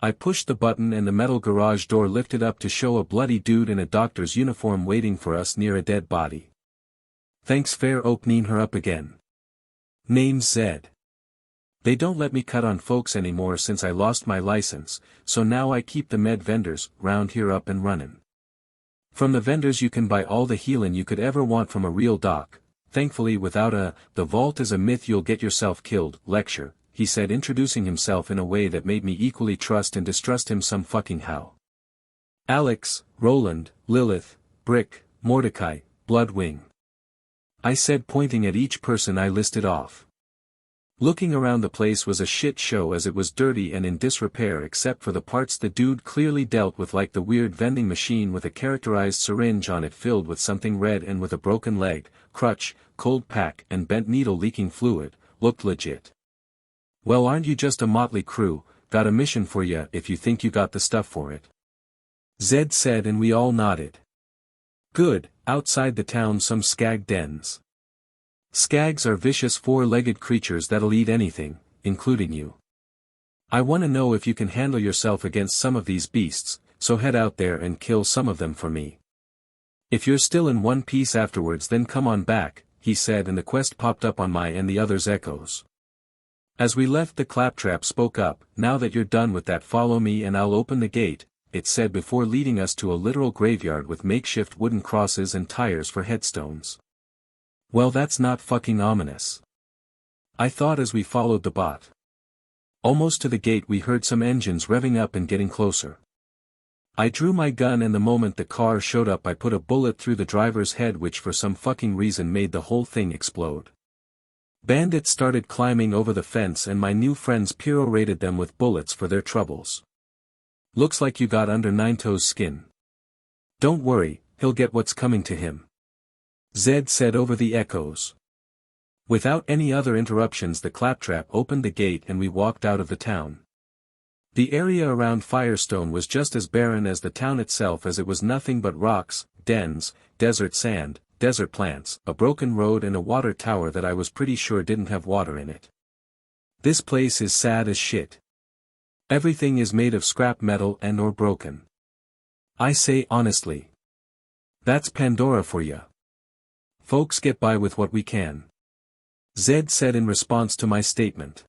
I pushed the button and the metal garage door lifted up to show a bloody dude in a doctor's uniform waiting for us near a dead body. Thanks for opening her up again. Name's Zed. They don't let me cut on folks anymore since I lost my license, so now I keep the med vendors round here up and running. From the vendors you can buy all the healin' you could ever want from a real doc, thankfully without "the vault is a myth, you'll get yourself killed" lecture, he said, introducing himself in a way that made me equally trust and distrust him some fucking how. Alex, Roland, Lilith, Brick, Mordecai, Bloodwing. I said, pointing at each person I listed off. Looking around, the place was a shit show as it was dirty and in disrepair except for the parts the dude clearly dealt with, like the weird vending machine with a characterized syringe on it filled with something red and with a broken leg, crutch, cold pack and bent needle leaking fluid, looked legit. Well, aren't you just a motley crew? Got a mission for ya if you think you got the stuff for it. Zed said, and we all nodded. Good. Outside the town some skag dens. Skags are vicious 4-legged creatures that'll eat anything, including you. I want to know if you can handle yourself against some of these beasts, so head out there and kill some of them for me. If you're still in one piece afterwards, then come on back, he said, and the quest popped up on my and the others' echoes. As we left, the claptrap spoke up. Now that you're done with that, follow me and I'll open the gate, it said before leading us to a literal graveyard with makeshift wooden crosses and tires for headstones. Well, that's not fucking ominous, I thought as we followed the bot. Almost to the gate we heard some engines revving up and getting closer. I drew my gun and the moment the car showed up I put a bullet through the driver's head, which for some fucking reason made the whole thing explode. Bandits started climbing over the fence and my new friends perorated them with bullets for their troubles. Looks like you got under Nine Toes' skin. Don't worry, he'll get what's coming to him, Zed said over the echoes. Without any other interruptions, the claptrap opened the gate and we walked out of the town. The area around Firestone was just as barren as the town itself, as it was nothing but rocks, dens, desert sand, desert plants, a broken road and a water tower that I was pretty sure didn't have water in it. This place is sad as shit. Everything is made of scrap metal and or broken. I say honestly. That's Pandora for ya. Folks get by with what we can. Zed said in response to my statement.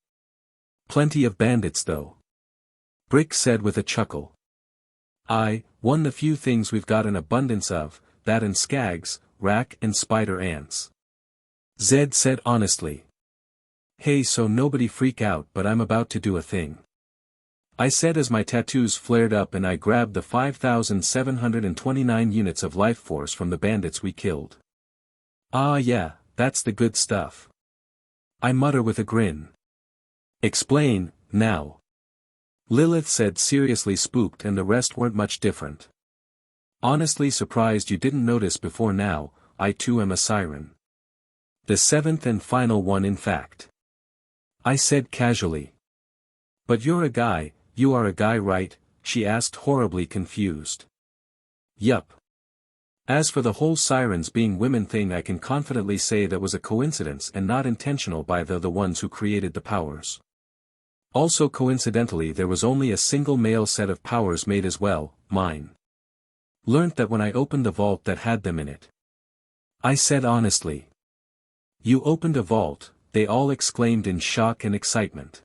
Plenty of bandits though. Brick said with a chuckle. One the few things we've got an abundance of, that and skags, rack and spider ants. Zed said honestly. Hey, so nobody freak out, but I'm about to do a thing. I said as my tattoos flared up and I grabbed the 5,729 units of life force from the bandits we killed. Ah yeah, that's the good stuff. I mutter with a grin. Explain, now. Lilith said seriously spooked and the rest weren't much different. Honestly surprised you didn't notice before now, I too am a siren. The seventh and final one in fact. I said casually. But you're a guy, you are a guy right? She asked horribly confused. Yup. As for the whole sirens being women thing, I can confidently say that was a coincidence and not intentional by the ones who created the powers. Also coincidentally there was only a single male set of powers made as well, mine. Learned that when I opened the vault that had them in it. I said honestly. You opened a vault, they all exclaimed in shock and excitement.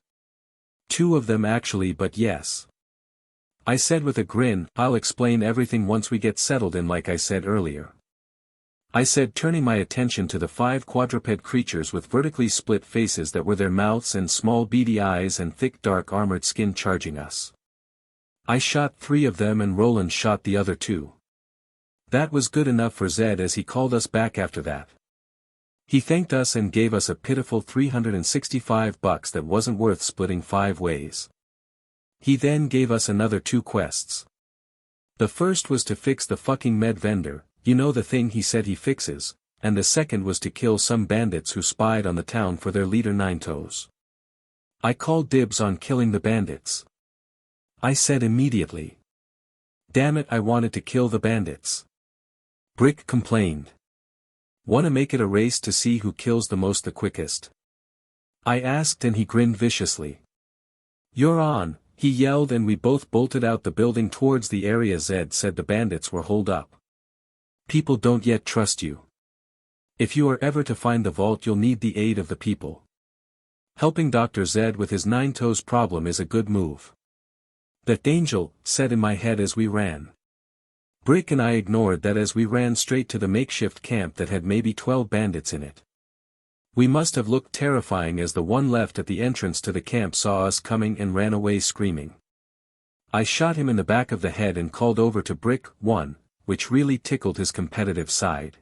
Two of them actually, but yes. I said with a grin, I'll explain everything once we get settled in like I said earlier. I said turning my attention to the 5 quadruped creatures with vertically split faces that were their mouths and small beady eyes and thick dark armored skin charging us. I shot 3 of them and Roland shot the other 2. That was good enough for Zed as he called us back after that. He thanked us and gave us a pitiful $365 that wasn't worth splitting 5 ways. He then gave us another 2 quests. The first was to fix the fucking med vendor, you know the thing he said he fixes, and the second was to kill some bandits who spied on the town for their leader Ninetoes. I called dibs on killing the bandits. I said immediately. Damn it, I wanted to kill the bandits. Brick complained. Wanna make it a race to see who kills the most the quickest? I asked and he grinned viciously. You're on, he yelled and we both bolted out the building towards the area Zed said the bandits were holed up. People don't yet trust you. If you are ever to find the vault you'll need the aid of the people. Helping Dr. Zed with his 9-toes problem is a good move. That angel, said in my head as we ran. Brick and I ignored that as we ran straight to the makeshift camp that had maybe 12 bandits in it. We must have looked terrifying as the one left at the entrance to the camp saw us coming and ran away screaming. I shot him in the back of the head and called over to Brick 1, which really tickled his competitive side.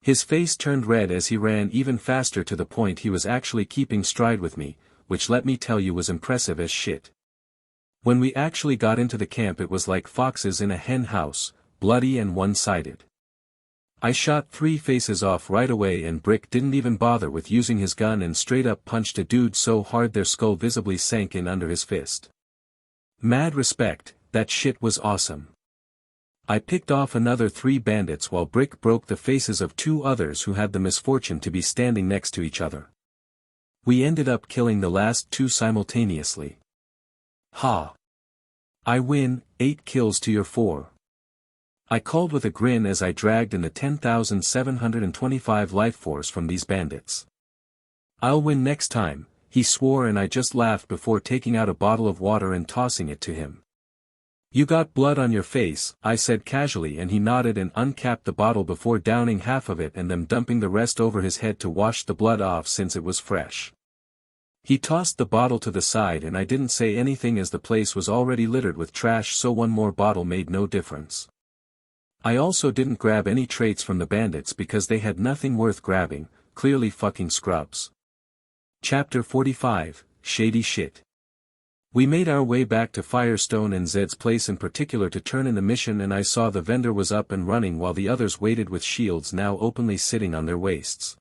His face turned red as he ran even faster to the point he was actually keeping stride with me, which let me tell you was impressive as shit. When we actually got into the camp it was like foxes in a hen house, bloody and one-sided. I shot 3 faces off right away and Brick didn't even bother with using his gun and straight up punched a dude so hard their skull visibly sank in under his fist. Mad respect, that shit was awesome. I picked off another 3 bandits while Brick broke the faces of 2 others who had the misfortune to be standing next to each other. We ended up killing the last 2 simultaneously. Ha! I win, 8 kills to your 4. I called with a grin as I dragged in the 10,725 life force from these bandits. I'll win next time, he swore and I just laughed before taking out a bottle of water and tossing it to him. You got blood on your face, I said casually and he nodded and uncapped the bottle before downing half of it and then dumping the rest over his head to wash the blood off since it was fresh. He tossed the bottle to the side and I didn't say anything as the place was already littered with trash so one more bottle made no difference. I also didn't grab any traits from the bandits because they had nothing worth grabbing, clearly fucking scrubs. Chapter 45, Shady Shit. We made our way back to Firestone and Zed's place in particular to turn in the mission and I saw the vendor was up and running while the others waited with shields now openly sitting on their waists.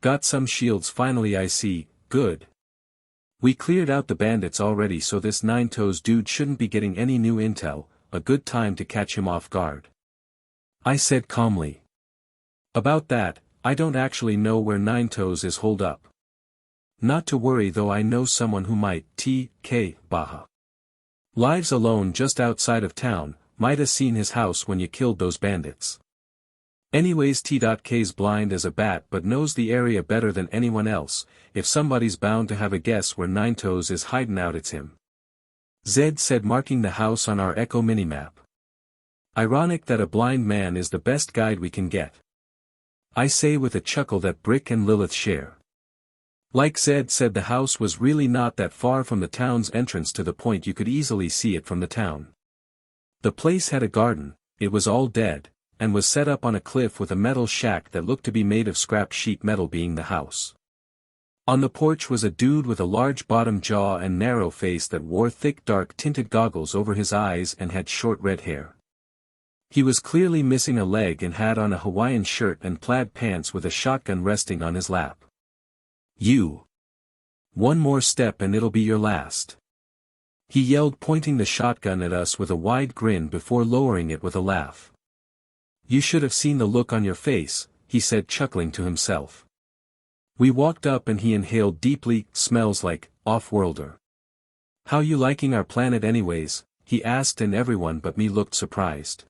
Got some shields finally I see, good. We cleared out the bandits already so this 9-toes dude shouldn't be getting any new intel, a good time to catch him off guard. I said calmly. About that, I don't actually know where Nine Toes is holed up. Not to worry though, I know someone who might. T.K. Baha lives alone just outside of town, might have seen his house when you killed those bandits. Anyways, T.K's blind as a bat but knows the area better than anyone else. If somebody's bound to have a guess where Nine Toes is hiding out, it's him. Zed said, marking the house on our Echo minimap. Ironic that a blind man is the best guide we can get. I say with a chuckle that Brick and Lilith share. Like Zed said, the house was really not that far from the town's entrance, to the point you could easily see it from the town. The place had a garden, it was all dead, and was set up on a cliff with a metal shack that looked to be made of scrap sheet metal being the house. On the porch was a dude with a large bottom jaw and narrow face that wore thick dark tinted goggles over his eyes and had short red hair. He was clearly missing a leg and had on a Hawaiian shirt and plaid pants with a shotgun resting on his lap. "You! One more step and it'll be your last," he yelled, pointing the shotgun at us with a wide grin before lowering it with a laugh. "You should have seen the look on your face," he said, chuckling to himself. We walked up and he inhaled deeply. "Smells like off-worlder. How you liking our planet anyways?" he asked, and everyone but me looked surprised.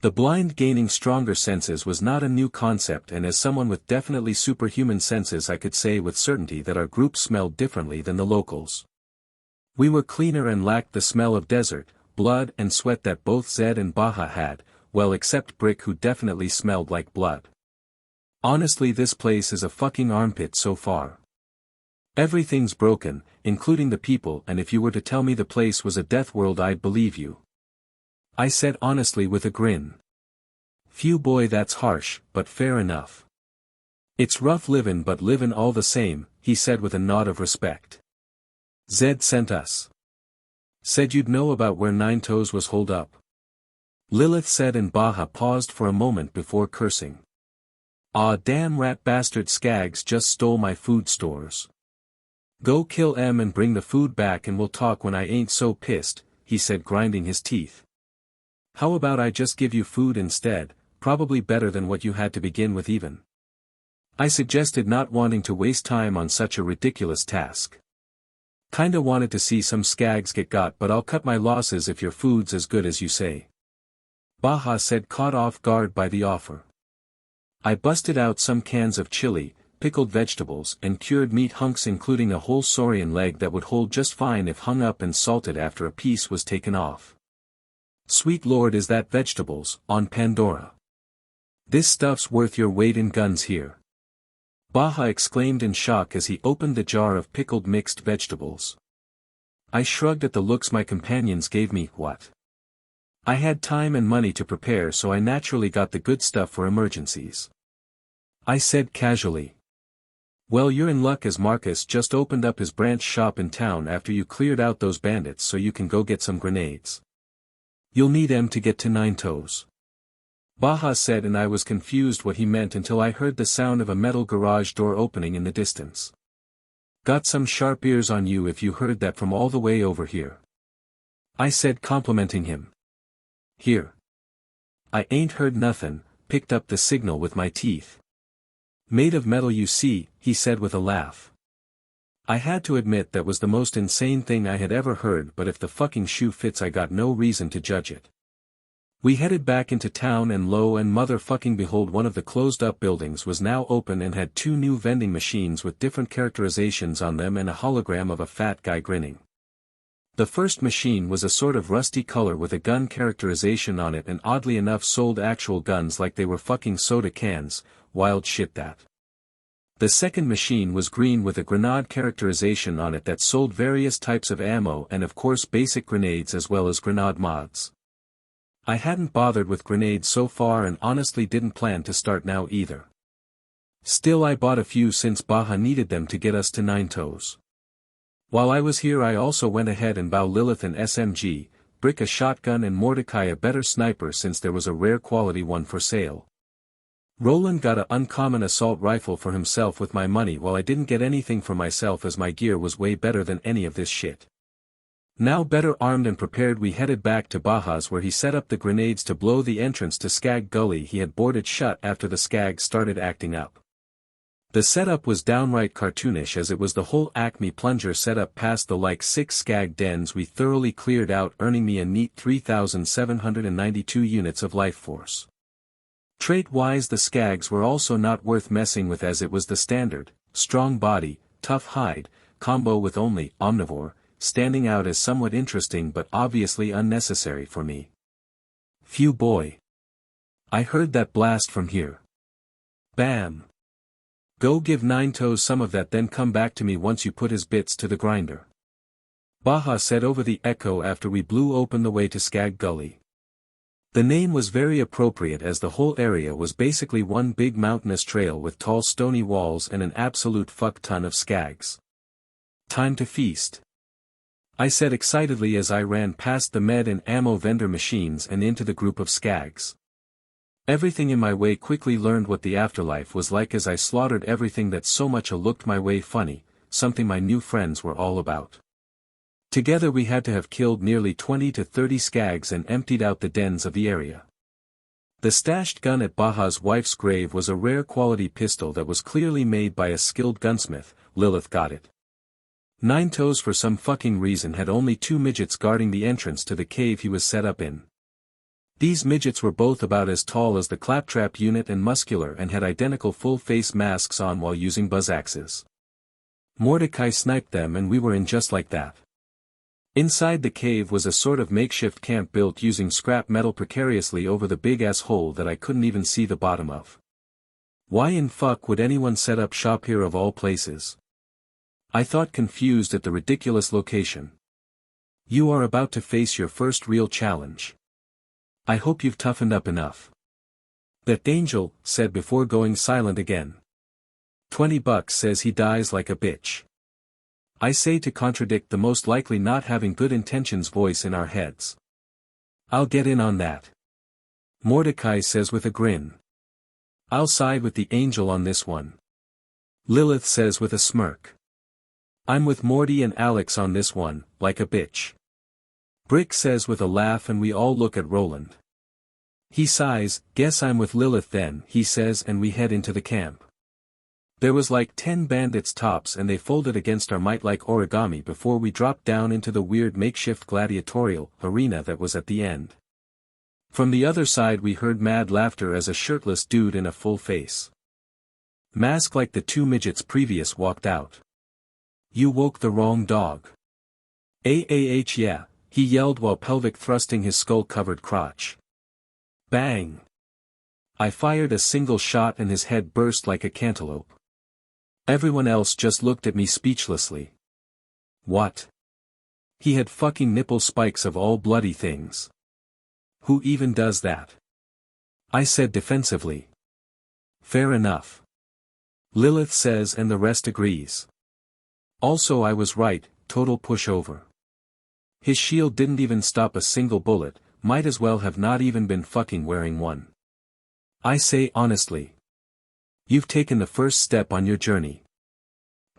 The blind gaining stronger senses was not a new concept, and as someone with definitely superhuman senses I could say with certainty that our group smelled differently than the locals. We were cleaner and lacked the smell of desert, blood and sweat that both Zed and Baha had, well except Brick, who definitely smelled like blood. Honestly, this place is a fucking armpit so far. Everything's broken, including the people, and if you were to tell me the place was a death world I'd believe you. I said honestly with a grin. "Phew boy, that's harsh, but fair enough. It's rough livin' but livin' all the same," he said with a nod of respect. "Zed sent us. Said you'd know about where Nine Toes was holed up," Lilith said, and Baha paused for a moment before cursing. "Aw, damn rat bastard skags just stole my food stores. Go kill 'em and bring the food back and we'll talk when I ain't so pissed," he said, grinding his teeth. "How about I just give you food instead, probably better than what you had to begin with even," I suggested, not wanting to waste time on such a ridiculous task. "Kinda wanted to see some skags get got, but I'll cut my losses if your food's as good as you say," Baha said, caught off guard by the offer. I busted out some cans of chili, pickled vegetables and cured meat hunks, including a whole saurian leg that would hold just fine if hung up and salted after a piece was taken off. Sweet Lord, is that vegetables on Pandora? This stuff's worth your weight in guns here, Baha exclaimed in shock as he opened the jar of pickled mixed vegetables. I shrugged at the looks my companions gave me. What? I had time and money to prepare, so I naturally got the good stuff for emergencies, I said casually. "Well, you're in luck, as Marcus just opened up his branch shop in town after you cleared out those bandits, so you can go get some grenades. You'll need 'em to get to Nine Toes," Baha said, and I was confused what he meant until I heard the sound of a metal garage door opening in the distance. "Got some sharp ears on you if you heard that from all the way over here," I said, complimenting him. "Here. I ain't heard nothin'," picked up the signal with my teeth. "Made of metal, you see," he said with a laugh. I had to admit that was the most insane thing I had ever heard, but if the fucking shoe fits I got no reason to judge it. We headed back into town, and lo and motherfucking behold, one of the closed-up buildings was now open and had two new vending machines with different characterizations on them and a hologram of a fat guy grinning. The first machine was a sort of rusty color with a gun characterization on it, and oddly enough sold actual guns like they were fucking soda cans. Wild shit that. The second machine was green with a grenade characterization on it that sold various types of ammo and of course basic grenades as well as grenade mods. I hadn't bothered with grenades so far and honestly didn't plan to start now either. Still, I bought a few since Baha needed them to get us to Nine Toes. While I was here, I also went ahead and bought Lilith an SMG, Brick a shotgun and Mordecai a better sniper since there was a rare quality one for sale. Roland got an uncommon assault rifle for himself with my money, while I didn't get anything for myself as my gear was way better than any of this shit. Now better armed and prepared, we headed back to Baja's, where he set up the grenades to blow the entrance to Skag Gully he had boarded shut after the Skag started acting up. The setup was downright cartoonish, as it was the whole Acme plunger setup past the like 6 Skag dens we thoroughly cleared out, earning me a neat 3,792 units of life force. Trait-wise, the Skags were also not worth messing with, as it was the standard, strong body, tough hide, combo with only omnivore, standing out as somewhat interesting but obviously unnecessary for me. Phew boy. I heard that blast from here. Bam. Go give Nine Toes some of that, then come back to me once you put his bits to the grinder. Baja said over the echo after we blew open the way to Skag Gully. The name was very appropriate, as the whole area was basically one big mountainous trail with tall stony walls and an absolute fuck ton of Skags. Time to feast, I said excitedly as I ran past the med and ammo vendor machines and into the group of Skags. Everything in my way quickly learned what the afterlife was like as I slaughtered everything that so much looked my way funny, something my new friends were all about. Together we had to have killed nearly 20 to 30 Skags and emptied out the dens of the area. The stashed gun at Baja's wife's grave was a rare quality pistol that was clearly made by a skilled gunsmith. Lilith got it. Nine Toes for some fucking reason had only 2 midgets guarding the entrance to the cave he was set up in. These midgets were both about as tall as the claptrap unit and muscular, and had identical full-face masks on while using buzz axes. Mordecai sniped them and we were in just like that. Inside the cave was a sort of makeshift camp built using scrap metal precariously over the big-ass hole that I couldn't even see the bottom of. Why in fuck would anyone set up shop here of all places? I thought, confused at the ridiculous location. You are about to face your first real challenge. I hope you've toughened up enough. That Angel said before going silent again. $20 says he dies like a bitch. I say to contradict the most likely not having good intentions voice in our heads. I'll get in on that. Mordecai says with a grin. I'll side with the Angel on this one. Lilith says with a smirk. I'm with Morty and Alex on this one, like a bitch. Brick says with a laugh, and we all look at Roland. He sighs, guess I'm with Lilith then, he says, and we head into the camp. There was like 10 bandits tops, and they folded against our might like origami before we dropped down into the weird makeshift gladiatorial arena that was at the end. From the other side we heard mad laughter as a shirtless dude in a full face mask like the 2 midgets previous walked out. You woke the wrong dog. Yeah, he yelled while pelvic thrusting his skull-covered crotch. Bang! I fired a single shot and his head burst like a cantaloupe. Everyone else just looked at me speechlessly. What? He had fucking nipple spikes of all bloody things. Who even does that? I said defensively. Fair enough. Lilith says, and the rest agrees. Also I was right, total pushover. His shield didn't even stop a single bullet, might as well have not even been fucking wearing one. I say honestly. You've taken the first step on your journey.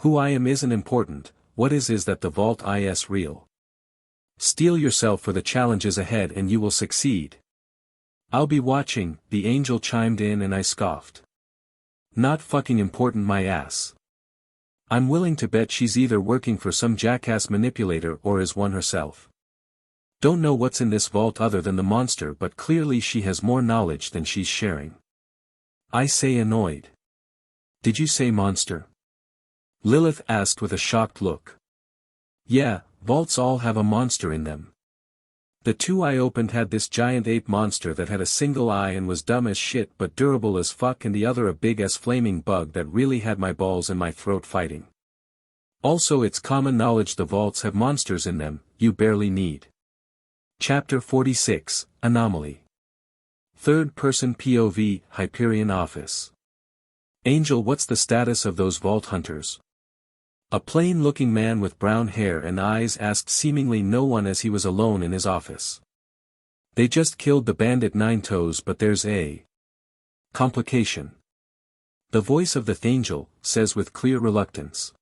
Who I am isn't important, what is that the vault is real. Steel yourself for the challenges ahead and you will succeed. I'll be watching, the Angel chimed in, and I scoffed. Not fucking important my ass. I'm willing to bet she's either working for some jackass manipulator or is one herself. Don't know what's in this vault other than the monster, but clearly she has more knowledge than she's sharing. I say, annoyed. Did you say monster? Lilith asked with a shocked look. Yeah, vaults all have a monster in them. The 2 I opened had this giant ape monster that had a single eye and was dumb as shit but durable as fuck, and the other a big-ass flaming bug that really had my balls in my throat fighting. Also, it's common knowledge the vaults have monsters in them, you barely need. Chapter 46, Anomaly. Third-person POV, Hyperion Office. Angel, what's the status of those vault hunters? A plain-looking man with brown hair and eyes asked seemingly no one as he was alone in his office. They just killed the bandit Nine Toes, but there's a complication. The voice of the Angel says with clear reluctance.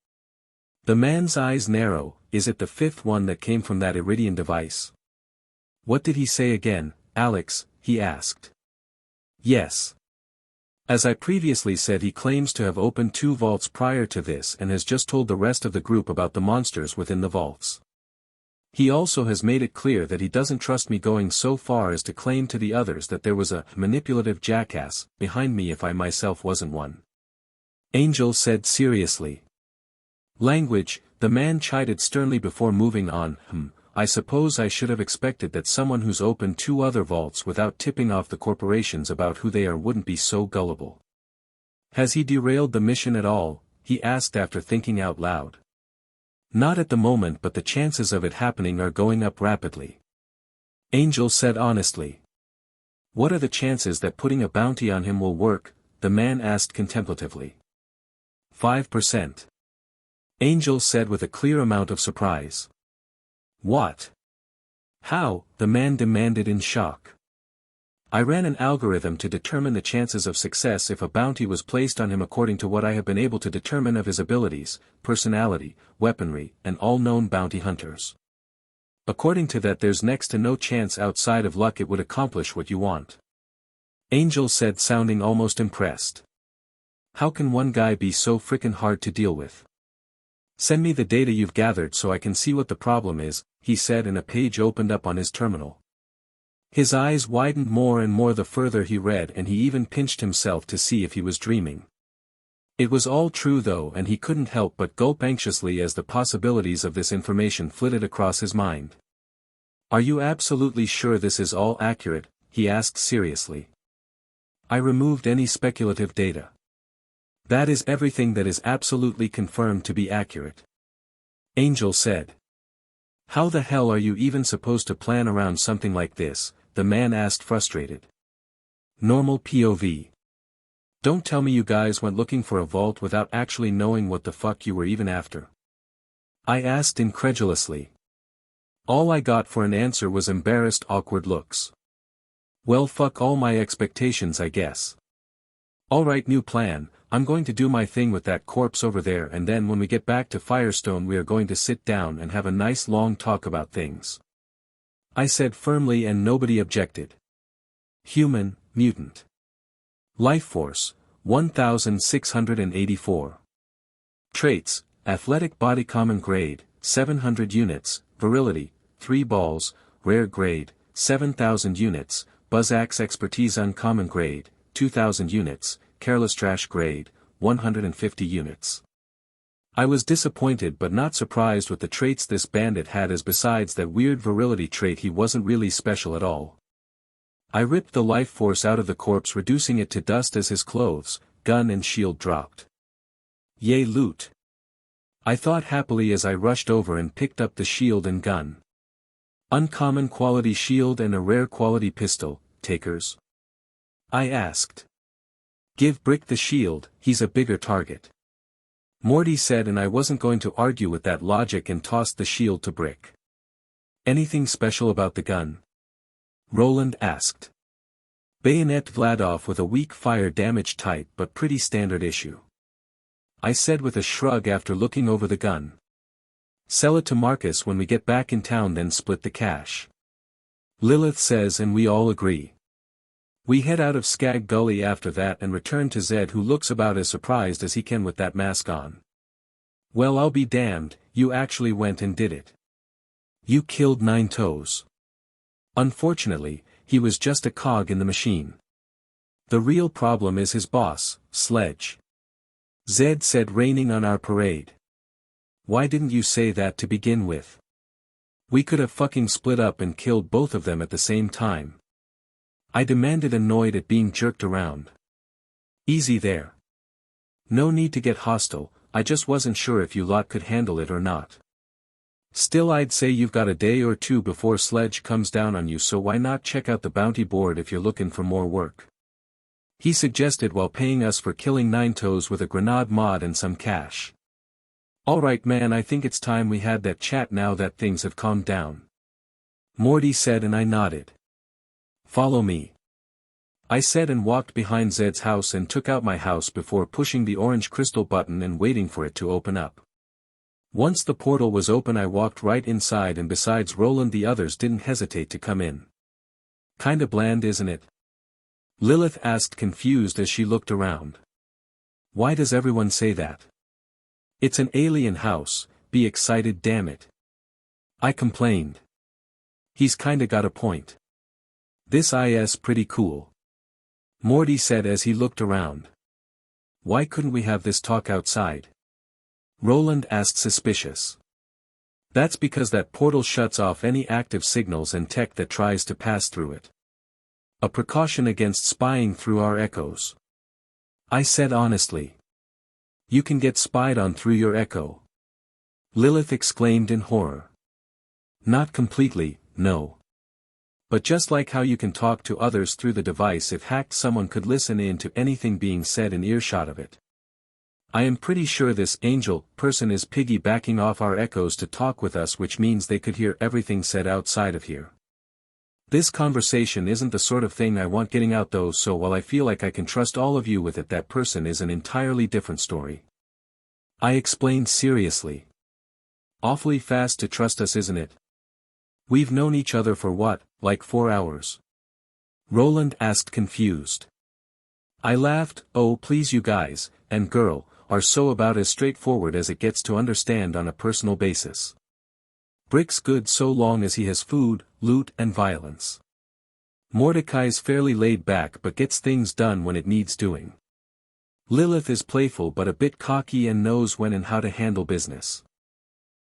The man's eyes narrow. Is it the fifth one that came from that Iridian device? What did he say again, Alex? He asked. Yes. As I previously said, he claims to have opened 2 vaults prior to this and has just told the rest of the group about the monsters within the vaults. He also has made it clear that he doesn't trust me, going so far as to claim to the others that there was a manipulative jackass behind me if I myself wasn't one. Angel said seriously. Language, the man chided sternly before moving on. I suppose I should have expected that someone who's opened 2 other vaults without tipping off the corporations about who they are wouldn't be so gullible. Has he derailed the mission at all? He asked after thinking out loud. Not at the moment, but the chances of it happening are going up rapidly. Angel said honestly. What are the chances that putting a bounty on him will work? The man asked contemplatively. 5%. Angel said with a clear amount of surprise. What? How? The man demanded in shock. I ran an algorithm to determine the chances of success if a bounty was placed on him according to what I have been able to determine of his abilities, personality, weaponry, and all known bounty hunters. According to that, there's next to no chance outside of luck it would accomplish what you want. Angel said, sounding almost impressed. How can one guy be so frickin' hard to deal with? Send me the data you've gathered so I can see what the problem is, he said, and a page opened up on his terminal. His eyes widened more and more the further he read, and he even pinched himself to see if he was dreaming. It was all true though, and he couldn't help but gulp anxiously as the possibilities of this information flitted across his mind. Are you absolutely sure this is all accurate? He asked seriously. I removed any speculative data. That is everything that is absolutely confirmed to be accurate. Angel said. How the hell are you even supposed to plan around something like this? The man asked, frustrated. Normal POV. Don't tell me you guys went looking for a vault without actually knowing what the fuck you were even after. I asked incredulously. All I got for an answer was embarrassed, awkward looks. Well, fuck all my expectations, I guess. Alright, new plan. I'm going to do my thing with that corpse over there, and then when we get back to Firestone we are going to sit down and have a nice long talk about things. I said firmly, and nobody objected. Human, mutant. Life force, 1684. Traits, athletic body common grade, 700 units, virility, 3 balls, rare grade, 7000 units, buzzaxe expertise uncommon grade, 2000 units, careless trash grade, 150 units. I was disappointed but not surprised with the traits this bandit had, as besides that weird virility trait he wasn't really special at all. I ripped the life force out of the corpse, reducing it to dust as his clothes, gun and shield dropped. Yay, loot! I thought happily as I rushed over and picked up the shield and gun. Uncommon quality shield and a rare quality pistol, takers? I asked. Give Brick the shield, he's a bigger target. Morty said, and I wasn't going to argue with that logic and tossed the shield to Brick. Anything special about the gun? Roland asked. Bayonet Vladov with a weak fire damage type, but pretty standard issue. I said with a shrug after looking over the gun. Sell it to Marcus when we get back in town, then split the cash. Lilith says, and we all agree. We head out of Skag Gully after that and return to Zed, who looks about as surprised as he can with that mask on. Well, I'll be damned, you actually went and did it. You killed Nine Toes. Unfortunately, he was just a cog in the machine. The real problem is his boss, Sledge. Zed said, raining on our parade. Why didn't you say that to begin with? We could have fucking split up and killed both of them at the same time. I demanded, annoyed at being jerked around. Easy there. No need to get hostile, I just wasn't sure if you lot could handle it or not. Still, I'd say you've got a day or two before Sledge comes down on you, so why not check out the bounty board if you're looking for more work? He suggested, while paying us for killing Nine Toes with a grenade mod and some cash. Alright man, I think it's time we had that chat now that things have calmed down. Morty said, and I nodded. Follow me. I said, and walked behind Zed's house and took out my house before pushing the orange crystal button and waiting for it to open up. Once the portal was open I walked right inside, and besides Roland the others didn't hesitate to come in. Kinda bland, isn't it? Lilith asked, confused as she looked around. Why does everyone say that? It's an alien house, be excited damn it. I complained. He's kinda got a point. This is pretty cool. Morty said as he looked around. Why couldn't we have this talk outside? Roland asked, suspicious. That's because that portal shuts off any active signals and tech that tries to pass through it. A precaution against spying through our echoes. I said honestly. You can get spied on through your echo. Lilith exclaimed in horror. Not completely, no. But just like how you can talk to others through the device, if hacked someone could listen in to anything being said in earshot of it. I am pretty sure this angel person is piggybacking off our echoes to talk with us, which means they could hear everything said outside of here. This conversation isn't the sort of thing I want getting out though, so while I feel like I can trust all of you with it, that person is an entirely different story. I explained seriously. Awfully fast to trust us, isn't it? We've known each other for what, like 4 hours? Roland asked, confused. I laughed. Oh please, you guys, and girl, are so about as straightforward as it gets to understand on a personal basis. Brick's good so long as he has food, loot and violence. Mordecai's fairly laid back but gets things done when it needs doing. Lilith is playful but a bit cocky and knows when and how to handle business.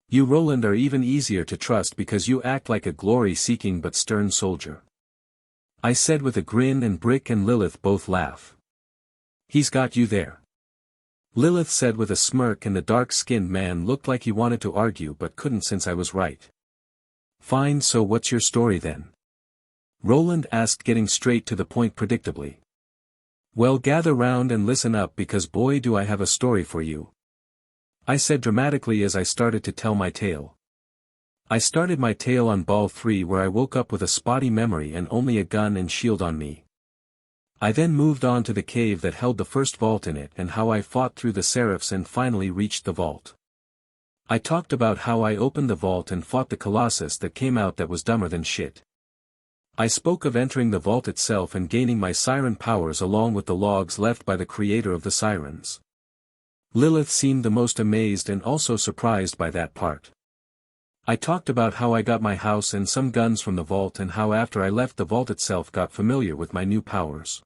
You Roland are even easier to trust because you act like a glory-seeking but stern soldier. I said with a grin, and Brick and Lilith both laugh. He's got you there. Lilith said with a smirk, and the dark-skinned man looked like he wanted to argue but couldn't since I was right. Fine, so what's your story then? Roland asked, getting straight to the point predictably. Well, gather round and listen up, because boy do I have a story for you. I said dramatically as I started to tell my tale. I started my tale on Ball 3, where I woke up with a spotty memory and only a gun and shield on me. I then moved on to the cave that held the first vault in it and how I fought through the seraphs and finally reached the vault. I talked about how I opened the vault and fought the colossus that came out that was dumber than shit. I spoke of entering the vault itself and gaining my siren powers along with the logs left by the creator of the sirens. Lilith seemed the most amazed and also surprised by that part. I talked about how I got my house and some guns from the vault and how after I left the vault itself got familiar with my new powers.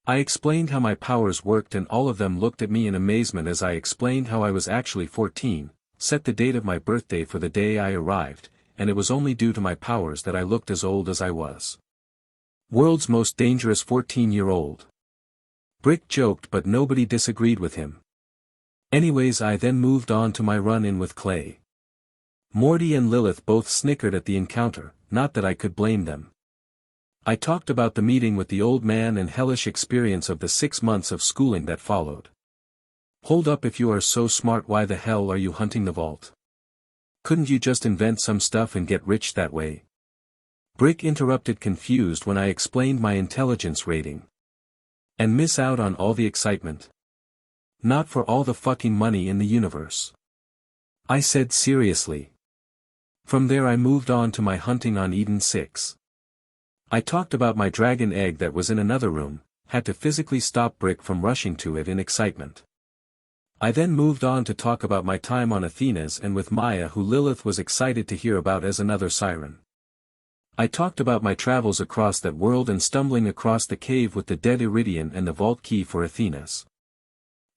I explained how my powers worked and all of them looked at me in amazement as I explained how I was actually 14, set the date of my birthday for the day I arrived, and it was only due to my powers that I looked as old as I was. World's most dangerous 14-year-old. Brick joked but nobody disagreed with him. Anyways, I then moved on to my run-in with Clay. Morty and Lilith both snickered at the encounter, not that I could blame them. I talked about the meeting with the old man and hellish experience of the 6 months of schooling that followed. Hold up, if you are so smart, why the hell are you hunting the vault? Couldn't you just invent some stuff and get rich that way? Brick interrupted, confused when I explained my intelligence rating. And miss out on all the excitement? Not for all the fucking money in the universe. I said seriously. From there I moved on to my hunting on Eden 6. I talked about my dragon egg that was in another room, had to physically stop Brick from rushing to it in excitement. I then moved on to talk about my time on Athena's and with Maya, who Lilith was excited to hear about as another siren. I talked about my travels across that world and stumbling across the cave with the dead Iridian and the vault key for Athena's.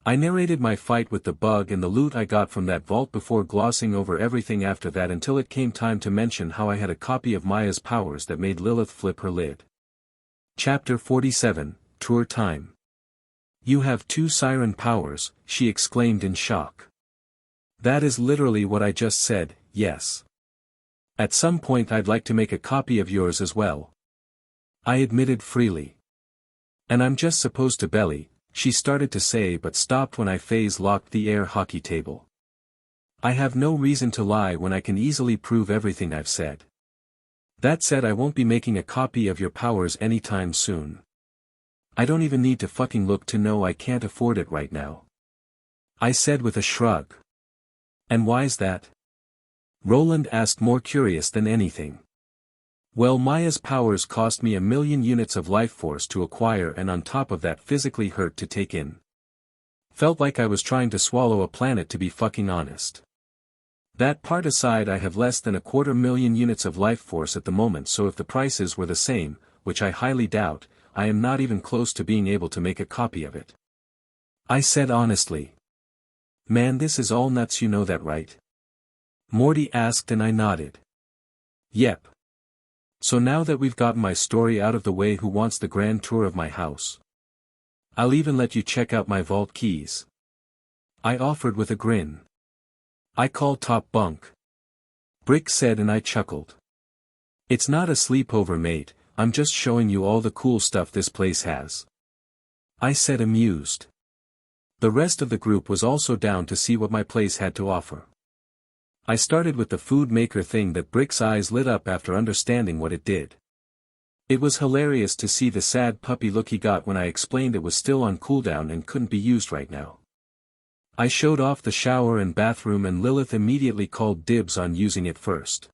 I narrated my fight with the bug and the loot I got from that vault before glossing over everything after that until it came time to mention how I had a copy of Maya's powers that made Lilith flip her lid. Chapter 47, Tour Time. You have 2 siren powers, she exclaimed in shock. That is literally what I just said, yes. At some point I'd like to make a copy of yours as well. I admitted freely. And I'm just supposed to belly, she started to say but stopped when I phase-locked the air hockey table. I have no reason to lie when I can easily prove everything I've said. That said, I won't be making a copy of your powers anytime soon. I don't even need to fucking look to know I can't afford it right now. I said with a shrug. And why's that? Roland asked, more curious than anything. Well, Maya's powers cost me 1,000,000 units of life force to acquire, and on top of that physically hurt to take in. Felt like I was trying to swallow a planet, to be fucking honest. That part aside, I have less than 250,000 units of life force at the moment, so if the prices were the same, which I highly doubt, I am not even close to being able to make a copy of it. I said honestly. Man, this is all nuts, you know that, right? Morty asked, and I nodded. Yep. So now that we've gotten my story out of the way, who wants the grand tour of my house? I'll even let you check out my vault keys. I offered with a grin. I call top bunk. Brick said, and I chuckled. It's not a sleepover, mate, I'm just showing you all the cool stuff this place has. I said, amused. The rest of the group was also down to see what my place had to offer. I started with the food maker thing that Brick's eyes lit up after understanding what it did. It was hilarious to see the sad puppy look he got when I explained it was still on cooldown and couldn't be used right now. I showed off the shower and bathroom, and Lilith immediately called dibs on using it first.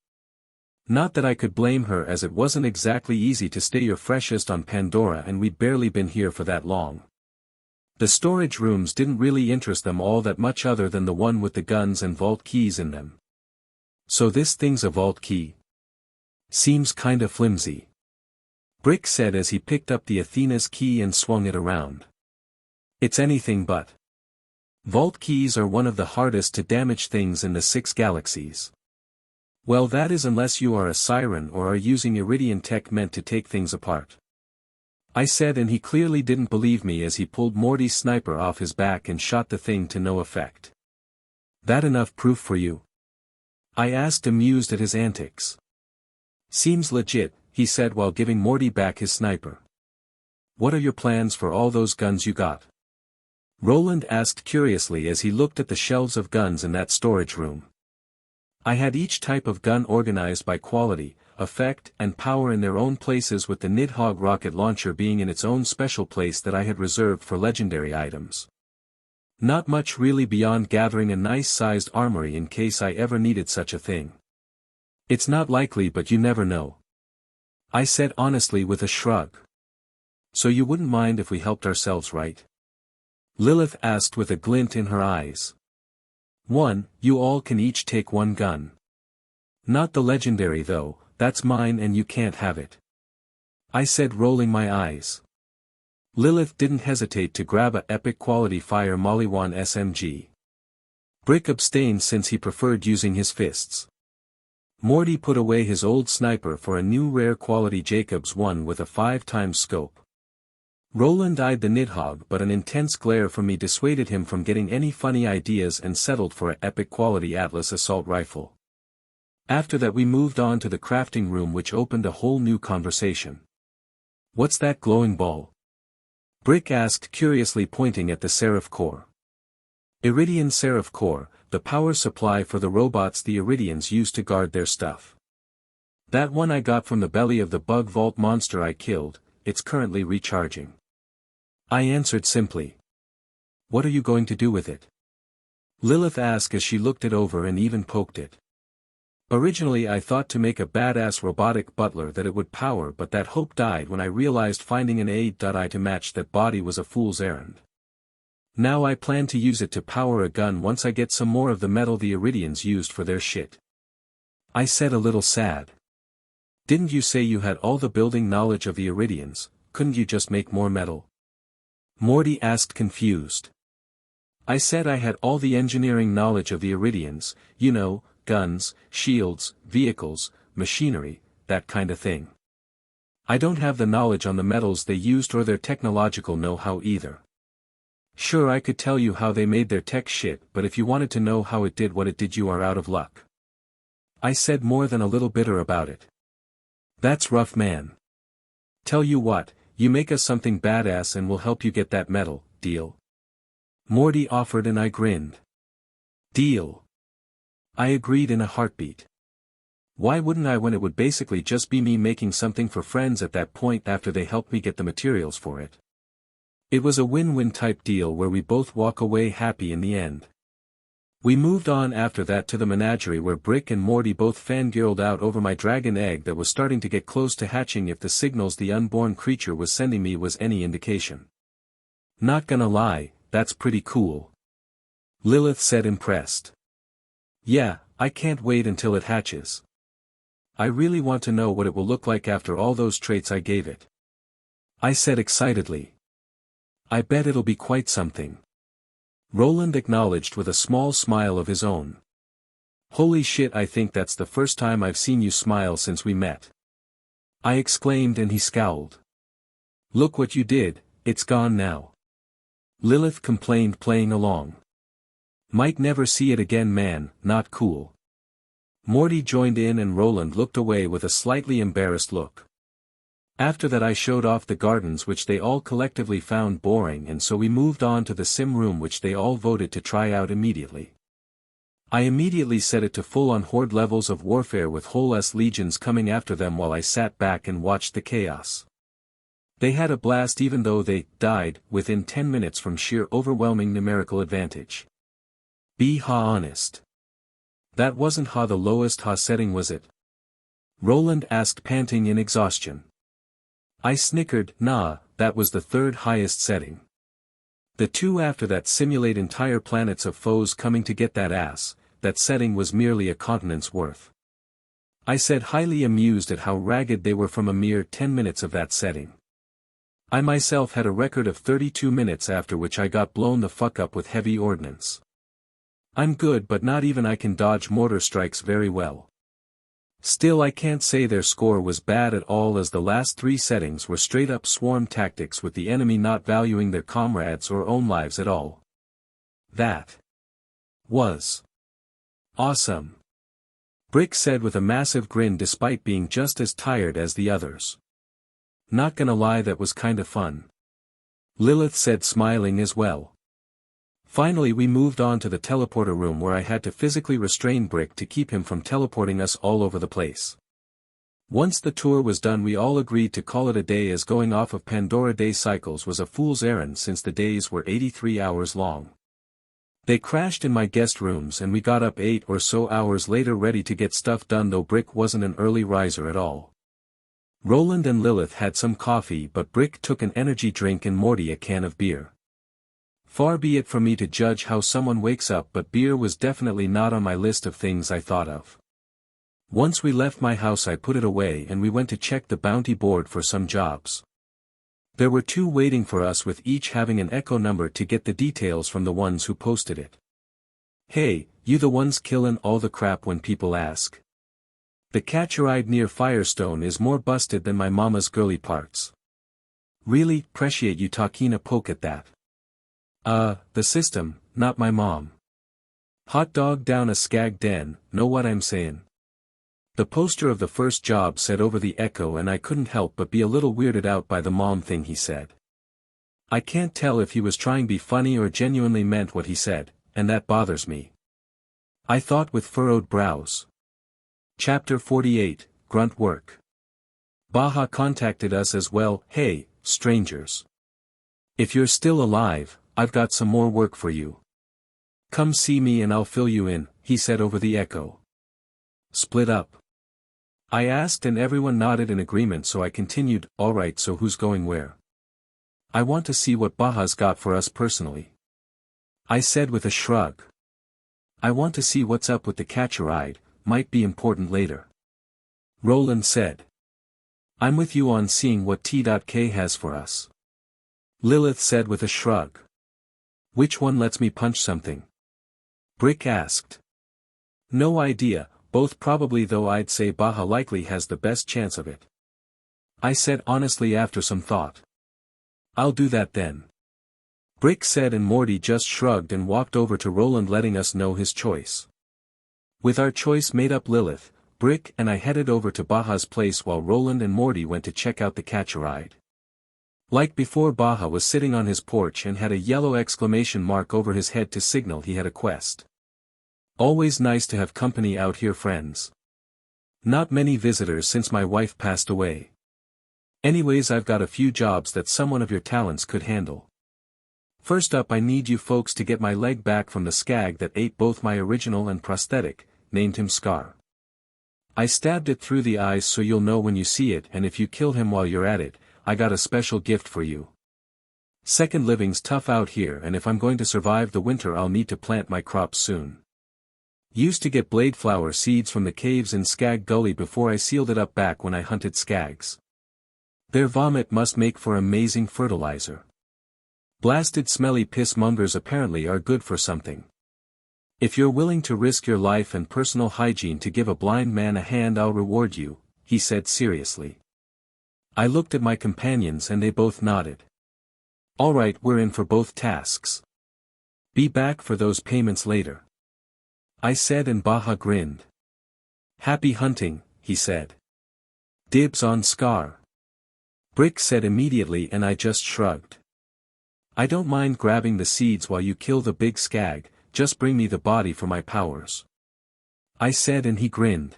Not that I could blame her, as it wasn't exactly easy to stay your freshest on Pandora, and we'd barely been here for that long. The storage rooms didn't really interest them all that much, other than the one with the guns and vault keys in them. So this thing's a vault key? Seems kinda flimsy. Brick said as he picked up the Athena's key and swung it around. It's anything but. Vault keys are one of the hardest to damage things in the 6 galaxies. Well, that is, unless you are a Siren or are using Iridian tech meant to take things apart. I said, and he clearly didn't believe me as he pulled Morty's sniper off his back and shot the thing to no effect. That enough proof for you? I asked, amused at his antics. Seems legit, he said while giving Morty back his sniper. What are your plans for all those guns you got? Roland asked curiously as he looked at the shelves of guns in that storage room. I had each type of gun organized by quality, effect, and power in their own places, with the Nidhogg rocket launcher being in its own special place that I had reserved for legendary items. Not much really beyond gathering a nice-sized armory in case I ever needed such a thing. It's not likely, but you never know. I said honestly with a shrug. So you wouldn't mind if we helped ourselves, right? Lilith asked with a glint in her eyes. You all can each take 1 gun. Not the legendary though, that's mine and you can't have it. I said, rolling my eyes. Lilith didn't hesitate to grab a epic quality Fire Maliwan SMG. Brick abstained since he preferred using his fists. Morty put away his old sniper for a new rare quality Jacobs one with a 5x scope. Roland eyed the Nidhogg, but an intense glare from me dissuaded him from getting any funny ideas and settled for an epic quality Atlas assault rifle. After that we moved on to the crafting room, which opened a whole new conversation. What's that glowing ball? Brick asked curiously, pointing at the Seraph core. Iridian Seraph core, the power supply for the robots the Iridians use to guard their stuff. That one I got from the belly of the bug vault monster I killed, it's currently recharging. I answered simply. What are you going to do with it? Lilith asked as she looked it over and even poked it. Originally I thought to make a badass robotic butler that it would power, but that hope died when I realized finding an AI to match that body was a fool's errand. Now I plan to use it to power a gun once I get some more of the metal the Iridians used for their shit. I said, a little sad. Didn't you say you had all the building knowledge of the Iridians, couldn't you just make more metal? Morty asked, confused. I said I had all the engineering knowledge of the Iridians, you know, guns, shields, vehicles, machinery, that kind of thing. I don't have the knowledge on the metals they used or their technological know-how either. Sure, I could tell you how they made their tech shit, but if you wanted to know how it did what it did, you are out of luck. I said, more than a little bitter about it. That's rough, man. Tell you what, you make us something badass and we'll help you get that metal, deal? Morty offered and I grinned. Deal. I agreed in a heartbeat. Why wouldn't I, when it would basically just be me making something for friends at that point after they helped me get the materials for it? It was a win-win type deal where we both walk away happy in the end. We moved on after that to the menagerie where Brick and Morty both fangirled out over my dragon egg that was starting to get close to hatching if the signals the unborn creature was sending me was any indication. Not gonna lie, that's pretty cool. Lilith said impressed. Yeah, I can't wait until it hatches. I really want to know what it will look like after all those traits I gave it. I said excitedly. I bet it'll be quite something. Roland acknowledged with a small smile of his own. Holy shit, I think that's the first time I've seen you smile since we met. I exclaimed and he scowled. Look what you did, it's gone now. Lilith complained, playing along. Might never see it again, man, not cool. Morty joined in and Roland looked away with a slightly embarrassed look. After that I showed off the gardens which they all collectively found boring, and so we moved on to the sim room which they all voted to try out immediately. I immediately set it to full-on horde levels of warfare with whole S legions coming after them while I sat back and watched the chaos. They had a blast even though they died within 10 minutes from sheer overwhelming numerical advantage. Be honest. That wasn't the lowest setting, was it? Roland asked, panting in exhaustion. I snickered. Nah, that was the third highest setting. The two after that simulate entire planets of foes coming to get that ass. That setting was merely a continent's worth. I said, highly amused at how ragged they were from a mere 10 minutes of that setting. I myself had a record of 32 minutes, after which I got blown the fuck up with heavy ordnance. I'm good, but not even I can dodge mortar strikes very well. Still, I can't say their score was bad at all, as the last three settings were straight up swarm tactics with the enemy not valuing their comrades or own lives at all. That was awesome. Brick said with a massive grin despite being just as tired as the others. Not gonna lie, that was kinda fun. Lilith said, smiling as well. Finally we moved on to the teleporter room where I had to physically restrain Brick to keep him from teleporting us all over the place. Once the tour was done we all agreed to call it a day, as going off of Pandora day cycles was a fool's errand since the days were 83 hours long. They crashed in my guest rooms and we got up 8 or so hours later ready to get stuff done, though Brick wasn't an early riser at all. Roland and Lilith had some coffee, but Brick took an energy drink and Morty a can of beer. Far be it from me to judge how someone wakes up, but beer was definitely not on my list of things I thought of. Once we left my house I put it away and we went to check the bounty board for some jobs. There were 2 waiting for us, with each having an echo number to get the details from the ones who posted it. Hey, you the ones killin' all the crap when people ask? The catcher-eyed near Firestone is more busted than my mama's girly parts. Really, 'preciate you taking a poke at that. The system, not my mom. Hot dog down a skag den, know what I'm sayin'? The poster of the first job said over the echo, and I couldn't help but be a little weirded out by the mom thing he said. I can't tell if he was trying to be funny or genuinely meant what he said, and that bothers me. I thought with furrowed brows. Chapter 48, Grunt Work. Baja contacted us as well. Hey, strangers. If you're still alive, I've got some more work for you. Come see me and I'll fill you in, he said over the echo. Split up? I asked, and everyone nodded in agreement, so I continued, alright, so who's going where? I want to see what Baja's got for us personally. I said with a shrug. I want to see what's up with the catcher-eyed, might be important later. Roland said. I'm with you on seeing what T.K has for us. Lilith said with a shrug. Which one lets me punch something? Brick asked. No idea, both probably, though I'd say Baja likely has the best chance of it. I said honestly after some thought. I'll do that then. Brick said, and Morty just shrugged and walked over to Roland, letting us know his choice. With our choice made up, Lilith, Brick and I headed over to Baja's place while Roland and Morty went to check out the catcher-eyed. Like before, Baja was sitting on his porch and had a yellow exclamation mark over his head to signal he had a quest. Always nice to have company out here, friends. Not many visitors since my wife passed away. Anyways, I've got a few jobs that someone of your talents could handle. First up, I need you folks to get my leg back from the skag that ate both my original and prosthetic, named him Scar. I stabbed it through the eyes so you'll know when you see it, and if you kill him while you're at it, I got a special gift for you. Second, living's tough out here, and if I'm going to survive the winter I'll need to plant my crops soon. Used to get blade flower seeds from the caves in Skag Gully before I sealed it up back when I hunted skags. Their vomit must make for amazing fertilizer. Blasted smelly piss mongers apparently are good for something. If you're willing to risk your life and personal hygiene to give a blind man a hand, I'll reward you, he said seriously. I looked at my companions and they both nodded. All right, we're in for both tasks. Be back for those payments later, I said, and Baja grinned. Happy hunting, he said. Dibs on Scar, Brick said immediately, and I just shrugged. I don't mind grabbing the seeds while you kill the big skag, just bring me the body for my powers, I said, and he grinned.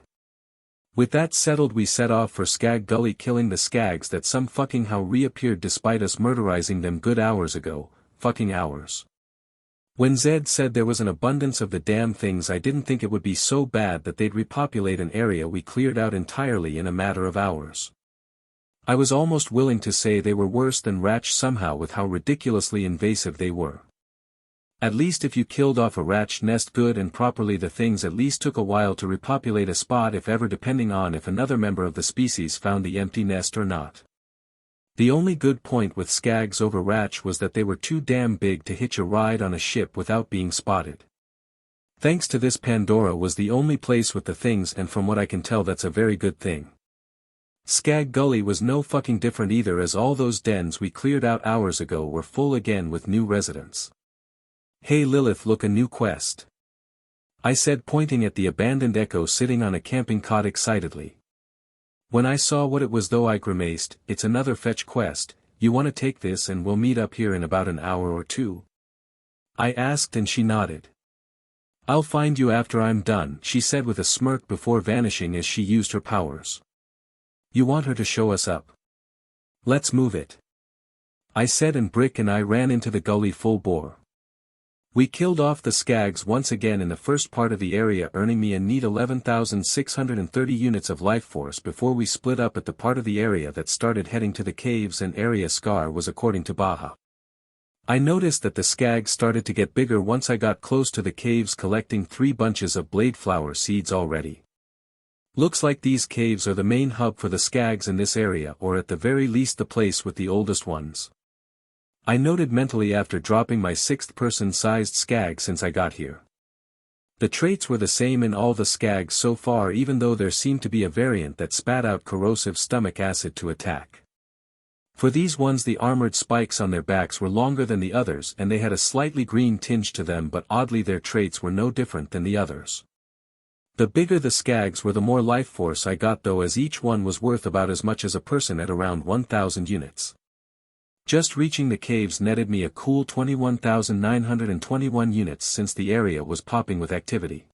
With that settled, we set off for Skag Gully, killing the skags that some fucking how reappeared despite us murderizing them good hours ago, fucking hours. When Zed said there was an abundance of the damn things, I didn't think it would be so bad that they'd repopulate an area we cleared out entirely in a matter of hours. I was almost willing to say they were worse than Ratch somehow with how ridiculously invasive they were. At least if you killed off a Ratch nest good and properly, the things at least took a while to repopulate a spot, if ever, depending on if another member of the species found the empty nest or not. The only good point with skags over Ratch was that they were too damn big to hitch a ride on a ship without being spotted. Thanks to this, Pandora was the only place with the things, and from what I can tell that's a very good thing. Skag Gully was no fucking different either, as all those dens we cleared out hours ago were full again with new residents. Hey Lilith, look, a new quest, I said, pointing at the abandoned Echo sitting on a camping cot excitedly. When I saw what it was though, I grimaced. It's another fetch quest. You want to take this and we'll meet up here in about an hour or two? I asked, and she nodded. I'll find you after I'm done, she said with a smirk before vanishing as she used her powers. You want her to show us up? Let's move it, I said, and Brick and I ran into the gully full bore. We killed off the skags once again in the first part of the area, earning me a neat 11,630 units of life force before we split up at the part of the area that started heading to the caves and area Scar was, according to Baja. I noticed that the skags started to get bigger once I got close to the caves, collecting 3 bunches of blade flower seeds already. Looks like these caves are the main hub for the skags in this area, or at the very least the place with the oldest ones, I noted mentally after dropping my 6th person-sized skag since I got here. The traits were the same in all the skags so far, even though there seemed to be a variant that spat out corrosive stomach acid to attack. For these ones, the armored spikes on their backs were longer than the others and they had a slightly green tinge to them, but oddly their traits were no different than the others. The bigger the skags were, the more life force I got though, as each one was worth about as much as a person at around 1,000 units. Just reaching the caves netted me a cool 21,921 units since the area was popping with activity.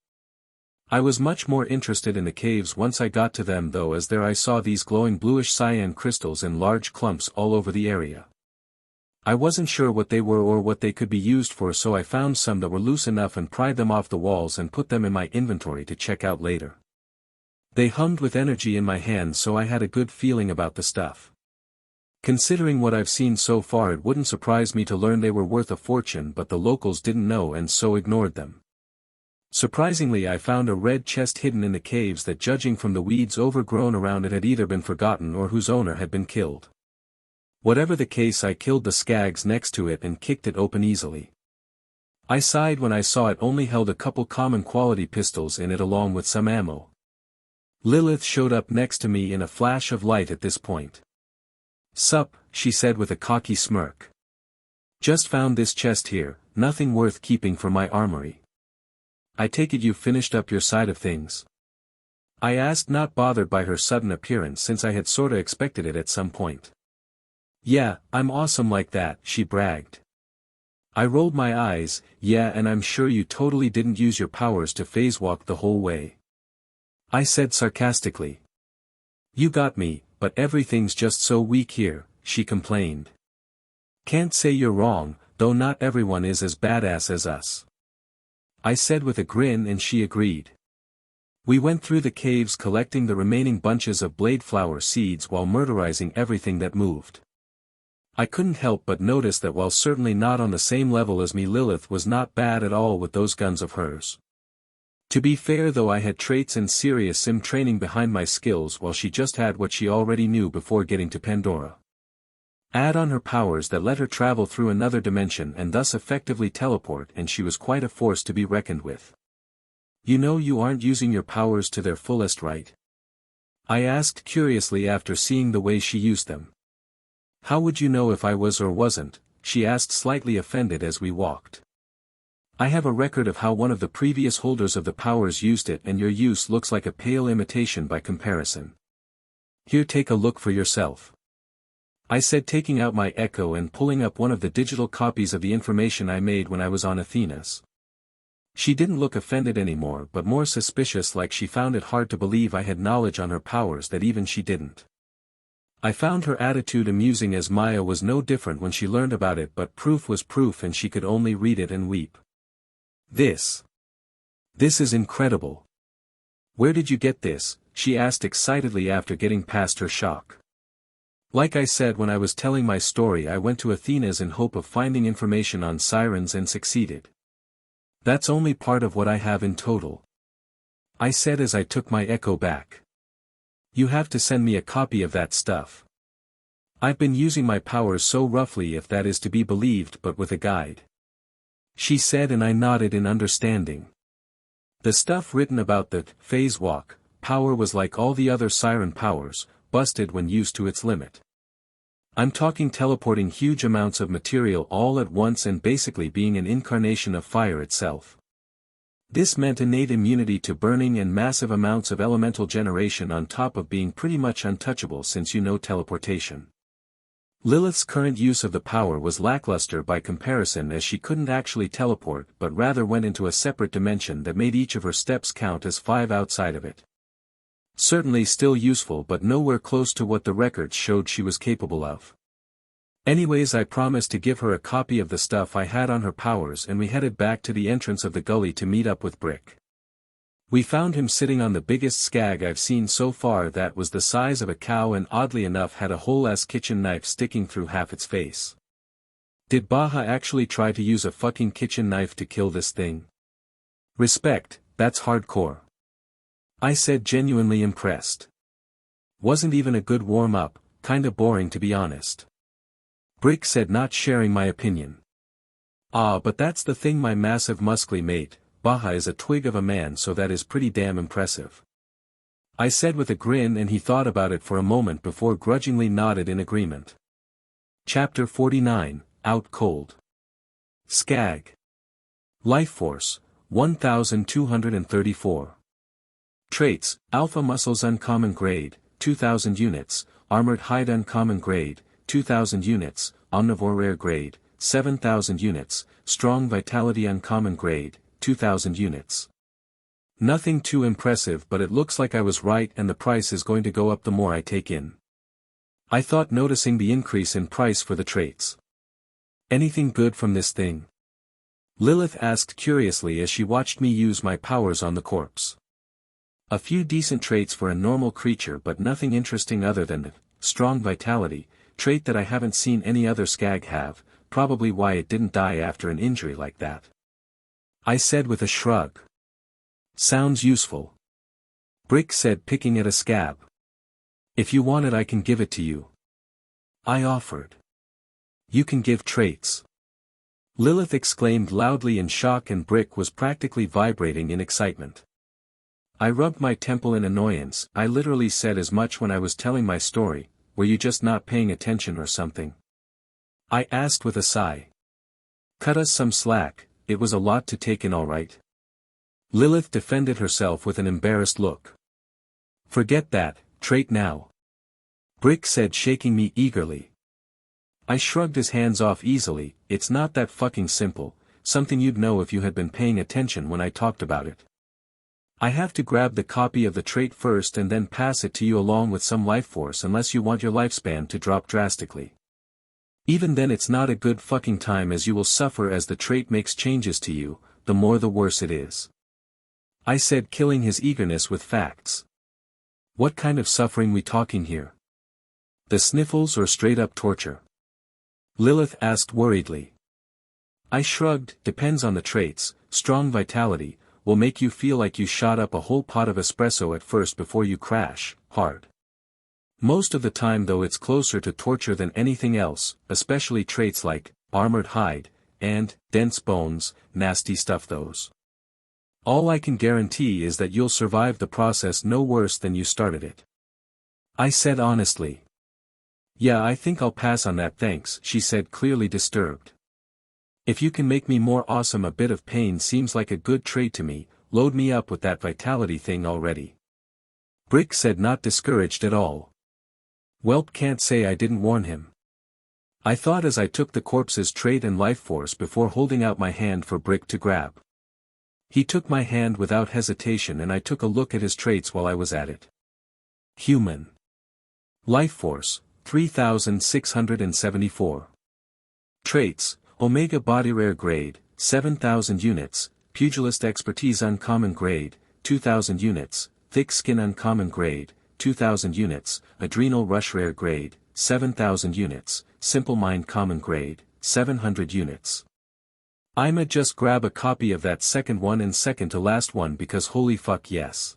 I was much more interested in the caves once I got to them though, as there I saw these glowing bluish cyan crystals in large clumps all over the area. I wasn't sure what they were or what they could be used for, so I found some that were loose enough and pried them off the walls and put them in my inventory to check out later. They hummed with energy in my hands, so I had a good feeling about the stuff. Considering what I've seen so far, it wouldn't surprise me to learn they were worth a fortune, but the locals didn't know and so ignored them. Surprisingly, I found a red chest hidden in the caves that, judging from the weeds overgrown around it, had either been forgotten or whose owner had been killed. Whatever the case, I killed the skags next to it and kicked it open easily. I sighed when I saw it only held a couple common quality pistols in it along with some ammo. Lilith showed up next to me in a flash of light at this point. Sup, she said with a cocky smirk. Just found this chest here, nothing worth keeping for my armory. I take it you finished up your side of things? I asked, not bothered by her sudden appearance since I had sorta expected it at some point. Yeah, I'm awesome like that, she bragged. I rolled my eyes. Yeah, and I'm sure you totally didn't use your powers to phase walk the whole way, I said sarcastically. You got me, but everything's just so weak here, she complained. Can't say you're wrong, though not everyone is as badass as us. I said with a grin, and she agreed. We went through the caves collecting the remaining bunches of blade flower seeds while murderizing everything that moved. I couldn't help but notice that while certainly not on the same level as me, Lilith was not bad at all with those guns of hers. To be fair though, I had traits and serious sim training behind my skills, while she just had what she already knew before getting to Pandora. Add on her powers that let her travel through another dimension and thus effectively teleport, and she was quite a force to be reckoned with. You know you aren't using your powers to their fullest, right? I asked curiously after seeing the way she used them. How would you know if I was or wasn't? She asked, slightly offended as we walked. I have a record of how one of the previous holders of the powers used it, and your use looks like a pale imitation by comparison. Here, take a look for yourself. I said, taking out my Echo and pulling up one of the digital copies of the information I made when I was on Athena's. She didn't look offended anymore, but more suspicious, like she found it hard to believe I had knowledge on her powers that even she didn't. I found her attitude amusing, as Maya was no different when she learned about it, but proof was proof and she could only read it and weep. This is incredible. Where did you get this? She asked excitedly after getting past her shock. Like I said when I was telling my story, I went to Athena's in hope of finding information on sirens and succeeded. That's only part of what I have in total. I said as I took my Echo back. You have to send me a copy of that stuff. I've been using my powers so roughly, if that is to be believed, but with a guide. She said, and I nodded in understanding. The stuff written about the phase walk power was like all the other siren powers, busted when used to its limit. I'm talking teleporting huge amounts of material all at once and basically being an incarnation of fire itself. This meant innate immunity to burning and massive amounts of elemental generation on top of being pretty much untouchable, since you know teleportation. Lilith's current use of the power was lackluster by comparison, as she couldn't actually teleport but rather went into a separate dimension that made each of her steps count as 5 outside of it. Certainly still useful, but nowhere close to what the records showed she was capable of. Anyways, I promised to give her a copy of the stuff I had on her powers, and we headed back to the entrance of the gully to meet up with Brick. We found him sitting on the biggest skag I've seen so far, that was the size of a cow and oddly enough had a whole-ass kitchen knife sticking through half its face. Did Baja actually try to use a fucking kitchen knife to kill this thing? Respect, that's hardcore. I said, genuinely impressed. Wasn't even a good warm-up, kinda boring to be honest. Brick said, not sharing my opinion. Ah, but that's the thing, my massive muscly mate, Baja is a twig of a man, so that is pretty damn impressive. I said with a grin, and he thought about it for a moment before grudgingly nodded in agreement. Chapter 49, Out Cold. Skag. Life Force, 1234. Traits, Alpha Muscles Uncommon Grade, 2000 units, Armored Hide Uncommon Grade, 2000 units, Omnivore Rare Grade, 7000 units, Strong Vitality Uncommon Grade, 2000 units. Nothing too impressive, but it looks like I was right, and the price is going to go up the more I take in. I thought, noticing the increase in price for the traits. Anything good from this thing? Lilith asked curiously as she watched me use my powers on the corpse. A few decent traits for a normal creature, but nothing interesting other than the Strong Vitality trait that I haven't seen any other skag have, probably why it didn't die after an injury like that. I said with a shrug. Sounds useful. Brick said, picking at a scab. If you want it, I can give it to you. I offered. You can give traits. Lilith exclaimed loudly in shock, and Brick was practically vibrating in excitement. I rubbed my temple in annoyance. I literally said as much when I was telling my story. Were you just not paying attention or something? I asked with a sigh. Cut us some slack, it was a lot to take in, all right. Lilith defended herself with an embarrassed look. Forget that, trait now. Brick said, shaking me eagerly. I shrugged his hands off easily. It's not that fucking simple, something you'd know if you had been paying attention when I talked about it. I have to grab the copy of the trait first and then pass it to you along with some life force, unless you want your lifespan to drop drastically. Even then it's not a good fucking time, as you will suffer as the trait makes changes to you, the more the worse it is. I said, killing his eagerness with facts. What kind of suffering we talking here? The sniffles or straight up torture? Lilith asked worriedly. I shrugged. Depends on the traits. Strong vitality will make you feel like you shot up a whole pot of espresso at first before you crash hard. Most of the time though it's closer to torture than anything else, especially traits like armored hide and dense bones, nasty stuff those. All I can guarantee is that you'll survive the process no worse than you started it. I said honestly. Yeah, I think I'll pass on that, thanks, she said, clearly disturbed. If you can make me more awesome, a bit of pain seems like a good trait to me. Load me up with that vitality thing already. Brick said, not discouraged at all. Welp, can't say I didn't warn him. I thought as I took the corpse's trait and life force before holding out my hand for Brick to grab. He took my hand without hesitation and I took a look at his traits while I was at it. Human. Life force, 3,674. Traits, Omega body rare grade, 7,000 units, Pugilist expertise uncommon grade, 2,000 units, thick skin uncommon grade, 2,000 units, adrenal rush rare grade, 7,000 units, simple mind common grade, 700 units. I'ma just grab a copy of that second one and second to last one because holy fuck yes.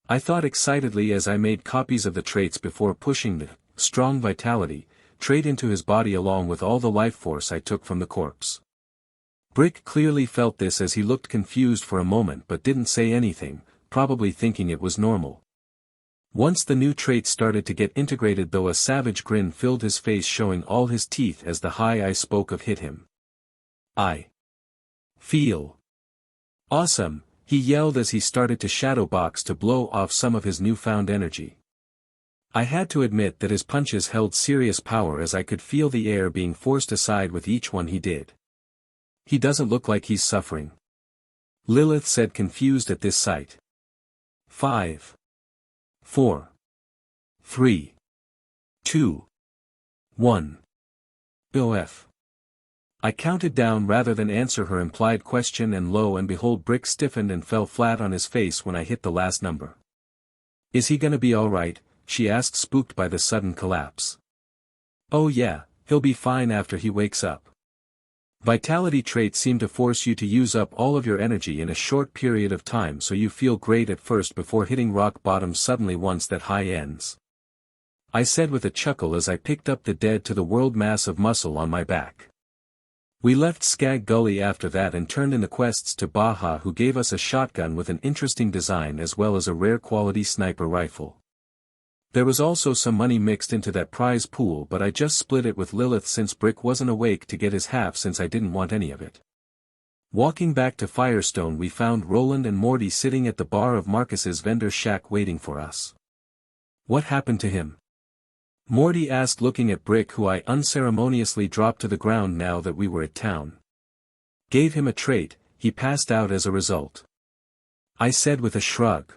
I thought excitedly as I made copies of the traits before pushing the strong vitality trait into his body along with all the life force I took from the corpse. Brick clearly felt this as he looked confused for a moment but didn't say anything, probably thinking it was normal. Once the new traits started to get integrated though, a savage grin filled his face, showing all his teeth as the high I spoke of hit him. I feel awesome, he yelled as he started to shadow box to blow off some of his newfound energy. I had to admit that his punches held serious power as I could feel the air being forced aside with each one he did. He doesn't look like he's suffering. Lilith said, confused at this sight. 5, 4, 3, 2, 1. OF. I counted down rather than answer her implied question, and lo and behold, Brick stiffened and fell flat on his face when I hit the last number. Is he gonna be alright? She asked, spooked by the sudden collapse. Oh yeah, he'll be fine after he wakes up. Vitality traits seem to force you to use up all of your energy in a short period of time, so you feel great at first before hitting rock bottom suddenly once that high ends. I said with a chuckle as I picked up the dead to the world mass of muscle on my back. We left Skag Gully after that and turned in the quests to Baja, who gave us a shotgun with an interesting design as well as a rare quality sniper rifle. There was also some money mixed into that prize pool, but I just split it with Lilith since Brick wasn't awake to get his half since I didn't want any of it. Walking back to Firestone, we found Roland and Morty sitting at the bar of Marcus's vendor shack waiting for us. What happened to him? Morty asked, looking at Brick, who I unceremoniously dropped to the ground now that we were at town. Gave him a trait, he passed out as a result. I said with a shrug.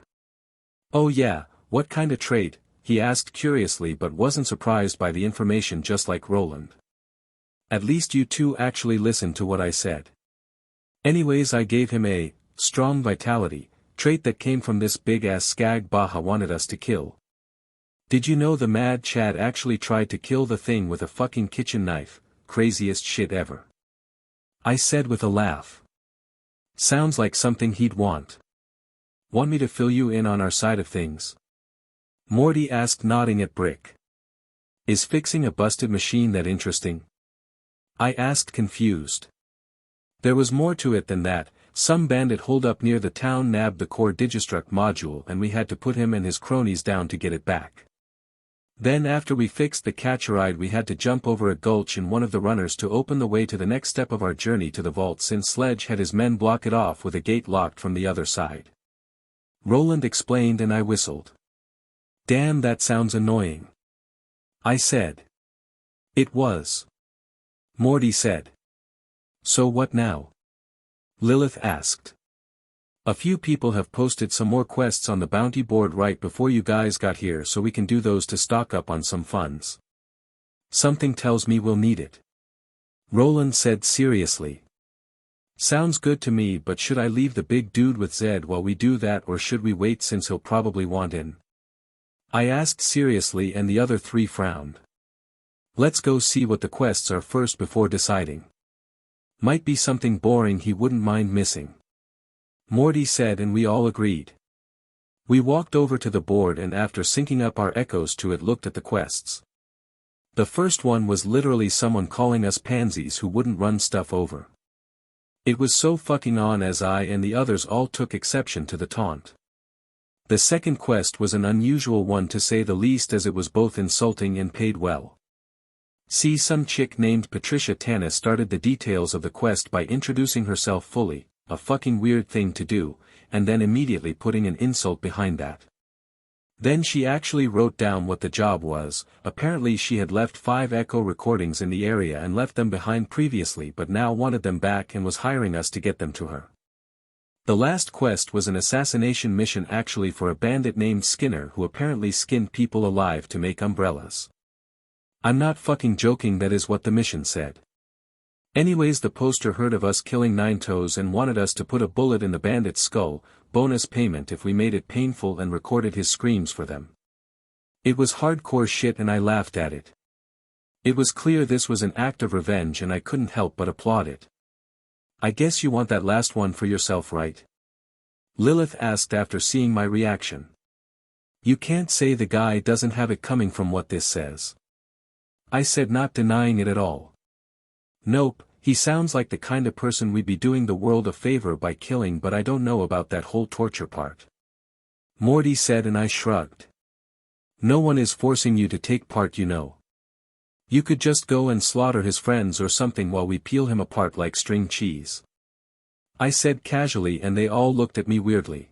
Oh yeah, what kind of trait? He asked curiously, but wasn't surprised by the information, just like Roland. At least you two actually listened to what I said. Anyways, I gave him a strong vitality trait that came from this big-ass Skag Baja wanted us to kill. Did you know the Mad Chad actually tried to kill the thing with a fucking kitchen knife? Craziest shit ever. I said with a laugh. Sounds like something he'd want. Want me to fill you in on our side of things? Morty asked, nodding at Brick. Is fixing a busted machine that interesting? I asked, confused. There was more to it than that. Some bandit holed up near the town nabbed the core Digistruct module and we had to put him and his cronies down to get it back. Then after we fixed the catcher-eyed, we had to jump over a gulch in one of the runners to open the way to the next step of our journey to the vault, since Sledge had his men block it off with a gate locked from the other side. Roland explained and I whistled. Damn, that sounds annoying. I said. It was. Morty said. So what now? Lilith asked. A few people have posted some more quests on the bounty board right before you guys got here, so we can do those to stock up on some funds. Something tells me we'll need it. Roland said seriously. Sounds good to me, but should I leave the big dude with Zed while we do that, or should we wait since he'll probably want in? I asked seriously, and the other three frowned. Let's go see what the quests are first before deciding. Might be something boring he wouldn't mind missing. Morty said, and we all agreed. We walked over to the board and after syncing up our echoes to it looked at the quests. The first one was literally someone calling us pansies who wouldn't run stuff over. It was so fucking on as I and the others all took exception to the taunt. The second quest was an unusual one to say the least, as it was both insulting and paid well. See, some chick named Patricia Tanna started the details of the quest by introducing herself fully, a fucking weird thing to do, and then immediately putting an insult behind that. Then she actually wrote down what the job was. Apparently she had left 5 echo recordings in the area and left them behind previously, but now wanted them back and was hiring us to get them to her. The last quest was an assassination mission, actually for a bandit named Skinner who apparently skinned people alive to make umbrellas. I'm not fucking joking, that is what the mission said. Anyways, the poster heard of us killing Nine Toes and wanted us to put a bullet in the bandit's skull, bonus payment if we made it painful, and recorded his screams for them. It was hardcore shit and I laughed at it. It was clear this was an act of revenge and I couldn't help but applaud it. I guess you want that last one for yourself, right? Lilith asked after seeing my reaction. You can't say the guy doesn't have it coming from what this says. I said, not denying it at all. Nope, he sounds like the kind of person we'd be doing the world a favor by killing, but I don't know about that whole torture part. Morty said, and I shrugged. No one is forcing you to take part, you know. You could just go and slaughter his friends or something while we peel him apart like string cheese. I said casually, and they all looked at me weirdly.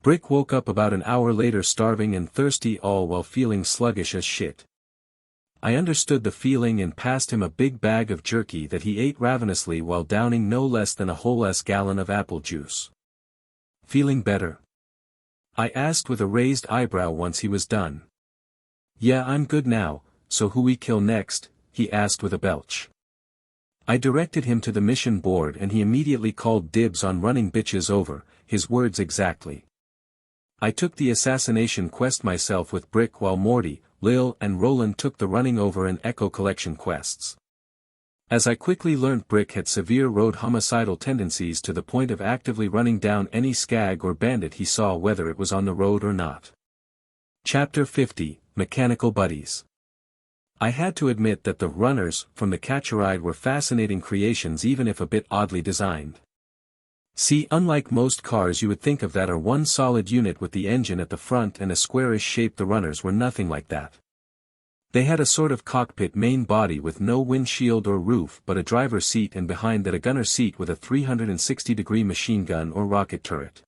Brick woke up about an hour later starving and thirsty, all while feeling sluggish as shit. I understood the feeling and passed him a big bag of jerky that he ate ravenously while downing no less than a whole gallon of apple juice. Feeling better? I asked with a raised eyebrow once he was done. Yeah, I'm good now, so who we kill next? He asked with a belch. I directed him to the mission board and he immediately called dibs on running bitches over, his words exactly. I took the assassination quest myself with Brick while Morty, Lil and Roland took the running over and echo collection quests. As I quickly learned, Brick had severe road homicidal tendencies to the point of actively running down any skag or bandit he saw, whether it was on the road or not. Chapter 50, Mechanical Buddies. I had to admit that the runners from the Catch-A-Ride were fascinating creations, even if a bit oddly designed. See, unlike most cars you would think of that are one solid unit with the engine at the front and a squarish shape, the runners were nothing like that. They had a sort of cockpit main body with no windshield or roof but a driver's seat, and behind that a gunner's seat with a 360-degree machine gun or rocket turret.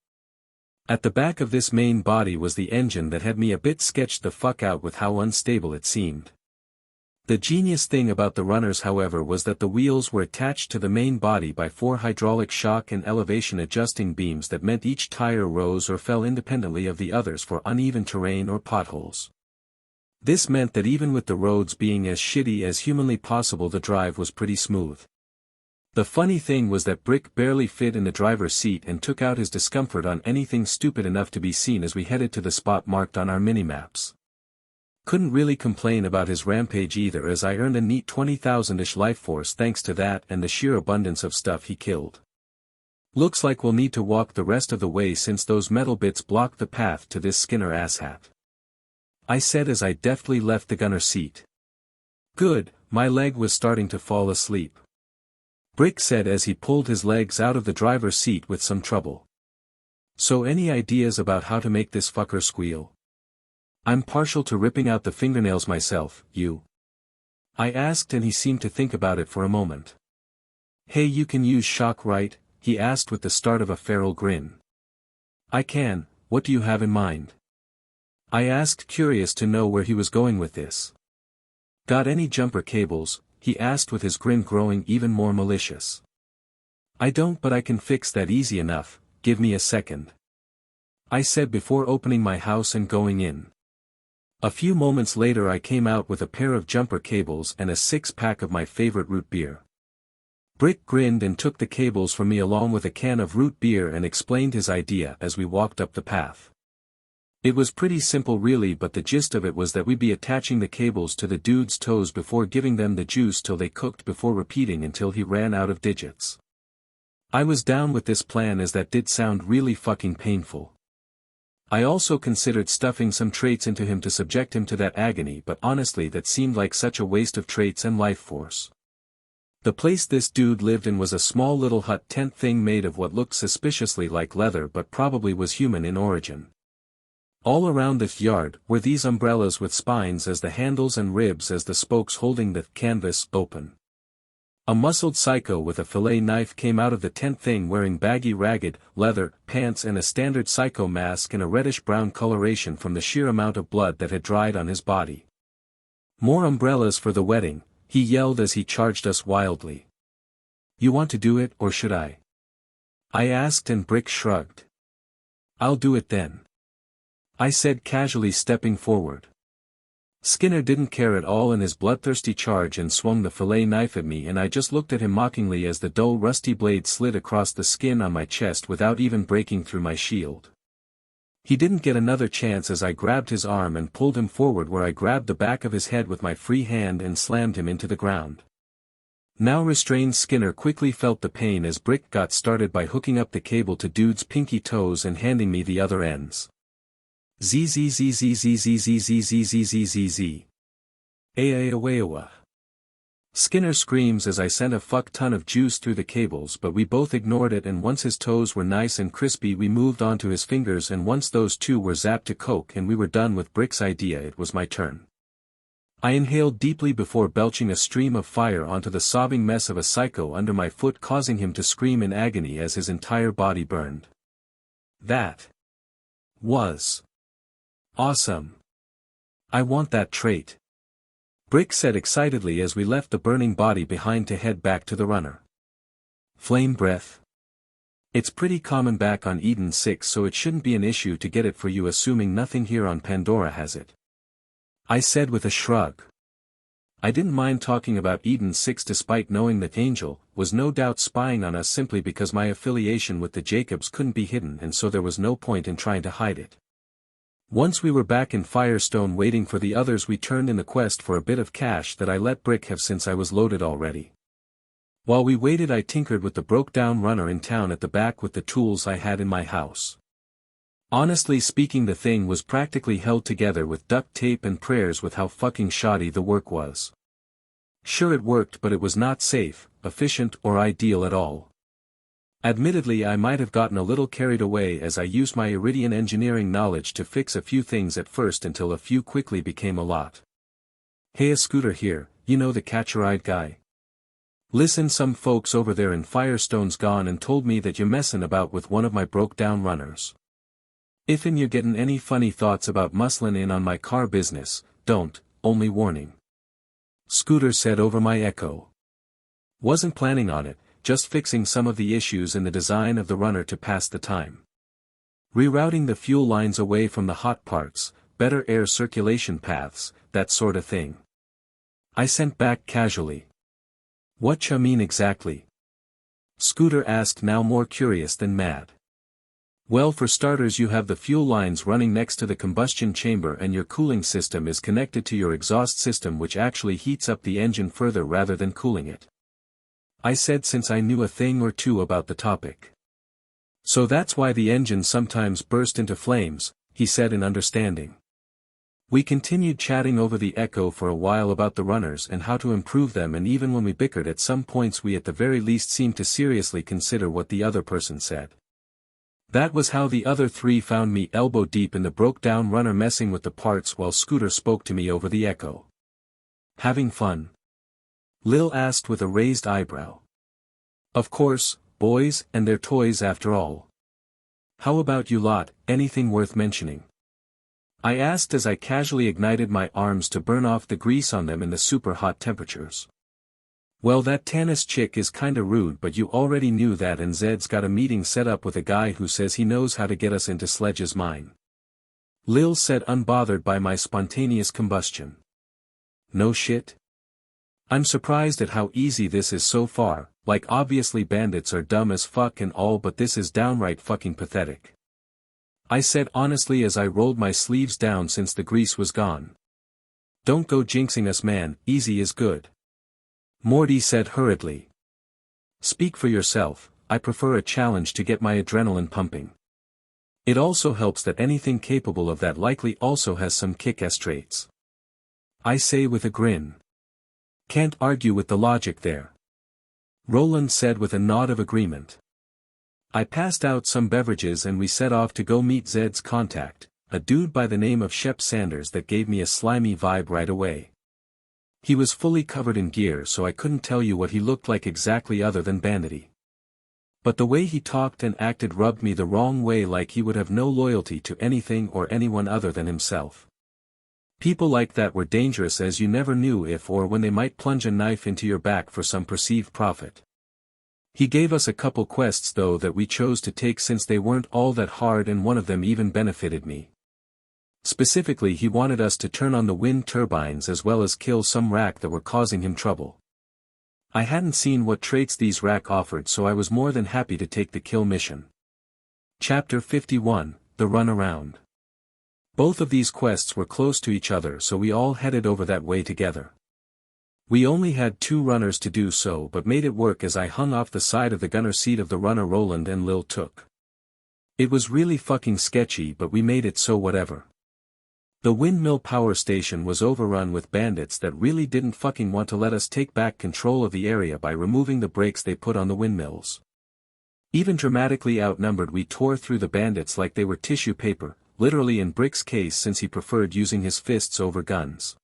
At the back of this main body was the engine that had me a bit sketched the fuck out with how unstable it seemed. The genius thing about the runners, however, was that the wheels were attached to the main body by 4 hydraulic shock and elevation adjusting beams that meant each tire rose or fell independently of the others for uneven terrain or potholes. This meant that even with the roads being as shitty as humanly possible, the drive was pretty smooth. The funny thing was that Brick barely fit in the driver's seat and took out his discomfort on anything stupid enough to be seen as we headed to the spot marked on our mini-maps. Couldn't really complain about his rampage either, as I earned a neat 20,000-ish life force thanks to that and the sheer abundance of stuff he killed. Looks like we'll need to walk the rest of the way since those metal bits blocked the path to this Skinner asshat. I said as I deftly left the gunner seat. Good, my leg was starting to fall asleep. Brick said as he pulled his legs out of the driver's seat with some trouble. So any ideas about how to make this fucker squeal? I'm partial to ripping out the fingernails myself, you. I asked, and he seemed to think about it for a moment. Hey, you can use shock, right? He asked with the start of a feral grin. I can, what do you have in mind? I asked, curious to know where he was going with this. Got any jumper cables? He asked with his grin growing even more malicious. I don't, but I can fix that easy enough, give me a second. I said before opening my house and going in. A few moments later I came out with a pair of jumper cables and a 6-pack of my favorite root beer. Brick grinned and took the cables from me along with a can of root beer and explained his idea as we walked up the path. It was pretty simple really, but the gist of it was that we'd be attaching the cables to the dude's toes before giving them the juice till they cooked before repeating until he ran out of digits. I was down with this plan as that did sound really fucking painful. I also considered stuffing some traits into him to subject him to that agony, but honestly that seemed like such a waste of traits and life force. The place this dude lived in was a small little hut tent thing made of what looked suspiciously like leather but probably was human in origin. All around the yard were these umbrellas with spines as the handles and ribs as the spokes holding the canvas open. A muscled psycho with a fillet knife came out of the tent thing wearing baggy ragged, leather, pants and a standard psycho mask in a reddish-brown coloration from the sheer amount of blood that had dried on his body. "More umbrellas for the wedding," he yelled as he charged us wildly. "You want to do it or should I?" I asked and Brick shrugged. "I'll do it then," I said casually stepping forward. Skinner didn't care at all in his bloodthirsty charge and swung the fillet knife at me and I just looked at him mockingly as the dull rusty blade slid across the skin on my chest without even breaking through my shield. He didn't get another chance as I grabbed his arm and pulled him forward where I grabbed the back of his head with my free hand and slammed him into the ground. Now restrained Skinner quickly felt the pain as Brick got started by hooking up the cable to dude's pinky toes and handing me the other ends. ZZZZZZZZZZZZZZ. Awa. Skinner screams as I sent a fuck ton of juice through the cables, but we both ignored it, and once his toes were nice and crispy we moved on to his fingers, and once those two were zapped to coke and we were done with Brick's idea it was my turn. I inhaled deeply before belching a stream of fire onto the sobbing mess of a psycho under my foot, causing him to scream in agony as his entire body burned. That was awesome. I want that trait, Brick said excitedly as we left the burning body behind to head back to the runner. Flame breath. It's pretty common back on Eden 6, so it shouldn't be an issue to get it for you, assuming nothing here on Pandora has it, I said with a shrug. I didn't mind talking about Eden 6 despite knowing that Angel was no doubt spying on us simply because my affiliation with the Jacobs couldn't be hidden, and so there was no point in trying to hide it. Once we were back in Firestone waiting for the others, we turned in the quest for a bit of cash that I let Brick have since I was loaded already. While we waited I tinkered with the broke-down runner in town at the back with the tools I had in my house. Honestly speaking, the thing was practically held together with duct tape and prayers with how fucking shoddy the work was. Sure, it worked, but it was not safe, efficient or ideal at all. Admittedly, I might have gotten a little carried away as I used my Iridian engineering knowledge to fix a few things at first until a few quickly became a lot. Hey, a Scooter here, you know the catcher-eyed guy? Listen, some folks over there in Firestone's gone and told me that you're messing about with one of my broke-down runners. If'n you're getting any funny thoughts about muscling in on my car business, don't, only warning. Scooter said over my echo. Wasn't planning on it, just fixing some of the issues in the design of the runner to pass the time. Rerouting the fuel lines away from the hot parts, better air circulation paths, that sort of thing. I sent back casually. Whatcha mean exactly? Scooter asked, now more curious than mad. Well, for starters, you have the fuel lines running next to the combustion chamber and your cooling system is connected to your exhaust system, which actually heats up the engine further rather than cooling it, I said, since I knew a thing or two about the topic. So that's why the engine sometimes burst into flames, he said in understanding. We continued chatting over the echo for a while about the runners and how to improve them, and even when we bickered at some points we at the very least seemed to seriously consider what the other person said. That was how the other three found me elbow deep in the broke-down runner messing with the parts while Scooter spoke to me over the echo. Having fun? Lil asked with a raised eyebrow. Of course, boys and their toys after all. How about you lot, anything worth mentioning? I asked as I casually ignited my arms to burn off the grease on them in the super hot temperatures. Well, that Tannis chick is kinda rude, but you already knew that, and Zed's got a meeting set up with a guy who says he knows how to get us into Sledge's mine. Lil said, unbothered by my spontaneous combustion. No shit? I'm surprised at how easy this is so far, like obviously bandits are dumb as fuck and all, but this is downright fucking pathetic. I said honestly as I rolled my sleeves down since the grease was gone. Don't go jinxing us, man, easy is good. Morty said hurriedly. Speak for yourself, I prefer a challenge to get my adrenaline pumping. It also helps that anything capable of that likely also has some kick-ass traits. I say with a grin. Can't argue with the logic there. Roland said with a nod of agreement. I passed out some beverages and we set off to go meet Zed's contact, a dude by the name of Shep Sanders that gave me a slimy vibe right away. He was fully covered in gear, so I couldn't tell you what he looked like exactly other than bandity. But the way he talked and acted rubbed me the wrong way, like he would have no loyalty to anything or anyone other than himself. People like that were dangerous, as you never knew if or when they might plunge a knife into your back for some perceived profit. He gave us a couple quests though that we chose to take since they weren't all that hard, and one of them even benefited me. Specifically, he wanted us to turn on the wind turbines as well as kill some rack that were causing him trouble. I hadn't seen what traits these rack offered, so I was more than happy to take the kill mission. Chapter 51, The Runaround. Both of these quests were close to each other, so we all headed over that way together. We only had 2 runners to do so, but made it work as I hung off the side of the gunner seat of the runner Roland and Lil took. It was really fucking sketchy, but we made it, so whatever. The windmill power station was overrun with bandits that really didn't fucking want to let us take back control of the area by removing the brakes they put on the windmills. Even dramatically outnumbered, we tore through the bandits like they were tissue paper, literally in Brick's case since he preferred using his fists over guns.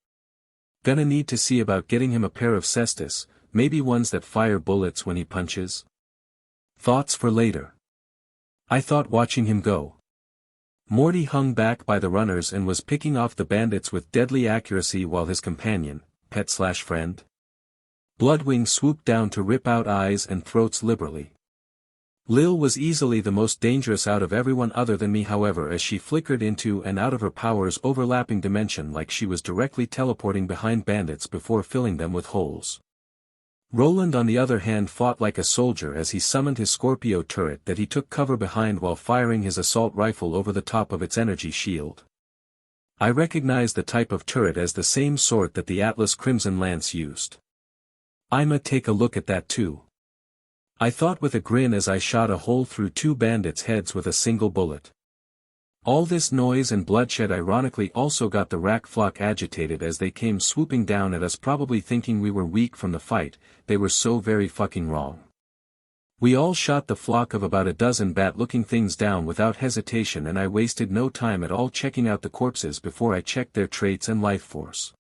Gonna need to see about getting him a pair of cestus, maybe ones that fire bullets when he punches. Thoughts for later. I thought watching him go. Morty hung back by the runners and was picking off the bandits with deadly accuracy while his companion, pet/friend, Bloodwing, swooped down to rip out eyes and throats liberally. Lil was easily the most dangerous out of everyone other than me, however, as she flickered into and out of her power's overlapping dimension like she was directly teleporting behind bandits before filling them with holes. Roland on the other hand fought like a soldier as he summoned his Scorpio turret that he took cover behind while firing his assault rifle over the top of its energy shield. I recognized the type of turret as the same sort that the Atlas Crimson Lance used. I'ma take a look at that too, I thought with a grin as I shot a hole through 2 bandits' heads with a single bullet. All this noise and bloodshed ironically also got the rack flock agitated as they came swooping down at us, probably thinking we were weak from the fight. They were so very fucking wrong. We all shot the flock of about a dozen bat-looking things down without hesitation, and I wasted no time at all checking out the corpses before I checked their traits and life force.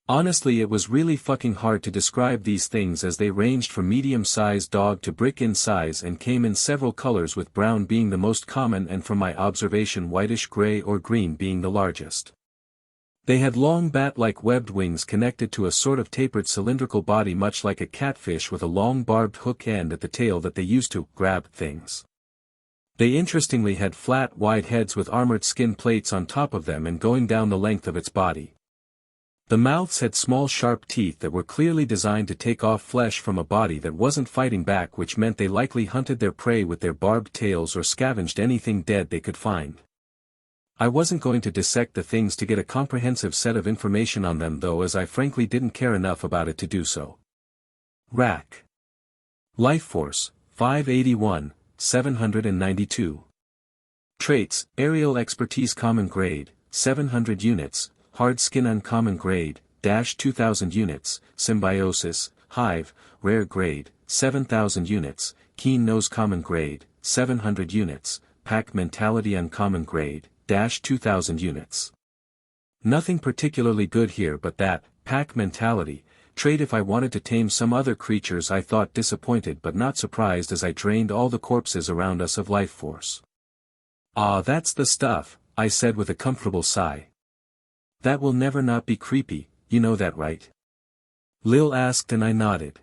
Honestly, it was really fucking hard to describe these things as they ranged from medium-sized dog to brick in size and came in several colors, with brown being the most common and from my observation whitish gray or green being the largest. They had long bat-like webbed wings connected to a sort of tapered cylindrical body, much like a catfish, with a long barbed hook end at the tail that they used to grab things. They interestingly had flat, wide heads with armored skin plates on top of them and going down the length of its body. The mouths had small sharp teeth that were clearly designed to take off flesh from a body that wasn't fighting back, which meant they likely hunted their prey with their barbed tails or scavenged anything dead they could find. I wasn't going to dissect the things to get a comprehensive set of information on them though, as I frankly didn't care enough about it to do so. Rack. Life Force, 581, 792. Traits, Aerial Expertise Common Grade, 700 units. Hard Skin Uncommon Grade, -2000 units, Symbiosis, Hive, Rare Grade, 7000 units, Keen Nose Common Grade, 700 units, Pack Mentality Uncommon Grade, -2000 units. Nothing particularly good here but that, Pack Mentality, trait. If I wanted to tame some other creatures, I thought, disappointed but not surprised as I drained all the corpses around us of life force. Ah, that's the stuff, I said with a comfortable sigh. That will never not be creepy, you know that, right? Lil asked and I nodded.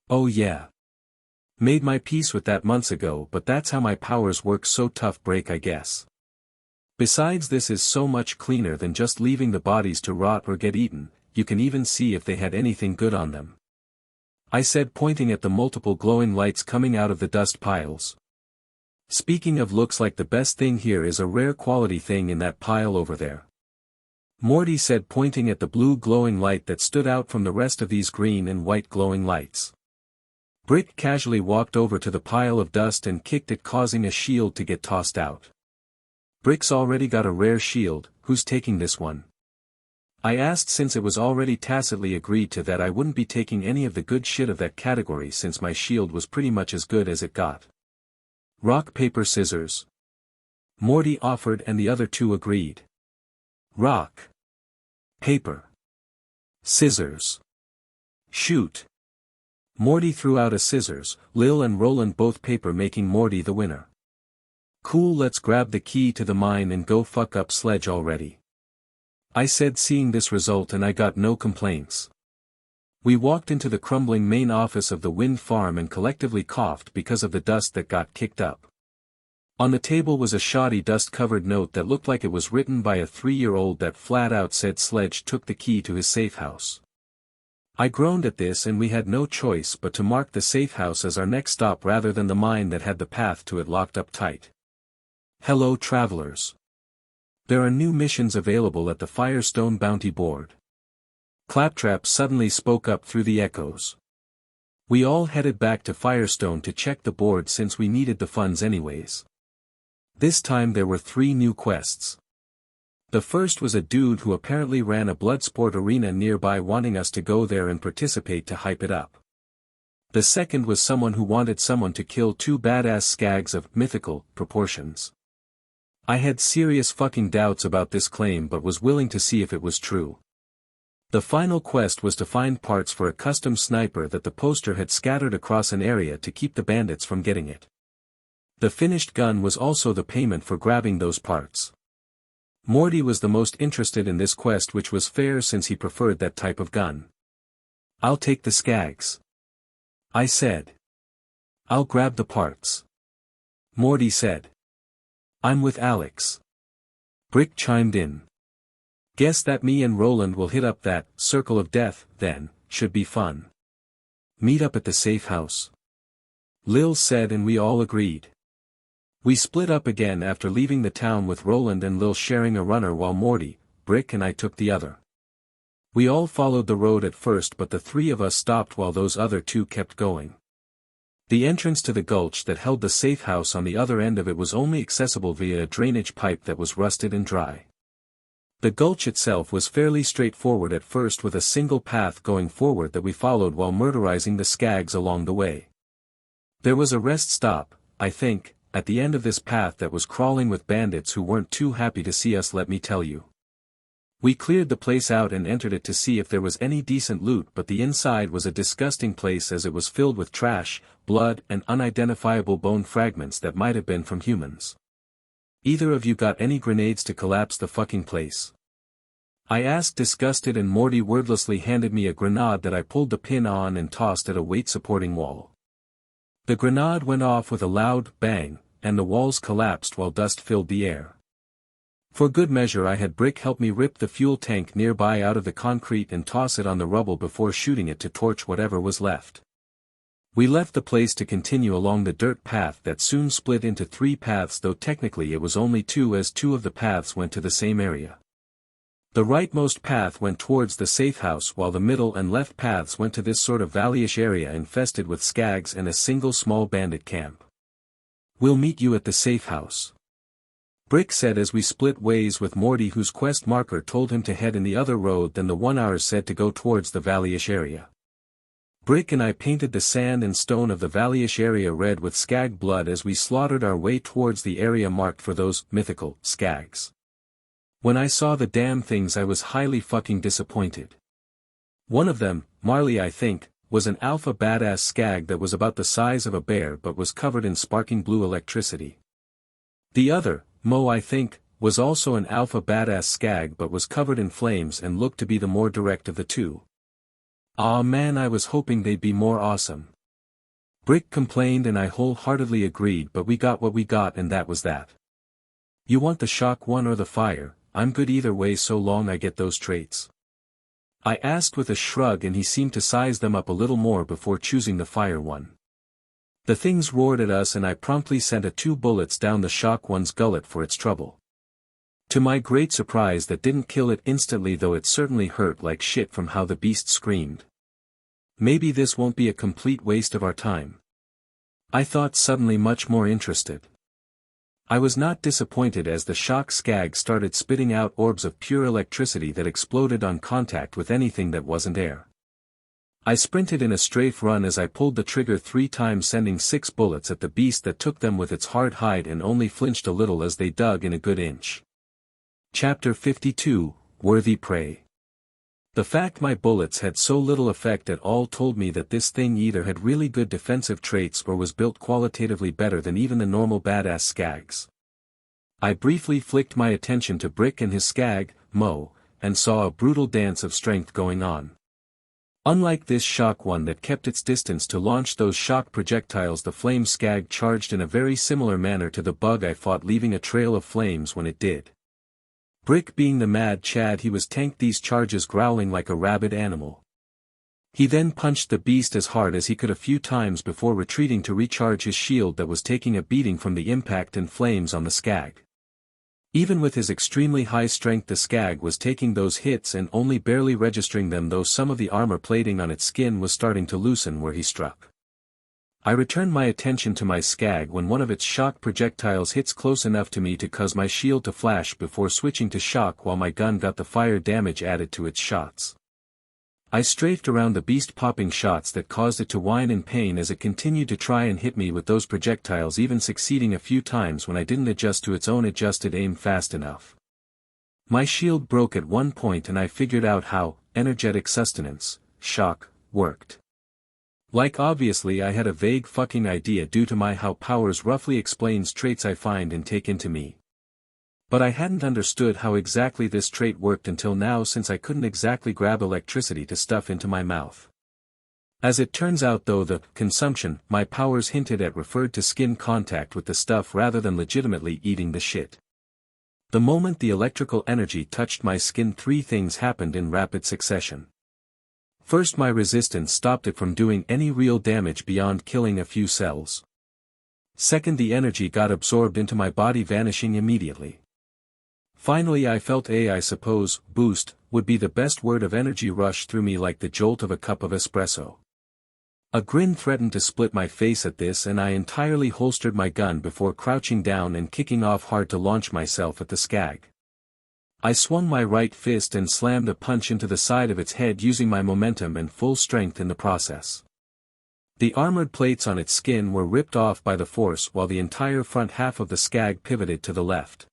Oh yeah. Made my peace with that months ago, but that's how my powers work, so tough break, I guess. Besides, this is so much cleaner than just leaving the bodies to rot or get eaten, you can even see if they had anything good on them. I said, pointing at the multiple glowing lights coming out of the dust piles. Speaking of, looks like the best thing here is a rare quality thing in that pile over there. Morty said, pointing at the blue glowing light that stood out from the rest of these green and white glowing lights. Brick casually walked over to the pile of dust and kicked it, causing a shield to get tossed out. Brick's already got a rare shield, who's taking this one? I asked, since it was already tacitly agreed to that I wouldn't be taking any of the good shit of that category since my shield was pretty much as good as it got. Rock, paper, scissors. Morty offered and the other two agreed. Rock. Paper. Scissors. Shoot. Morty threw out a scissors, Lil and Roland both paper, making Morty the winner. Cool, let's grab the key to the mine and go fuck up Sledge already. I said, seeing this result, and I got no complaints. We walked into the crumbling main office of the wind farm and collectively coughed because of the dust that got kicked up. On the table was a shoddy dust-covered note that looked like it was written by a 3-year-old that flat out said Sledge took the key to his safe house. I groaned at this, and we had no choice but to mark the safe house as our next stop rather than the mine that had the path to it locked up tight. Hello, travelers. There are new missions available at the Firestone Bounty Board. Claptrap suddenly spoke up through the echoes. We all headed back to Firestone to check the board since we needed the funds anyways. This time there were 3 new quests. The first was a dude who apparently ran a bloodsport arena nearby wanting us to go there and participate to hype it up. The second was someone who wanted someone to kill 2 badass skags of mythical proportions. I had serious fucking doubts about this claim but was willing to see if it was true. The final quest was to find parts for a custom sniper that the poster had scattered across an area to keep the bandits from getting it. The finished gun was also the payment for grabbing those parts. Morty was the most interested in this quest, which was fair since he preferred that type of gun. I'll take the skags. I said. I'll grab the parts. Morty said. I'm with Alex. Brick chimed in. Guess that me and Roland will hit up that circle of death, then, should be fun. Meet up at the safe house. Lil said, and we all agreed. We split up again after leaving the town, with Roland and Lil sharing a runner while Morty, Brick and I took the other. We all followed the road at first, but the 3 of us stopped while those other 2 kept going. The entrance to the gulch that held the safe house on the other end of it was only accessible via a drainage pipe that was rusted and dry. The gulch itself was fairly straightforward at first, with a single path going forward that we followed while murderizing the skags along the way. There was a rest stop, I think, at the end of this path that was crawling with bandits who weren't too happy to see us, let me tell you. We cleared the place out and entered it to see if there was any decent loot, but the inside was a disgusting place as it was filled with trash, blood and unidentifiable bone fragments that might have been from humans. Either of you got any grenades to collapse the fucking place? I asked, disgusted, and Morty wordlessly handed me a grenade that I pulled the pin on and tossed at a weight-supporting wall. The grenade went off with a loud bang, and the walls collapsed while dust filled the air. For good measure I had Brick help me rip the fuel tank nearby out of the concrete and toss it on the rubble before shooting it to torch whatever was left. We left the place to continue along the dirt path that soon split into 3 paths, though technically it was only 2 as 2 of the paths went to the same area. The rightmost path went towards the safe house while the middle and left paths went to this sort of valley-ish area infested with skags and a single small bandit camp. We'll meet you at the safe house. Brick said as we split ways with Morty, whose quest marker told him to head in the other road than the one ours said to go towards the valley-ish area. Brick and I painted the sand and stone of the valley-ish area red with skag blood as we slaughtered our way towards the area marked for those mythical skags. When I saw the damn things I was highly fucking disappointed. One of them, Marley I think, was an alpha badass skag that was about the size of a bear but was covered in sparking blue electricity. The other, Mo I think, was also an alpha badass skag but was covered in flames and looked to be the more direct of the 2. Aw man, I was hoping they'd be more awesome. Brick complained and I wholeheartedly agreed, but we got what we got and that was that. You want the shock one or the fire? I'm good either way so long I get those traits. I asked with a shrug, and he seemed to size them up a little more before choosing the fire one. The things roared at us and I promptly sent 2 bullets down the shock one's gullet for its trouble. To my great surprise, that didn't kill it instantly, though it certainly hurt like shit from how the beast screamed. Maybe this won't be a complete waste of our time, I thought, suddenly much more interested. I was not disappointed as the shock skag started spitting out orbs of pure electricity that exploded on contact with anything that wasn't air. I sprinted in a strafe run as I pulled the trigger 3 times, sending 6 bullets at the beast that took them with its hard hide and only flinched a little as they dug in a good inch. Chapter 52, Worthy Prey. The fact my bullets had so little effect at all told me that this thing either had really good defensive traits or was built qualitatively better than even the normal badass skags. I briefly flicked my attention to Brick and his skag, Mo, and saw a brutal dance of strength going on. Unlike this shock one that kept its distance to launch those shock projectiles, the flame skag charged in a very similar manner to the bug I fought, leaving a trail of flames when it did. Brick being the mad Chad he was, tanked these charges, growling like a rabid animal. He then punched the beast as hard as he could a few times before retreating to recharge his shield that was taking a beating from the impact and flames on the skag. Even with his extremely high strength, the skag was taking those hits and only barely registering them, though some of the armor plating on its skin was starting to loosen where he struck. I returned my attention to my skag when one of its shock projectiles hits close enough to me to cause my shield to flash before switching to shock while my gun got the fire damage added to its shots. I strafed around the beast, popping shots that caused it to whine in pain as it continued to try and hit me with those projectiles, even succeeding a few times when I didn't adjust to its own adjusted aim fast enough. My shield broke at one point and I figured out how energetic sustenance, shock, worked. Like, obviously I had a vague fucking idea due to my how powers roughly explains traits I find and take into me. But I hadn't understood how exactly this trait worked until now, since I couldn't exactly grab electricity to stuff into my mouth. As it turns out though, the consumption my powers hinted at referred to skin contact with the stuff rather than legitimately eating the shit. The moment the electrical energy touched my skin, 3 things happened in rapid succession. First, my resistance stopped it from doing any real damage beyond killing a few cells. Second, the energy got absorbed into my body, vanishing immediately. Finally, I felt I suppose, boost, would be the best word of energy rush through me like the jolt of a cup of espresso. A grin threatened to split my face at this, and I entirely holstered my gun before crouching down and kicking off hard to launch myself at the skag. I swung my right fist and slammed a punch into the side of its head, using my momentum and full strength in the process. The armored plates on its skin were ripped off by the force while the entire front half of the skag pivoted to the left.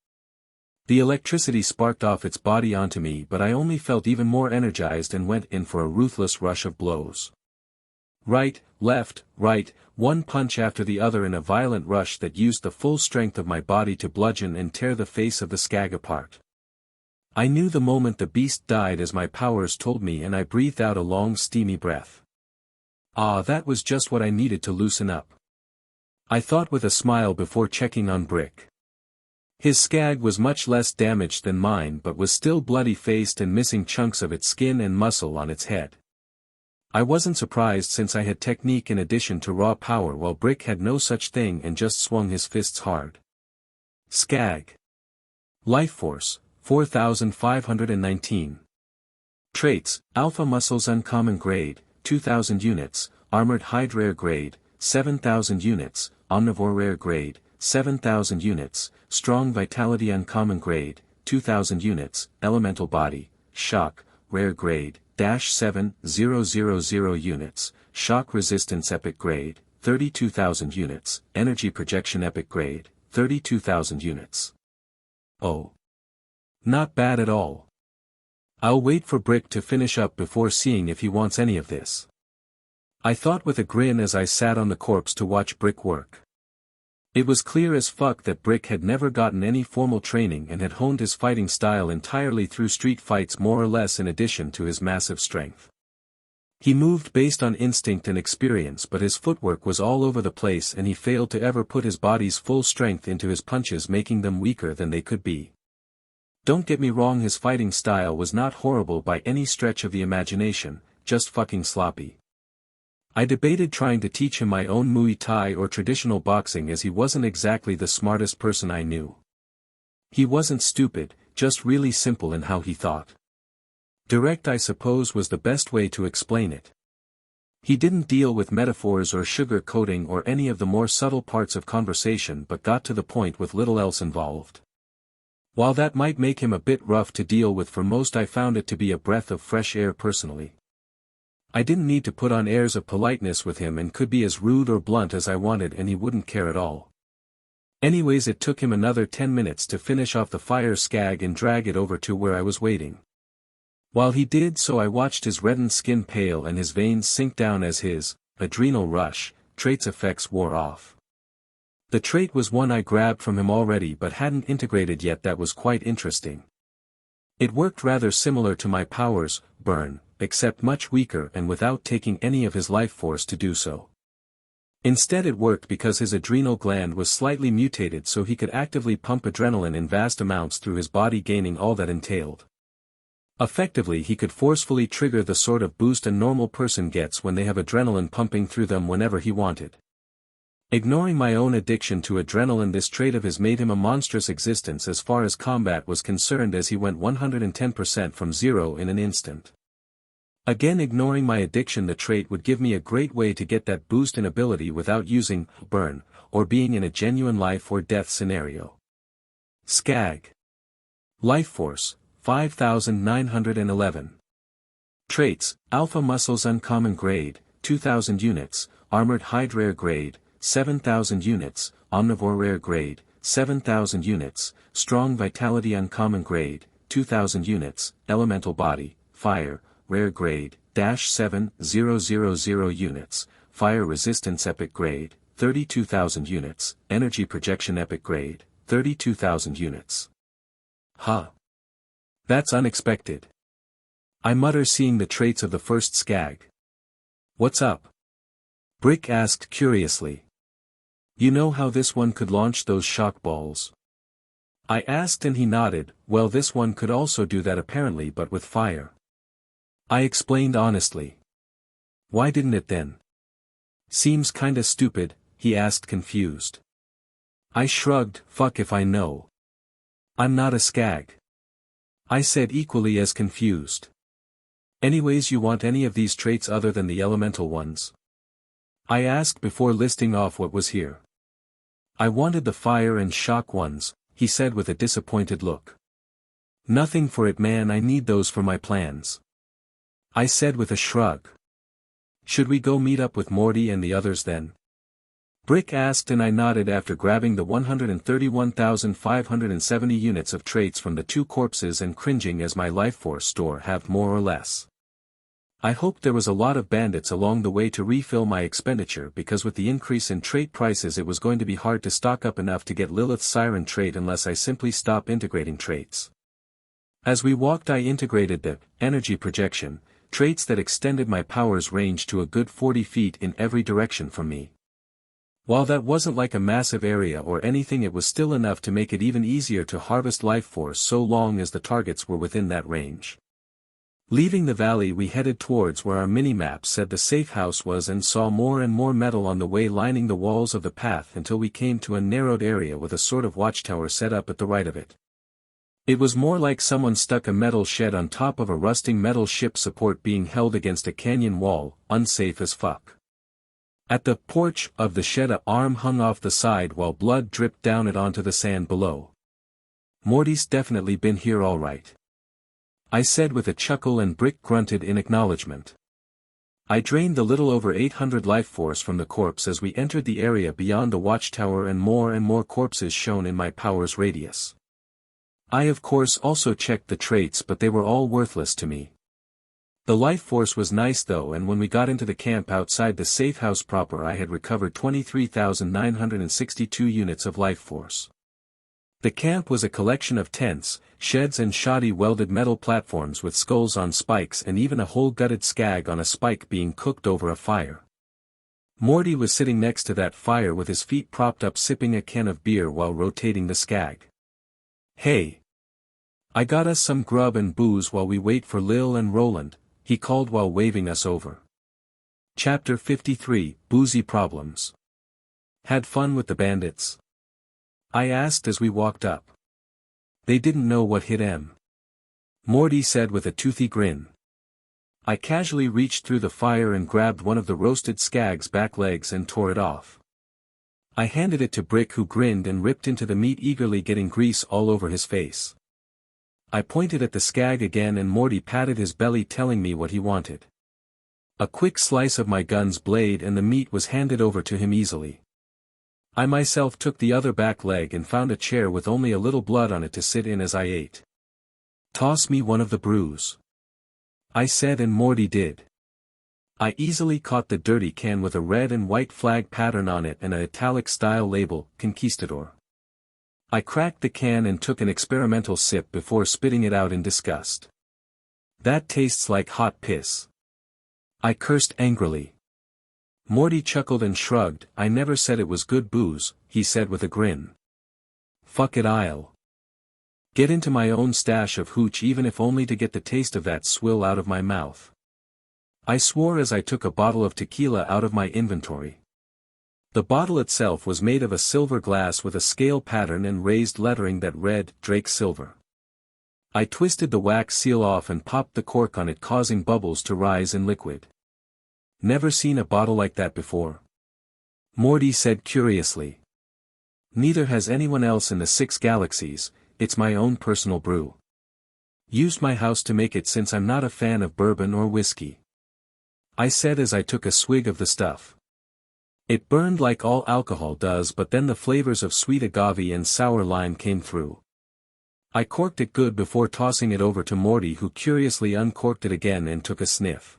The electricity sparked off its body onto me, but I only felt even more energized and went in for a ruthless rush of blows. Right, left, right, one punch after the other in a violent rush that used the full strength of my body to bludgeon and tear the face of the skag apart. I knew the moment the beast died, as my powers told me, and I breathed out a long steamy breath. Ah, that was just what I needed to loosen up, I thought with a smile before checking on Brick. His skag was much less damaged than mine, but was still bloody-faced and missing chunks of its skin and muscle on its head. I wasn't surprised, since I had technique in addition to raw power, while Brick had no such thing and just swung his fists hard. Skag. Life Force, 4519. Traits: Alpha Muscles Uncommon Grade, 2000 units, Armored Hide Rare Grade, 7000 units, Omnivore Rare Grade, 7000 units, Strong Vitality Uncommon Grade, 2000 units, Elemental Body, Shock, Rare Grade, -7000 units, Shock Resistance Epic Grade, 32,000 units, Energy Projection Epic Grade, 32,000 units. Oh. Not bad at all. I'll wait for Brick to finish up before seeing if he wants any of this, I thought with a grin as I sat on the corpse to watch Brick work. It was clear as fuck that Brick had never gotten any formal training and had honed his fighting style entirely through street fights, more or less, in addition to his massive strength. He moved based on instinct and experience, but his footwork was all over the place and he failed to ever put his body's full strength into his punches, making them weaker than they could be. Don't get me wrong, his fighting style was not horrible by any stretch of the imagination, just fucking sloppy. I debated trying to teach him my own Muay Thai or traditional boxing, as he wasn't exactly the smartest person I knew. He wasn't stupid, just really simple in how he thought. Direct, I suppose, was the best way to explain it. He didn't deal with metaphors or sugar-coating or any of the more subtle parts of conversation, but got to the point with little else involved. While that might make him a bit rough to deal with for most, I found it to be a breath of fresh air personally. I didn't need to put on airs of politeness with him and could be as rude or blunt as I wanted and he wouldn't care at all. Anyways, it took him another 10 minutes to finish off the fire skag and drag it over to where I was waiting. While he did so, I watched his reddened skin pale and his veins sink down as his adrenal rush trait's effects wore off. The trait was one I grabbed from him already but hadn't integrated yet. That was quite interesting. It worked rather similar to my powers, burn, except much weaker and without taking any of his life force to do so. Instead, it worked because his adrenal gland was slightly mutated so he could actively pump adrenaline in vast amounts through his body, gaining all that entailed. Effectively, he could forcefully trigger the sort of boost a normal person gets when they have adrenaline pumping through them whenever he wanted. Ignoring my own addiction to adrenaline, this trait of his made him a monstrous existence as far as combat was concerned, as he went 110% from zero in an instant. Again, ignoring my addiction, the trait would give me a great way to get that boost in ability without using burn, or being in a genuine life or death scenario. Skag. Life Force, 5,911. Traits: Alpha Muscles Uncommon Grade, 2,000 units, Armored Hide Rare Grade, 7,000 units, Omnivore Rare Grade, 7,000 units, Strong Vitality Uncommon Grade, 2,000 units, Elemental Body, Fire, Rare Grade, -7,000 units, Fire Resistance Epic Grade, 32,000 units, Energy Projection Epic Grade, 32,000 units. Huh. That's unexpected. I mutter, seeing the traits of the first skag. What's up? Brick asked curiously. You know how this one could launch those shock balls? I asked and he nodded. Well, this one could also do that apparently, but with fire. I explained honestly. Why didn't it then? Seems kinda stupid, he asked confused. I shrugged. Fuck if I know. I'm not a skag. I said, equally as confused. Anyways, you want any of these traits other than the elemental ones? I asked before listing off what was here. I wanted the fire and shock ones, he said with a disappointed look. Nothing for it, man, I need those for my plans. I said with a shrug. Should we go meet up with Morty and the others then? Brick asked and I nodded after grabbing the 131,570 units of traits from the 2 corpses and cringing as my life force store halved more or less. I hoped there was a lot of bandits along the way to refill my expenditure, because with the increase in trait prices it was going to be hard to stock up enough to get Lilith's Siren trait unless I simply stop integrating traits. As we walked, I integrated the energy projection, traits that extended my powers range to a good 40 feet in every direction from me. While that wasn't like a massive area or anything, it was still enough to make it even easier to harvest life force so long as the targets were within that range. Leaving the valley, we headed towards where our minimap said the safe house was and saw more and more metal on the way lining the walls of the path until we came to a narrowed area with a sort of watchtower set up at the right of it. It was more like someone stuck a metal shed on top of a rusting metal ship support being held against a canyon wall, unsafe as fuck. At the porch of the shed, an arm hung off the side while blood dripped down it onto the sand below. Morty's definitely been here all right, I said with a chuckle, and Brick grunted in acknowledgement. I drained the little over 800 life force from the corpse as we entered the area beyond the watchtower, and more corpses shone in my powers radius. I of course also checked the traits, but they were all worthless to me. The life force was nice though, and when we got into the camp outside the safe house proper, I had recovered 23,962 units of life force. The camp was a collection of tents, sheds and shoddy welded metal platforms with skulls on spikes and even a whole gutted skag on a spike being cooked over a fire. Morty was sitting next to that fire with his feet propped up sipping a can of beer while rotating the skag. "Hey! I got us some grub and booze while we wait for Lil and Roland," he called while waving us over. Chapter 53, Boozy Problems. "Had fun with the bandits?" I asked as we walked up. "They didn't know what hit 'em," Morty said with a toothy grin. I casually reached through the fire and grabbed one of the roasted skag's back legs and tore it off. I handed it to Brick, who grinned and ripped into the meat eagerly, getting grease all over his face. I pointed at the skag again and Morty patted his belly, telling me what he wanted. A quick slice of my gun's blade and the meat was handed over to him easily. I myself took the other back leg and found a chair with only a little blood on it to sit in as I ate. "Toss me one of the brews," I said, and Morty did. I easily caught the dirty can with a red and white flag pattern on it and an italic style label, Conquistador. I cracked the can and took an experimental sip before spitting it out in disgust. "That tastes like hot piss," I cursed angrily. Morty chuckled and shrugged. "I never said it was good booze," he said with a grin. "Fuck it, I'll get into my own stash of hooch, even if only to get the taste of that swill out of my mouth," I swore as I took a bottle of tequila out of my inventory. The bottle itself was made of a silver glass with a scale pattern and raised lettering that read, "Drake Silver." I twisted the wax seal off and popped the cork on it, causing bubbles to rise in liquid. "Never seen a bottle like that before?" Morty said curiously. "Neither has anyone else in the 6 galaxies, it's my own personal brew. Used my house to make it since I'm not a fan of bourbon or whiskey," I said as I took a swig of the stuff. It burned like all alcohol does, but then the flavors of sweet agave and sour lime came through. I corked it good before tossing it over to Morty, who curiously uncorked it again and took a sniff.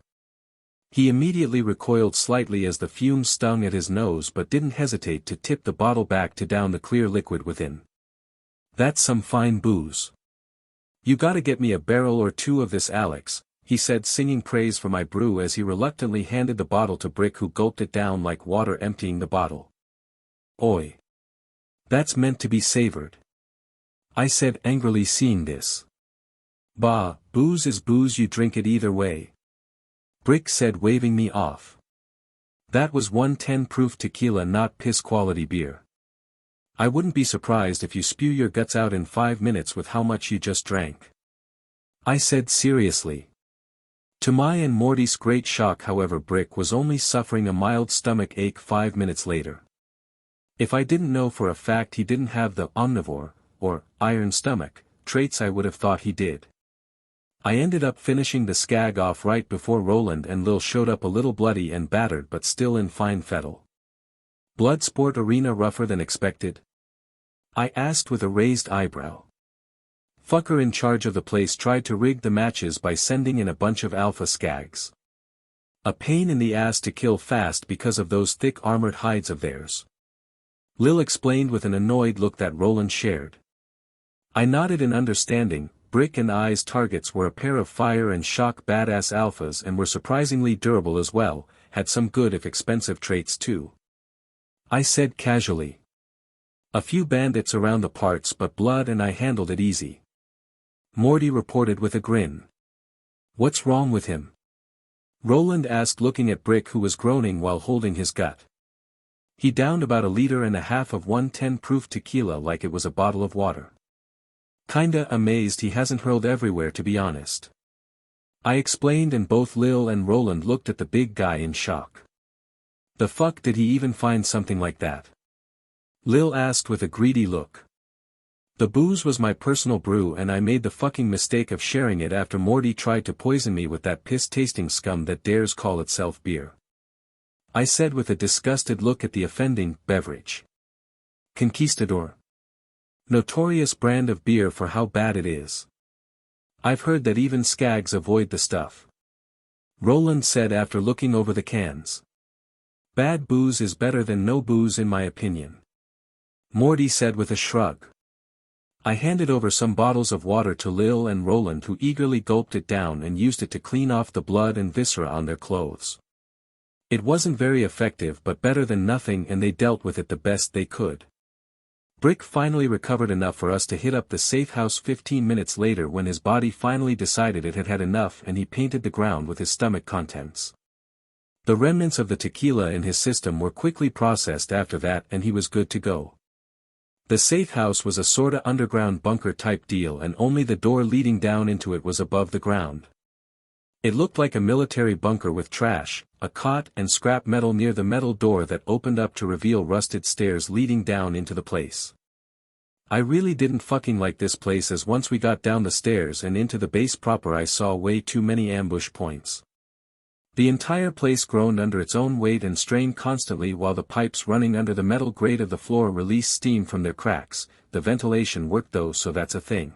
He immediately recoiled slightly as the fumes stung at his nose, but didn't hesitate to tip the bottle back to down the clear liquid within. "That's some fine booze. You gotta get me a barrel or two of this, Alex," he said, singing praise for my brew as he reluctantly handed the bottle to Brick, who gulped it down like water emptying the bottle. "Oi! That's meant to be savored," I said angrily, seeing this. "Bah, booze is booze, you drink it either way," Brick said, waving me off. That was 110 proof tequila, not piss quality beer. I wouldn't be surprised if you spew your guts out in 5 minutes with how much you just drank, I said seriously. To my and Morty's great shock, however, Brick was only suffering a mild stomach ache 5 minutes later. If I didn't know for a fact he didn't have the omnivore, or iron stomach, traits, I would have thought he did. I ended up finishing the skag off right before Roland and Lil showed up, a little bloody and battered but still in fine fettle. "Bloodsport arena rougher than expected?" I asked with a raised eyebrow. Fucker in charge of the place tried to rig the matches by sending in a bunch of alpha skags. A pain in the ass to kill fast because of those thick armored hides of theirs, Lil explained with an annoyed look that Roland shared. I nodded in understanding. Brick and I's targets were a pair of fire and shock badass alphas and were surprisingly durable as well, had some good if expensive traits too, I said casually. "A few bandits around the parts, but Blood and I handled it easy," Morty reported with a grin. "What's wrong with him?" Roland asked, looking at Brick, who was groaning while holding his gut. "He downed about 1.5 liters of 110 proof tequila like it was a bottle of water. Kinda amazed he hasn't hurled everywhere, to be honest," I explained, and both Lil and Roland looked at the big guy in shock. "The fuck did he even find something like that?" Lil asked with a greedy look. "The booze was my personal brew and I made the fucking mistake of sharing it after Morty tried to poison me with that piss-tasting scum that dares call itself beer," I said with a disgusted look at the offending beverage. "Conquistador. Notorious brand of beer for how bad it is. I've heard that even skags avoid the stuff," Roland said after looking over the cans. "Bad booze is better than no booze in my opinion," Morty said with a shrug. I handed over some bottles of water to Lil and Roland, who eagerly gulped it down and used it to clean off the blood and viscera on their clothes. It wasn't very effective but better than nothing, and they dealt with it the best they could. Brick finally recovered enough for us to hit up the safe house 15 minutes later, when his body finally decided it had had enough and he painted the ground with his stomach contents. The remnants of the tequila in his system were quickly processed after that and he was good to go. The safe house was a sorta underground bunker type deal, and only the door leading down into it was above the ground. It looked like a military bunker with trash, a cot and scrap metal near the metal door that opened up to reveal rusted stairs leading down into the place. I really didn't fucking like this place, as once we got down the stairs and into the base proper I saw way too many ambush points. The entire place groaned under its own weight and strained constantly while the pipes running under the metal grate of the floor released steam from their cracks. The ventilation worked though, so that's a thing.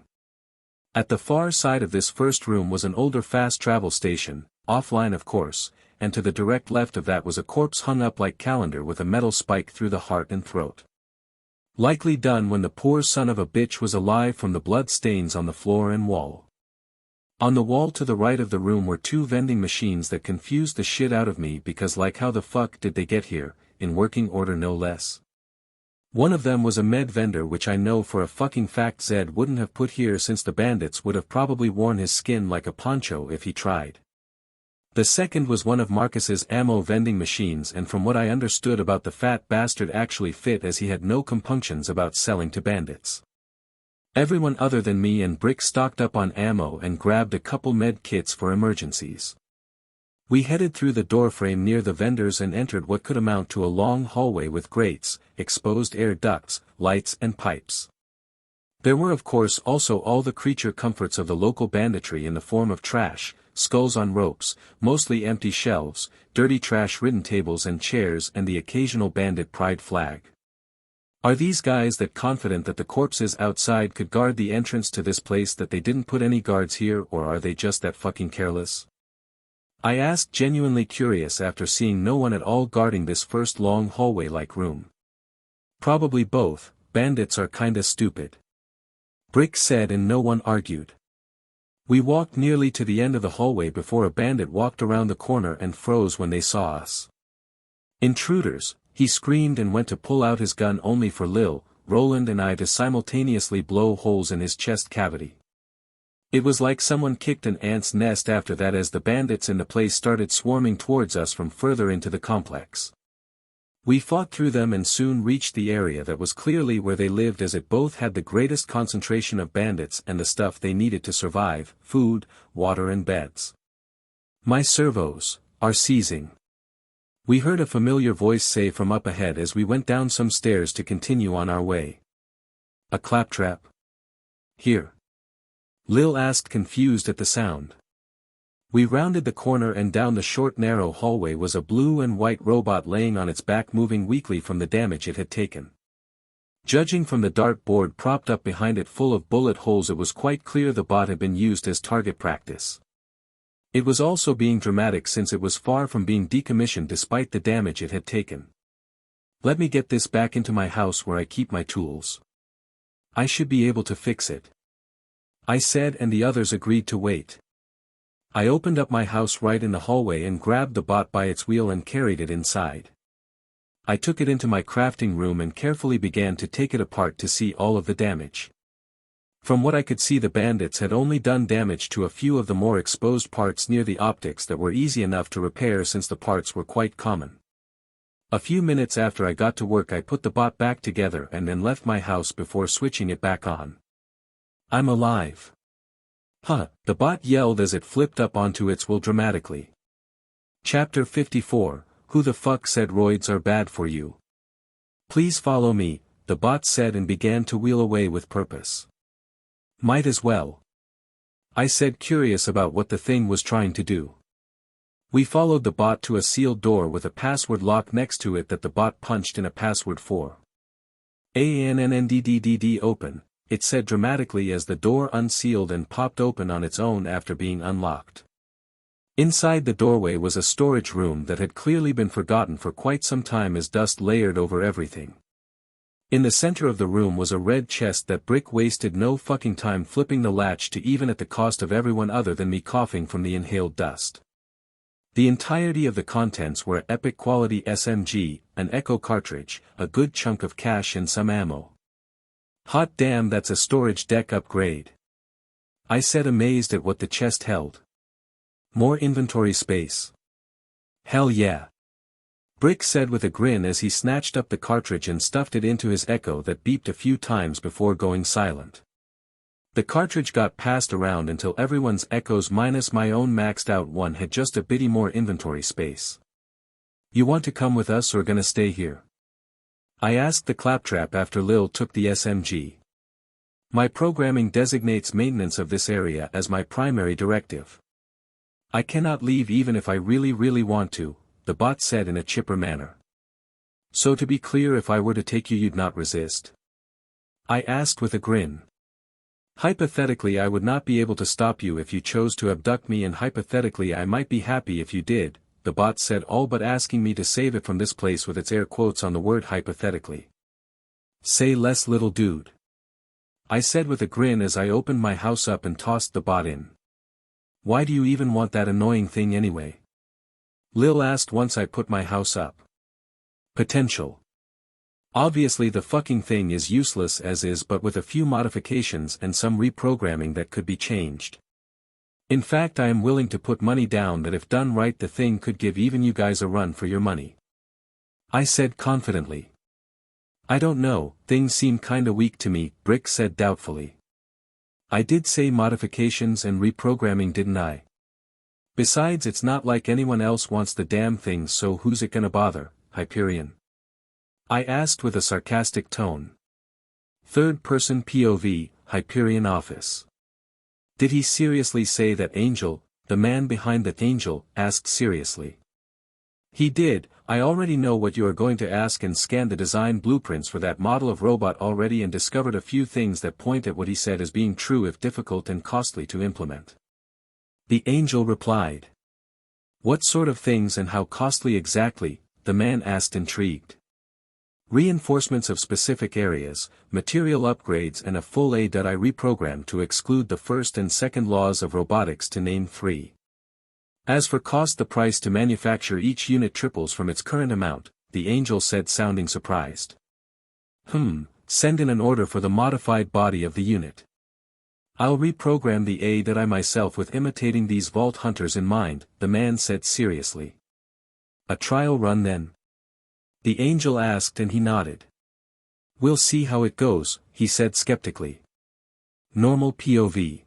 At the far side of this first room was an older fast travel station, offline of course, and to the direct left of that was a corpse hung up like calendar with a metal spike through the heart and throat. Likely done when the poor son of a bitch was alive from the blood stains on the floor and wall. On the wall to the right of the room were two vending machines that confused the shit out of me, because like, how the fuck did they get here, in working order no less. One of them was a med vendor, which I know for a fucking fact Zed wouldn't have put here, since the bandits would have probably worn his skin like a poncho if he tried. The second was one of Marcus's ammo vending machines, and from what I understood about the fat bastard actually fit, as he had no compunctions about selling to bandits. Everyone other than me and Brick stocked up on ammo and grabbed a couple med kits for emergencies. We headed through the doorframe near the vendors and entered what could amount to a long hallway with grates, exposed air ducts, lights and pipes. There were of course also all the creature comforts of the local banditry in the form of trash, skulls on ropes, mostly empty shelves, dirty trash-ridden tables and chairs, and the occasional bandit pride flag. Are these guys that confident that the corpses outside could guard the entrance to this place that they didn't put any guards here, or are they just that fucking careless? I asked, genuinely curious after seeing no one at all guarding this first long hallway-like room. Probably both. Bandits are kinda stupid. Brick said, and no one argued. We walked nearly to the end of the hallway before a bandit walked around the corner and froze when they saw us. Intruders, he screamed and went to pull out his gun, only for Lil, Roland and I to simultaneously blow holes in his chest cavity. It was like someone kicked an ant's nest after that, as the bandits in the place started swarming towards us from further into the complex. We fought through them and soon reached the area that was clearly where they lived, as it both had the greatest concentration of bandits and the stuff they needed to survive: food, water and beds. "My servos are seizing," we heard a familiar voice say from up ahead as we went down some stairs to continue on our way. "A claptrap? Here?" Lil asked, confused at the sound. We rounded the corner, and down the short narrow hallway was a blue and white robot laying on its back, moving weakly from the damage it had taken. Judging from the dart board propped up behind it full of bullet holes, it was quite clear the bot had been used as target practice. It was also being dramatic, since it was far from being decommissioned despite the damage it had taken. "Let me get this back into my house where I keep my tools. I should be able to fix it," I said, and the others agreed to wait. I opened up my house right in the hallway and grabbed the bot by its wheel and carried it inside. I took it into my crafting room and carefully began to take it apart to see all of the damage. From what I could see, the bandits had only done damage to a few of the more exposed parts near the optics that were easy enough to repair, since the parts were quite common. A few minutes after I got to work, I put the bot back together and then left my house before switching it back on. "I'm alive." "Huh," the bot yelled as it flipped up onto its wheel dramatically. Chapter 54, Who the fuck said roids are bad for you? "Please follow me," the bot said, and began to wheel away with purpose. "Might as well," I said, curious about what the thing was trying to do. We followed the bot to a sealed door with a password lock next to it that the bot punched in a password for. "ANNNDDDD open," it said dramatically as the door unsealed and popped open on its own after being unlocked. Inside the doorway was a storage room that had clearly been forgotten for quite some time, as dust layered over everything. In the center of the room was a red chest that Brick wasted no fucking time flipping the latch to, even at the cost of everyone other than me coughing from the inhaled dust. The entirety of the contents were epic quality SMG, an Echo cartridge, a good chunk of cash and some ammo. Hot damn, that's a storage deck upgrade. I said, amazed at what the chest held. More inventory space. Hell yeah. Brick said with a grin as he snatched up the cartridge and stuffed it into his Echo that beeped a few times before going silent. The cartridge got passed around until everyone's Echoes minus my own maxed out one had just a bitty more inventory space. You want to come with us or gonna stay here? I asked the claptrap after Lil took the SMG. My programming designates maintenance of this area as my primary directive. I cannot leave even if I really want to, the bot said in a chipper manner. So to be clear, if I were to take you, you'd not resist? I asked with a grin. Hypothetically, I would not be able to stop you if you chose to abduct me, and hypothetically I might be happy if you did, the bot said, all but asking me to save it from this place with its air quotes on the word hypothetically. Say less, little dude. I said with a grin as I opened my house up and tossed the bot in. Why do you even want that annoying thing anyway? Lil asked once I put my house up. Potential. Obviously the fucking thing is useless as is, but with a few modifications and some reprogramming that could be changed. In fact, I am willing to put money down that if done right the thing could give even you guys a run for your money. I said confidently. I don't know, things seem kinda weak to me, Brick said doubtfully. I did say modifications and reprogramming, didn't I? Besides, it's not like anyone else wants the damn thing, so who's it gonna bother, Hyperion? I asked with a sarcastic tone. Third-person POV, Hyperion office. Did he seriously say that? Angel, the man behind the Angel, asked seriously. He did. I already know what you are going to ask and scanned the design blueprints for that model of robot already and discovered a few things that point at what he said as being true if difficult and costly to implement. The Angel replied. What sort of things and how costly exactly? The man asked, intrigued. Reinforcements of specific areas, material upgrades, and a full AI reprogram to exclude the first and second laws of robotics, to name 3. As for cost, the price to manufacture each unit triples from its current amount, the Angel said, sounding surprised. Send in an order for the modified body of the unit. I'll reprogram the AI myself with imitating these vault hunters in mind, the man said seriously. A trial run then? The Angel asked, and he nodded. We'll see how it goes, he said skeptically. Normal POV.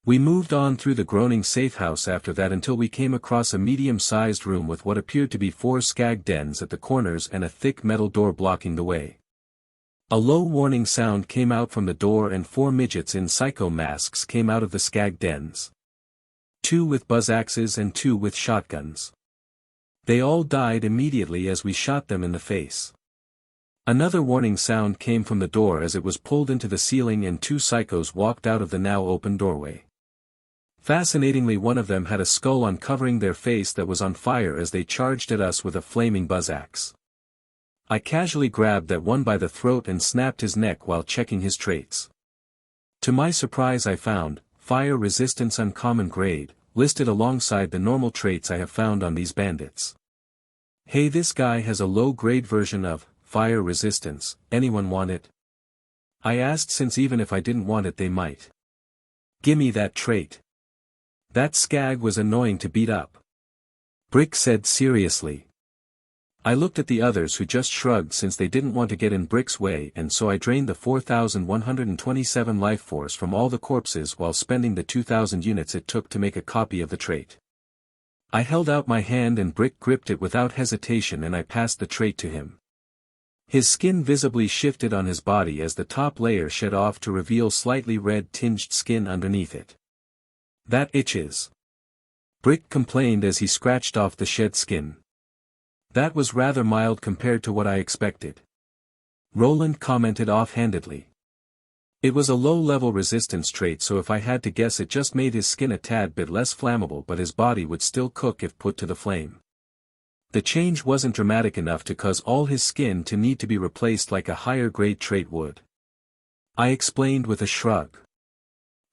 We moved on through the groaning safe house after that until we came across a medium-sized room with what appeared to be 4 skag dens at the corners and a thick metal door blocking the way. A low warning sound came out from the door and 4 midgets in psycho masks came out of the skag dens. 2 with buzz axes and 2 with shotguns. They all died immediately as we shot them in the face. Another warning sound came from the door as it was pulled into the ceiling and 2 psychos walked out of the now open doorway. Fascinatingly, one of them had a skull uncovering their face that was on fire as they charged at us with a flaming buzz axe. I casually grabbed that one by the throat and snapped his neck while checking his traits. To my surprise, I found fire resistance uncommon grade, listed alongside the normal traits I have found on these bandits. Hey, this guy has a low-grade version of fire resistance, anyone want it? I asked, since even if I didn't want it they might. Gimme that trait. That skag was annoying to beat up. Brick said seriously. I looked at the others who just shrugged since they didn't want to get in Brick's way, and so I drained the 4,127 life force from all the corpses while spending the 2,000 units it took to make a copy of the trait. I held out my hand and Brick gripped it without hesitation and I passed the trait to him. His skin visibly shifted on his body as the top layer shed off to reveal slightly red-tinged skin underneath it. That itches. Brick complained as he scratched off the shed skin. That was rather mild compared to what I expected. Roland commented offhandedly. It was a low-level resistance trait, so if I had to guess it just made his skin a tad bit less flammable, but his body would still cook if put to the flame. The change wasn't dramatic enough to cause all his skin to need to be replaced like a higher-grade trait would. I explained with a shrug.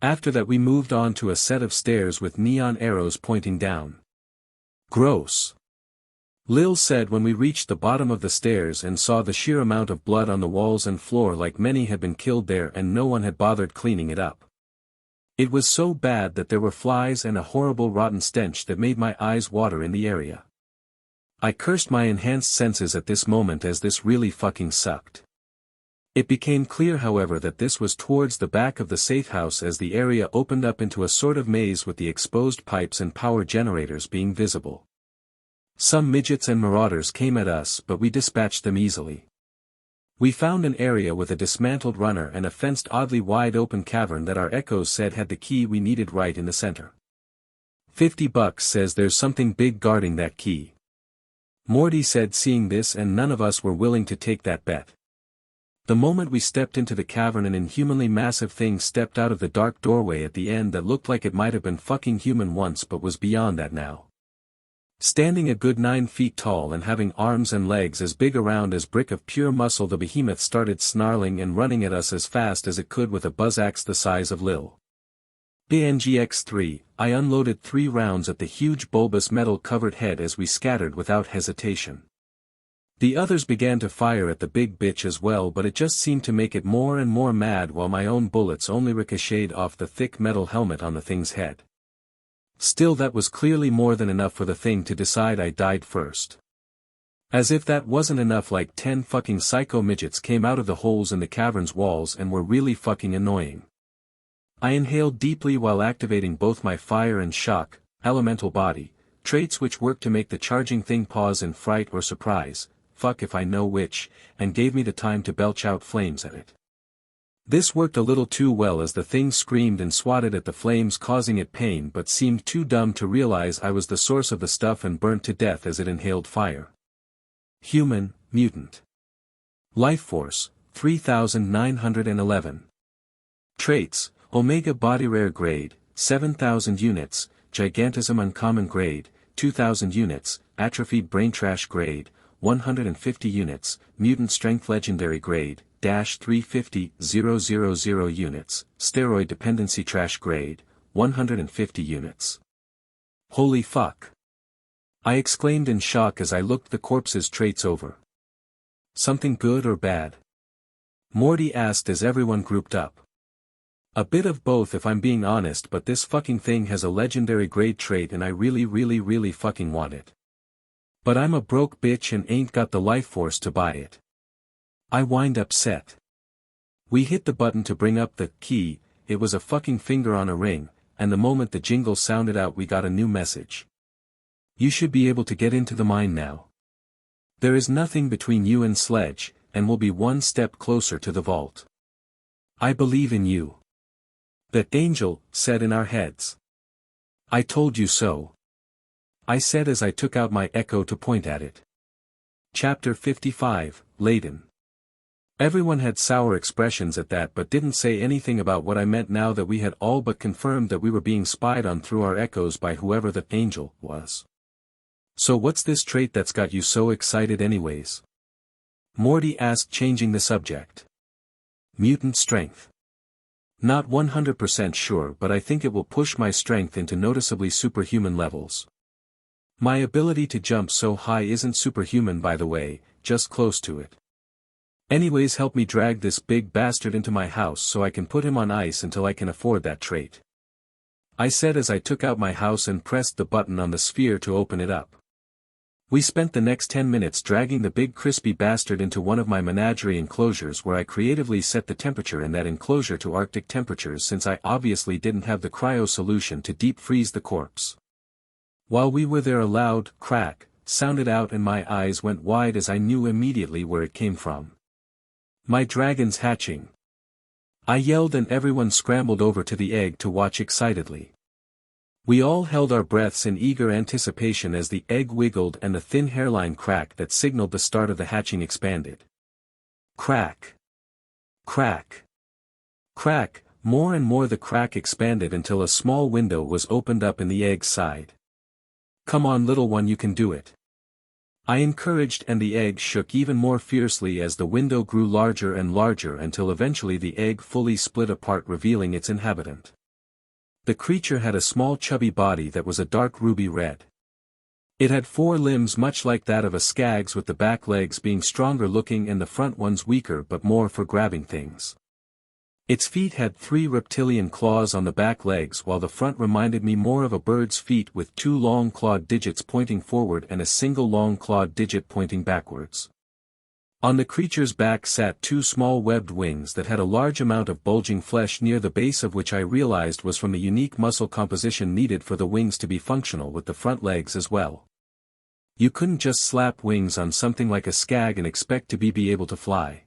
After that we moved on to a set of stairs with neon arrows pointing down. Gross. Lil said when we reached the bottom of the stairs and saw the sheer amount of blood on the walls and floor, like many had been killed there and no one had bothered cleaning it up. It was so bad that there were flies and a horrible rotten stench that made my eyes water in the area. I cursed my enhanced senses at this moment, as this really fucking sucked. It became clear however that this was towards the back of the safe house, as the area opened up into a sort of maze with the exposed pipes and power generators being visible. Some midgets and marauders came at us, but we dispatched them easily. We found an area with a dismantled runner and a fenced oddly wide open cavern that our echoes said had the key we needed right in the center. $50 says there's something big guarding that key. Morty said, seeing this, and none of us were willing to take that bet. The moment we stepped into the cavern, an inhumanly massive thing stepped out of the dark doorway at the end that looked like it might have been fucking human once but was beyond that now. Standing a good 9 feet tall and having arms and legs as big around as brick of pure muscle, the behemoth started snarling and running at us as fast as it could with a buzz axe the size of Lil. BNGX-3, I unloaded 3 rounds at the huge bulbous metal-covered head as we scattered without hesitation. The others began to fire at the big bitch as well, but it just seemed to make it more and more mad, while my own bullets only ricocheted off the thick metal helmet on the thing's head. Still, that was clearly more than enough for the thing to decide I died first. As if that wasn't enough, like 10 fucking psycho midgets came out of the holes in the cavern's walls and were really fucking annoying. I inhaled deeply while activating both my fire and shock, elemental body, traits which work to make the charging thing pause in fright or surprise, fuck if I know which, and gave me the time to belch out flames at it. This worked a little too well, as the thing screamed and swatted at the flames, causing it pain, but seemed too dumb to realize I was the source of the stuff and burnt to death as it inhaled fire. Human, mutant. Life force, 3911. Traits, Omega body rare grade, 7000 units, Gigantism uncommon grade, 2000 units, Atrophied brain trash grade, 150 units, Mutant strength legendary grade, -350,000 units, Steroid dependency trash grade, 150 units. Holy fuck! I exclaimed in shock as I looked the corpse's traits over. Something good or bad? Morty asked as everyone grouped up. A bit of both if I'm being honest, but this fucking thing has a legendary grade trait and I really fucking want it. But I'm a broke bitch and ain't got the life force to buy it. I whined upset. We hit the button to bring up the key. It was a fucking finger on a ring, and the moment the jingle sounded out we got a new message. You should be able to get into the mine now. There is nothing between you and Sledge, and we'll be one step closer to the vault. I believe in you. That angel said in our heads. I told you so. I said as I took out my echo to point at it. Chapter 55, Laden. Everyone had sour expressions at that, but didn't say anything about what I meant now that we had all but confirmed that we were being spied on through our echoes by whoever that angel was. So what's this trait that's got you so excited anyways? Morty asked, changing the subject. Mutant strength. Not 100% sure, but I think it will push my strength into noticeably superhuman levels. My ability to jump so high isn't superhuman, by the way, just close to it. Anyways, help me drag this big bastard into my house so I can put him on ice until I can afford that trait. I said as I took out my house and pressed the button on the sphere to open it up. We spent the next 10 minutes dragging the big crispy bastard into one of my menagerie enclosures, where I creatively set the temperature in that enclosure to Arctic temperatures, since I obviously didn't have the cryo solution to deep freeze the corpse. While we were there, a loud crack sounded out and my eyes went wide as I knew immediately where it came from. My dragon's hatching. I yelled and everyone scrambled over to the egg to watch excitedly. We all held our breaths in eager anticipation as the egg wiggled and the thin hairline crack that signaled the start of the hatching expanded. Crack. Crack. Crack, more and more the crack expanded until a small window was opened up in the egg's side. Come on, little one, you can do it. I encouraged, and the egg shook even more fiercely as the window grew larger and larger until eventually the egg fully split apart, revealing its inhabitant. The creature had a small chubby body that was a dark ruby red. It had 4 limbs much like that of a skag's, with the back legs being stronger looking and the front ones weaker but more for grabbing things. Its feet had 3 reptilian claws on the back legs, while the front reminded me more of a bird's feet with 2 long clawed digits pointing forward and a single long clawed digit pointing backwards. On the creature's back sat 2 small webbed wings that had a large amount of bulging flesh near the base of which I realized was from the unique muscle composition needed for the wings to be functional with the front legs as well. You couldn't just slap wings on something like a skag and expect to be able to fly.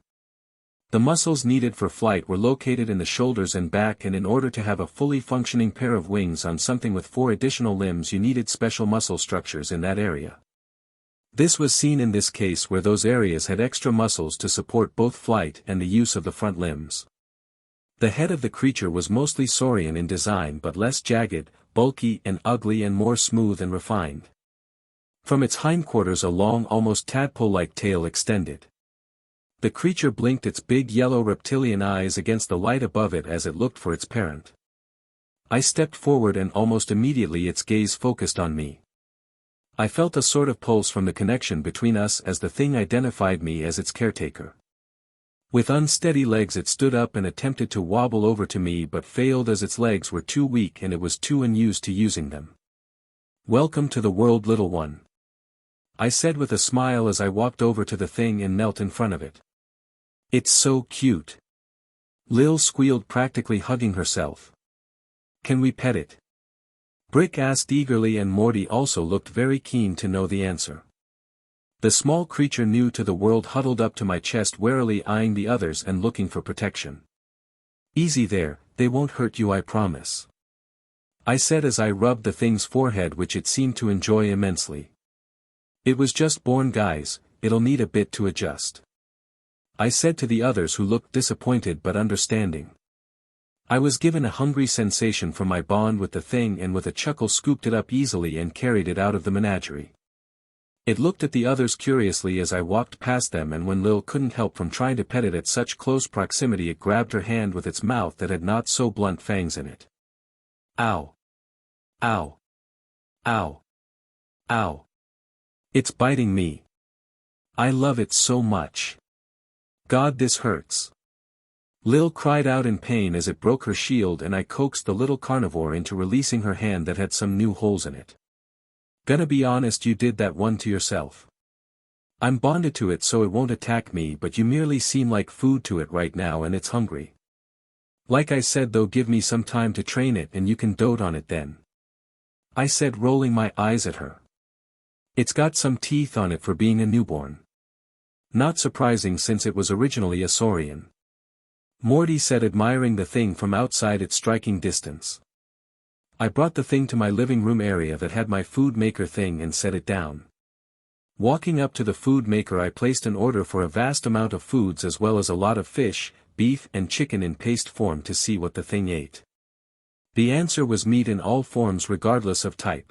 The muscles needed for flight were located in the shoulders and back, and in order to have a fully functioning pair of wings on something with 4 additional limbs you needed special muscle structures in that area. This was seen in this case where those areas had extra muscles to support both flight and the use of the front limbs. The head of the creature was mostly saurian in design but less jagged, bulky and ugly and more smooth and refined. From its hindquarters a long, almost tadpole-like tail extended. The creature blinked its big yellow reptilian eyes against the light above it as it looked for its parent. I stepped forward and almost immediately its gaze focused on me. I felt a sort of pulse from the connection between us as the thing identified me as its caretaker. With unsteady legs it stood up and attempted to wobble over to me but failed as its legs were too weak and it was too unused to using them. "Welcome to the world, little one," I said with a smile as I walked over to the thing and knelt in front of it. "It's so cute," Lil squealed, practically hugging herself. "Can we pet it?" Brick asked eagerly, and Morty also looked very keen to know the answer. The small creature new to the world huddled up to my chest, warily eyeing the others and looking for protection. "Easy there, they won't hurt you, I promise," I said as I rubbed the thing's forehead, which it seemed to enjoy immensely. "It was just born, guys, it'll need a bit to adjust," I said to the others, who looked disappointed but understanding. I was given a hungry sensation from my bond with the thing and with a chuckle scooped it up easily and carried it out of the menagerie. It looked at the others curiously as I walked past them, and when Lil couldn't help from trying to pet it at such close proximity, it grabbed her hand with its mouth that had not so blunt fangs in it. "Ow! Ow! Ow! Ow! It's biting me. I love it so much. God, this hurts." Lil cried out in pain as it broke her shield, and I coaxed the little carnivore into releasing her hand that had some new holes in it. "Gonna be honest, you did that one to yourself. I'm bonded to it so it won't attack me, but you merely seem like food to it right now and it's hungry. Like I said though, give me some time to train it and you can dote on it then," I said, rolling my eyes at her. "It's got some teeth on it for being a newborn. Not surprising since it was originally a saurian," Morty said, admiring the thing from outside its striking distance. I brought the thing to my living room area that had my food maker thing and set it down. Walking up to the food maker, I placed an order for a vast amount of foods as well as a lot of fish, beef and chicken in paste form to see what the thing ate. The answer was meat in all forms regardless of type.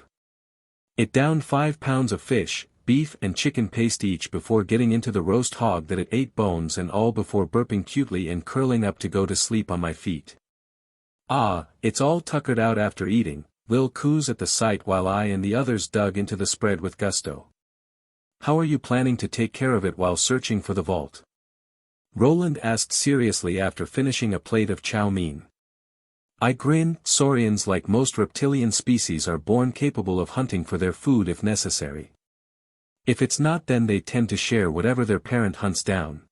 It downed 5 pounds of fish, beef and chicken paste each before getting into the roast hog that it ate, bones and all, before burping cutely and curling up to go to sleep on my feet. "Ah, it's all tuckered out after eating," Lil coos at the sight while I and the others dug into the spread with gusto. "How are you planning to take care of it while searching for the vault?" Roland asked seriously after finishing a plate of chow mein. I grinned. Saurians, like most reptilian species, are born capable of hunting for their food if necessary. If it's not, then they tend to share whatever their parent hunts down.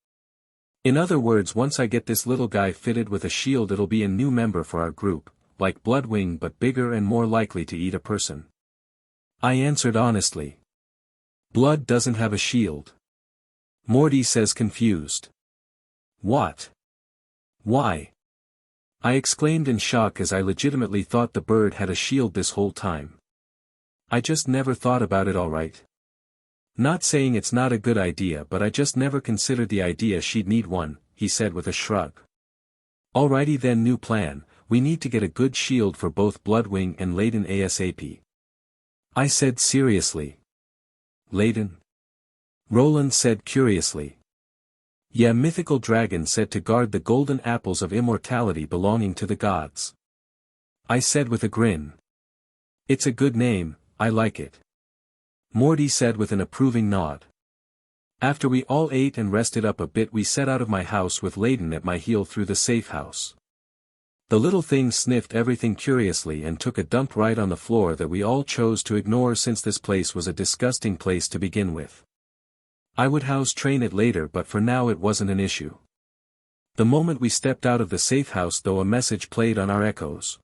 In other words, once I get this little guy fitted with a shield, it'll be a new member for our group, like Bloodwing but bigger and more likely to eat a person. I answered honestly. "Blood doesn't have a shield," Morty says, confused. "What? Why?" I exclaimed in shock as I legitimately thought the bird had a shield this whole time. "I just never thought about it, alright. Not saying it's not a good idea, but I just never considered the idea she'd need one," he said with a shrug. "Alrighty then, new plan, we need to get a good shield for both Bloodwing and Layden ASAP," I said seriously. "Layden? Roland said curiously. Yeah, mythical dragon said to guard the golden apples of immortality belonging to the gods. I said with a grin. It's a good name, I like it. Morty said with an approving nod. After we all ate and rested up a bit, we set out of my house with Layden at my heel through the safe house. The little thing sniffed everything curiously and took a dump right on the floor that we all chose to ignore since this place was a disgusting place to begin with. I would train it later, but for now it wasn't an issue. The moment we stepped out of the safe house though, a message played on our echoes.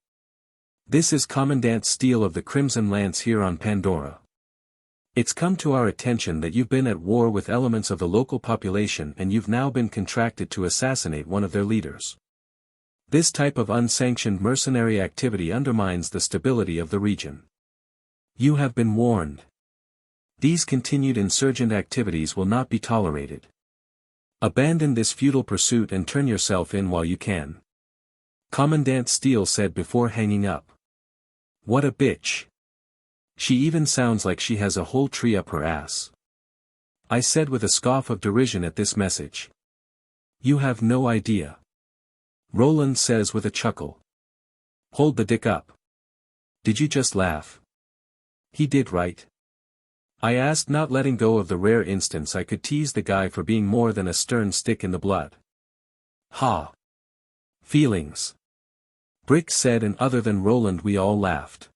This is Commandant Steele of the Crimson Lance here on Pandora. It's come to our attention that you've been at war with elements of the local population and you've now been contracted to assassinate one of their leaders. This type of unsanctioned mercenary activity undermines the stability of the region. You have been warned. These continued insurgent activities will not be tolerated. Abandon this futile pursuit and turn yourself in while you can. Commandant Steele said before hanging up. What a bitch. She even sounds like she has a whole tree up her ass. I said with a scoff of derision at this message. You have no idea. Roland says with a chuckle. Hold the dick up. Did you just laugh? He did, right? I asked, not letting go of the rare instance I could tease the guy for being more than a stern stick in the blood. Ha! Feelings. Brick said, and other than Roland we all laughed.